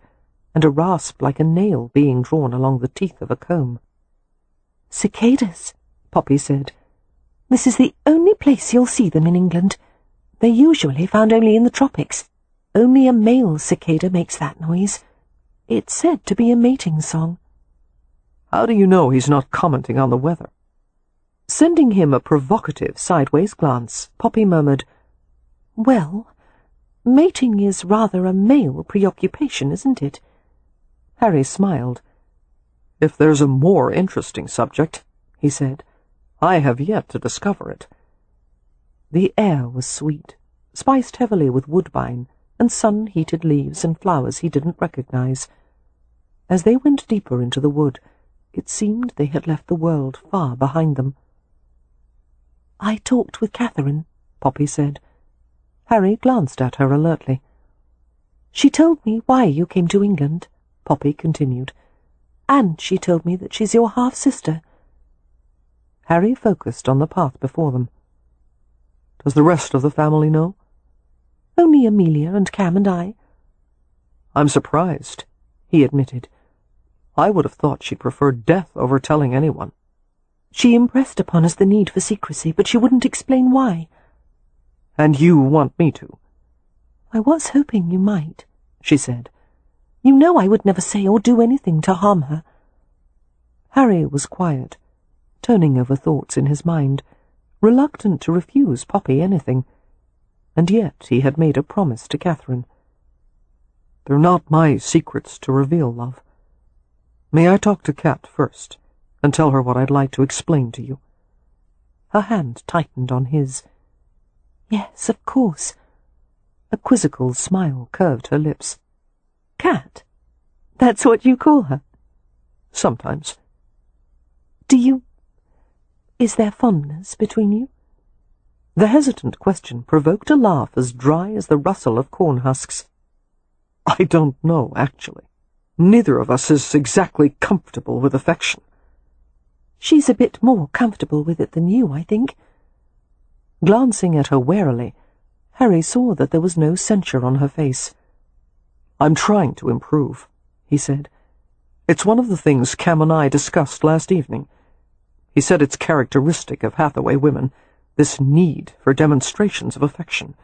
and a rasp like a nail being drawn along the teeth of a comb. "Cicadas," Poppy said. "This is the only place you'll see them in England. They're usually found only in the tropics. Only a male cicada makes that noise. It's said to be a mating song." "How do you know he's not commenting on the weather?" Sending him a provocative sideways glance, Poppy murmured, "Well, mating is rather a male preoccupation, isn't it?" Harry smiled. "If there's a more interesting subject," he said, "I have yet to discover it." The air was sweet, spiced heavily with woodbine and sun-heated leaves and flowers he didn't recognize. As they went deeper into the wood, it seemed they had left the world far behind them. "I talked with Catherine," Poppy said. Harry glanced at her alertly. "She told me why you came to England," Poppy continued, "and she told me that she's your half-sister." Harry focused on the path before them. "Does the rest of the family know?" "Only Amelia and Cam and I." "I'm surprised," he admitted. "I would have thought she preferred death over telling anyone." "She impressed upon us the need for secrecy, but she wouldn't explain why." "And you want me to?" "I was hoping you might," she said. "You know I would never say or do anything to harm her." Harry was quiet, turning over thoughts in his mind, reluctant to refuse Poppy anything, and yet he had made a promise to Catherine. "They're not my secrets to reveal, love. May I talk to Cat first, and tell her what I'd like to explain to you?" Her hand tightened on his. "Yes, of course." A quizzical smile curved her lips. "Cat? That's what you call her?" "Sometimes." Is there fondness between you?" The hesitant question provoked a laugh as dry as the rustle of corn husks. "I don't know, actually. Neither of us is exactly comfortable with affection." "She's a bit more comfortable with it than you, I think." Glancing at her warily, Harry saw that there was no censure on her face. "I'm trying to improve," he said. "It's one of the things Cam and I discussed last evening. He said it's characteristic of Hathaway women, this need for demonstrations of affection."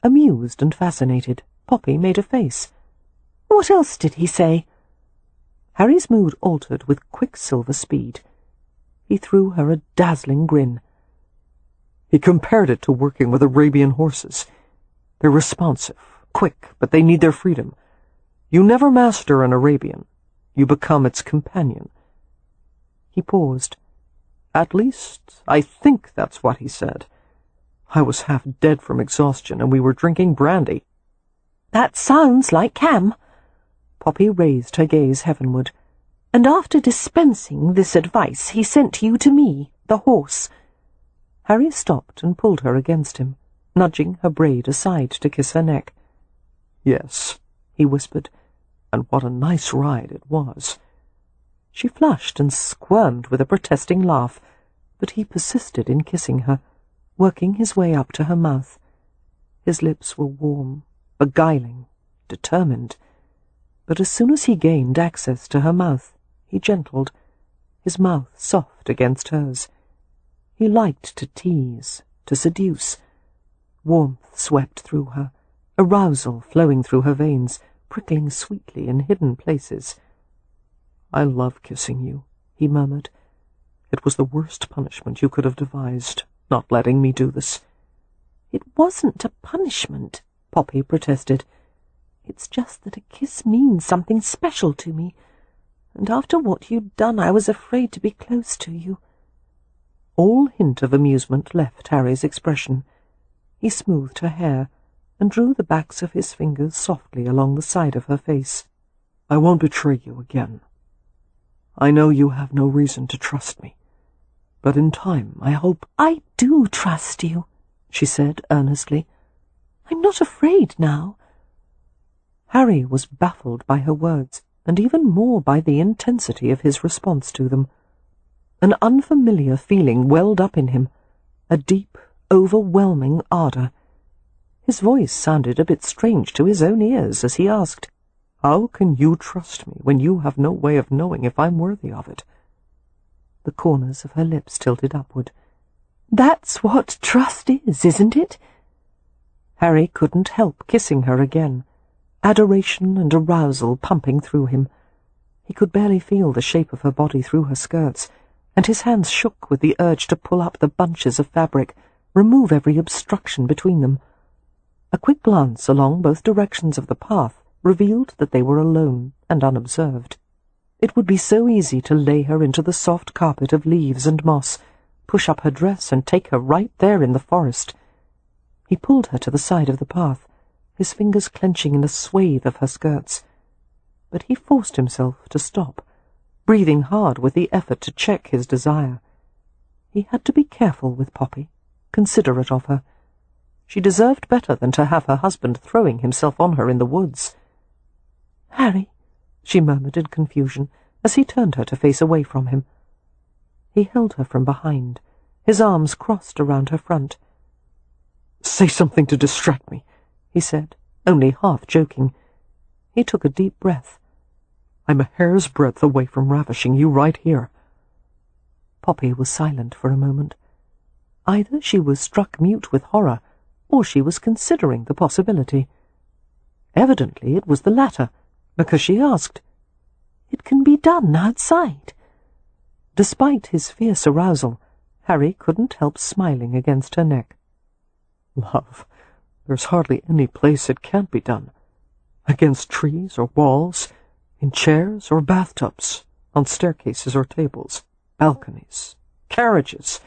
Amused and fascinated, Poppy made a face. "What else did he say?" Harry's mood altered with quicksilver speed. He threw her a dazzling grin. "He compared it to working with Arabian horses. They're responsive, quick, but they need their freedom. You never master an Arabian. You become its companion." He paused. "At least, I think that's what he said. I was half dead from exhaustion, and we were drinking brandy." "That sounds like Cam." Poppy raised her gaze heavenward. "And after dispensing this advice, he sent you to me, the horse." Harry stopped and pulled her against him, nudging her braid aside to kiss her neck. "Yes," he whispered, "and what a nice ride it was." She flushed and squirmed with a protesting laugh, but he persisted in kissing her, working his way up to her mouth. His lips were warm, beguiling, determined, but as soon as he gained access to her mouth, he gentled, his mouth soft against hers. He liked to tease, to seduce. Warmth swept through her, arousal flowing through her veins, prickling sweetly in hidden places. "I love kissing you," he murmured. "It was the worst punishment you could have devised, not letting me do this." "It wasn't a punishment," Poppy protested. "It's just that a kiss means something special to me, and after what you'd done I was afraid to be close to you." All hint of amusement left Harry's expression. He smoothed her hair and drew the backs of his fingers softly along the side of her face. "I won't betray you again. I know you have no reason to trust me, but in time I hope—" "I do trust you," she said earnestly. "I'm not afraid now." Harry was baffled by her words, and even more by the intensity of his response to them. An unfamiliar feeling welled up in him, a deep, overwhelming ardour. His voice sounded a bit strange to his own ears as he asked, "How can you trust me when you have no way of knowing if I'm worthy of it?" The corners of her lips tilted upward. "That's what trust is, isn't it?" Harry couldn't help kissing her again, adoration and arousal pumping through him. He could barely feel the shape of her body through her skirts, and his hands shook with the urge to pull up the bunches of fabric, remove every obstruction between them. A quick glance along both directions of the path revealed that they were alone and unobserved. It would be so easy to lay her into the soft carpet of leaves and moss, push up her dress and take her right there in the forest. He pulled her to the side of the path, his fingers clenching in a swathe of her skirts. But he forced himself to stop, breathing hard with the effort to check his desire. He had to be careful with Poppy, considerate of her. She deserved better than to have her husband throwing himself on her in the woods. "Harry," she murmured in confusion as he turned her to face away from him. He held her from behind, his arms crossed around her front. "Say something to distract me," he said, only half joking. He took a deep breath. "I'm a hair's breadth away from ravishing you right here." Poppy was silent for a moment. Either she was struck mute with horror, or she was considering the possibility. Evidently it was the latter, because she asked, "It can be done outside?" Despite his fierce arousal, Harry couldn't help smiling against her neck. "Love, there's hardly any place it can't be done. Against trees or walls, in chairs or bathtubs, on staircases or tables, balconies, carriages."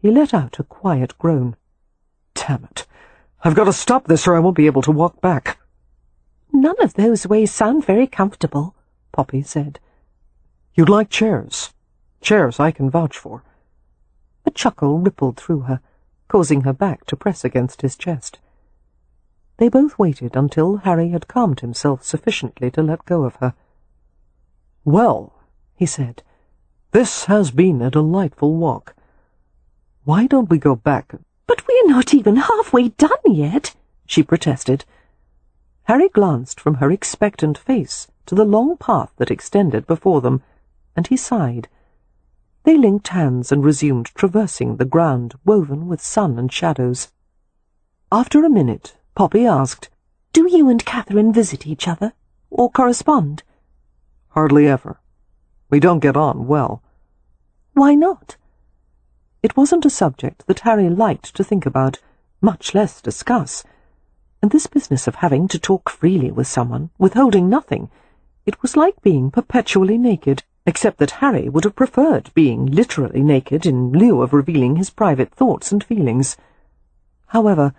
He let out a quiet groan. "Damn it! I've got to stop this or I won't be able to walk back." "None of those ways sound very comfortable," Poppy said. "You'd like chairs. Chairs I can vouch for." A chuckle rippled through her, causing her back to press against his chest. They both waited until Harry had calmed himself sufficiently to let go of her. "Well," he said, "this has been a delightful walk. Why don't we go back?" "But we're not even halfway done yet," she protested. Harry glanced from her expectant face to the long path that extended before them, and he sighed. They linked hands and resumed traversing the ground woven with sun and shadows. After a minute, Poppy asked, "Do you and Catherine visit each other, or correspond?" "Hardly ever. We don't get on well." "Why not?" It wasn't a subject that Harry liked to think about, much less discuss. And this business of having to talk freely with someone, withholding nothing, it was like being perpetually naked, except that Harry would have preferred being literally naked in lieu of revealing his private thoughts and feelings. However,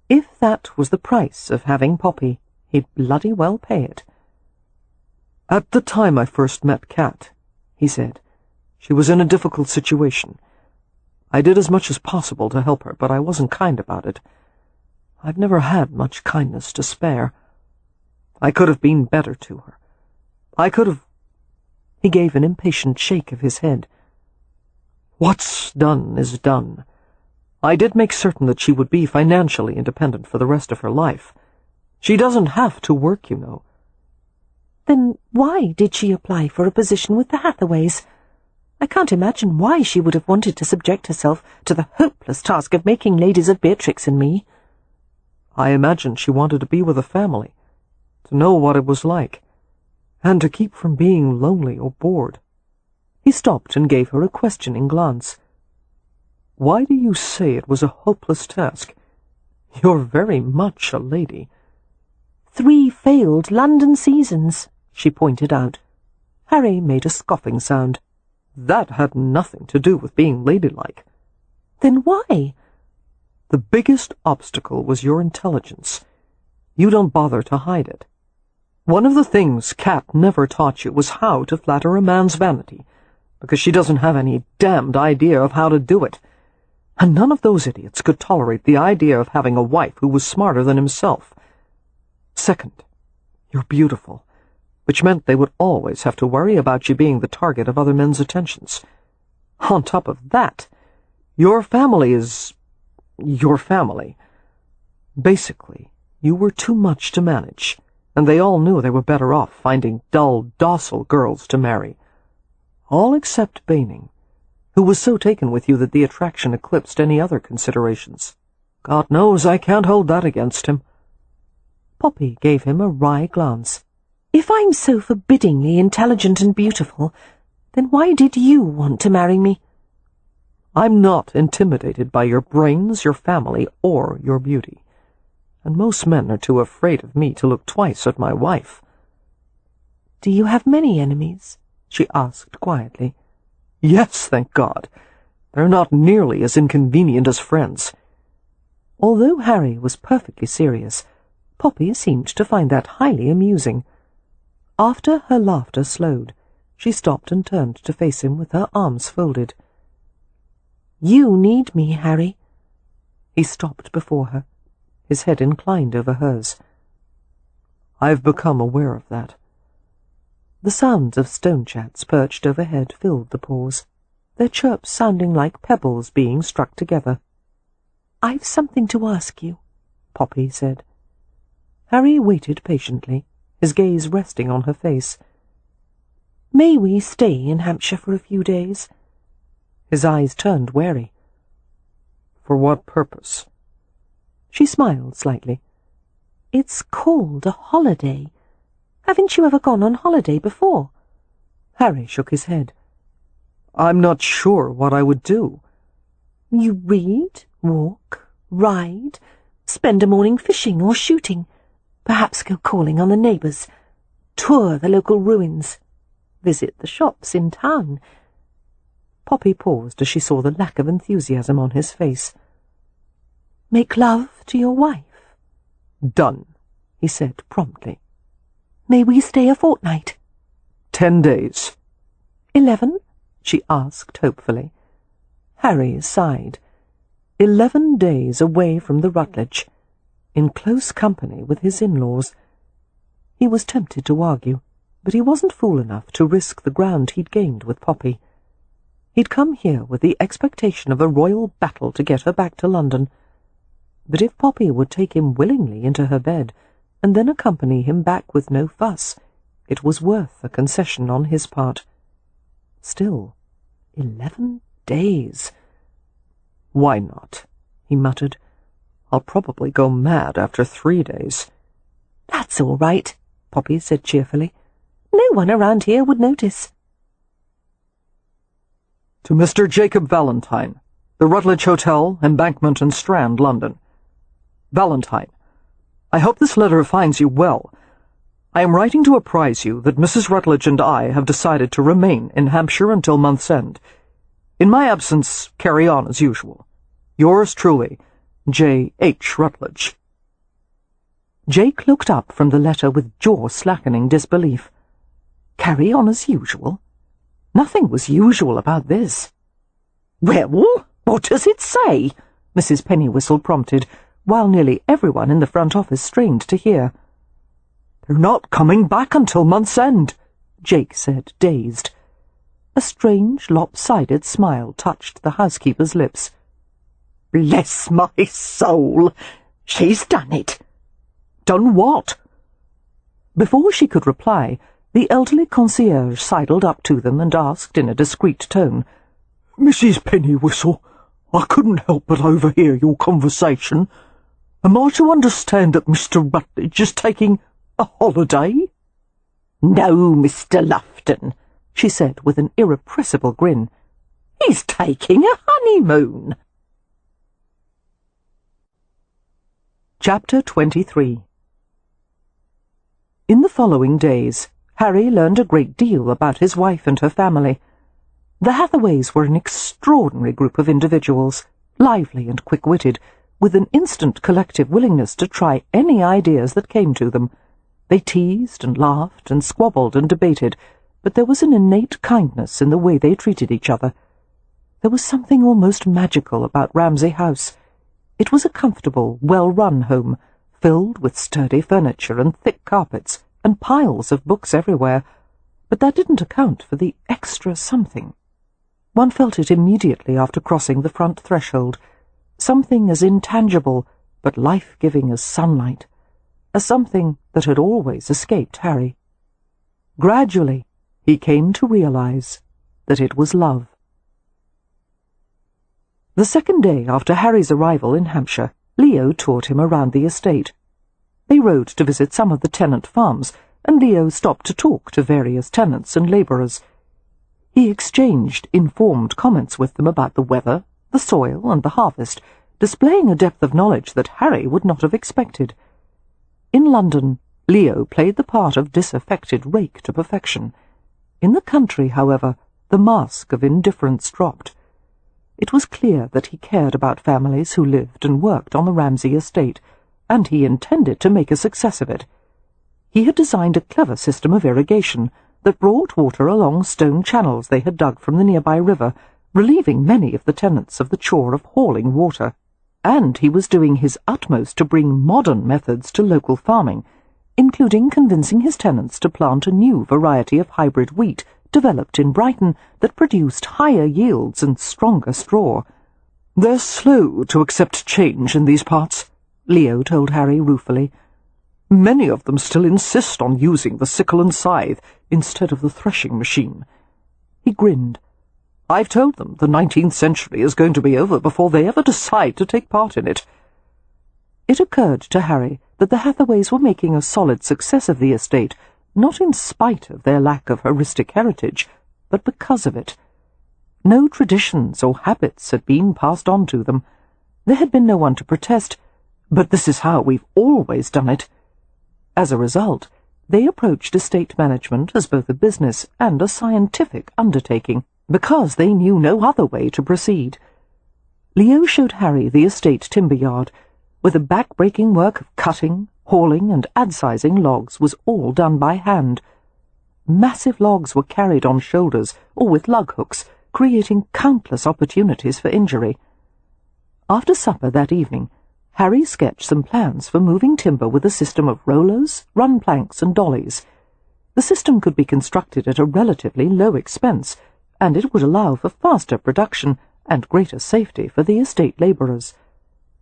if that was the price of having Poppy, he'd bloody well pay it. "At the time I first met Cat," he said, "she was in a difficult situation. I did as much as possible to help her, but I wasn't kind about it. I've never had much kindness to spare. I could have been better to her. I could have—" He gave an impatient shake of his head. "What's done is done. I did make certain that she would be financially independent for the rest of her life. She doesn't have to work, you know." "Then why did she apply for a position with the Hathaways? I can't imagine why she would have wanted to subject herself to the hopeless task of making ladies of Beatrix and me. I imagine she wanted to be with a family, to know what it was like, and to keep from being lonely or bored. He stopped and gave her a questioning glance. Why do you say it was a hopeless task? You're very much a lady. 3 failed London seasons, she pointed out. Harry made a scoffing sound. That had nothing to do with being ladylike. Then why? The biggest obstacle was your intelligence. You don't bother to hide it. One of the things Kat never taught you was how to flatter a man's vanity, because she doesn't have any damned idea of how to do it. And none of those idiots could tolerate the idea of having a wife who was smarter than himself. Second, you're beautiful, which meant they would always have to worry about you being the target of other men's attentions. On top of that, your family is your family. Basically, you were too much to manage, and they all knew they were better off finding dull, docile girls to marry. All except Baining, who was so taken with you that the attraction eclipsed any other considerations. God knows I can't hold that against him. Poppy gave him a wry glance. If I'm so forbiddingly intelligent and beautiful, then why did you want to marry me? I'm not intimidated by your brains, your family, or your beauty, and most men are too afraid of me to look twice at my wife. Do you have many enemies? She asked quietly. Yes, thank God. They're not nearly as inconvenient as friends. Although Harry was perfectly serious, Poppy seemed to find that highly amusing. After her laughter slowed, she stopped and turned to face him with her arms folded. You need me, Harry. He stopped before her, his head inclined over hers. I've become aware of that. The sounds of stonechats perched overhead filled the pause, their chirps sounding like pebbles being struck together. I've something to ask you, Poppy said. Harry waited patiently, his gaze resting on her face. May we stay in Hampshire for a few days? His eyes turned wary. For what purpose? She smiled slightly. It's called a holiday. Haven't you ever gone on holiday before? Harry shook his head. I'm not sure what I would do. You read, walk, ride, spend a morning fishing or shooting, perhaps go calling on the neighbours, tour the local ruins, visit the shops in town. Poppy paused as she saw the lack of enthusiasm on his face. Make love to your wife? Done, he said promptly. May we stay a fortnight? 10 days. 11? She asked hopefully. Harry sighed. 11 days away from the Rutledge, in close company with his in-laws. He was tempted to argue, but he wasn't fool enough to risk the ground he'd gained with Poppy. He'd come here with the expectation of a royal battle to get her back to London. But if Poppy would take him willingly into her bed, and then accompany him back with no fuss, it was worth a concession on his part. Still, 11 days. Why not? He muttered. I'll probably go mad after 3 days. That's all right, Poppy said cheerfully. No one around here would notice. To Mr. Jacob Valentine, the Rutledge Hotel, Embankment and Strand, London. Valentine, I hope this letter finds you well. I am writing to apprise you that Mrs. Rutledge and I have decided to remain in Hampshire until month's end. In my absence, carry on as usual. Yours truly, J. H. Rutledge. Jake looked up from the letter with jaw-slackening disbelief. Carry on as usual? Nothing was usual about this. Well, what does it say? Mrs. Pennywhistle prompted, while nearly everyone in the front office strained to hear. They're not coming back until month's end, Jake said, dazed. A strange, lopsided smile touched the housekeeper's lips. Bless my soul! She's done it! Done what? Before she could reply, The elderly concierge sidled up to them and asked in a discreet tone, "Mrs. Pennywhistle, I couldn't help but overhear your conversation. Am I to understand that Mr. Rutledge is taking a holiday?" "No, Mr. Lufton," she said with an irrepressible grin. "He's taking a honeymoon." Chapter 23. In the following days, Harry learned a great deal about his wife and her family. The Hathaways were an extraordinary group of individuals, lively and quick-witted, with an instant collective willingness to try any ideas that came to them. They teased and laughed and squabbled and debated, but there was an innate kindness in the way they treated each other. There was something almost magical about Ramsay House. It was a comfortable, well-run home, filled with sturdy furniture and thick carpets and piles of books everywhere, but that didn't account for the extra something. One felt it immediately after crossing the front threshold, something as intangible but life-giving as sunlight, a something that had always escaped Harry. Gradually, he came to realize that it was love. The second day after Harry's arrival in Hampshire, Leo toured him around the estate. They rode to visit some of the tenant farms, and Leo stopped to talk to various tenants and labourers. He exchanged informed comments with them about the weather, the soil, and the harvest, displaying a depth of knowledge that Harry would not have expected. In London, Leo played the part of disaffected rake to perfection. In the country, however, the mask of indifference dropped. It was clear that he cared about families who lived and worked on the Ramsay estate, and he intended to make a success of it. He had designed a clever system of irrigation that brought water along stone channels they had dug from the nearby river, relieving many of the tenants of the chore of hauling water, and he was doing his utmost to bring modern methods to local farming, including convincing his tenants to plant a new variety of hybrid wheat developed in Brighton that produced higher yields and stronger straw. "They're slow to accept change in these parts," Leo told Harry ruefully. "Many of them still insist on using the sickle and scythe instead of the threshing machine." He grinned. "I've told them the 19th century is going to be over before they ever decide to take part in it." It occurred to Harry that the Hathaways were making a solid success of the estate, not in spite of their lack of heuristic heritage, but because of it. No traditions or habits had been passed on to them. There had been no one to protest, "But this is how we've always done it." As a result, they approached estate management as both a business and a scientific undertaking, because they knew no other way to proceed. Leo showed Harry the estate timber yard, where the back-breaking work of cutting, hauling, and adsizing logs was all done by hand. Massive logs were carried on shoulders or with lug hooks, creating countless opportunities for injury. After supper that evening, Harry sketched some plans for moving timber with a system of rollers, run planks, and dollies. The system could be constructed at a relatively low expense, and it would allow for faster production and greater safety for the estate labourers.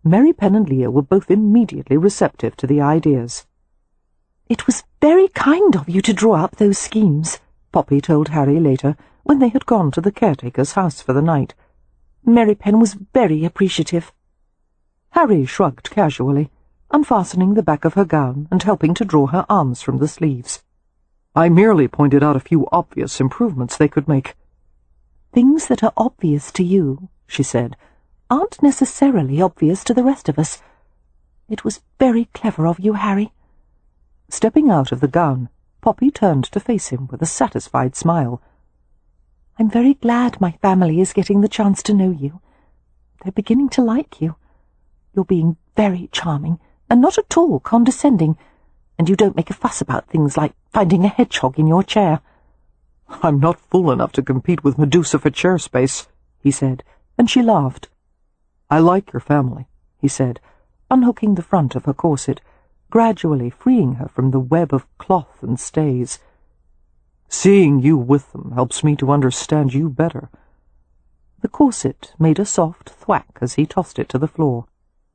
Mary Penn and Leo were both immediately receptive to the ideas. "It was very kind of you to draw up those schemes," Poppy told Harry later, when they had gone to the caretaker's house for the night. "Mary Penn was very appreciative." Harry shrugged casually, unfastening the back of her gown and helping to draw her arms from the sleeves. "I merely pointed out a few obvious improvements they could make." "Things that are obvious to you," she said, "aren't necessarily obvious to the rest of us. It was very clever of you, Harry." Stepping out of the gown, Poppy turned to face him with a satisfied smile. "I'm very glad my family is getting the chance to know you. They're beginning to like you. You're being very charming, and not at all condescending, and you don't make a fuss about things like finding a hedgehog in your chair." "I'm not fool enough to compete with Medusa for chair space," he said, and she laughed. "I like your family," he said, unhooking the front of her corset, gradually freeing her from the web of cloth and stays. "Seeing you with them helps me to understand you better." The corset made a soft thwack as he tossed it to the floor.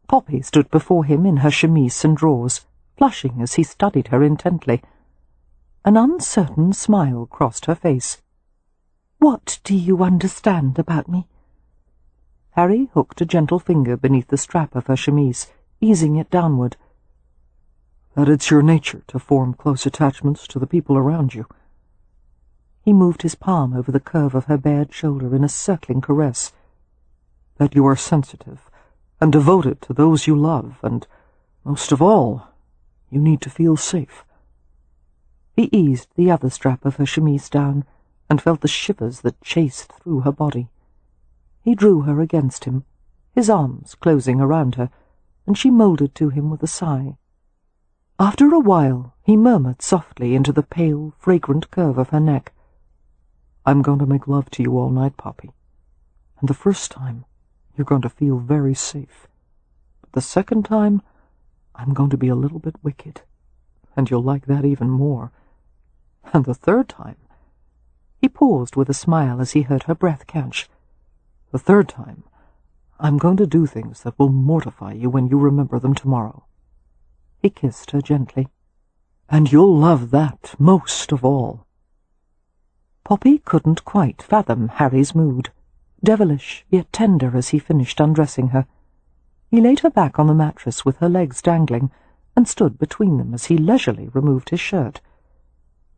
Poppy stood before him in her chemise and drawers, flushing as he studied her intently. An uncertain smile crossed her face. "What do you understand about me?" Harry hooked a gentle finger beneath the strap of her chemise, easing it downward. "That it's your nature to form close attachments to the people around you." He moved his palm over the curve of her bared shoulder in a circling caress. "That you are sensitive and devoted to those you love, and, most of all, you need to feel safe." He eased the other strap of her chemise down, and felt the shivers that chased through her body. He drew her against him, his arms closing around her, and she moulded to him with a sigh. After a while, he murmured softly into the pale, fragrant curve of her neck, "I'm going to make love to you all night, Poppy. And the first time, you're going to feel very safe. But the second time, I'm going to be a little bit wicked, and you'll like that even more. And the third time—" He paused with a smile as he heard her breath catch. "The third time, I'm going to do things that will mortify you when you remember them tomorrow." He kissed her gently. "And you'll love that most of all." Poppy couldn't quite fathom Harry's mood, devilish yet tender as he finished undressing her. He laid her back on the mattress with her legs dangling, and stood between them as he leisurely removed his shirt.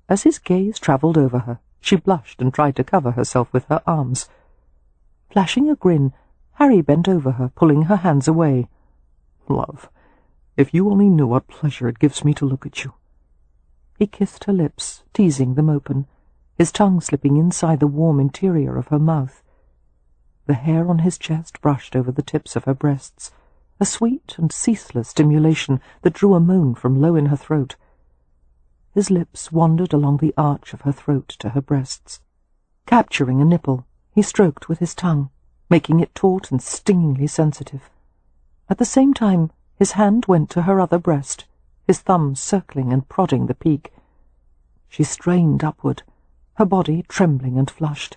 As his gaze travelled over her, she blushed and tried to cover herself with her arms. Flashing a grin, Harry bent over her, pulling her hands away. "Love, if you only knew what pleasure it gives me to look at you." He kissed her lips, teasing them open, his tongue slipping inside the warm interior of her mouth. The hair on his chest brushed over the tips of her breasts, a sweet and ceaseless stimulation that drew a moan from low in her throat. His lips wandered along the arch of her throat to her breasts. Capturing a nipple, he stroked with his tongue, making it taut and stingingly sensitive. At the same time, his hand went to her other breast, his thumb circling and prodding the peak. She strained upward, her body trembling and flushed.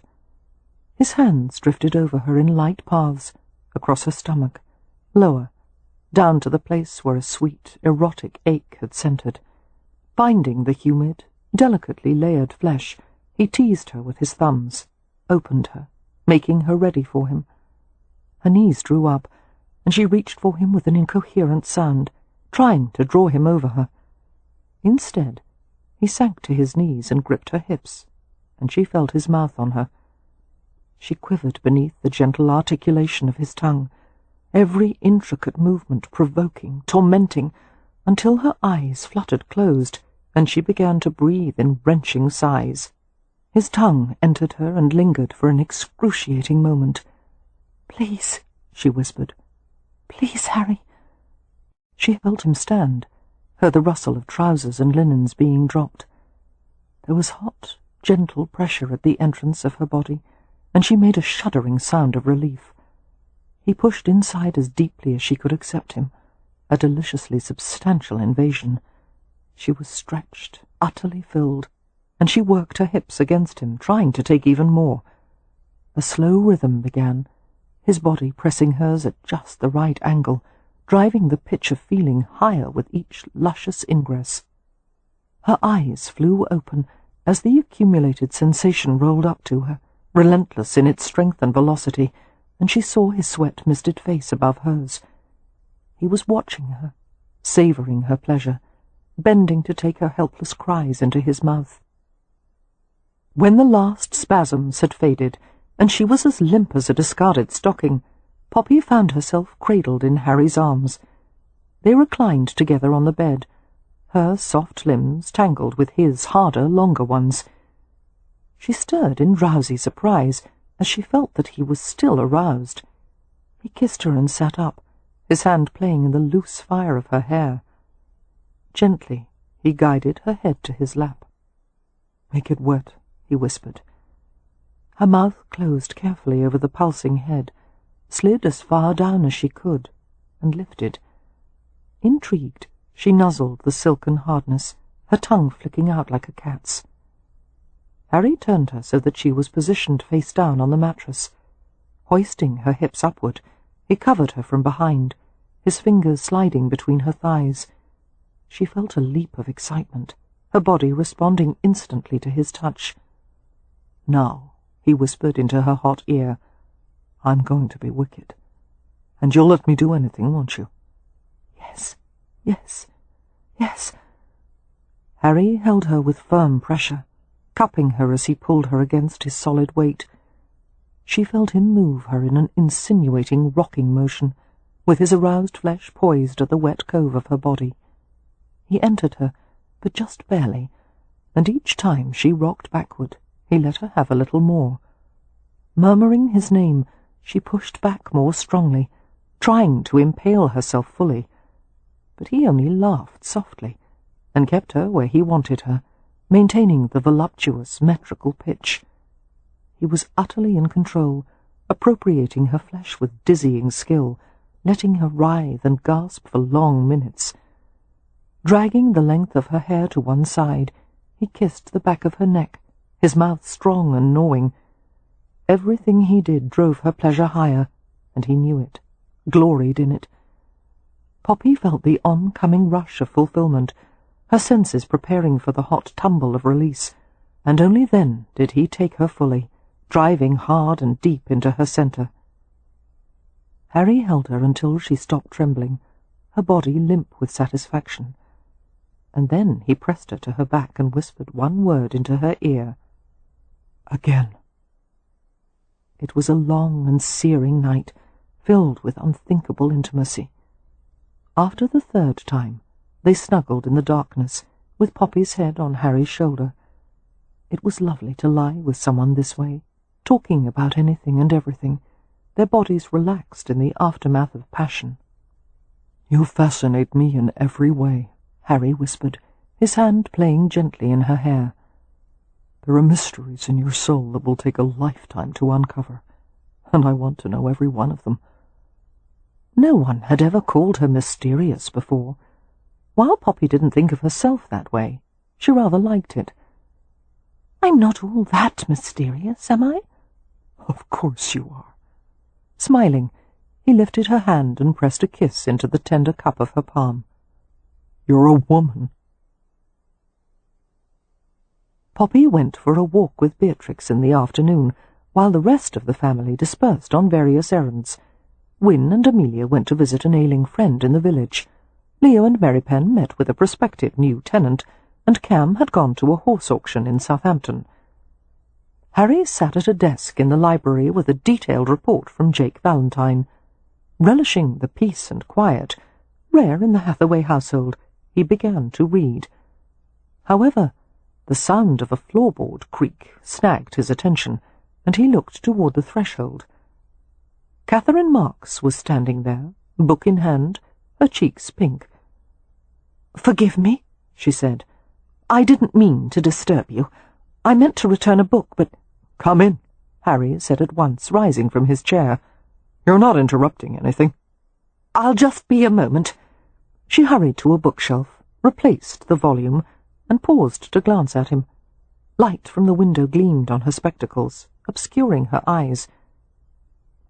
His hands drifted over her in light paths, across her stomach, lower, down to the place where a sweet, erotic ache had centered. Finding the humid, delicately layered flesh, he teased her with his thumbs, opened her, making her ready for him. Her knees drew up, and she reached for him with an incoherent sound, trying to draw him over her. Instead, he sank to his knees and gripped her hips, and she felt his mouth on her. She quivered beneath the gentle articulation of his tongue, every intricate movement provoking, tormenting, until her eyes fluttered closed, and she began to breathe in wrenching sighs. His tongue entered her and lingered for an excruciating moment. "Please," she whispered. "Please, Harry." She felt him stand, heard the rustle of trousers and linens being dropped. There was hot, gentle pressure at the entrance of her body, and she made a shuddering sound of relief. He pushed inside as deeply as she could accept him, a deliciously substantial invasion. She was stretched, utterly filled, and she worked her hips against him, trying to take even more. A slow rhythm began, his body pressing hers at just the right angle, driving the pitch of feeling higher with each luscious ingress. Her eyes flew open as the accumulated sensation rolled up to her, relentless in its strength and velocity, and she saw his sweat-misted face above hers. He was watching her, savouring her pleasure, bending to take her helpless cries into his mouth. When the last spasms had faded, and she was as limp as a discarded stocking, Poppy found herself cradled in Harry's arms. They reclined together on the bed, her soft limbs tangled with his harder, longer ones. She stirred in drowsy surprise as she felt that he was still aroused. He kissed her and sat up, his hand playing in the loose fire of her hair. Gently, he guided her head to his lap. "Make it wet," he whispered. Her mouth closed carefully over the pulsing head, slid as far down as she could, and lifted. Intrigued, she nuzzled the silken hardness, her tongue flicking out like a cat's. Harry turned her so that she was positioned face down on the mattress. Hoisting her hips upward, he covered her from behind, his fingers sliding between her thighs. She felt a leap of excitement, her body responding instantly to his touch. "Now," he whispered into her hot ear, "I'm going to be wicked. And you'll let me do anything, won't you?" Yes, yes, yes. Harry held her with firm pressure, cupping her as he pulled her against his solid weight. She felt him move her in an insinuating rocking motion, with his aroused flesh poised at the wet cove of her body. He entered her, but just barely, and each time she rocked backward, he let her have a little more. Murmuring his name, she pushed back more strongly, trying to impale herself fully, but he only laughed softly, and kept her where he wanted her, maintaining the voluptuous metrical pitch. He was utterly in control, appropriating her flesh with dizzying skill, letting her writhe and gasp for long minutes. Dragging the length of her hair to one side, he kissed the back of her neck, his mouth strong and gnawing. Everything he did drove her pleasure higher, and he knew it, gloried in it. Poppy felt the oncoming rush of fulfillment, her senses preparing for the hot tumble of release, and only then did he take her fully, driving hard and deep into her centre. Harry held her until she stopped trembling, her body limp with satisfaction, and then he pressed her to her back and whispered one word into her ear. "Again." It was a long and searing night, filled with unthinkable intimacy. After the third time, they snuggled in the darkness, with Poppy's head on Harry's shoulder. It was lovely to lie with someone this way, talking about anything and everything, their bodies relaxed in the aftermath of passion. "You fascinate me in every way," Harry whispered, his hand playing gently in her hair. "There are mysteries in your soul that will take a lifetime to uncover, and I want to know every one of them." No one had ever called her mysterious before. While Poppy didn't think of herself that way, she rather liked it. "I'm not all that mysterious, am I?" "Of course you are." Smiling, he lifted her hand and pressed a kiss into the tender cup of her palm. "You're a woman." Poppy went for a walk with Beatrix in the afternoon, while the rest of the family dispersed on various errands. Wynne and Amelia went to visit an ailing friend in the village. Leo and Mary Pen met with a prospective new tenant, and Cam had gone to a horse auction in Southampton. Harry sat at a desk in the library with a detailed report from Jake Valentine. Relishing the peace and quiet, rare in the Hathaway household, he began to read. However, the sound of a floorboard creak snagged his attention, and he looked toward the threshold. Catherine Marks was standing there, book in hand, her cheeks pink. "Forgive me," she said. "I didn't mean to disturb you. I meant to return a book, but—" "Come in," Harry said at once, rising from his chair. "You're not interrupting anything." "I'll just be a moment." She hurried to a bookshelf, replaced the volume, and paused to glance at him. Light from the window gleamed on her spectacles, obscuring her eyes.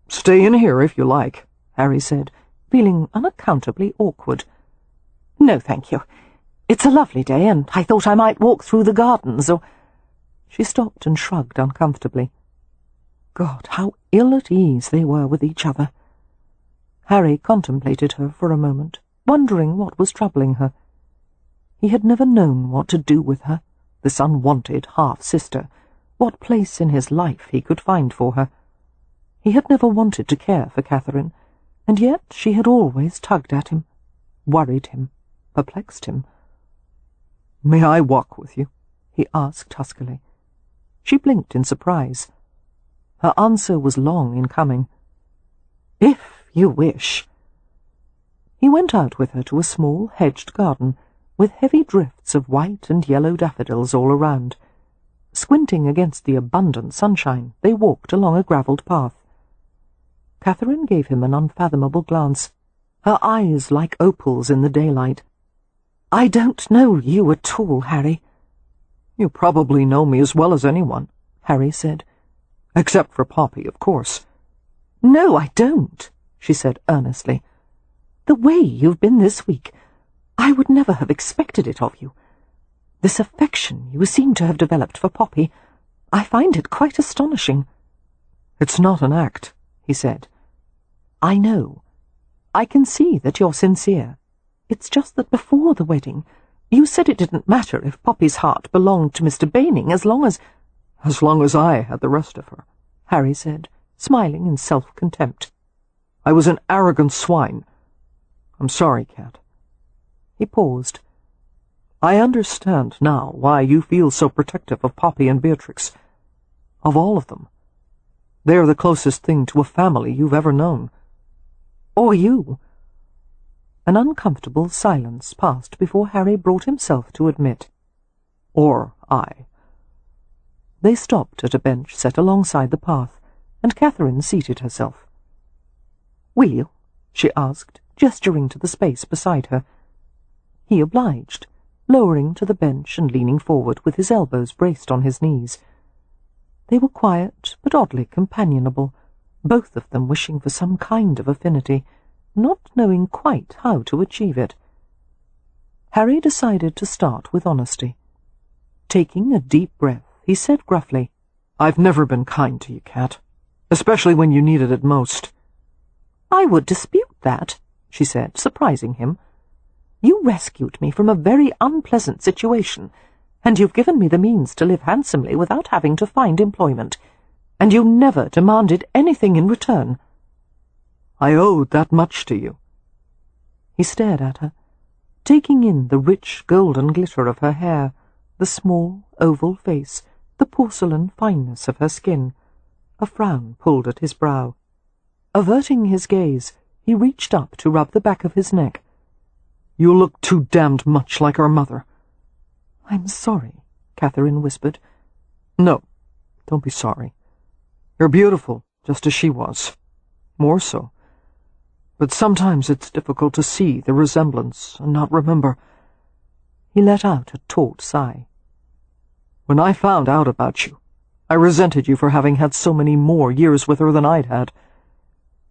"Stay in here if you like," Harry said, feeling unaccountably awkward. "No, thank you. It's a lovely day, and I thought I might walk through the gardens, or—" She stopped and shrugged uncomfortably. God, how ill at ease they were with each other. Harry contemplated her for a moment, wondering what was troubling her. He had never known what to do with her, this unwanted half-sister, what place in his life he could find for her. He had never wanted to care for Catherine, and yet she had always tugged at him, worried him, perplexed him. "May I walk with you?" he asked huskily. She blinked in surprise. Her answer was long in coming. "If you wish." He went out with her to a small hedged garden, with heavy drifts of white and yellow daffodils all around. Squinting against the abundant sunshine, they walked along a gravelled path. Catherine gave him an unfathomable glance, her eyes like opals in the daylight. "I don't know you at all, Harry." "You probably know me as well as anyone," Harry said. "Except for Poppy, of course." "No, I don't," she said earnestly. "The way you've been this week, I would never have expected it of you. This affection you seem to have developed for Poppy, I find it quite astonishing." "It's not an act," he said. "I know. I can see that you're sincere. It's just that before the wedding, you said it didn't matter if Poppy's heart belonged to Mr. Baining as long as—" "As long as I had the rest of her," Harry said, smiling in self-contempt. "I was an arrogant swine. I'm sorry, Cat." He paused. "I understand now why you feel so protective of Poppy and Beatrix. Of all of them. They're the closest thing to a family you've ever known." "Or you." An uncomfortable silence passed before Harry brought himself to admit. "Or I." They stopped at a bench set alongside the path, and Catherine seated herself. "Will you?" she asked, gesturing to the space beside her. He obliged, lowering to the bench and leaning forward with his elbows braced on his knees. They were quiet but oddly companionable, both of them wishing for some kind of affinity, not knowing quite how to achieve it. Harry decided to start with honesty. Taking a deep breath, he said gruffly, "I've never been kind to you, Cat, especially when you needed it most." "I would dispute that," she said, surprising him. "You rescued me from a very unpleasant situation, and you've given me the means to live handsomely without having to find employment, and you never demanded anything in return." "I owed that much to you." He stared at her, taking in the rich golden glitter of her hair, the small oval face, the porcelain fineness of her skin. A frown pulled at his brow. Averting his gaze, he reached up to rub the back of his neck. "You look too damned much like our mother." "I'm sorry," Catherine whispered. "No, don't be sorry. You're beautiful, just as she was. More so. But sometimes it's difficult to see the resemblance and not remember." He let out a taut sigh. "When I found out about you, I resented you for having had so many more years with her than I'd had.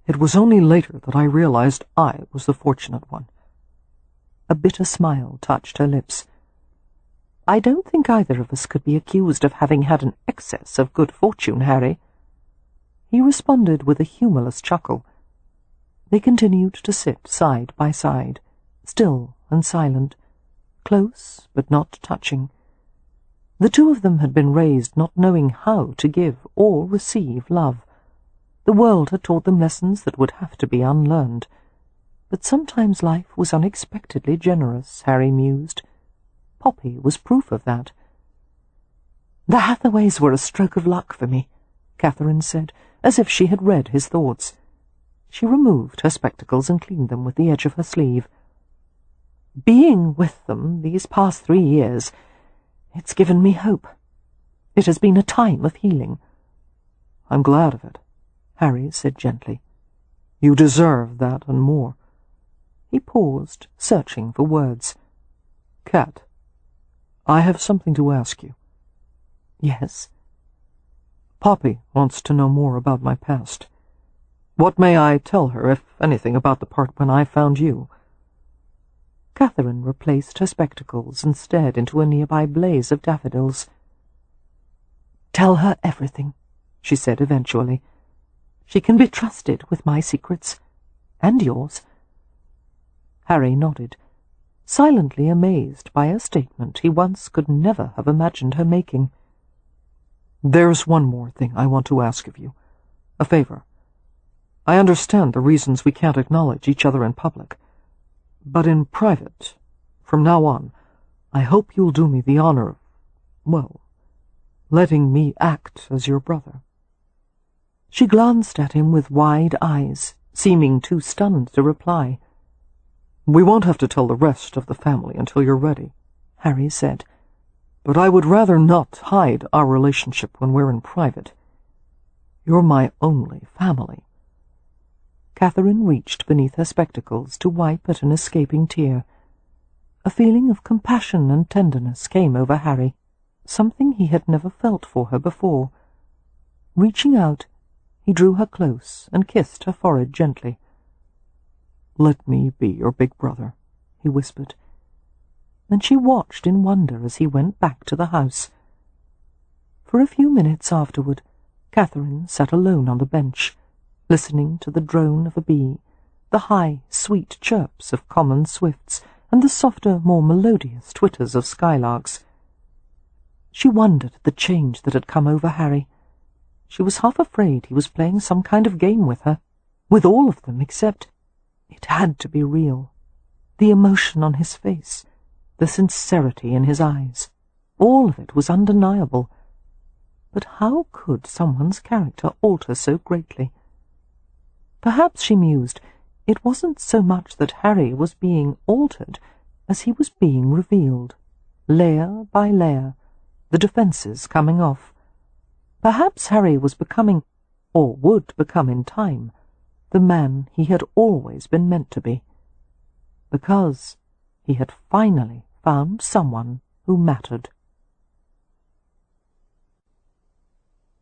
It was only later that I realized I was the fortunate one." A bitter smile touched her lips. "I don't think either of us could be accused of having had an excess of good fortune, Harry." He responded with a humorless chuckle. They continued to sit side by side, still and silent, close but not touching. The two of them had been raised not knowing how to give or receive love. The world had taught them lessons that would have to be unlearned. But sometimes life was unexpectedly generous, Harry mused. Poppy was proof of that. "The Hathaways were a stroke of luck for me," Catherine said, as if she had read his thoughts. She removed her spectacles and cleaned them with the edge of her sleeve. "Being with them these past 3 years, it's given me hope. It has been a time of healing." "I'm glad of it," Harry said gently. "You deserve that and more." He paused, searching for words. "Cat, I have something to ask you." "Yes?" "Poppy wants to know more about my past. What may I tell her, if anything, about the part when I found you?" Catherine replaced her spectacles and stared into a nearby blaze of daffodils. "Tell her everything," she said eventually. "She can be trusted with my secrets, and yours." Harry nodded, silently amazed by a statement he once could never have imagined her making. "There's one more thing I want to ask of you. A favor. I understand the reasons we can't acknowledge each other in public. But in private, from now on, I hope you'll do me the honor of, well, letting me act as your brother." She glanced at him with wide eyes, seeming too stunned to reply. "We won't have to tell the rest of the family until you're ready," Harry said. "But I would rather not hide our relationship when we're in private. You're my only family." Catherine reached beneath her spectacles to wipe at an escaping tear. A feeling of compassion and tenderness came over Harry, something he had never felt for her before. Reaching out, he drew her close and kissed her forehead gently. "Let me be your big brother," he whispered. and she watched in wonder as he went back to the house. For a few minutes afterward, Catherine sat alone on the bench, listening to the drone of a bee, the high, sweet chirps of common swifts, and the softer, more melodious twitters of skylarks. She wondered at the change that had come over Harry. She was half afraid he was playing some kind of game with her, with all of them, except it had to be real. The emotion on his face, the sincerity in his eyes, all of it was undeniable. But how could someone's character alter so greatly? Perhaps, she mused, it wasn't so much that Harry was being altered as he was being revealed, layer by layer, the defences coming off. Perhaps Harry was becoming, or would become in time, the man he had always been meant to be, because he had finally found someone who mattered.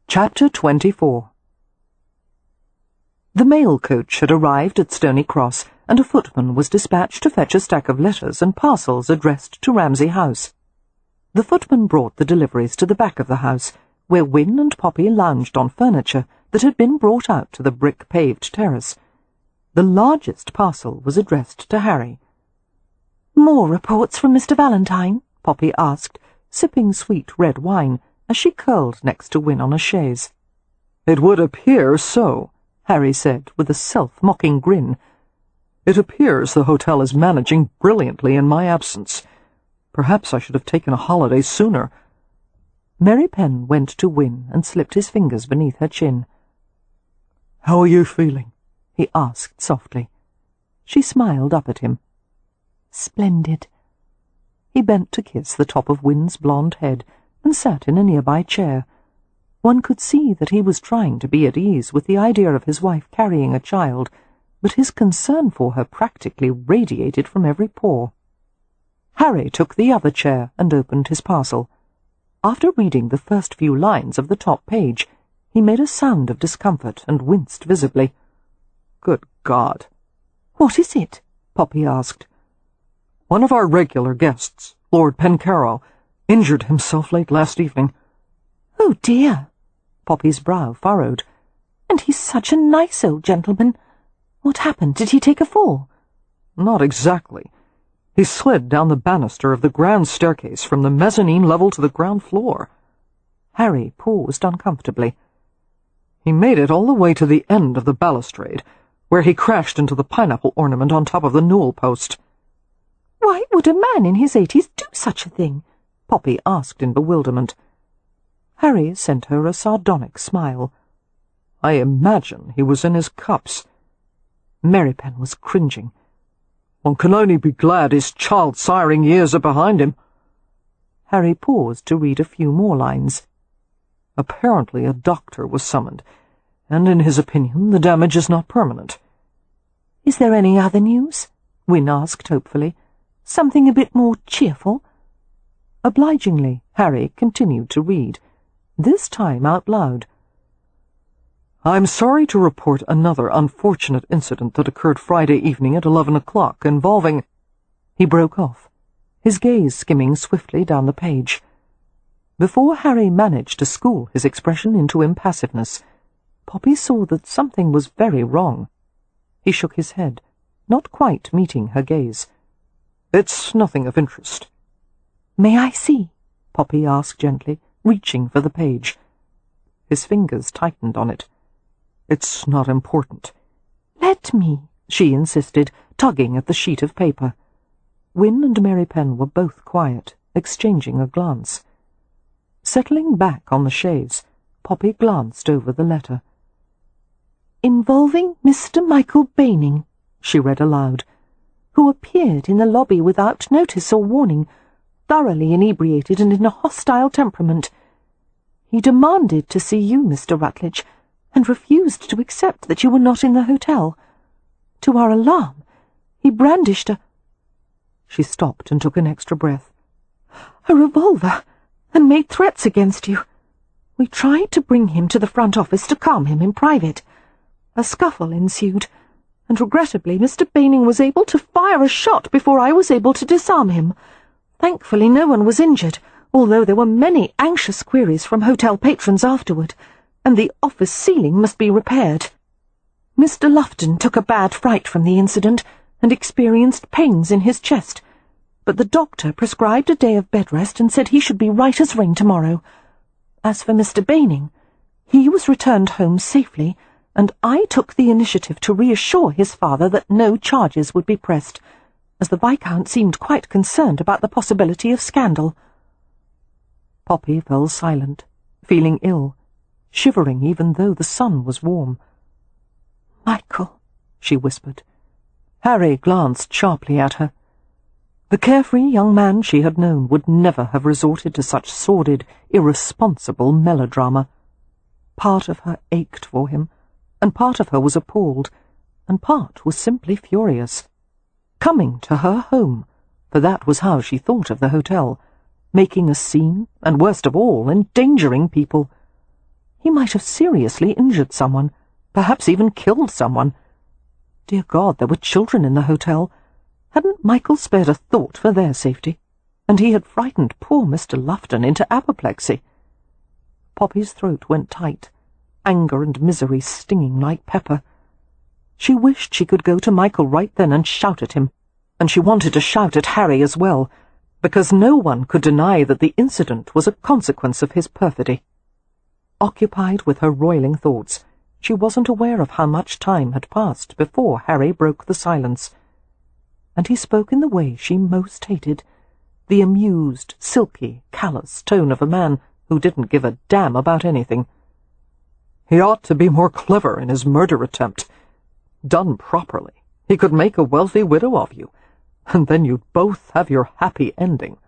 Chapter 24. The mail coach had arrived at Stony Cross, and a footman was dispatched to fetch a stack of letters and parcels addressed to Ramsay House. The footman brought the deliveries to the back of the house, where Wynne and Poppy lounged on furniture that had been brought out to the brick-paved terrace. The largest parcel was addressed to Harry. "More reports from Mr. Valentine?" Poppy asked, sipping sweet red wine as she curled next to Wynne on a chaise. "It would appear so," Harry said, with a self-mocking grin. "It appears the hotel is managing brilliantly in my absence. Perhaps I should have taken a holiday sooner." Mary Penn went to Wynne and slipped his fingers beneath her chin. "How are you feeling?" he asked softly. She smiled up at him. "Splendid." He bent to kiss the top of Wynne's blonde head and sat in a nearby chair. One could see that he was trying to be at ease with the idea of his wife carrying a child, but his concern for her practically radiated from every pore. Harry took the other chair and opened his parcel. After reading the first few lines of the top page, he made a sound of discomfort and winced visibly. "Good God!" "What is it?" Poppy asked. "One of our regular guests, Lord Pencarrow, injured himself late last evening." "Oh, dear!" Poppy's brow furrowed. "And he's such a nice old gentleman. What happened? Did he take a fall?" "Not exactly. He slid down the banister of the grand staircase from the mezzanine level to the ground floor." Harry paused uncomfortably. "He made it all the way to the end of the balustrade, where he crashed into the pineapple ornament on top of the newel post." "Why would a man in his 80s do such a thing?" Poppy asked in bewilderment. Harry sent her a sardonic smile. "I imagine he was in his cups." Mary Penn was cringing. "One can only be glad his child-siring years are behind him." Harry paused to read a few more lines. "Apparently a doctor was summoned, and in his opinion the damage is not permanent." "Is there any other news?" Wynne asked hopefully. "Something a bit more cheerful?" Obligingly, Harry continued to read, this time out loud. "I'm sorry to report another unfortunate incident that occurred Friday evening at 11 o'clock involving—" He broke off, his gaze skimming swiftly down the page. Before Harry managed to school his expression into impassiveness, Poppy saw that something was very wrong. He shook his head, not quite meeting her gaze. "It's nothing of interest." "May I see?" Poppy asked gently, reaching for the page. His fingers tightened on it. "It's not important." "Let me," she insisted, tugging at the sheet of paper. Wynne and Mary Penn were both quiet, exchanging a glance. Settling back on the chaise, Poppy glanced over the letter. "Involving Mr. Michael Baining," she read aloud, "who appeared in the lobby without notice or warning, thoroughly inebriated and in a hostile temperament. He demanded to see you, Mr. Rutledge, and refused to accept that you were not in the hotel. To our alarm, he brandished a—" She stopped and took an extra breath. "A revolver, and made threats against you. We tried to bring him to the front office to calm him in private. A scuffle ensued, and regrettably Mr. Baining was able to fire a shot before I was able to disarm him. Thankfully no one was injured, although there were many anxious queries from hotel patrons afterward, and the office ceiling must be repaired. Mr. Lufton took a bad fright from the incident and experienced pains in his chest, but the doctor prescribed a day of bed rest and said he should be right as rain tomorrow. As for Mr. Baining, he was returned home safely, and I took the initiative to reassure his father that no charges would be pressed, as the Viscount seemed quite concerned about the possibility of scandal. Poppy fell silent, feeling ill, shivering even though the sun was warm. "Michael," she whispered. Harry glanced sharply at her. The carefree young man she had known would never have resorted to such sordid, irresponsible melodrama. Part of her ached for him, and part of her was appalled, and part was simply furious. Coming to her home, for that was how she thought of the hotel, making a scene, and worst of all, endangering people. He might have seriously injured someone, perhaps even killed someone. Dear God, there were children in the hotel. Hadn't Michael spared a thought for their safety? And he had frightened poor Mr. Lufton into apoplexy. Poppy's throat went tight, anger and misery stinging like pepper. She wished she could go to Michael right then and shout at him, and she wanted to shout at Harry as well, because no one could deny that the incident was a consequence of his perfidy. Occupied with her roiling thoughts, she wasn't aware of how much time had passed before Harry broke the silence. And he spoke in the way she most hated, the amused, silky, callous tone of a man who didn't give a damn about anything. He ought to be more clever in his murder attempt. Done properly, he could make a wealthy widow of you, and then you'd both have your happy ending.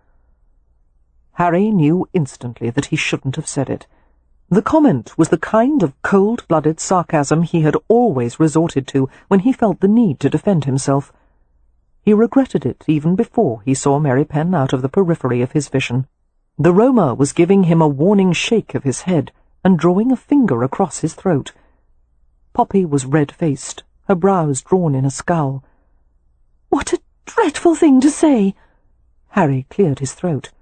Harry knew instantly that he shouldn't have said it. The comment was the kind of cold-blooded sarcasm he had always resorted to when he felt the need to defend himself. He regretted it even before he saw Mary Penn out of the periphery of his vision. The Roma was giving him a warning shake of his head and drawing a finger across his throat. Poppy was red-faced, her brows drawn in a scowl. "What a dreadful thing to say!" Harry cleared his throat.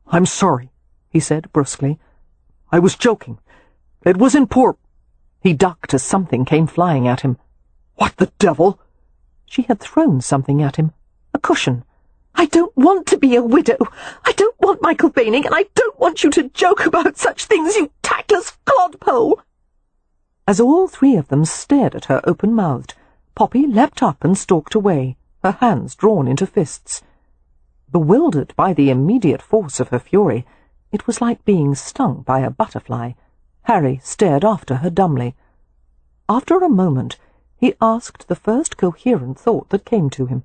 "I'm sorry," he said brusquely. "I was joking. It was in poor—" He ducked as something came flying at him. "What the devil?" She had thrown something at him. A cushion. "I don't want to be a widow. I don't want Michael Baining, and I don't want you to joke about such things, you tactless clodpole!" As all three of them stared at her open-mouthed, Poppy leapt up and stalked away, her hands drawn into fists. Bewildered by the immediate force of her fury, it was like being stung by a butterfly. Harry stared after her dumbly. After a moment, he asked the first coherent thought that came to him.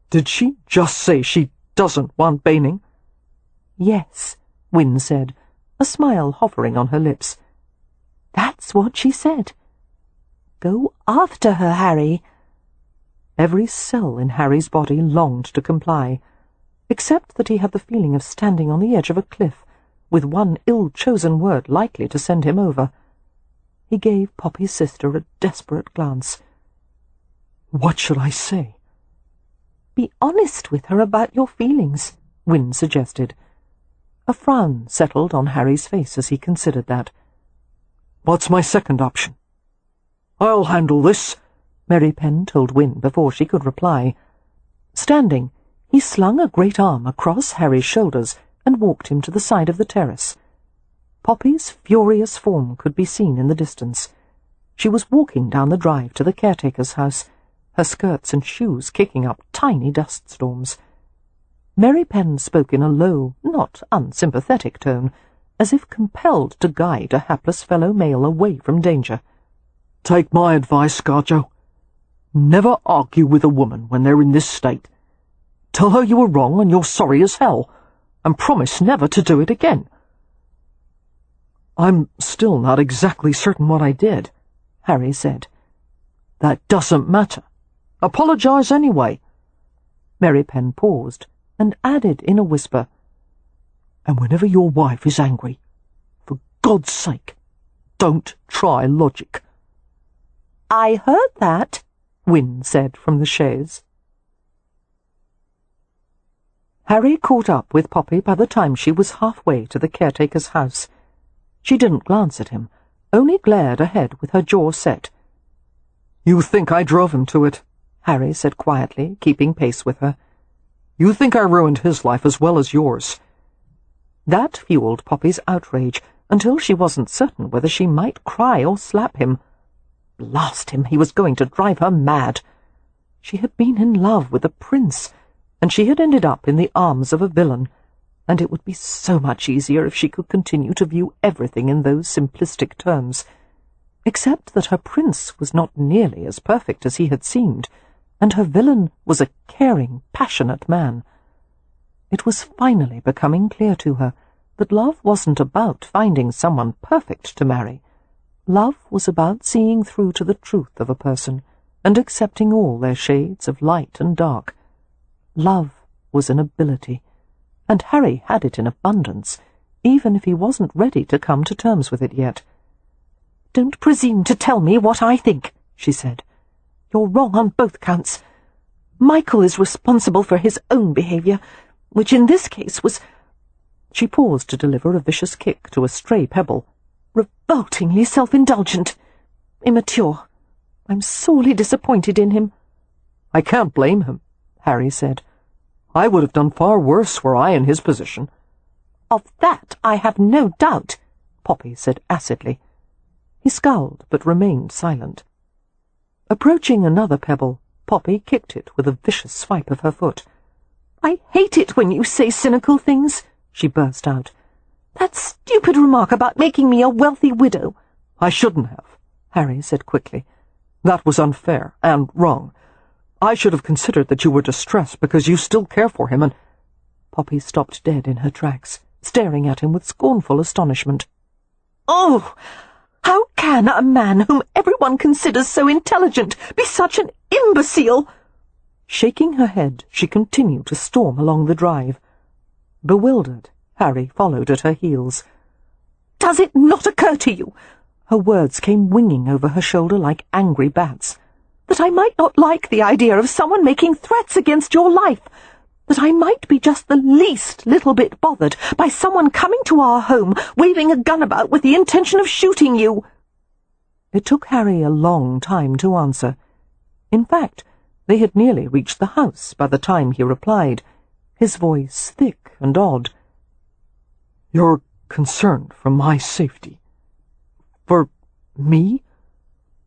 "Did she just say she doesn't want Baining?" "Yes," Wynne said, a smile hovering on her lips. "That's what she said. Go after her, Harry." Every cell in Harry's body longed to comply, except that he had the feeling of standing on the edge of a cliff, with one ill-chosen word likely to send him over. He gave Poppy's sister a desperate glance. "What should I say?" "Be honest with her about your feelings," Wynne suggested. A frown settled on Harry's face as he considered that. "What's my second option?" "I'll handle this," Mary Penn told Wynne before she could reply. Standing, he slung a great arm across Harry's shoulders and walked him to the side of the terrace. Poppy's furious form could be seen in the distance. She was walking down the drive to the caretaker's house, her skirts and shoes kicking up tiny dust storms. Mary Penn spoke in a low, not unsympathetic tone, as if compelled to guide a hapless fellow male away from danger. "Take my advice, Scarjo. Never argue with a woman when they're in this state. Tell her you were wrong and you're sorry as hell, and promise never to do it again." "I'm still not exactly certain what I did," Harry said. "That doesn't matter. Apologize anyway." Mary Penn paused and added in a whisper, "And whenever your wife is angry, for God's sake, don't try logic." "I heard that," Wynne said from the chaise. Harry caught up with Poppy by the time she was halfway to the caretaker's house. She didn't glance at him, only glared ahead with her jaw set. "You think I drove him to it," Harry said quietly, keeping pace with her. "You think I ruined his life as well as yours." That fueled Poppy's outrage until she wasn't certain whether she might cry or slap him. Blast him, he was going to drive her mad. She had been in love with a prince, and she had ended up in the arms of a villain, and it would be so much easier if she could continue to view everything in those simplistic terms. Except that her prince was not nearly as perfect as he had seemed, and her villain was a caring, passionate man. It was finally becoming clear to her that love wasn't about finding someone perfect to marry. Love was about seeing through to the truth of a person and accepting all their shades of light and dark. Love was an ability, and Harry had it in abundance, even if he wasn't ready to come to terms with it yet. "Don't presume to tell me what I think," she said. "You're wrong on both counts. Michael is responsible for his own behaviour, which in this case was—" She paused to deliver a vicious kick to a stray pebble. "Revoltingly self-indulgent. Immature. I'm sorely disappointed in him." "I can't blame him," Harry said. "I would have done far worse were I in his position." "Of that I have no doubt," Poppy said acidly. He scowled, but remained silent. Approaching another pebble, Poppy kicked it with a vicious swipe of her foot. "I hate it when you say cynical things," she burst out. "That stupid remark about making me a wealthy widow." "I shouldn't have," Harry said quickly. "That was unfair and wrong. I should have considered that you were distressed because you still care for him and—" Poppy stopped dead in her tracks, staring at him with scornful astonishment. "Oh! How can a man whom everyone considers so intelligent be such an imbecile?" Shaking her head, she continued to storm along the drive. Bewildered, Harry followed at her heels. "Does it not occur to you," her words came winging over her shoulder like angry bats, "that I might not like the idea of someone making threats against your life, that I might be just the least little bit bothered by someone coming to our home, waving a gun about with the intention of shooting you?" It took Harry a long time to answer. In fact, they had nearly reached the house by the time he replied, his voice thick and odd. "You're concerned for my safety? For me?"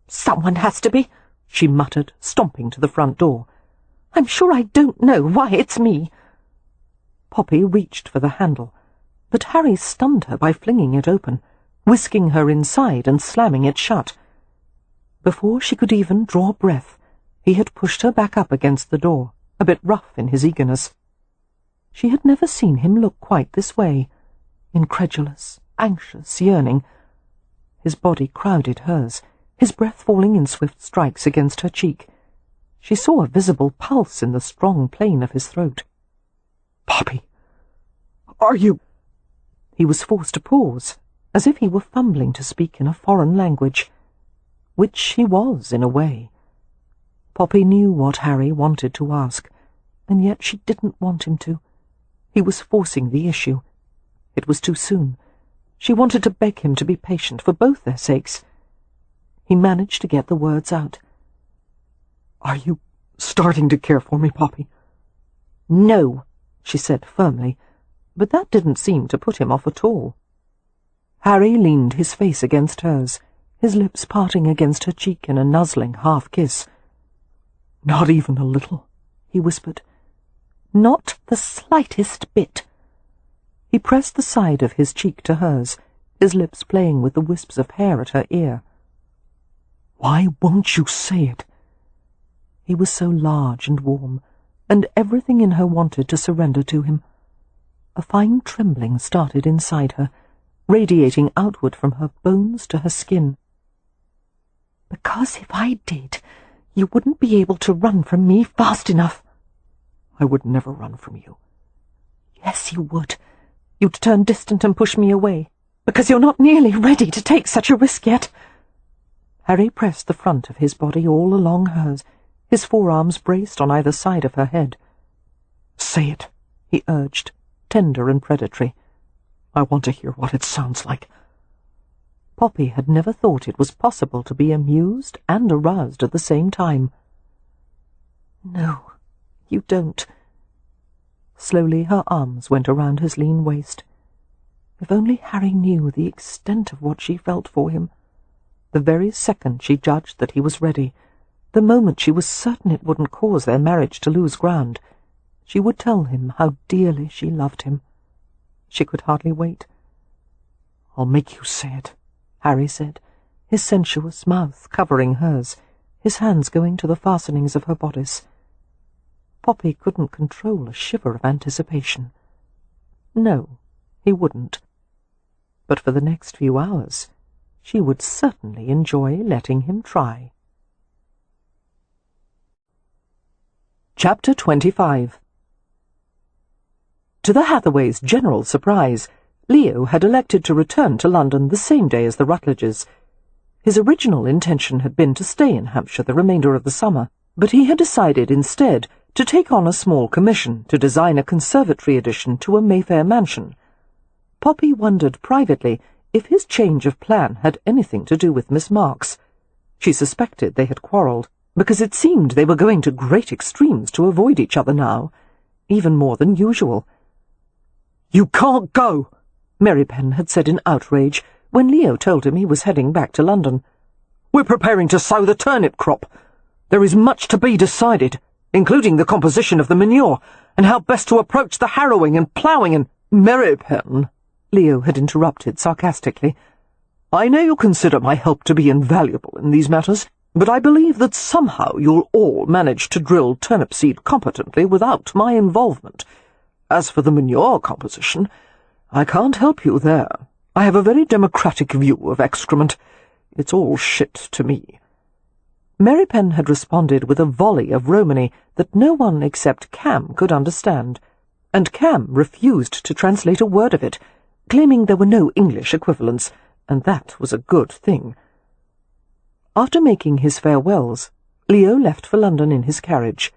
"Someone has to be," she muttered, stomping to the front door. "I'm sure I don't know why it's me." Poppy reached for the handle, but Harry stunned her by flinging it open, whisking her inside and slamming it shut. Before she could even draw breath, he had pushed her back up against the door, a bit rough in his eagerness. She had never seen him look quite this way, incredulous, anxious, yearning. His body crowded hers, his breath falling in swift strikes against her cheek. She saw a visible pulse in the strong plane of his throat. "Poppy, are you—" He was forced to pause, as if he were fumbling to speak in a foreign language. Which he was, in a way. Poppy knew what Harry wanted to ask, and yet she didn't want him to. He was forcing the issue. It was too soon. She wanted to beg him to be patient for both their sakes. He managed to get the words out. "Are you starting to care for me, Poppy?" "No," she said firmly, but that didn't seem to put him off at all. Harry leaned his face against hers, his lips parting against her cheek in a nuzzling half-kiss. "Not even a little?" he whispered. "Not the slightest bit." He pressed the side of his cheek to hers, his lips playing with the wisps of hair at her ear. "Why won't you say it?" He was so large and warm, and everything in her wanted to surrender to him. A fine trembling started inside her, radiating outward from her bones to her skin. "Because if I did, you wouldn't be able to run from me fast enough." "I would never run from you." "Yes, you would. You'd turn distant and push me away, because you're not nearly ready to take such a risk yet." Harry pressed the front of his body all along hers, his forearms braced on either side of her head. "Say it," he urged, tender and predatory. "I want to hear what it sounds like." Poppy had never thought it was possible to be amused and aroused at the same time. "No, you don't." Slowly her arms went around his lean waist. If only Harry knew the extent of what she felt for him. The very second she judged that he was ready, the moment she was certain it wouldn't cause their marriage to lose ground, she would tell him how dearly she loved him. She could hardly wait. "I'll make you say it," Harry said, his sensuous mouth covering hers, his hands going to the fastenings of her bodice. Poppy couldn't control a shiver of anticipation. No, he wouldn't. But for the next few hours, she would certainly enjoy letting him try. Chapter 25. To the Hathaways' general surprise, Leo had elected to return to London the same day as the Rutledges. His original intention had been to stay in Hampshire the remainder of the summer, but he had decided instead to take on a small commission to design a conservatory addition to a Mayfair mansion. Poppy wondered privately if his change of plan had anything to do with Miss Marks. She suspected they had quarrelled, because it seemed they were going to great extremes to avoid each other now, even more than usual. "You can't go," Merrypen had said in outrage when Leo told him he was heading back to London. "We're preparing to sow the turnip crop. There is much to be decided, including the composition of the manure, and how best to approach the harrowing and ploughing and—" "Merrypen," Leo had interrupted sarcastically, "I know you consider my help to be invaluable in these matters, but I believe that somehow you'll all manage to drill turnip seed competently without my involvement. As for the manure composition, I can't help you there. I have a very democratic view of excrement. It's all shit to me." Merrypen had responded with a volley of Romany that no one except Cam could understand, and Cam refused to translate a word of it, claiming there were no English equivalents, and that was a good thing. After making his farewells, Leo left for London in his carriage.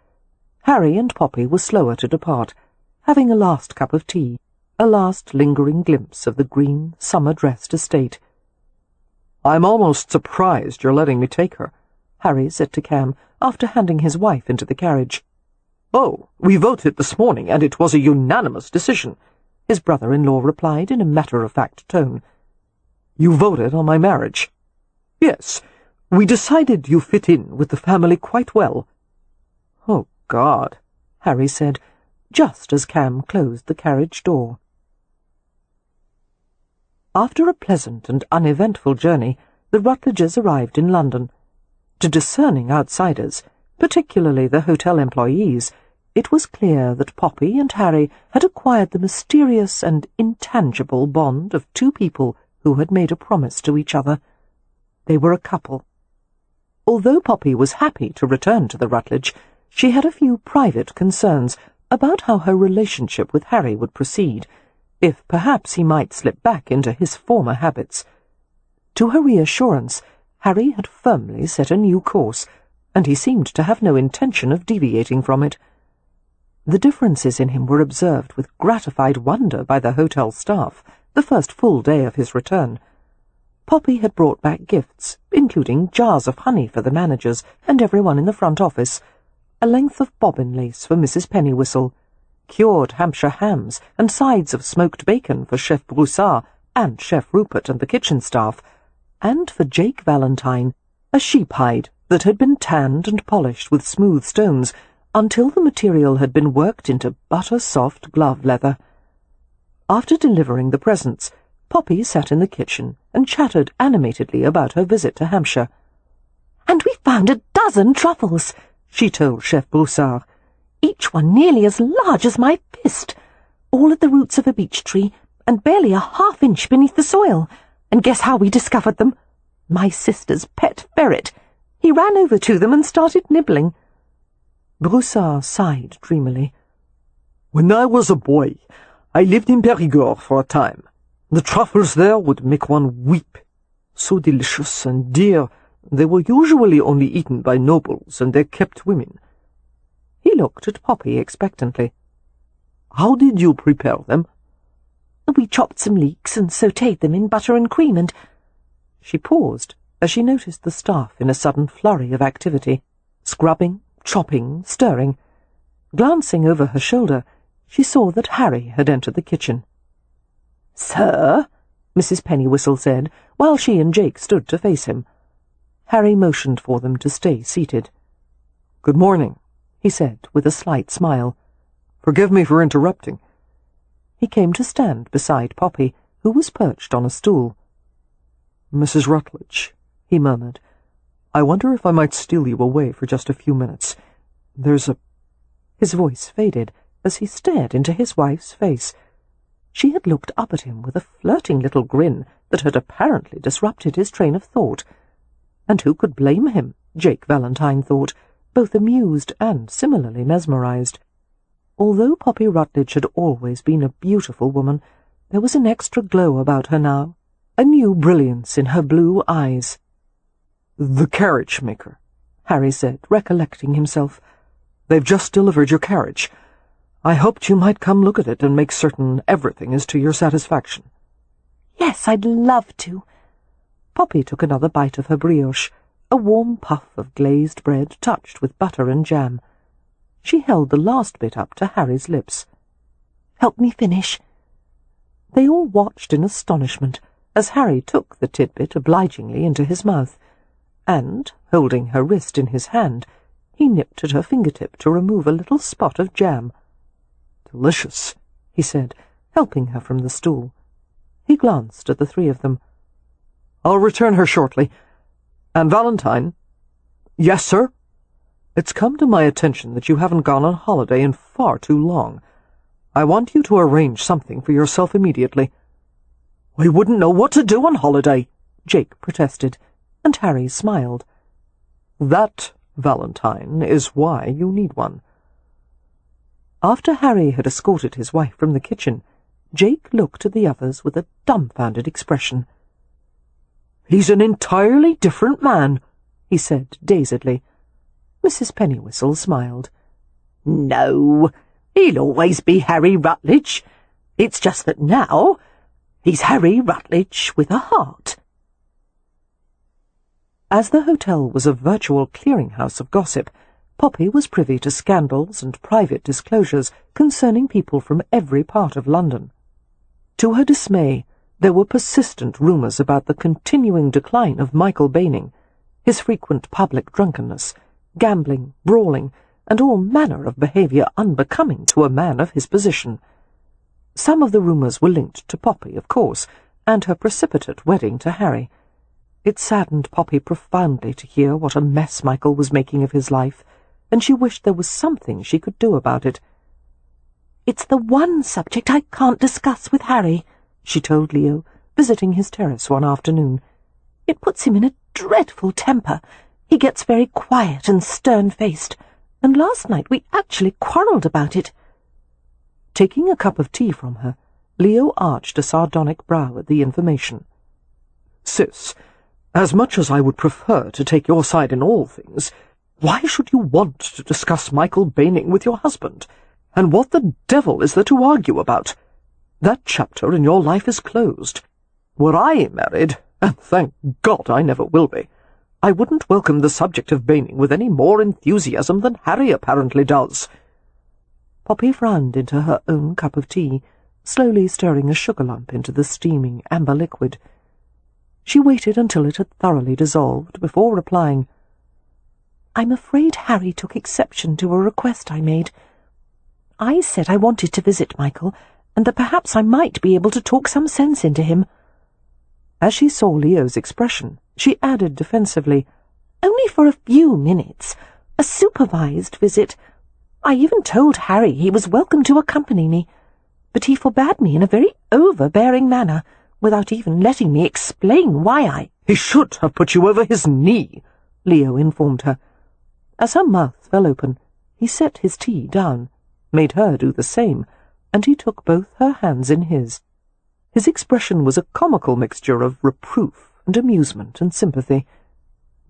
Harry and Poppy were slower to depart, having a last cup of tea, a last lingering glimpse of the green, summer-dressed estate. "I'm almost surprised you're letting me take her," Harry said to Cam, after handing his wife into the carriage. "Oh, we voted this morning, and it was a unanimous decision," his brother-in-law replied in a matter-of-fact tone. "You voted on my marriage?" "Yes, we decided you fit in with the family quite well." "Oh, God," Harry said, just as Cam closed the carriage door. After a pleasant and uneventful journey, the Rutledges arrived in London. To discerning outsiders, particularly the hotel employees, it was clear that Poppy and Harry had acquired the mysterious and intangible bond of two people who had made a promise to each other. They were a couple. Although Poppy was happy to return to the Rutledge, she had a few private concerns about how her relationship with Harry would proceed, if perhaps he might slip back into his former habits. To her reassurance, Harry had firmly set a new course, and he seemed to have no intention of deviating from it. The differences in him were observed with gratified wonder by the hotel staff the first full day of his return. Poppy had brought back gifts, including jars of honey for the managers and everyone in the front office, a length of bobbin lace for Mrs. Pennywhistle, cured Hampshire hams and sides of smoked bacon for Chef Broussard and Chef Rupert and the kitchen staff, and for Jake Valentine, a sheep hide that had been tanned and polished with smooth stones until the material had been worked into butter-soft glove leather. After delivering the presents, Poppy sat in the kitchen and chattered animatedly about her visit to Hampshire. "And we found a dozen truffles," she told Chef Broussard, "each one nearly as large as my fist, all at the roots of a beech tree, and barely a half-inch beneath the soil. And guess how we discovered them? My sister's pet ferret. He ran over to them and started nibbling." Broussard sighed dreamily. "When I was a boy, I lived in Périgord for a time. The truffles there would make one weep. So delicious and dear, they were usually only eaten by nobles and their kept women." He looked at Poppy expectantly. How did you prepare them?" "We chopped some leeks and sautéed them in butter and cream and—" She paused as she noticed the staff in a sudden flurry of activity, scrubbing, chopping, stirring. Glancing over her shoulder, she saw that Harry had entered the kitchen. "Sir?" Mrs. Pennywhistle said, while she and Jake stood to face him. Harry motioned for them to stay seated. "Good morning," he said, with a slight smile. "Forgive me for interrupting." He came to stand beside Poppy, who was perched on a stool. "Mrs. Rutledge," he murmured, "I wonder if I might steal you away for just a few minutes. There's a—" His voice faded as he stared into his wife's face. She had looked up at him with a flirting little grin that had apparently disrupted his train of thought. And who could blame him, Jake Valentine thought, both amused and similarly mesmerized. Although Poppy Rutledge had always been a beautiful woman, there was an extra glow about her now, a new brilliance in her blue eyes. "The carriage maker," Harry said, recollecting himself. "They've just delivered your carriage. I hoped you might come look at it and make certain everything is to your satisfaction." "Yes, I'd love to." Poppy took another bite of her brioche, a warm puff of glazed bread touched with butter and jam. She held the last bit up to Harry's lips. "Help me finish." They all watched in astonishment as Harry took the tidbit obligingly into his mouth, and, holding her wrist in his hand, he nipped at her fingertip to remove a little spot of jam. "Delicious," he said, helping her from the stool. He glanced at the three of them. "I'll return her shortly. And Valentine—" "Yes, sir?" "It's come to my attention that you haven't gone on holiday in far too long. I want you to arrange something for yourself immediately." "I wouldn't know what to do on holiday," Jake protested, and Harry smiled. "That, Valentine, is why you need one." After Harry had escorted his wife from the kitchen, Jake looked at the others with a dumbfounded expression. "He's an entirely different man," he said dazedly. Mrs. Pennywhistle smiled. "No, he'll always be Harry Rutledge. It's just that now he's Harry Rutledge with a heart." As the hotel was a virtual clearinghouse of gossip, Poppy was privy to scandals and private disclosures concerning people from every part of London. To her dismay, there were persistent rumours about the continuing decline of Michael Baining, his frequent public drunkenness, gambling, brawling, and all manner of behaviour unbecoming to a man of his position. Some of the rumours were linked to Poppy, of course, and her precipitate wedding to Harry. It saddened Poppy profoundly to hear what a mess Michael was making of his life, and she wished there was something she could do about it. "It's the one subject I can't discuss with Harry," she told Leo, visiting his terrace one afternoon. "It puts him in a dreadful temper. He gets very quiet and stern-faced, and last night we actually quarrelled about it." Taking a cup of tea from her, Leo arched a sardonic brow at the information. "Sis, as much as I would prefer to take your side in all things, why should you want to discuss Michael Baining with your husband? And what the devil is there to argue about? That chapter in your life is closed. Were I married, and thank God I never will be, I wouldn't welcome the subject of Baining with any more enthusiasm than Harry apparently does." Poppy frowned into her own cup of tea, slowly stirring a sugar lump into the steaming amber liquid. She waited until it had thoroughly dissolved before replying, "I'm afraid Harry took exception to a request I made. I said I wanted to visit Michael, and that perhaps I might be able to talk some sense into him." As she saw Leo's expression, she added defensively, "Only for a few minutes. A supervised visit. I even told Harry he was welcome to accompany me, but he forbade me in a very overbearing manner, without even letting me explain why I—" "He should have put you over his knee," Leo informed her. As her mouth fell open, he set his tea down, made her do the same, and he took both her hands in his. His expression was a comical mixture of reproof and amusement and sympathy.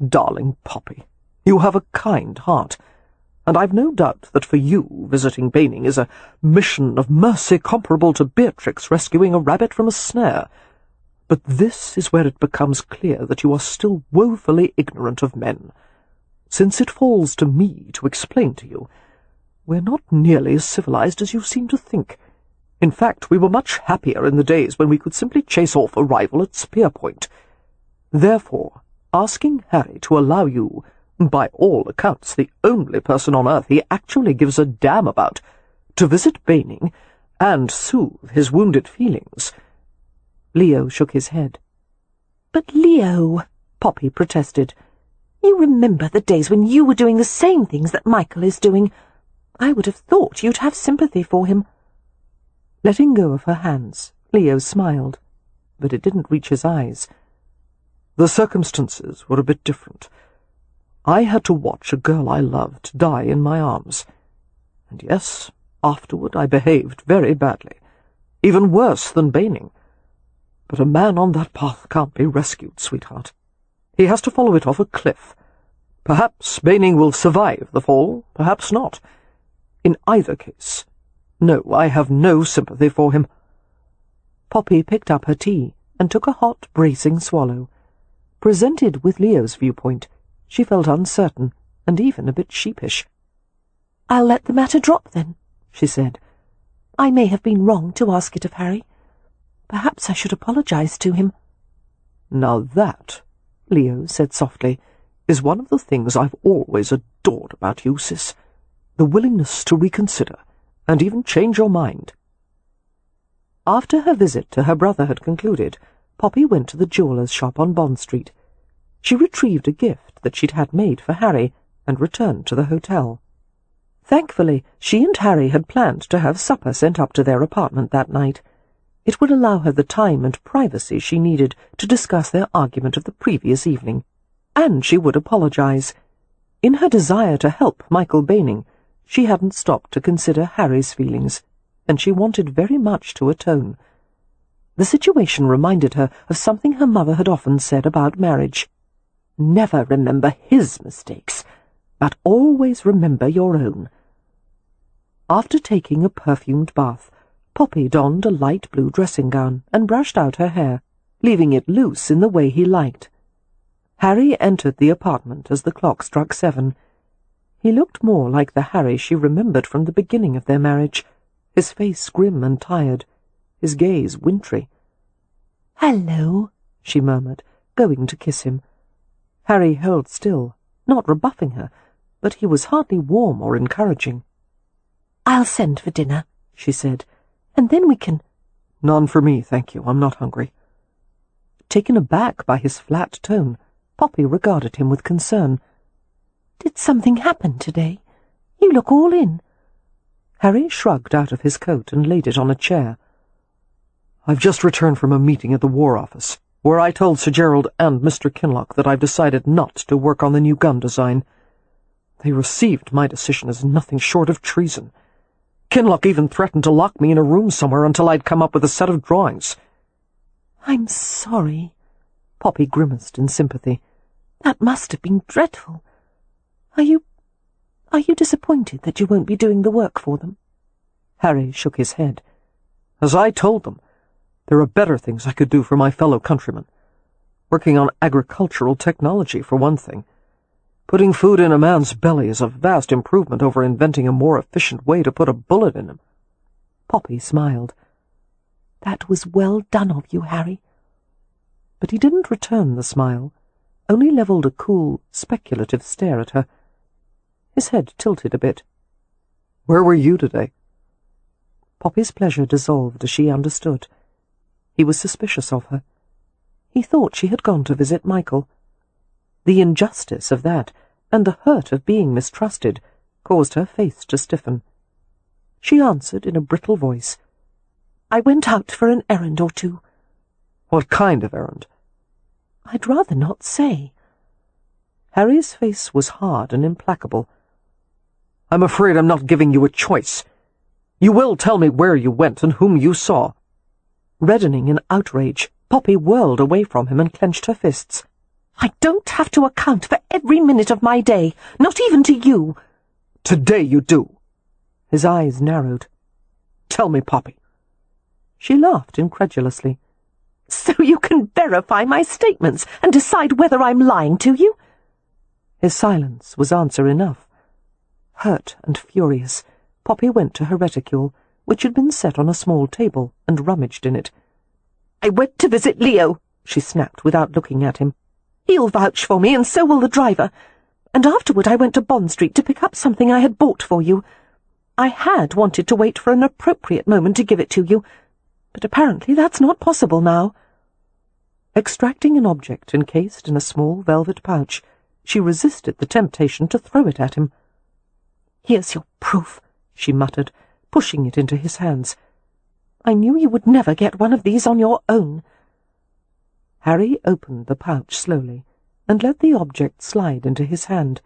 "Darling Poppy, you have a kind heart. and I've no doubt that for you, visiting Baining is a mission of mercy comparable to Beatrix rescuing a rabbit from a snare. But this is where it becomes clear that you are still woefully ignorant of men. Since it falls to me to explain to you, we're not nearly as civilized as you seem to think. In fact, we were much happier in the days when we could simply chase off a rival at spear point. Therefore, asking Harry to allow you, by all accounts the only person on earth he actually gives a damn about, to visit Baining and soothe his wounded feelings—" Leo shook his head. "But Leo," Poppy protested, "you remember the days when you were doing the same things that Michael is doing. I would have thought you'd have sympathy for him." Letting go of her hands, Leo smiled, but it didn't reach his eyes. "The circumstances were a bit different. I had to watch a girl I loved die in my arms. And yes, afterward I behaved very badly, even worse than Baining. But a man on that path can't be rescued, sweetheart. He has to follow it off a cliff. Perhaps Baining will survive the fall, perhaps not. In either case, no, I have no sympathy for him." Poppy picked up her tea and took a hot, bracing swallow. Presented with Leo's viewpoint, she felt uncertain and even a bit sheepish. "I'll let the matter drop, then," she said. "I may have been wrong to ask it of Harry. Perhaps I should apologize to him." "Now that," Leo said softly, "is one of the things I've always adored about you, sis. The willingness to reconsider, and even change your mind." After her visit to her brother had concluded, Poppy went to the jeweller's shop on Bond Street. She retrieved a gift that she'd had made for Harry and returned to the hotel. Thankfully, she and Harry had planned to have supper sent up to their apartment that night. It would allow her the time and privacy she needed to discuss their argument of the previous evening, and she would apologize. In her desire to help Michael Baining, she hadn't stopped to consider Harry's feelings, and she wanted very much to atone. The situation reminded her of something her mother had often said about marriage. Never remember his mistakes, but always remember your own. After taking a perfumed bath, Poppy donned a light blue dressing gown and brushed out her hair, leaving it loose in the way he liked. Harry entered the apartment as the clock struck 7. He looked more like the Harry she remembered from the beginning of their marriage, his face grim and tired, his gaze wintry. "Hello," she murmured, going to kiss him. Harry held still, not rebuffing her, but he was hardly warm or encouraging. "I'll send for dinner," she said, "and then we can—" "None for me, thank you. I'm not hungry." Taken aback by his flat tone, Poppy regarded him with concern. "Did something happen today? You look all in." Harry shrugged out of his coat and laid it on a chair. "I've just returned from a meeting at the War Office, where I told Sir Gerald and Mr. Kinloch that I've decided not to work on the new gun design. They received my decision as nothing short of treason. Kinloch even threatened to lock me in a room somewhere until I'd come up with a set of drawings." "I'm sorry," Poppy grimaced in sympathy. "That must have been dreadful. Are you disappointed that you won't be doing the work for them?" Harry shook his head. "As I told them, there are better things I could do for my fellow countrymen. Working on agricultural technology, for one thing. Putting food in a man's belly is a vast improvement over inventing a more efficient way to put a bullet in him." Poppy smiled. "That was well done of you, Harry." But he didn't return the smile, only levelled a cool, speculative stare at her. His head tilted a bit. "Where were you today?" Poppy's pleasure dissolved as she understood. He was suspicious of her. He thought she had gone to visit Michael. The injustice of that, and the hurt of being mistrusted, caused her face to stiffen. She answered in a brittle voice, "I went out for an errand or two." "What kind of errand?" "I'd rather not say." Harry's face was hard and implacable. "I'm afraid I'm not giving you a choice. You will tell me where you went and whom you saw." Reddening in outrage, Poppy whirled away from him and clenched her fists. "I don't have to account for every minute of my day, not even to you." Today you do." His eyes narrowed. "Tell me, Poppy." She laughed incredulously. "So you can verify my statements and decide whether I'm lying to you?" His silence was answer enough. Hurt and furious, Poppy went to her reticule, which had been set on a small table, and rummaged in it. "I went to visit Leo," she snapped without looking at him. "He'll vouch for me, and so will the driver. And afterward I went to Bond Street to pick up something I had bought for you. I had wanted to wait for an appropriate moment to give it to you, but apparently that's not possible now." Extracting an object encased in a small velvet pouch, she resisted the temptation to throw it at him. "Here's your proof," she muttered, pushing it into his hands. "I knew you would never get one of these on your own." Harry opened the pouch slowly, and let the object slide into his hand.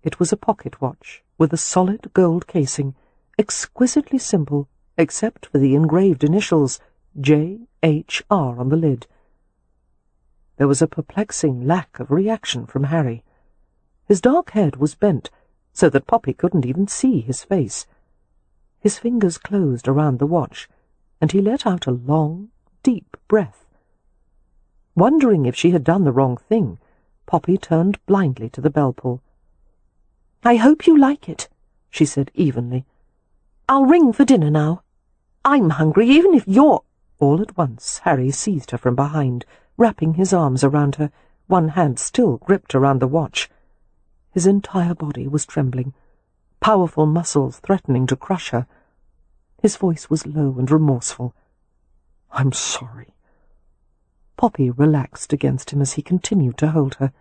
It was a pocket watch, with a solid gold casing, exquisitely simple, except for the engraved initials J.H.R. on the lid. There was a perplexing lack of reaction from Harry. His dark head was bent, so that Poppy couldn't even see his face. His fingers closed around the watch, and he let out a long, deep breath. Wondering if she had done the wrong thing, Poppy turned blindly to the bell-pull. "I hope you like it," she said evenly. "I'll ring for dinner now. I'm hungry, even if you're—" All at once Harry seized her from behind, wrapping his arms around her, one hand still gripped around the watch. His entire body was trembling, powerful muscles threatening to crush her. His voice was low and remorseful. "I'm sorry." Poppy relaxed against him as he continued to hold her.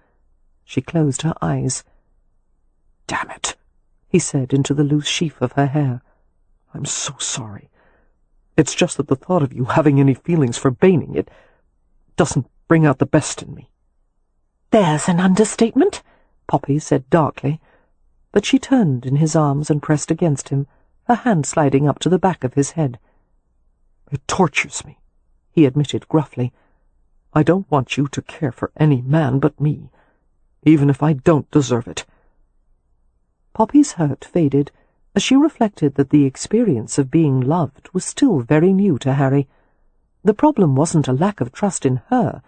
She closed her eyes. "Damn it," he said into the loose sheaf of her hair. "I'm so sorry. It's just that the thought of you having any feelings for Baining it doesn't bring out the best in me." "There's an understatement," Poppy said darkly, but she turned in his arms and pressed against him, her hand sliding up to the back of his head. "It tortures me," he admitted gruffly. "I don't want you to care for any man but me, even if I don't deserve it." Poppy's hurt faded as she reflected that the experience of being loved was still very new to Harry. The problem wasn't a lack of trust in her,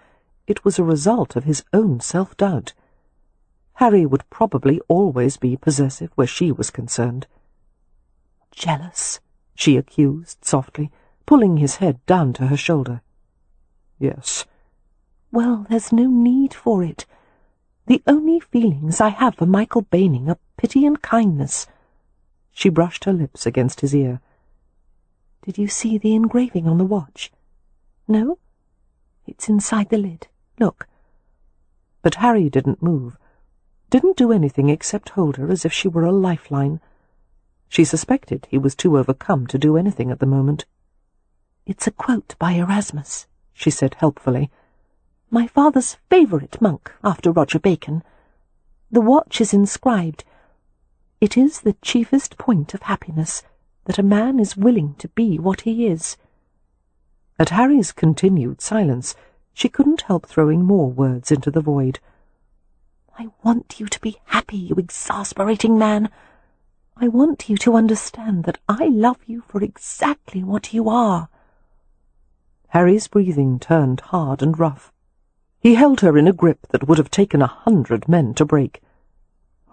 it was a result of his own self-doubt. Harry would probably always be possessive where she was concerned. "Jealous," she accused softly, pulling his head down to her shoulder. "Yes." "Well, there's no need for it. The only feelings I have for Michael Baining are pity and kindness." She brushed her lips against his ear. "Did you see the engraving on the watch? No? It's inside the lid. Look." But Harry didn't move, didn't do anything except hold her as if she were a lifeline. She suspected he was too overcome to do anything at the moment. "It's a quote by Erasmus," she said helpfully. "My father's favourite monk after Roger Bacon. The watch is inscribed, 'It is the chiefest point of happiness that a man is willing to be what he is.'" At Harry's continued silence, she couldn't help throwing more words into the void. "I want you to be happy, you exasperating man. I want you to understand that I love you for exactly what you are." Harry's breathing turned hard and rough. He held her in a grip that would have taken 100 men to break.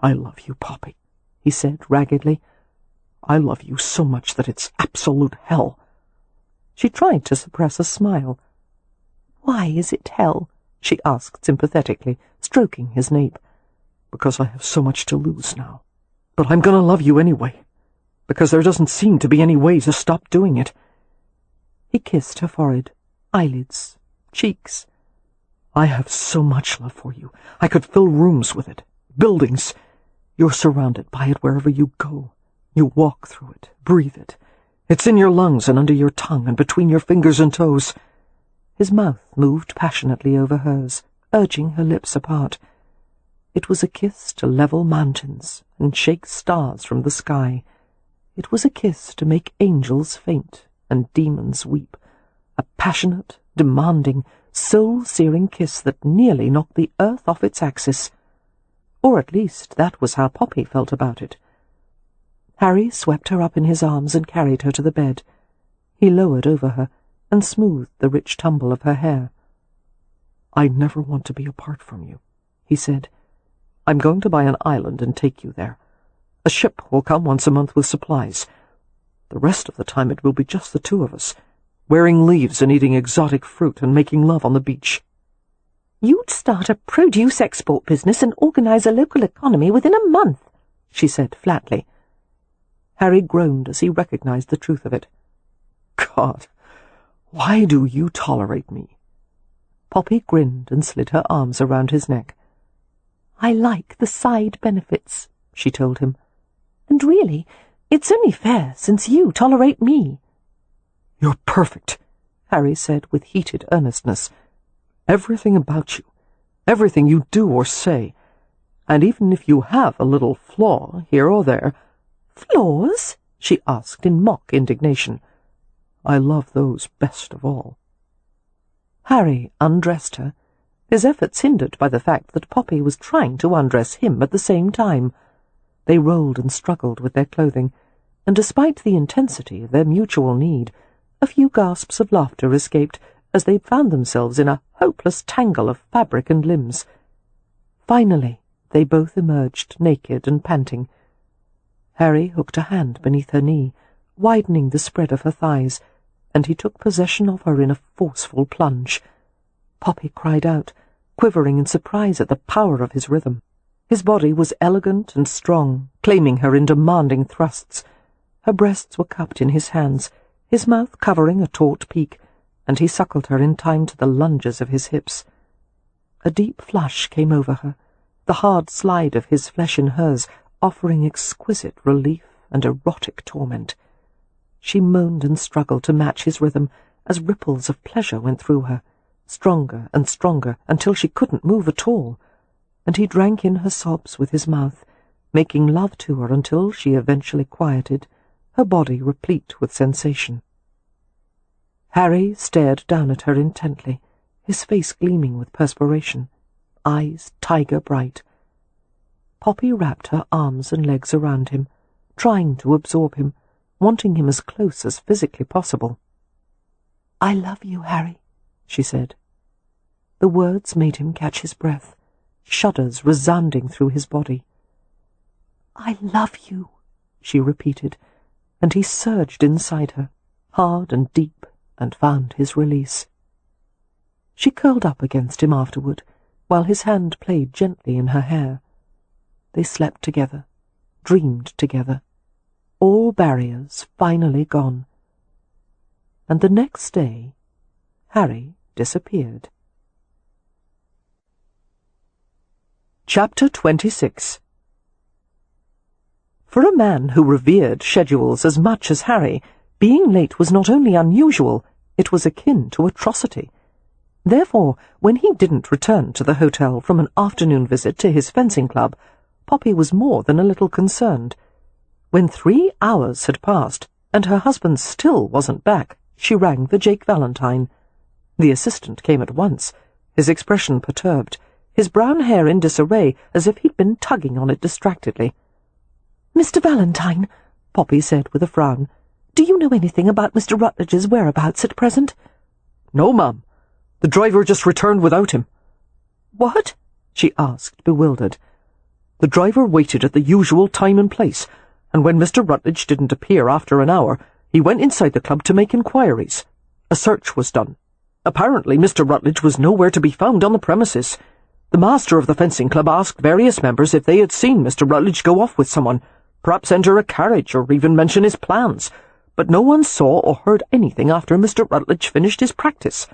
"I love you, Poppy," he said raggedly. "I love you so much that it's absolute hell." She tried to suppress a smile. "Why is it hell?" she asked sympathetically, stroking his nape. "Because I have so much to lose now. But I'm going to love you anyway, because there doesn't seem to be any way to stop doing it." He kissed her forehead, eyelids, cheeks. "I have so much love for you. I could fill rooms with it, buildings. You're surrounded by it wherever you go. You walk through it, breathe it. It's in your lungs and under your tongue and between your fingers and toes." His mouth moved passionately over hers, urging her lips apart. It was a kiss to level mountains and shake stars from the sky. It was a kiss to make angels faint and demons weep. A passionate, demanding, soul-searing kiss that nearly knocked the earth off its axis. Or at least that was how Poppy felt about it. Harry swept her up in his arms and carried her to the bed. He lowered over her and smoothed the rich tumble of her hair. "I never want to be apart from you," he said. "I'm going to buy an island and take you there. A ship will come once a month with supplies. The rest of the time it will be just the two of us, wearing leaves and eating exotic fruit and making love on the beach." "You'd start a produce export business and organize a local economy within a month," she said flatly. Harry groaned as he recognized the truth of it. "God, why do you tolerate me?" Poppy grinned and slid her arms around his neck. "I like the side benefits," she told him. "And really, it's only fair since you tolerate me." "You're perfect," Harry said with heated earnestness. "Everything about you, everything you do or say, and even if you have a little flaw here or there—" "Flaws?" she asked in mock indignation. "I love those best of all." Harry undressed her, his efforts hindered by the fact that Poppy was trying to undress him at the same time. They rolled and struggled with their clothing, and despite the intensity of their mutual need, a few gasps of laughter escaped as they found themselves in a hopeless tangle of fabric and limbs. Finally, they both emerged naked and panting. Harry hooked a hand beneath her knee, widening the spread of her thighs, and he took possession of her in a forceful plunge. Poppy cried out, quivering in surprise at the power of his rhythm. His body was elegant and strong, claiming her in demanding thrusts. Her breasts were cupped in his hands, his mouth covering a taut peak, and he suckled her in time to the lunges of his hips. A deep flush came over her, the hard slide of his flesh in hers offering exquisite relief and erotic torment. She moaned and struggled to match his rhythm as ripples of pleasure went through her, stronger and stronger until she couldn't move at all, and he drank in her sobs with his mouth, making love to her until she eventually quieted, her body replete with sensation. Harry stared down at her intently, his face gleaming with perspiration, eyes tiger-bright. Poppy wrapped her arms and legs around him, trying to absorb him, wanting him as close as physically possible. "I love you, Harry," she said. The words made him catch his breath, shudders resounding through his body. "I love you," she repeated, and he surged inside her, hard and deep, and found his release. She curled up against him afterward, while his hand played gently in her hair. They slept together, dreamed together, all barriers finally gone. And the next day, Harry disappeared. Chapter 26. For a man who revered schedules as much as Harry, being late was not only unusual, it was akin to atrocity. Therefore, when he didn't return to the hotel from an afternoon visit to his fencing club, Poppy was more than a little concerned. When 3 hours had passed, and her husband still wasn't back, she rang for Jake Valentine. The assistant came at once, his expression perturbed, his brown hair in disarray as if he'd been tugging on it distractedly. "Mr. Valentine," Poppy said with a frown, "do you know anything about Mr. Rutledge's whereabouts at present?" "No, ma'am. The driver just returned without him." "What?" she asked, bewildered. "The driver waited at the usual time and place, and when Mr. Rutledge didn't appear after an hour, he went inside the club to make inquiries. A search was done. Apparently Mr. Rutledge was nowhere to be found on the premises. The master of the fencing club asked various members if they had seen Mr. Rutledge go off with someone, perhaps enter a carriage or even mention his plans, but no one saw or heard anything after Mr. Rutledge finished his practice."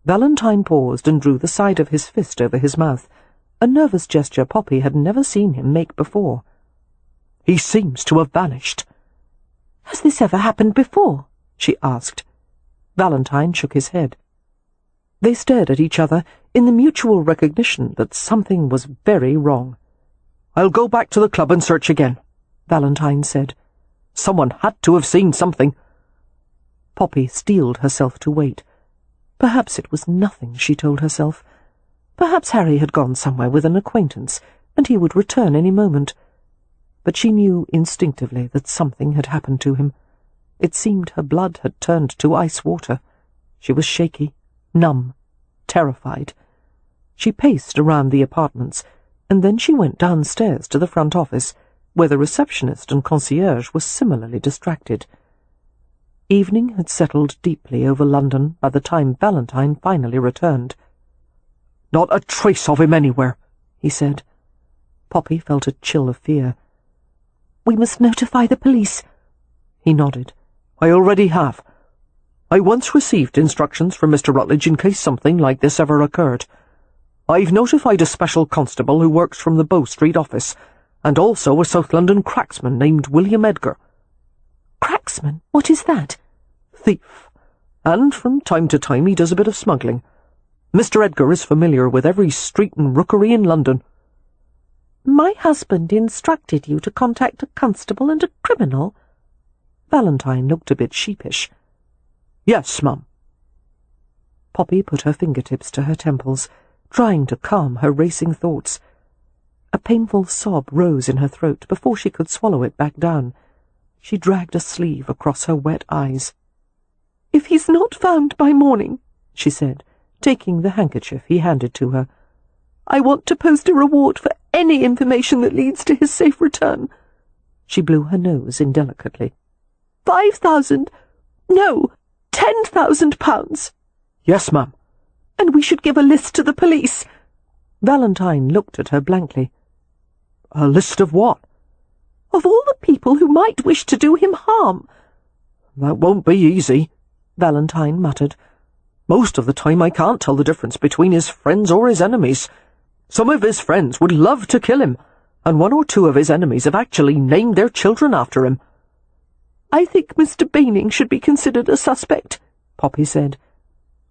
Valentine paused and drew the side of his fist over his mouth, a nervous gesture Poppy had never seen him make before. "He seems to have vanished." "Has this ever happened before?" she asked. Valentine shook his head. They stared at each other in the mutual recognition that something was very wrong. "I'll go back to the club and search again," Valentine said. "Someone had to have seen something." Poppy steeled herself to wait. Perhaps it was nothing, she told herself. Perhaps Harry had gone somewhere with an acquaintance, and he would return any moment. but she knew instinctively that something had happened to him. It seemed her blood had turned to ice water. She was shaky, numb, terrified. She paced around the apartments, and then she went downstairs to the front office, where the receptionist and concierge were similarly distracted. Evening had settled deeply over London by the time Valentine finally returned. "Not a trace of him anywhere," he said. Poppy felt a chill of fear. "We must notify the police." He nodded. "I already have. I once received instructions from Mr. Rutledge in case something like this ever occurred. I've notified a special constable who works from the Bow Street office, and also a South London cracksman named William Edgar." "Cracksman? What is that?" "Thief. And from time to time he does a bit of smuggling. Mr. Edgar is familiar with every street and rookery in London." "My husband instructed you to contact a constable and a criminal?" Valentine looked a bit sheepish. "Yes, ma'am." Poppy put her fingertips to her temples, trying to calm her racing thoughts. A painful sob rose in her throat before she could swallow it back down. She dragged a sleeve across her wet eyes. "If he's not found by morning," she said, taking the handkerchief he handed to her, "I want to post a reward for any information that leads to his safe return." She blew her nose indelicately. 5,000, no, 10,000 pounds. "Yes, ma'am." "And we should give a list to the police." Valentine looked at her blankly. "A list of what?" "Of all the people who might wish to do him harm." "That won't be easy," Valentine muttered. "Most of the time I can't tell the difference between his friends or his enemies. Some of his friends would love to kill him, and one or two of his enemies have actually named their children after him." "I think Mr. Baining should be considered a suspect," Poppy said.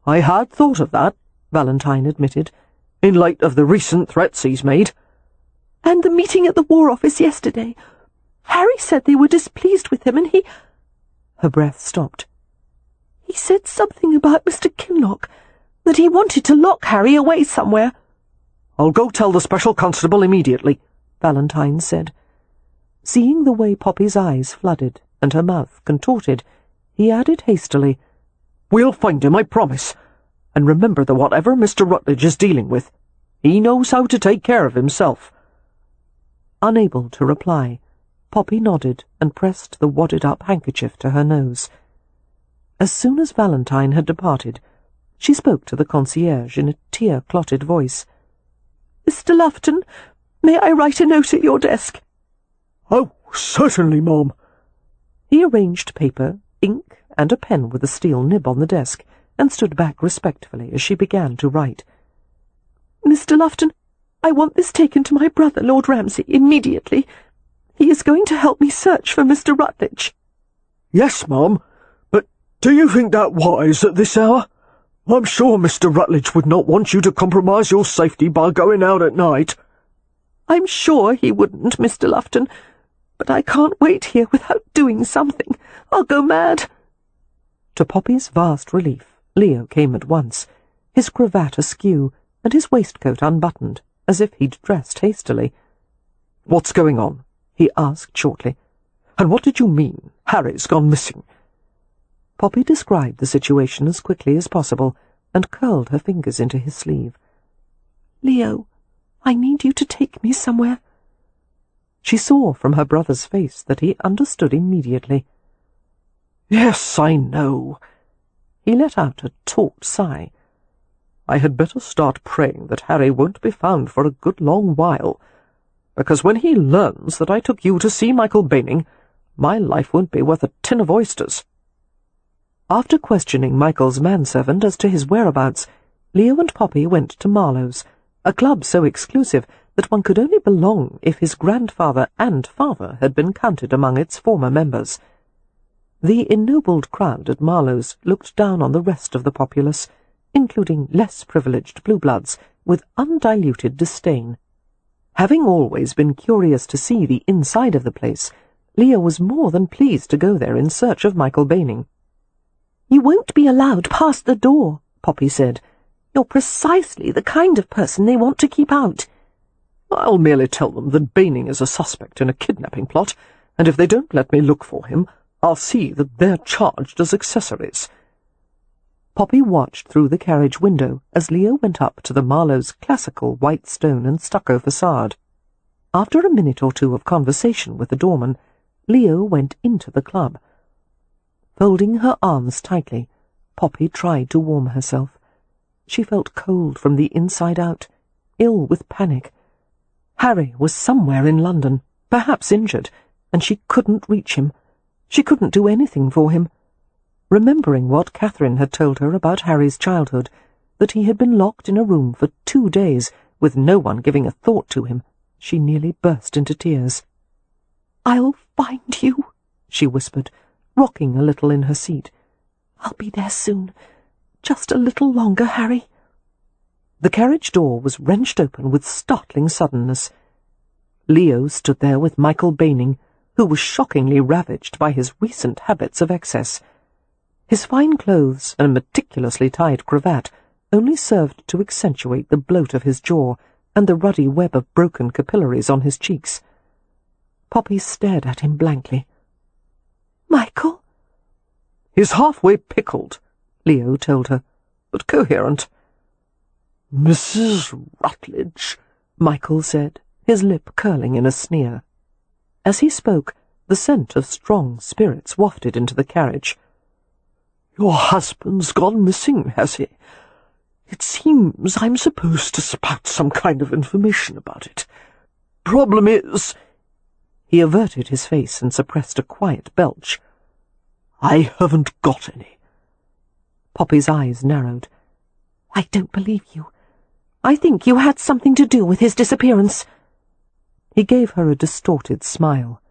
"I had thought of that," Valentine admitted, "in light of the recent threats he's made." "And the meeting at the War Office yesterday. Harry said they were displeased with him, and he—" Her breath stopped. "He said something about Mr. Kinloch, that he wanted to lock Harry away somewhere." "I'll go tell the special constable immediately," Valentine said. Seeing the way Poppy's eyes flooded and her mouth contorted, he added hastily, "We'll find him, I promise. And remember that whatever Mr. Rutledge is dealing with, he knows how to take care of himself." Unable to reply, Poppy nodded and pressed the wadded-up handkerchief to her nose. As soon as Valentine had departed, she spoke to the concierge in a tear-clotted voice. "Mr. Lufton, may I write a note at your desk?" "Oh, certainly, ma'am." He arranged paper, ink, and a pen with a steel nib on the desk, and stood back respectfully as she began to write. "Mr. Lufton, I want this taken to my brother, Lord Ramsay, immediately. He is going to help me search for Mr. Rutledge." "Yes, ma'am, but do you think that wise at this hour? I'm sure Mr. Rutledge would not want you to compromise your safety by going out at night." "I'm sure he wouldn't, Mr. Lufton, but I can't wait here without doing something. I'll go mad." To Poppy's vast relief, Leo came at once, his cravat askew and his waistcoat unbuttoned, as if he'd dressed hastily. "What's going on?" he asked shortly. "And what did you mean, Harry's gone missing?" Poppy described the situation as quickly as possible, and curled her fingers into his sleeve. "Leo, I need you to take me somewhere." She saw from her brother's face that he understood immediately. "Yes, I know." He let out a taut sigh. "I had better start praying that Harry won't be found for a good long while, because when he learns that I took you to see Michael Baining, my life won't be worth a tin of oysters." After questioning Michael's manservant as to his whereabouts, Leo and Poppy went to Marlowe's, a club so exclusive that one could only belong if his grandfather and father had been counted among its former members. The ennobled crowd at Marlowe's looked down on the rest of the populace, including less privileged blue-bloods, with undiluted disdain. Having always been curious to see the inside of the place, Leo was more than pleased to go there in search of Michael Baining. "You won't be allowed past the door," Poppy said. "You're precisely the kind of person they want to keep out." I'll merely tell them that Baining is a suspect in a kidnapping plot, and if they don't let me look for him, I'll see that they're charged as accessories." Poppy watched through the carriage window as Leo went up to the Marlowe's classical white stone and stucco facade. After a minute or two of conversation with the doorman, Leo went into the club. Folding her arms tightly, Poppy tried to warm herself. She felt cold from the inside out, ill with panic. Harry was somewhere in London, perhaps injured, and she couldn't reach him. She couldn't do anything for him. Remembering what Catherine had told her about Harry's childhood, that he had been locked in a room for 2 days with no one giving a thought to him, she nearly burst into tears. "I'll find you," she whispered, rocking a little in her seat. "I'll be there soon. Just a little longer, Harry." The carriage door was wrenched open with startling suddenness. Leo stood there with Michael Baining, who was shockingly ravaged by his recent habits of excess. His fine clothes and meticulously tied cravat only served to accentuate the bloat of his jaw and the ruddy web of broken capillaries on his cheeks. Poppy stared at him blankly. "Michael?" "He's halfway pickled," Leo told her, "but coherent." "Mrs. Rutledge," Michael said, his lip curling in a sneer. As he spoke, the scent of strong spirits wafted into the carriage. "Your husband's gone missing, has he? It seems I'm supposed to spout some kind of information about it. Problem is—" He averted his face and suppressed a quiet belch. "I haven't got any." Poppy's eyes narrowed. "I don't believe you. I think you had something to do with his disappearance." He gave her a distorted smile.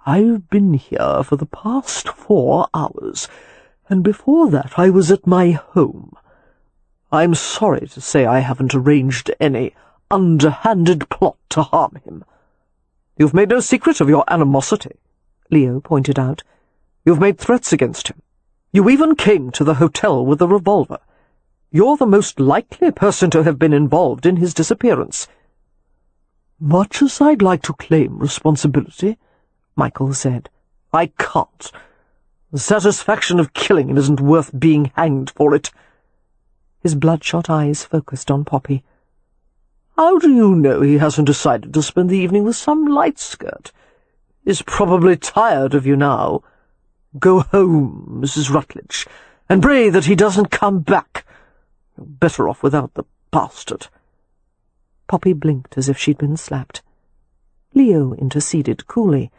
"I've been here for the past 4 hours, and before that I was at my home. I'm sorry to say I haven't arranged any underhanded plot to harm him." "You've made no secret of your animosity," Leo pointed out. "You've made threats against him. You even came to the hotel with a revolver. You're the most likely person to have been involved in his disappearance." "Much as I'd like to claim responsibility," Michael said, "I can't. The satisfaction of killing him isn't worth being hanged for it." His bloodshot eyes focused on Poppy. "How do you know he hasn't decided to spend the evening with some light skirt? He's probably tired of you now. Go home, Mrs. Rutledge, and pray that he doesn't come back. You're better off without the bastard." Poppy blinked as if she'd been slapped. Leo interceded coolly.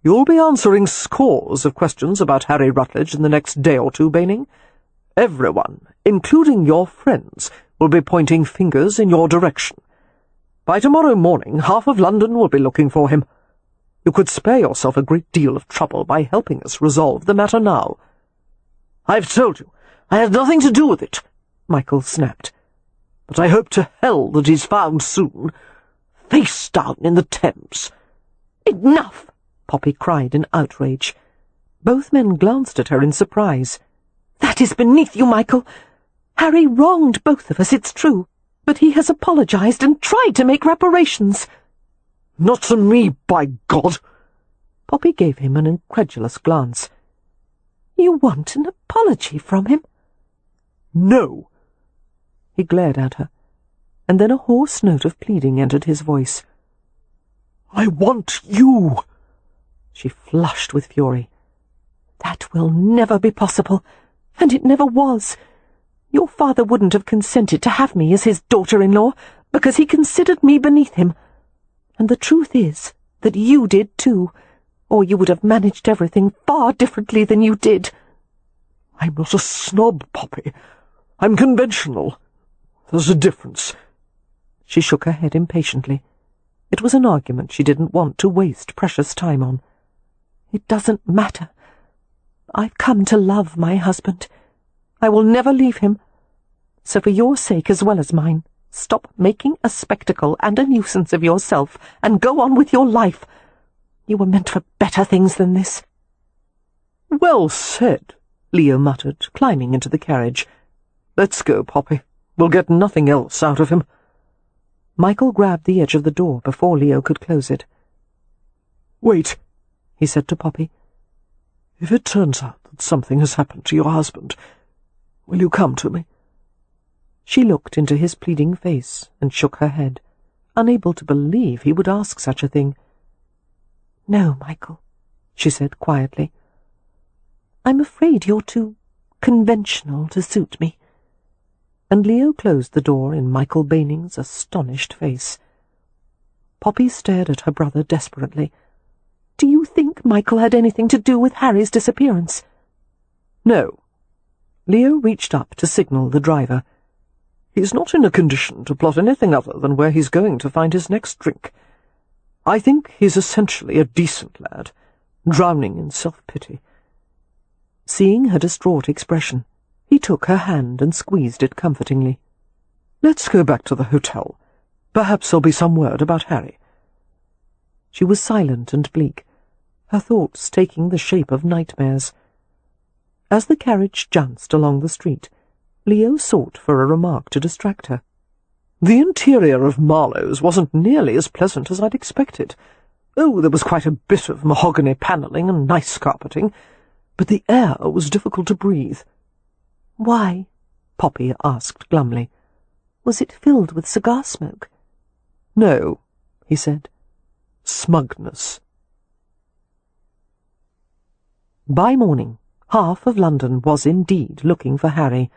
"You'll be answering scores of questions about Harry Rutledge in the next day or two, Baining. Everyone, including your friends, will be pointing fingers in your direction. By tomorrow morning, half of London will be looking for him. You could spare yourself a great deal of trouble by helping us resolve the matter now." "I've told you, I had nothing to do with it," Michael snapped. "But I hope to hell that he's found soon, face down in the Thames." "Enough!" Poppy cried in outrage. Both men glanced at her in surprise. "That is beneath you, Michael. Harry wronged both of us, it's true, but he has apologized and tried to make reparations." "Not to me, by God!" Poppy gave him an incredulous glance. "You want an apology from him?" "No." He glared at her, and then a hoarse note of pleading entered his voice. "I want you." She flushed with fury. "That will never be possible, and it never was. Your father wouldn't have consented to have me as his daughter-in-law because he considered me beneath him. And the truth is that you did too, or you would have managed everything far differently than you did." "I'm not a snob, Poppy. I'm conventional. There's a difference." She shook her head impatiently. It was an argument she didn't want to waste precious time on. "It doesn't matter. I've come to love my husband. I will never leave him. So for your sake as well as mine, stop making a spectacle and a nuisance of yourself and go on with your life. You were meant for better things than this." "Well said," Leo muttered, climbing into the carriage. "Let's go, Poppy. We'll get nothing else out of him." Michael grabbed the edge of the door before Leo could close it. "Wait," he said to Poppy. "If it turns out that something has happened to your husband, will you come to me?" She looked into his pleading face and shook her head, unable to believe he would ask such a thing. "No, Michael," she said quietly. "I'm afraid you're too conventional to suit me." And Leo closed the door in Michael Baning's astonished face. Poppy stared at her brother desperately. "Do you think Michael had anything to do with Harry's disappearance?" "No." Leo reached up to signal the driver. "He's not in a condition to plot anything other than where he's going to find his next drink. I think he's essentially a decent lad, drowning in self-pity." Seeing her distraught expression, he took her hand and squeezed it comfortingly. "Let's go back to the hotel. Perhaps there'll be some word about Harry." She was silent and bleak, her thoughts taking the shape of nightmares. As the carriage jounced along the street, Leo sought for a remark to distract her. "The interior of Marlowe's wasn't nearly as pleasant as I'd expected. Oh, there was quite a bit of mahogany panelling and nice carpeting, but the air was difficult to breathe." "Why?" Poppy asked glumly. "Was it filled with cigar smoke?" "No," he said. "Smugness." By morning, half of London was indeed looking for Harry.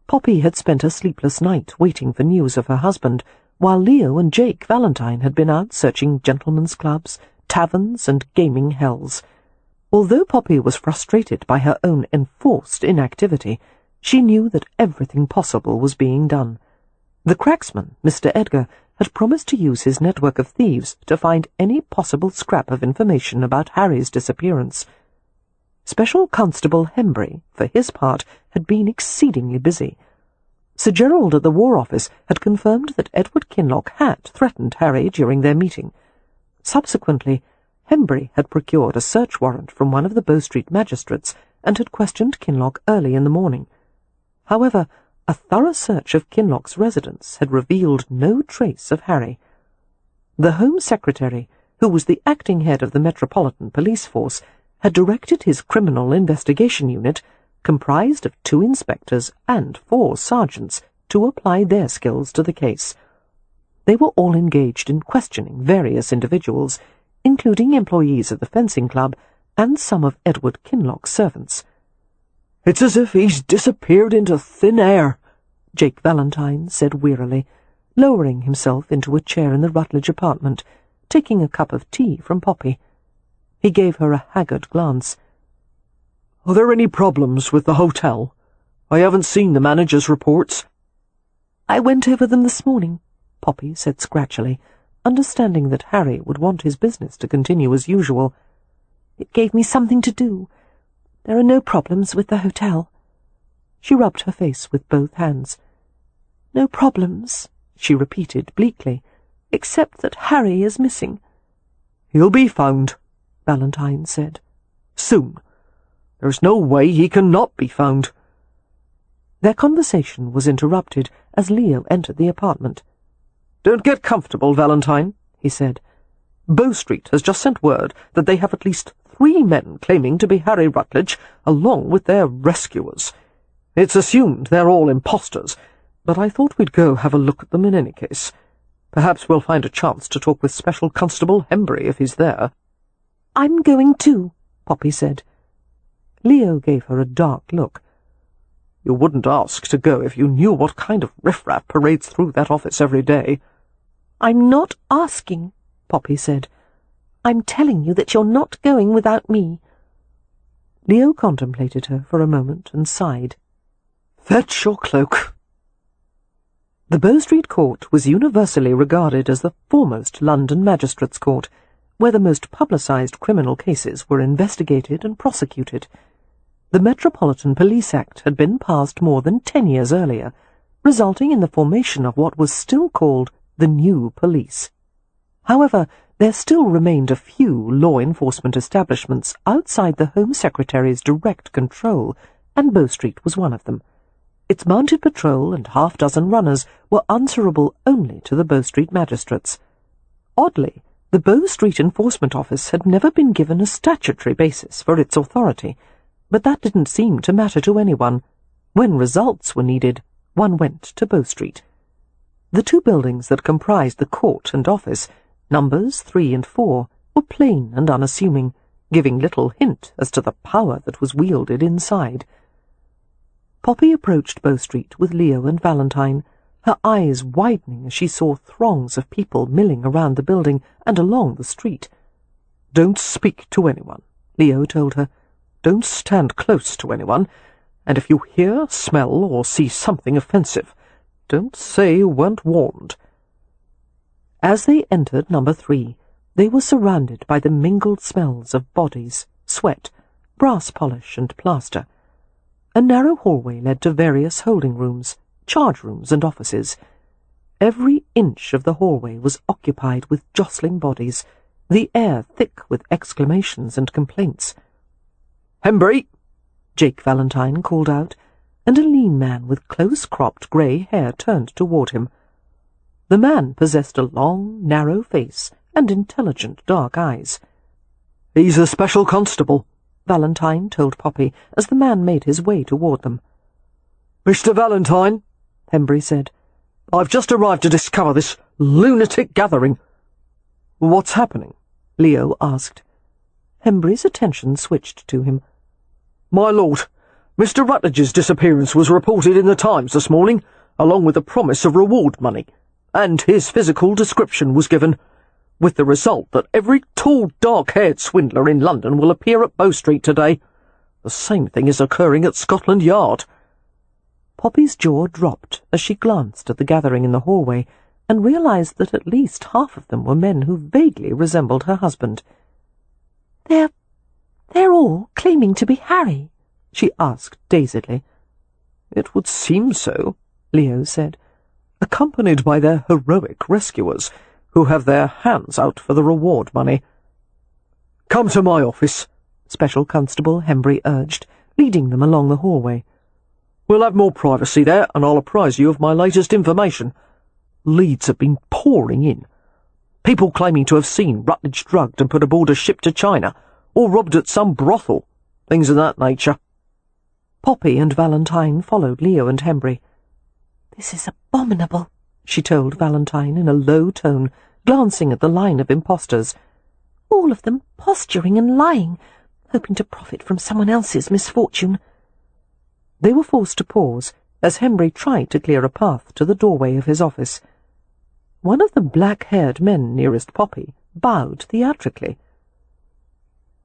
Poppy had spent a sleepless night waiting for news of her husband, while Leo and Jake Valentine had been out searching gentlemen's clubs, taverns, and gaming hells. Although Poppy was frustrated by her own enforced inactivity, she knew that everything possible was being done. The cracksman, Mr. Edgar, had promised to use his network of thieves to find any possible scrap of information about Harry's disappearance. Special Constable Hembury, for his part, had been exceedingly busy. Sir Gerald at the War Office had confirmed that Edward Kinloch had threatened Harry during their meeting. Subsequently, Hembury had procured a search warrant from one of the Bow Street magistrates and had questioned Kinloch early in the morning. However, a thorough search of Kinloch's residence had revealed no trace of Harry. The Home Secretary, who was the acting head of the Metropolitan Police Force, had directed his Criminal Investigation Unit, comprised of 2 inspectors and 4 sergeants, to apply their skills to the case. They were all engaged in questioning various individuals, including employees of the fencing club and some of Edward Kinloch's servants. "It's as if he's disappeared into thin air," Jake Valentine said wearily, lowering himself into a chair in the Rutledge apartment, taking a cup of tea from Poppy. He gave her a haggard glance. "Are there any problems with the hotel? I haven't seen the manager's reports." "I went over them this morning," Poppy said scratchily, understanding that Harry would want his business to continue as usual. "It gave me something to do. There are no problems with the hotel." She rubbed her face with both hands. "No problems," she repeated bleakly, "except that Harry is missing." "He'll be found," Valentine said. "Soon. There's no way he can not be found." Their conversation was interrupted as Leo entered the apartment. "Don't get comfortable, Valentine," he said. "Bow Street has just sent word that they have at least 3 men claiming to be Harry Rutledge, along with their rescuers. It's assumed they're all imposters, but I thought we'd go have a look at them in any case. Perhaps we'll find a chance to talk with Special Constable Hembury if he's there." "I'm going too," Poppy said. Leo gave her a dark look. "You wouldn't ask to go if you knew what kind of riffraff parades through that office every day." "I'm not asking," Poppy said. "I'm telling you that you're not going without me." Leo contemplated her for a moment and sighed. "Fetch your cloak." The Bow Street Court was universally regarded as the foremost London magistrates' court, where the most publicised criminal cases were investigated and prosecuted. The Metropolitan Police Act had been passed more than 10 years earlier, resulting in the formation of what was still called the New Police. However, there still remained a few law enforcement establishments outside the Home Secretary's direct control, and Bow Street was one of them. Its mounted patrol and half-dozen runners were answerable only to the Bow Street magistrates. Oddly, the Bow Street Enforcement Office had never been given a statutory basis for its authority, but that didn't seem to matter to anyone. When results were needed, one went to Bow Street. The two buildings that comprised the court and office, numbers 3 and 4, were plain and unassuming, giving little hint as to the power that was wielded inside. Poppy approached Bow Street with Leo and Valentine, her eyes widening as she saw throngs of people milling around the building and along the street. "Don't speak to anyone," Leo told her. "Don't stand close to anyone, and if you hear, smell, or see something offensive, don't say you weren't warned." As they entered number 3, they were surrounded by the mingled smells of bodies, sweat, brass polish, and plaster. A narrow hallway led to various holding rooms, charge rooms, and offices. Every inch of the hallway was occupied with jostling bodies, the air thick with exclamations and complaints. "Hembry!" Jake Valentine called out, and a lean man with close-cropped grey hair turned toward him. The man possessed a long, narrow face and intelligent dark eyes. "He's a special constable," Valentine told Poppy as the man made his way toward them. "Mr. Valentine," Hembry said, "I've just arrived to discover this lunatic gathering." "What's happening?" Leo asked. Hembry's attention switched to him. "My lord, Mr. Rutledge's disappearance was reported in the Times this morning, along with a promise of reward money, and his physical description was given, with the result that every tall, dark-haired swindler in London will appear at Bow Street today. The same thing is occurring at Scotland Yard." Poppy's jaw dropped as she glanced at the gathering in the hallway and realized that at least half of them were men who vaguely resembled her husband. They're all claiming to be Harry?" she asked dazedly. "It would seem so," Leo said, "accompanied by their heroic rescuers, who have their hands out for the reward money." "Come to my office," Special Constable Hembry urged, leading them along the hallway. "We'll have more privacy there, and I'll apprise you of my latest information. Leads have been pouring in. People claiming to have seen Rutledge drugged and put aboard a ship to China, or robbed at some brothel, things of that nature." Poppy and Valentine followed Leo and Hembry. "This is abominable," she told Valentine in a low tone, glancing at the line of impostors. "All of them posturing and lying, hoping to profit from someone else's misfortune." They were forced to pause as Hembry tried to clear a path to the doorway of his office. One of the black-haired men nearest Poppy bowed theatrically.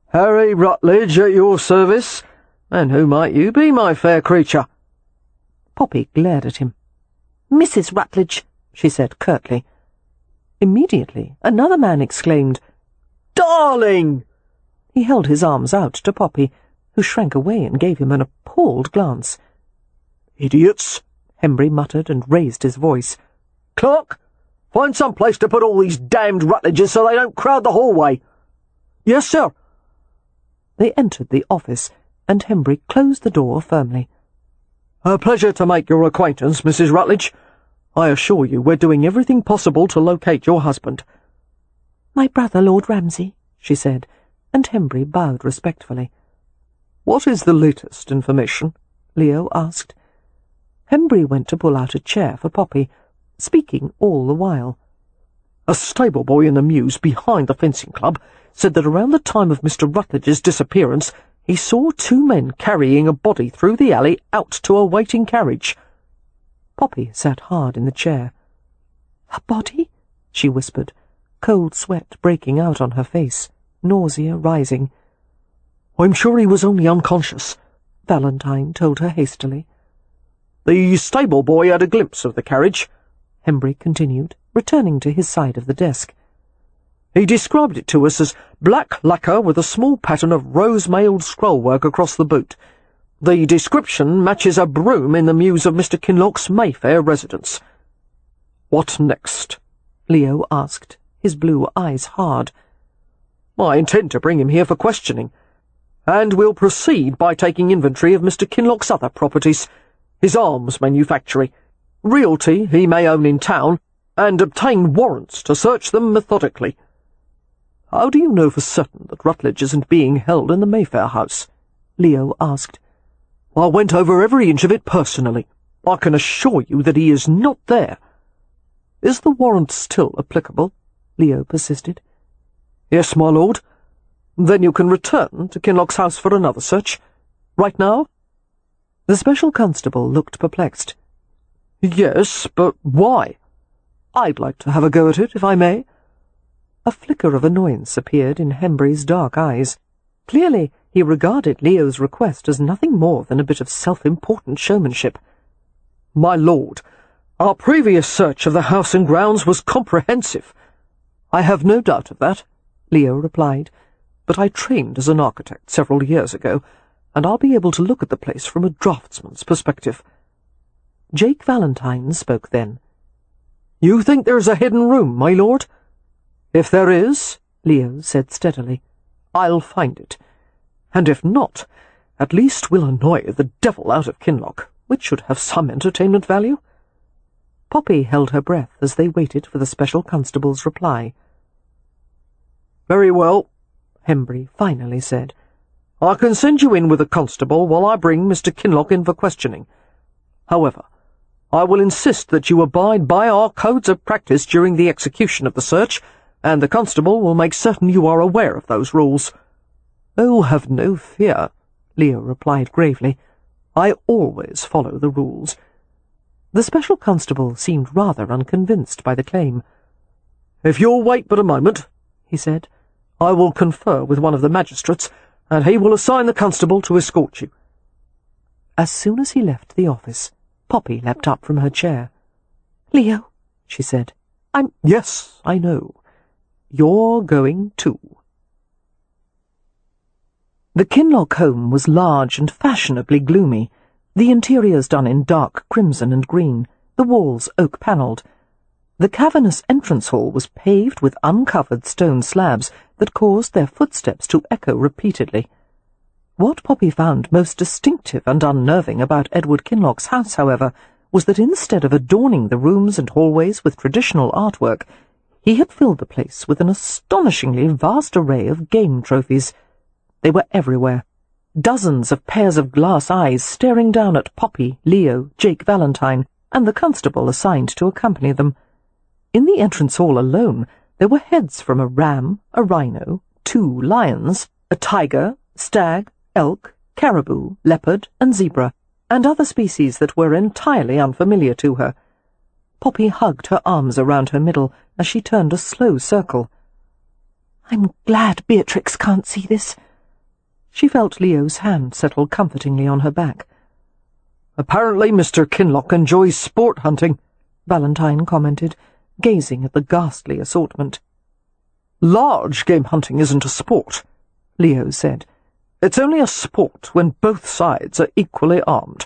"Harry Rutledge at your service. And who might you be, my fair creature?" Poppy glared at him. "Mrs. Rutledge," she said curtly. Immediately, another man exclaimed, "Darling!" He held his arms out to Poppy, who shrank away and gave him an appalled glance. "Idiots!" Hembry muttered and raised his voice. "Clerk, find some place to put all these damned Rutledges so they don't crowd the hallway." "Yes, sir." They entered the office, and Hembry closed the door firmly. "A pleasure to make your acquaintance, Mrs. Rutledge. I assure you we're doing everything possible to locate your husband." "My brother, Lord Ramsay," she said, and Hembry bowed respectfully. "What is the latest information?" Leo asked. Hembry went to pull out a chair for Poppy, speaking all the while. "A stable boy in the mews behind the fencing club said that around the time of Mr. Rutledge's disappearance he saw 2 men carrying a body through the alley out to a waiting carriage." Poppy sat hard in the chair. "A body?" she whispered, cold sweat breaking out on her face, nausea rising. "I'm sure he was only unconscious," Valentine told her hastily. "The stable boy had a glimpse of the carriage," Hembry continued, returning to his side of the desk. "He described it to us as black lacquer with a small pattern of rose-mailed scrollwork across the boot. The description matches a broom in the mews of Mr. Kinloch's Mayfair residence." "What next?" Leo asked, his blue eyes hard. "I intend to bring him here for questioning, and we'll proceed by taking inventory of Mr. Kinloch's other properties. his arms manufactory, realty he may own in town, and obtain warrants to search them methodically. How do you know for certain that Rutledge isn't being held in the Mayfair house? Leo asked. I went over every inch of it personally. I can assure you that he is not there. Is the warrant still applicable? Leo persisted. Yes, my lord. Then you can return to Kinloch's house for another search. Right now? The special constable looked perplexed. Yes, but why? I'd like to have a go at it, if I may. A flicker of annoyance appeared in Hembry's dark eyes. Clearly, he regarded Leo's request as nothing more than a bit of self-important showmanship. My lord, our previous search of the house and grounds was comprehensive. I have no doubt of that, Leo replied, but I trained as an architect several years ago, and I'll be able to look at the place from a draftsman's perspective. Jake Valentine spoke then. You think there's a hidden room, my lord? If there is, Leo said steadily, I'll find it. And if not, at least we'll annoy the devil out of Kinloch, which should have some entertainment value. Poppy held her breath as they waited for the special constable's reply. Very well, Hembry finally said. I can send you in with a constable while I bring Mr. Kinloch in for questioning. However, I will insist that you abide by our codes of practice during the execution of the search, and the constable will make certain you are aware of those rules. Oh, have no fear, Leo replied gravely. I always follow the rules. The special constable seemed rather unconvinced by the claim. If you'll wait but a moment, he said, I will confer with one of the magistrates, and he will assign the constable to escort you. As soon as he left the office, Poppy leapt up from her chair. Leo, she said, Yes, I know. You're going too. The Kinloch home was large and fashionably gloomy, the interiors done in dark crimson and green, the walls oak-panelled. The cavernous entrance hall was paved with uncovered stone slabs that caused their footsteps to echo repeatedly. What Poppy found most distinctive and unnerving about Edward Kinloch's house, however, was that instead of adorning the rooms and hallways with traditional artwork, he had filled the place with an astonishingly vast array of game trophies. They were everywhere, dozens of pairs of glass eyes staring down at Poppy, Leo, Jake Valentine, and the constable assigned to accompany them. In the entrance hall alone, there were heads from a ram, a rhino, 2 lions, a tiger, stag, elk, caribou, leopard, and zebra, and other species that were entirely unfamiliar to her. Poppy hugged her arms around her middle as she turned a slow circle. I'm glad Beatrix can't see this. She felt Leo's hand settle comfortingly on her back. Apparently Mr. Kinloch enjoys sport hunting, Valentine commented, gazing at the ghastly assortment. Large game hunting isn't a sport, Leo said. It's only a sport when both sides are equally armed.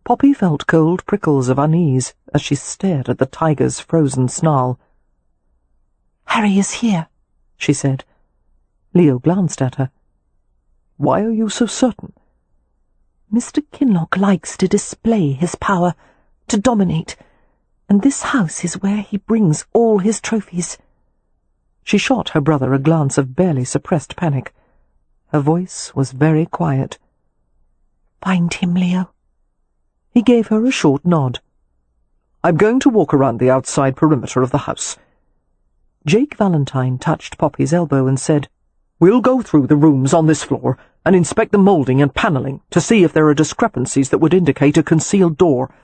Poppy felt cold prickles of unease as she stared at the tiger's frozen snarl. Harry is here, she said. Leo glanced at her. Why are you so certain? Mr. Kinloch likes to display his power, to dominate, and this house is where he brings all his trophies. She shot her brother a glance of barely suppressed panic. Her voice was very quiet. Find him, Leo. He gave her a short nod. I'm going to walk around the outside perimeter of the house. Jake Valentine touched Poppy's elbow and said, We'll go through the rooms on this floor and inspect the moulding and panelling to see if there are discrepancies that would indicate a concealed door,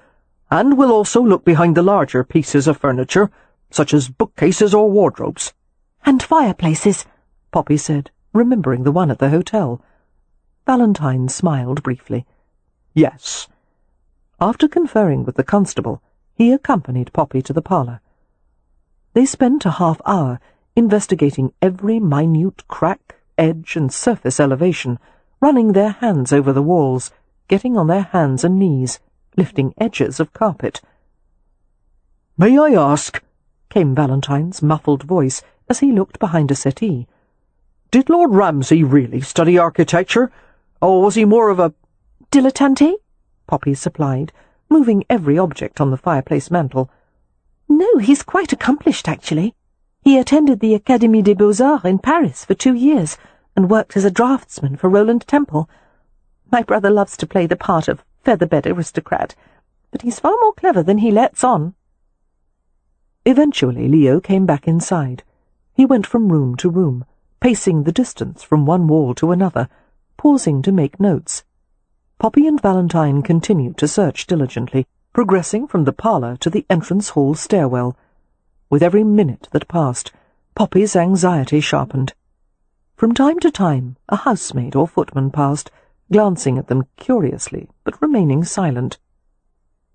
and we'll also look behind the larger pieces of furniture, such as bookcases or wardrobes. And fireplaces, Poppy said, remembering the one at the hotel. Valentine smiled briefly. Yes. After conferring with the constable, he accompanied Poppy to the parlour. They spent a half-hour investigating every minute crack, edge, and surface elevation, running their hands over the walls, getting on their hands and knees, lifting edges of carpet. May I ask, came Valentine's muffled voice as he looked behind a settee, did Lord Ramsay really study architecture, or was he more of a dilettante? Poppy supplied, moving every object on the fireplace mantel. No, he's quite accomplished, actually. He attended the Académie des Beaux-Arts in Paris for 2 years and worked as a draftsman for Roland Temple. My brother loves to play the part of featherbed aristocrat, but he's far more clever than he lets on. Eventually Leo came back inside. He went from room to room, pacing the distance from one wall to another, pausing to make notes. Poppy and Valentine continued to search diligently, progressing from the parlour to the entrance hall stairwell. With every minute that passed, Poppy's anxiety sharpened. From time to time, a housemaid or footman passed, glancing at them curiously, but remaining silent.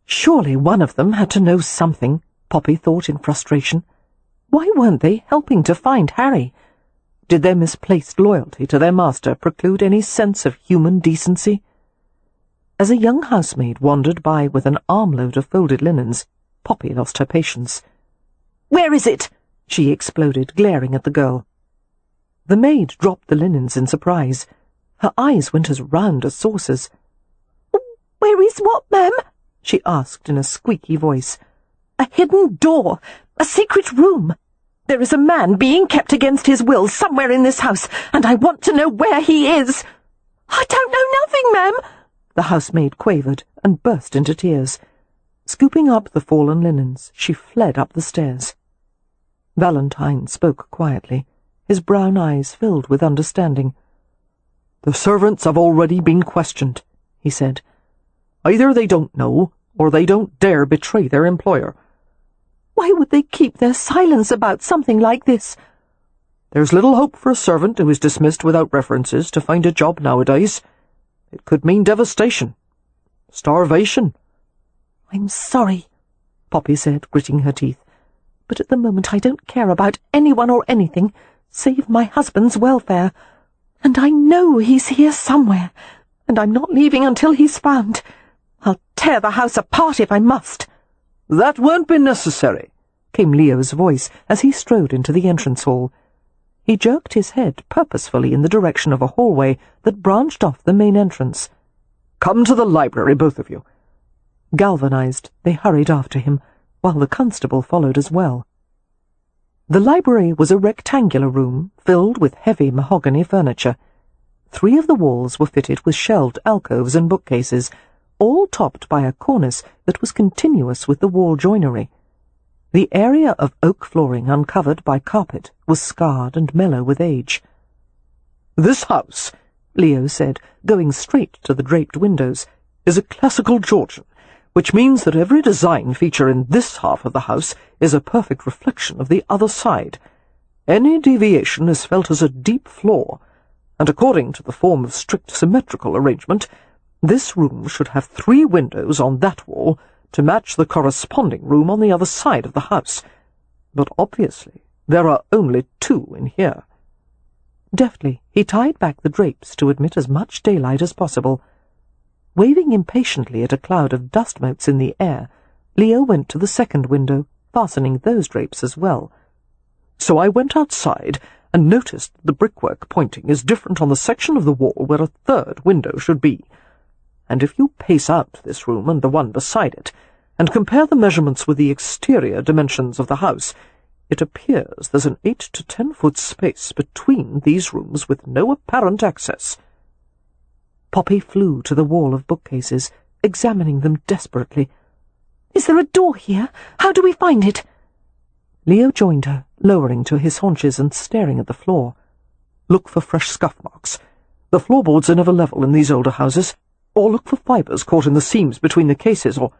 Surely one of them had to know something, Poppy thought in frustration. Why weren't they helping to find Harry? Did their misplaced loyalty to their master preclude any sense of human decency? As a young housemaid wandered by with an armload of folded linens, Poppy lost her patience. "Where is it?" she exploded, glaring at the girl. The maid dropped the linens in surprise. Her eyes went as round as saucers. "Where is what, ma'am?" she asked in a squeaky voice. "A hidden door, a secret room. There is a man being kept against his will somewhere in this house, and I want to know where he is." "I don't know nothing, ma'am," the housemaid quavered and burst into tears. Scooping up the fallen linens, she fled up the stairs. Valentine spoke quietly, his brown eyes filled with understanding. "The servants have already been questioned," he said. "Either they don't know, or they don't dare betray their employer." "Why would they keep their silence about something like this?" "There's little hope for a servant who is dismissed without references to find a job nowadays. It could mean devastation. Starvation." "I'm sorry," Poppy said, gritting her teeth. "But at the moment I don't care about anyone or anything, save my husband's welfare. And I know he's here somewhere, and I'm not leaving until he's found. I'll tear the house apart if I must." "That won't be necessary," came Leo's voice as he strode into the entrance hall. He jerked his head purposefully in the direction of a hallway that branched off the main entrance. "Come to the library, both of you." Galvanized, they hurried after him, while the constable followed as well. The library was a rectangular room filled with heavy mahogany furniture. 3 of the walls were fitted with shelved alcoves and bookcases, all topped by a cornice that was continuous with the wall joinery. The area of oak flooring uncovered by carpet was scarred and mellow with age. "This house," Leo said, going straight to the draped windows, "is a classical Georgian, which means that every design feature in this half of the house is a perfect reflection of the other side. Any deviation is felt as a deep flaw, and according to the form of strict symmetrical arrangement, this room should have 3 windows on that wall to match the corresponding room on the other side of the house. But obviously there are only 2 in here." Deftly, he tied back the drapes to admit as much daylight as possible. Waving impatiently at a cloud of dust motes in the air, Leo went to the second window, fastening those drapes as well. "So I went outside and noticed the brickwork pointing is different on the section of the wall where a 3rd window should be. And if you pace out this room and the one beside it, and compare the measurements with the exterior dimensions of the house, it appears there's an 8 to 10 foot space between these rooms with no apparent access." Poppy flew to the wall of bookcases, examining them desperately. "Is there a door here? How do we find it?" Leo joined her, lowering to his haunches and staring at the floor. "Look for fresh scuff marks. The floorboards are never level in these older houses. Or look for fibres caught in the seams between the cases, or—"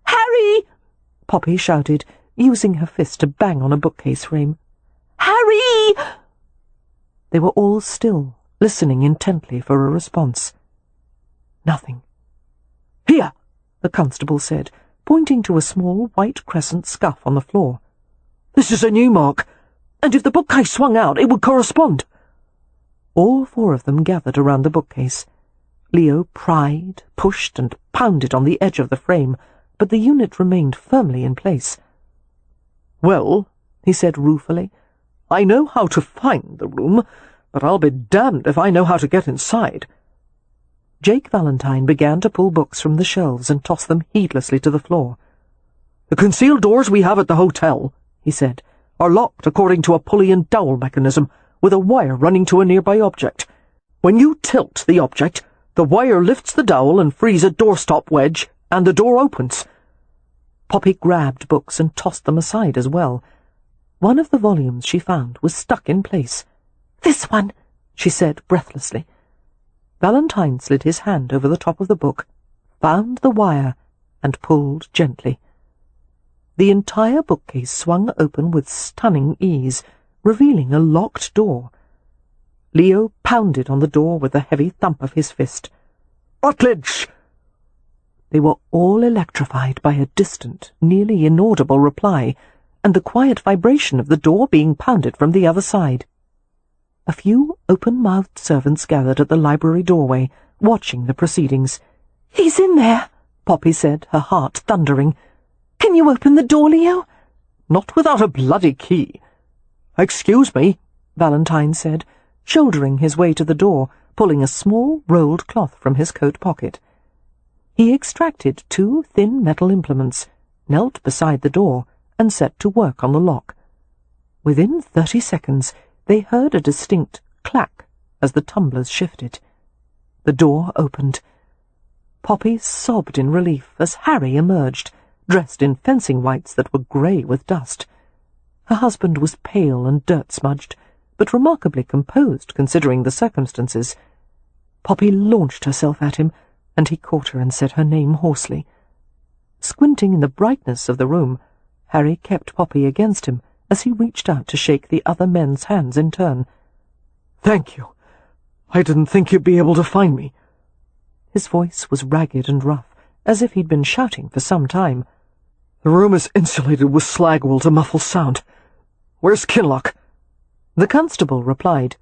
"Harry!" Poppy shouted, using her fist to bang on a bookcase frame. "Harry!" They were all still, listening intently for a response. Nothing. "Here," the constable said, pointing to a small white crescent scuff on the floor. "This is a new mark, and if the bookcase swung out, it would correspond." All 4 of them gathered around the bookcase. Leo pried, pushed, and pounded on the edge of the frame, but the unit remained firmly in place. "Well," he said ruefully, "I know how to find the room, but I'll be damned if I know how to get inside." Jake Valentine began to pull books from the shelves and toss them heedlessly to the floor. "The concealed doors we have at the hotel," he said, "are locked according to a pulley and dowel mechanism, with a wire running to a nearby object. When you tilt the object, the wire lifts the dowel and frees a doorstop wedge, and the door opens." Poppy grabbed books and tossed them aside as well. One of the volumes she found was stuck in place. "This one," she said breathlessly. Valentine slid his hand over the top of the book, found the wire, and pulled gently. The entire bookcase swung open with stunning ease, revealing a locked door. Leo pounded on the door with the heavy thump of his fist. "Rutledge!" They were all electrified by a distant, nearly inaudible reply, and the quiet vibration of the door being pounded from the other side. A few open-mouthed servants gathered at the library doorway, watching the proceedings. "He's in there," Poppy said, her heart thundering. "Can you open the door, Leo?" "Not without a bloody key." "Excuse me," Valentine said, shouldering his way to the door, pulling a small rolled cloth from his coat pocket. He extracted 2 thin metal implements, knelt beside the door, and set to work on the lock. Within 30 seconds, they heard a distinct clack as the tumblers shifted. The door opened. Poppy sobbed in relief as Harry emerged, dressed in fencing whites that were grey with dust. Her husband was pale and dirt-smudged, but remarkably composed considering the circumstances. Poppy launched herself at him, and he caught her and said her name hoarsely. Squinting in the brightness of the room, Harry kept Poppy against him as he reached out to shake the other men's hands in turn. "Thank you. I didn't think you'd be able to find me." His voice was ragged and rough, as if he'd been shouting for some time. "The room is insulated with slag wool to muffle sound. Where's Kinloch?" The constable replied.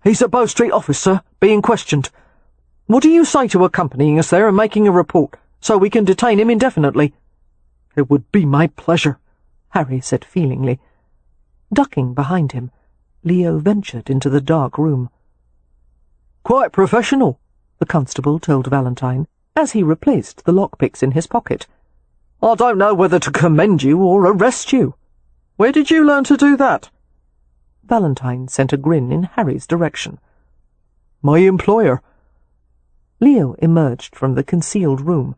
"He's at Bow Street office, sir, being questioned. What do you say to accompanying us there and making a report, so we can detain him indefinitely?" "It would be my pleasure," Harry said feelingly. Ducking behind him, Leo ventured into the dark room. "Quite professional," the constable told Valentine, as he replaced the lockpicks in his pocket. "I don't know whether to commend you or arrest you. Where did you learn to do that?" Valentine sent a grin in Harry's direction. "My employer." Leo emerged from the concealed room.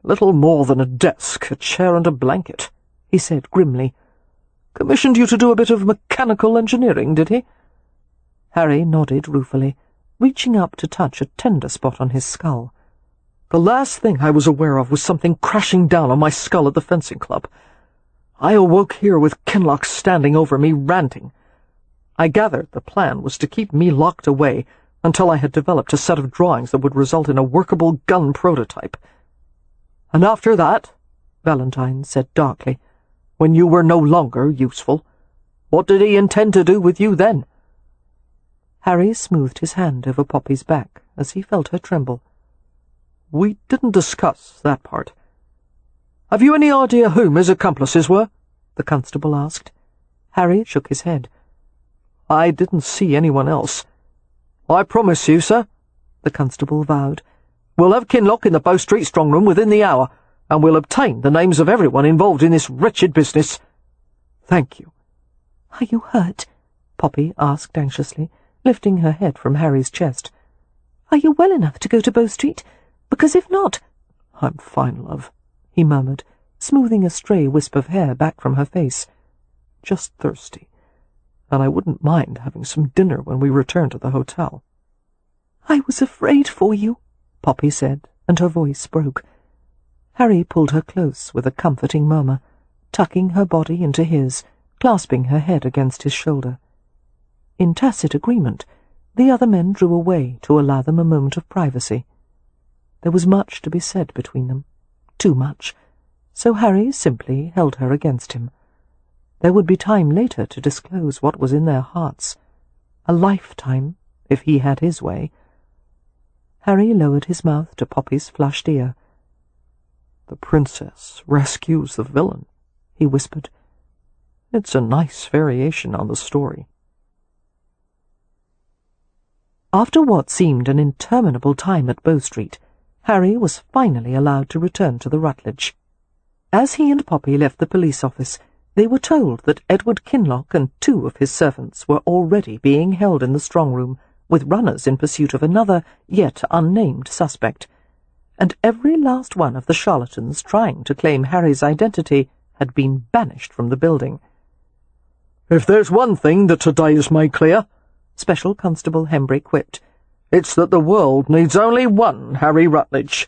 "Little more than a desk, a chair and a blanket," he said grimly. "Commissioned you to do a bit of mechanical engineering, did he?" Harry nodded ruefully, reaching up to touch a tender spot on his skull. "The last thing I was aware of was something crashing down on my skull at the fencing club. I awoke here with Kinloch standing over me, ranting. I gathered the plan was to keep me locked away until I had developed a set of drawings that would result in a workable gun prototype. And after that," Valentine said darkly, "when you were no longer useful, what did he intend to do with you then?" Harry smoothed his hand over Poppy's back as he felt her tremble. "We didn't discuss that part. Have you any idea whom his accomplices were?" the constable asked. Harry shook his head. "I didn't see anyone else." "I promise you, sir," the constable vowed, "we'll have Kinloch in the Bow Street strong room within the hour, and we'll obtain the names of everyone involved in this wretched business." "Thank you." "Are you hurt?" Poppy asked anxiously, lifting her head from Harry's chest. "Are you well enough to go to Bow Street? Because if not—" "I'm fine, love," he murmured, smoothing a stray wisp of hair back from her face. "Just thirsty, and I wouldn't mind having some dinner when we return to the hotel." "I was afraid for you," Poppy said, and her voice broke. Harry pulled her close with a comforting murmur, tucking her body into his, clasping her head against his shoulder. In tacit agreement, the other men drew away to allow them a moment of privacy. There was much to be said between them, too much, so Harry simply held her against him. There would be time later to disclose what was in their hearts. A lifetime, if he had his way. Harry lowered his mouth to Poppy's flushed ear. "The princess rescues the villain," he whispered. "It's a nice variation on the story." After what seemed an interminable time at Bow Street, Harry was finally allowed to return to the Rutledge. As he and Poppy left the police office, they were told that Edward Kinloch and 2 of his servants were already being held in the strong room, with runners in pursuit of another, yet unnamed suspect, and every last one of the charlatans trying to claim Harry's identity had been banished from the building. "If there's one thing that today has made clear," Special Constable Hembrick quipped, "it's that the world needs only one Harry Rutledge."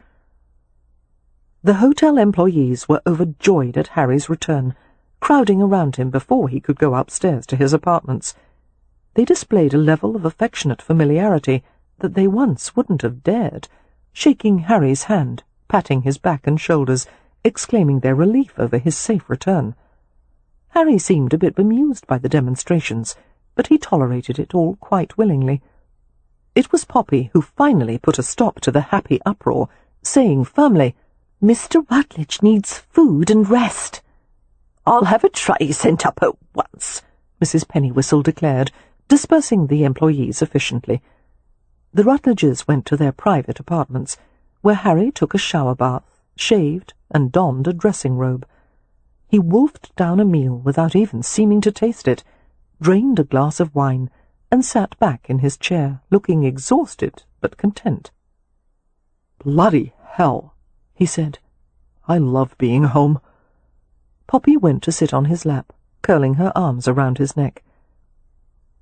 The hotel employees were overjoyed at Harry's return, crowding around him before he could go upstairs to his apartments. They displayed a level of affectionate familiarity that they once wouldn't have dared, shaking Harry's hand, patting his back and shoulders, exclaiming their relief over his safe return. Harry seemed a bit bemused by the demonstrations, but he tolerated it all quite willingly. It was Poppy who finally put a stop to the happy uproar, saying firmly, "Mr. Rutledge needs food and rest." "I'll have a tray sent up at once," Mrs. Pennywhistle declared, dispersing the employees efficiently. The Rutledges went to their private apartments, where Harry took a shower bath, shaved, and donned a dressing robe. He wolfed down a meal without even seeming to taste it, drained a glass of wine, and sat back in his chair, looking exhausted but content. "Bloody hell," he said. "I love being home." Poppy went to sit on his lap, curling her arms around his neck.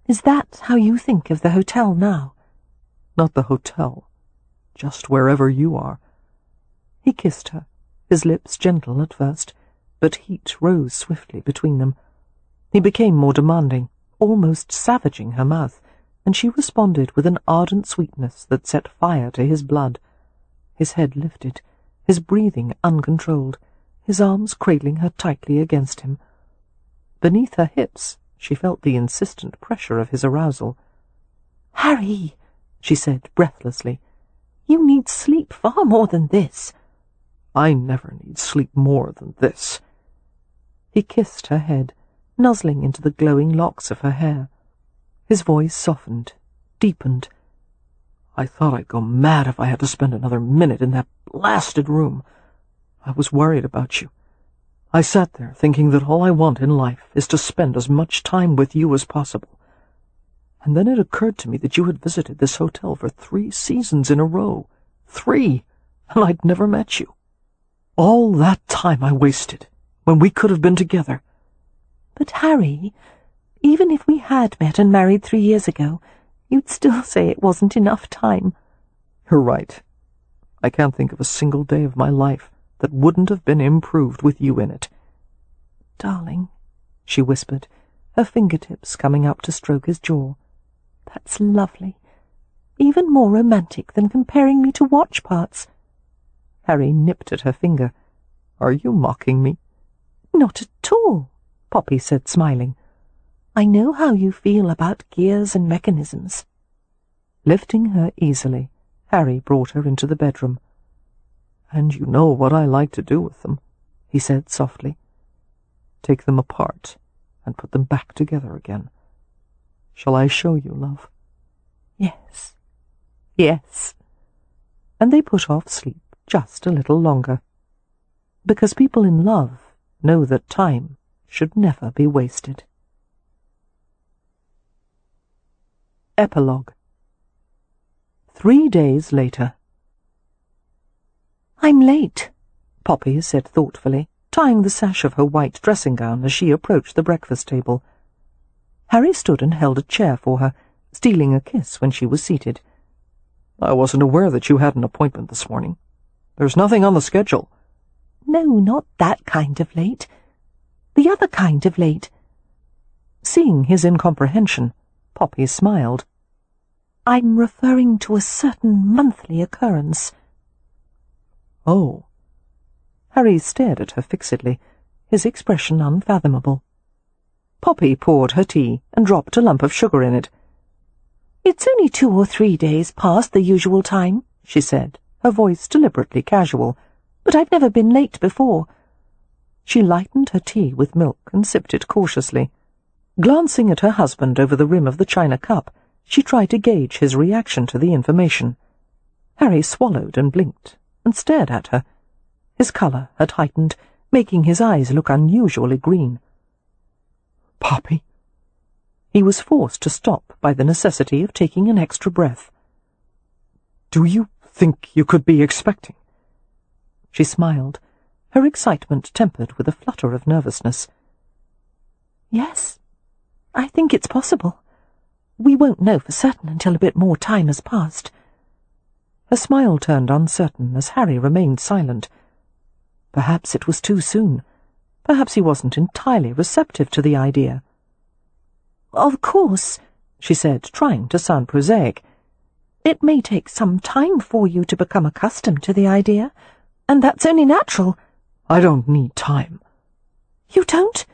"Is that how you think of the hotel now?" "Not the hotel, just wherever you are." He kissed her, his lips gentle at first, but heat rose swiftly between them. He became more demanding, almost savaging her mouth, and she responded with an ardent sweetness that set fire to his blood. His head lifted, his breathing uncontrolled, his arms cradling her tightly against him. Beneath her hips, she felt the insistent pressure of his arousal. "Harry," she said breathlessly, "you need sleep far more than this." "I never need sleep more than this." He kissed her head, nuzzling into the glowing locks of her hair. His voice softened, deepened. "I thought I'd go mad if I had to spend another minute in that blasted room. I was worried about you. I sat there thinking that all I want in life is to spend as much time with you as possible. And then it occurred to me that you had visited this hotel for 3 seasons in a row. 3! And I'd never met you. All that time I wasted, when we could have been together." "But Harry, even if we had met and married 3 years ago, you'd still say it wasn't enough time." "You're right. I can't think of a single day of my life that wouldn't have been improved with you in it." "Darling," she whispered, her fingertips coming up to stroke his jaw. "That's lovely. Even more romantic than comparing me to watch parts." Harry nipped at her finger. "Are you mocking me?" "Not at all," Poppy said, smiling. "I know how you feel about gears and mechanisms." Lifting her easily, Harry brought her into the bedroom. "And you know what I like to do with them," he said softly. "Take them apart and put them back together again. Shall I show you, love?" "Yes, yes." And they put off sleep just a little longer. Because people in love know that time should never be wasted. Epilogue. 3 days later. "I'm late," Poppy said thoughtfully, tying the sash of her white dressing gown as she approached the breakfast table. Harry stood and held a chair for her, stealing a kiss when she was seated. "I wasn't aware that you had an appointment this morning. There's nothing on the schedule." "No, not that kind of late. The other kind of late." Seeing his incomprehension, Poppy smiled. "I'm referring to a certain monthly occurrence." "Oh." Harry stared at her fixedly, his expression unfathomable. Poppy poured her tea and dropped a lump of sugar in it. "It's only 2 or 3 days past the usual time," she said, her voice deliberately casual. "But I've never been late before." She lightened her tea with milk and sipped it cautiously. Glancing at her husband over the rim of the china cup, She tried to gauge his reaction to the information. Harry swallowed and blinked, and stared at her. His colour had heightened, making his eyes look unusually green. "Poppy?" He was forced to stop by the necessity of taking an extra breath. "Do you think you could be expecting?" She smiled, her excitement tempered with a flutter of nervousness. "Yes, I think it's possible. We won't know for certain until a bit more time has passed." Her smile turned uncertain as Harry remained silent. Perhaps it was too soon. Perhaps he wasn't entirely receptive to the idea. "Of course," she said, trying to sound prosaic, "it may take some time for you to become accustomed to the idea, and that's only natural." "I don't need time." "You don't?"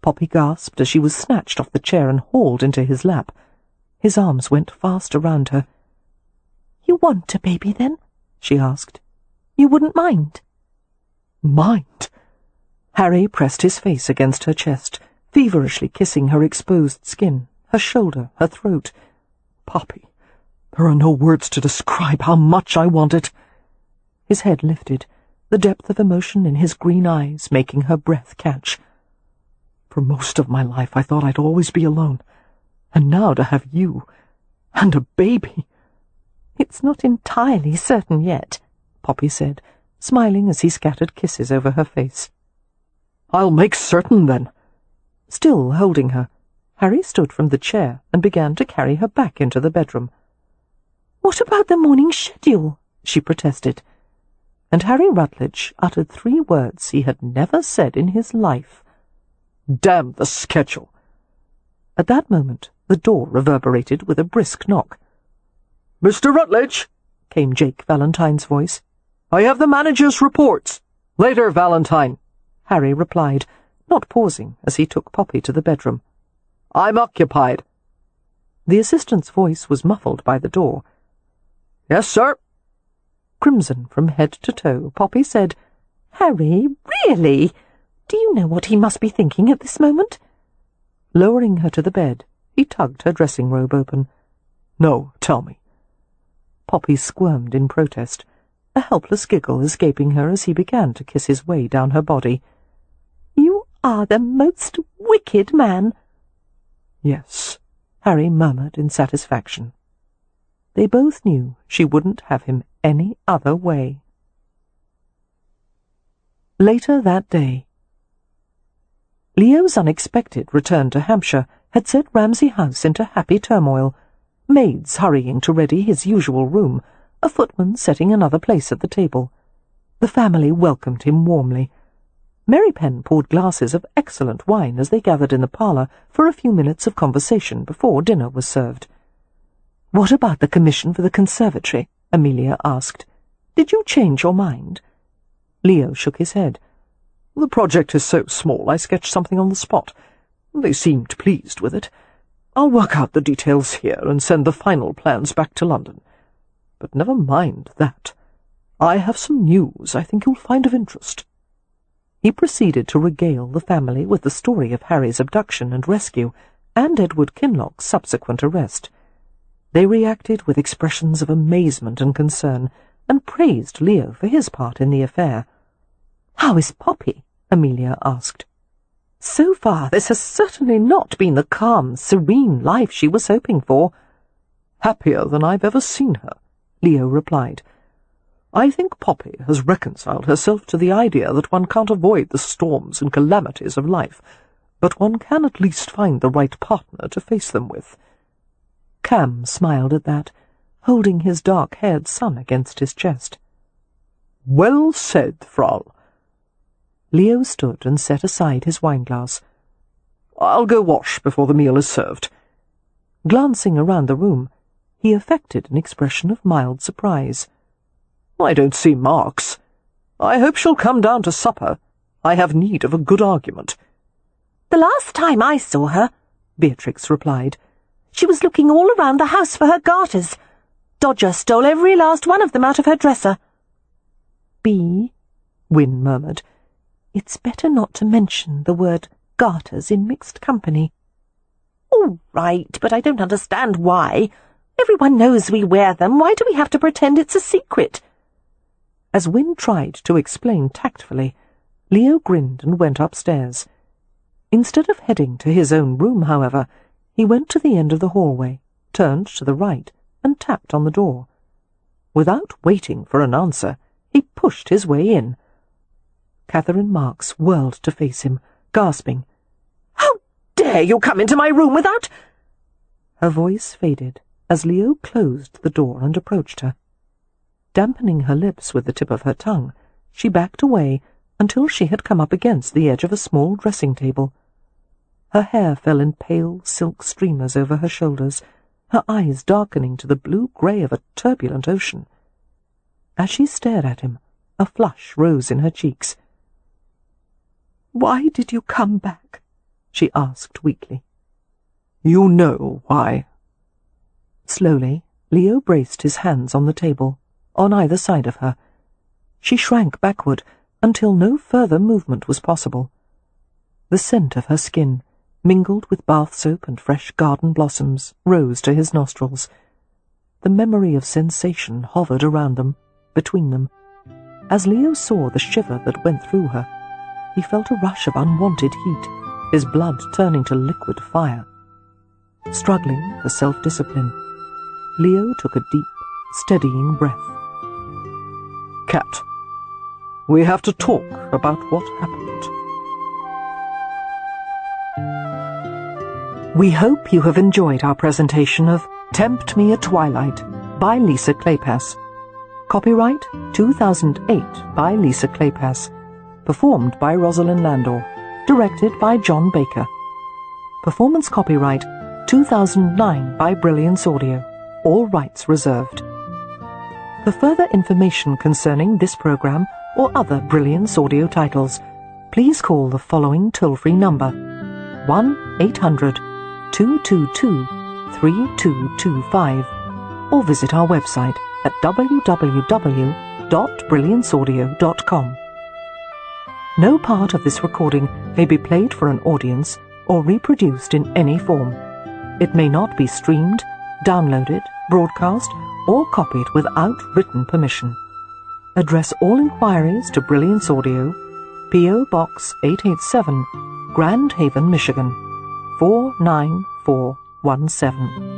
Poppy gasped as she was snatched off the chair and hauled into his lap. His arms went fast around her. "You want a baby, then?" she asked. "You wouldn't mind?" "Mind?" Harry pressed his face against her chest, feverishly kissing her exposed skin, her shoulder, her throat. "Poppy, there are no words to describe how much I want it." His head lifted, the depth of emotion in his green eyes making her breath catch. "For most of my life I thought I'd always be alone, and now to have you, and a baby—" "It's not entirely certain yet," Poppy said, smiling as he scattered kisses over her face. "I'll make certain, then." Still holding her, Harry stood from the chair and began to carry her back into the bedroom. "What about the morning schedule?" she protested. And Harry Rutledge uttered 3 words he had never said in his life. "Damn the schedule." At that moment, the door reverberated with a brisk knock. "Mr. Rutledge," came Jake Valentine's voice. "I have the manager's reports." "Later, Valentine," Harry replied, not pausing as he took Poppy to the bedroom. "I'm occupied." The assistant's voice was muffled by the door. "Yes, sir." Crimson from head to toe, Poppy said, "Harry, really? Do you know what he must be thinking at this moment?" Lowering her to the bed, he tugged her dressing robe open. "No, tell me." Poppy squirmed in protest, a helpless giggle escaping her as he began to kiss his way down her body. "You are the most wicked man." "Yes," Harry murmured in satisfaction. They both knew she wouldn't have him any other way. Later that day, Leo's unexpected return to Hampshire had set Ramsay House into happy turmoil, maids hurrying to ready his usual room, a footman setting another place at the table. The family welcomed him warmly. Mary Penn poured glasses of excellent wine as they gathered in the parlour for a few minutes of conversation before dinner was served. "What about the commission for the conservatory?" Amelia asked. "Did you change your mind?" Leo shook his head. "The project is so small I sketched something on the spot. They seemed pleased with it. I'll work out the details here and send the final plans back to London. But never mind that. I have some news I think you'll find of interest." He proceeded to regale the family with the story of Harry's abduction and rescue, and Edward Kinloch's subsequent arrest. They reacted with expressions of amazement and concern, and praised Leo for his part in the affair. "How is Poppy?" Amelia asked. "So far this has certainly not been the calm, serene life she was hoping for." "Happier than I've ever seen her," Leo replied. "I think Poppy has reconciled herself to the idea that one can't avoid the storms and calamities of life, but one can at least find the right partner to face them with." Cam smiled at that, holding his dark-haired son against his chest. "Well said, Frau." Leo stood and set aside his wineglass. "I'll go wash before the meal is served." Glancing around the room, he affected an expression of mild surprise. "I don't see marks. I hope she'll come down to supper. I have need of a good argument." "The last time I saw her," Beatrix replied, "she was looking all around the house for her garters. Dodger stole every last one of them out of her dresser." "Bee," Wynne murmured, "it's better not to mention the word garters in mixed company." All right, but I don't understand why. Everyone knows we wear them. Why do we have to pretend it's a secret? As Wynne tried to explain tactfully, Leo grinned and went upstairs. Instead of heading to his own room, however, he went to the end of the hallway, turned to the right, and tapped on the door. Without waiting for an answer, he pushed his way in. Catherine Marks whirled to face him, gasping, "How dare you come into my room without—" Her voice faded as Leo closed the door and approached her. Dampening her lips with the tip of her tongue, she backed away until she had come up against the edge of a small dressing table. Her hair fell in pale silk streamers over her shoulders, her eyes darkening to the blue-grey of a turbulent ocean. As she stared at him, a flush rose in her cheeks. "Why did you come back?" she asked weakly. "You know why." Slowly, Leo braced his hands on the table, on either side of her. She shrank backward until no further movement was possible. The scent of her skin, mingled with bath soap and fresh garden blossoms, rose to his nostrils. The memory of sensation hovered around them, between them. As Leo saw the shiver that went through her, he felt a rush of unwanted heat, his blood turning to liquid fire. Struggling for self-discipline, Leo took a deep, steadying breath. "Cat, we have to talk about what happened." We hope you have enjoyed our presentation of Tempt Me at Twilight by Lisa Kleypas. Copyright 2008 by Lisa Kleypas. Performed by Rosalind Landor. Directed by John Baker. Performance copyright 2009 by Brilliance Audio. All rights reserved. For further information concerning this program or other Brilliance Audio titles, please call the following toll-free number: 1-800-222-3225 or visit our website at www.brillianceaudio.com. No part of this recording may be played for an audience or reproduced in any form. It may not be streamed, downloaded, broadcast, or copied without written permission. Address all inquiries to Brilliance Audio, P.O. Box 887, Grand Haven, Michigan, 49417.